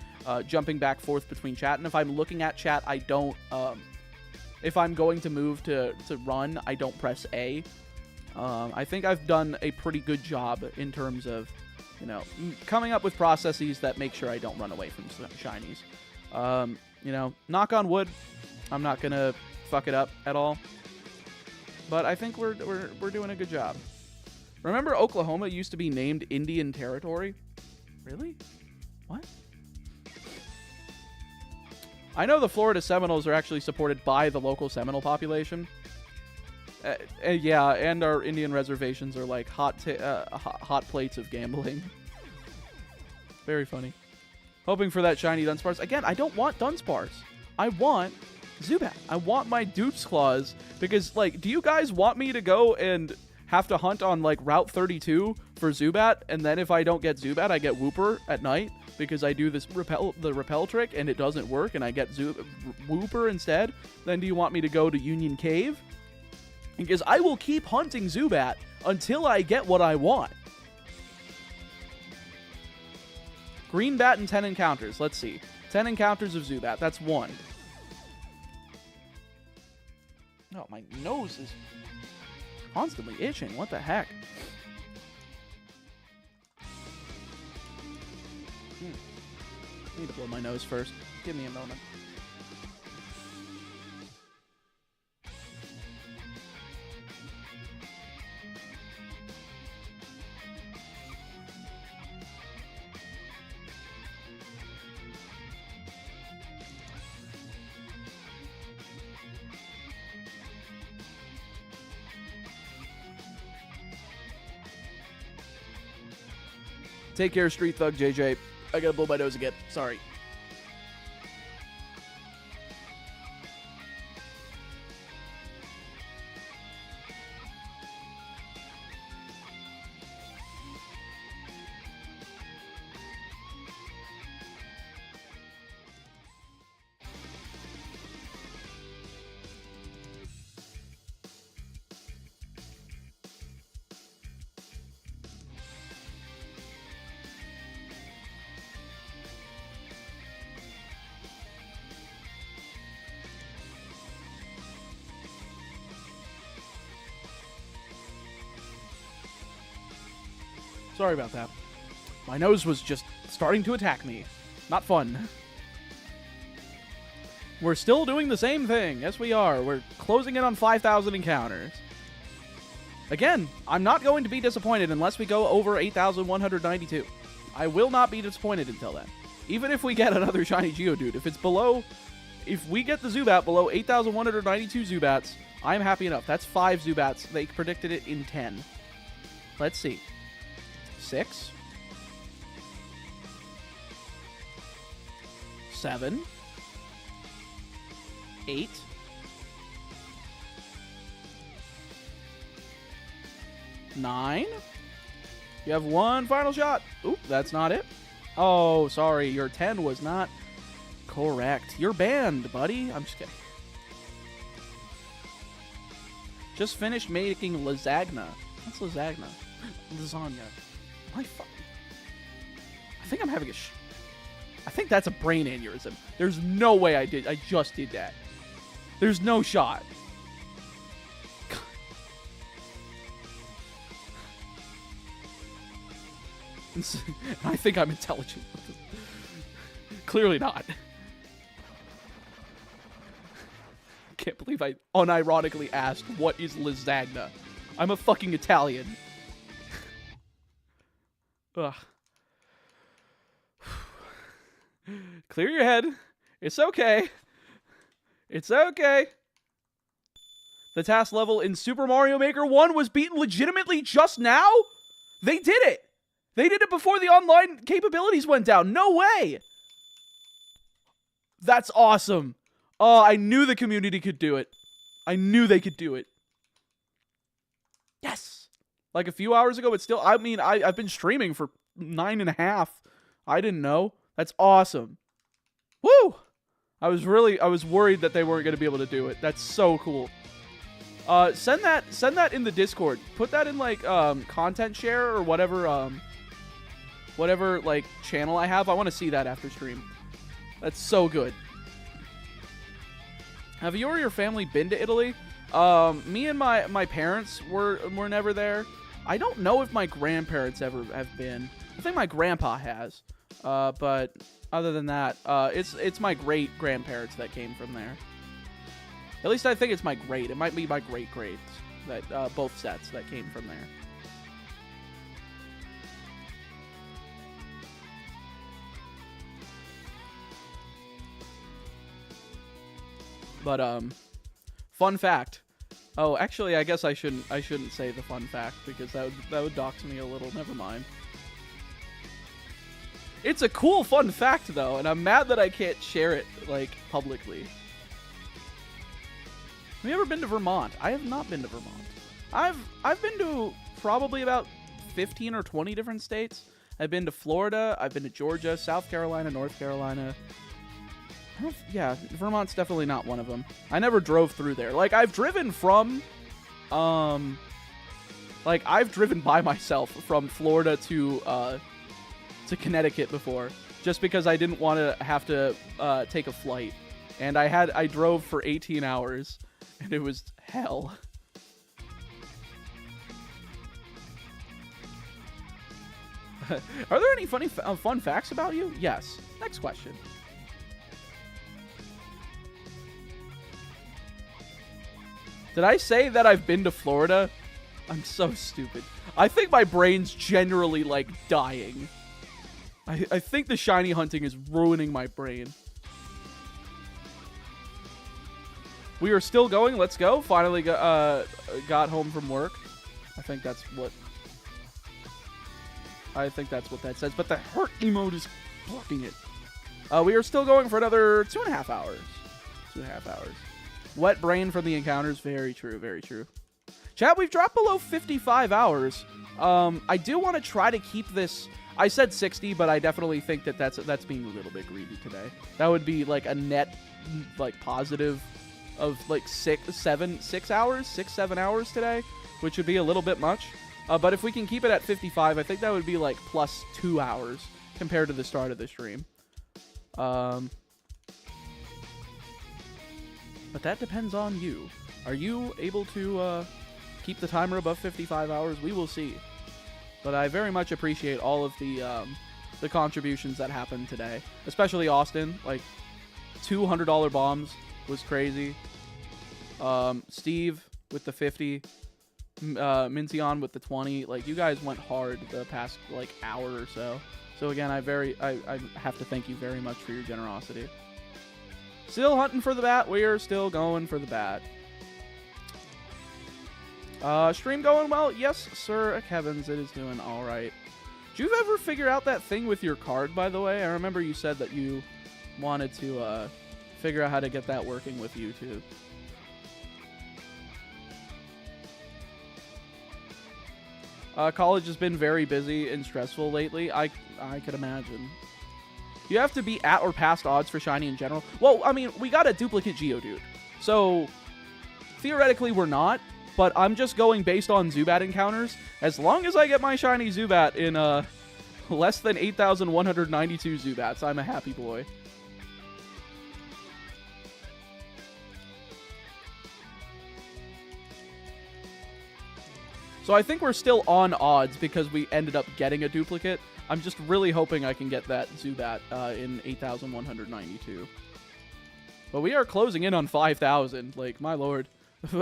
jumping back forth between chat, and if I'm looking at chat, I don't. If I'm going to move to run, I don't press A. I think I've done a pretty good job in terms of, you know, coming up with processes that make sure I don't run away from shinies. You know, knock on wood, I'm not gonna fuck it up at all. But I think we're doing a good job. Remember Oklahoma used to be named Indian Territory? Really? What? I know the Florida Seminoles are actually supported by the local Seminole population. Yeah, and our Indian reservations are like hot plates of gambling. Very funny. Hoping for that shiny Dunsparce. Again, I don't want Dunsparce. I want Zubat. I want my Dupe's Claws because, like, do you guys want me to go and have to hunt on, like, Route 32 for Zubat, and then if I don't get Zubat, I get Wooper at night because I do this repel trick and it doesn't work and I get Wooper instead? Then do you want me to go to Union Cave? Because I will keep hunting Zubat until I get what I want. Green Bat and 10 encounters. Let's see. 10 encounters of Zubat. That's 1. Oh, my nose is constantly itching. What the heck? I need to blow my nose first. Give me a moment. Take care, Street Thug JJ. I gotta blow my nose again. Sorry. Sorry about that. My nose was just starting to attack me. Not fun. We're still doing the same thing. Yes, we are. We're closing in on 5,000 encounters. Again, I'm not going to be disappointed unless we go over 8,192. I will not be disappointed until then. Even if we get another shiny Geodude. If it's below... If we get the Zubat below 8,192 Zubats, I'm happy enough. That's 5 Zubats. They predicted it in 10. Let's see. 6, 7, 8, 9. You have one final shot. Oop, that's not it. Oh, sorry. Your 10 was not correct. You're banned, buddy. I'm just kidding. Just finished making lasagna. What's lasagna? Lasagna. I think I'm having I think that's a brain aneurysm. There's no way I just did that. There's no shot. I think I'm intelligent. Clearly not. I can't believe I unironically asked, what is lasagna? I'm a fucking Italian. Ugh. Clear your head. It's okay. It's okay. The task level in Super Mario Maker 1 was beaten legitimately just now? They did it. They did it before the online capabilities went down. No way. That's awesome. Oh, I knew the community could do it. I knew they could do it. Yes. Like a few hours ago, but still, I mean, I've been streaming for 9.5. I didn't know. That's awesome. Woo! I was worried that they weren't going to be able to do it. That's so cool. Send that in the Discord. Put that in like content share or whatever like channel I have. I want to see that after stream. That's so good. Have you or your family been to Italy? Me and my parents were never there. I don't know if my grandparents ever have been. I think my grandpa has. But other than that, it's my great grandparents that came from there. At least I think it's my great. It might be my great greats that both sets that came from there. But fun fact. Oh, actually, I guess I shouldn't say the fun fact because that would dox me a little. Never mind. It's a cool fun fact though, and I'm mad that I can't share it like publicly. Have you ever been to Vermont? I have not been to Vermont. I've been to probably about 15 or 20 different states. I've been to Florida, I've been to Georgia, South Carolina, North Carolina. Yeah, Vermont's definitely not one of them. I never drove through there. Like, I've driven from, like, I've driven by myself from Florida to Connecticut before, just because I didn't want to have to take a flight. And I drove for 18 hours, and it was hell. Are there any fun facts about you? Yes. Next question. Did I say that I've been to Florida? I'm so stupid. I think my brain's generally, like, dying. I think the shiny hunting is ruining my brain. We are still going. Let's go. Finally got home from work. I think that's what that says. But the hurt emote is blocking it. We are still going for another 2.5 hours. 2.5 hours. Wet brain from the encounters. Very true. Very true. Chat, we've dropped below 55 hours. I do want to try to keep this. I said 60, but I definitely think that that's being a little bit greedy today. That would be like a net, like, positive of like 7 hours today, which would be a little bit much. But if we can keep it at 55, I think that would be like plus 2 hours compared to the start of the stream. But that depends on you. Are you able to keep the timer above 55 hours? We will see. But I very much appreciate all of the contributions that happened today, especially Austin. Like, $200 bombs was crazy. Steve with the 50, Mincion with the 20. Like, you guys went hard the past like hour or so. So again, I have to thank you very much for your generosity. Still hunting for the bat. We are still going for the bat. Stream going well? Yes, sir. Kevin's, it is doing all right. Did you ever figure out that thing with your card, by the way? I remember you said that you wanted to figure out how to get that working with YouTube. College has been very busy and stressful lately. I could imagine. You have to be at or past odds for shiny in general. Well, I mean, we got a duplicate Geodude. So, theoretically, we're not. But I'm just going based on Zubat encounters. As long as I get my shiny Zubat in less than 8,192 Zubats, I'm a happy boy. So I think we're still on odds because we ended up getting a duplicate. I'm just really hoping I can get that Zubat in 8,192. But we are closing in on 5,000. Like, my lord.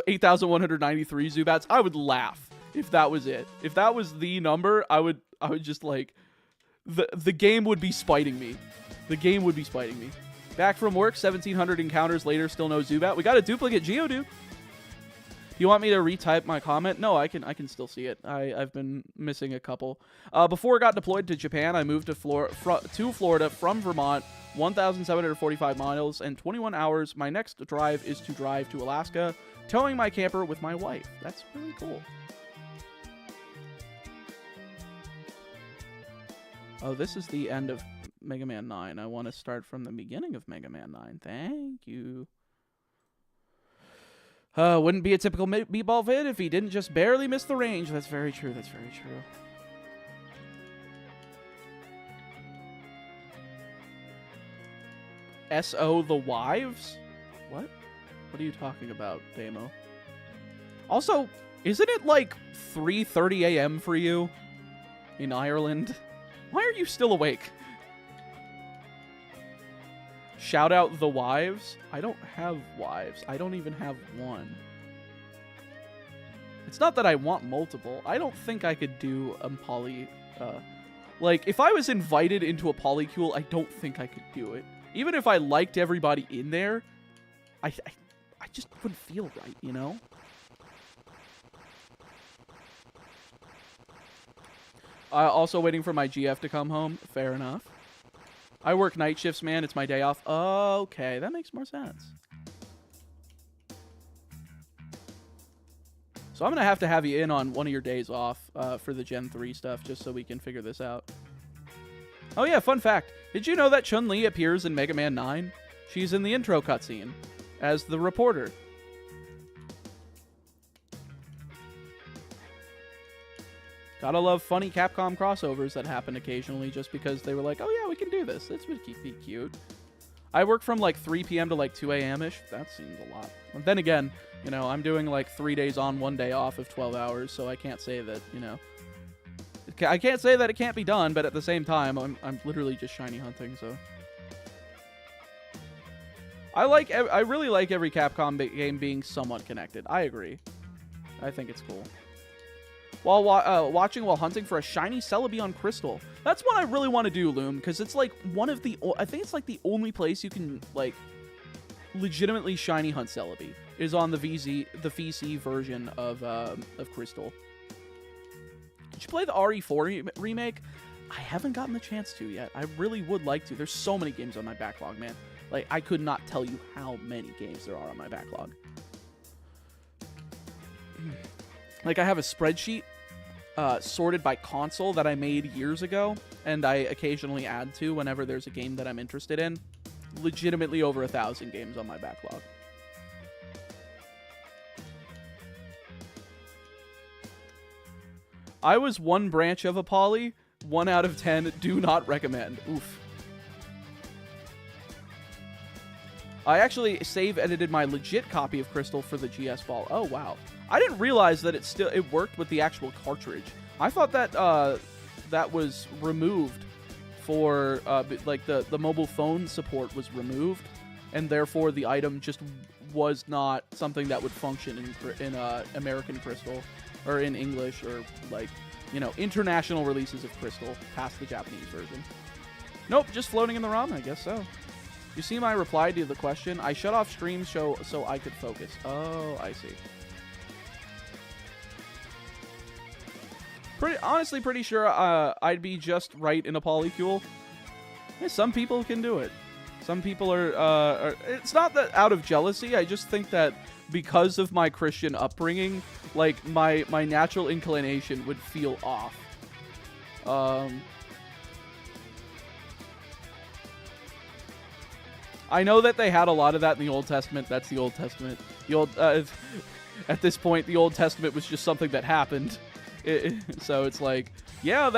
8,193 Zubats. I would laugh if that was it. If that was the number, I would just, like, the game would be spiting me. The game would be spiting me. Back from work, 1,700 encounters later, still no Zubat. We got a duplicate Geodude. You want me to retype my comment? No, I can still see it. I've been missing a couple. Before I got deployed to Japan, I moved to Florida from Vermont, 1,745 miles and 21 hours. My next drive is to drive to Alaska, towing my camper with my wife. That's really cool. Oh, this is the end of Mega Man 9. I want to start from the beginning of Mega Man 9. Thank you. Wouldn't be a typical Meatball vid if he didn't just barely miss the range. That's very true. That's very true. S.O. the Wives? What? What are you talking about, Damo? Also, isn't it like 3:30 a.m. for you in Ireland? Why are you still awake? Shout out the wives. I don't have wives. I don't even have one. It's not that I want multiple. I don't think I could do a poly... like, if I was invited into a polycule, I don't think I could do it. Even if I liked everybody in there, I just wouldn't feel right, you know? Also waiting for my GF to come home. Fair enough. I work night shifts, man. It's my day off. Okay, that makes more sense. So I'm going to have you in on one of your days off for the Gen 3 stuff, just so we can figure this out. Oh yeah, fun fact. Did you know that Chun-Li appears in Mega Man 9? She's in the intro cutscene as the reporter. Gotta love funny Capcom crossovers that happen occasionally just because they were like, oh yeah, we can do this. This would be cute. I work from like 3 p.m. to like 2 a.m.-ish. That seems a lot. And then again, you know, I'm doing like 3 days on, 1 day off of 12 hours, so I can't say that, you know. I can't say that it can't be done, but at the same time, I'm literally just shiny hunting, so. I really like every Capcom game being somewhat connected. I agree. I think it's cool. While watching while hunting for a shiny Celebi crystal. That's what I really want to do, Loom, because it's like one of the... I think it's like the only place you can, like, legitimately shiny hunt Celebi is on the VC version of Crystal. Did you play the RE4 remake? I haven't gotten the chance to yet. I really would like to. There's so many games on my backlog, man. Like, I could not tell you how many games there are on my backlog. Like, I have a spreadsheet sorted by console that I made years ago, and I occasionally add to whenever there's a game that I'm interested in. Legitimately over 1,000 games on my backlog. I was one branch of a poly. 1 out of 10. Do not recommend. Oof. I actually save edited my legit copy of Crystal for the GS Ball. Oh, wow. I didn't realize that it worked with the actual cartridge. I thought that that was removed for like the mobile phone support was removed, and therefore the item just was not something that would function in American Crystal or in English or like, you know, international releases of Crystal past the Japanese version. Nope, just floating in the ROM, I guess so. You see my reply to the question? I shut off streams so I could focus. Oh, I see. Honestly, pretty sure I'd be just right in a polycule. Yeah, some people can do it. Some people are... It's not that out of jealousy. I just think that because of my Christian upbringing, like, my natural inclination would feel off. I know that they had a lot of that in the Old Testament. That's the Old Testament. The old at this point, the Old Testament was just something that happened. So it's like, yeah,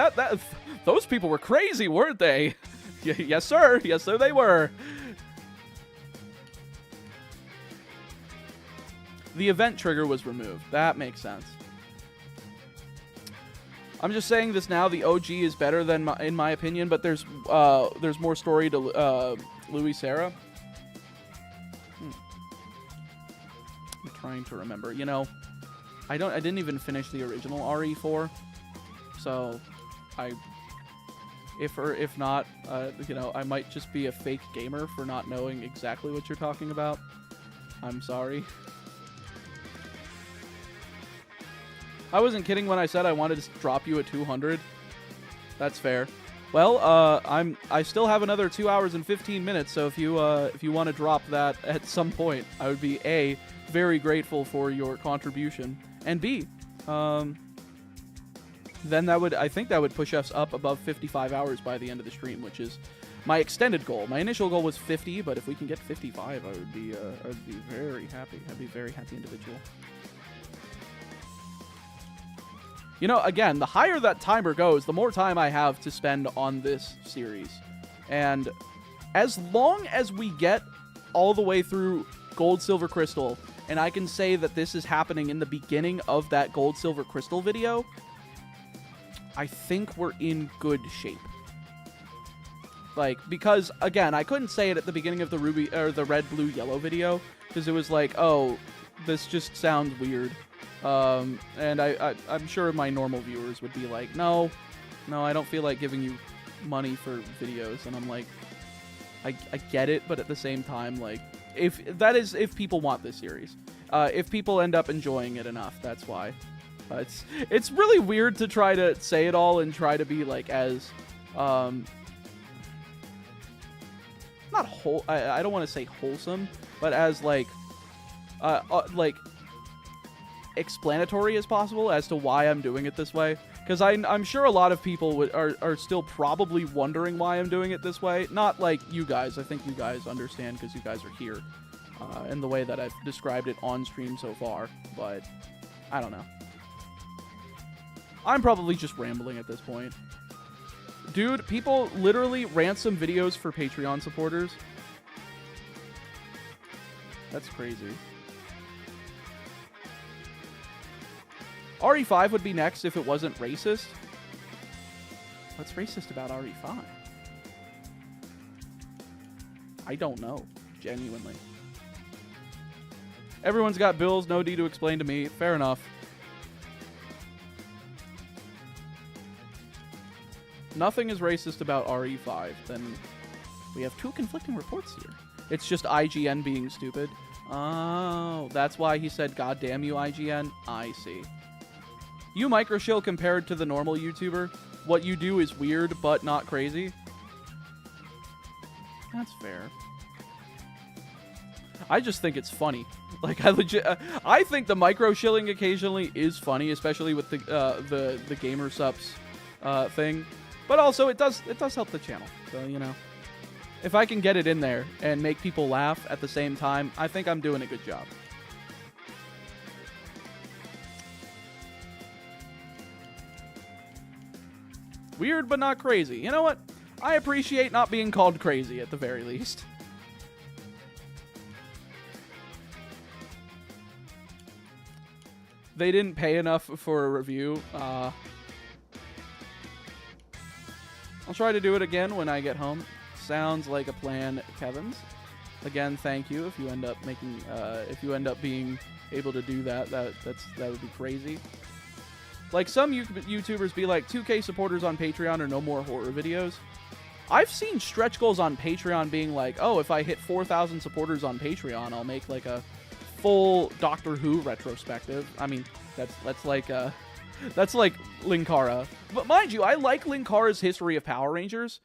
those people were crazy, weren't they? Yes, sir. Yes, sir, they were. The event trigger was removed. That makes sense. I'm just saying this now. The OG is better than in my opinion, but there's more story to Louis Serra. I'm trying to remember. You know, I didn't even finish the original RE4, so if not, you know, I might just be a fake gamer for not knowing exactly what you're talking about. I'm sorry. I wasn't kidding when I said I wanted to drop you at 200. That's fair. Well, I still have another 2 hours and 15 minutes, so if you want to drop that at some point, I would be A, very grateful for your contribution, and B, then I think that would push us up above 55 hours by the end of the stream, which is my extended goal. My initial goal was 50, but if we can get 55, I'd be very happy. I'd be a very happy individual. You know, again, the higher that timer goes, the more time I have to spend on this series. And as long as we get all the way through Gold, Silver, Crystal, and I can say that this is happening in the beginning of that Gold, Silver, Crystal video, I think we're in good shape. Like, because, again, I couldn't say it at the beginning of the Ruby, or the Red, Blue, Yellow video, because it was like, oh, this just sounds weird. And I'm sure my normal viewers would be like, no, I don't feel like giving you money for videos. And I'm like, I get it, but at the same time, like, if people want this series, if people end up enjoying it enough, that's why. It's really weird to try to say it all and try to be like as, not I don't want to say wholesome, but as like explanatory as possible as to why I'm doing it this way, because I'm sure a lot of people are still probably wondering why I'm doing it this way. Not like you guys. I think you guys understand because you guys are here, in the way that I've described it on stream so far. But I don't know. I'm probably just rambling at this point. Dude, people literally ransom videos for Patreon supporters. That's crazy. RE5 would be next if it wasn't racist. What's racist about RE5? I don't know, genuinely. Everyone's got bills, no need to explain to me. Fair enough. Nothing is racist about RE5. Then we have two conflicting reports here. It's just IGN being stupid. Oh, that's why he said, "God damn you, IGN." I see. You microshill compared to the normal YouTuber. What you do is weird, but not crazy. That's fair. I just think it's funny. Like, I think the micro-shilling occasionally is funny, especially with the gamer subs thing. But also, it does help the channel. So, you know, if I can get it in there and make people laugh at the same time, I think I'm doing a good job. Weird, but not crazy. You know what? I appreciate not being called crazy, at the very least. They didn't pay enough for a review. I'll try to do it again when I get home. Sounds like a plan, Kevin's. Again, thank you. If you end up making, if you end up being able to do that, that would be crazy. Like, some YouTubers be like, 2K supporters on Patreon or no more horror videos. I've seen stretch goals on Patreon being like, oh, if I hit 4,000 supporters on Patreon, I'll make like a full Doctor Who retrospective. I mean, that's like Linkara. But mind you, I like Linkara's history of Power Rangers.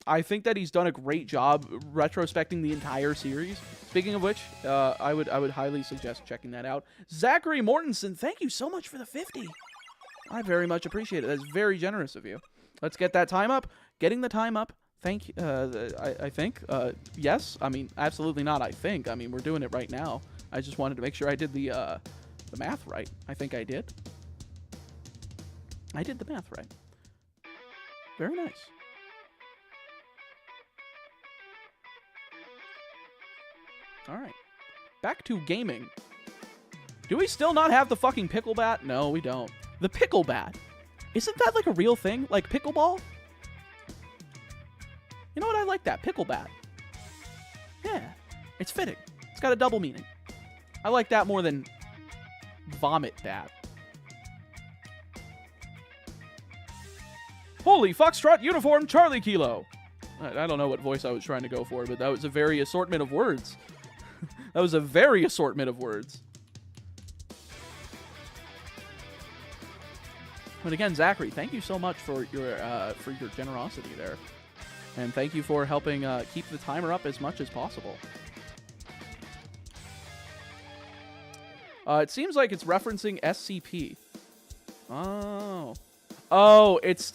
I think that he's done a great job retrospecting the entire series. Speaking of which, I would highly suggest checking that out. Zachary Mortensen, thank you so much for the 50. I very much appreciate it. That's very generous of you. Let's get that time up. Getting the time up. Thank you. I think. Yes. I mean, absolutely not. I think. I mean, we're doing it right now. I just wanted to make sure I did the math right. I think I did. I did the math right. Very nice. All right. Back to gaming. Do we still not have the fucking pickle bat? No, we don't. The pickle bat. Isn't that like a real thing? Like pickleball? You know what? I like that. Pickle bat. Yeah. It's fitting. It's got a double meaning. I like that more than vomit bat. Holy Foxtrot Uniform Charlie Kilo. I don't know what voice I was trying to go for, but that was a very assortment of words. That was a very assortment of words. But again, Zachary, thank you so much for your generosity there. And thank you for helping keep the timer up as much as possible. It seems like it's referencing SCP. Oh. Oh, it's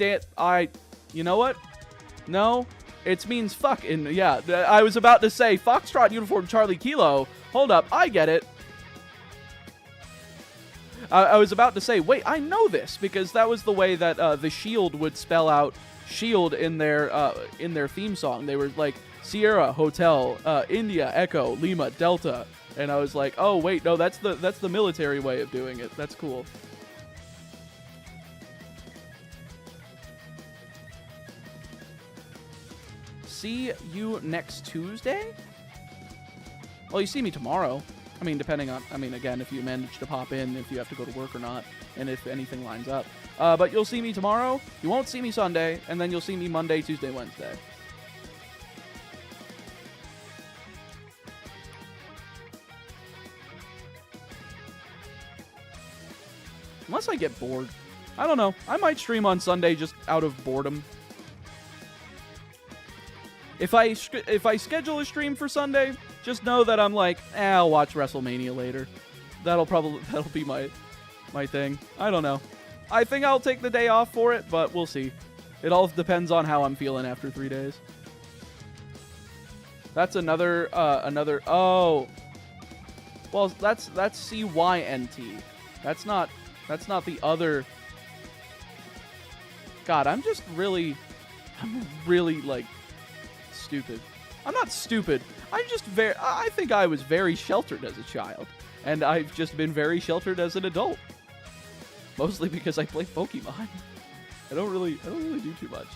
you know what? No, It means fuck in, yeah. I was about to say Foxtrot Uniform Charlie Kilo. Hold up, I get it. I was about to say, wait, I know this because that was the way that the Shield would spell out Shield in their theme song. They were like Sierra Hotel, India Echo Lima Delta, and I was like, oh wait, no, that's the military way of doing it. That's cool. See you next Tuesday? Well, you see me tomorrow. I mean, depending on, again, if you manage to pop in, if you have to go to work or not, and if anything lines up. But you'll see me tomorrow. You won't see me Sunday, and then you'll see me Monday, Tuesday, Wednesday. Unless I get bored. I don't know. I might stream on Sunday just out of boredom. If I schedule a stream for Sunday, just know that I'm like, I'll watch WrestleMania later. That'll be my thing. I don't know. I think I'll take the day off for it, but we'll see. It all depends on how I'm feeling after 3 days. That's another. Oh, well, that's CYNT. That's not the other. God, I'm really like stupid. I'm not stupid. I think I was very sheltered as a child, and I've just been very sheltered as an adult. Mostly because I play Pokemon. I don't really do too much.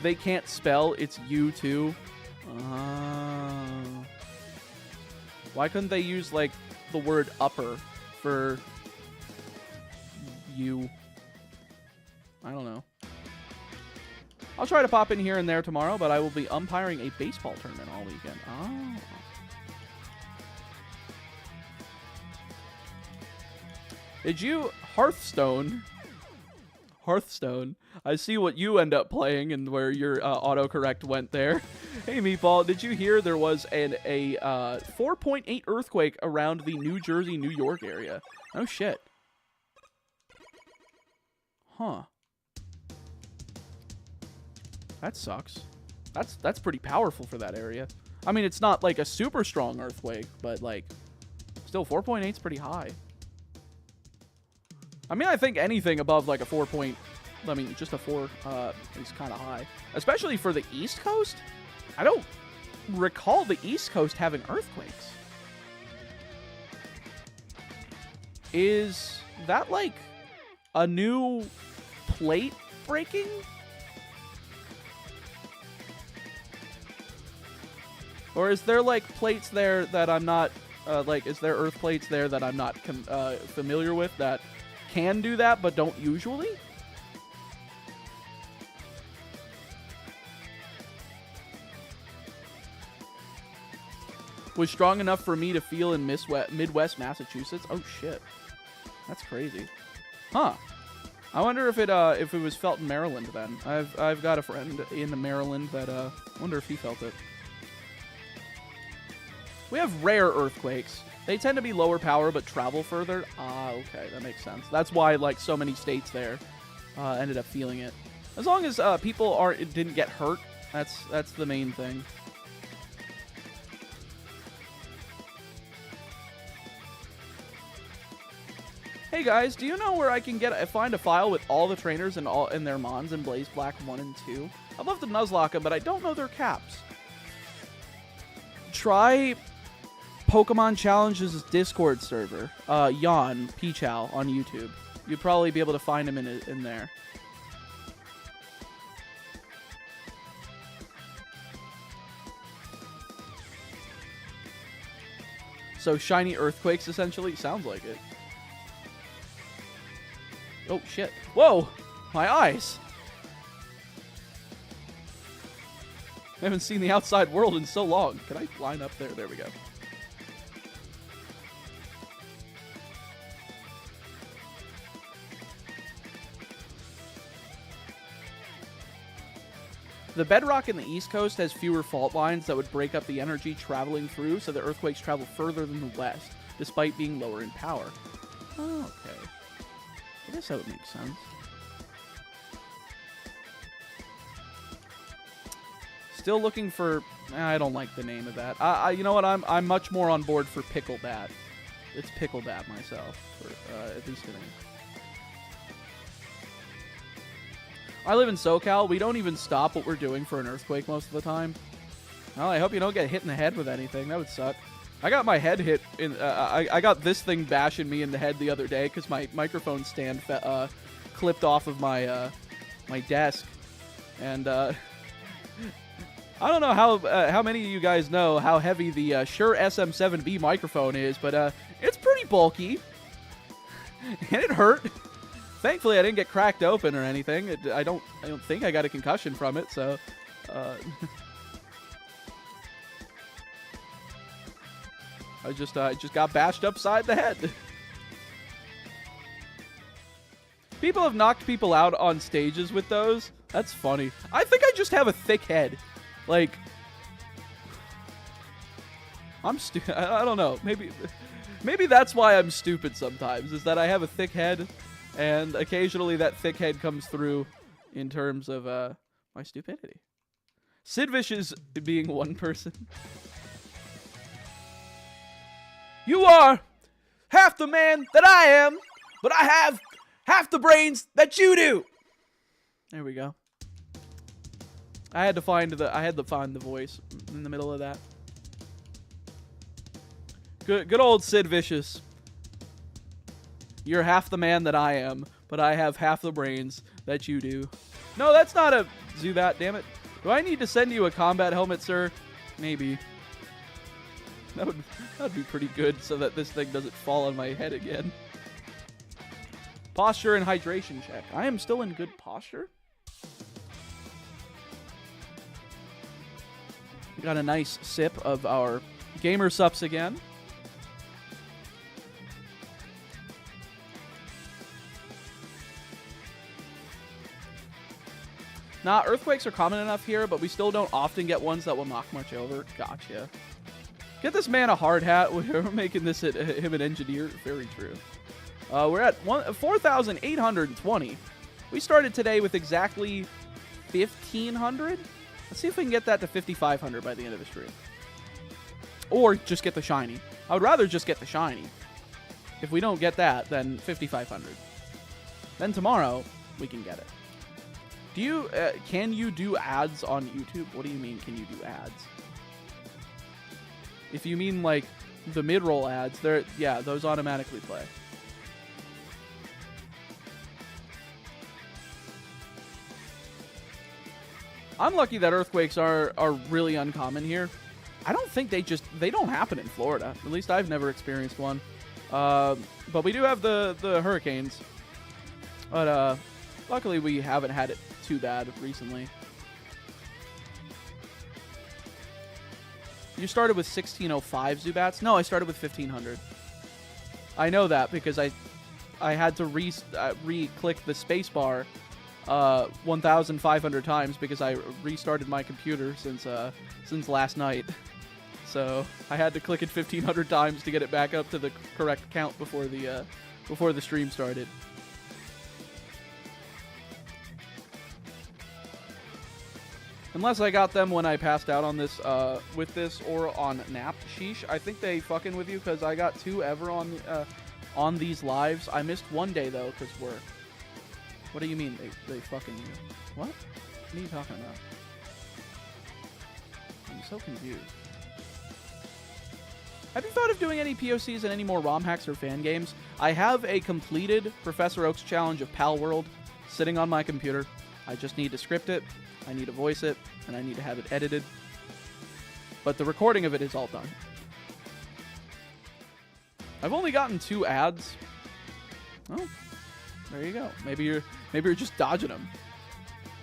They can't spell. It's you too. Why couldn't they use like the word upper for you? I don't know. I'll try to pop in here and there tomorrow, but I will be umpiring a baseball tournament all weekend. Oh. Did you... Hearthstone. I see what you end up playing and where your autocorrect went there. Hey, Meatball, did you hear there was a 4.8 earthquake around the New Jersey, New York area? Oh, shit. Huh. That sucks. That's pretty powerful for that area. I mean, it's not like a super strong earthquake, but like, still 4.8 is pretty high. I mean, I think anything above like a 4 point, I mean, just a 4 is kind of high. Especially for the East Coast. I don't recall the East Coast having earthquakes. Is that like a new plate breaking? Or is there like plates there that I'm not, is there earth plates there that I'm not familiar with that can do that but don't usually? Was strong enough for me to feel in Midwest Massachusetts. Oh shit, that's crazy, huh? I wonder if it was felt in Maryland then. I've got a friend in Maryland that wonder if he felt it. We have rare earthquakes. They tend to be lower power but travel further. Ah, okay, that makes sense. That's why like so many states there ended up feeling it. As long as people didn't get hurt, that's the main thing. Hey guys, do you know where I can find a file with all the trainers and their mons in Blaze Black 1 and 2? I'd love to Nuzlock them, but I don't know their caps. Try Pokemon Challenges Discord server. Yon Pichow on YouTube. You'd probably be able to find him in there. So shiny earthquakes essentially sounds like it. Oh shit. Whoa! My eyes! I haven't seen the outside world in so long. Can I line up there? There we go. The bedrock in the East Coast has fewer fault lines that would break up the energy traveling through, so the earthquakes travel further than the West, despite being lower in power. Oh, okay. I guess that would make sense. Still looking for... I don't like the name of that. You know what? I'm much more on board for Picklebat. It's Picklebat myself, at least to me. I live in SoCal. We don't even stop what we're doing for an earthquake most of the time. Well, I hope you don't get hit in the head with anything. That would suck. I got my head hit in... I got this thing bashing me in the head the other day because my microphone stand clipped off of my my desk. And I don't know how many of you guys know how heavy the Shure SM7B microphone is, but it's pretty bulky. And it hurt. Thankfully, I didn't get cracked open or anything. I don't think I got a concussion from it, so... I just got bashed upside the head. People have knocked people out on stages with those. That's funny. I think I just have a thick head. Like, I'm stupid. I don't know. Maybe that's why I'm stupid sometimes, is that I have a thick head, and occasionally that thick head comes through in terms of my stupidity. Sid Vicious being one person. You are half the man that I am, but I have half the brains that you do. There we go. I had to find the voice in the middle of that. Good old Sid Vicious. You're half the man that I am, but I have half the brains that you do. No, that's not a Zubat, damn it. Do I need to send you a combat helmet, sir? Maybe. That would be pretty good so that this thing doesn't fall on my head again. Posture and hydration check. I am still in good posture. Got a nice sip of our Gamer Sups again. Nah, earthquakes are common enough here, but we still don't often get ones that will knock much over. Gotcha. Get this man a hard hat. We're making this him an engineer. Very true. We're at 4,820. We started today with exactly 1,500. Let's see if we can get that to 5,500 by the end of the stream. Or just get the shiny. I would rather just get the shiny. If we don't get that, then 5,500. Then tomorrow, we can get it. Do you, can you do ads on YouTube? What do you mean, can you do ads? If you mean, like, the mid-roll ads, yeah, those automatically play. I'm lucky that earthquakes are really uncommon here. I don't think they don't happen in Florida. At least I've never experienced one. But we do have the hurricanes. But luckily we haven't had it too bad recently. You started with 1605 Zubats? No, I started with 1500. I know that because I had to re-click the spacebar 1,500 times because I restarted my computer since last night. So I had to click it 1,500 times to get it back up to the correct count before the stream started. Unless I got them when I passed out on this, with this or on nap. Sheesh, I think they fucking with you because I got 2 ever on these lives. I missed one day though because work. What do you mean they fucking you? What? What are you talking about? I'm so confused. Have you thought of doing any POCs and any more ROM hacks or fan games? I have a completed Professor Oak's challenge of Pal World sitting on my computer. I just need to script it, I need to voice it, and I need to have it edited. But the recording of it is all done. I've only gotten 2 ads. Oh, there you go. Maybe you're just dodging them.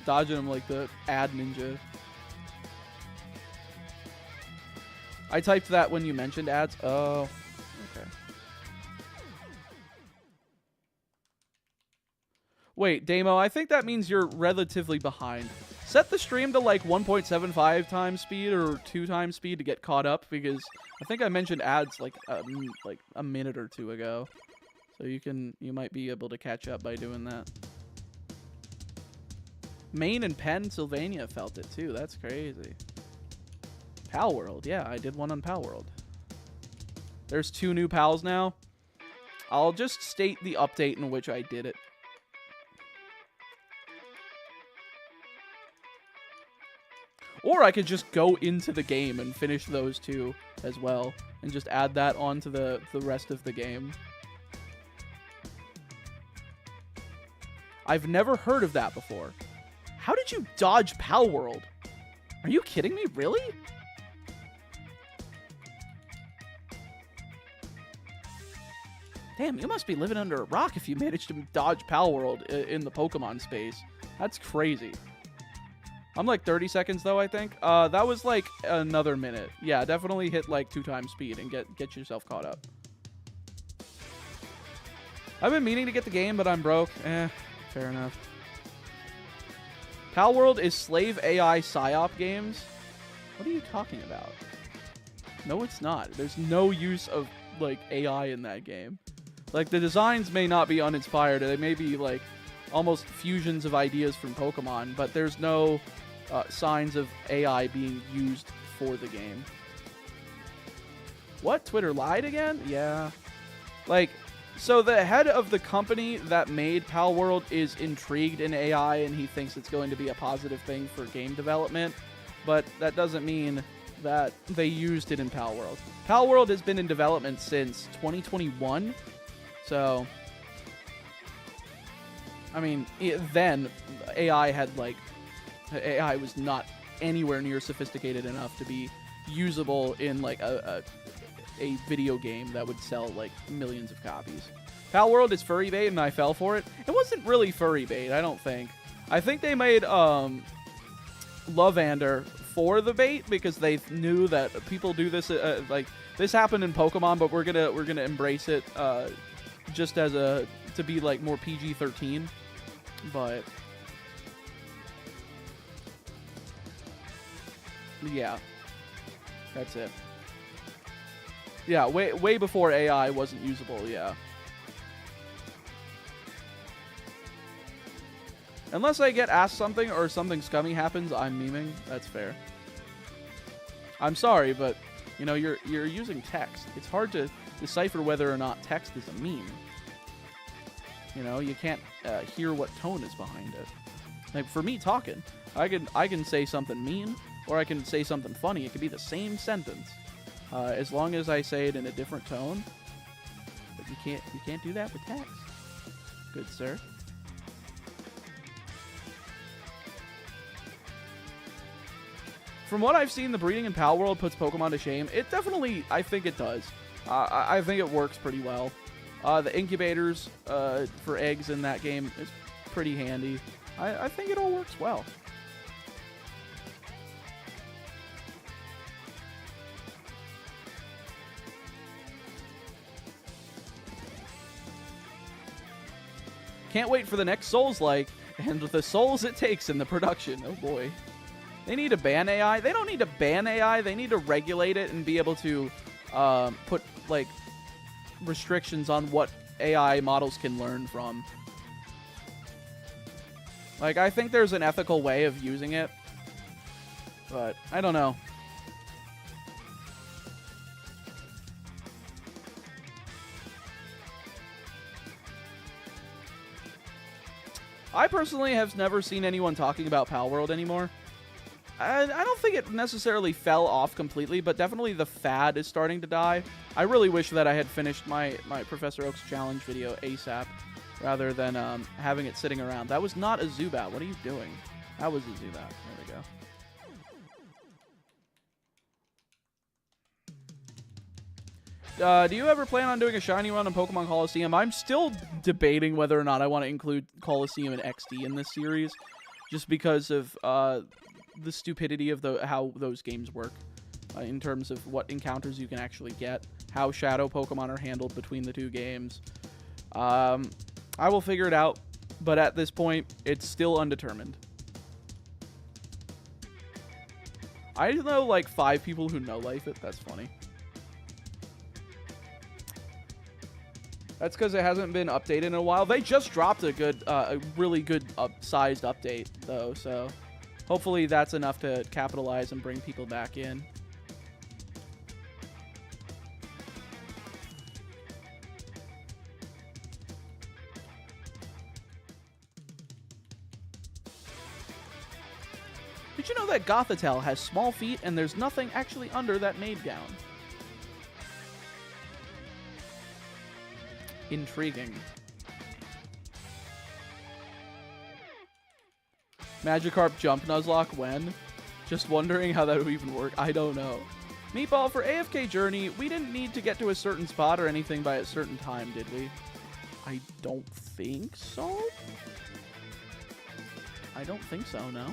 Dodging them like the ad ninja. I typed that when you mentioned ads. Oh, okay. Wait, Damo, I think that means you're relatively behind. Set the stream to like 1.75 times speed or 2 times speed to get caught up because I think I mentioned ads like a minute or 2 ago. So you might be able to catch up by doing that. Maine and Pennsylvania felt it too. That's crazy. Pal World. Yeah, I did one on Pal World. There's 2 new pals now. I'll just state the update in which I did it. Or I could just go into the game and finish those 2 as well. And just add that onto the rest of the game. I've never heard of that before. How did you dodge Pal World? Are you kidding me? Really? Damn, you must be living under a rock if you managed to dodge Pal World in the Pokemon space. That's crazy. I'm like 30 seconds though, I think. That was like another minute. Yeah, definitely hit like 2 times speed and get yourself caught up. I've been meaning to get the game, but I'm broke. Fair enough. Pal World is slave AI psyop games. What are you talking about? No, it's not. There's no use of like AI in that game. Like the designs may not be uninspired. They may be like almost fusions of ideas from Pokemon, but there's no signs of AI being used for the game. What? Twitter lied again? Yeah. Like, so the head of the company that made Pal World is intrigued in AI, and he thinks it's going to be a positive thing for game development, but that doesn't mean that they used it in Pal World. Pal World has been in development since 2021, so I mean, then AI had AI was not anywhere near sophisticated enough to be usable in like a video game that would sell like millions of copies. Pal World is furry bait, and I fell for it. It wasn't really furry bait, I don't think. I think they made Lovander for the bait because they knew that people do this. Like this happened in Pokemon, but we're gonna embrace it just as to be like more PG-13. But yeah, that's it. Yeah, way before AI wasn't usable, yeah. Unless I get asked something or something scummy happens, I'm memeing. That's fair. I'm sorry, but you know, you're using text. It's hard to decipher whether or not text is a meme. You know, you can't hear what tone is behind it. Like for me talking, I can say something mean or I can say something funny. It could be the same sentence. As long as I say it in a different tone. But you can't do that with text. Good sir. From what I've seen, the breeding in Pal World puts Pokemon to shame. It definitely, I think it does. I think it works pretty well. The incubators for eggs in that game is pretty handy. I think it all works well. Can't wait for the next Souls-like and the souls it takes in the production. Oh boy. They need to ban AI. They don't need to ban AI. They need to regulate it and be able to put like restrictions on what AI models can learn from. Like, I think there's an ethical way of using it, but I don't know. I personally have never seen anyone talking about Pal World anymore. I don't think it necessarily fell off completely, but definitely the fad is starting to die. I really wish that I had finished my Professor Oak's challenge video ASAP, rather than having it sitting around. That was not a Zubat. What are you doing? That was a Zubat. There we go. Do you ever plan on doing a shiny run on Pokemon Coliseum? I'm still debating whether or not I want to include Coliseum and XD in this series, just because of the stupidity of how those games work in terms of what encounters you can actually get, how shadow Pokemon are handled between the two games. I will figure it out, but at this point, it's still undetermined. I know like 5 people who know Life It. That's funny. That's because it hasn't been updated in a while. They just dropped a really good sized update, though, so hopefully that's enough to capitalize and bring people back in. Did you know that Gothitelle has small feet and there's nothing actually under that maid gown? Intriguing. Magikarp jump Nuzlocke when? Just wondering how that would even work. I don't know. Meatball, for AFK Journey, we didn't need to get to a certain spot or anything by a certain time, did we? I don't think so. I don't think so, no.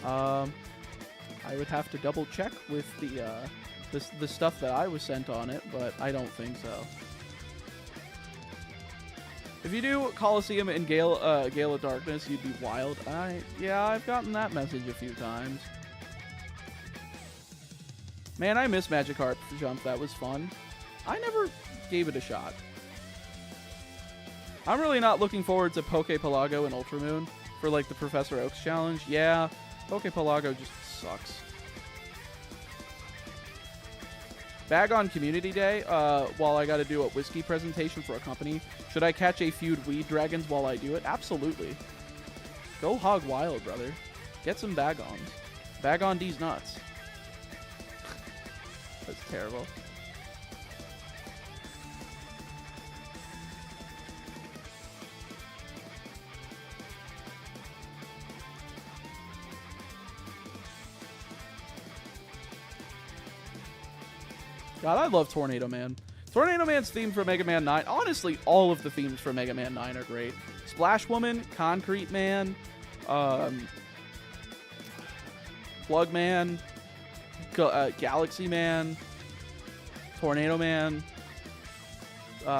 I would have to double check with the stuff that I was sent on it, but I don't think so. If you do Coliseum in Gale of Darkness, you'd be wild. Yeah, I've gotten that message a few times. Man, I miss Magikarp Jump. That was fun. I never gave it a shot. I'm really not looking forward to Poképelago and Ultramoon for, like, the Professor Oaks challenge. Yeah, Poképelago just sucks. Bag on Community Day, while I gotta do a whiskey presentation for a company, should I catch a few weed dragons while I do it? Absolutely. Go hog wild, brother. Get some bag-ons. Bag on these nuts. That's terrible. God, I love Tornado Man. Tornado Man's theme for Mega Man 9, honestly, all of the themes for Mega Man 9 are great. Splash Woman, Concrete Man, Plug Man, Galaxy Man, Tornado Man,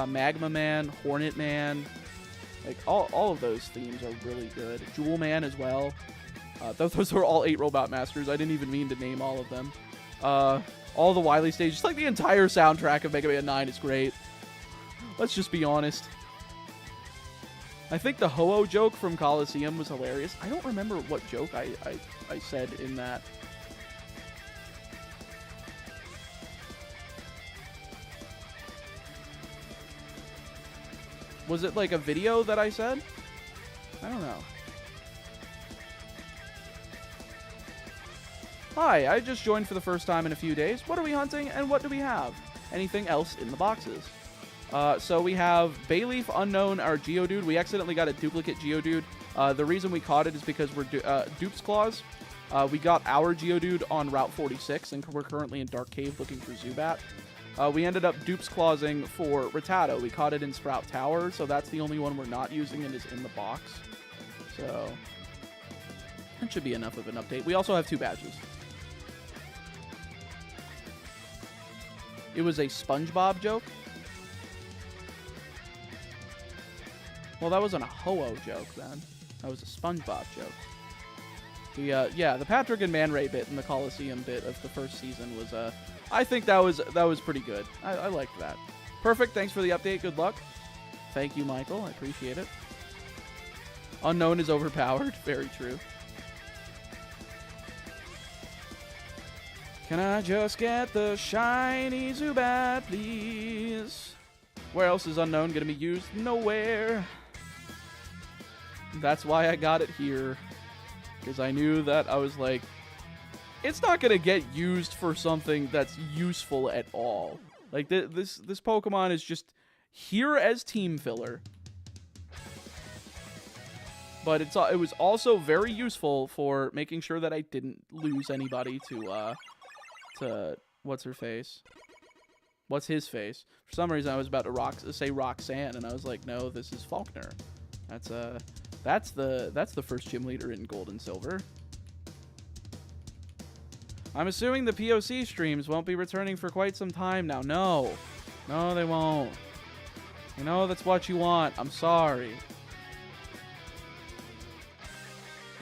Magma Man, Hornet Man. Like, all of those themes are really good. Jewel Man as well. Those are all 8 Robot Masters. I didn't even mean to name all of them. All the Wily stages, like the entire soundtrack of Mega Man 9 is great. Let's just be honest. I think the Ho-Oh joke from Coliseum was hilarious. I don't remember what joke I said in that. Was it like a video that I said? I don't know. Hi, I just joined for the first time in a few days. What are we hunting and what do we have? Anything else in the boxes? So we have Bayleaf Unknown, our Geodude. We accidentally got a duplicate Geodude. The reason we caught it is because we're Dupes Claws. We got our Geodude on Route 46, and we're currently in Dark Cave looking for Zubat. We ended up Dupes Clawsing for Rattata. We caught it in Sprout Tower, so that's the only one we're not using and is in the box. So that should be enough of an update. We also have 2 badges. It was a SpongeBob joke? Well, that wasn't a Ho-Oh joke, then. That was a SpongeBob joke. Yeah, the Patrick and Man Ray bit and the Coliseum bit of the first season was, I think that was pretty good. I liked that. Perfect, thanks for the update, good luck. Thank you, Michael, I appreciate it. Unknown is overpowered, very true. Can I just get the shiny Zubat, please? Where else is Unknown going to be used? Nowhere. That's why I got it here. Because I knew that I was like, it's not going to get used for something that's useful at all. Like, this Pokemon is just here as team filler. But it was also very useful for making sure that I didn't lose anybody to what's her face? What's his face? For some reason, I was about to say Roxanne, and I was like, no, this is Faulkner. That's the first gym leader in Gold and Silver. I'm assuming the POC streams won't be returning for quite some time now. No, they won't. You know, that's what you want. I'm sorry.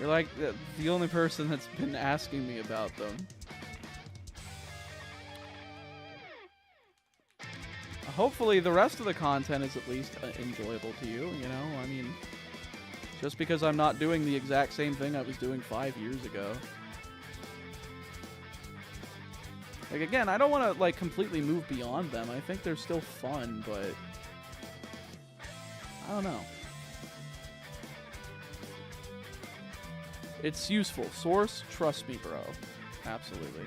You're like the only person that's been asking me about them. hopefully the rest of the content is at least enjoyable to you, you know? I mean, just because I'm not doing the exact same thing I was doing 5 years ago. Like, again, I don't want to, like, completely move beyond them. I think they're still fun, but I don't know. It's useful. Source, trust me, bro. Absolutely.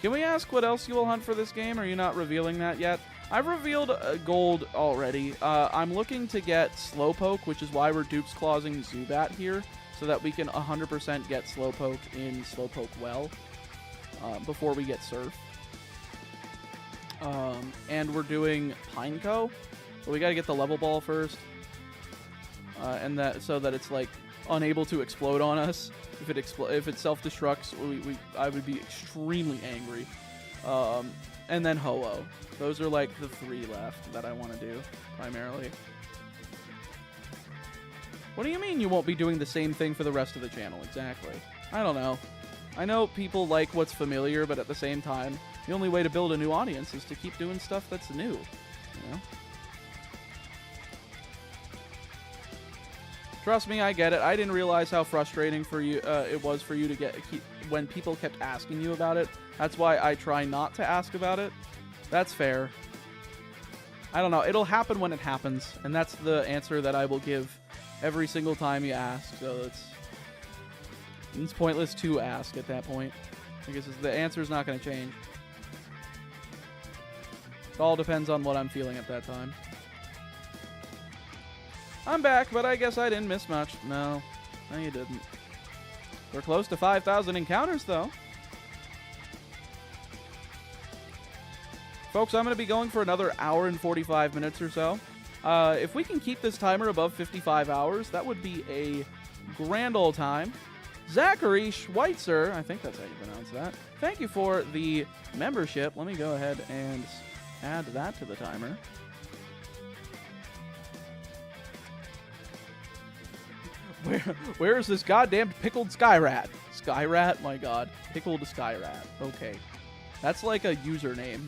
Can we ask what else you will hunt for this game? Are you not revealing that yet? I've revealed gold already. I'm looking to get Slowpoke, which is why we're dupes clausing Zubat here, so that we can 100% get Slowpoke in Slowpoke Well before we get Surf. And we're doing Pineco, but we got to get the level ball first, and that so that it's like unable to explode on us. If it self-destructs, I would be extremely angry. And then Ho-Oh. Those are like the 3 left that I want to do primarily. What do you mean you won't be doing the same thing for the rest of the channel? Exactly. I don't know. I know people like what's familiar, but at the same time, the only way to build a new audience is to keep doing stuff that's new, you know? Trust me, I get it. I didn't realize how frustrating for you it was for you to when people kept asking you about it. That's why I try not to ask about it. That's fair. I don't know. It'll happen when it happens, and that's the answer that I will give every single time you ask. So it's pointless to ask at that point, because the answer is not going to change. It all depends on what I'm feeling at that time. I'm back, but I guess I didn't miss much. No, you didn't. We're close to 5,000 encounters, though. Folks, I'm going to be going for another hour and 45 minutes or so. If we can keep this timer above 55 hours, that would be a grand old time. Zachary Schweitzer, I think that's how you pronounce that. Thank you for the membership. Let me go ahead and add that to the timer. Where is this goddamn pickled Skyrat? Skyrat? My god. Pickled Skyrat. Okay. That's like a username.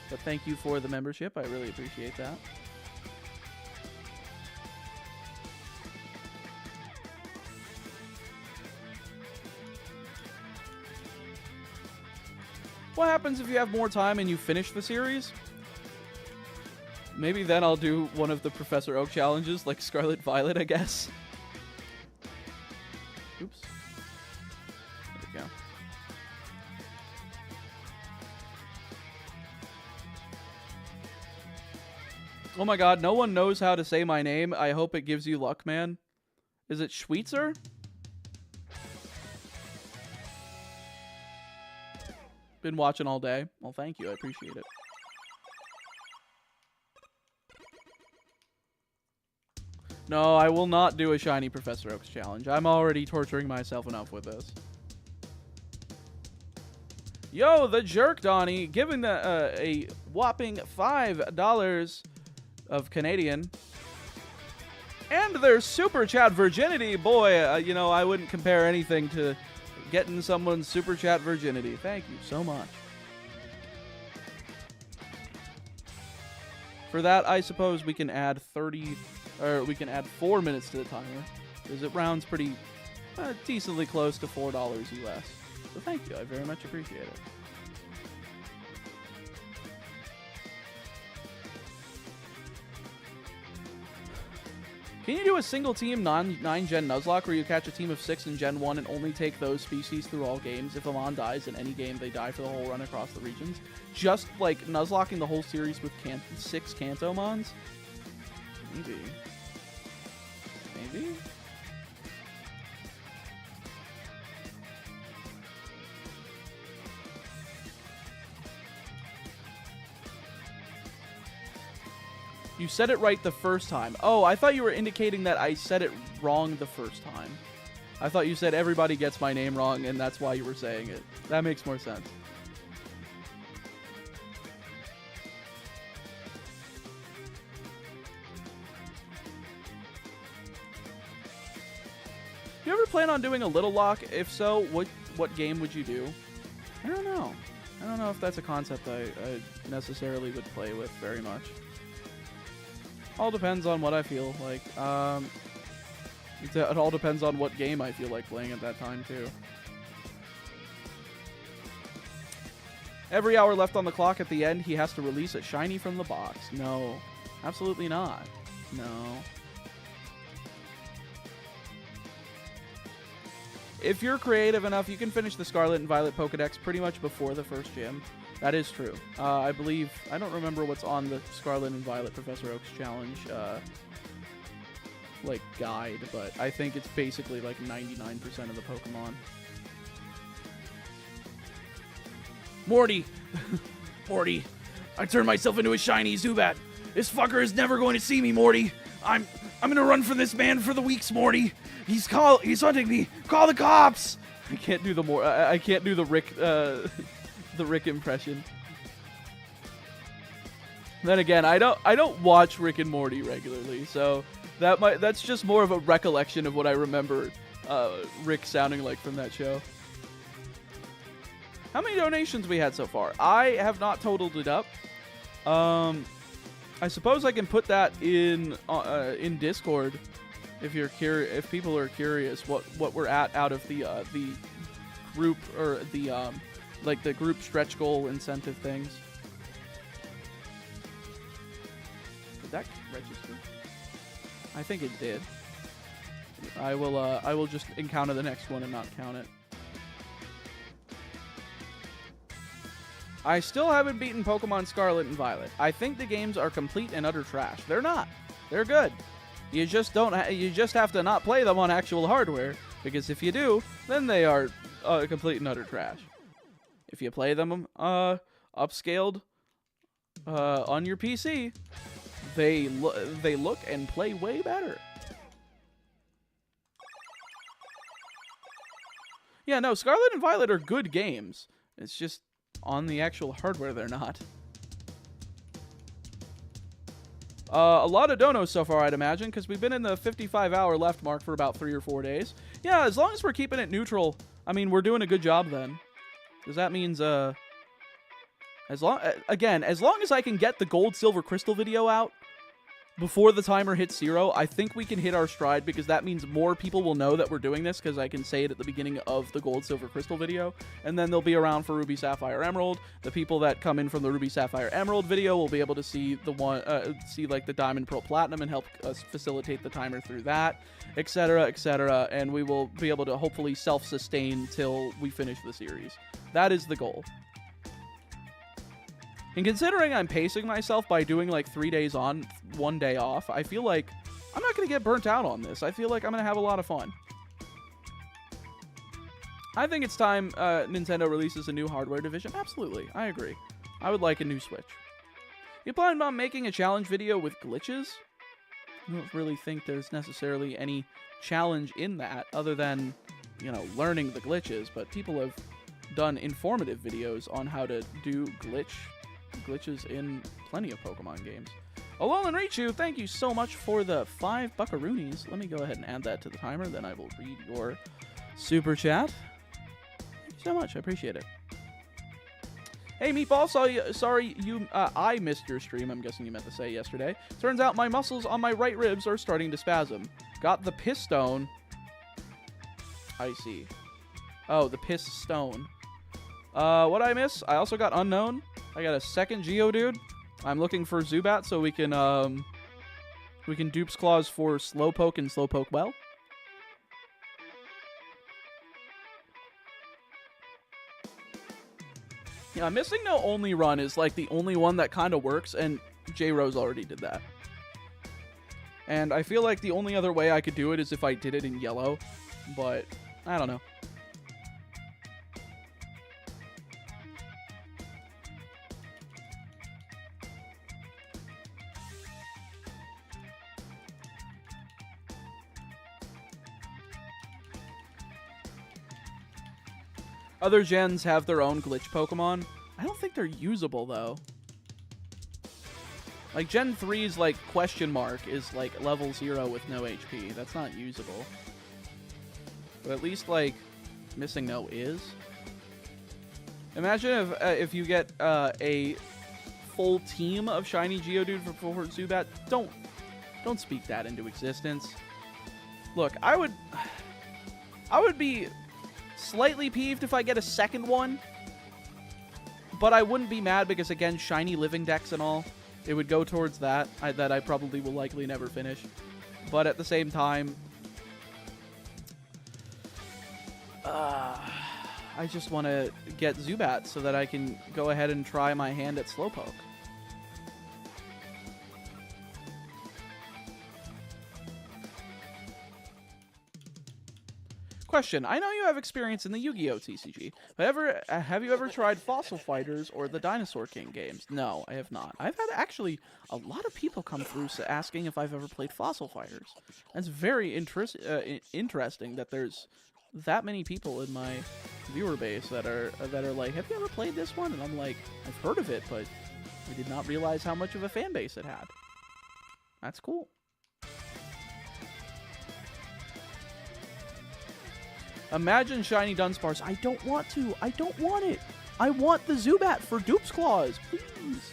But thank you for the membership. I really appreciate that. What happens if you have more time and you finish the series? Maybe then I'll do one of the Professor Oak challenges, like Scarlet Violet, I guess. Oops. There we go. Oh my god, no one knows how to say my name. I hope it gives you luck, man. Is it Schweitzer? Been watching all day. Well, thank you. I appreciate it. No, I will not do a shiny Professor Oaks challenge. I'm already torturing myself enough with this. Yo, the jerk, Donnie, giving a whopping $5 of Canadian. And their super chat virginity. Boy, you know, I wouldn't compare anything to getting someone's super chat virginity. Thank you so much. For that, I suppose we can add 4 minutes to the timer, because it rounds pretty decently close to $4 US. So thank you, I very much appreciate it. Can you do a single team 9-gen Nuzlocke where you catch a team of 6 in Gen 1 and only take those species through all games? If a Mon dies in any game, they die for the whole run across the regions. Just like Nuzlocking the whole series with 6 Kanto Mons? Maybe. Maybe? You said it right the first time. Oh, I thought you were indicating that I said it wrong the first time. I thought you said everybody gets my name wrong, and that's why you were saying it. That makes more sense. You ever plan on doing a little lock? If so, what game would you do? I don't know. I don't know if that's a concept I necessarily would play with very much. All depends on what I feel like. It all depends on what game I feel like playing at that time, too. Every hour left on the clock at the end, he has to release a shiny from the box. No. Absolutely not. No. If you're creative enough, you can finish the Scarlet and Violet Pokedex pretty much before the first gym. That is true. I believe... I don't remember what's on the Scarlet and Violet Professor Oak's challenge, like, guide, but I think it's basically, like, 99% of the Pokemon. Morty! Morty! I turned myself into a shiny Zubat! This fucker is never going to see me, Morty! I'm gonna run from this man for the weeks, Morty! He's hunting me! Call the cops! I can't do the I can't do the Rick, the Rick impression. Then again, I don't watch Rick and Morty regularly, so that's just more of a recollection of what I remember Rick sounding like from that show. How many donations we had so far? I have not totaled it up. I suppose I can put that in Discord if people are curious what we're at out of the group or the like the group stretch goal incentive things. Did that register? I think it did. I will just encounter the next one and not count it. I still haven't beaten Pokemon Scarlet and Violet. I think the games are complete and utter trash. They're not. They're good. You just you just have to not play them on actual hardware, because if you do, then they are complete and utter trash. If you play them upscaled on your PC, they look and play way better. Yeah, no, Scarlet and Violet are good games. It's just on the actual hardware, they're not. A lot of donos so far, I'd imagine, because we've been in the 55-hour left mark for about 3 or 4 days. Yeah, as long as we're keeping it neutral, I mean, we're doing a good job then. Because that means, as long as I can get the gold, silver, crystal video out before the timer hits 0, I think we can hit our stride, because that means more people will know that we're doing this, because I can say it at the beginning of the gold, silver, crystal video, and then they'll be around for Ruby, Sapphire, Emerald. The people that come in from the Ruby, Sapphire, Emerald video will be able to see the one, see like the Diamond, Pearl, Platinum, and help us facilitate the timer through that, etc., etc., and we will be able to hopefully self-sustain till we finish the series. That is the goal. And considering I'm pacing myself by doing like 3 days on, 1 day off, I feel like I'm not going to get burnt out on this. I feel like I'm going to have a lot of fun. I think it's time Nintendo releases a new hardware division. Absolutely. I agree. I would like a new Switch. You plan on making a challenge video with glitches? I don't really think there's necessarily any challenge in that other than, you know, learning the glitches, but people have done informative videos on how to do glitches in plenty of Pokemon games. Alolan Richu, thank you so much for the 5 buckaroonies. Let me go ahead and add that to the timer, then I will read your super chat. Thank you so much, I appreciate it. Hey, Meatball, I missed your stream. I'm guessing you meant to say yesterday. Turns out my muscles on my right ribs are starting to spasm. Got the piss stone. I see. Oh, the piss stone. What I miss? I also got Unknown. I got a second Geodude. I'm looking for Zubat so we can Dupes Claws for Slowpoke and Slowpoke well. Yeah, Missing No Only Run is like the only one that kind of works, and J-Rose already did that. And I feel like the only other way I could do it is if I did it in yellow, but I don't know. Other gens have their own glitch Pokemon. I don't think they're usable, though. Like, Gen 3's, like, question mark is, like, level 0 with no HP. That's not usable. But at least, like, Missing No is. Imagine if you get a full team of shiny Geodude for Zubat. Don't speak that into existence. Look, I would be slightly peeved if I get a second one, but I wouldn't be mad because, again, shiny living decks and all, it would go towards that. That I probably will likely never finish. But at the same time, I just want to get Zubat so that I can go ahead and try my hand at Slowpoke. Question: I know you have experience in the Yu-Gi-Oh! TCG, but have you ever tried Fossil Fighters or the Dinosaur King games? No, I have not. I've had actually a lot of people come through asking if I've ever played Fossil Fighters. That's very interesting that there's that many people in my viewer base that are like, have you ever played this one? And I'm like, I've heard of it, but I did not realize how much of a fan base it had. That's cool. Imagine shiny Dunsparce. I don't want to. I don't want it. I want the Zubat for Dupe's Claws, please.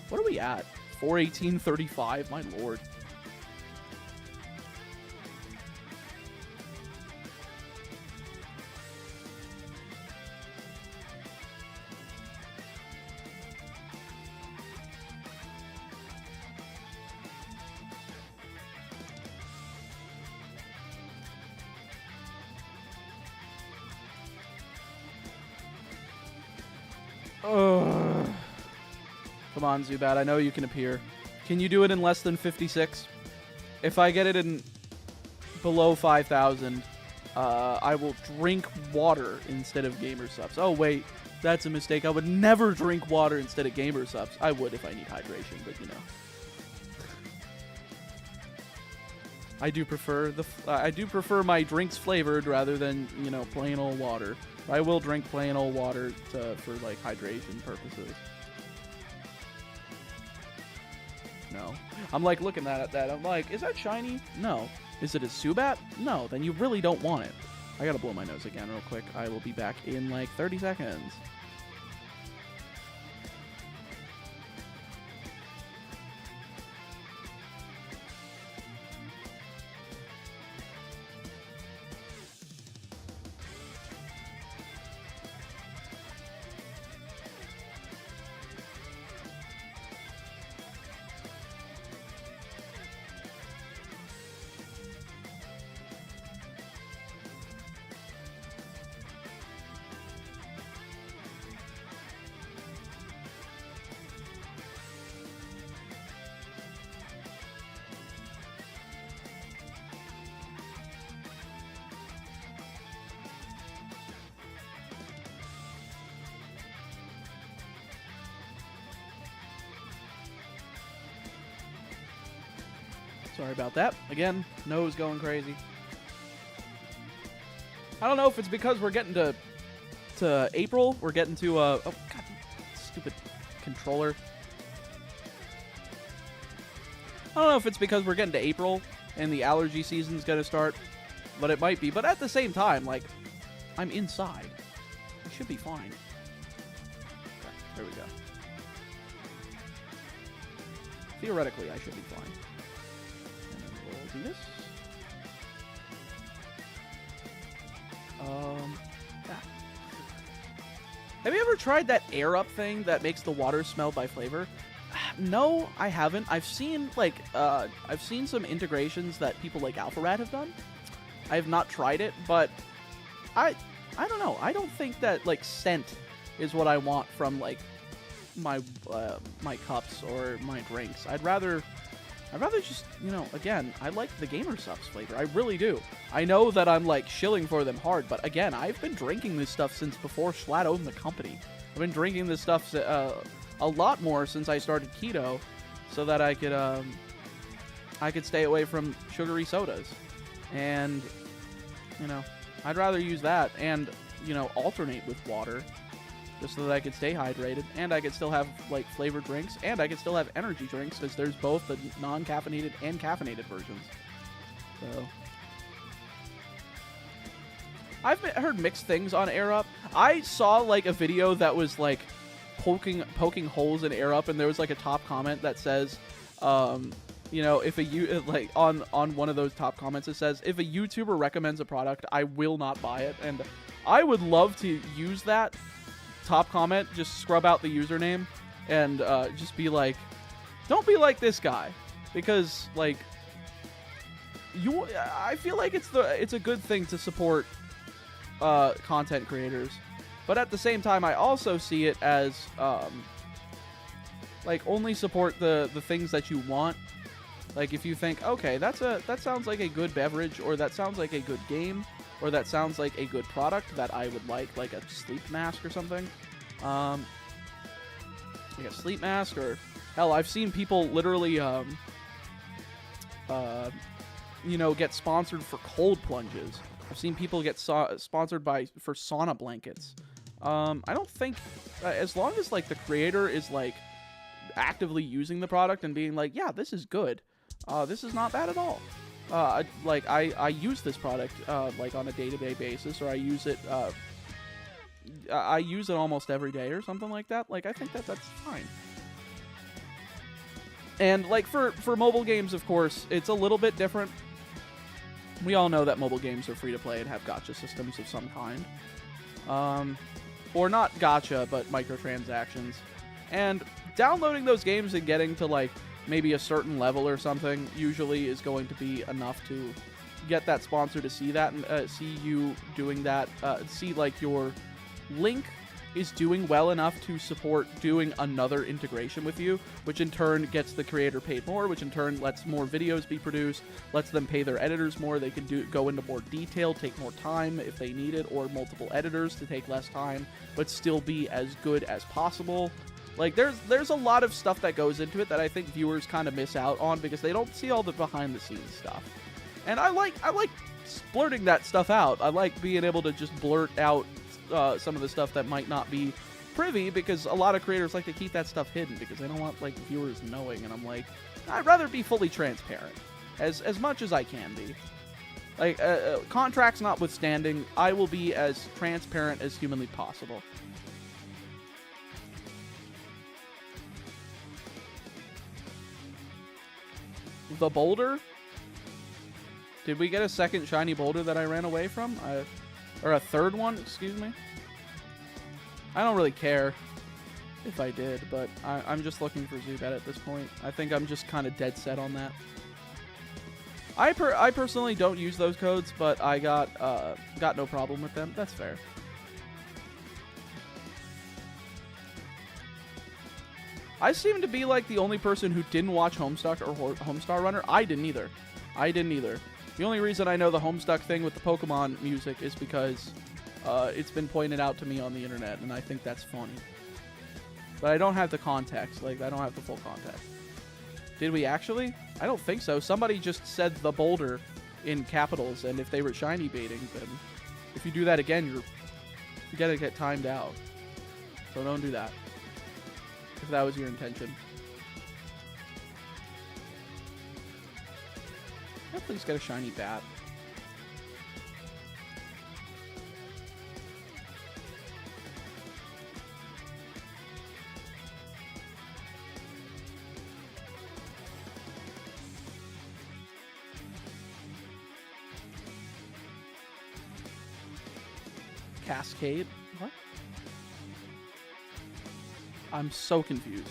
What are we at? 418.35? My lord. Come on, Zubat. I know you can appear. Can you do it in less than 56? If I get it in below 5,000, I will drink water instead of Gamer Subs. Oh, wait. That's a mistake. I would never drink water instead of Gamer Subs. I would if I need hydration, but you know. I do prefer my drinks flavored rather than, you know, plain old water. I will drink plain old water for like hydration purposes. No. I'm like looking at that. I'm like, is that shiny? No. Is it a Zubat? No. Then you really don't want it. I gotta blow my nose again real quick. I will be back in like 30 seconds. Sorry about that. Again, nose going crazy. I don't know if it's because we're getting to April. We're getting to oh god, stupid controller. I don't know if it's because we're getting to April and the allergy season's gonna start, but it might be. But at the same time, like, I'm inside. I should be fine. Okay, there we go. Theoretically, I should be fine. Do this. Yeah. Have you ever tried that air up thing that makes the water smell by flavor? No, I haven't. I've seen some integrations that people like AlphaRat have done. I have not tried it, but I don't know. I don't think that like scent is what I want from like my my cups or my drinks. I'd rather just, you know, again, I like the Gamer Subs flavor. I really do. I know that I'm, like, shilling for them hard, but again, I've been drinking this stuff since before Schlatt owned the company. I've been drinking this stuff a lot more since I started keto so that I could stay away from sugary sodas. And, you know, I'd rather use that and, you know, alternate with water just so that I could stay hydrated, and I could still have, like, flavored drinks, and I could still have energy drinks, because there's both the non-caffeinated and caffeinated versions. So, I've heard mixed things on Air Up. I saw like a video that was like poking holes in Air Up, and there was like a top comment that says, you know, if like on one of those top comments it says, if a YouTuber recommends a product, I will not buy it. And I would love to use that top comment, just scrub out the username, and just be like, don't be like this guy, because like I feel like it's a good thing to support content creators, but at the same time I also see it as like only support the things that you want. Like if you think, okay, that sounds like a good beverage, or that sounds like a good game, or that sounds like a good product that I would like a sleep mask or something, like a sleep mask, or hell, I've seen people literally you know, get sponsored for cold plunges. I've seen people get sponsored for sauna blankets. I don't think, as long as like the creator is like actively using the product and being like, yeah, this is good, this is not bad at all. Like I use this product like on a day-to-day basis, or I use it almost every day or something like that. Like I think that's fine. And like for mobile games, of course, it's a little bit different. We all know that mobile games are free to play and have gacha systems of some kind. Or not gacha, but microtransactions. And downloading those games and getting to like maybe a certain level or something usually is going to be enough to get that sponsor to see that and see you doing that. See like your link is doing well enough to support doing another integration with you, which in turn gets the creator paid more, which in turn lets more videos be produced, lets them pay their editors more. They can go into more detail, take more time if they need it, or multiple editors to take less time, but still be as good as possible. Like there's a lot of stuff that goes into it that I think viewers kind of miss out on because they don't see all the behind the scenes stuff. And I like blurting that stuff out. I like being able to just blurt out some of the stuff that might not be privy, because a lot of creators like to keep that stuff hidden because they don't want like viewers knowing, and I'm like, I'd rather be fully transparent as much as I can be. Like contracts notwithstanding, I will be as transparent as humanly possible. The boulder? Did we get a second shiny boulder that I ran away from? Or a third one, excuse me. I don't really care if I did, but I'm just looking for Zubat at this point. I think I'm just kind of dead set on that. I personally don't use those codes, but I got no problem with them. That's fair. I seem to be like the only person who didn't watch Homestuck or Homestar Runner. I didn't either. The only reason I know the Homestuck thing with the Pokemon music is because it's been pointed out to me on the internet, and I think that's funny. But I don't have the context. Like, I don't have the full context. Did we actually? I don't think so. Somebody just said the boulder in capitals, and if they were shiny baiting, then if you do that again, you're gonna get timed out. So don't do that, if that was your intention. Can I please get a shiny bat? Cascade? What? I'm so confused.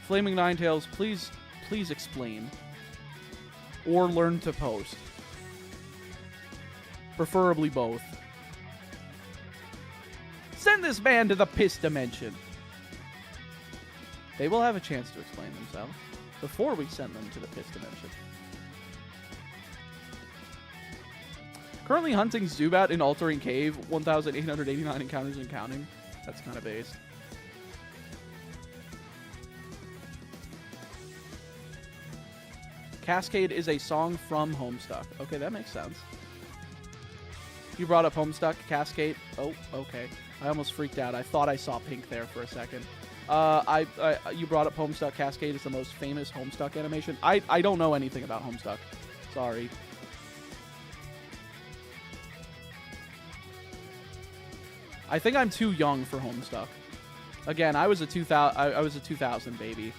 Flaming Ninetales, please explain. Or learn to post. Preferably both. Send this man to the piss dimension. They will have a chance to explain themselves before we send them to the piss dimension. Currently hunting Zubat in Altering Cave, 1,889 encounters and counting. That's kind of based. Cascade is a song from Homestuck. Okay, that makes sense. You brought up Homestuck, Cascade. Oh, okay. I almost freaked out. I thought I saw pink there for a second. You brought up Homestuck. Cascade is the most famous Homestuck animation. I don't know anything about Homestuck. Sorry. I think I'm too young for Homestuck. Again, I was a 2000 baby.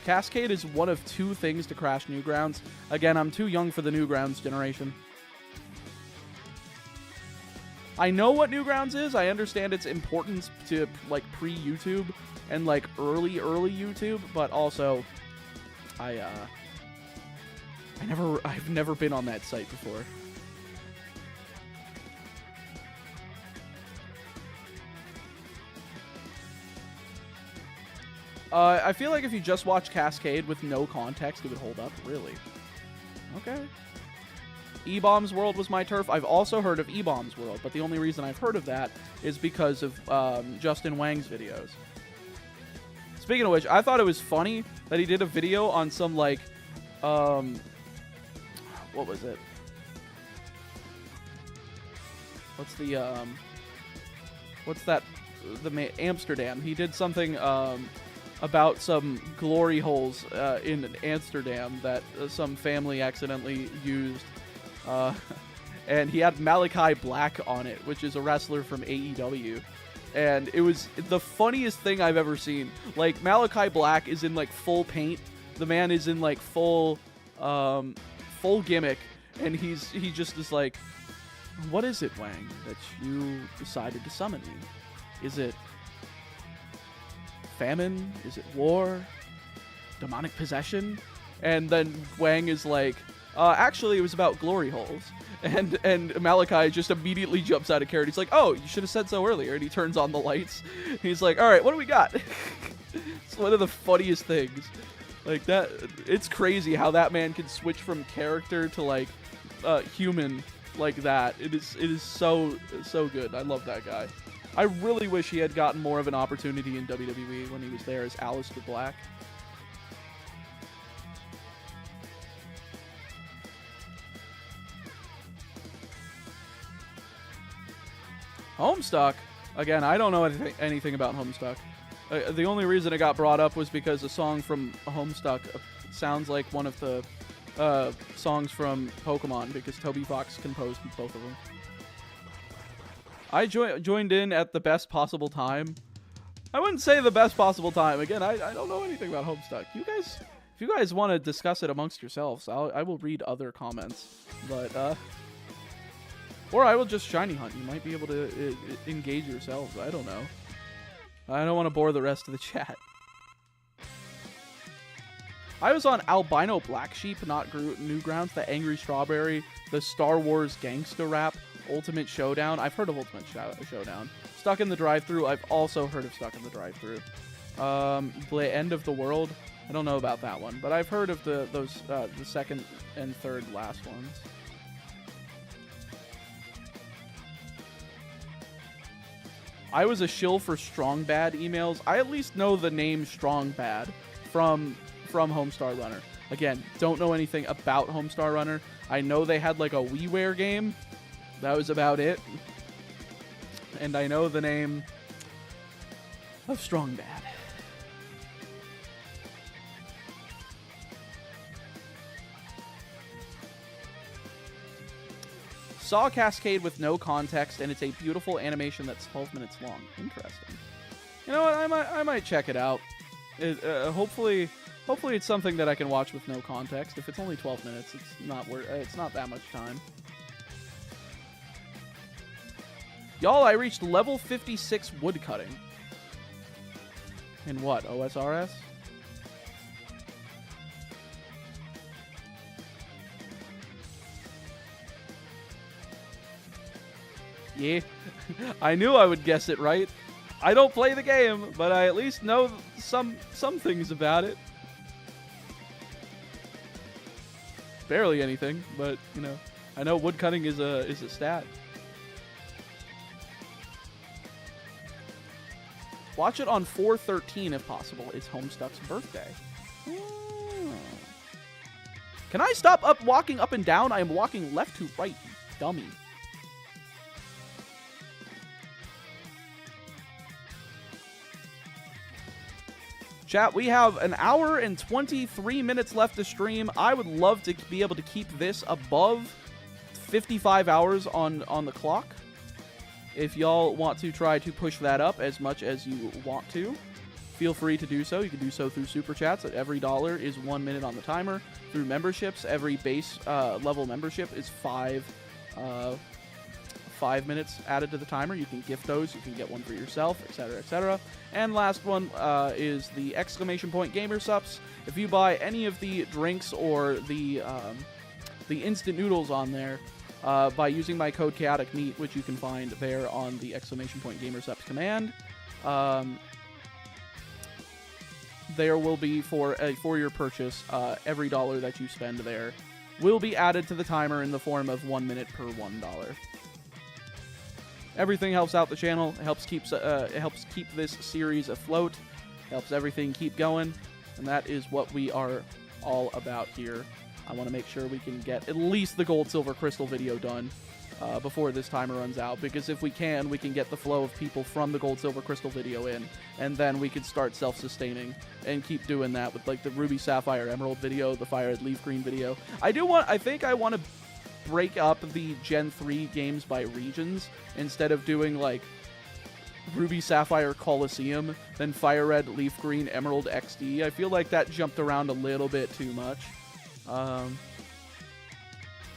Cascade is one of 2 things to crash Newgrounds. Again, I'm too young for the Newgrounds generation. I know what Newgrounds is. I understand its importance to, like, pre-YouTube and, like, early YouTube, but also I've never been on that site before. I feel like if you just watch Cascade with no context, it would hold up. Really? Okay. E-Bomb's World was my turf. I've also heard of E-Bomb's World, but the only reason I've heard of that is because of Justin Wang's videos. Speaking of which, I thought it was funny that he did a video on some, like, what was it? What's the, what's that? Amsterdam. He did something, about some glory holes in Amsterdam that some family accidentally used. And he had Malachi Black on it, which is a wrestler from AEW. And it was the funniest thing I've ever seen. Like, Malachi Black is in, like, full paint. The man is in, like, full gimmick. And he just is like, what is it, Wang, that you decided to summon me? Is it famine? Is it war? Demonic possession? And then Wang is like, actually, it was about glory holes. And Malachi just immediately jumps out of character. He's like, oh, you should have said so earlier. And he turns on the lights. He's like, all right, what do we got? It's one of the funniest things. Like, that, it's crazy how that man can switch from character to, like, human like that. It is so good. I love that guy. I really wish he had gotten more of an opportunity in WWE when he was there as Aleister Black. Homestuck? Again, I don't know anything about Homestuck. The only reason it got brought up was because a song from Homestuck sounds like one of the songs from Pokémon, because Toby Fox composed both of them. I joined in at the best possible time. I wouldn't say the best possible time. Again, I don't know anything about Homestuck. You guys, if you guys want to discuss it amongst yourselves, I will read other comments. But or I will just shiny hunt. You might be able to engage yourselves. I don't know. I don't want to bore the rest of the chat. I was on Albino Black Sheep, not Newgrounds, the Angry Strawberry, the Star Wars Gangsta Rap, Ultimate Showdown. I've heard of Ultimate Showdown. Stuck in the Drive-Thru. I've also heard of Stuck in the Drive-Thru. The End of the World. I don't know about that one, but I've heard of the second and third last ones. I was a shill for Strong Bad emails. I at least know the name Strong Bad from Homestar Runner. Again, don't know anything about Homestar Runner. I know they had like a WiiWare game. That was about it. And I know the name of Strong Bad. Saw Cascade with no context, and it's a beautiful animation that's 12 minutes long. Interesting. You know what? I might check it out. Hopefully it's something that I can watch with no context. If it's only 12 minutes, it's not that much time. Y'all, I reached level 56 woodcutting. In what? OSRS? Yeah, I knew I would guess it right. I don't play the game, but I at least know some things about it. Barely anything, but you know, I know woodcutting is a stat. Watch it on 4/13 if possible. It's Homestuck's birthday. Oh. Can I stop walking up and down? I am walking left to right, you dummy. Chat, we have an hour and 23 minutes left to stream. I would love to be able to keep this above 55 hours on the clock. If y'all want to try to push that up as much as you want to, feel free to do so. You can do so through Super Chats. Every dollar is 1 minute on the timer. Through memberships, every base level membership is 5 minutes added to the timer. You can gift those. You can get one for yourself, etc., etc. And last one is the exclamation point gamer subs. If you buy any of the drinks or the instant noodles on there by using my code Chaotic Meat, which you can find there on the exclamation point gamer subs command, there will be for your purchase, every dollar that you spend there will be added to the timer in the form of 1 minute per $1. Everything helps out the channel. It helps keep this series afloat. Helps everything keep going, and that is what we are all about here. I want to make sure we can get at least the gold, silver, crystal video done before this timer runs out, because if we can get the flow of people from the gold, silver, crystal video in, and then we can start self-sustaining and keep doing that with like the ruby, sapphire, emerald video, the fire red, leaf green video. I think I want to break up the Gen 3 games by regions instead of doing like Ruby, Sapphire, Colosseum, then Fire Red, Leaf Green, Emerald, XD. I feel like that jumped around a little bit too much. I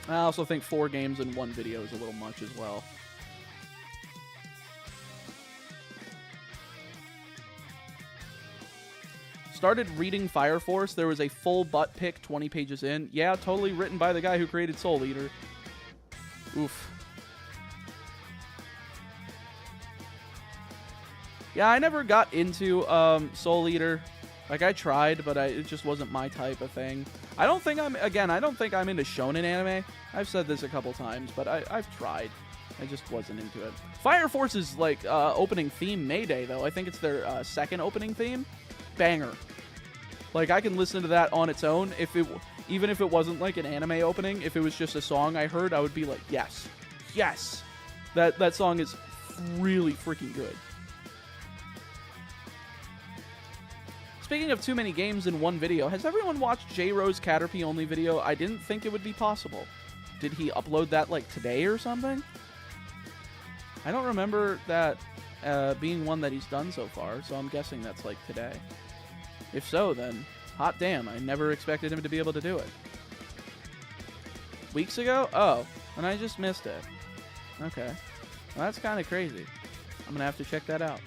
also think 4 games in 1 video is a little much as well. Started reading Fire Force. There was a full butt pick 20 pages in. Yeah, totally written by the guy who created Soul Eater. Oof. Yeah, I never got into Soul Eater. Like, I tried, but it just wasn't my type of thing. I don't think I'm into shonen anime. I've said this a couple times, but I've tried. I just wasn't into it. Fire Force's, like, opening theme, Mayday, though. I think it's their second opening theme. Banger. Like, I can listen to that on its own. Even if it wasn't, like, an anime opening, if it was just a song I heard, I would be like, yes. Yes! That song is really freaking good. Speaking of too many games in one video, has everyone watched J-Rose Caterpie only video? I didn't think it would be possible. Did he upload that, like, today or something? I don't remember that being one that he's done so far, so I'm guessing that's, like, today. If so, then, hot damn, I never expected him to be able to do it. Weeks ago? Oh, and I just missed it. Okay. Well, that's kind of crazy. I'm gonna have to check that out.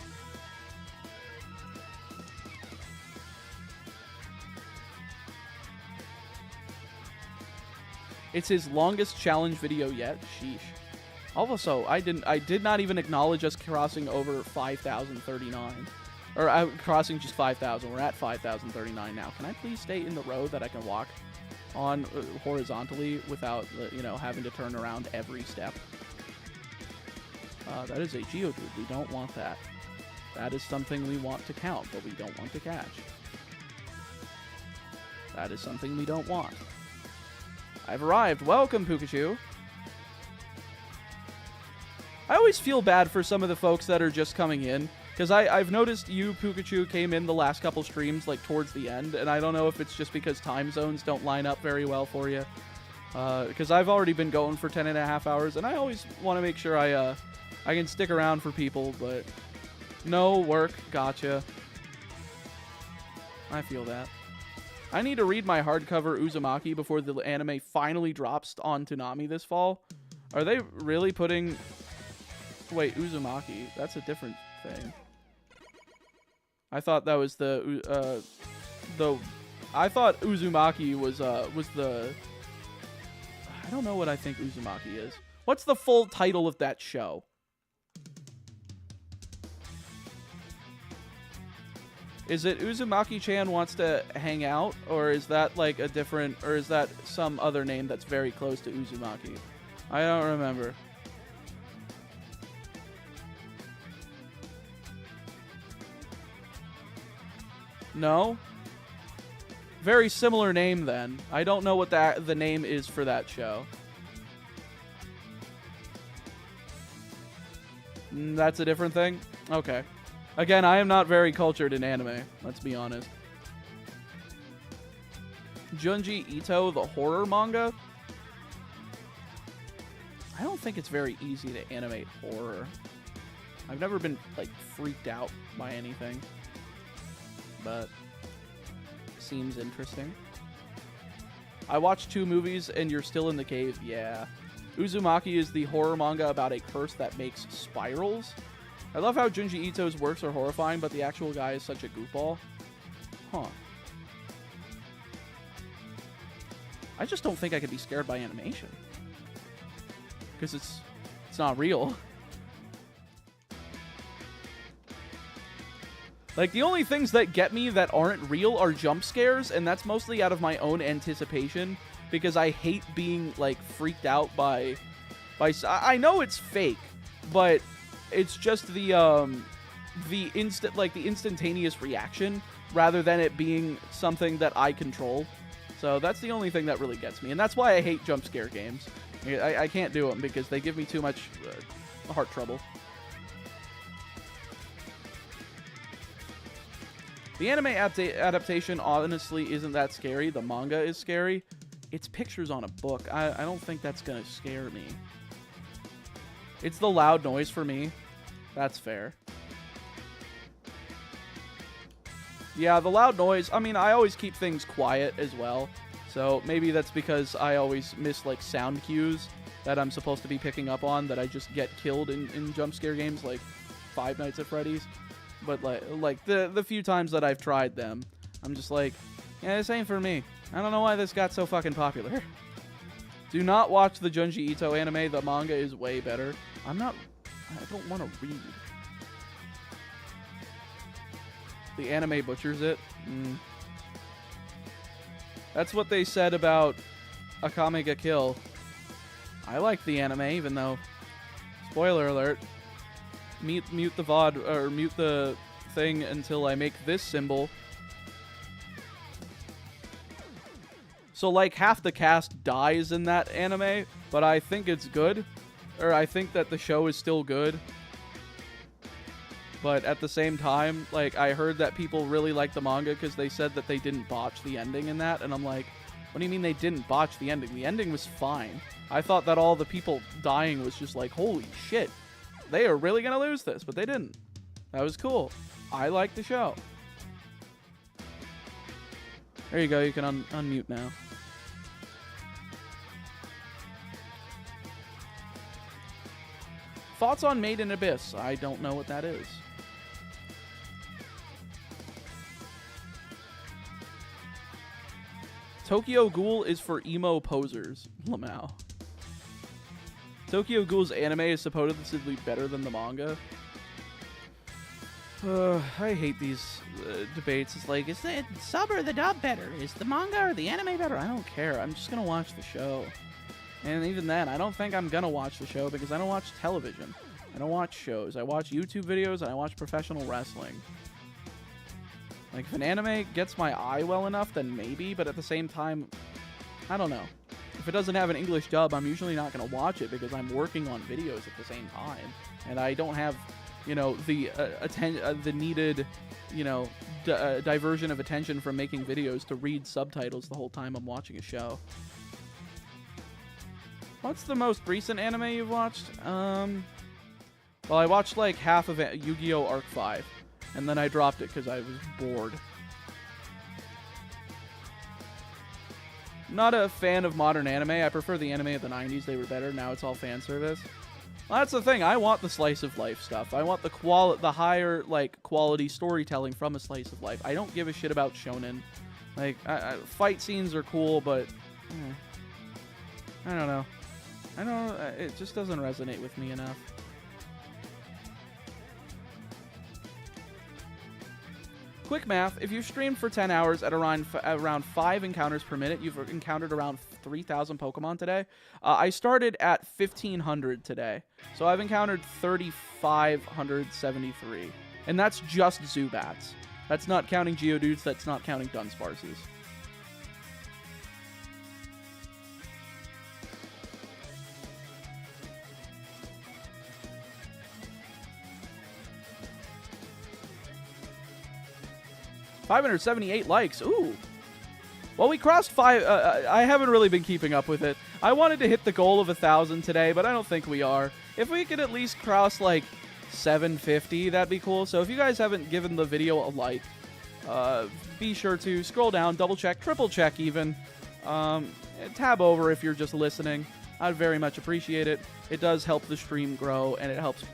It's his longest challenge video yet. Sheesh. Also, I did not even acknowledge us crossing over 5,039. Or crossing just 5,000. We're at 5,039 now. Can I please stay in the row that I can walk on horizontally without, having to turn around every step? That is a Geodude. We don't want that. That is something we want to count, but we don't want to catch. That is something we don't want. I've arrived. Welcome, Pikachu. I always feel bad for some of the folks that are just coming in, because I've noticed you, Pikachu, came in the last couple streams, like, towards the end, and I don't know if it's just because time zones don't line up very well for you, because I've already been going for 10.5 hours, and I always want to make sure I can stick around for people, but no work, gotcha. I feel that. I need to read my hardcover Uzumaki before the anime finally drops on Toonami this fall. Are they really putting... Wait, Uzumaki. That's a different thing. I thought that was the I thought Uzumaki was the... I don't know what I think Uzumaki is. What's the full title of that show? Is it Uzumaki-chan wants to hang out, or is that like a different, or is that some other name that's very close to Uzumaki? I don't remember. No? Very similar name then. I don't know what the name is for that show. That's a different thing? Okay. Again, I am not very cultured in anime. Let's be honest. Junji Ito, the horror manga? I don't think it's very easy to animate horror. I've never been, like, freaked out by anything. But seems interesting. I watched 2 movies and you're still in the cave. Yeah. Uzumaki is the horror manga about a curse that makes spirals. I love how Junji Ito's works are horrifying, but the actual guy is such a goofball. Huh. I just don't think I could be scared by animation. Because it's not real. Like, the only things that get me that aren't real are jump scares, and that's mostly out of my own anticipation, because I hate being, like, freaked out by I know it's fake, but it's just the instantaneous reaction, rather than it being something that I control. So that's the only thing that really gets me, and that's why I hate jump scare games. I can't do them, because they give me too much heart trouble. The anime adaptation honestly isn't that scary. The manga is scary. It's pictures on a book. I don't think that's going to scare me. It's the loud noise for me. That's fair. Yeah, the loud noise. I mean, I always keep things quiet as well. So maybe that's because I always miss, like, sound cues that I'm supposed to be picking up on that I just get killed in jump scare games like Five Nights at Freddy's. But, like the few times that I've tried them, I'm just like, yeah, this ain't for me. I don't know why this got so fucking popular. Do not watch the Junji Ito anime. The manga is way better. I don't want to read. The anime butchers it. That's what they said about Akame ga Kill. I like the anime, even though, spoiler alert, mute the VOD, or mute the thing until I make this symbol. So, like, half the cast dies in that anime, but I think it's good. Or I think that the show is still good. But at the same time, like, I heard that people really like the manga because they said that they didn't botch the ending in that. And I'm like, what do you mean they didn't botch the ending? The ending was fine. I thought that all the people dying was just like, holy shit. They are really going to lose this, but they didn't. That was cool. I like the show. There you go. You can unmute now. Thoughts on Made in Abyss? I don't know what that is. Tokyo Ghoul is for emo posers. Lamau. Tokyo Ghoul's anime is supposedly better than the manga. I hate these debates. It's like, is the sub or the dub better? Is the manga or the anime better? I don't care. I'm just going to watch the show. And even then, I don't think I'm going to watch the show because I don't watch television. I don't watch shows. I watch YouTube videos and I watch professional wrestling. Like, if an anime gets my eye well enough, then maybe. But at the same time, I don't know. If it doesn't have an English dub, I'm usually not going to watch it because I'm working on videos at the same time. And I don't have, you know, the needed, you know, diversion of attention from making videos to read subtitles the whole time I'm watching a show. What's the most recent anime you've watched? Well, I watched like half of it, Yu-Gi-Oh! Arc 5. And then I dropped it because I was bored. Not a fan of modern anime. I prefer the anime of the 90s. They were better. Now it's all fan service. Well, that's the thing. I want the slice of life stuff. I want the higher, like, quality storytelling from a slice of life. I don't give a shit about shonen. Like, fight scenes are cool, but I don't know. It just doesn't resonate with me enough. Quick math, if you've streamed for 10 hours at around 5 encounters per minute, you've encountered around 3,000 Pokemon today. I started at 1,500 today, so I've encountered 3,573. And that's just Zubats. That's not counting Geodudes, that's not counting Dunsparces. 578 likes. Ooh. Well, we crossed 5. I haven't really been keeping up with it. I wanted to hit the goal of 1,000 today, but I don't think we are. If we could at least cross, like, 750, that'd be cool. So if you guys haven't given the video a like, be sure to scroll down, double check, triple check even. Tab over if you're just listening. I'd very much appreciate it. It does help the stream grow, and it helps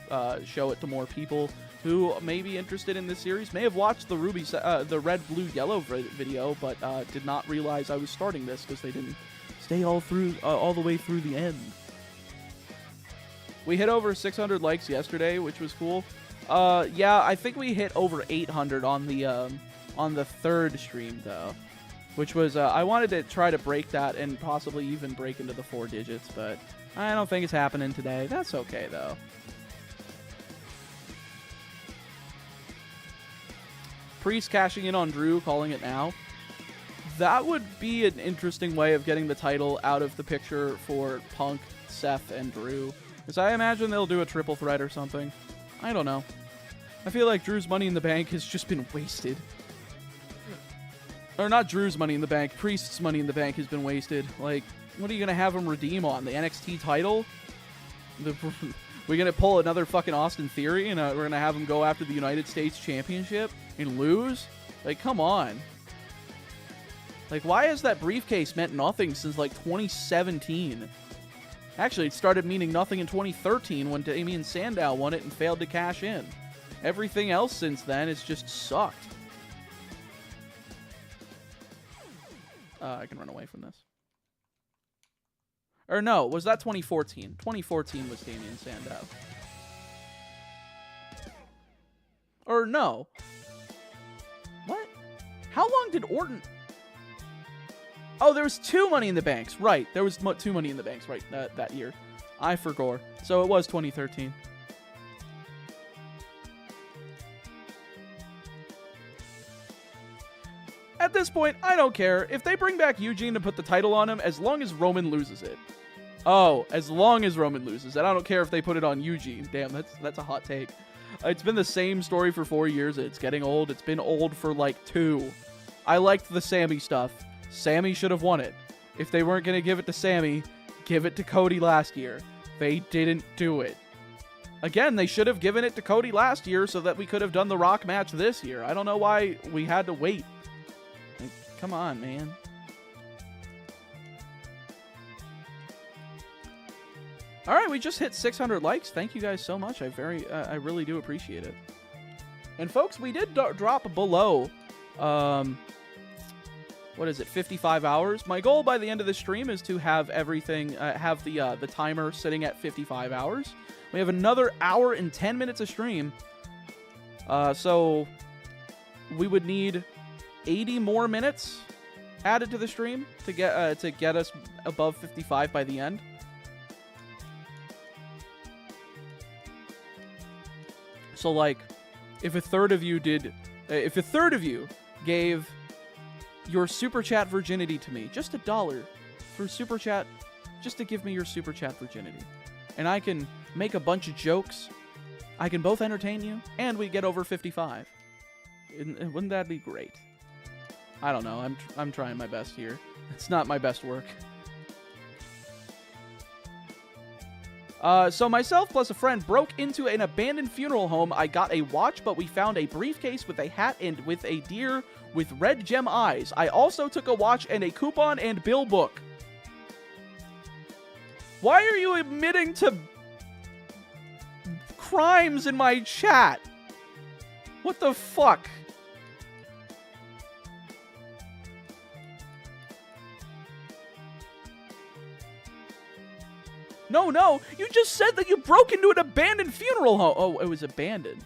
show it to more people who may be interested in this series, may have watched the the red, blue, yellow video, but did not realize I was starting this because they didn't stay all the way through the end. We hit over 600 likes yesterday, which was cool. Yeah, I think we hit over 800 on the third stream though, which was I wanted to try to break that and possibly even break into the 4 digits, but I don't think it's happening today. That's okay though. Priest cashing in on Drew, calling it now. That would be an interesting way of getting the title out of the picture for Punk, Seth, and Drew. Because I imagine they'll do a triple threat or something. I don't know. I feel like Drew's Money in the Bank has just been wasted. Or not Drew's Money in the Bank, Priest's Money in the Bank has been wasted. Like, what are you going to have him redeem on? The NXT title? We're going to pull another fucking Austin Theory and we're going to have him go after the United States Championship and lose? Like, come on. Like, why has that briefcase meant nothing since, like, 2017? Actually, it started meaning nothing in 2013 when Damian Sandow won it and failed to cash in. Everything else since then has just sucked. I can run away from this. Or no, was that 2014? 2014 was Damian Sandow. Or no. What? How long did Orton... Oh, there was 2 Money in the Banks. Right, there was 2 Money in the Banks, right, that year. I forgot. So it was 2013. At this point, I don't care. If they bring back Eugene to put the title on him, as long as Roman loses it. Oh, as long as Roman loses it. I don't care if they put it on Eugene. Damn, that's a hot take. It's been the same story for 4 years. It's getting old. It's been old for like 2. I liked the Sammy stuff. Sammy should have won it. If they weren't going to give it to Sammy, give it to Cody last year. They didn't do it. Again, they should have given it to Cody last year so that we could have done the Rock match this year. I don't know why we had to wait. Like, come on, man. All right, we just hit 600 likes. Thank you guys so much. I really do appreciate it. And folks, we did drop below, what is it, 55 hours? My goal by the end of the stream is to have everything, have the timer sitting at 55 hours. We have another hour and 10 minutes of stream. So we would need 80 more minutes added to the stream to get us above 55 by the end. So, like, if a third of you gave your super chat virginity to me, just $1 for super chat, just to give me your super chat virginity, and I can make a bunch of jokes, I can both entertain you, and we get over 55. Wouldn't that be great? I don't know. I'm trying my best here. It's not my best work. So myself plus a friend broke into an abandoned funeral home. I got a watch, but we found a briefcase with a hat and with a deer with red gem eyes. I also took a watch and a coupon and bill book. Why are you admitting to crimes in my chat? What the fuck? No, you just said that you broke into an abandoned funeral home. Oh, it was abandoned.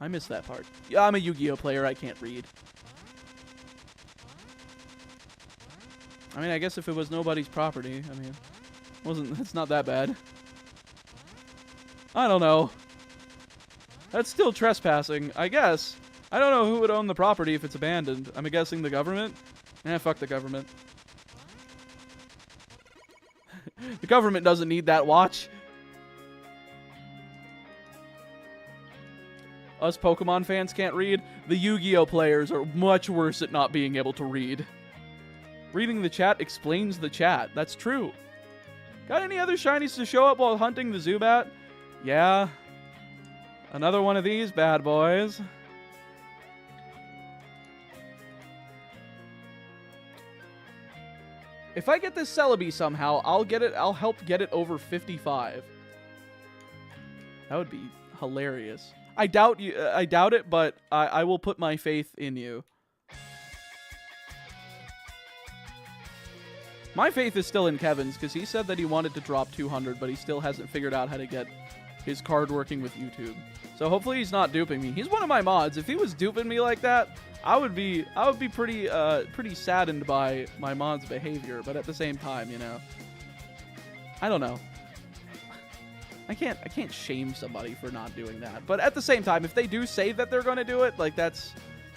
I missed that part. Yeah, I'm a Yu-Gi-Oh player. I can't read. I mean, I guess if it was nobody's property, I mean, it's not that bad. I don't know. That's still trespassing, I guess. I don't know who would own the property if it's abandoned. I'm guessing the government. Fuck the government. The government doesn't need that watch. Us Pokemon fans can't read. The Yu-Gi-Oh players are much worse at not being able to read. Reading the chat explains the chat. That's true. Got any other shinies to show up while hunting the Zubat? Yeah. Another one of these bad boys. If I get this Celebi somehow, I'll help get it over 55. That would be hilarious. I doubt it, but I will put my faith in you. My faith is still in Kevin's, because he said that he wanted to drop 200, but he still hasn't figured out how to get his card working with YouTube. So hopefully he's not duping me. He's one of my mods. If he was duping me like that, I would be pretty saddened by my mod's behavior. But at the same time, you know, I don't know. I can't shame somebody for not doing that. But at the same time, if they do say that they're going to do it, like that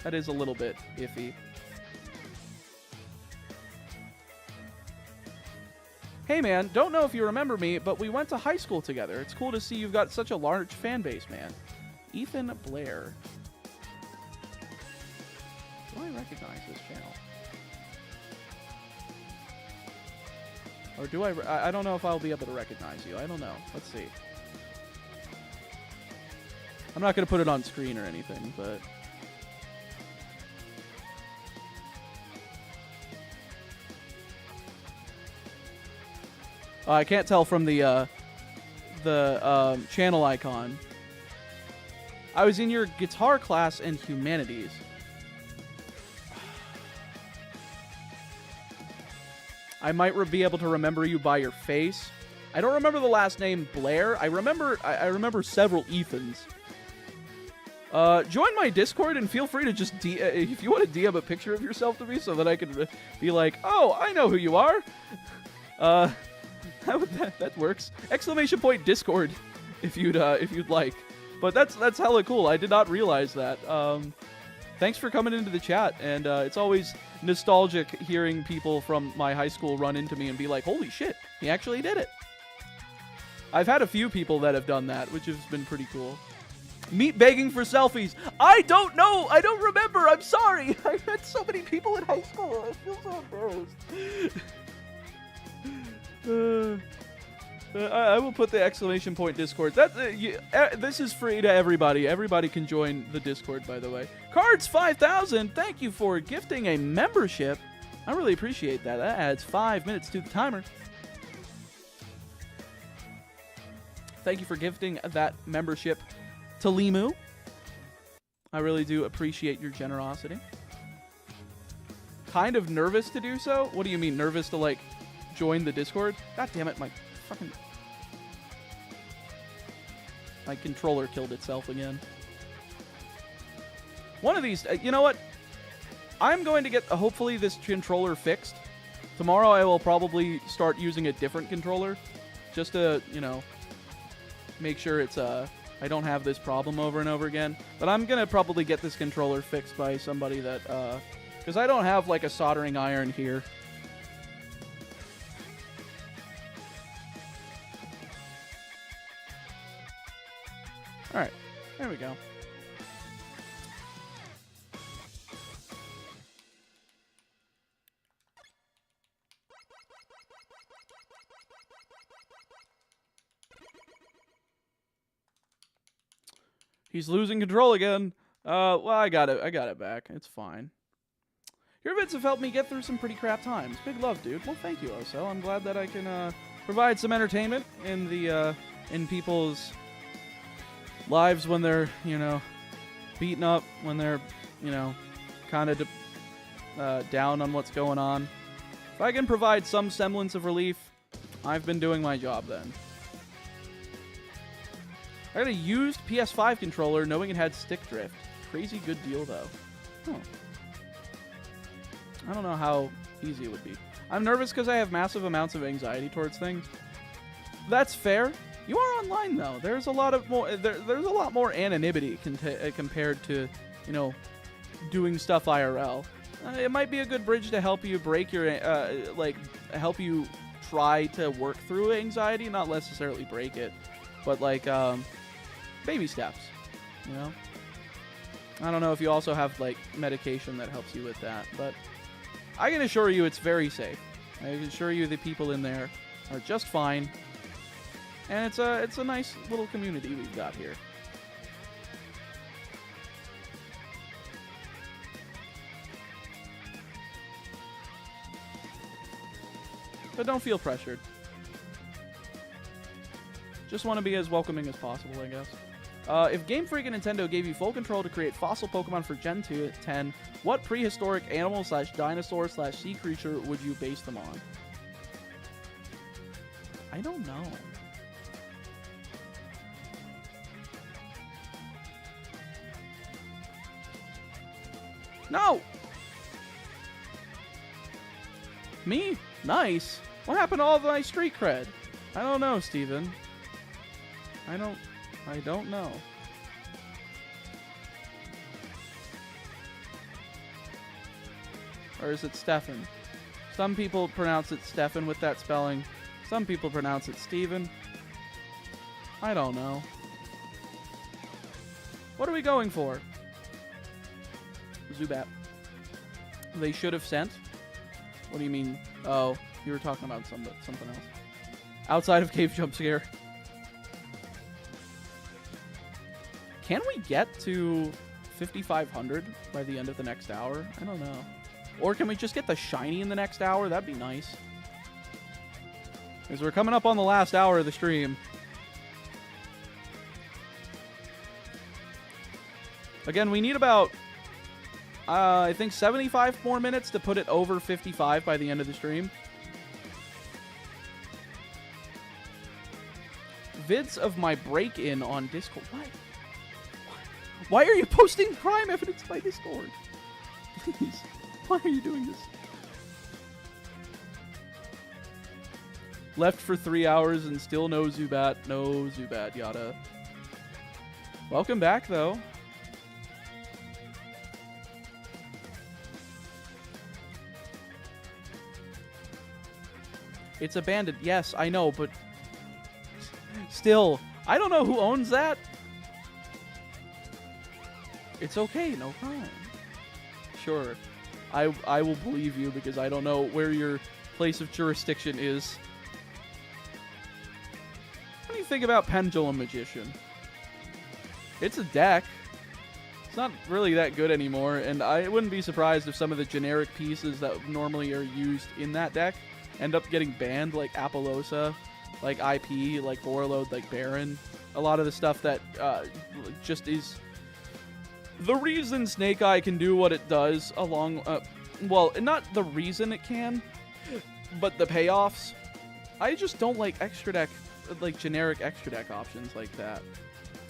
is a little bit iffy. Hey man, don't know if you remember me, but we went to high school together. It's cool to see you've got such a large fan base, man. Ethan Blair. Do I recognize this channel? Or do I don't know if I'll be able to recognize you. I don't know. Let's see. I'm not going to put it on screen or anything, but... I can't tell from the channel icon. I was in your guitar class and humanities. I might be able to remember you by your face. I don't remember the last name Blair. I remember several Ethans. Join my Discord and feel free to just if you want to DM a picture of yourself to me so that I can be like, oh, I know who you are. That works. Exclamation point Discord, if you'd like. But that's hella cool. I did not realize that. Thanks for coming into the chat, and it's always nostalgic hearing people from my high school run into me and be like, holy shit, he actually did it. I've had a few people that have done that, which has been pretty cool. Meet begging for selfies. I don't know. I don't remember. I'm sorry. I've met so many people in high school. I feel so embarrassed. I will put the exclamation point Discord. This is free to everybody. Everybody can join the Discord, by the way. Cards 5,000. Thank you for gifting a membership. I really appreciate that. That adds 5 minutes to the timer. Thank you for gifting that membership to Limu. I really do appreciate your generosity. Kind of nervous to do so? What do you mean, nervous to, like, join the Discord? God damn it, my controller killed itself again. One of these, you know what? I'm going to get, hopefully, this controller fixed. Tomorrow I will probably start using a different controller. Just to, you know, make sure it's, I don't have this problem over and over again. But I'm going to probably get this controller fixed by somebody that, because I don't have, like, a soldering iron here. Alright, there we go. He's losing control again. Well, I got it back. It's fine. Your vids have helped me get through some pretty crap times. Big love, dude. Well, thank you, Oso. I'm glad that I can provide some entertainment in the in people's lives when they're, you know, beaten up, when they're, you know, kind of down on what's going on. If I can provide some semblance of relief, I've been doing my job then. I got a used PS5 controller knowing it had stick drift. Crazy good deal, though. Huh. I don't know how easy it would be. I'm nervous because I have massive amounts of anxiety towards things. That's fair. You are online, though. There's a lot of more. There's a lot more anonymity compared to, you know, doing stuff IRL. It might be a good bridge to help you break your, like, help you try to work through anxiety, not necessarily break it, but like, baby steps, you know. I don't know if you also have, like, medication that helps you with that, but I can assure you it's very safe. I can assure you the people in there are just fine, and it's a nice little community we've got here. But don't feel pressured. Just want to be as welcoming as possible, I guess. If Game Freak and Nintendo gave you full control to create fossil Pokemon for Gen 10, what prehistoric animal / dinosaur / sea creature would you base them on? I don't know. No! Me? Nice. What happened to all of my street cred? I don't know, Steven. I don't know. Or is it Stefan? Some people pronounce it Stefan with that spelling. Some people pronounce it Steven. I don't know. What are we going for? Zubat. They should have sent? What do you mean? Oh, you were talking about something else. Outside of Cave Jump Scare. Can we get to 5,500 by the end of the next hour? I don't know. Or can we just get the shiny in the next hour? That'd be nice. Because we're coming up on the last hour of the stream. Again, we need about, I think 75 more minutes to put it over 55 by the end of the stream. Vids of my break-in on Discord. What? Why are you posting crime evidence by Discord? Please. Why are you doing this? Left for 3 hours and still no Zubat. No Zubat, yada. Welcome back, though. It's abandoned. Yes, I know, but still, I don't know who owns that. It's okay, no problem. Sure. I will believe you because I don't know where your place of jurisdiction is. What do you think about Pendulum Magician? It's a deck. It's not really that good anymore, and I wouldn't be surprised if some of the generic pieces that normally are used in that deck end up getting banned, like Apollosa, like IP, like Borreload, like Baron. A lot of the stuff that just is... The reason Snake Eye can do what it does along... well, not the reason it can, but the payoffs. I just don't like extra deck, like generic extra deck options like that.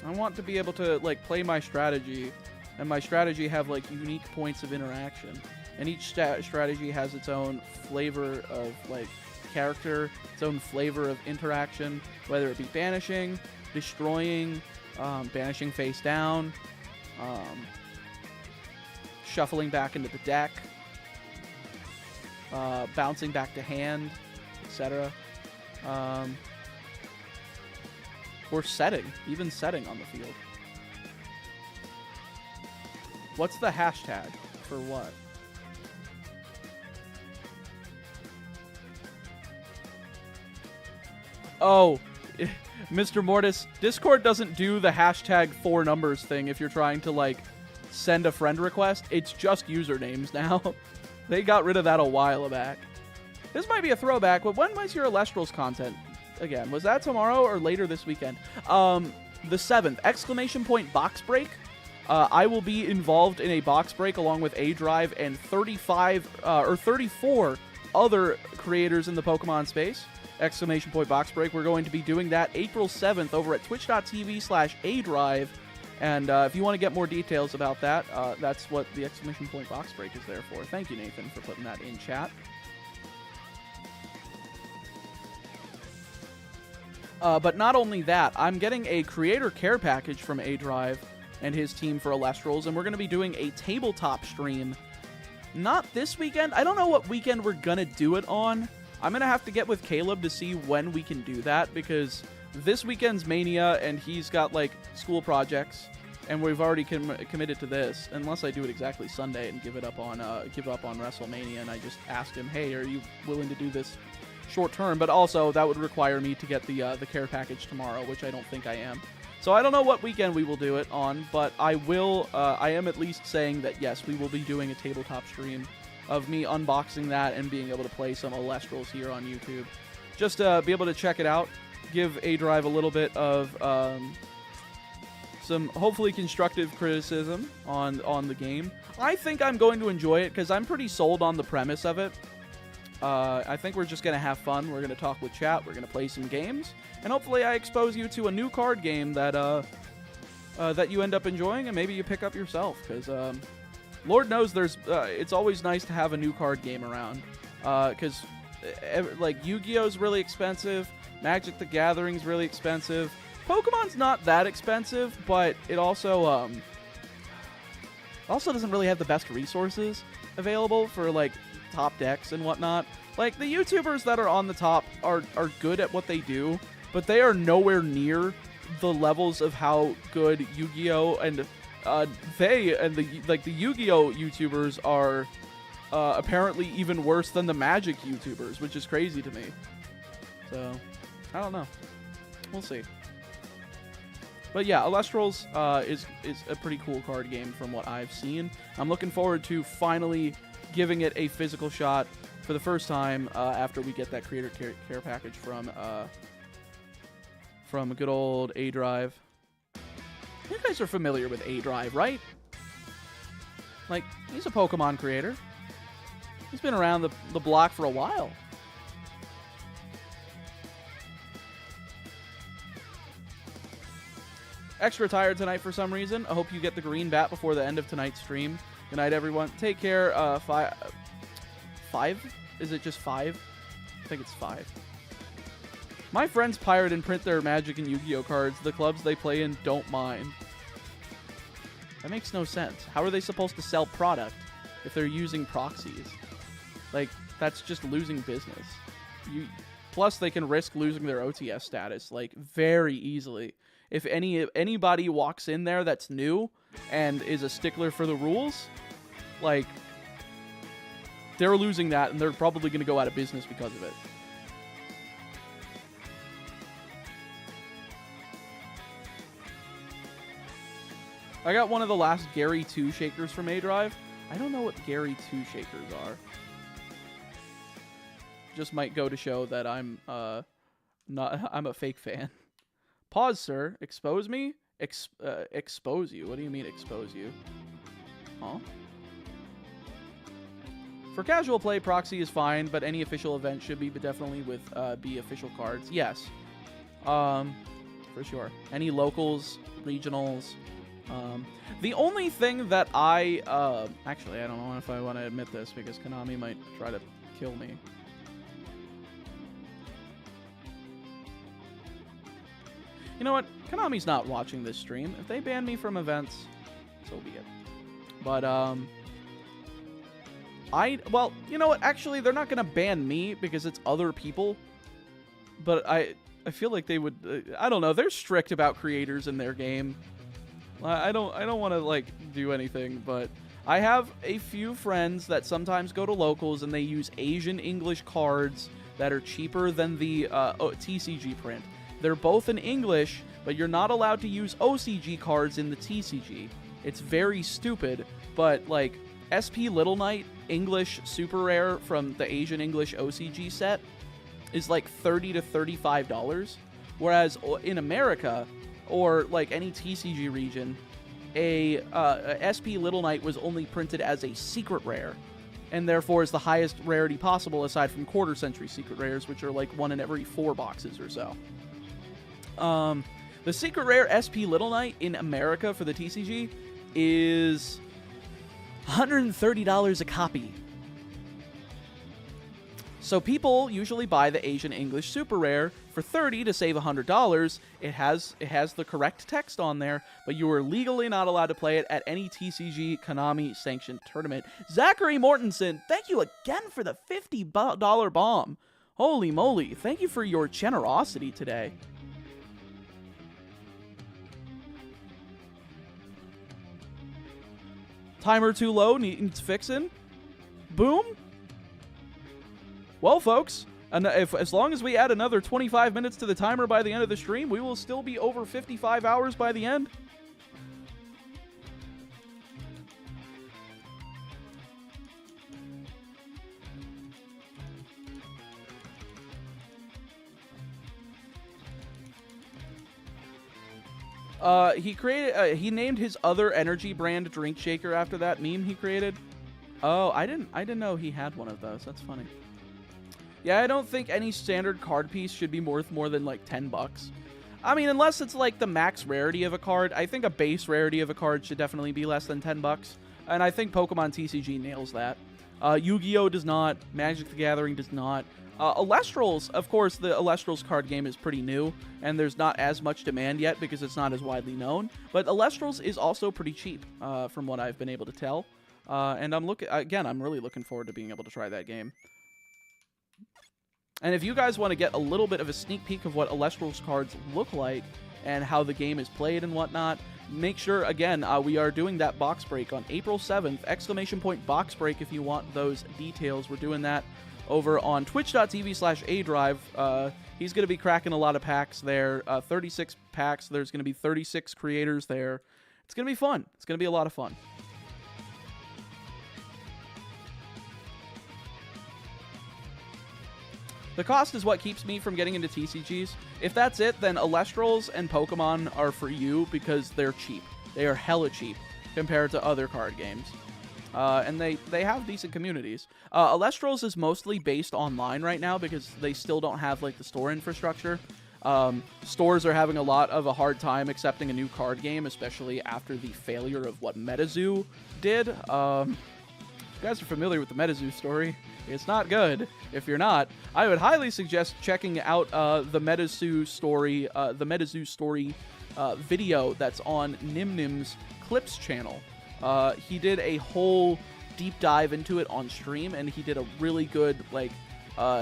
I want to be able to like play my strategy, and my strategy have like unique points of interaction. And each strategy has its own flavor of like character, its own flavor of interaction, whether it be banishing, destroying, banishing face down, shuffling back into the deck, bouncing back to hand, etc. Or setting, even setting on the field. What's the hashtag for what? Oh, Mr. Mortis, Discord doesn't do the hashtag 4 numbers thing if you're trying to, like, send a friend request. It's just usernames now. They got rid of that a while back. This might be a throwback, but when was your Alestrals content? Again, was that tomorrow or later this weekend? The 7th, ! Box break. I will be involved in a box break along with A-Drive and 34 other creators in the Pokemon space. ! Box break. We're going to be doing that April 7th over at twitch.tv/A-Drive. And if you want to get more details about that, that's what the ! Box break is there for. Thank you, Nathan, for putting that in chat. But not only that, I'm getting a creator care package from A-Drive and his team for Alestrals, and we're going to be doing a tabletop stream. Not this weekend. I don't know what weekend we're going to do it on. I'm going to have to get with Caleb to see when we can do that, because this weekend's Mania, and he's got, like, school projects, and we've already committed to this. Unless I do it exactly Sunday and give up on WrestleMania, and I just asked him, hey, are you willing to do this short term? But also that would require me to get the care package tomorrow, which I don't think I am. So I don't know what weekend we will do it on, but I will. I am at least saying that yes, we will be doing a tabletop stream of me unboxing that and being able to play some Alestrals here on YouTube. Just be able to check it out, give A-Drive a little bit of some hopefully constructive criticism on the game. I think I'm going to enjoy it because I'm pretty sold on the premise of it. I think we're just going to have fun. We're going to talk with chat. We're going to play some games. And hopefully I expose you to a new card game that that you end up enjoying and maybe you pick up yourself. Because Lord knows it's always nice to have a new card game around. Because like Yu-Gi-Oh's really expensive. Magic the Gathering's really expensive. Pokemon's not that expensive, but it also doesn't really have the best resources available for like top decks and whatnot. Like the YouTubers that are on the top are good at what they do, but they are nowhere near the levels of how good Yu-Gi-Oh and the Yu-Gi-Oh YouTubers are apparently even worse than the Magic YouTubers, which is crazy to me. So I don't know. We'll see. But yeah, Alestrals is a pretty cool card game from what I've seen. I'm looking forward to finally giving it a physical shot for the first time after we get that creator care package from a good old A-Drive. You guys are familiar with A-Drive, right? Like, he's a Pokemon creator. He's been around the block for a while. Extra tired tonight for some reason. I hope you get the green bat before the end of tonight's stream. Good night, everyone. Take care. Five? Is it just 5? I think it's 5. My friends pirate and print their Magic and Yu-Gi-Oh cards. The clubs they play in don't mind. That makes no sense. How are they supposed to sell product if they're using proxies? Like, that's just losing business. Plus, they can risk losing their OTS status, like, very easily. If anybody walks in there that's new and is a stickler for the rules, like, they're losing that, and they're probably going to go out of business because of it. I got one of the last Gary 2 shakers from A-Drive. I don't know what Gary 2 shakers are. Just might go to show that I'm a fake fan. Pause, sir. Expose me? Expose you. What do you mean expose you? Huh? For casual play, proxy is fine, but any official event should be definitely with be official cards. Yes. For sure. Any locals, regionals. The only thing that actually, I don't know if I want to admit this because Konami might try to kill me. You know what? Konami's not watching this stream. If they ban me from events, so be it. But, well, you know what? Actually, they're not going to ban me because it's other people. But I feel like they would, I don't know. They're strict about creators in their game. I don't want to, like, do anything, but I have a few friends that sometimes go to locals and they use Asian English cards that are cheaper than the TCG print. They're both in English, but you're not allowed to use OCG cards in the TCG. It's very stupid, but, like, SP Little Knight English Super Rare from the Asian English OCG set is like $30 to $35, whereas in America, or like any TCG region, a SP Little Knight was only printed as a secret rare, and therefore is the highest rarity possible aside from quarter century secret rares, which are like 1 in every 4 boxes or so. The secret rare SP Little Knight in America for the TCG is $130 a copy. So people usually buy the Asian English Super Rare for $30 to save $100. It has the correct text on there, but you are legally not allowed to play it at any TCG Konami sanctioned tournament. Zachary Mortensen, thank you again for the $50 bomb. Holy moly, thank you for your generosity today. Timer too low, needs fixing. Boom. Well, folks, and as long as we add another 25 minutes to the timer by the end of the stream, we will still be over 55 hours by the end. He named his other energy brand drink shaker after that meme he created. Oh, I didn't know he had one of those. That's funny. Yeah, I don't think any standard card piece should be worth more than like $10. I mean, unless it's like the max rarity of a card. I think a base rarity of a card should definitely be less than $10. And I think Pokemon TCG nails that. Yu-Gi-Oh! Does not. Magic the Gathering does not. Elestrals, of course, the Elestrals card game is pretty new, and there's not as much demand yet because it's not as widely known. But Elestrals is also pretty cheap, from what I've been able to tell. And I'm really looking forward to being able to try that game. And if you guys want to get a little bit of a sneak peek of what Elestrals cards look like and how the game is played and whatnot, make sure, again, we are doing that box break on April 7th, ! Box break if you want those details. We're doing that over on twitch.tv/adrive. He's going to be cracking a lot of packs there, 36 packs. There's going to be 36 creators there. It's going to be fun. It's going to be a lot of fun. The cost is what keeps me from getting into TCGs. If that's it, then Elestrals and Pokemon are for you because they're cheap. They are hella cheap compared to other card games. And they have decent communities. Elestrals is mostly based online right now because they still don't have like the store infrastructure. Stores are having a hard time accepting a new card game, especially after the failure of what MetaZoo did. You guys are familiar with the MetaZoo story. It's not good. If you're not, I would highly suggest checking out the MetaZoo story video that's on Nimnim's Clips channel. He did a whole deep dive into it on stream, and he did a really good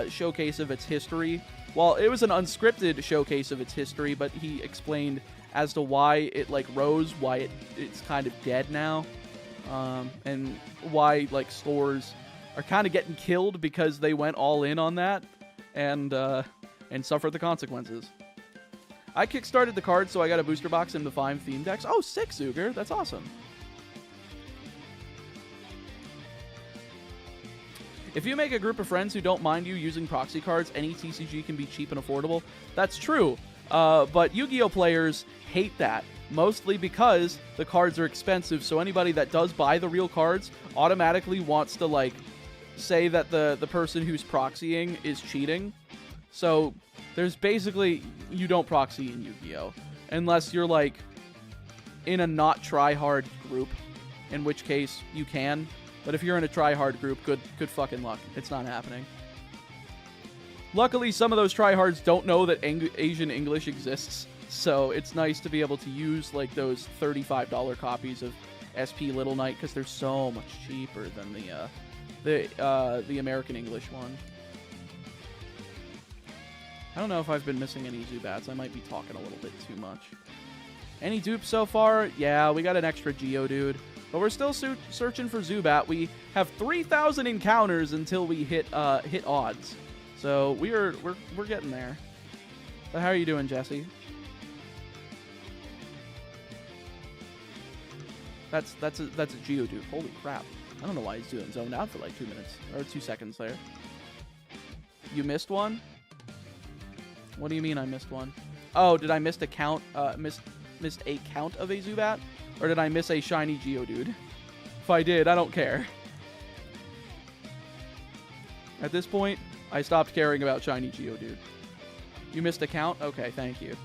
showcase of its history. Well, it was an unscripted showcase of its history, but he explained as to why it rose, why it's kind of dead now, and why stores are kind of getting killed because they went all in on that and suffered the consequences. I kickstarted the card, so I got a booster box in the 5 theme decks. Oh, sick, Zuger. That's awesome. If you make a group of friends who don't mind you using proxy cards, any TCG can be cheap and affordable. That's true, but Yu-Gi-Oh! Players hate that, mostly because the cards are expensive, so anybody that does buy the real cards automatically wants to, say that the person who's proxying is cheating. So there's basically, you don't proxy in Yu-Gi-Oh! Unless you're, in a not try-hard group, in which case you can. But if you're in a try-hard group, good fucking luck. It's not happening. Luckily, some of those try-hards don't know that Asian English exists, so it's nice to be able to use, those $35 copies of SP Little Knight, because they're so much cheaper than the American English one. I don't know if I've been missing any Zubats. I might be talking a little bit too much. Any dupes so far? Yeah, we got an extra Geodude. But we're still searching for Zubat. We have 3,000 encounters until we hit odds. So we're getting there. But how are you doing, Jesse? That's a Geodude. Holy crap. I don't know why he's doing zoned out for 2 minutes or 2 seconds there. You missed one? What do you mean I missed one? Oh, did I miss a count? Missed a count of a Zubat? Or did I miss a shiny Geodude? If I did, I don't care. At this point, I stopped caring about shiny Geodude. You missed a count? Okay, thank you.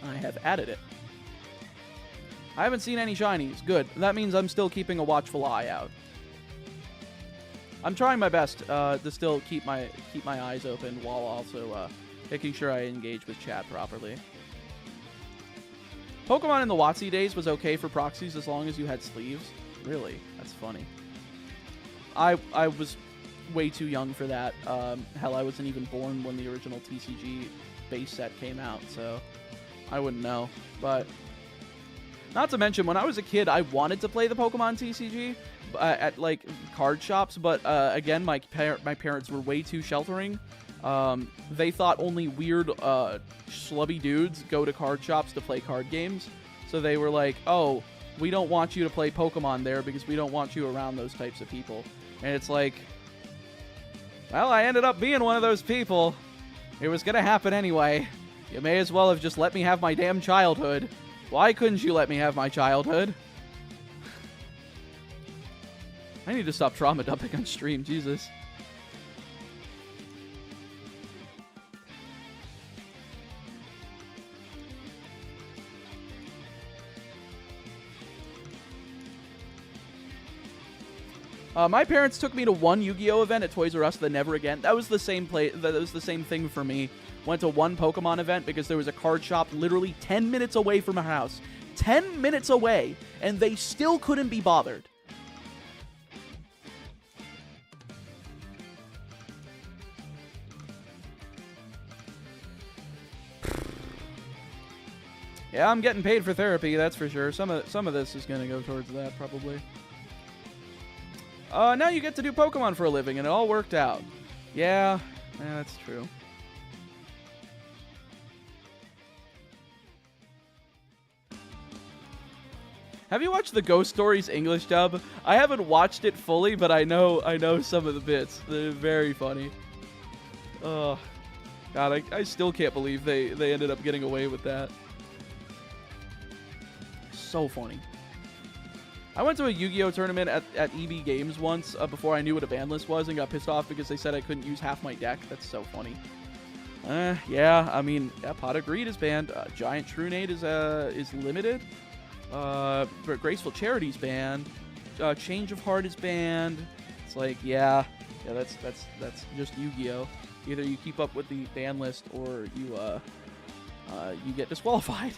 I have added it. I haven't seen any shinies. Good. That means I'm still keeping a watchful eye out. I'm trying my best to still keep my eyes open while also making sure I engage with chat properly. Pokemon in the WotC days was okay for proxies as long as you had sleeves. Really? That's funny. I was way too young for that. Hell, I wasn't even born when the original TCG base set came out, so I wouldn't know. But Not to mention, when I was a kid, I wanted to play the Pokemon TCG at, like, card shops, but, again, my parents were way too sheltering. They thought only weird, schlubby dudes go to card shops to play card games. So they were like, oh, we don't want you to play Pokemon there because we don't want you around those types of people. And it's like, well, I ended up being one of those people. It was gonna happen anyway. You may as well have just let me have my damn childhood. Why couldn't you let me have my childhood? I need to stop trauma dumping on stream, Jesus. My parents took me to one Yu-Gi-Oh event at Toys R Us, then never again. That was the same that was the same thing for me. Went to one Pokemon event because there was a card shop literally 10 minutes away from our house. 10 minutes away, and they still couldn't be bothered. Yeah, I'm getting paid for therapy, that's for sure. Some of this is going to go towards that, probably. Now you get to do Pokemon for a living, and it all worked out. Yeah, that's true. Have you watched the Ghost Stories English dub? I haven't watched it fully, but I know some of the bits. They're very funny. Oh, God, I still can't believe they ended up getting away with that. So funny. I went to a Yu-Gi-Oh tournament at EB Games once before I knew what a ban list was and got pissed off because they said I couldn't use half my deck. That's so funny. Yeah, I mean, yeah, Pot of Greed is banned. Giant Trunade is limited. Graceful Charity's banned. Change of Heart is banned. It's like, yeah, that's just Yu-Gi-Oh. Either you keep up with the ban list or you get disqualified.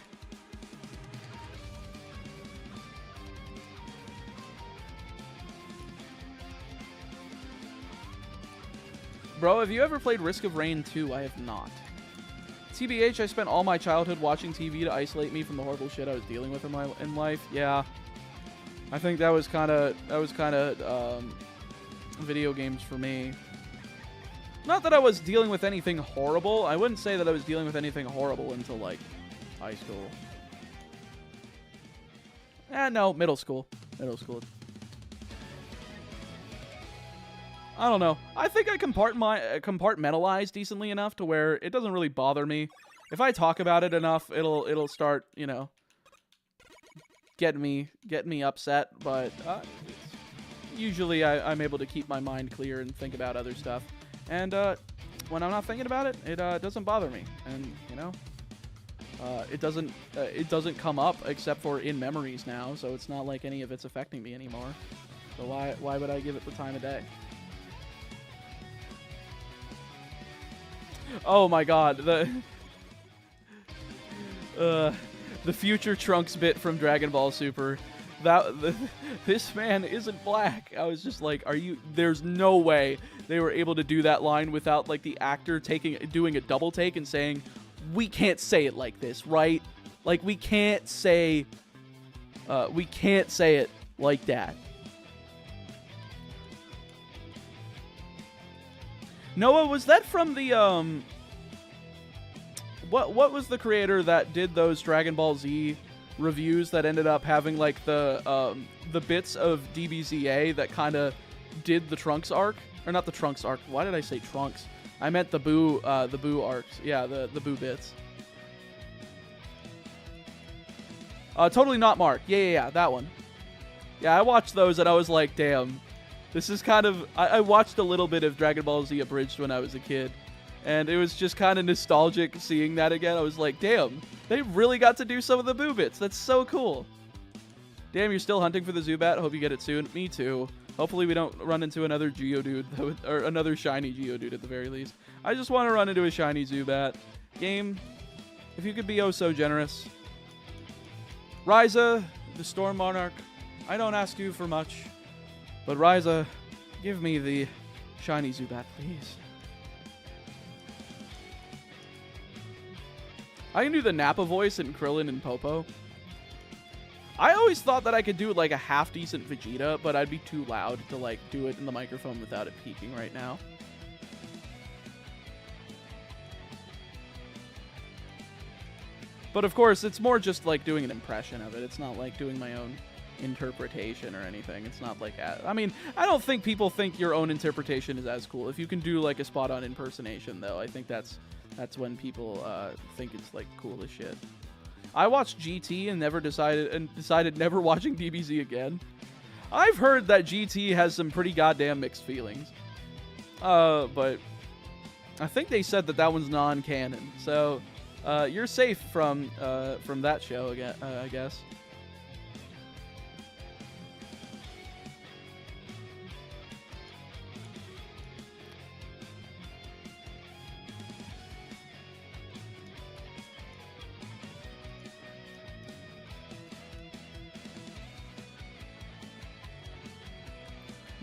Bro, have you ever played Risk of Rain 2? I have not. TBH, I spent all my childhood watching TV to isolate me from the horrible shit I was dealing with in life. Yeah. I think that was kind of video games for me. Not that I was dealing with anything horrible. I wouldn't say that I was dealing with anything horrible until, like, high school. No, middle school. Middle school. I don't know. I think I compartmentalize decently enough to where it doesn't really bother me. If I talk about it enough, it'll start, you know, getting me upset. But usually I'm able to keep my mind clear and think about other stuff. And when I'm not thinking about it, it doesn't bother me. And you know, it doesn't come up except for in memories now. So it's not like any of it's affecting me anymore. So why would I give it the time of day? Oh my God, the future Trunks bit from Dragon Ball Super. This man isn't black. I was just like, there's no way they were able to do that line without like the actor doing a double take and saying, we can't say it like this, right? Like we can't say it like that. Noah, was that from the what was the creator that did those Dragon Ball Z reviews that ended up having like the bits of DBZA that kind of did the Trunks arc? Or not the Trunks arc. Why did I say Trunks? I meant the Boo arcs. Yeah, the Boo bits. Totally Not Mark. Yeah, that one. Yeah, I watched those and I was like, damn. This is kind of... I watched a little bit of Dragon Ball Z Abridged when I was a kid. And it was just kind of nostalgic seeing that again. I was like, damn, they really got to do some of the Boo bits. That's so cool. Damn, you're still hunting for the Zubat? Hope you get it soon. Me too. Hopefully we don't run into another Geodude, or another shiny Geodude at the very least. I just want to run into a shiny Zubat. Game, if you could be oh so generous. Ryza, the Storm Monarch, I don't ask you for much. But Ryza, give me the shiny Zubat, please. I can do the Nappa voice in Krillin and Popo. I always thought that I could do like a half-decent Vegeta, but I'd be too loud to like do it in the microphone without it peaking right now. But of course, it's more just like doing an impression of it. It's not like doing my own interpretation or anything. It's not like, I mean, I don't think people think your own interpretation is as cool. If you can do like a spot-on impersonation, though, I think that's when people think it's like cool as shit. I watched GT and decided never watching DBZ again. I've heard that GT has some pretty goddamn mixed feelings. But I think they said that one's non-canon. So you're safe from that show again, I guess.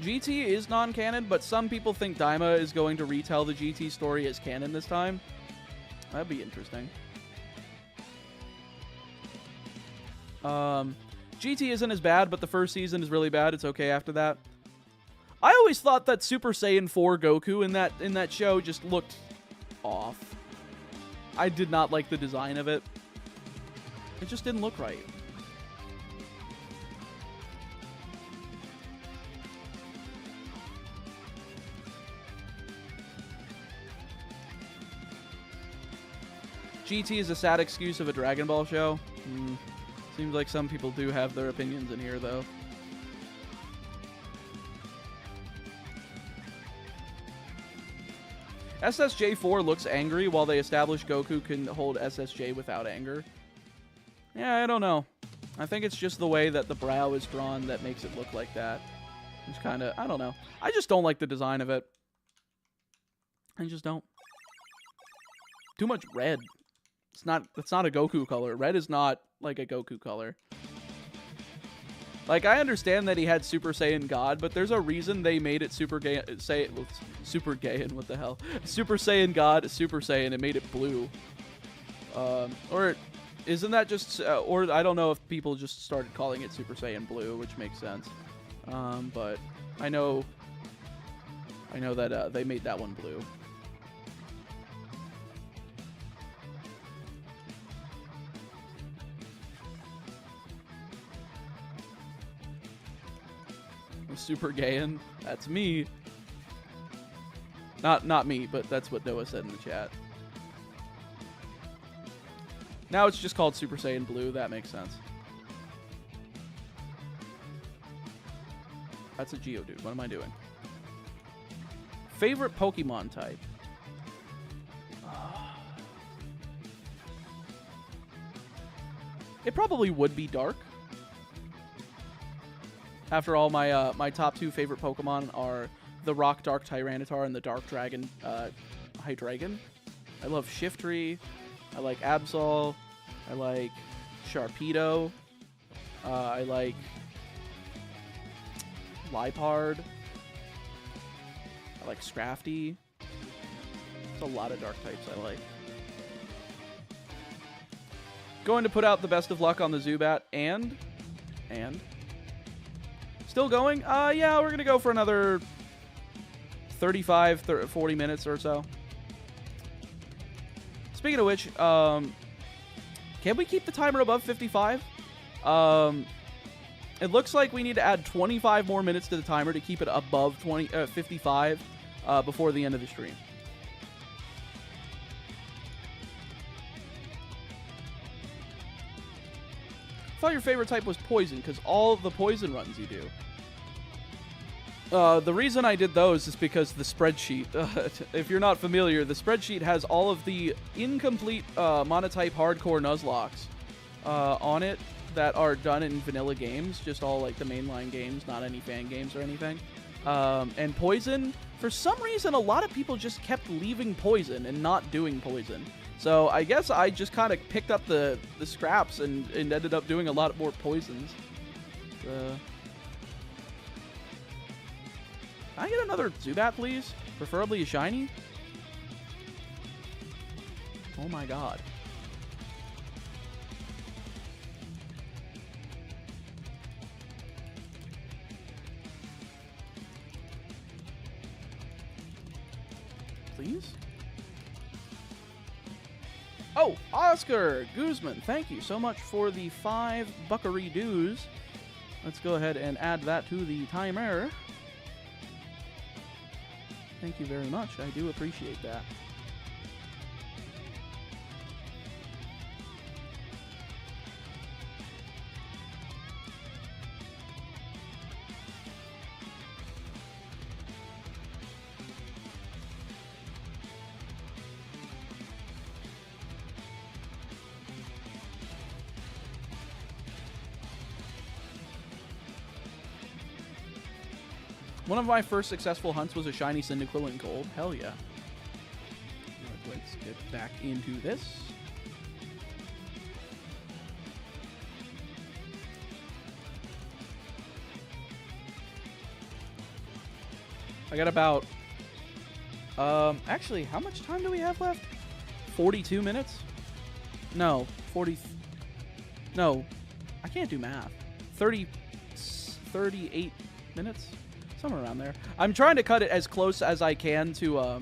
GT is non-canon, but some people think Daima is going to retell the GT story as canon this time. That'd be interesting. GT isn't as bad, but the first season is really bad. It's okay after that. I always thought that Super Saiyan 4 Goku in that show just looked off. I did not like the design of it. It just didn't look right. GT is a sad excuse of a Dragon Ball show. Seems like some people do have their opinions in here, though. SSJ4 looks angry while they establish Goku can hold SSJ without anger. Yeah, I don't know. I think it's just the way that the brow is drawn that makes it look like that. It's kind of, I don't know. I just don't like the design of it. I just don't. Too much red. It's not a Goku color. Red is not like a Goku color. Like, I understand that he had Super Saiyan God, but there's a reason they made it Super Saiyan, what the hell? Super Saiyan God, Super Saiyan, and made it blue. Or isn't that just, or I don't know if people just started calling it Super Saiyan Blue, which makes sense. But I know that they made that one blue. Super Gaiyan. That's me. Not me, but that's what Noah said in the chat. Now it's just called Super Saiyan Blue. That makes sense. That's a Geodude. What am I doing? Favorite Pokemon type? It probably would be Dark. After all, my top two favorite Pokemon are the Rock Dark Tyranitar and the Dark Dragon Hydreigon. I love Shiftry. I like Absol. I like Sharpedo. I like Liepard. I like Scrafty. There's a lot of Dark types I like. Going to put out the best of luck on the Zubat and... Still going? Yeah, we're going to go for another 40 minutes or so. Speaking of which, can we keep the timer above 55? It looks like we need to add 25 more minutes to the timer to keep it above 55 before the end of the stream. I thought your favorite type was Poison, because all of the Poison runs you do. The reason I did those is because the spreadsheet, if you're not familiar, the spreadsheet has all of the incomplete monotype hardcore Nuzlocks on it that are done in vanilla games, just all like the mainline games, not any fan games or anything. And Poison, for some reason, a lot of people just kept leaving Poison and not doing Poison. So I guess I just kind of picked up the scraps and ended up doing a lot more Poisons. Can I get another Zubat, please? Preferably a shiny? Oh my god. please. Oh, Oscar Guzman, thank you so much for the 5 buckaree dues. Let's go ahead and add that to the timer. Thank you very much. I do appreciate that. One of my first successful hunts was a shiny Cyndaquil in gold. Hell yeah. Let's get back into this. I got about... actually, how much time do we have left? 42 minutes? No, 40... No, I can't do math. 38 minutes? Somewhere around there. I'm trying to cut it as close as I can to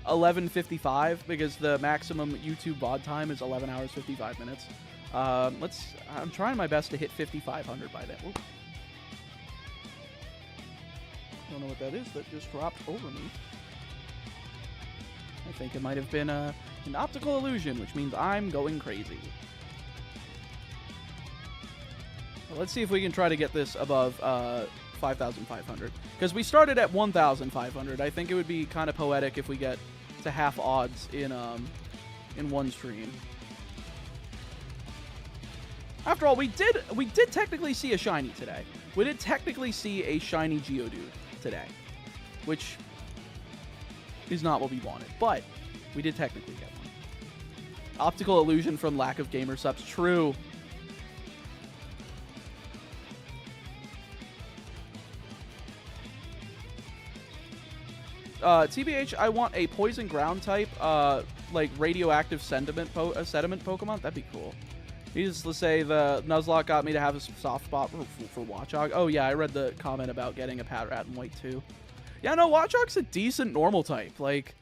11:55 because the maximum YouTube VOD time is 11 hours 55 minutes. I'm trying my best to hit 5,500 by then. Oop. Don't know what that is. That just dropped over me. I think it might have been an optical illusion, which means I'm going crazy. Well, let's see if we can try to get this above 5,500. Because we started at 1,500. I think it would be kind of poetic if we get to half odds in one stream. After all, we did technically see a shiny today. We did technically see a shiny Geodude today, which is not what we wanted, but we did technically get one. Optical illusion from lack of gamer subs. True. TBH, I want a poison ground type, like radioactive sediment Pokemon. That'd be cool. Needless to say, the Nuzlocke got me to have a soft spot for Watchog. Oh yeah, I read the comment about getting a Patrat in white too. Yeah, no, Watchog's a decent normal type. Like,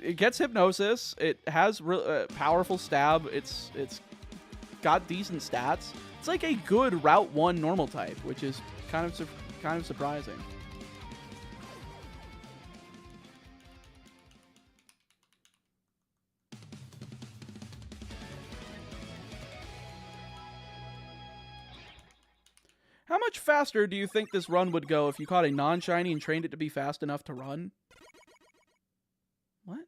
it gets Hypnosis. It has powerful stab. It's got decent stats. It's like a good Route 1 normal type, which is kind of surprising. How much faster do you think this run would go if you caught a non-shiny and trained it to be fast enough to run? What?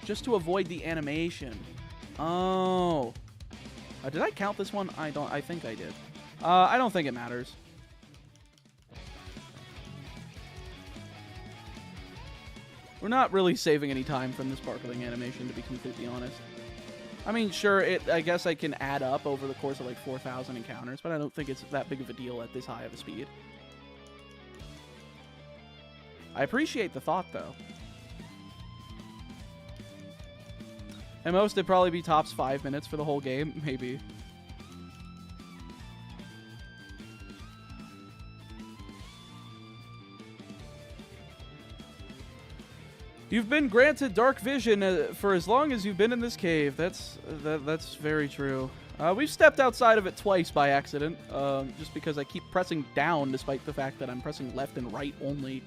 Just to avoid the animation. Oh. Did I count this one? I think I did. I don't think it matters. We're not really saving any time from the sparkling animation, to be completely honest. I mean, sure, I guess I can add up over the course of like 4,000 encounters, but I don't think it's that big of a deal at this high of a speed. I appreciate the thought, though. At most, it'd probably be tops 5 minutes for the whole game, maybe. You've been granted dark vision for as long as you've been in this cave. That's very true. We've stepped outside of it twice by accident, just because I keep pressing down despite the fact that I'm pressing left and right only.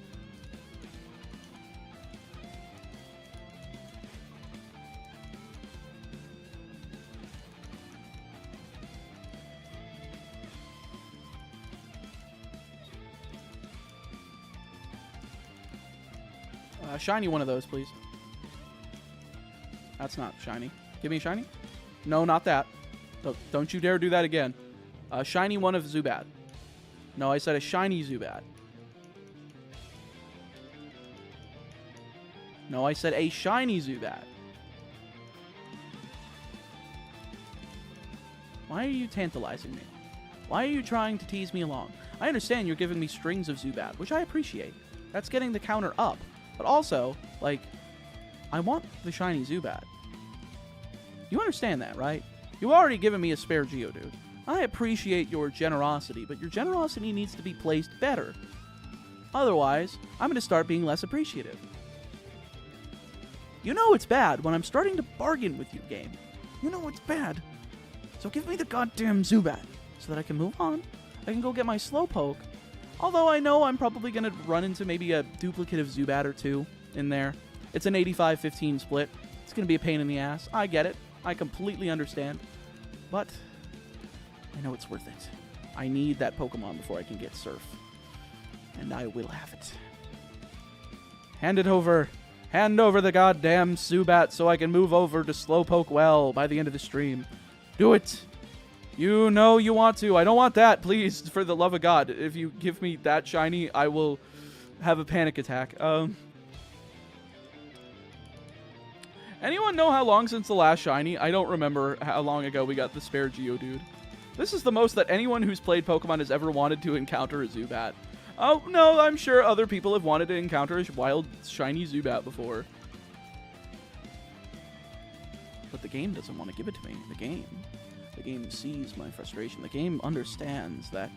Shiny one of those, please. That's not shiny. Give me a shiny? No, not that. Don't you dare do that again. Shiny one of Zubat. No, I said a shiny Zubat. No, I said a shiny Zubat. Why are you tantalizing me? Why are you trying to tease me along? I understand you're giving me strings of Zubat, which I appreciate. That's getting the counter up. But also, like, I want the shiny Zubat. You understand that, right? You've already given me a spare Geodude. I appreciate your generosity, but your generosity needs to be placed better. Otherwise, I'm going to start being less appreciative. You know it's bad when I'm starting to bargain with you, game. You know it's bad. So give me the goddamn Zubat so that I can move on. I can go get my Slowpoke. Although I know I'm probably going to run into maybe a duplicate of Zubat or two in there. It's an 85-15 split. It's going to be a pain in the ass. I get it. I completely understand. But I know it's worth it. I need that Pokemon before I can get Surf. And I will have it. Hand it over. Hand over the goddamn Zubat so I can move over to Slowpoke well by the end of the stream. Do it. You know you want to. I don't want that, please, for the love of God. If you give me that shiny, I will have a panic attack. Anyone know how long since the last shiny? I don't remember how long ago we got the spare Geodude. This is the most that anyone who's played Pokemon has ever wanted to encounter a Zubat. Oh, no, I'm sure other people have wanted to encounter a wild, shiny Zubat before. But the game doesn't want to give it to me. The game sees my frustration. The game understands that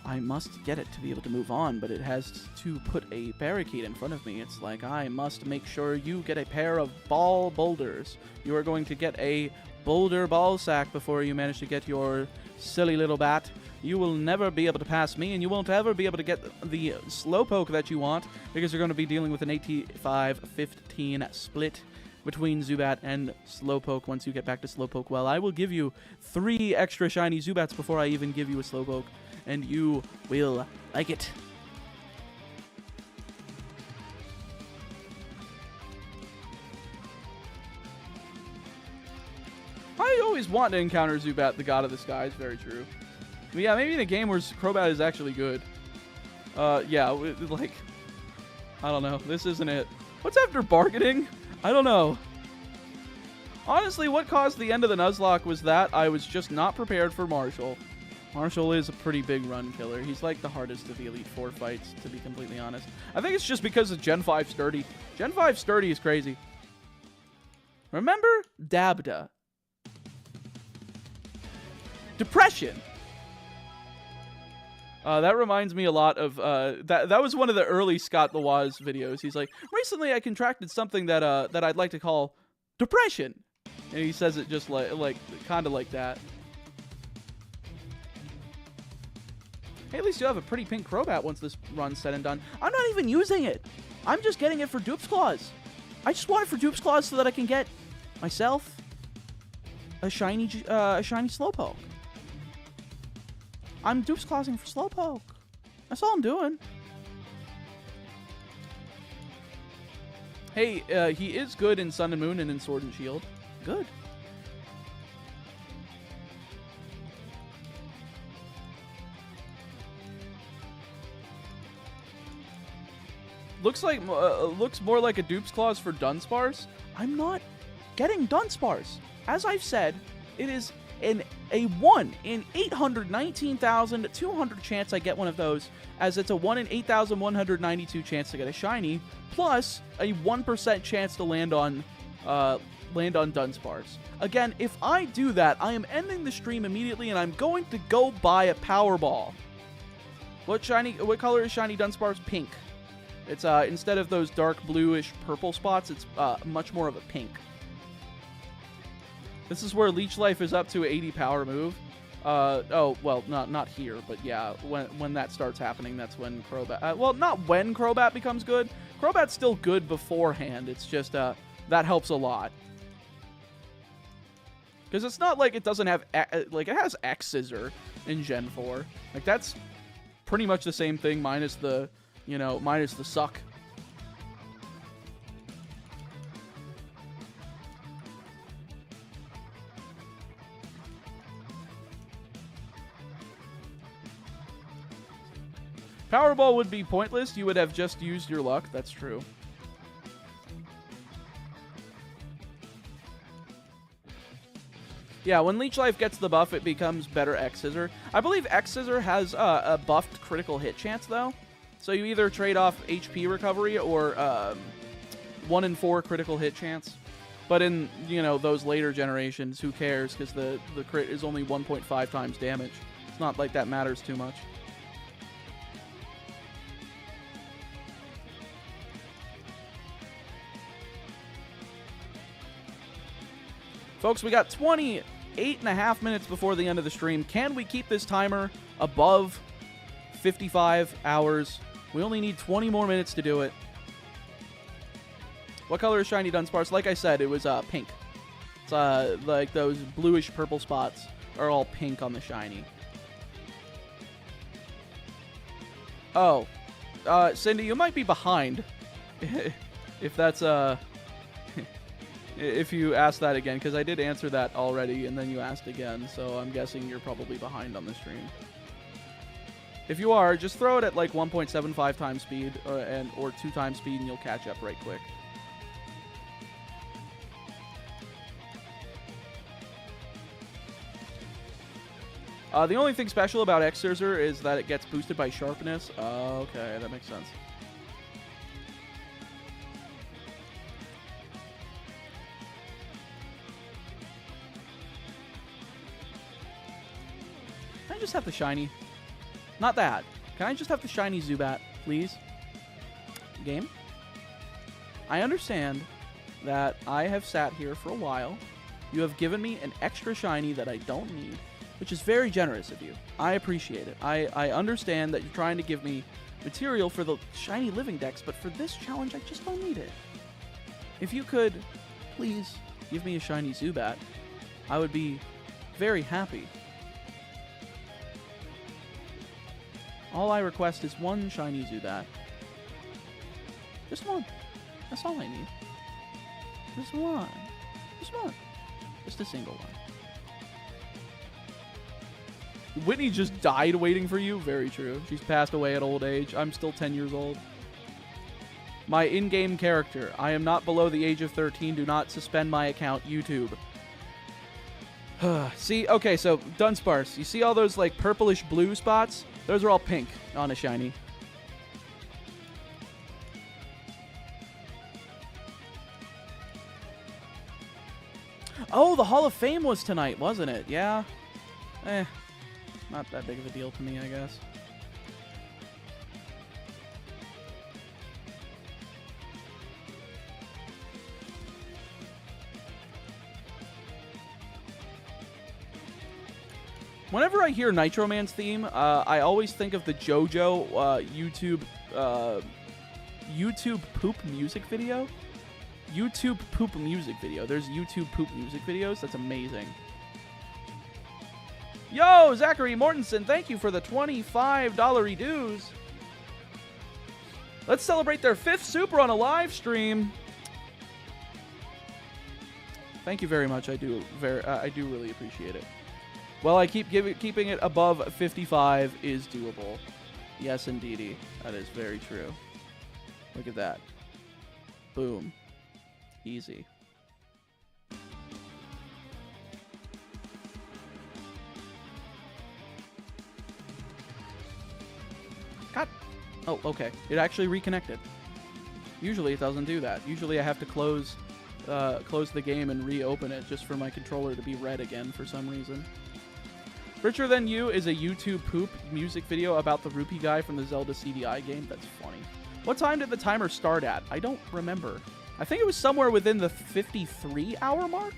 I must get it to be able to move on, but it has to put a barricade in front of me. It's like, I must make sure you get a pair of ball boulders. You are going to get a boulder ball sack before you manage to get your silly little bat. You will never be able to pass me, and you won't ever be able to get the Slowpoke that you want, because you're going to be dealing with an 85-15 split between Zubat and Slowpoke once you get back to Slowpoke. Well, I will give you 3 extra shiny Zubats before I even give you a Slowpoke, and you will like it. I always want to encounter Zubat, the god of the sky. It's very true. But yeah, maybe in a game where Crobat is actually good. Yeah, like, I don't know. This isn't it. What's after bargaining? I don't know. Honestly, what caused the end of the Nuzlocke was that I was just not prepared for Marshall. Marshall is a pretty big run killer. He's like the hardest of the Elite Four fights, to be completely honest. I think it's just because of Gen 5 Sturdy. Gen 5 Sturdy is crazy. Remember Dabda? Depression. That reminds me a lot of that was one of the early Scott the Woz videos. He's like, recently I contracted something that that I'd like to call depression, and he says it just like kind of like that. Hey, at least you have a pretty pink Crobat once this run's said and done. I'm not even using it. I'm just getting it for Dupes Claws. I just want it for Dupes Claws so that I can get myself a shiny Slowpoke. I'm Dupes Clawsing for Slowpoke. That's all I'm doing. Hey, he is good in Sun and Moon and in Sword and Shield. Good. Looks more like a Dupes Claws for Dunsparce. I'm not getting Dunsparce. As I've said, it is a 1 in 819,200 chance I get one of those, as it's a 1 in 8,192 chance to get a shiny, plus a 1% chance to land on Dunsparce. Again, if I do that, I am ending the stream immediately, and I'm going to go buy a Powerball. What color is shiny Dunsparce? Pink. It's instead of those dark bluish purple spots, it's much more of a pink. This is where Leech Life is up to 80 power move. Oh, well, not here, but yeah, when that starts happening, that's when Crobat... well, not when Crobat becomes good. Crobat's still good beforehand. It's just, that helps a lot. Because it's not like it doesn't have... like, it has X-Scissor in Gen 4. Like, that's pretty much the same thing, minus the, you know, minus the suck. Powerball would be pointless. You would have just used your luck. That's true. Yeah, when Leech Life gets the buff, it becomes better X-Scissor. I believe X-Scissor has a buffed critical hit chance, though. So you either trade off HP recovery or 1 in 4 critical hit chance. But in, you know, those later generations, who cares? Because the crit is only 1.5 times damage. It's not like that matters too much. Folks, we got 28.5 minutes before the end of the stream. Can we keep this timer above 55 hours? We only need 20 more minutes to do it. What color is shiny Dunsparce? Like I said, it was pink. It's like those bluish purple spots are all pink on the shiny. Oh, Cindy, you might be behind. If that's if you ask that again, because I did answer that already, and then you asked again, so I'm guessing you're probably behind on the stream. If you are, just throw it at like 1.75 times speed or 2 times speed, and you'll catch up right quick. The only thing special about X-Scissor is that it gets boosted by sharpness. Okay, that makes sense. Can I just have the shiny? Not that. Can I just have the shiny Zubat, please? Game? I understand that I have sat here for a while. You have given me an extra shiny that I don't need, which is very generous of you. I appreciate it. I understand that you're trying to give me material for the shiny living dex, but for this challenge, I just don't need it. If you could, please give me a shiny Zubat, I would be very happy. All I request is one shiny Zubat. Just one. That's all I need. Just one. Just one. Just a single one. Whitney just died waiting for you? Very true. She's passed away at old age. I'm still 10 years old. My in-game character. I am not below the age of 13. Do not suspend my account, YouTube. See? Okay, so Dunsparce. You see all those, like, purplish blue spots? Those are all pink on a shiny. Oh, the Hall of Fame was tonight, wasn't it? Yeah. Not that big of a deal to me, I guess. Whenever I hear Nitro Man's theme, I always think of the JoJo YouTube poop music video. YouTube poop music video. There's YouTube poop music videos. That's amazing. Yo, Zachary Mortensen, thank you for the $25 dues. Let's celebrate their 5th super on a live stream. Thank you very much. I do really appreciate it. Well, I keeping it above 55 is doable. Yes, indeedy. That is very true. Look at that. Boom. Easy. God. Oh, okay. It actually reconnected. Usually it doesn't do that. Usually I have to close the game and reopen it just for my controller to be red again for some reason. Richer Than You is a YouTube poop music video about the rupee guy from the Zelda CDI game. That's funny. What time did the timer start at? I don't remember. I think it was somewhere within the 53-hour mark.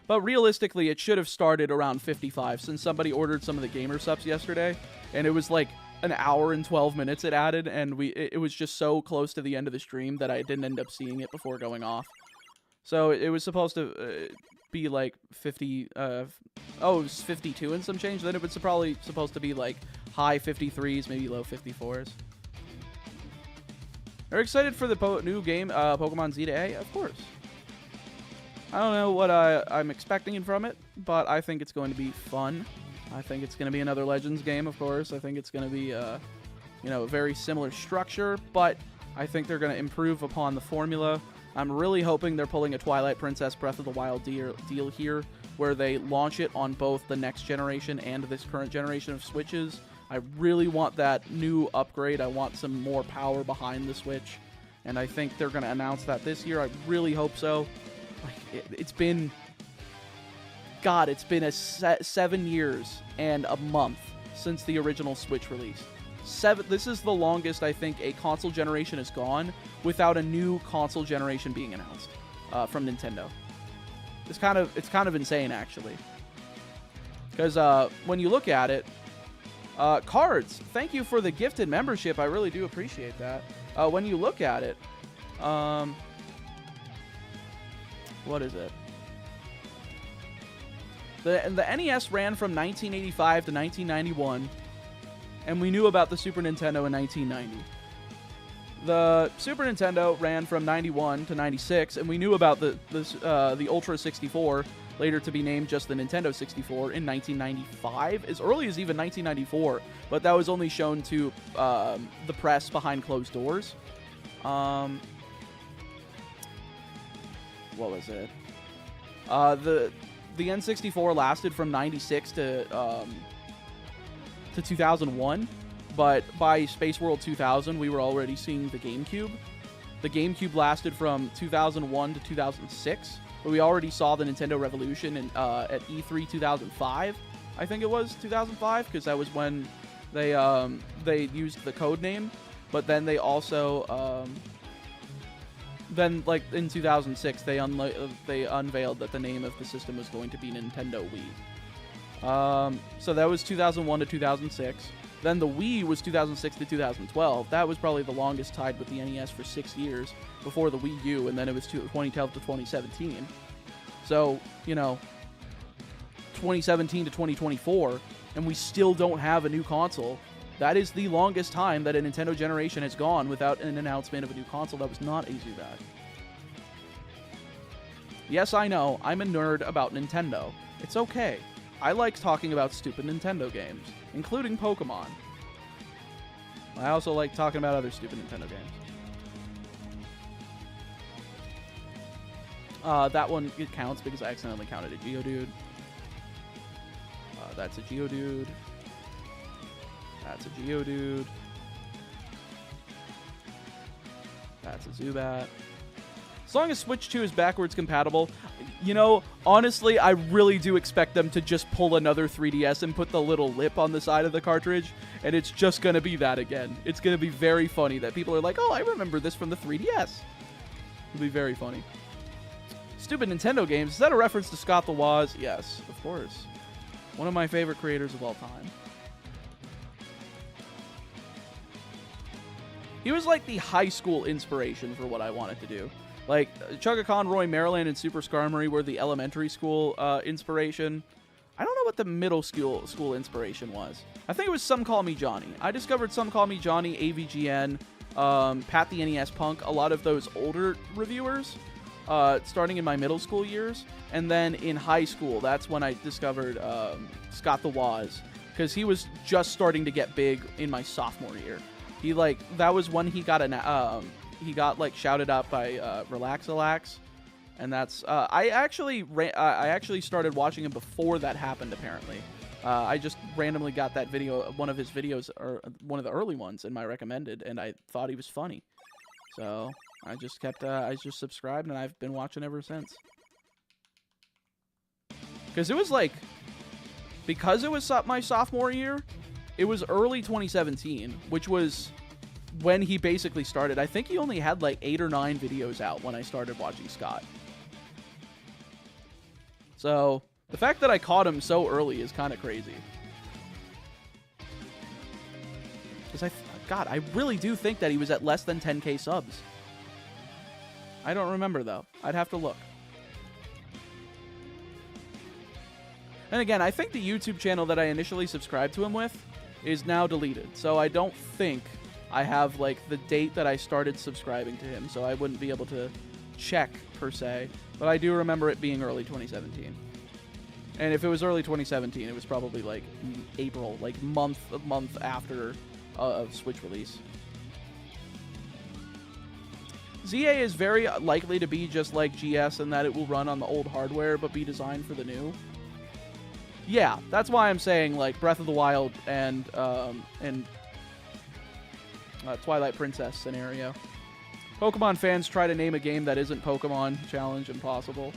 But realistically, it should have started around 55 since somebody ordered some of the gamer subs yesterday, and it was like an hour and 12 minutes it added, and it was just so close to the end of the stream that I didn't end up seeing it before going off. So it was supposed to be like 50, it was 52 and some change. Then it was probably supposed to be like high 53s, maybe low 54s. Are you excited for the new game, Pokemon Z to A? Of course. I don't know what I'm expecting from it, but I think it's going to be fun. I think it's going to be another Legends game, of course. I think it's going to be, a very similar structure, but I think they're going to improve upon the formula. I'm really hoping they're pulling a Twilight Princess Breath of the Wild deal here, where they launch it on both the next generation and this current generation of Switches. I really want that new upgrade. I want some more power behind the Switch. and I think they're going to announce that this year. I really hope so. Like, it's been... God, it's been 7 years and a month since the original Switch release. This is the longest I think a console generation has gone without a new console generation being announced from Nintendo. It's kind of insane, actually. Because when you look at it, cards, thank you for the gifted membership. I really do appreciate that. When you look at it, what is it? The NES ran from 1985 to 1991, and we knew about the Super Nintendo in 1990. The Super Nintendo ran from 91 to 96, and we knew about the Ultra 64, later to be named just the Nintendo 64, in 1995, as early as even 1994, but that was only shown to the press behind closed doors. What was it? The N64 lasted from 96 to 2001, but by Space World 2000, we were already seeing the GameCube. The GameCube lasted from 2001 to 2006, but we already saw the Nintendo Revolution at E3 2005. I think it was 2005, because that was when they used the code name, but then they also... Then, like, in 2006, they unveiled that the name of the system was going to be Nintendo Wii. So that was 2001 to 2006. Then the Wii was 2006 to 2012. That was probably the longest tied with the NES for 6 years before the Wii U, and then it was 2012 to 2017. So, you know, 2017 to 2024, and we still don't have a new console. That is the longest time that a Nintendo generation has gone without an announcement of a new console. That was not a Zubat. Yes, I know, I'm a nerd about Nintendo. It's okay. I like talking about stupid Nintendo games, including Pokémon. I also like talking about other stupid Nintendo games. That one, it counts because I accidentally counted a Geodude. That's a Geodude. That's a Geodude. That's a Zubat. As long as Switch 2 is backwards compatible, you know, honestly, I really do expect them to just pull another 3DS and put the little lip on the side of the cartridge, and it's just going to be that again. It's going to be very funny that people are like, oh, I remember this from the 3DS. It'll be very funny. Stupid Nintendo games. Is that a reference to Scott the Woz? Yes, of course. One of my favorite creators of all time. He was like the high school inspiration for what I wanted to do. Like, Chugga-Con, Roy Maryland, and Super Skarmory were the elementary school inspiration. I don't know what the middle school inspiration was. I think it was Some Call Me Johnny. I discovered Some Call Me Johnny, AVGN, Pat the NES Punk, a lot of those older reviewers, starting in my middle school years. And then in high school, that's when I discovered Scott the Woz, because he was just starting to get big in my sophomore year. He, like, that was when he got like shouted up by Relax-A-Lax, and that's I actually started watching him before that happened. Apparently, I just randomly got that video, one of his videos, or one of the early ones, in my recommended, and I thought he was funny, so I just kept I just subscribed, and I've been watching ever since. Because it was like, because it was my sophomore year. It was early 2017, which was when he basically started. I think he only had like 8 or 9 videos out when I started watching Scott. So the fact that I caught him so early is kind of crazy. Because God, I really do think that he was at less than 10K subs. I don't remember though. I'd have to look. And again, I think the YouTube channel that I initially subscribed to him with is now deleted. So I don't think I have like the date that I started subscribing to him, so I wouldn't be able to check per se, but I do remember it being early 2017. And if it was early 2017, it was probably like April, like a month after Switch release. ZA is very likely to be just like GS in that it will run on the old hardware but be designed for the new. Yeah, that's why I'm saying like Breath of the Wild and Twilight Princess scenario. Pokemon fans try to name a game that isn't Pokemon. Challenge impossible.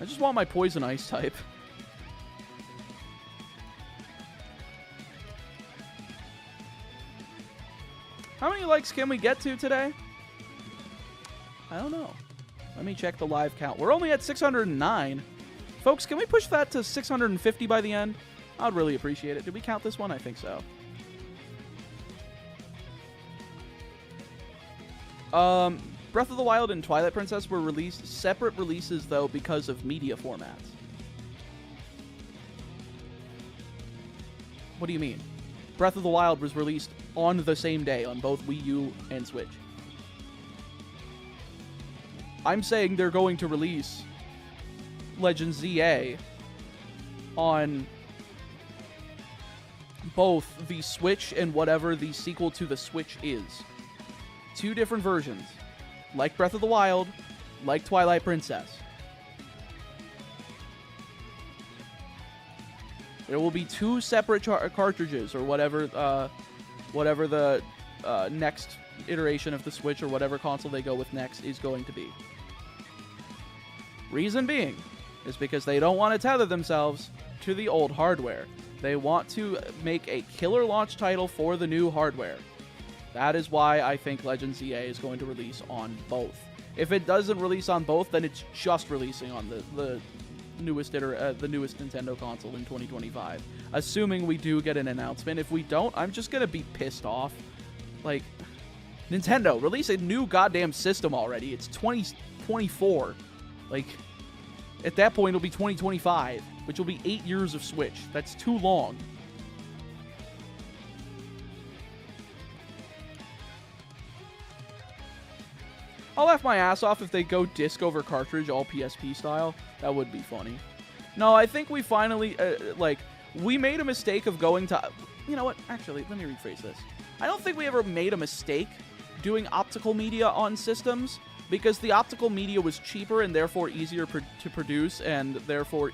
I just want my Poison Ice type. How many likes can we get to today? I don't know. Let me check the live count. We're only at 609. Folks, can we push that to 650 by the end? I'd really appreciate it. Did we count this one? I think so. Breath of the Wild and Twilight Princess were released separate releases, though, because of media formats. What do you mean? Breath of the Wild was released on the same day on both Wii U and Switch. I'm saying they're going to release Legend ZA on both the Switch and whatever the sequel to the Switch is. Two different versions. Like Breath of the Wild, like Twilight Princess. There will be two separate cartridges, or whatever the next iteration of the Switch or whatever console they go with next is going to be. Reason being is because they don't want to tether themselves to the old hardware. They want to make a killer launch title for the new hardware. That is why I think Legend ZA is going to release on both. If it doesn't release on both, then it's just releasing on the newest Nintendo console in 2025. Assuming we do get an announcement. If we don't, I'm just gonna be pissed off. Like, Nintendo, release a new goddamn system already. It's 2024. Like, at that point, it'll be 2025, which will be 8 years of Switch. That's too long. I'll laugh my ass off if they go disc over cartridge, all PSP style. That would be funny. No, I think we finally, we made a mistake of going to... You know what? Actually, let me rephrase this. I don't think we ever made a mistake doing optical media on systems, because the optical media was cheaper and therefore easier to produce, and therefore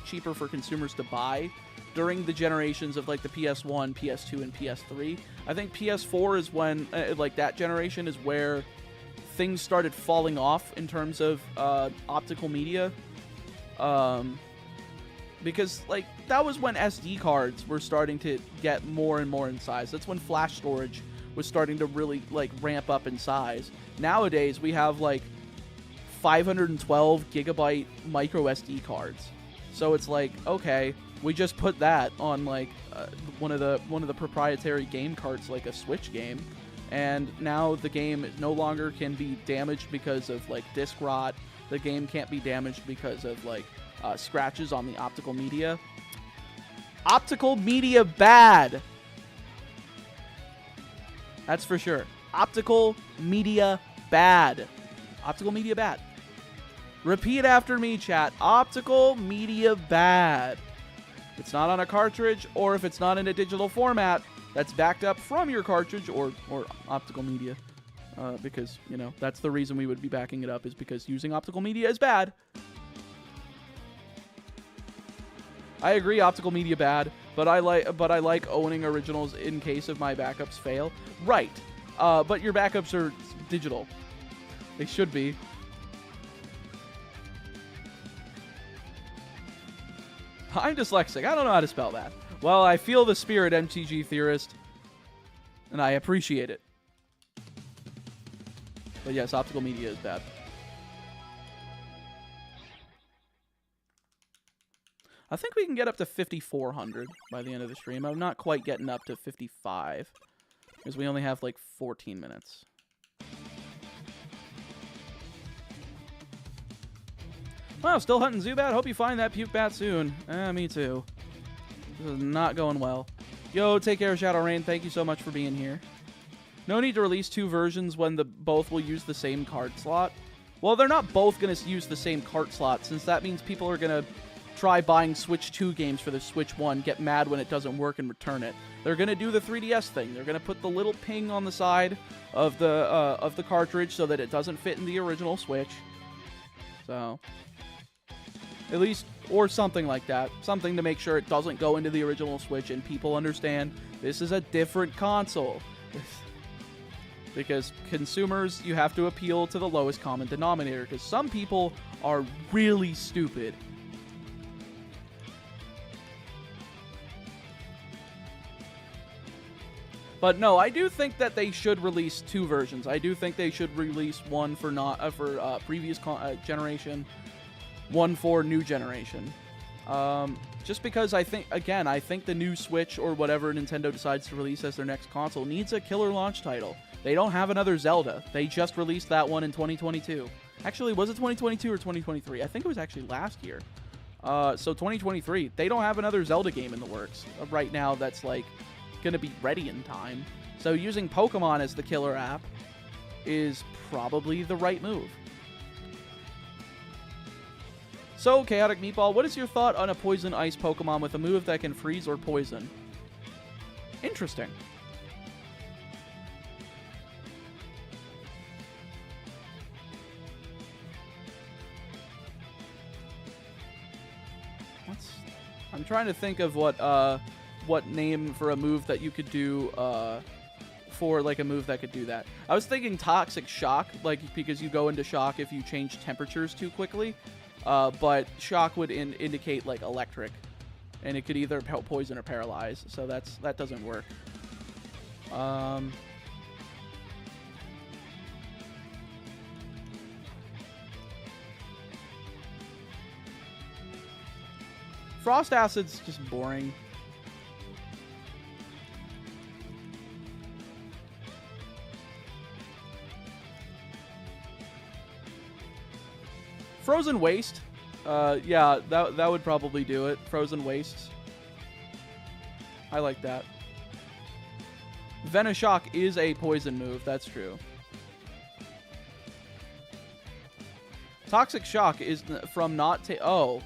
cheaper for consumers to buy during the generations of, like, the PS1, PS2, and PS3. I think PS4 is when, that generation is where things started falling off in terms of optical media, because, like, that was when SD cards were starting to get more and more in size. That's when flash storage was starting to really, like, ramp up in size. Nowadays we have, like, 512 gigabyte micro SD cards, so it's like, okay, we just put that on, like, one of the proprietary game carts, like a Switch game. And now the game no longer can be damaged because of, like, disc rot. The game can't be damaged because of, like, scratches on the optical media. Optical media bad. That's for sure. Optical media bad. Optical media bad. Repeat after me, chat. Optical media bad. If it's not on a cartridge, or if it's not in a digital format that's backed up from your cartridge or optical media, because, you know, that's the reason we would be backing it up, is because using optical media is bad. I agree, optical media bad, but I like owning originals in case of my backups fail. Right, but your backups are digital. They should be. I'm dyslexic. I don't know how to spell that. Well, I feel the spirit, MTG theorist, and I appreciate it. But yes, optical media is bad. I think we can get up to 5,400 by the end of the stream. I'm not quite getting up to 55, because we only have, like, 14 minutes. Wow, still hunting Zubat? Hope you find that puke bat soon. Me too. This is not going well. Yo, take care, Shadow Rain. Thank you so much for being here. No need to release two versions when both will use the same card slot. Well, they're not both going to use the same cart slot, since that means people are going to try buying Switch 2 games for the Switch 1, get mad when it doesn't work, and return it. They're going to do the 3DS thing. They're going to put the little ping on the side of the cartridge so that it doesn't fit in the original Switch. So, at least, or something like that. Something to make sure it doesn't go into the original Switch and people understand This is a different console. Because consumers, you have to appeal to the lowest common denominator, because some people are really stupid. But no, I do think that they should release 2 versions. I do think they should release one for previous generation, one for new generation. Just because I think the new Switch or whatever Nintendo decides to release as their next console needs a killer launch title. They don't have another Zelda. They just released that one in 2022. Actually, was it 2022 or 2023? I think it was actually last year. So 2023. They don't have another Zelda game in the works right now that's like going to be ready in time. So using Pokemon as the killer app is probably the right move. So, Chaotic Meatball, what is your thought on a Poison Ice Pokemon with a move that can freeze or poison? Interesting. I'm trying to think of what name for a move that you could do for like a move that could do that. I was thinking Toxic Shock, like because you go into shock if you change temperatures too quickly. But shock would indicate like electric, and it could either poison or paralyze. So that doesn't work. Frost Acid's just boring. Frozen Waste. Yeah, that would probably do it. Frozen Wastes. I like that. Venoshock is a poison move. That's true. Toxic Shock is from not... Oh.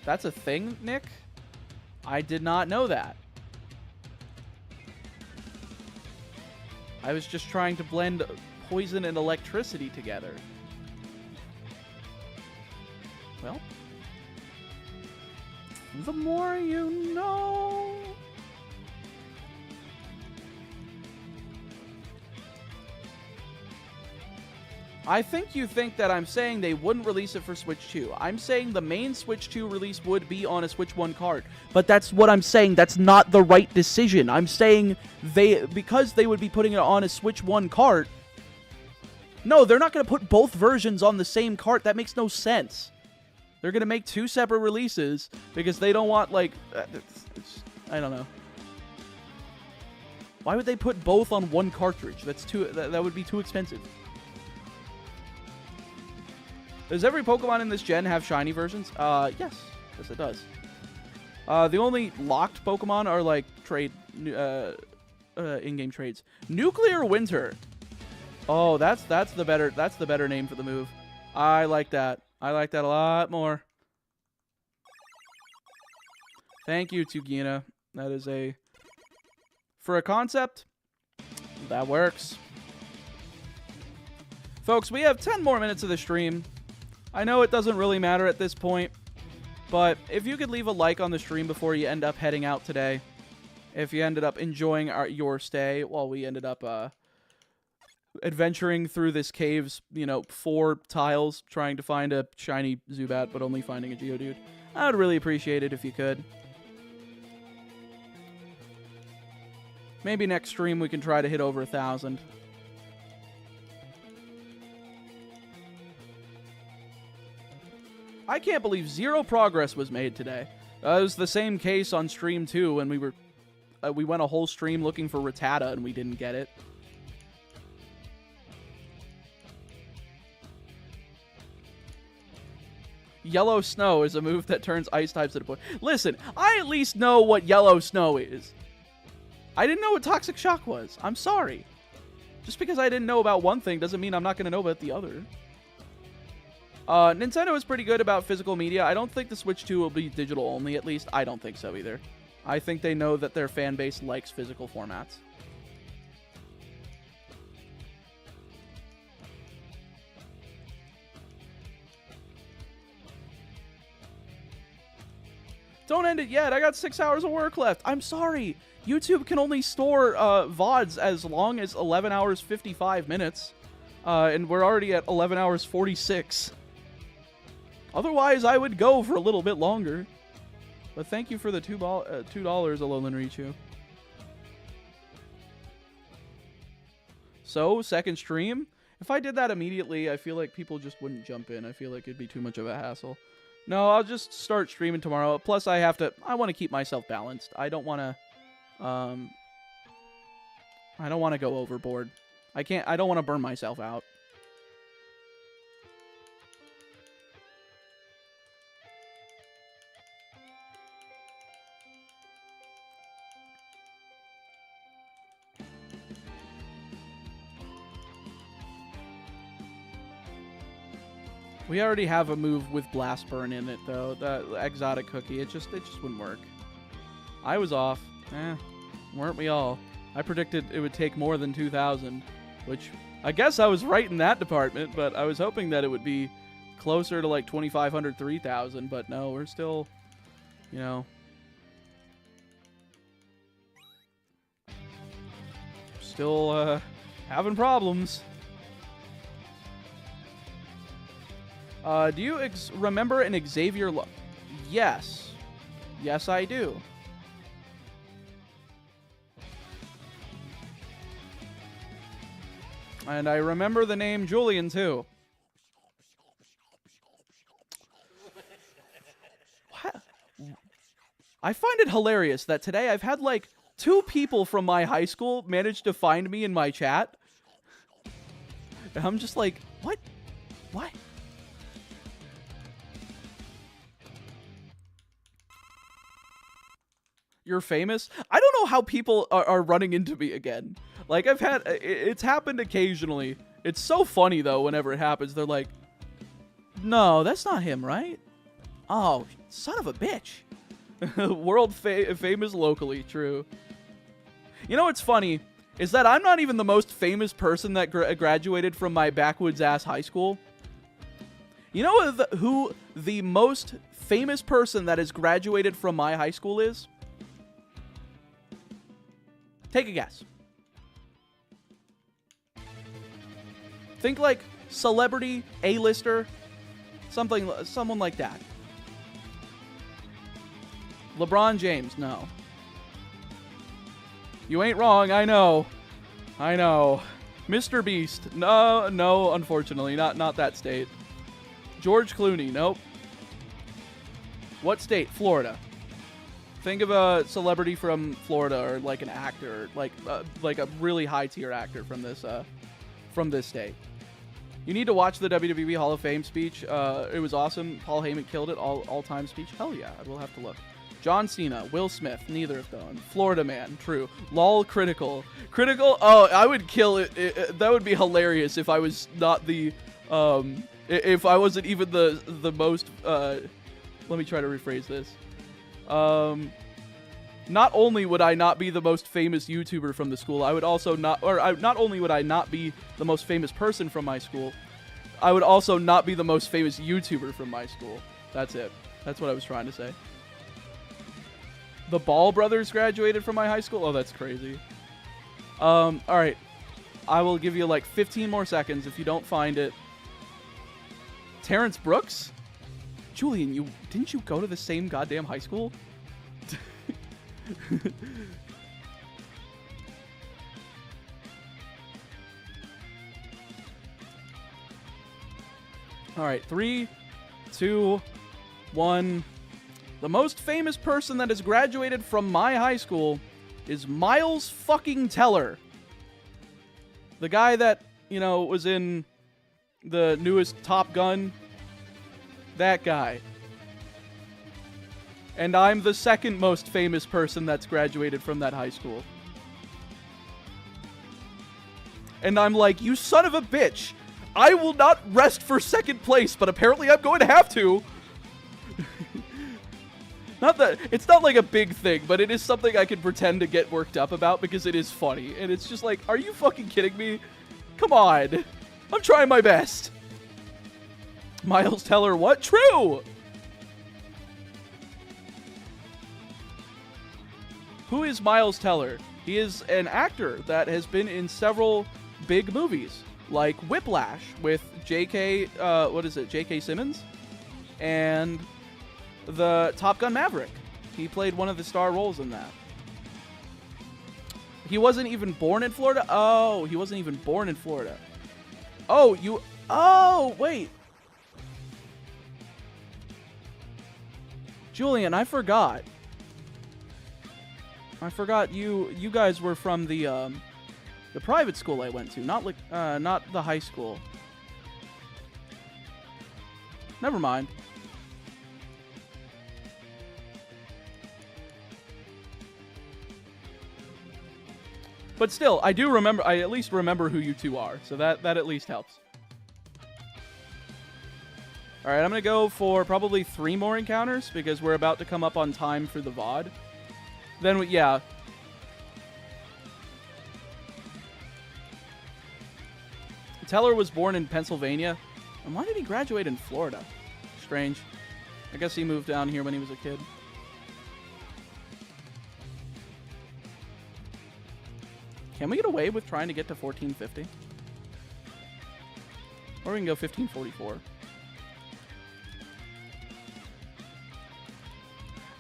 That's a thing, Nick? I did not know that. I was just trying to blend poison and electricity together. Well, the more you know. I think you think that I'm saying they wouldn't release it for Switch 2. I'm saying the main Switch 2 release would be on a Switch 1 cart. But that's what I'm saying. That's not the right decision. I'm saying because they would be putting it on a Switch 1 cart. No, they're not going to put both versions on the same cart. That makes no sense. They're going to make 2 separate releases because they don't want, like... I don't know. Why would they put both on one cartridge? That would be too expensive. Does every Pokemon in this gen have shiny versions? Yes. Yes, it does. The only locked Pokemon are, like, in-game trades. Nuclear Winter. Oh, that's the better name for the move. I like that. I like that a lot more. Thank you, Tugina. That is for a concept, that works. Folks, we have 10 more minutes of the stream. I know it doesn't really matter at this point, but if you could leave a like on the stream before you end up heading out today, if you ended up enjoying your stay while we ended up adventuring through this cave's, 4 tiles, trying to find a shiny Zubat, but only finding a Geodude, I would really appreciate it if you could. Maybe next stream we can try to hit over 1,000. I can't believe 0 progress was made today. It was the same case on stream 2 when we went a whole stream looking for Rattata and we didn't get it. Yellow Snow is a move that turns ice types into poison. Listen, I at least know what Yellow Snow is. I didn't know what Toxic Shock was. I'm sorry. Just because I didn't know about one thing doesn't mean I'm not going to know about the other. Nintendo is pretty good about physical media. I don't think the Switch 2 will be digital only, at least. I don't think so either. I think they know that their fan base likes physical formats. Don't end it yet. I got 6 hours of work left. I'm sorry. YouTube can only store VODs as long as 11 hours 55 minutes. And we're already at 11 hours 46. Otherwise, I would go for a little bit longer. But thank you for the $2, Alolan Richu. So, second stream. If I did that immediately, I feel like people just wouldn't jump in. I feel like it'd be too much of a hassle. No, I'll just start streaming tomorrow. Plus, I want to keep myself balanced. I don't want to, I don't want to go overboard. I don't want to burn myself out. We already have a move with Blast Burn in it, though. The exotic cookie, it just wouldn't work. I was off. Weren't we all? I predicted it would take more than 2,000, which I guess I was right in that department, but I was hoping that it would be closer to like 2,500, 3,000, but no, we're still, you know, still having problems. Do you remember an Xavier Yes. Yes, I do. And I remember the name Julian, too. What? I find it hilarious that today I've had, like, 2 people from my high school manage to find me in my chat. And I'm just like, what? What? You're famous? I don't know how people are running into me again. Like, it's happened occasionally. It's so funny, though, whenever it happens. They're like, no, that's not him, right? Oh, son of a bitch. World famous locally, true. You know what's funny? Is that I'm not even the most famous person that graduated from my backwoods-ass high school. You know who the most famous person that has graduated from my high school is? Take a guess. Think like celebrity, A-lister, someone like that. LeBron James, no. You ain't wrong, I know. I know. Mr. Beast, no, unfortunately, not that state. George Clooney, nope. What state? Florida. Think of a celebrity from Florida, or like an actor, like a really high tier actor from this state. You need to watch the WWE Hall of Fame speech. It was awesome. Paul Heyman killed it. All time speech. Hell yeah, I will have to look. John Cena, Will Smith, neither of them. Florida Man, true. LOL Critical. Oh, I would kill it. That would be hilarious if I was not the if I wasn't even the most. Let me try to rephrase this. Not only would I not be the most famous YouTuber from the school, I would also not only would I not be the most famous person from my school, I would also not be the most famous YouTuber from my school. That's it. That's what I was trying to say. The Ball brothers graduated from my high school? Oh, that's crazy. Alright. I will give you like 15 more seconds if you don't find it. Terrence Brooks? Julian, didn't you go to the same goddamn high school? All right, 3, 2, 1. The most famous person that has graduated from my high school is Miles fucking Teller. The guy that, was in the newest Top Gun. That guy. And I'm the second most famous person that's graduated from that high school. And I'm like, you son of a bitch. I will not rest for second place, but apparently I'm going to have to. It's not like a big thing, but it is something I can pretend to get worked up about because it is funny. And it's just like, are you fucking kidding me? Come on. I'm trying my best. Miles Teller, what? True. Who is Miles Teller? He is an actor that has been in several big movies, like Whiplash with J.K. J.K. Simmons, and the Top Gun Maverick. He played one of the star roles in that. He wasn't even born in Florida? Oh, he wasn't even born in Florida. Oh, wait. Julian, I forgot. You guys were from the private school I went to, not the high school. Never mind. But still, I at least remember who you two are, so that at least helps. Alright, I'm gonna go for probably 3 more encounters, because we're about to come up on time for the VOD. Then, yeah. Teller was born in Pennsylvania. And why did he graduate in Florida? Strange. I guess he moved down here when he was a kid. Can we get away with trying to get to 1450? Or we can go 1544.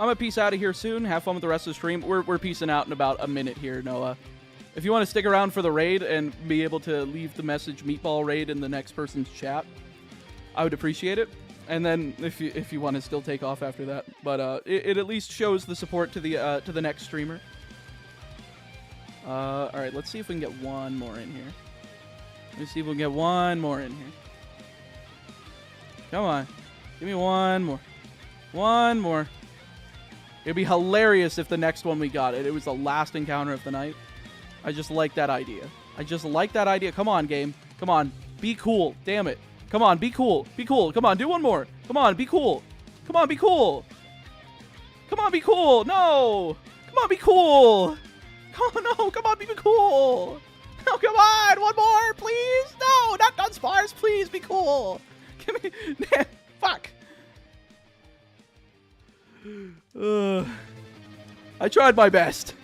I'm gonna peace out of here soon. Have fun with the rest of the stream. We're peacing out in about a minute here, Noah. If you want to stick around for the raid and be able to leave the message Meatball Raid in the next person's chat, I would appreciate it. And then if you want to still take off after that, but it at least shows the support to the next streamer. All right, let's see if we can get one more in here. Let's see if we can get one more in here. Come on, give me one more. One more. It'd be hilarious if the next one we got it was the last encounter of the night. I just like that idea. Come on, game. Come on. Be cool. Damn it. Come on, be cool. Be cool. Come on, do one more. Come on, be cool. Come on, be cool. Come on, be cool. No. Come on, be cool. Oh, no. Come on, be cool. Oh, come on. One more, please. No, not Dunsparce. Please be cool. Give me... Fuck. I tried my best.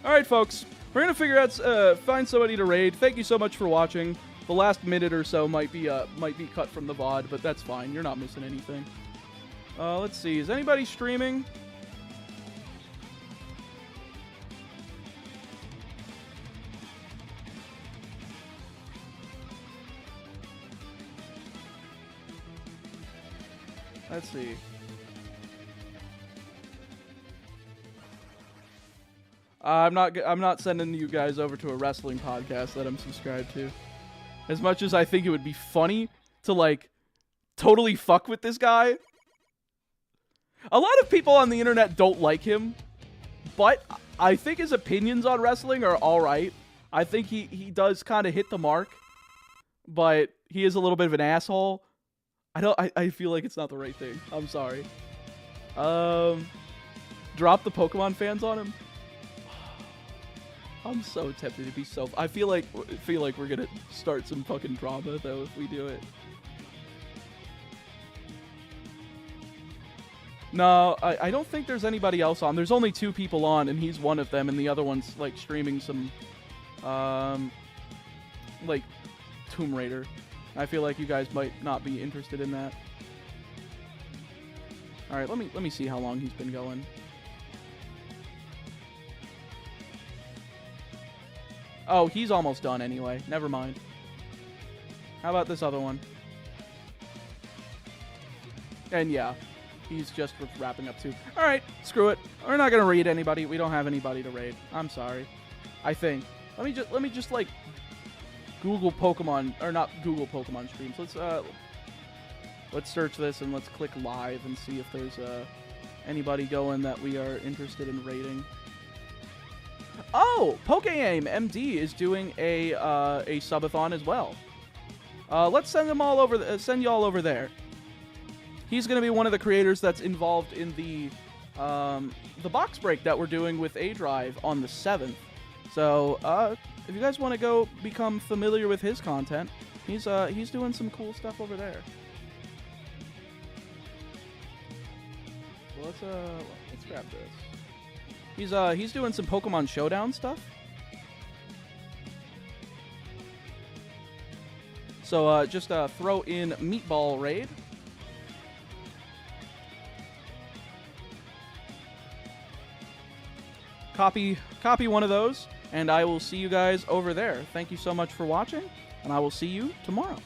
Alright, folks. We're going to figure out... find somebody to raid. Thank you so much for watching. The last minute or so might be cut from the VOD, but that's fine. You're not missing anything. Let's see. Is anybody streaming? Let's see. I'm not sending you guys over to a wrestling podcast that I'm subscribed to. As much as I think it would be funny to, like, totally fuck with this guy. A lot of people on the internet don't like him, but I think his opinions on wrestling are alright. I think he does kind of hit the mark, but he is a little bit of an asshole. I feel like it's not the right thing. I'm sorry. Drop the Pokemon fans on him. I'm so tempted to be so... I feel like we're gonna start some fucking drama, though, if we do it. No, I don't think there's anybody else on. There's only 2 people on, and he's one of them, and the other one's, like, streaming some, like, Tomb Raider. I feel like you guys might not be interested in that. Alright, let me see how long he's been going. Oh, he's almost done anyway. Never mind. How about this other one? And yeah, he's just wrapping up too. Alright, screw it. We're not gonna raid anybody. We don't have anybody to raid. I'm sorry. I think. Let me just like Google Pokemon, or not Google Pokemon streams. Let's search this and let's click live and see if there's anybody going that we are interested in raiding. Oh, PokeAim MD is doing a subathon as well. Let's send them all over. Send y'all over there. He's going to be one of the creators that's involved in the box break that we're doing with A Drive on the 7th. So if you guys want to go become familiar with his content, he's doing some cool stuff over there. So let's grab this. He's doing some Pokemon Showdown stuff. So just throw in Meatball Raid. Copy one of those, and I will see you guys over there. Thank you so much for watching, and I will see you tomorrow.